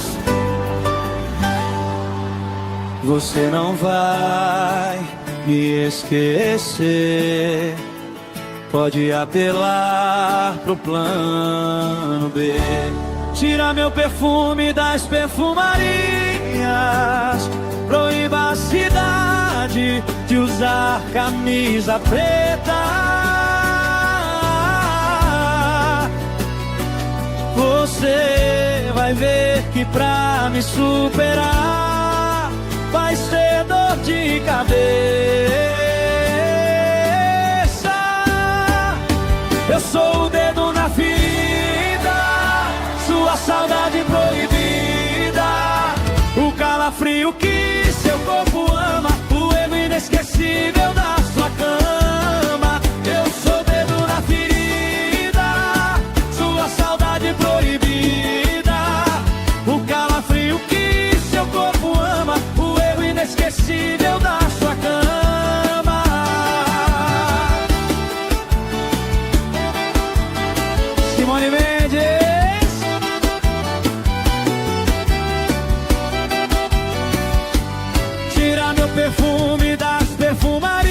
Você não vai me esquecer. Pode apelar pro plano B. Tira meu perfume das perfumarias. Proíba a cidade de usar camisa preta. Você vai ver que pra me superar vai ser dor de cabeça. Eu sou o dedo na ferida, sua saudade proibida, o calafrio que seu corpo ama, o erro inesquecível da sua cama. Eu sou o dedo na ferida, sua saudade proibida, o calafrio que seu corpo ama, o erro inesquecível da sua cama. Simone Mendes! Tira meu perfume das perfumarias.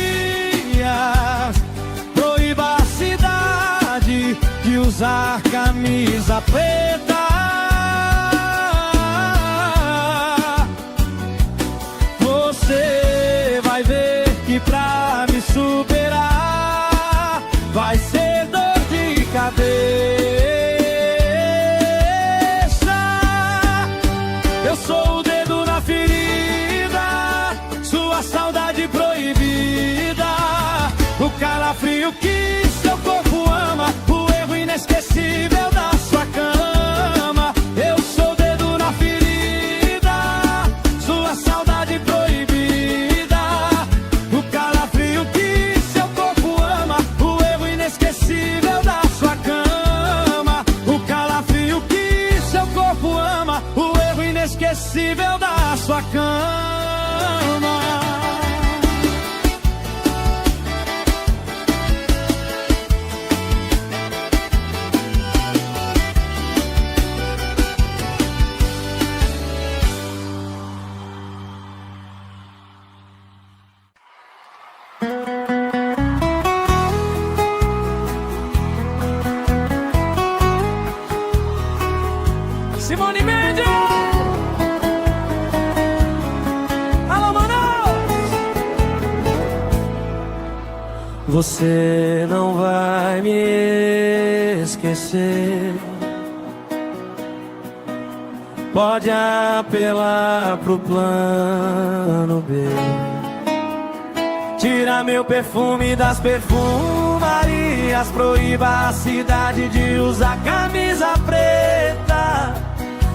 Proíba a cidade de usar camisa preta. Você vai ver que pra me superar vai ser dor de cabeça. Eu sou o dedo na ferida, sua saudade proibida, o calafrio que seu corpo ama, o erro inesquecível da sua cama. Eu sou o dedo na ferida, sua saudade proibida, o calafrio que seu corpo ama, o erro inesquecível da sua cama. O calafrio que seu corpo ama, o erro inesquecível da sua cama. Simone Mendes! Alô, Manaus! Você não vai me esquecer. Pode apelar pro plano B. Tira meu perfume das perfumarias. Proíba a cidade de usar camisa preta.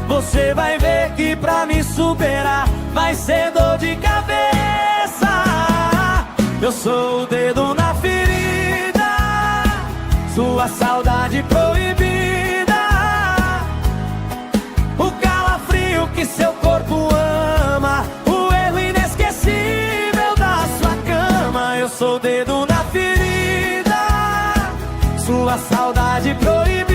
Você vai ver que pra me superar vai ser dor de cabeça. Eu sou o dedo na ferida, sua saudade proibida. O calafrio que seu corpo ama, o erro inesquecível da sua cama. Eu sou o dedo na ferida, sua saudade proibida.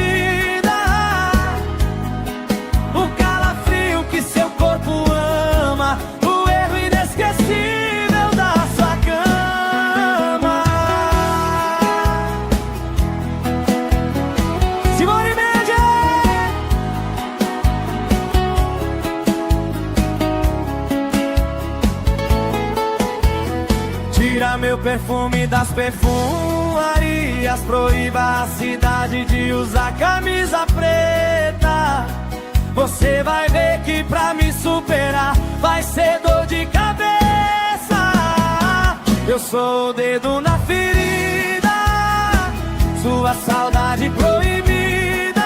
O calafrio que seu corpo ama, o erro inesquecível da sua cama. Simone Mendes! Tira meu perfume das perfumarias. Proíba a cidade de usar camisa preta. Você vai ver que pra me superar vai ser dor de cabeça. Eu sou o dedo na ferida, sua saudade proibida.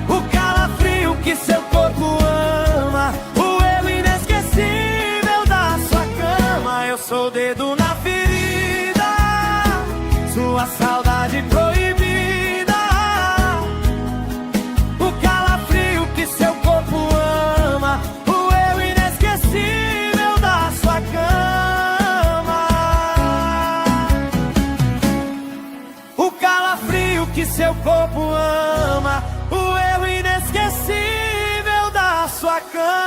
O calafrio que seu corpo ama, o erro inesquecível da sua cama. Eu sou o dedo na ferida, sua saudade proibida. Seu corpo ama, o eu inesquecível da sua cama. O calafrio que seu corpo ama, o eu inesquecível da sua cama.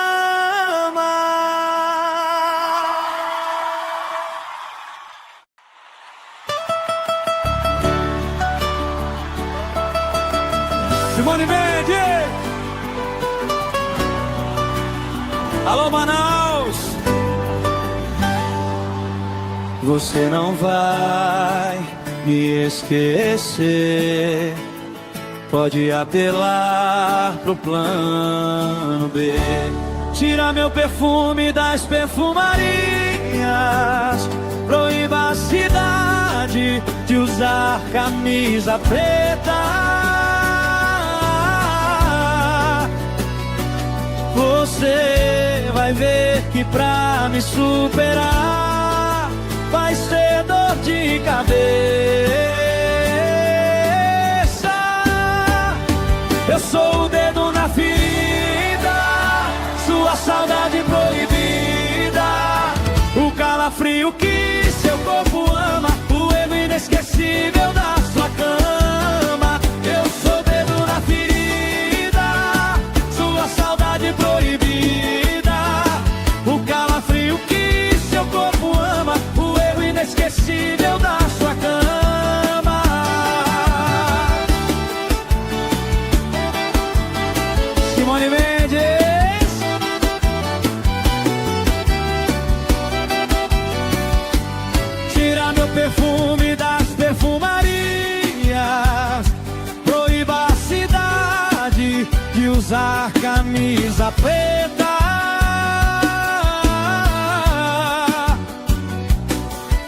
Simone Mendes! Alô, Manaus! Você não vai me esquecer. Pode apelar pro plano B. Tira meu perfume das perfumarias. Proíba a cidade de usar camisa preta. Você vai ver que pra me superar vai ser dor de cabeça. Eu sou o dedo na ferida, sua saudade proibida. O calafrio que seu corpo ama, o erro inesquecível da sua cama. Eu sou o dedo na ferida, sua saudade proibida. O calafrio que seu corpo ama, o erro inesquecível da sua cama. Simone Mendes! Tira meu perfume das perfumarias. Proíba a cidade de usar camisa preta.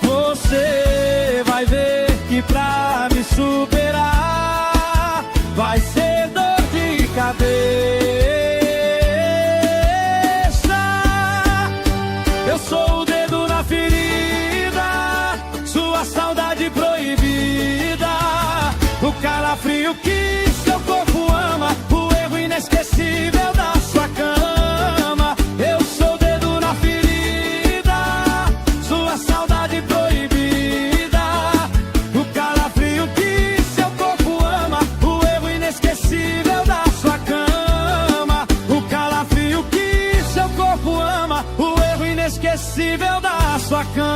Você vai ver que pra me superar vai ser dor de cabeça. Eu sou o dedo na ferida, sua saudade proibida. O calafrio que seu corpo ama, o erro inesquecível da sua cama. Eu sou o dedo na ferida, sua saudade proibida. O calafrio que seu corpo ama, o erro inesquecível da sua cama. O calafrio que seu corpo ama, o erro inesquecível da sua cama.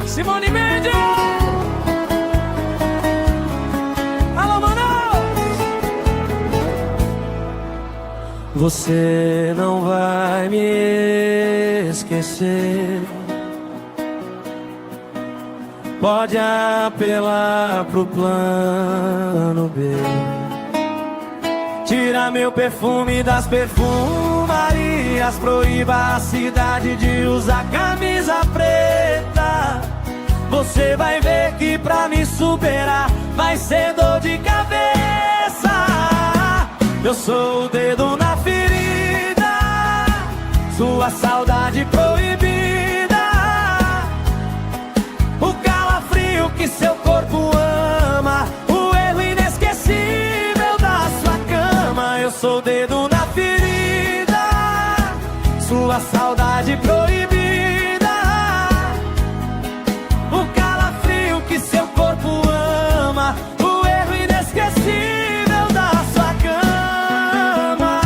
Simone Mendes! Alô, Manaus! Você não vai me esquecer. Pode apelar pro plano B. Tira meu perfume das perfumarias. Proíba a cidade de usar camisa preta. Você vai ver que pra me superar vai ser dor de cabeça. Eu sou o dedo na ferida, sua saudade proibida, o calafrio que seu corpo ama, o erro inesquecível da sua cama. Eu sou o dedo na ferida, sua saudade proibida, seu corpo ama, o erro inesquecível da sua cama.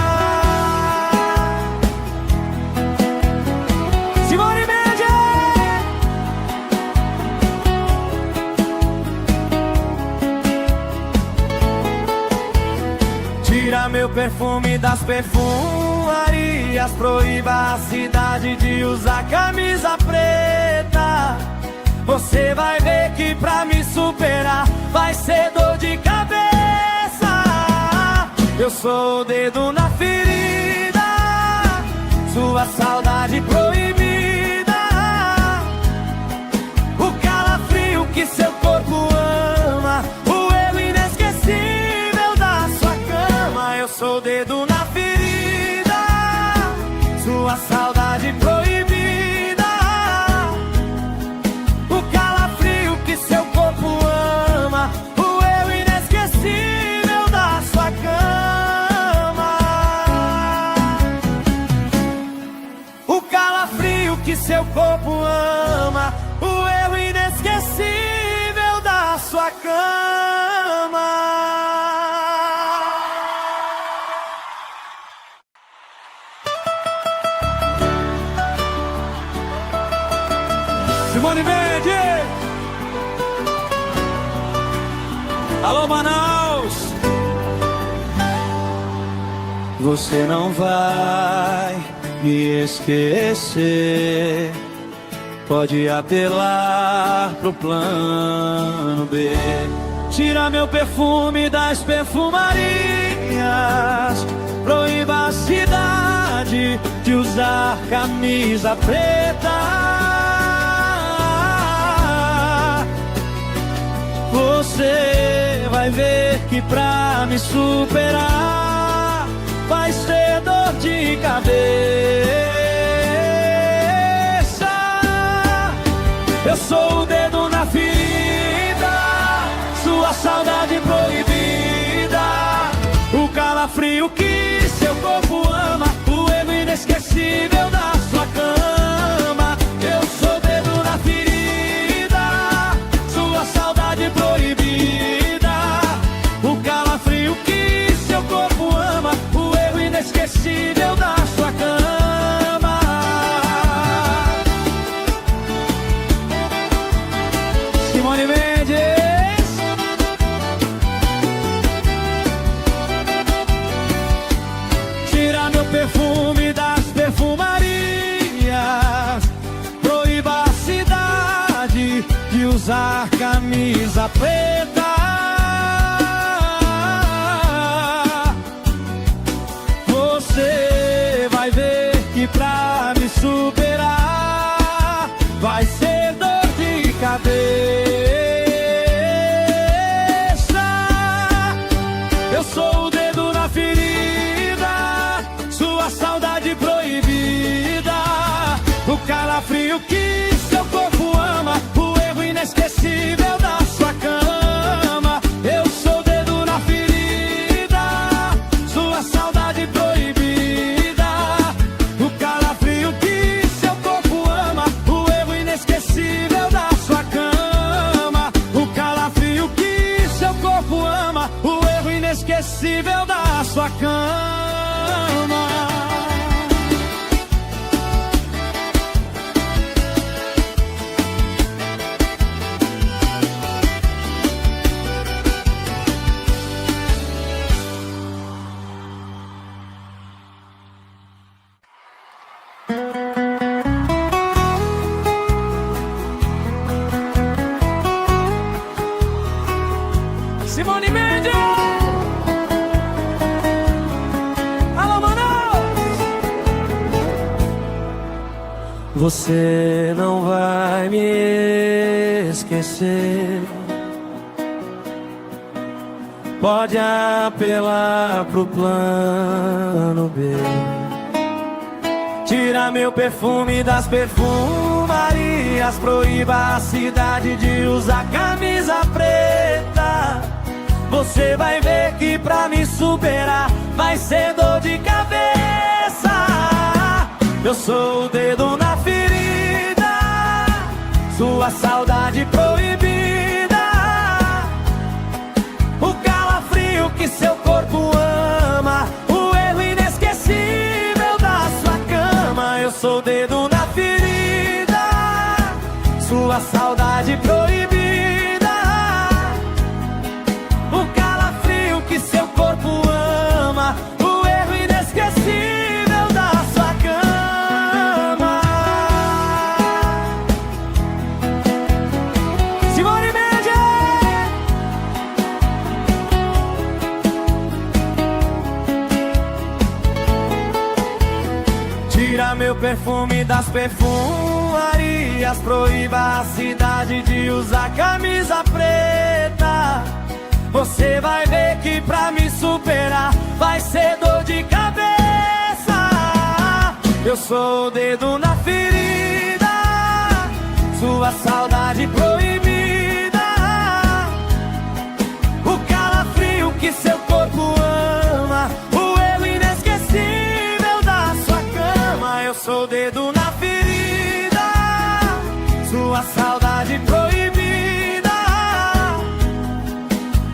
Simone Mendes! Tira meu perfume das perfumarias. Proíba a cidade de usar camisa preta. Você vai ver que pra me superar vai ser dor de cabeça. Eu sou o dedo na ferida, sua saudade proibida, o calafrio que seu corpo ama, o erro inesquecível da sua cama. Eu sou o dedo na ferida, sua saudade proibida, seu corpo ama, o eu inesquecível da sua cama. O calafrio que seu corpo ama, o eu inesquecível da sua cama. Simone Mendes! Alô, Manaus! Você não vai me esquecer. Pode apelar pro plano B. Tira meu perfume das perfumarias. Proíba a cidade de usar camisa preta. Você vai ver que pra me superar vai ser dor de cabeça. Eu sou o dedo na ferida, sua saudade proibida, o calafrio que seu corpo ama, o erro inesquecível da sua cama. Eu sou o dedo na ferida, sua saudade proibida, o calafrio que seu corpo ama, o erro inesquecível da sua cama. Simone Mendes! Tira meu perfume das perfumarias. Proíba a cidade de usar camisa preta. Você vai ver que pra me superar vai ser dor de cabeça. Eu sou o dedo na ferida, sua saudade proibida, o calafrio que seu corpo ama, o erro inesquecível da sua cama. Simone Mendes. Alô, Manaus. Você não vai me esquecer. Pode apelar pro plano B. Tira meu perfume das perfumarias. Proíba a cidade de usar camisa preta. Você vai ver que pra me superar vai ser dor de cabeça. Eu sou o dedo na ferida, sua saudade proibida. O calafrio que seu corpo ama, o erro inesquecível da sua cama. Eu sou o dedo na ferida, sua saudade proibida. O calafrio que seu corpo ama, o erro inesquecível da sua cama. Simone Mendes. Tira meu perfume das perfumarias. Proíba a cidade de usar camisa preta. Você vai ver que pra me superar vai ser dor de cabeça. Eu sou o dedo na ferida, sua saudade proibida. O calafrio que seu corpo ama, o erro inesquecível da sua cama. Eu sou o dedo na ferida, sua saudade proibida.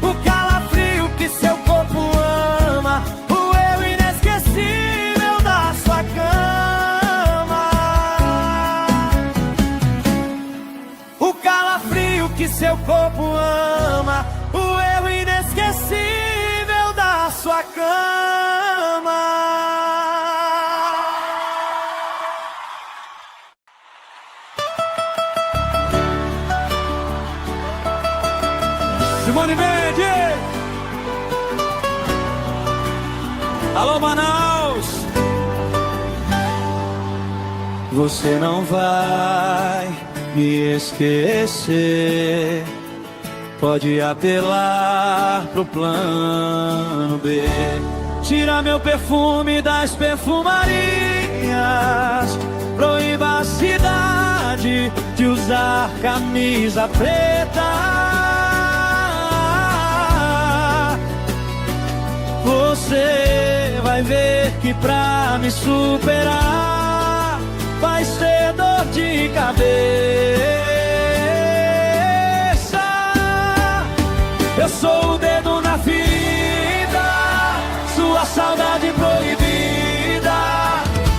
O calafrio que seu corpo ama, o erro inesquecível da sua cama. O calafrio que seu corpo ama, o erro inesquecível da sua cama. Simone Mendes. Alô, Manaus. Você não vai me esquecer. Pode apelar pro plano B. Tira meu perfume das perfumarias. Proíba a cidade de usar camisa preta. Você vai ver que pra me superar vai ser dor de cabeça. Eu sou o dedo na ferida, sua saudade proibida.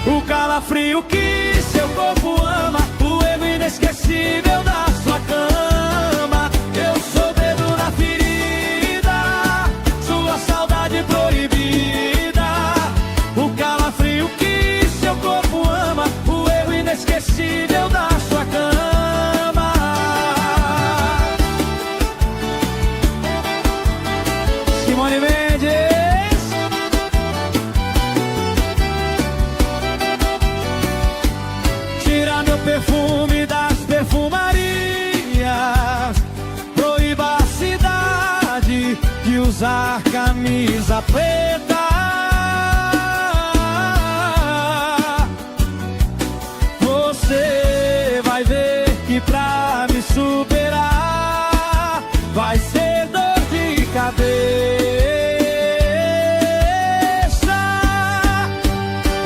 O calafrio que seu corpo ama, o erro inesquecível da sua cama. Eu sou o dedo na ferida, sua saudade proibida. O calafrio que seu corpo ama, o erro inesquecível da sua cama. Simone Mendes. Tira meu perfume das perfumarias. Proíba a cidade de usar camisa preta. Você vai ver que pra me superar vai ser dor de cabeça.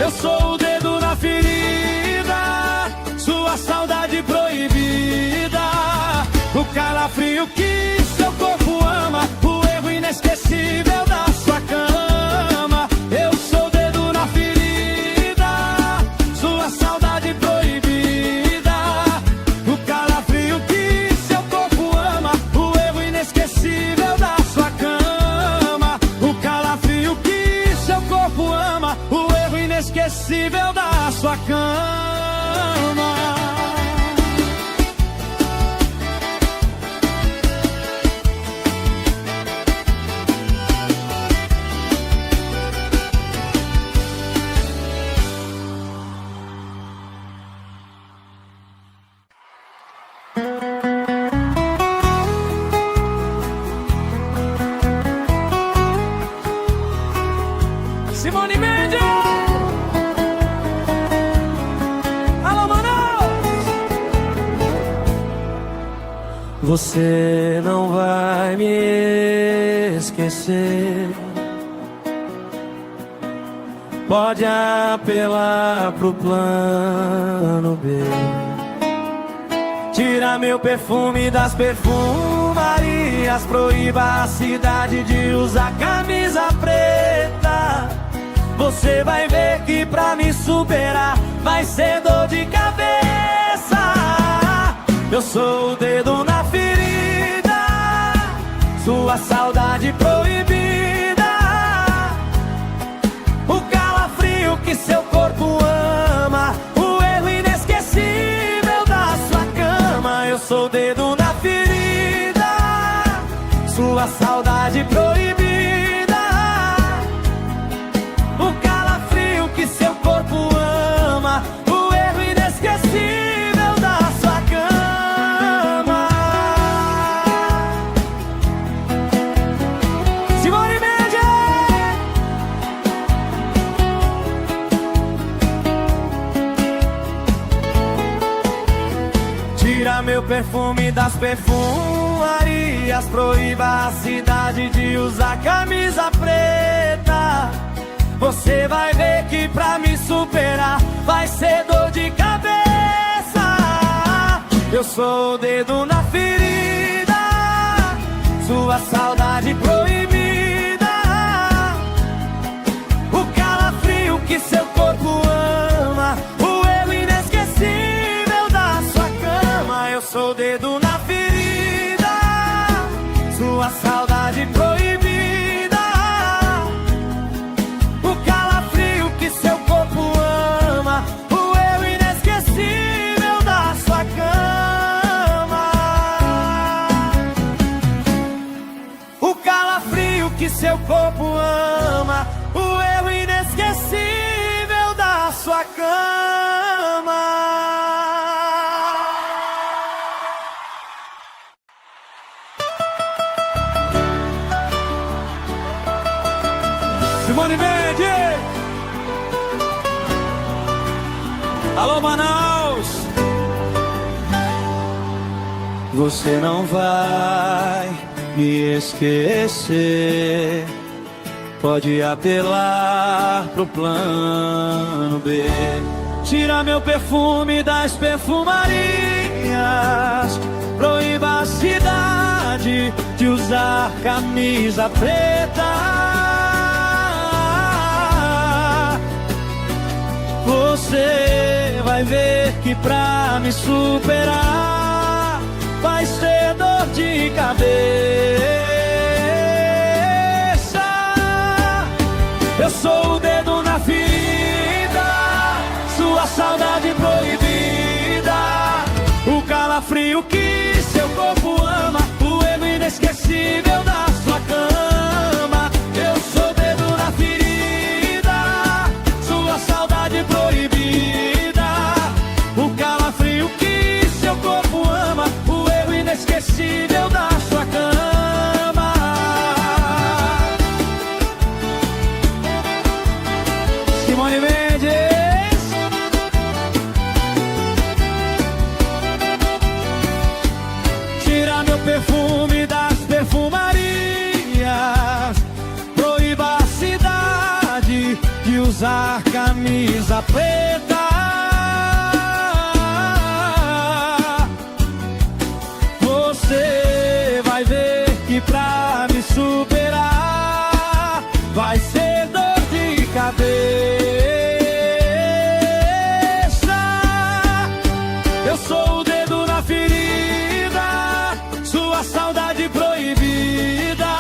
Eu sou o dedo na ferida, sua saudade proibida. O calafrio que seu corpo ama, o erro inesquecível da sua cama. Eu sou o dedo na ferida, sua saudade proibida. O calafrio que seu corpo ama, o erro inesquecível da sua cama. O calafrio que seu corpo ama, o erro inesquecível da sua cama. Você não vai me esquecer. Pode apelar pro plano B. Tira meu perfume das perfumarias. Proíba a cidade de usar camisa preta. Você vai ver que pra me superar vai ser dor de cabeça. Eu sou o dedo na ferida, sua saudade proibida, o calafrio que seu corpo ama, o erro inesquecível da sua cama. Eu sou o dedo na ferida, sua saudade proibida, o calafrio que seu corpo ama, o erro inesquecível da sua cama. Simone Mendes! Tira meu perfume das perfumarias. Proíba a cidade de usar camisa preta. Você vai ver que pra me superar vai ser dor de cabeça. Eu sou o dedo na ferida, sua saudade proibida, o calafrio que seu corpo ama, o erro inesquecível da sua cama. Eu sou o dedo na ferida, sua saudade proibida, o calafrio que seu corpo ama, o erro inesquecível da sua cama. O calafrio que seu corpo ama, o erro inesquecível da sua cama. Simone Mendes! Alô, Manaus! Você não vai me esquecer. Pode apelar pro plano B. Tira meu perfume das perfumarias. Proíba a cidade de usar camisa preta. Você vai ver que pra me superar vai ser dor de cabeça. Eu sou o dedo na ferida, sua saudade proibida, o calafrio que seu corpo ama, o erro inesquecível da sua cama. Eu sou o dedo na ferida, sua saudade proibida, o calafrio que seu corpo ama, o erro inesquecível da sua cama. Simone Mendes! Tira meu perfume das perfumarias. Proíba a cidade de usar camisa preta. Você vai ver que pra me superar vai ser dor de cabeça. Eu sou o dedo na ferida, sua saudade proibida,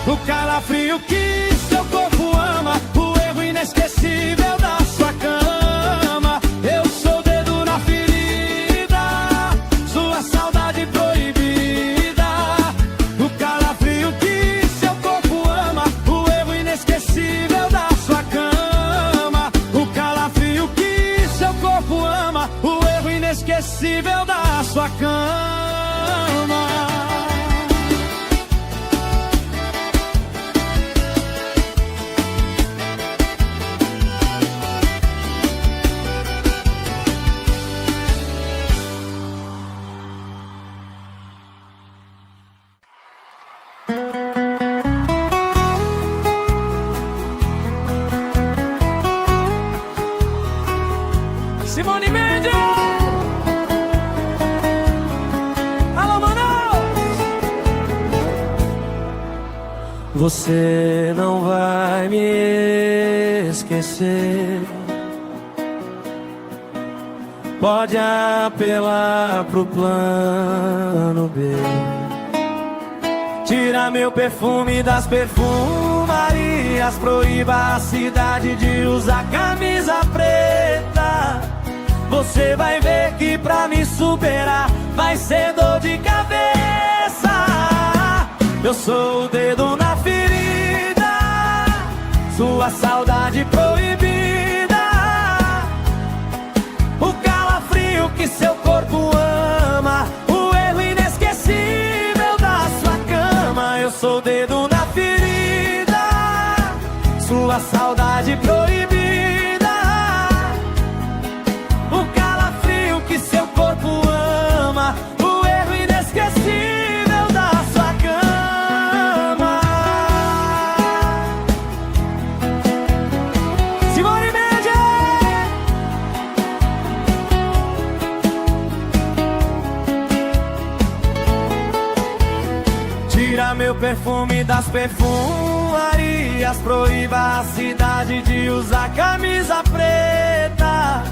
o calafrio que seu corpo ama, o erro inesquecível da sua cama. Eu sou o dedo na ferida, sua saudade proibida, o calafrio que seu corpo ama, o erro inesquecível da sua cama. O calafrio que seu corpo ama, o erro inesquecível da sua cama. Simone Mendes! Alô, Manaus! Você não vai me esquecer. Pode apelar pro plano B. Tira meu perfume das perfumarias. Proíba a cidade de usar camisa preta. Você vai ver que pra me superar vai ser dor de cabeça. Eu sou o dedo na ferida, sua saudade proibida, o calafrio que seu corpo ama, o erro inesquecível da sua cama. Eu sou o dedo na ferida, sua saudade proibida, o calafrio que seu corpo ama, o erro inesquecível da sua cama. Simone Mendes! Tira meu perfume das perfumarias. Proíba a cidade de usar camisa preta.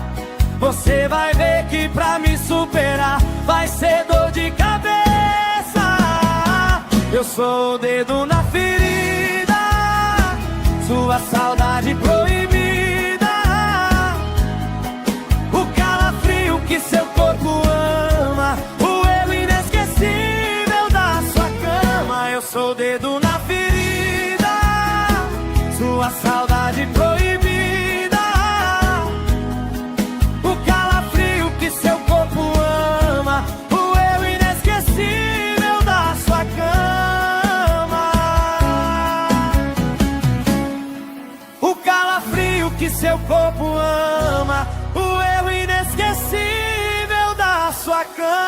Você vai ver que pra me superar vai ser dor de cabeça. Eu sou o dedo na ferida, sua saudade proibida, o calafrio que seu corpo ama, o erro inesquecível da sua cama. Eu sou o dedo na ferida, sua saudade proibida, o calafrio que seu corpo ama, o erro inesquecível da sua cama. O calafrio que seu corpo ama, o erro inesquecível da sua cama.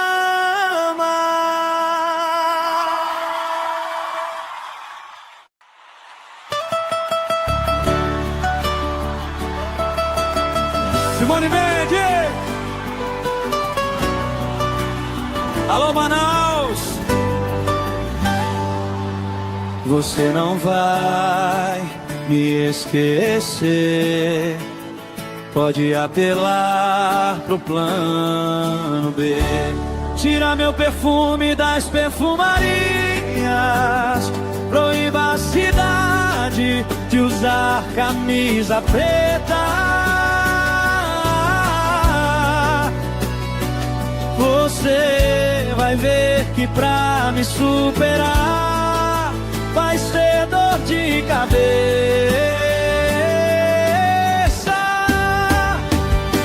Simone Mendes! Alô, Manaus! Você não vai me esquecer. Pode apelar pro plano B. Tira meu perfume das perfumarias. Proíba a cidade de usar camisa preta. Você vai ver que pra me superar vai ser dor de cabeça.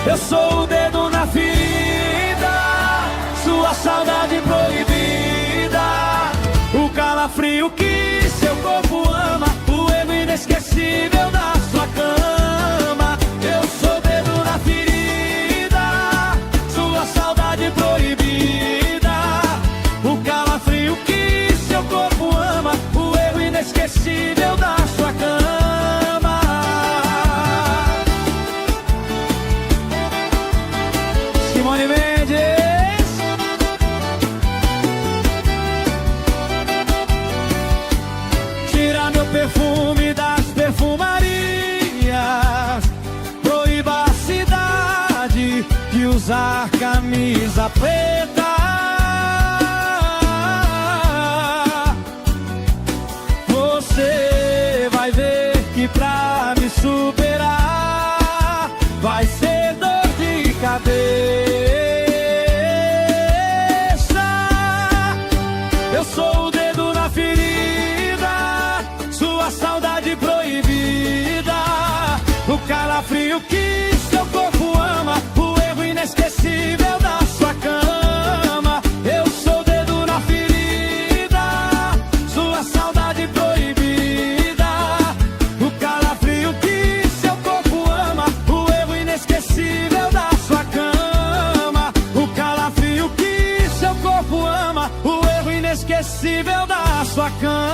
Eu sou o dedo na ferida, sua saudade proibida, o calafrio que seu corpo ama, o erro inesquecível da sua cama. Eu sou o dedo na ferida, sua saudade proibida, o calafrio que seu corpo ama, o erro inesquecível da sua cama. Simone Mendes! Tira meu perfume das perfumarias. Proíba a cidade de usar camisa preta. Você vai ver que pra me superar vai ser dor de cabeça. Eu sou o dedo na ferida, sua saudade proibida, o calafrio que seu corpo ama, o erro inesquecível da sua cama. inesquecível da sua cama.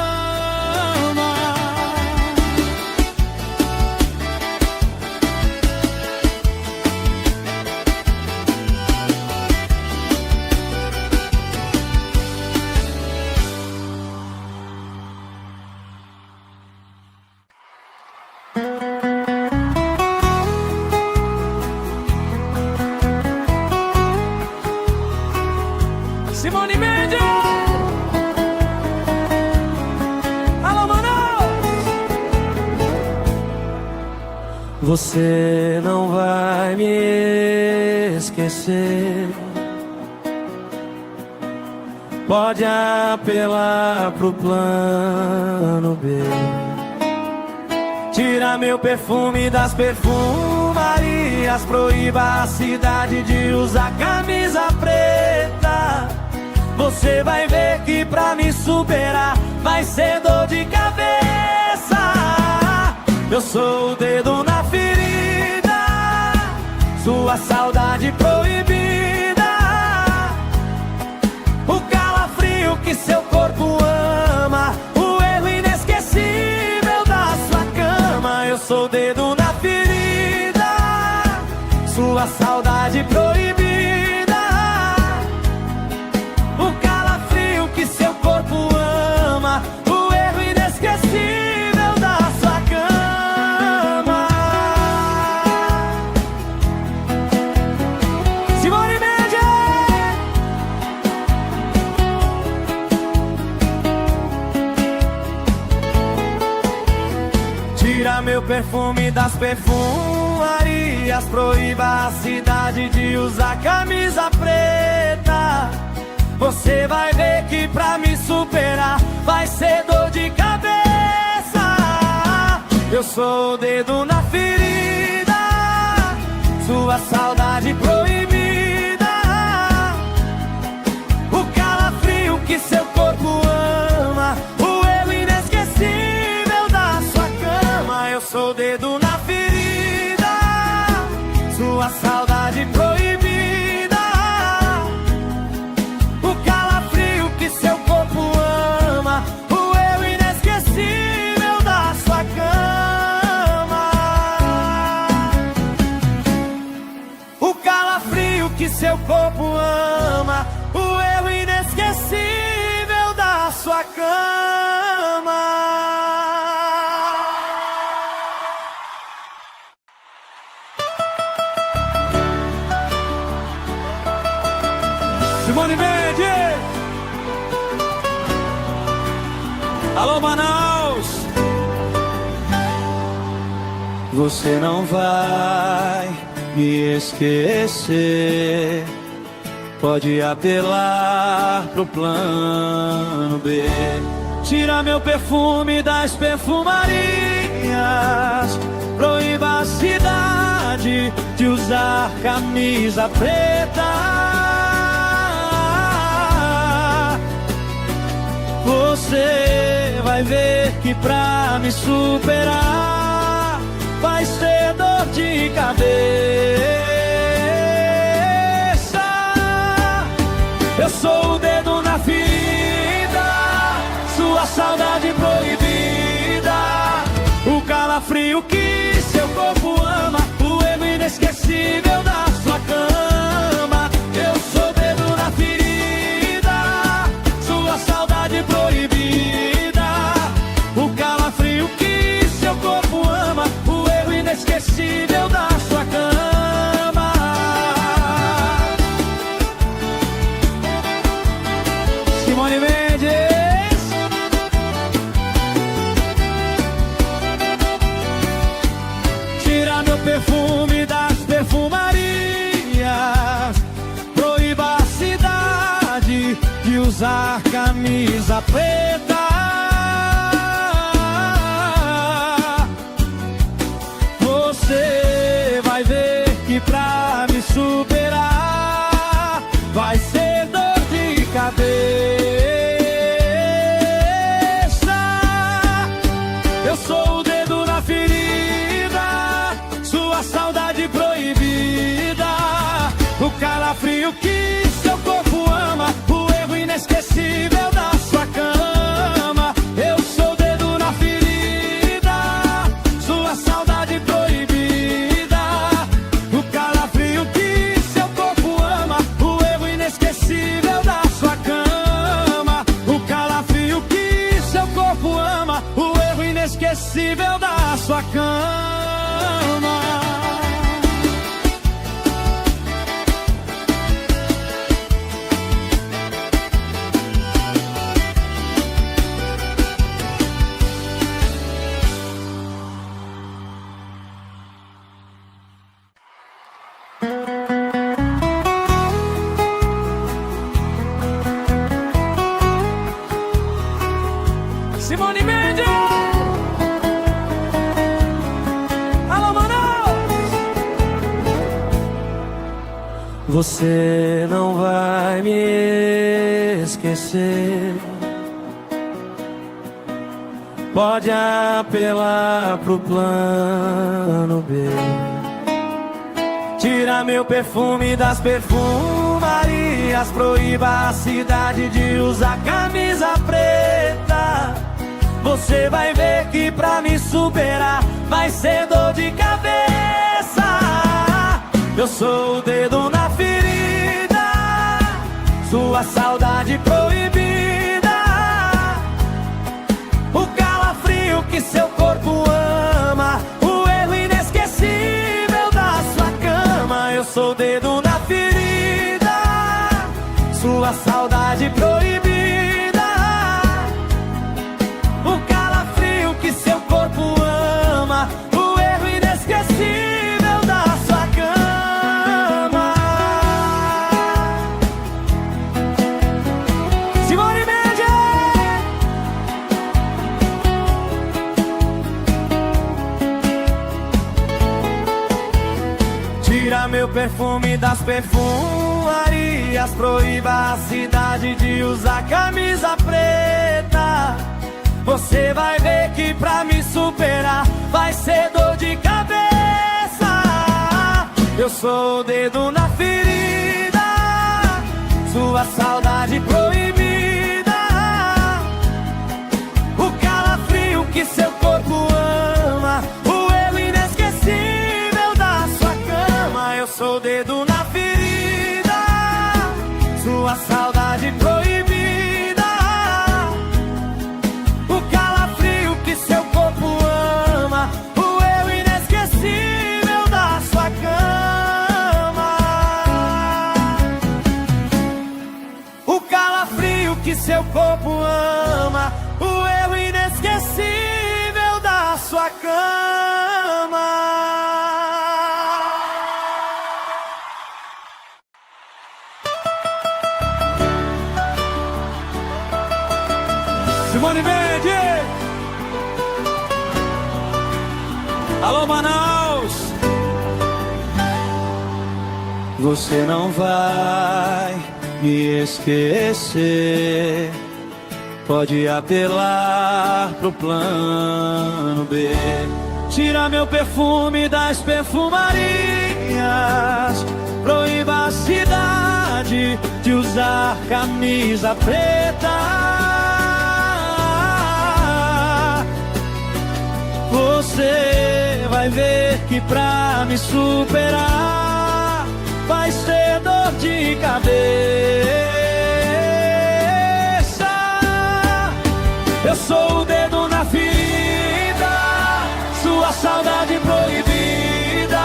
Simone Mendes! Alô, Manaus! Você não vai me esquecer. Pode apelar pro plano B. Tira meu perfume das perfumarias. Proíba a cidade de usar camisa preta. Você vai ver que pra me superar vai ser dor de cabeça. Eu sou o dedo na ferida, sua saudade proibida, o calafrio que seu corpo ama, o erro inesquecível da sua cama. Eu sou o dedo na ferida, sua saudade proibida, seu corpo ama, o erro inesquecível da sua cama. Simone Mendes! Tira meu perfume das perfumarias. Proíba a cidade de usar camisa preta. Você vai ver que pra me superar vai ser dor de cabeça. Eu sou o dedo na ferida, sua saudade proibida, o calafrio que seu corpo ama, o erro inesquecível da sua cama. Eu sou o dedo na ferida, sua saudade proibida, seu corpo ama, o erro inesquecível da sua cama. O calafrio que seu corpo ama, o erro inesquecível da sua cama. Simone Mendes! Alô, Manaus! Você não vai me esquecer. Pode apelar pro plano B. Tira meu perfume das perfumarias. Proíba a cidade de usar camisa preta. Você vai ver que pra me superar vai ser dor de cabeça. Eu sou o dedo na ferida, sua saudade proibida, o calafrio que seu corpo ama, o erro inesquecível da sua cama. Eu sou o dedo na ferida, sua saudade proibida, o calafrio que seu corpo ama, o erro inesquecível da sua cama. Simone Mendes! Tira meu perfume das perfumarias. Proíba a cidade de usar camisa preta. Você vai ver que pra me superar vai ser dor de cabeça. Eu sou o dedo na ferida, sua saudade proibida, o calafrio que seu corpo ama, o erro inesquecível da inesquecível da sua cama. Simone Mendes! Alô, Manaus! Você não vai me esquecer. Pode apelar pro plano B. Tira meu perfume das perfumarias. Proíba a cidade de usar camisa preta. Você vai ver que pra me superar vai ser dor de cabeça. Eu sou o dedo na ferida, sua saudade proibida, o calafrio que seu corpo ama, o erro inesquecível da sua cama. Eu sou o dedo na ferida, sua saudade proibida, que seu corpo ama, o erro inesquecível da sua cama. Simone Mendes! Tira meu perfume das perfumarias. Proíba a cidade de usar camisa preta. Você vai ver que pra me superar vai ser dor de cabeça. Eu sou o dedo na ferida, sua saudade proibida, o calafrio que seu corpo ama, o erro inesquecível da sua cama. Eu sou o dedo na ferida, sua saudade proibida, seu corpo ama, o erro inesquecível da sua cama. O calafrio que seu corpo ama, o erro inesquecível da sua cama. Simone Mendes! Alô, Manaus! Você não vai me esquecer. Pode apelar pro plano B. Tira meu perfume das perfumarias. Proíba a cidade de usar camisa preta. Você vai ver que pra me superar vai ser dor de cabeça. Eu sou o dedo na ferida, sua saudade proibida,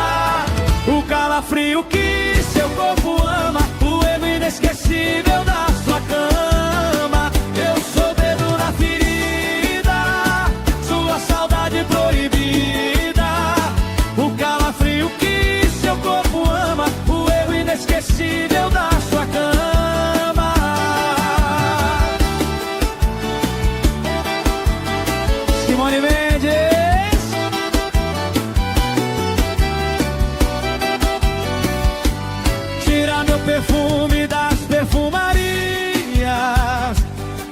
o calafrio que seu corpo ama, o erro inesquecível da sua cama. Eu sou o dedo na ferida, sua saudade proibida, o calafrio que seu corpo ama, o erro inesquecível da sua cama. Simone Mendes! Tira meu perfume das perfumarias.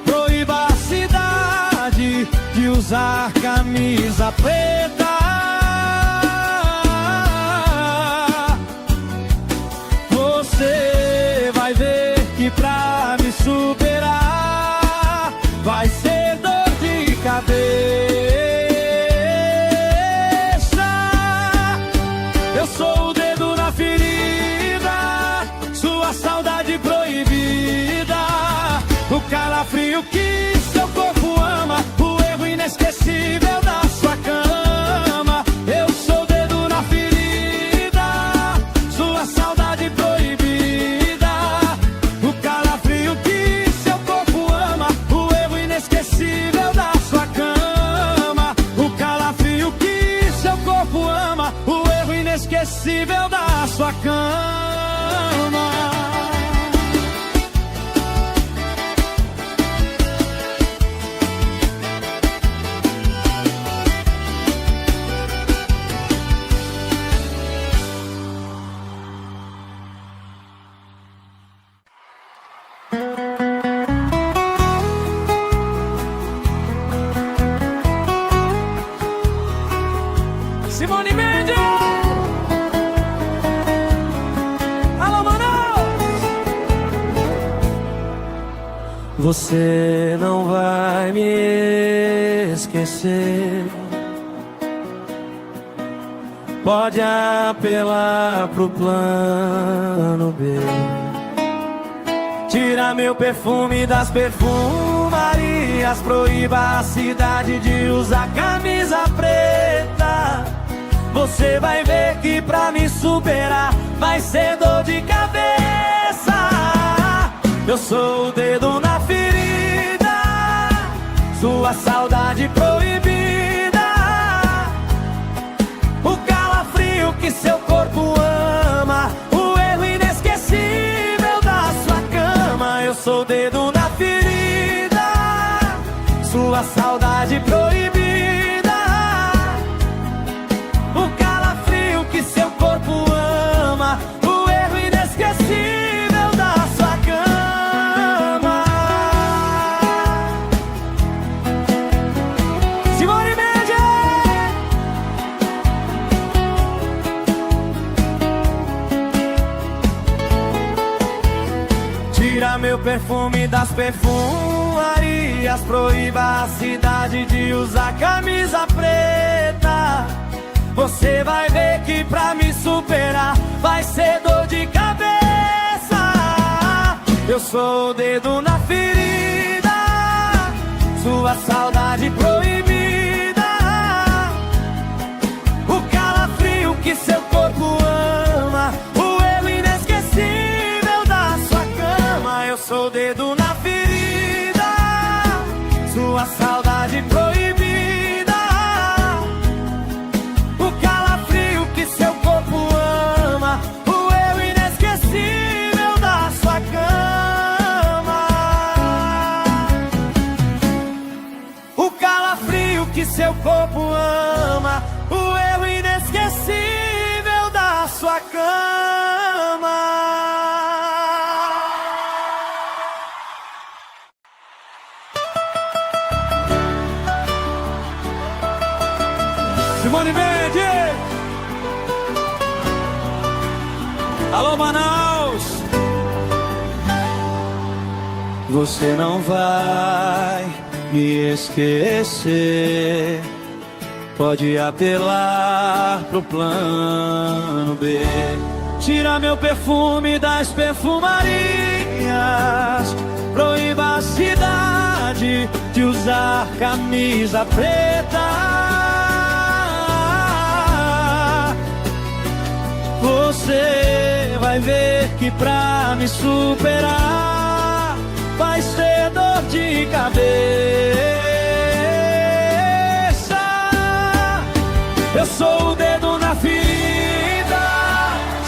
Proíba a cidade de usar camisa preta. Você vai ver que pra me superar vai ser dor de cabeça. Eu sou o dedo na ferida, sua saudade proibida, o calafrio que seu corpo ama, o erro inesquecível da sua inesquecível da sua cama. Simone Mendes! Alô, Manaus! Você não vai me esquecer. Pode apelar pro plano B. Tira meu perfume das perfumarias. Proíba a cidade de usar camisa preta. Você vai ver que pra me superar vai ser dor de cabeça. Eu sou o dedo na ferida, sua saudade proibida, o calafrio que seu corpo ama, o erro inesquecível da sua cama. Eu sou o dedo na ferida, sua saudade proibida, seu corpo ama, o erro inesquecível da sua cama. Simone Mendes! Tira meu perfume das perfumarias. Proíba a cidade de usar camisa preta. Você vai ver que pra me superar vai ser dor de cabeça. Eu sou o dedo na ferida, sua saudade proibida, o calafrio que seu corpo ama, o erro inesquecível da sua cama. Eu sou o dedo na ferida, sua saudade proibida, seu corpo ama, o erro inesquecível da sua cama. O calafrio que seu corpo ama, o erro inesquecível da sua cama. Simone Mendes! Alô, Manaus! Você não vai me esquecer. Pode apelar pro plano B. Tira meu perfume das perfumarias. Proíba a cidade de usar camisa preta. Você vai ver que pra me superar vai ser dor de cabeça. Eu sou o dedo na ferida,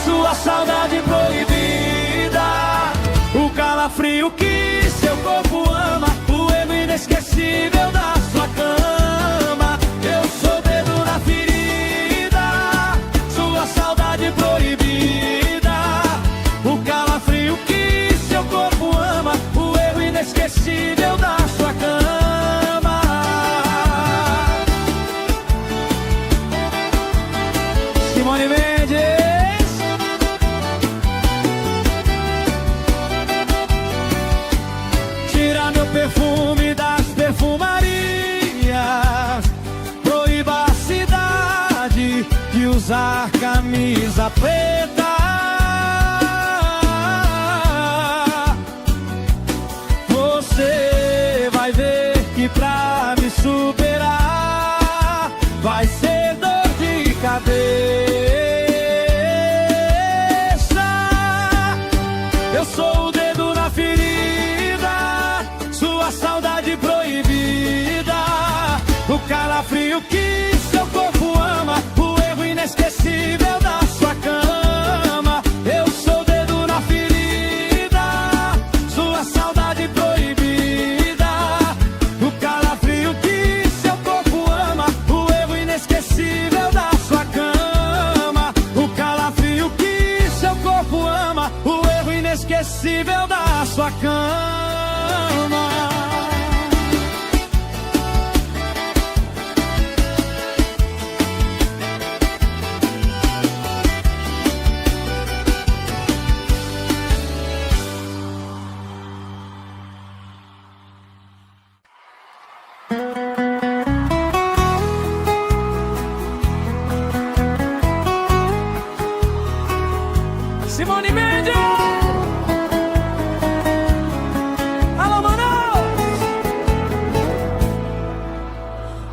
sua saudade proibida, o calafrio que seu corpo ama, o erro inesquecível da sua cama. Eu sou o dedo na ferida, sua saudade proibida, o calafrio que seu corpo ama, o erro inesquecível da sua cama. Simone Mendes! Tira meu perfume das perfumarias. Proíba a cidade de usar camisa preta. Você vai ver que pra me superar vai ser dor de cabeça. Eu sou o dedo na ferida, sua saudade proibida, o calafrio que seu corpo ama, o erro inesquecível da sua cama.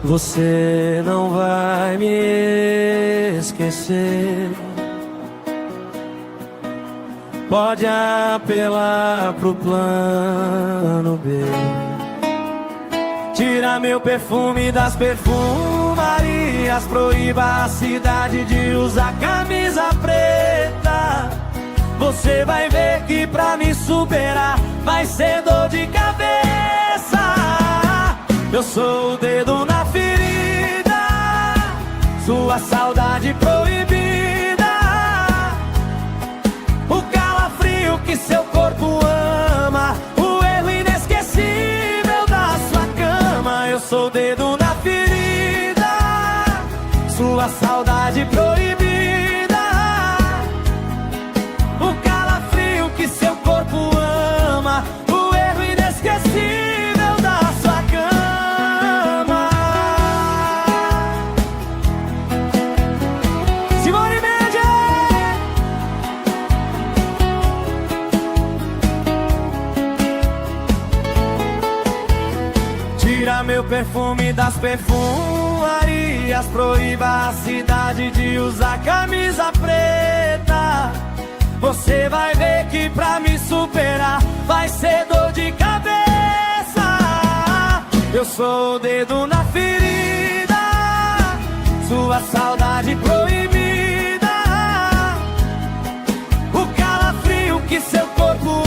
Você não vai me esquecer. Pode apelar pro plano B. Tira meu perfume das perfumarias, proíba a cidade de usar camisa preta. Você vai ver que pra me superar vai ser dor de cabeça. Eu sou o dedo na ferida, sua saudade proibida, o calafrio que seu corpo ama, o erro inesquecível da sua cama. Eu sou o dedo na ferida, sua saudade proibida, o calafrio que seu corpo ama, o erro inesquecível da sua cama. Simone Mendes! Tira meu perfume das perfumarias, proíba a cidade de usar camisa preta. Você vai ver que pra me superar vai ser dor de cabeça. Eu sou o dedo na ferida, sua saudade proibida, o calafrio que seu corpo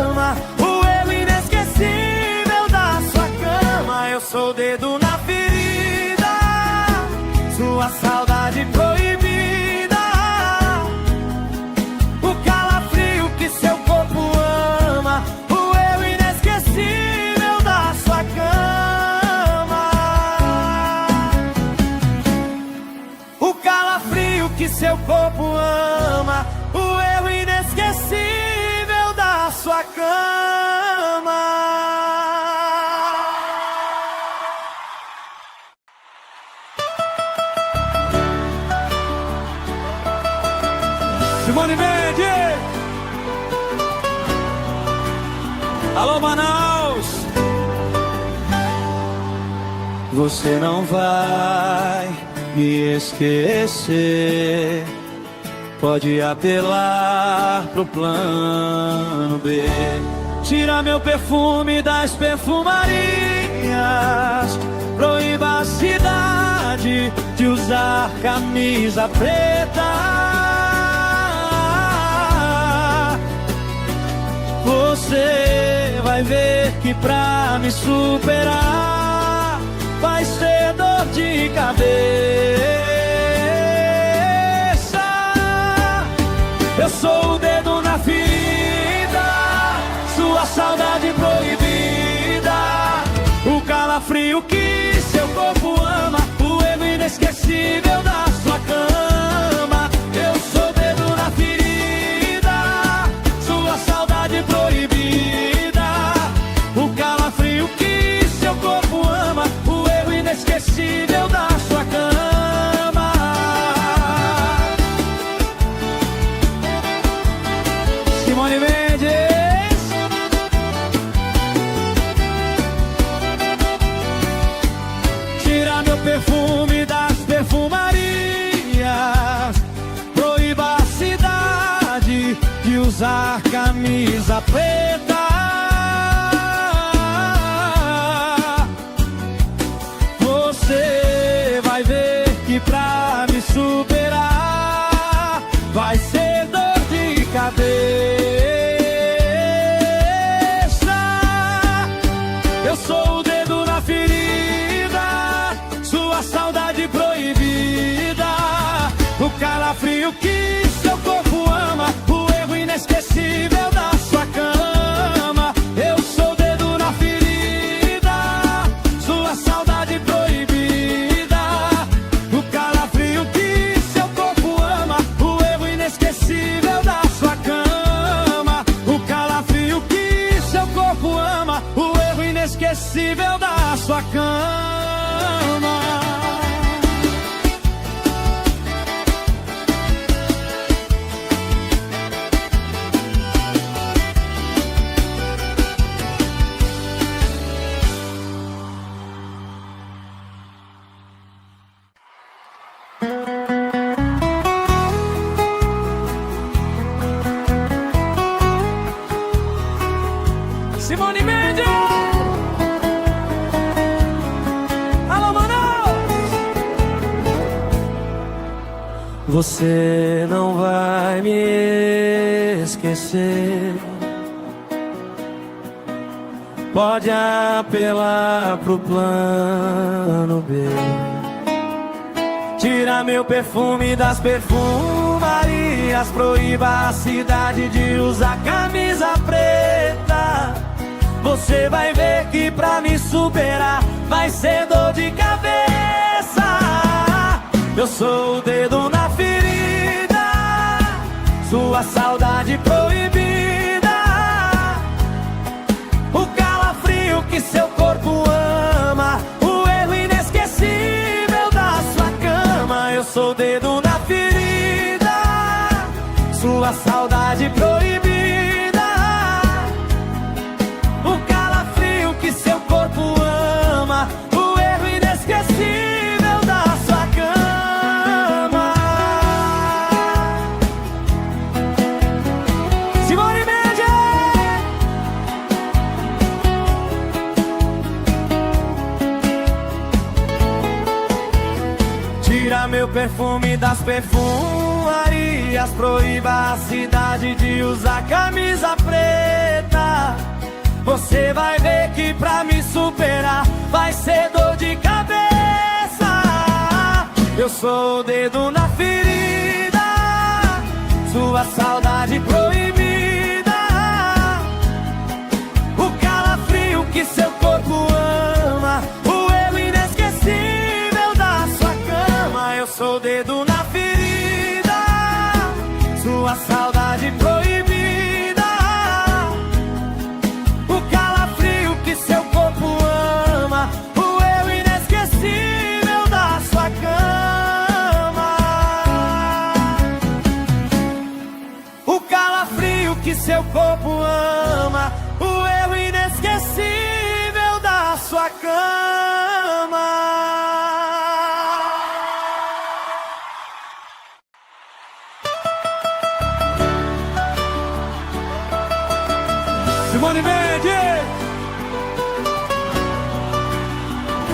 ama, o erro inesquecível da sua cama. Eu sou o dedo na ferida, sua saudade proibida, o calafrio que seu corpo ama, o erro inesquecível da sua cama. O calafrio que seu corpo ama, o erro inesquecível da sua cama. Simone Mendes! Alô, Manaus! Você não vai me esquecer. Pode apelar pro plano B. Tira meu perfume das perfumarias, proíba a cidade de usar camisa preta. Você vai ver que pra me superar vai ser dor de cabeça. Eu sou o dedo na ferida, sua saudade proibida, o calafrio que seu corpo ama, o erro inesquecível da sua cama. Eu sou o dedo na ferida, sua saudade proibida, o calafrio que seu corpo ama, o erro inesquecível da sua cama. Simone Mendes! Tira meu perfume das perfumarias, proíba a cidade de usar camisa preta. Você vai ver que pra me superar vai ser dor de cabeça. Eu sou o dedo na ferida, sua saudade proibida, o calafrio que seu corpo ama, o erro inesquecível da sua cama. Eu sou o dedo na ferida, sua saudade proibida, o calafrio que seu corpo ama, o erro inesquecível da sua cama. O calafrio que seu corpo ama, o erro inesquecível da sua cama. Você não vai me esquecer. Pode apelar pro plano B. Tira meu perfume das perfumarias. Proíba a cidade de usar camisa preta. Você vai ver que pra me superar vai ser dor de cabeça. Eu sou o dedo na ferida, sua saudade proibida, o calafrio que seu corpo ama, o erro inesquecível da sua cama. Eu sou o dedo na ferida, sua saudade proibida, o calafrio que seu corpo ama, o erro inesquecível da sua cama. Simone Mendes! Tira meu perfume das perfumarias. Proíba a cidade de usar camisa preta. Você vai ver que pra me superar vai ser dor de cabeça. Eu sou o dedo na ferida, sua saudade proibida, o calafrio que seu corpo ama, o erro inesquecível da sua cama. Eu sou o dedo na ferida, sua saudade proibida, o calafrio que seu corpo ama, o erro inesquecível da sua cama. O calafrio que seu corpo ama, o erro inesquecível da sua cama. Simone Mendes!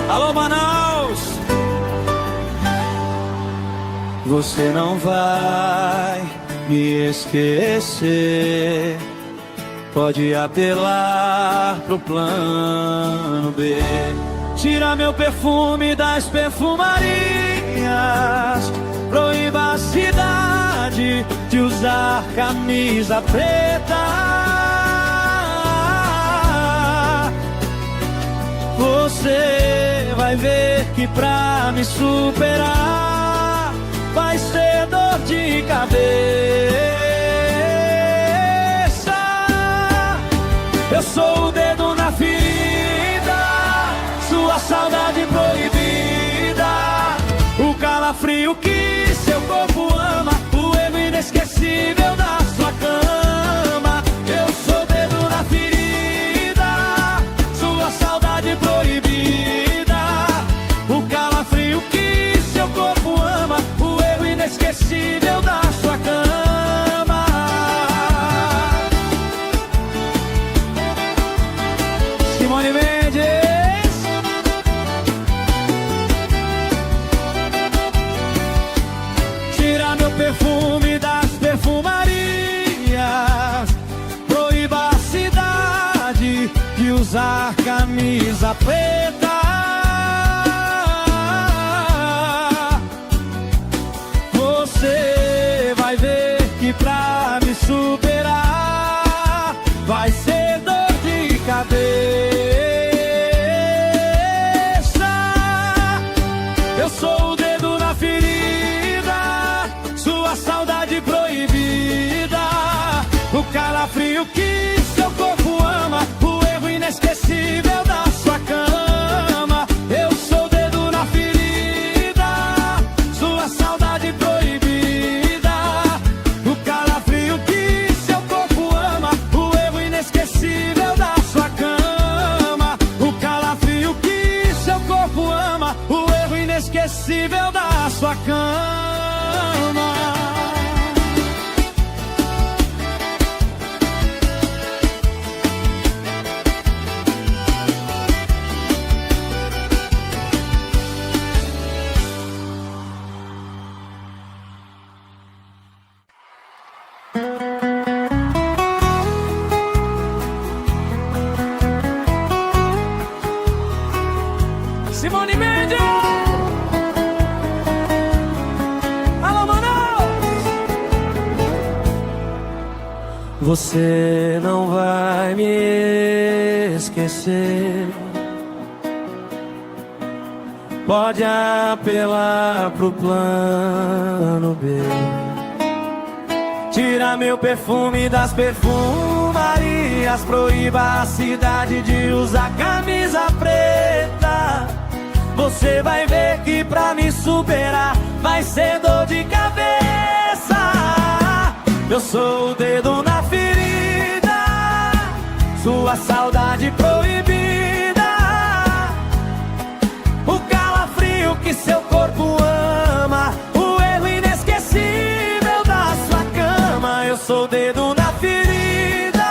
Alô, Manaus! Você não vai me esquecer. Pode apelar pro plano B. Tira meu perfume das perfumarias. Proíba a cidade de usar camisa preta. Você vai ver que pra me superar vai ser dor de cabeça. Eu sou o dedo na ferida, sua saudade proibida, o calafrio que seu corpo ama, o erro inesquecível da sua cama. Eu sou o dedo na ferida, sua saudade proibida, o calafrio que seu corpo ama, o erro inesquecível da sua cama. Simone Mendes! Tira meu perfume das perfumarias. Proíba a cidade de usar camisa preta. Você vai ver que pra me superar vai ser dor de cabeça. Eu sou o dedo na ferida, sua saudade proibida, o calafrio que seu corpo ama, o erro inesquecível da sua cama. Eu sou o dedo na ferida, sua saudade proibida, o calafrio que seu corpo ama, o erro inesquecível da sua cama. O calafrio que seu corpo ama, o erro inesquecível da sua cama. Simone Mendes. Alô, Manaus. Você não vai me esquecer. Pode apelar pro plano B. Tira meu perfume das perfumarias. Proíba a cidade de usar camisa preta. Você vai ver que pra me superar vai ser dor de cabeça. Eu sou o dedo na ferida, sua saudade proibida. O calafrio que seu corpo ama, o erro inesquecível da sua cama. Eu sou o dedo na ferida,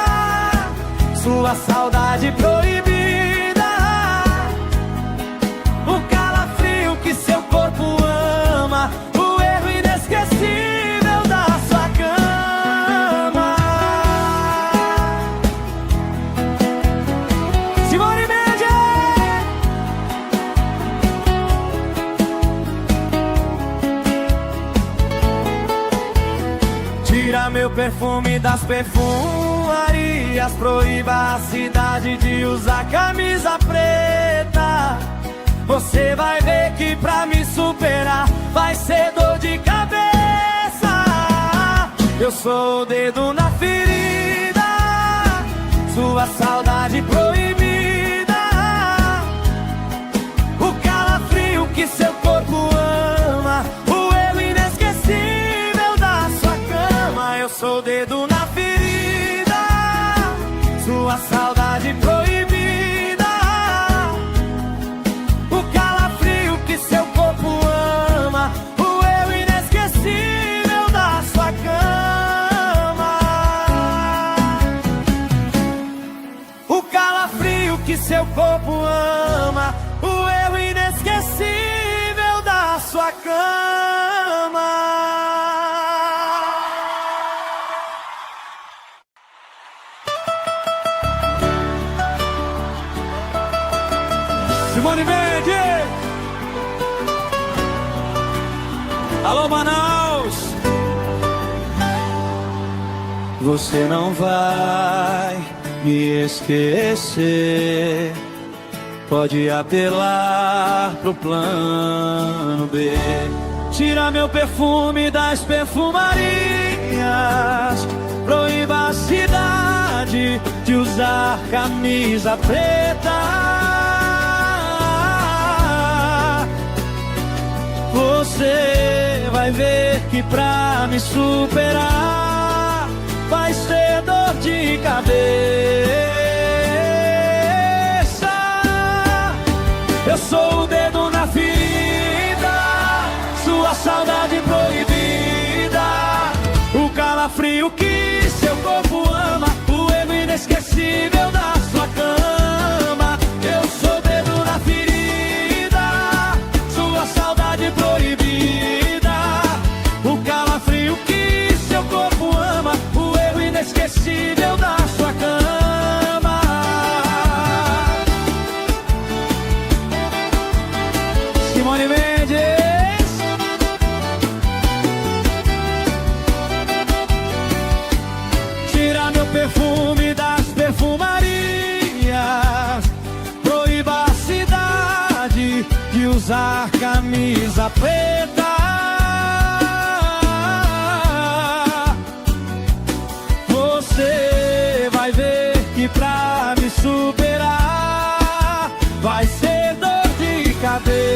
sua saudade proibida. O calafrio que seu corpo ama, o erro inesquecível da sua cama. Simone Mendes. Tira meu perfume das perfumarias. Proíba a cidade de usar camisa preta. Você vai ver que pra me superar vai ser dor de cabeça. Eu sou o dedo na ferida, sua saudade proibida. O calafrio que seu corpo ama, o erro inesquecível da sua cama. Eu sou o dedo na ferida, sua saudade proibida. O calafrio que seu corpo ama, o erro inesquecível da sua cama. O calafrio que seu corpo ama, o erro inesquecível da sua cama. Simone Mendes. Alô, Manaus. Você não vai me esquecer. Pode apelar pro plano B. Tira meu perfume das perfumarias. Proíba a cidade de usar camisa preta. Você vai ver que pra me superar vai ser dor de cabeça. Eu sou o dedo na ferida, sua saudade proibida. O calafrio que seu corpo ama, o erro inesquecível da sua cama. Eu sou o dedo na ferida, sua saudade proibida. O calafrio que seu corpo ama, o erro inesquecível da sua cama. Simone Mendes. Tira meu perfume das perfumarias. Proíba a cidade de usar camisa preta. Você vai ver que pra me superar vai ser dor de cabeça.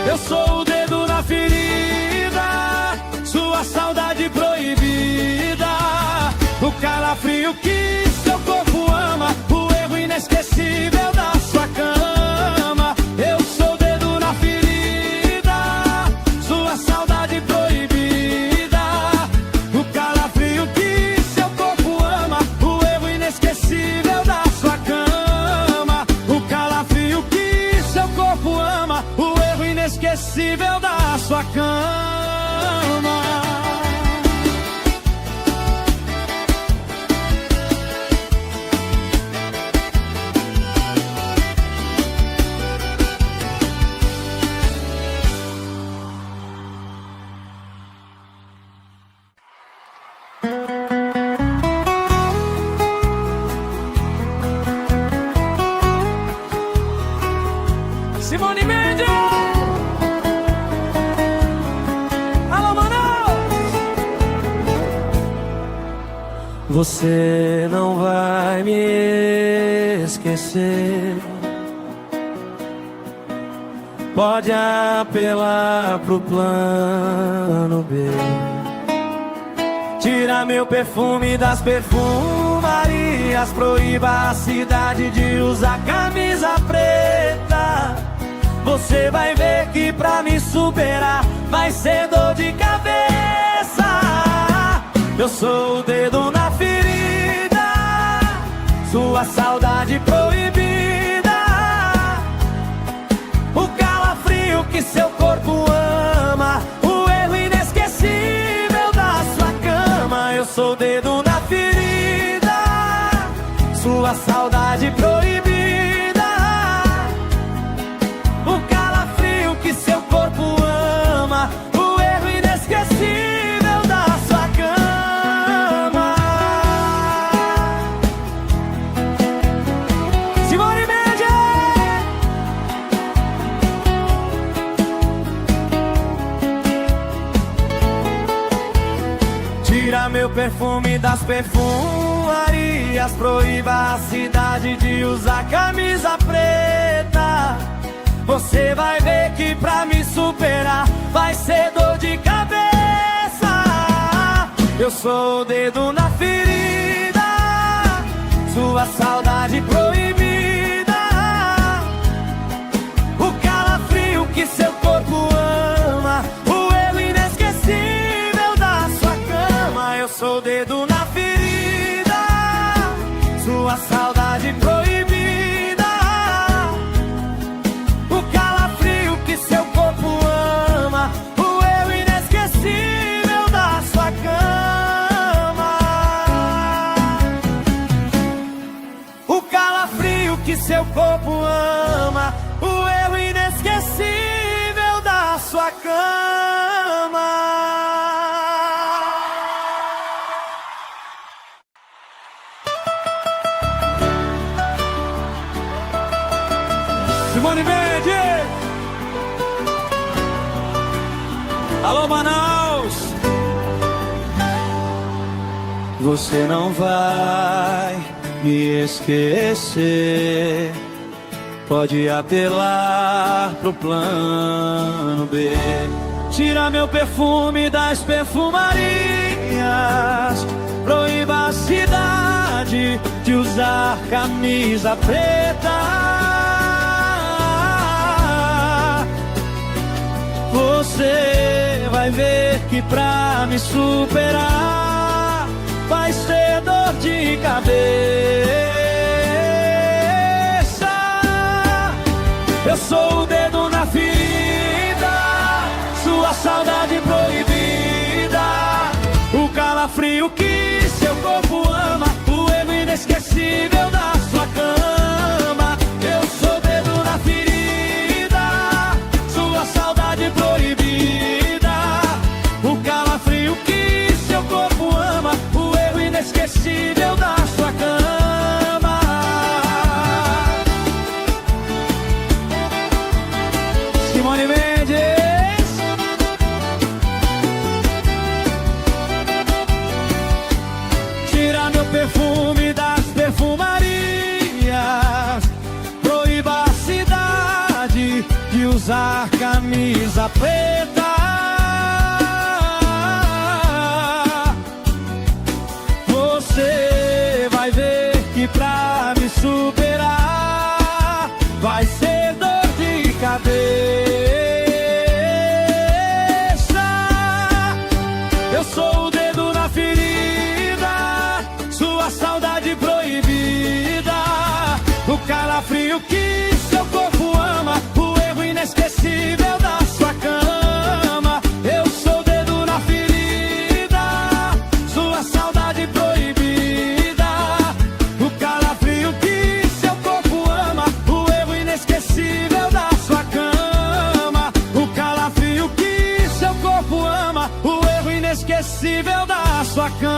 Eu sou o dedo na ferida, sua saudade proibida. O calafrio que seu corpo ama, o erro inesquecível da sua cama. Eu sou o dedo na ferida, sua saudade proibida. O calafrio que seu corpo ama, o erro inesquecível da sua cama. O calafrio que seu corpo ama, o erro inesquecível da sua cama. Simone Mendes. Alô, Manaus. Você não vai me esquecer. Pode apelar pro plano B. Tira meu perfume das perfumarias. Proíba a cidade de usar camisa preta. Você vai ver que pra me superar vai ser dor de cabeça. Eu sou o dedo na ferida, sua saudade proibida. O calafrio que seu corpo ama, o erro inesquecível da sua cama. Eu sou o dedo na ferida, sua saudade proibida. O calafrio que seu corpo ama, o erro inesquecível da sua cama. Simone Mendes. Tira meu perfume das perfumarias. Proíba a cidade de usar camisa preta. Você vai ver que pra me superar vai ser dor de cabeça. Eu sou o dedo na ferida, sua saudade proibida. O calafrio que seu corpo ama, o erro inesquecível da sua cama. Eu sou o dedo na ferida, sua saudade proibida. O calafrio que seu corpo ama, o erro inesquecível da sua cama. O calafrio que seu corpo ama, o erro inesquecível da sua cama. Simone Mendes. Alô, Manaus. Você não vai me esquecer. Pode apelar pro plano B. Tira meu perfume das perfumarias. Proíba a cidade de usar camisa preta. Você vai ver que pra me superar vai ser dor de cabeça. Eu sou o dedo na ferida, sua saudade proibida. O calafrio que seu corpo ama, o erro inesquecível da sua cama. Eu sou o dedo na ferida, sua saudade proibida. O calafrio que seu corpo ama, o erro inesquecível da sua cama. Simone Mendes. Tira meu perfume das perfumarias. Proíba a cidade de usar camisa preta. Você vai ver que pra me superar vai ser dor de cabeça. Eu sou o dedo na ferida, sua saudade proibida. O calafrio que seu corpo ama, o erro inesquecível da sua cama. Eu sou o dedo na ferida, sua saudade proibida. O calafrio que seu corpo ama, o erro inesquecível da sua cama. O calafrio que seu corpo ama, o erro inesquecível da sua cama.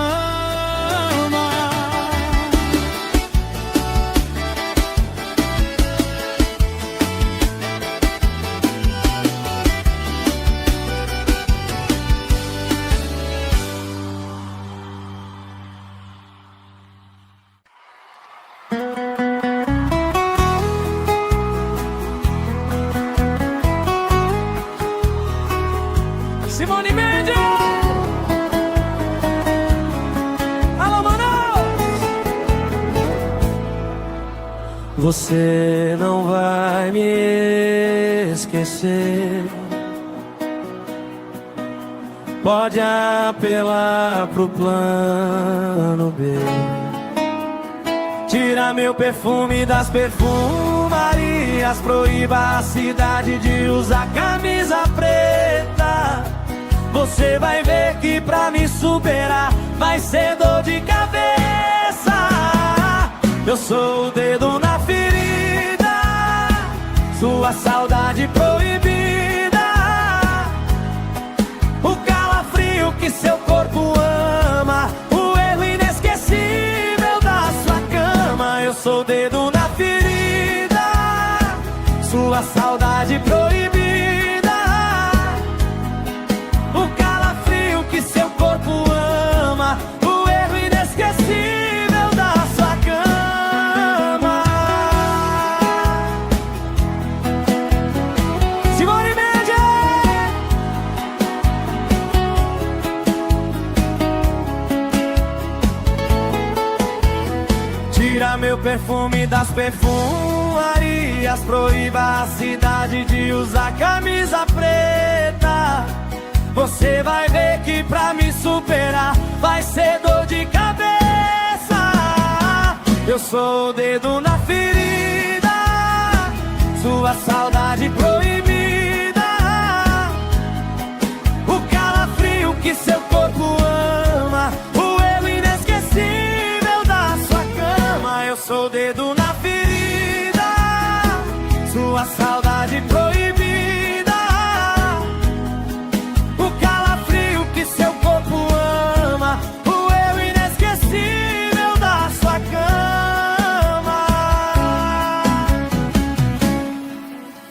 Você não vai me esquecer. Pode apelar pro plano B. Tira meu perfume das perfumarias, proíba a cidade de usar camisa preta. Você vai ver que pra me superar vai ser dor de cabeça. Eu sou o dedo na ferida, sua saudade proibida, o calafrio que seu corpo ama, o erro inesquecível da sua cama. Eu sou o dedo na ferida, sua saudade proibida, o calafrio que seu corpo ama, o erro inesquecível da sua cama. Simone Mendes! Tira meu perfume das perfumarias, proíba a cidade de usar camisa preta. Você vai ver que pra me superar vai ser dor de cabeça. Eu sou o dedo na ferida, sua saudade proibida, o calafrio que seu corpo ama, o erro inesquecível da sua cama. Eu sou o dedo na ferida, sua saudade proibida, o calafrio que seu corpo ama, o erro inesquecível da sua cama.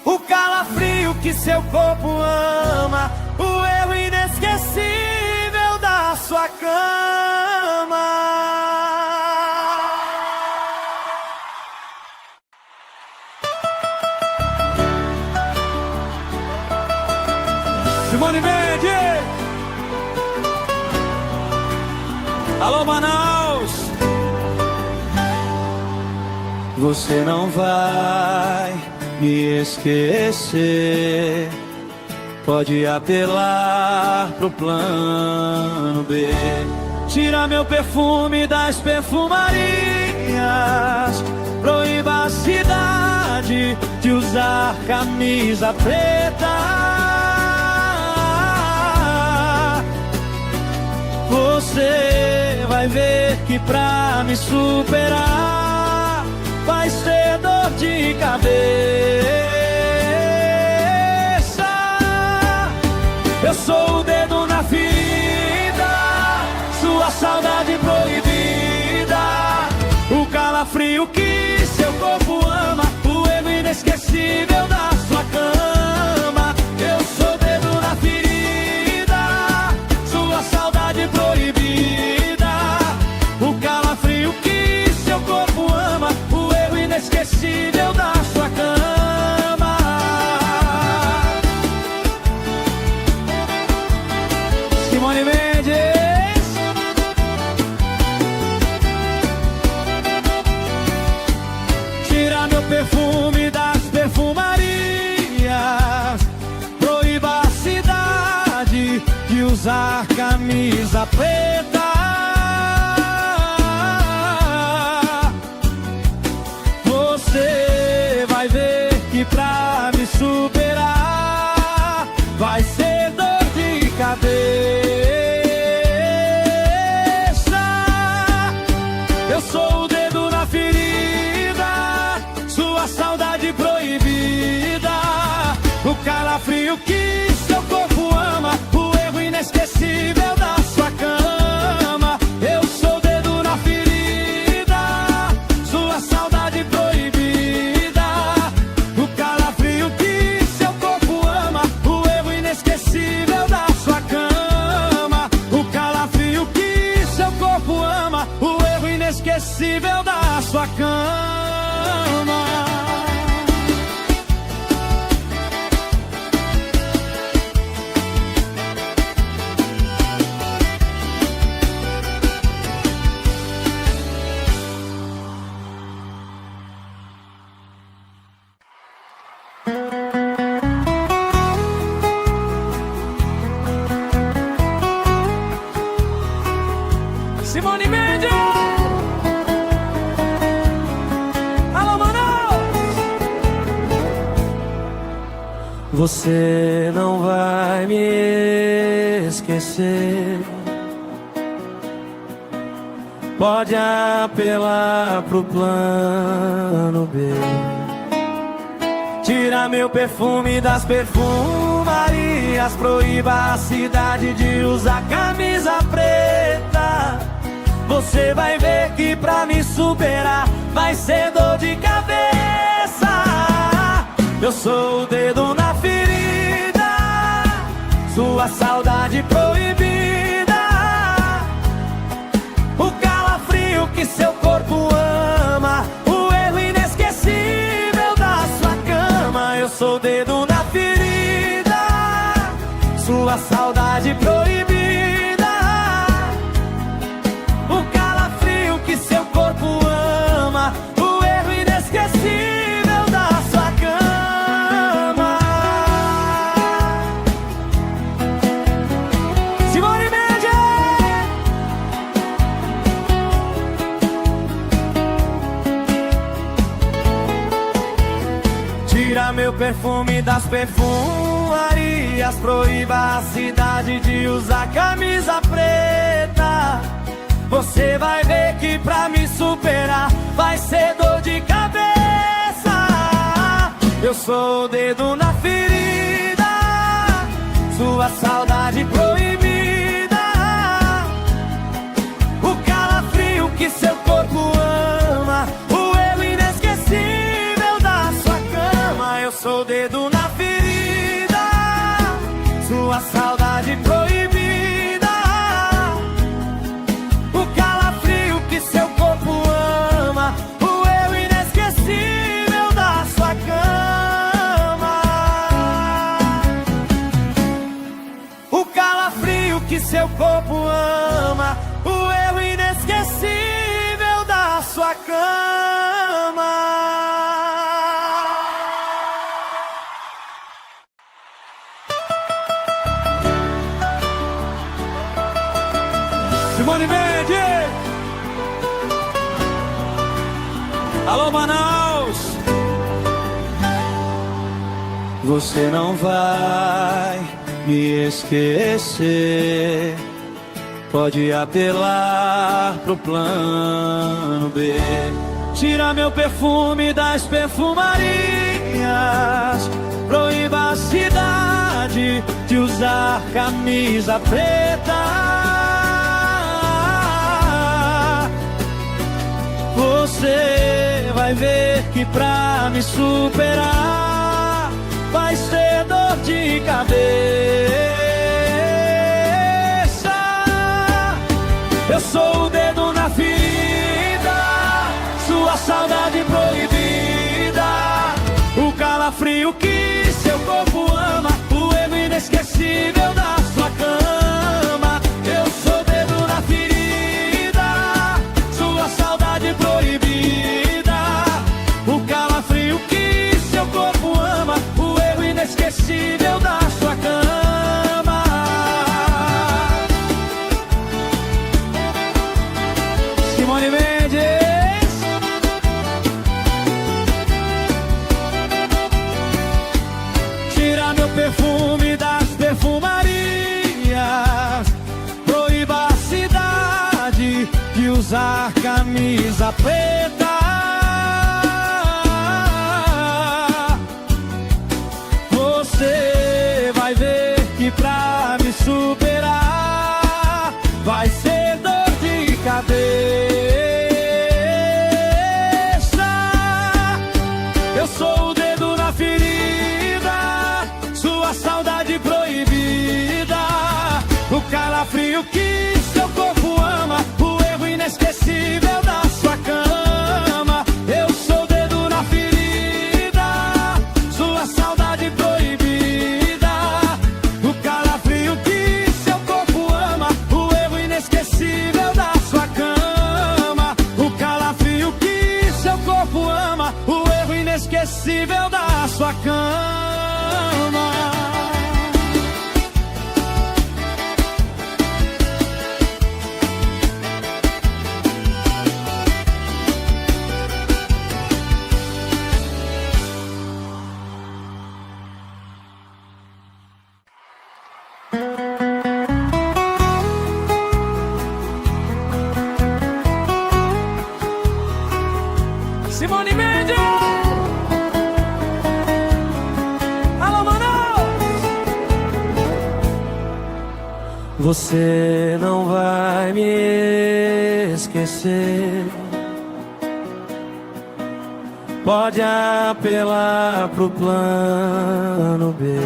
O calafrio que seu corpo ama, o erro inesquecível da sua cama. Simone Mendes! Alô, Manaus! Você não vai me esquecer. Pode apelar pro plano B. Tira meu perfume das perfumarias, proíba a cidade de usar camisa preta. Você vai ver que pra me superar vai ser dor de cabeça. Eu sou o dedo na ferida, sua saudade proibida, o calafrio que seu corpo ama, o erro inesquecível da sua cama. Eu sou o dedo na ferida, sua saudade proibida, o calafrio que seu corpo ama, o erro inesquecível da sua cama. Simone Mendes! Tira meu perfume das perfumarias, proíba a cidade de usar camisa preta. Você vai ver que pra me superar vai ser dor de cabeça. Eu sou o dedo na ferida, sua saudade proibida, o calafrio que seu corpo ama, o erro inesquecível da sua cama. Eu sou o dedo na ferida, sua saudade proibida, o calafrio que seu corpo ama, o erro inesquecível da sua cama. O calafrio que seu corpo ama, o erro inesquecível da sua cama. Você não vai me esquecer. Pode apelar pro plano B. Tira meu perfume das perfumarias, proíba a cidade de usar camisa preta. Você vai ver que pra me superar vai ser dor de cabeça. Eu sou o dedo na ferida, sua saudade proibida, o calafrio que seu corpo ama, o erro inesquecível da sua cama. Eu sou o dedo na ferida, sua saudade proibida, o calafrio que seu corpo ama, o erro inesquecível da sua cama. Simone Mendes! Tira meu perfume das perfumarias, proíba a cidade de usar camisa preta. Você vai ver que pra me superar vai ser dor de cabeça. Eu sou o dedo na ferida, sua saudade proibida, o calafrio que seu corpo ama, o erro inesquecível da sua cama. Eu sou o dedo na ferida, sua saudade proibida, o calafrio que seu corpo ama, o erro inesquecível da sua cama. O calafrio que seu corpo ama, o erro inesquecível da sua cama. Simone Mendes! Alô, Manaus! Você não vai me esquecer. Pode apelar pro plano B. Tira meu perfume das perfumarias, proíba a cidade de usar camisa preta. Você vai ver que pra me superar vai ser dor de cabeça. Eu sou o dedo na ferida, sua saudade proibida, o calafrio que seu corpo ama, o erro inesquecível da sua cama. Eu sou o dedo na ferida, sua saudade proibida, o calafrio que seu corpo ama, o erro inesquecível da sua cama. Simone Mendes! Tira meu perfume das perfumarias, proíba a cidade de usar camisa preta. Você vai ver que pra me superar vai ser dor de cabeça. Eu sou o dedo na ferida, sua saudade proibida, o calafrio que seu corpo ama, o erro inesquecível da sua cama. Eu sou o dedo na ferida, sua saudade proibida, o calafrio que seu corpo ama, o erro inesquecível da sua cama. O calafrio que seu corpo ama, o erro inesquecível da sua cama. Simone Mendes. Alô, Manaus. Você não vai me esquecer. Pode apelar pro plano B.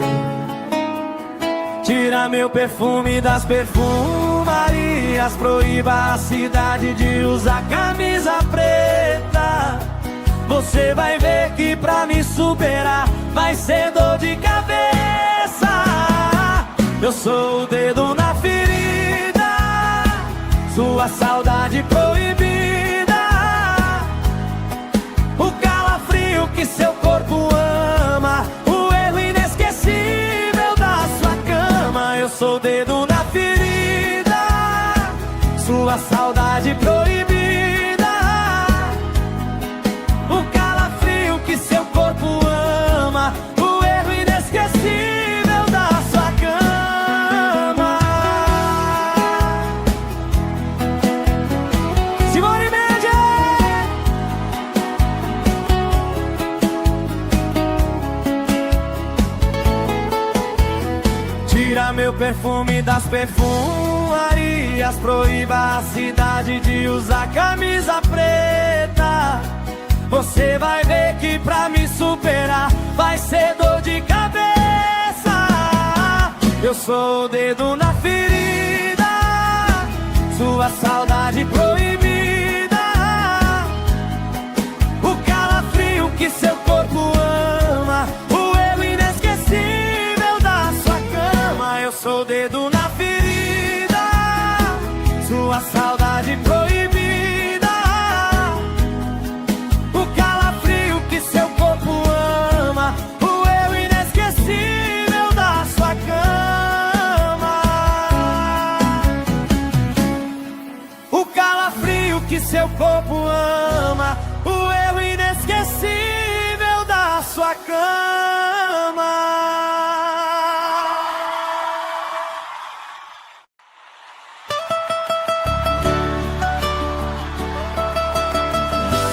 Tira meu perfume das perfumarias. Proíba a cidade de usar camisa preta. Você vai ver que pra me superar vai ser dor de cabeça. Eu sou o dedo na ferida, sua saudade proibida, o calafrio que seu corpo ama, o erro inesquecível da sua cama. Eu sou o dedo na ferida, sua saudade proibida, o calafrio que seu corpo ama, o erro inesquecível da sua cama. Simone Mendes. Tira meu perfume das perfumarias. Proíba a cidade de usar camisa preta. Você vai ver que pra me superar vai ser dor de cabeça. Eu sou o dedo na ferida, sua saudade proibida, o calafrio que seu corpo ama, o erro inesquecível da sua cama. Eu sou o dedo na ferida, sua saudade proibida, o calafrio que seu corpo ama, o erro inesquecível da sua cama. O calafrio que seu corpo ama, o erro inesquecível da sua cama.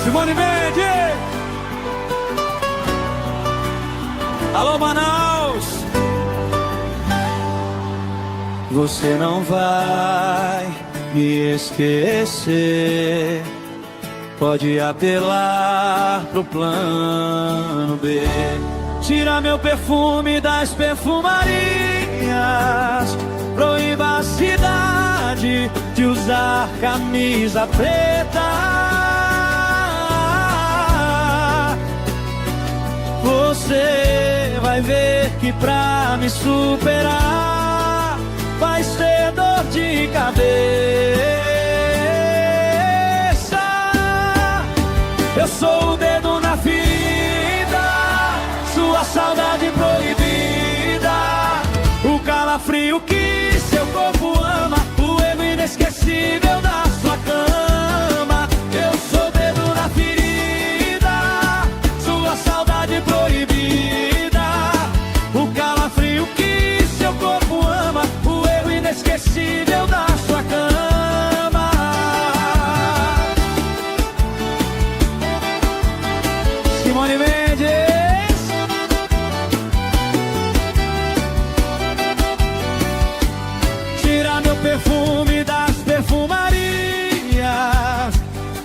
Simone Mendes. Alô, Manaus. Você não vai me esquecer. Pode apelar pro plano B. Tira meu perfume das perfumarias. Proíba a cidade de usar camisa preta. Você vai ver que pra me superar vai ser dor de cabeça. Eu sou o dedo na ferida, sua saudade proibida, o calafrio que seu corpo ama, o erro inesquecível da sua cama. Eu sou o dedo na ferida, sua saudade proibida, o calafrio que seu corpo ama, o erro inesquecível da sua cama. Simone Mendes. Tira meu perfume das perfumarias.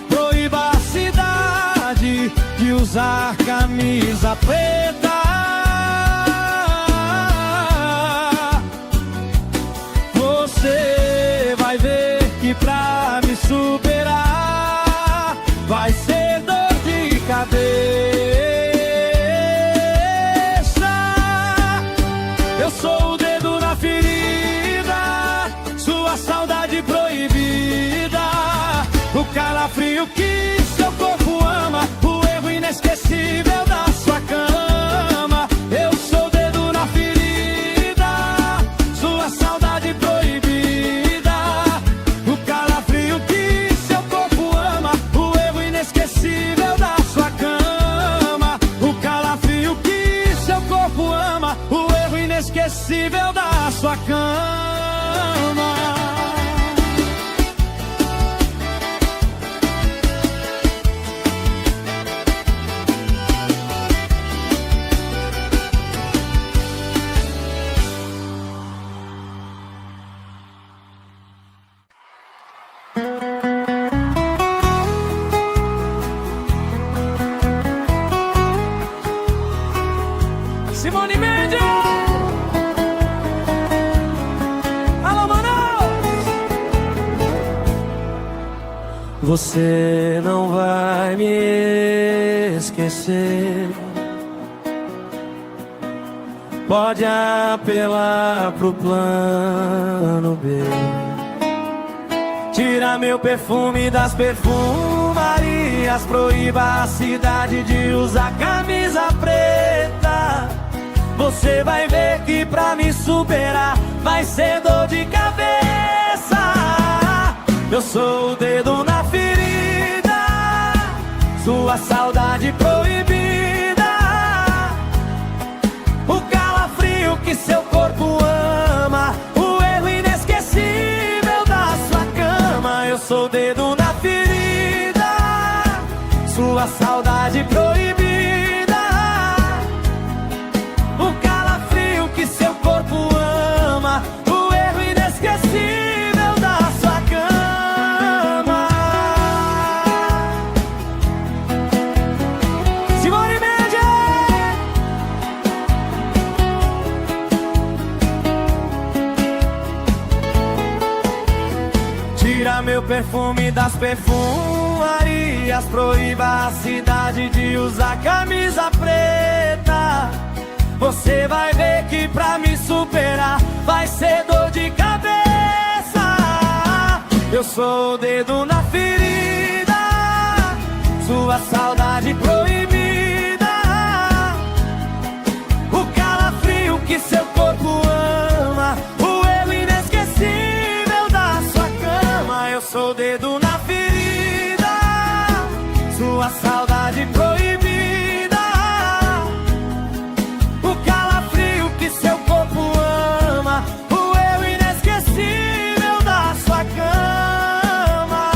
Proíba a cidade de usar camisa preta. Você vai ver que pra me superar vai ser dor de cabeça. Eu sou o dedo na ferida, sua saudade proibida, o calafrio que seu corpo ama, o erro inesquecível da sua cama. Eu sou o dedo na ferida, sua saudade proibida, o calafrio que Simone Mendes. Alô, Manaus. Você não vai me esquecer. Pode apelar pro plano B. Tira meu perfume das perfumarias. Proíba a cidade de usar camisa preta. Você vai ver que pra me superar vai ser dor de cabeça. Eu sou o dedo na ferida, sua saudade proibida, o calafrio que seu corpo ama, o erro inesquecível da sua cama. Eu sou o dedo na ferida, sua saudade proibida, o calafrio que seu corpo ama, o erro inesquecível da sua cama. Simone Mendes. Tira meu perfume das perfumarias. Proíba a cidade de usar camisa preta. Você vai ver que pra me superar vai ser dor de cabeça. Eu sou o dedo na ferida, sua saudade proibida, o calafrio que seu corpo ama, o erro inesquecível da sua cama. Eu sou o dedo na ferida, sua saudade proibida, o calafrio que seu corpo ama, o erro inesquecível da sua cama.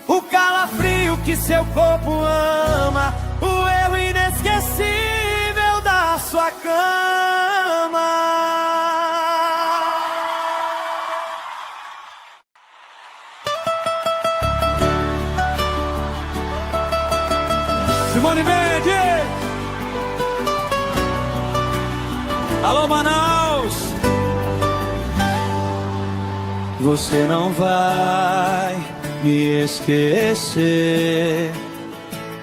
O calafrio que seu corpo ama, o erro inesquecível da sua cama. Simone Mendes. Alô, Manaus. Você não vai me esquecer.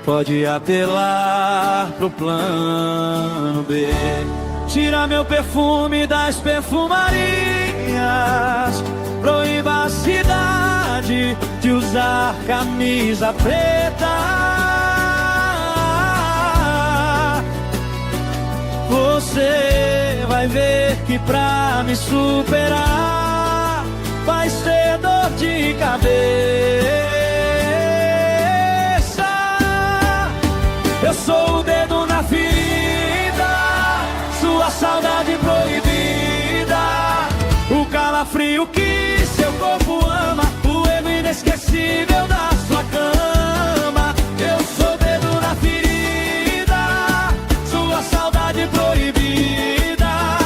Pode apelar pro plano B. Tira meu perfume das perfumarias. Proíba a cidade de usar camisa preta. Você vai ver que pra me superar vai ser dor de cabeça. Eu sou o dedo na ferida, sua saudade proibida, o calafrio que seu corpo ama, o erro inesquecível da sua cama. Eu sou o dedo na ferida, sua saudade proibida,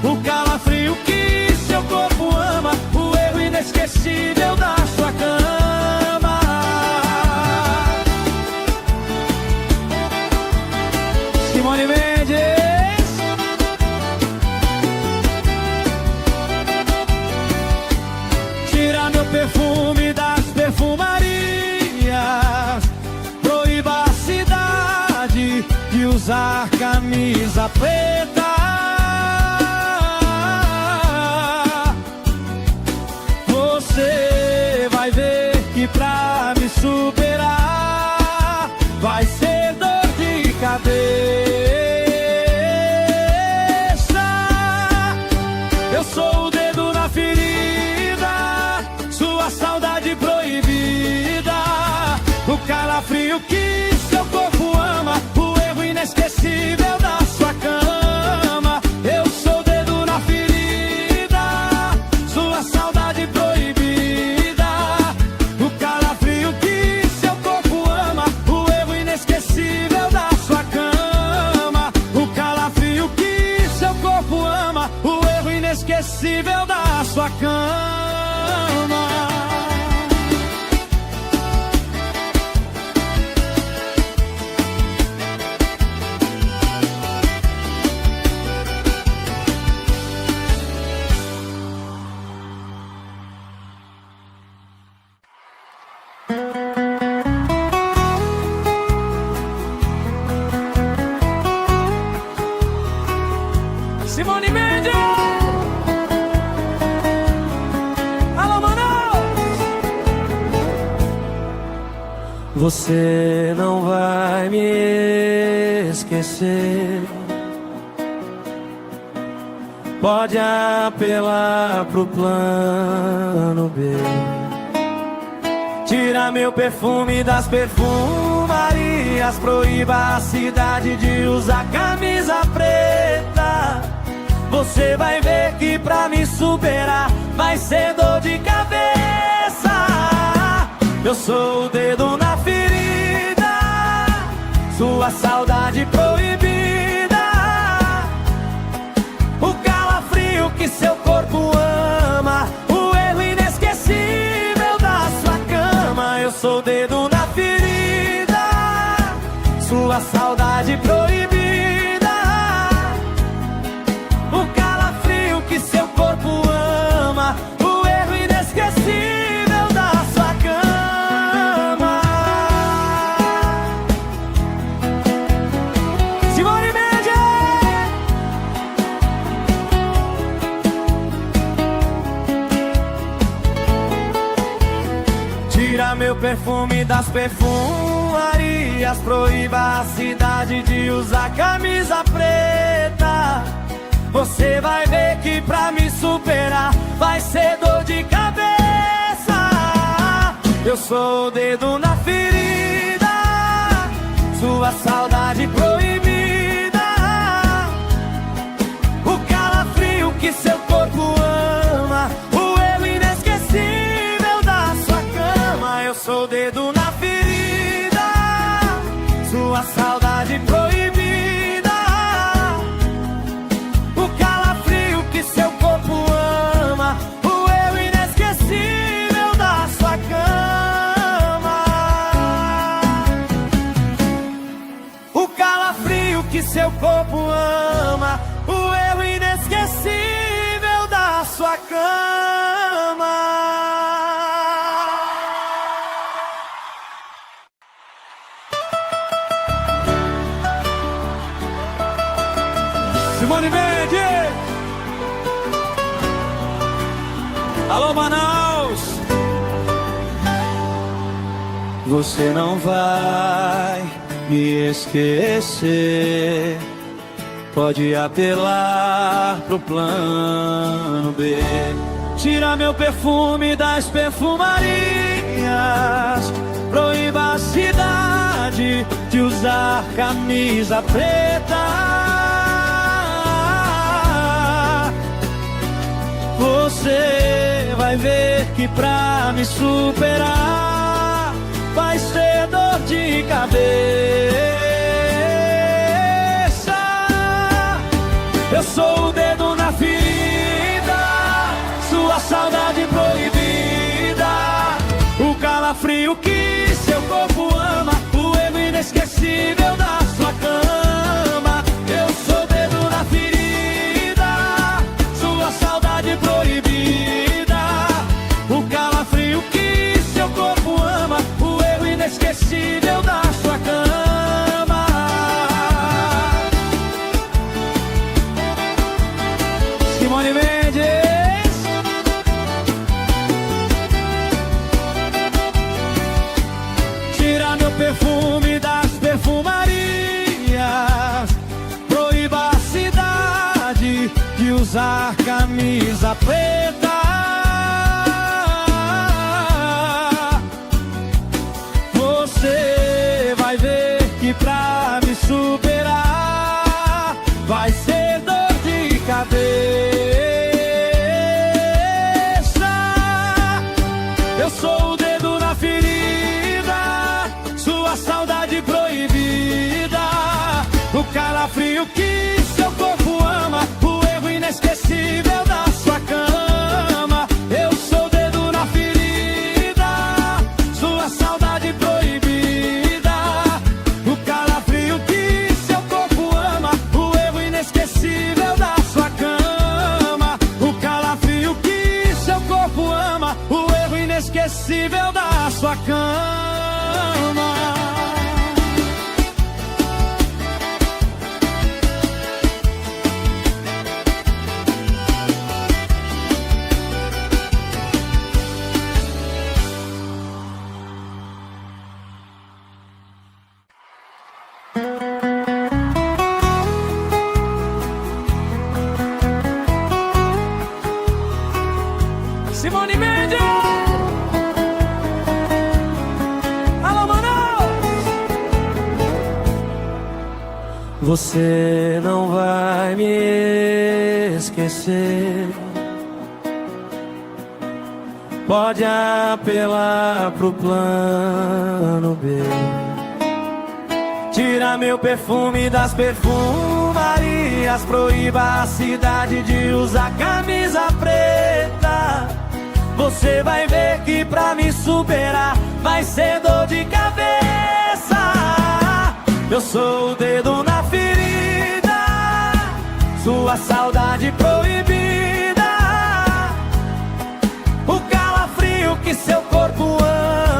o calafrio que seu corpo ama, o erro inesquecível da sua cama. Simone Mendes. Tira meu perfume das perfumarias. Proíba a cidade de usar camisa preta. Você vai ver que pra me superar vai ser dor de cabeça. Eu sou o dedo na ferida, sua saudade proibida, o calafrio que seu corpo ama, o erro inesquecível da sua cama. Eu sou o dedo na ferida, sua saudade proibida, o calafrio que seu corpo ama, o erro inesquecível da sua cama. O calafrio que seu corpo ama, o erro inesquecível da sua cama. Você não vai me esquecer. Pode apelar pro plano B. Tira meu perfume das perfumarias. Proíba a cidade de usar camisa preta. Você vai ver que pra me superar vai ser dor de cabeça. Eu sou o dedo na ferida, sua saudade proibida, o calafrio que seu corpo ama, o erro inesquecível da sua cama. Eu sou o dedo na ferida, sua saudade proibida, o calafrio que seu corpo ama, o erro inesquecível da sua cama. Simone Mendes! Tira meu perfume das perfumarias. Proíba a cidade de usar camisa preta. Você vai ver que pra me superar vai ser dor de cabeça. Eu sou o dedo na ferida, sua saudade proibida, o calafrio que seu corpo ama, o erro inesquecível da sua cama. Eu sou o dedo na ferida, sua saudade proibida, o calafrio que seu corpo ama, o erro inesquecível da sua cama. O calafrio que seu corpo ama, o erro inesquecível da sua cama. Simone Mendes! Alô, Manaus! Você não vai me esquecer. Pode apelar pro plano B. Tira meu perfume das perfumarias. Proíba a cidade de usar camisa preta. Você vai ver que pra me superar vai ser dor de cabeça. Eu sou o dedo na ferida, sua saudade proibida, o calafrio que seu corpo ama, o erro inesquecível da sua cama. Eu sou o dedo na ferida, sua saudade proibida, o calafrio que seu corpo ama, o erro inesquecível da sua cama. Simone Mendes! Tira meu perfume das perfumarias. Proíba a cidade de usar camisa preta. Você vai ver que pra me superar vai ser dor de cabeça. Eu sou o dedo na ferida, sua saudade proibida, o calafrio que seu corpo ama, o erro inesquecível da sua cama. Eu sou o dedo na ferida, sua saudade proibida, o calafrio que seu corpo ama, o erro inesquecível da sua cama. O calafrio que seu corpo ama, o erro inesquecível da sua cama. Simone Mendes! Alô, Manaus! Você não vai me esquecer. Pode apelar pro plano B. Tira meu perfume das perfumarias. Proíba a cidade de usar camisa preta. Você vai ver que pra me superar vai ser dor de cabeça. Eu sou o dedo na ferida, sua saudade proibida, o calafrio que seu corpo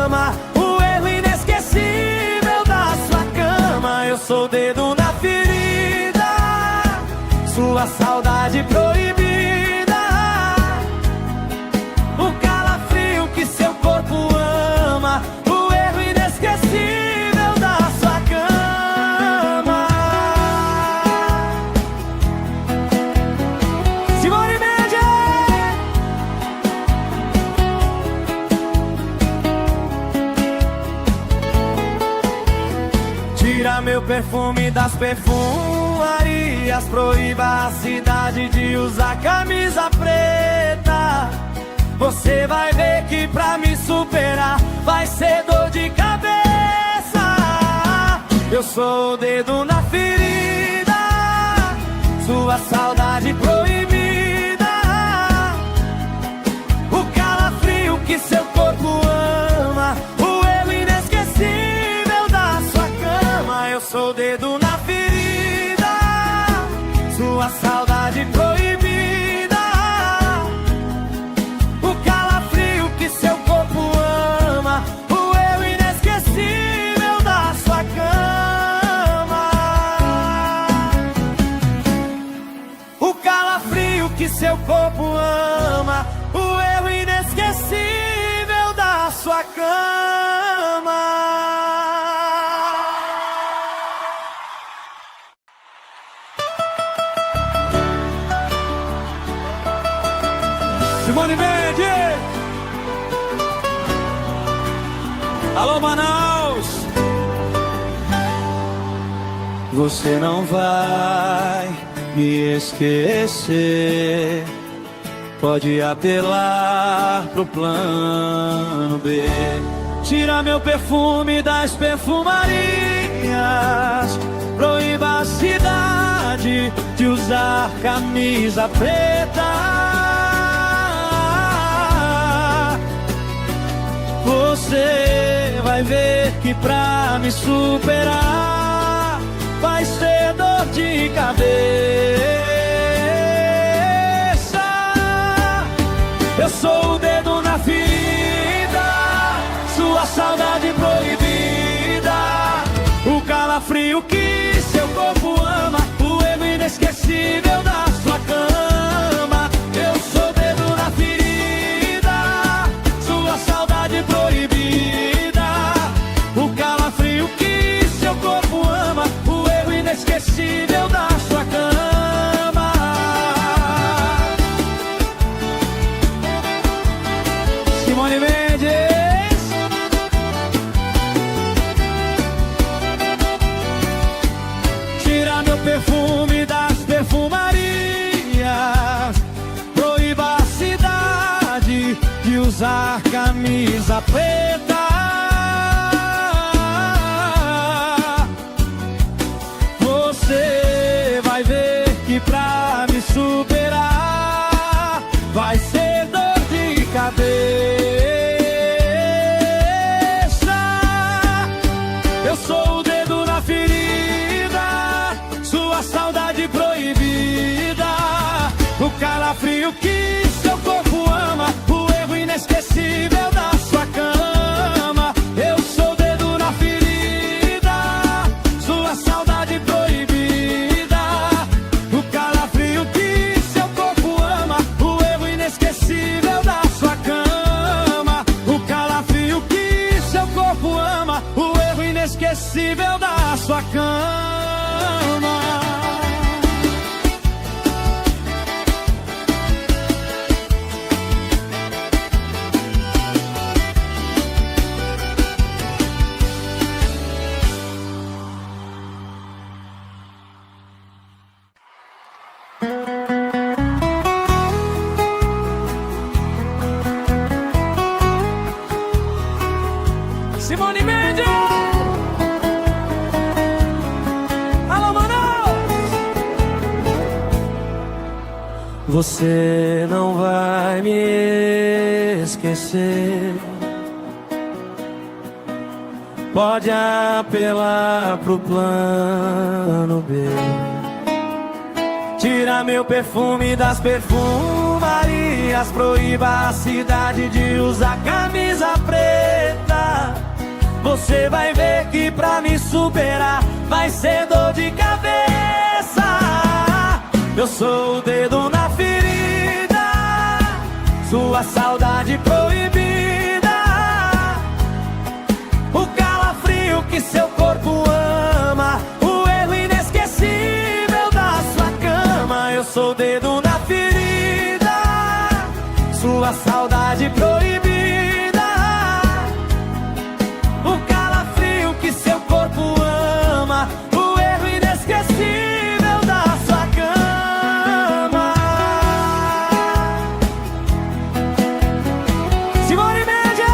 ama, o erro inesquecível da sua cama. Eu sou o dedo na ferida, sua saudade proibida, o calafrio que seu corpo ama, o erro inesquecível da sua cama. Simone Mendes! Tira meu perfume das perfumarias. Proíba a cidade de usar camisa preta. Você vai ver que pra me superar vai ser dor de cabeça. Eu sou o dedo na ferida, sua saudade proibida, o calafrio que seu corpo ama, o erro inesquecível da sua cama. Eu sou o dedo na ferida, sua saudade proibida, seu corpo ama, o erro inesquecível da sua cama, o calafrio que seu corpo ama, o erro inesquecível da sua cama. Simone Mendes! Alô, Manaus! Você não vai me esquecer. Pode apelar pro plano B. Tira meu perfume das perfumarias. Proíba a cidade de usar camisa preta. Você vai ver que pra me superar vai ser dor de cabeça. Eu sou o dedo na ferida, sua saudade proibida, o calafrio que seu corpo ama, o erro inesquecível da sua cama. Eu sou o dedo na ferida, sua saudade proibida, o calafrio que seu corpo ama, o erro inesquecível da sua cama. Simone Mendes! Tira meu perfume das perfumarias. Proíba a cidade de usar camisa preta. Você vai ver que pra me superar vai ser dor de cabeça. Eu sou o dedo na ferida, sua saudade proibida, o calafrio que seu corpo ama, o erro inesquecível da sua cama. Eu sou o dedo na ferida, sua saudade proibida, o calafrio que seu corpo ama, o erro inesquecível da sua cama. O calafrio que seu corpo ama, o erro inesquecível inesquecível da sua cama. Simone Mendes! Alô, Manaus! Você não vai me esquecer. Pode apelar pro plano B. Tira meu perfume das perfumarias. Proíba a cidade de usar camisa preta. Você vai ver que pra me superar vai ser dor de cabeça. Eu sou o dedo na ferida, sua saudade proibida, o calafrio que seu corpo ama, o erro inesquecível da sua cama. Eu sou o dedo na ferida, sua saudade proibida, seu corpo ama, o erro inesquecível da sua cama. Simone Mendes!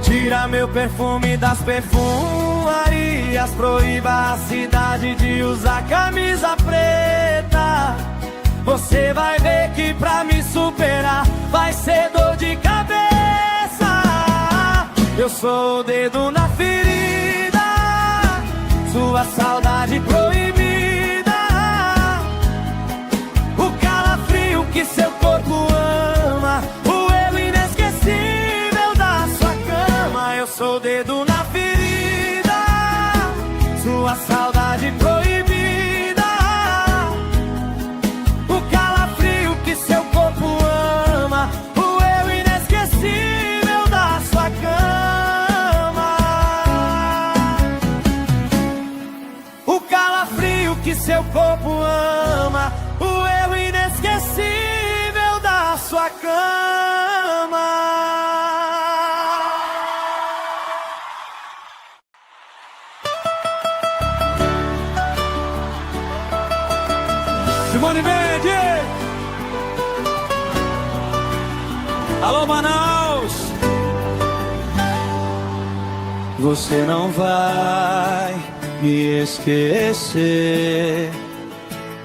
Tira meu perfume das perfumarias. Proíba a cidade de usar camisa preta. Você vai ver que pra me superar vai ser dor de cabeça. Eu sou o dedo na ferida, sua saudade proibida, o calafrio que seu corpo ama, o erro inesquecível da sua cama. Eu sou o dedo na ferida, sua saudade proibida, seu corpo ama, o erro inesquecível da sua cama. O calafrio que seu corpo ama, o erro inesquecível da sua cama. Simone Mendes! Alô, Manaus! Você não vai me esquecer.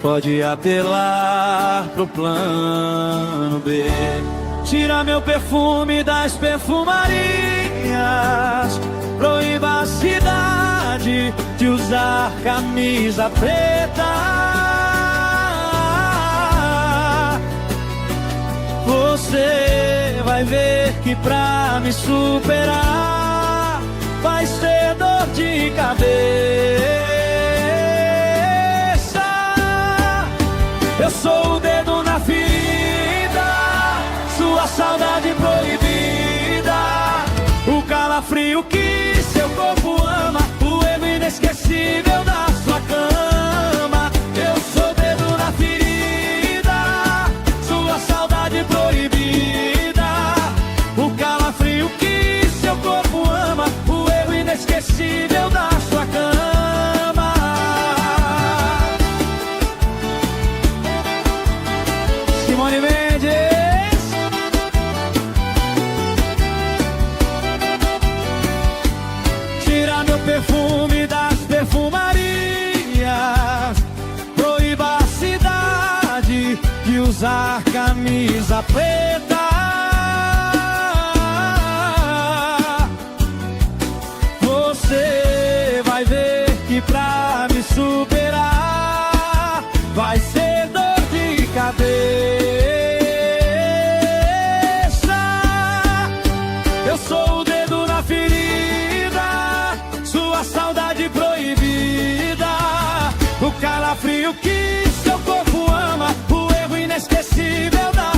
Pode apelar pro plano B. Tira meu perfume das perfumarias. Proíba a cidade de usar camisa preta. Você vai ver que pra me superar vai ser dor de cabeça. Eu sou o dedo na ferida, sua saudade proibida, o calafrio que seu corpo ama, o erro inesquecível da sua cama. Eu sou o dedo na ferida, sua saudade proibida, o calafrio que seu corpo ama, o erro inesquecível da sua cama. Simone Mendes! Tira meu perfume das perfumarias. Proíba a cidade de usar camisa preta. Você vai ver que pra me superar vai ser dor de cabeça. Eu sou o dedo na ferida, sua saudade proibida, o calafrio que seu corpo ama, o erro inesquecível da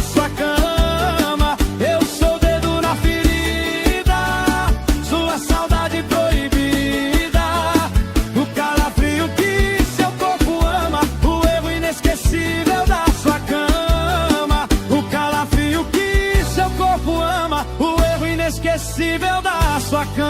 inesquecível da sua cama.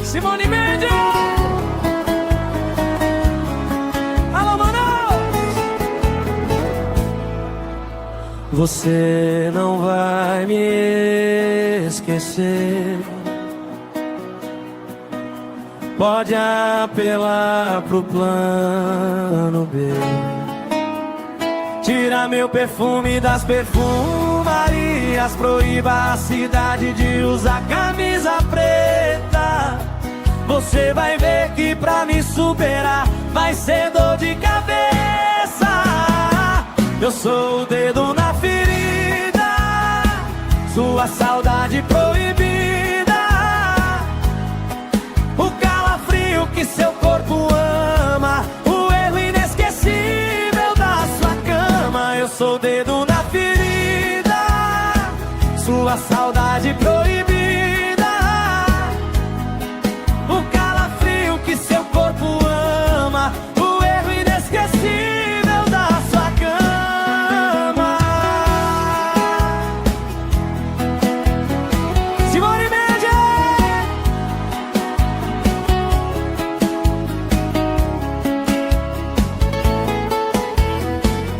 Simone Mendes! Alô, Manaus! Você não vai me esquecer. Pode apelar pro plano B. Tira meu perfume das perfumarias. Proíba a cidade de usar camisa preta. Você vai ver que pra me superar vai ser dor de cabeça. Eu sou o dedo na ferida, sua saudade proibida, o calafrio que seu corpo ama, o erro inesquecível da sua cama. Eu sou o dedo na ferida, sua saudade proibida, que seu corpo ama, o erro inesquecível da sua cama. Simone Mendes!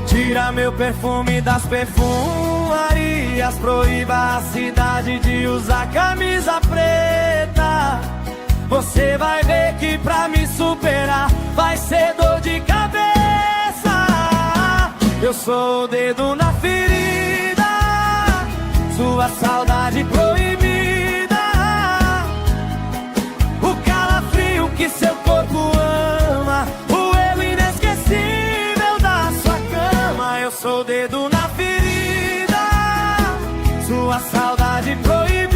Tira meu perfume das perfumarias. Proíba a cidade de usar camisa preta. Você vai ver que pra me superar vai ser dor de cabeça. Eu sou o dedo na ferida, sua saudade proibida, o calafrio que seu corpo ama, o erro inesquecível da sua cama. Eu sou o dedo na ferida, sua saudade proibida,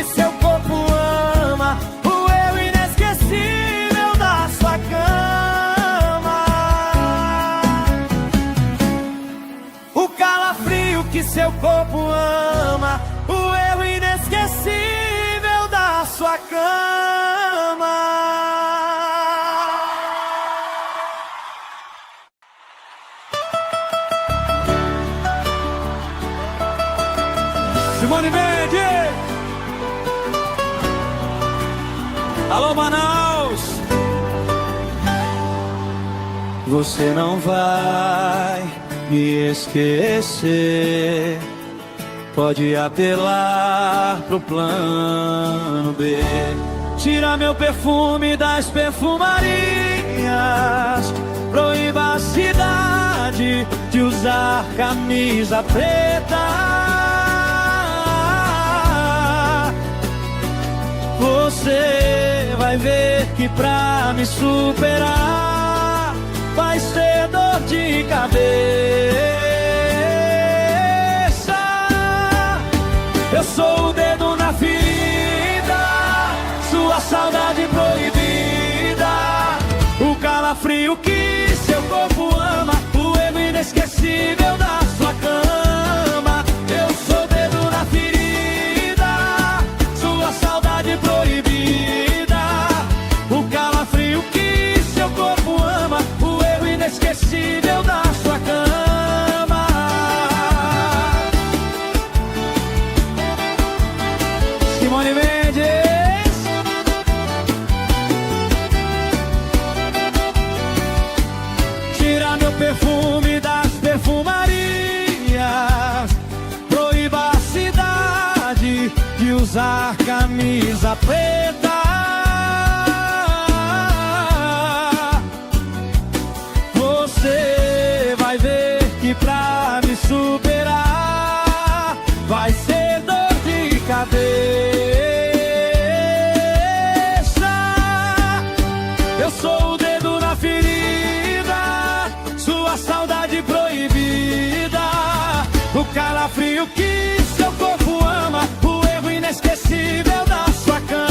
seu corpo ama, o eu inesquecível da sua cama. O calafrio que seu corpo ama, o eu inesquecível da sua cama. Simone Mendes! Alô, Manaus! Você não vai me esquecer. Pode apelar pro plano B. Tira meu perfume das perfumarias. Proíba a cidade de usar camisa preta. Você vai ver que pra me superar vai ser dor de cabeça. Eu sou o dedo na ferida, sua saudade proibida, o calafrio que seu corpo ama, o erro inesquecível da sua cama. Eu sou o dedo na ferida, sua saudade proibida, o calafrio que seu corpo ama, o erro inesquecível da sua cama. Simone Mendes! Tira meu perfume das perfumarias. Proíba a cidade de usar camisa preta. Você vai ver que pra me superar vai ser dor de cabeça. Eu sou o dedo na ferida, sua saudade proibida, o calafrio que seu corpo ama, o erro inesquecível da sua cama.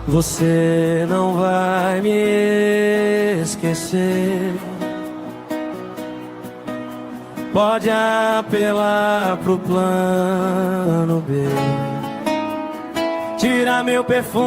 Você não vai me esquecer. Pode apelar pro plano B. Tira meu perfume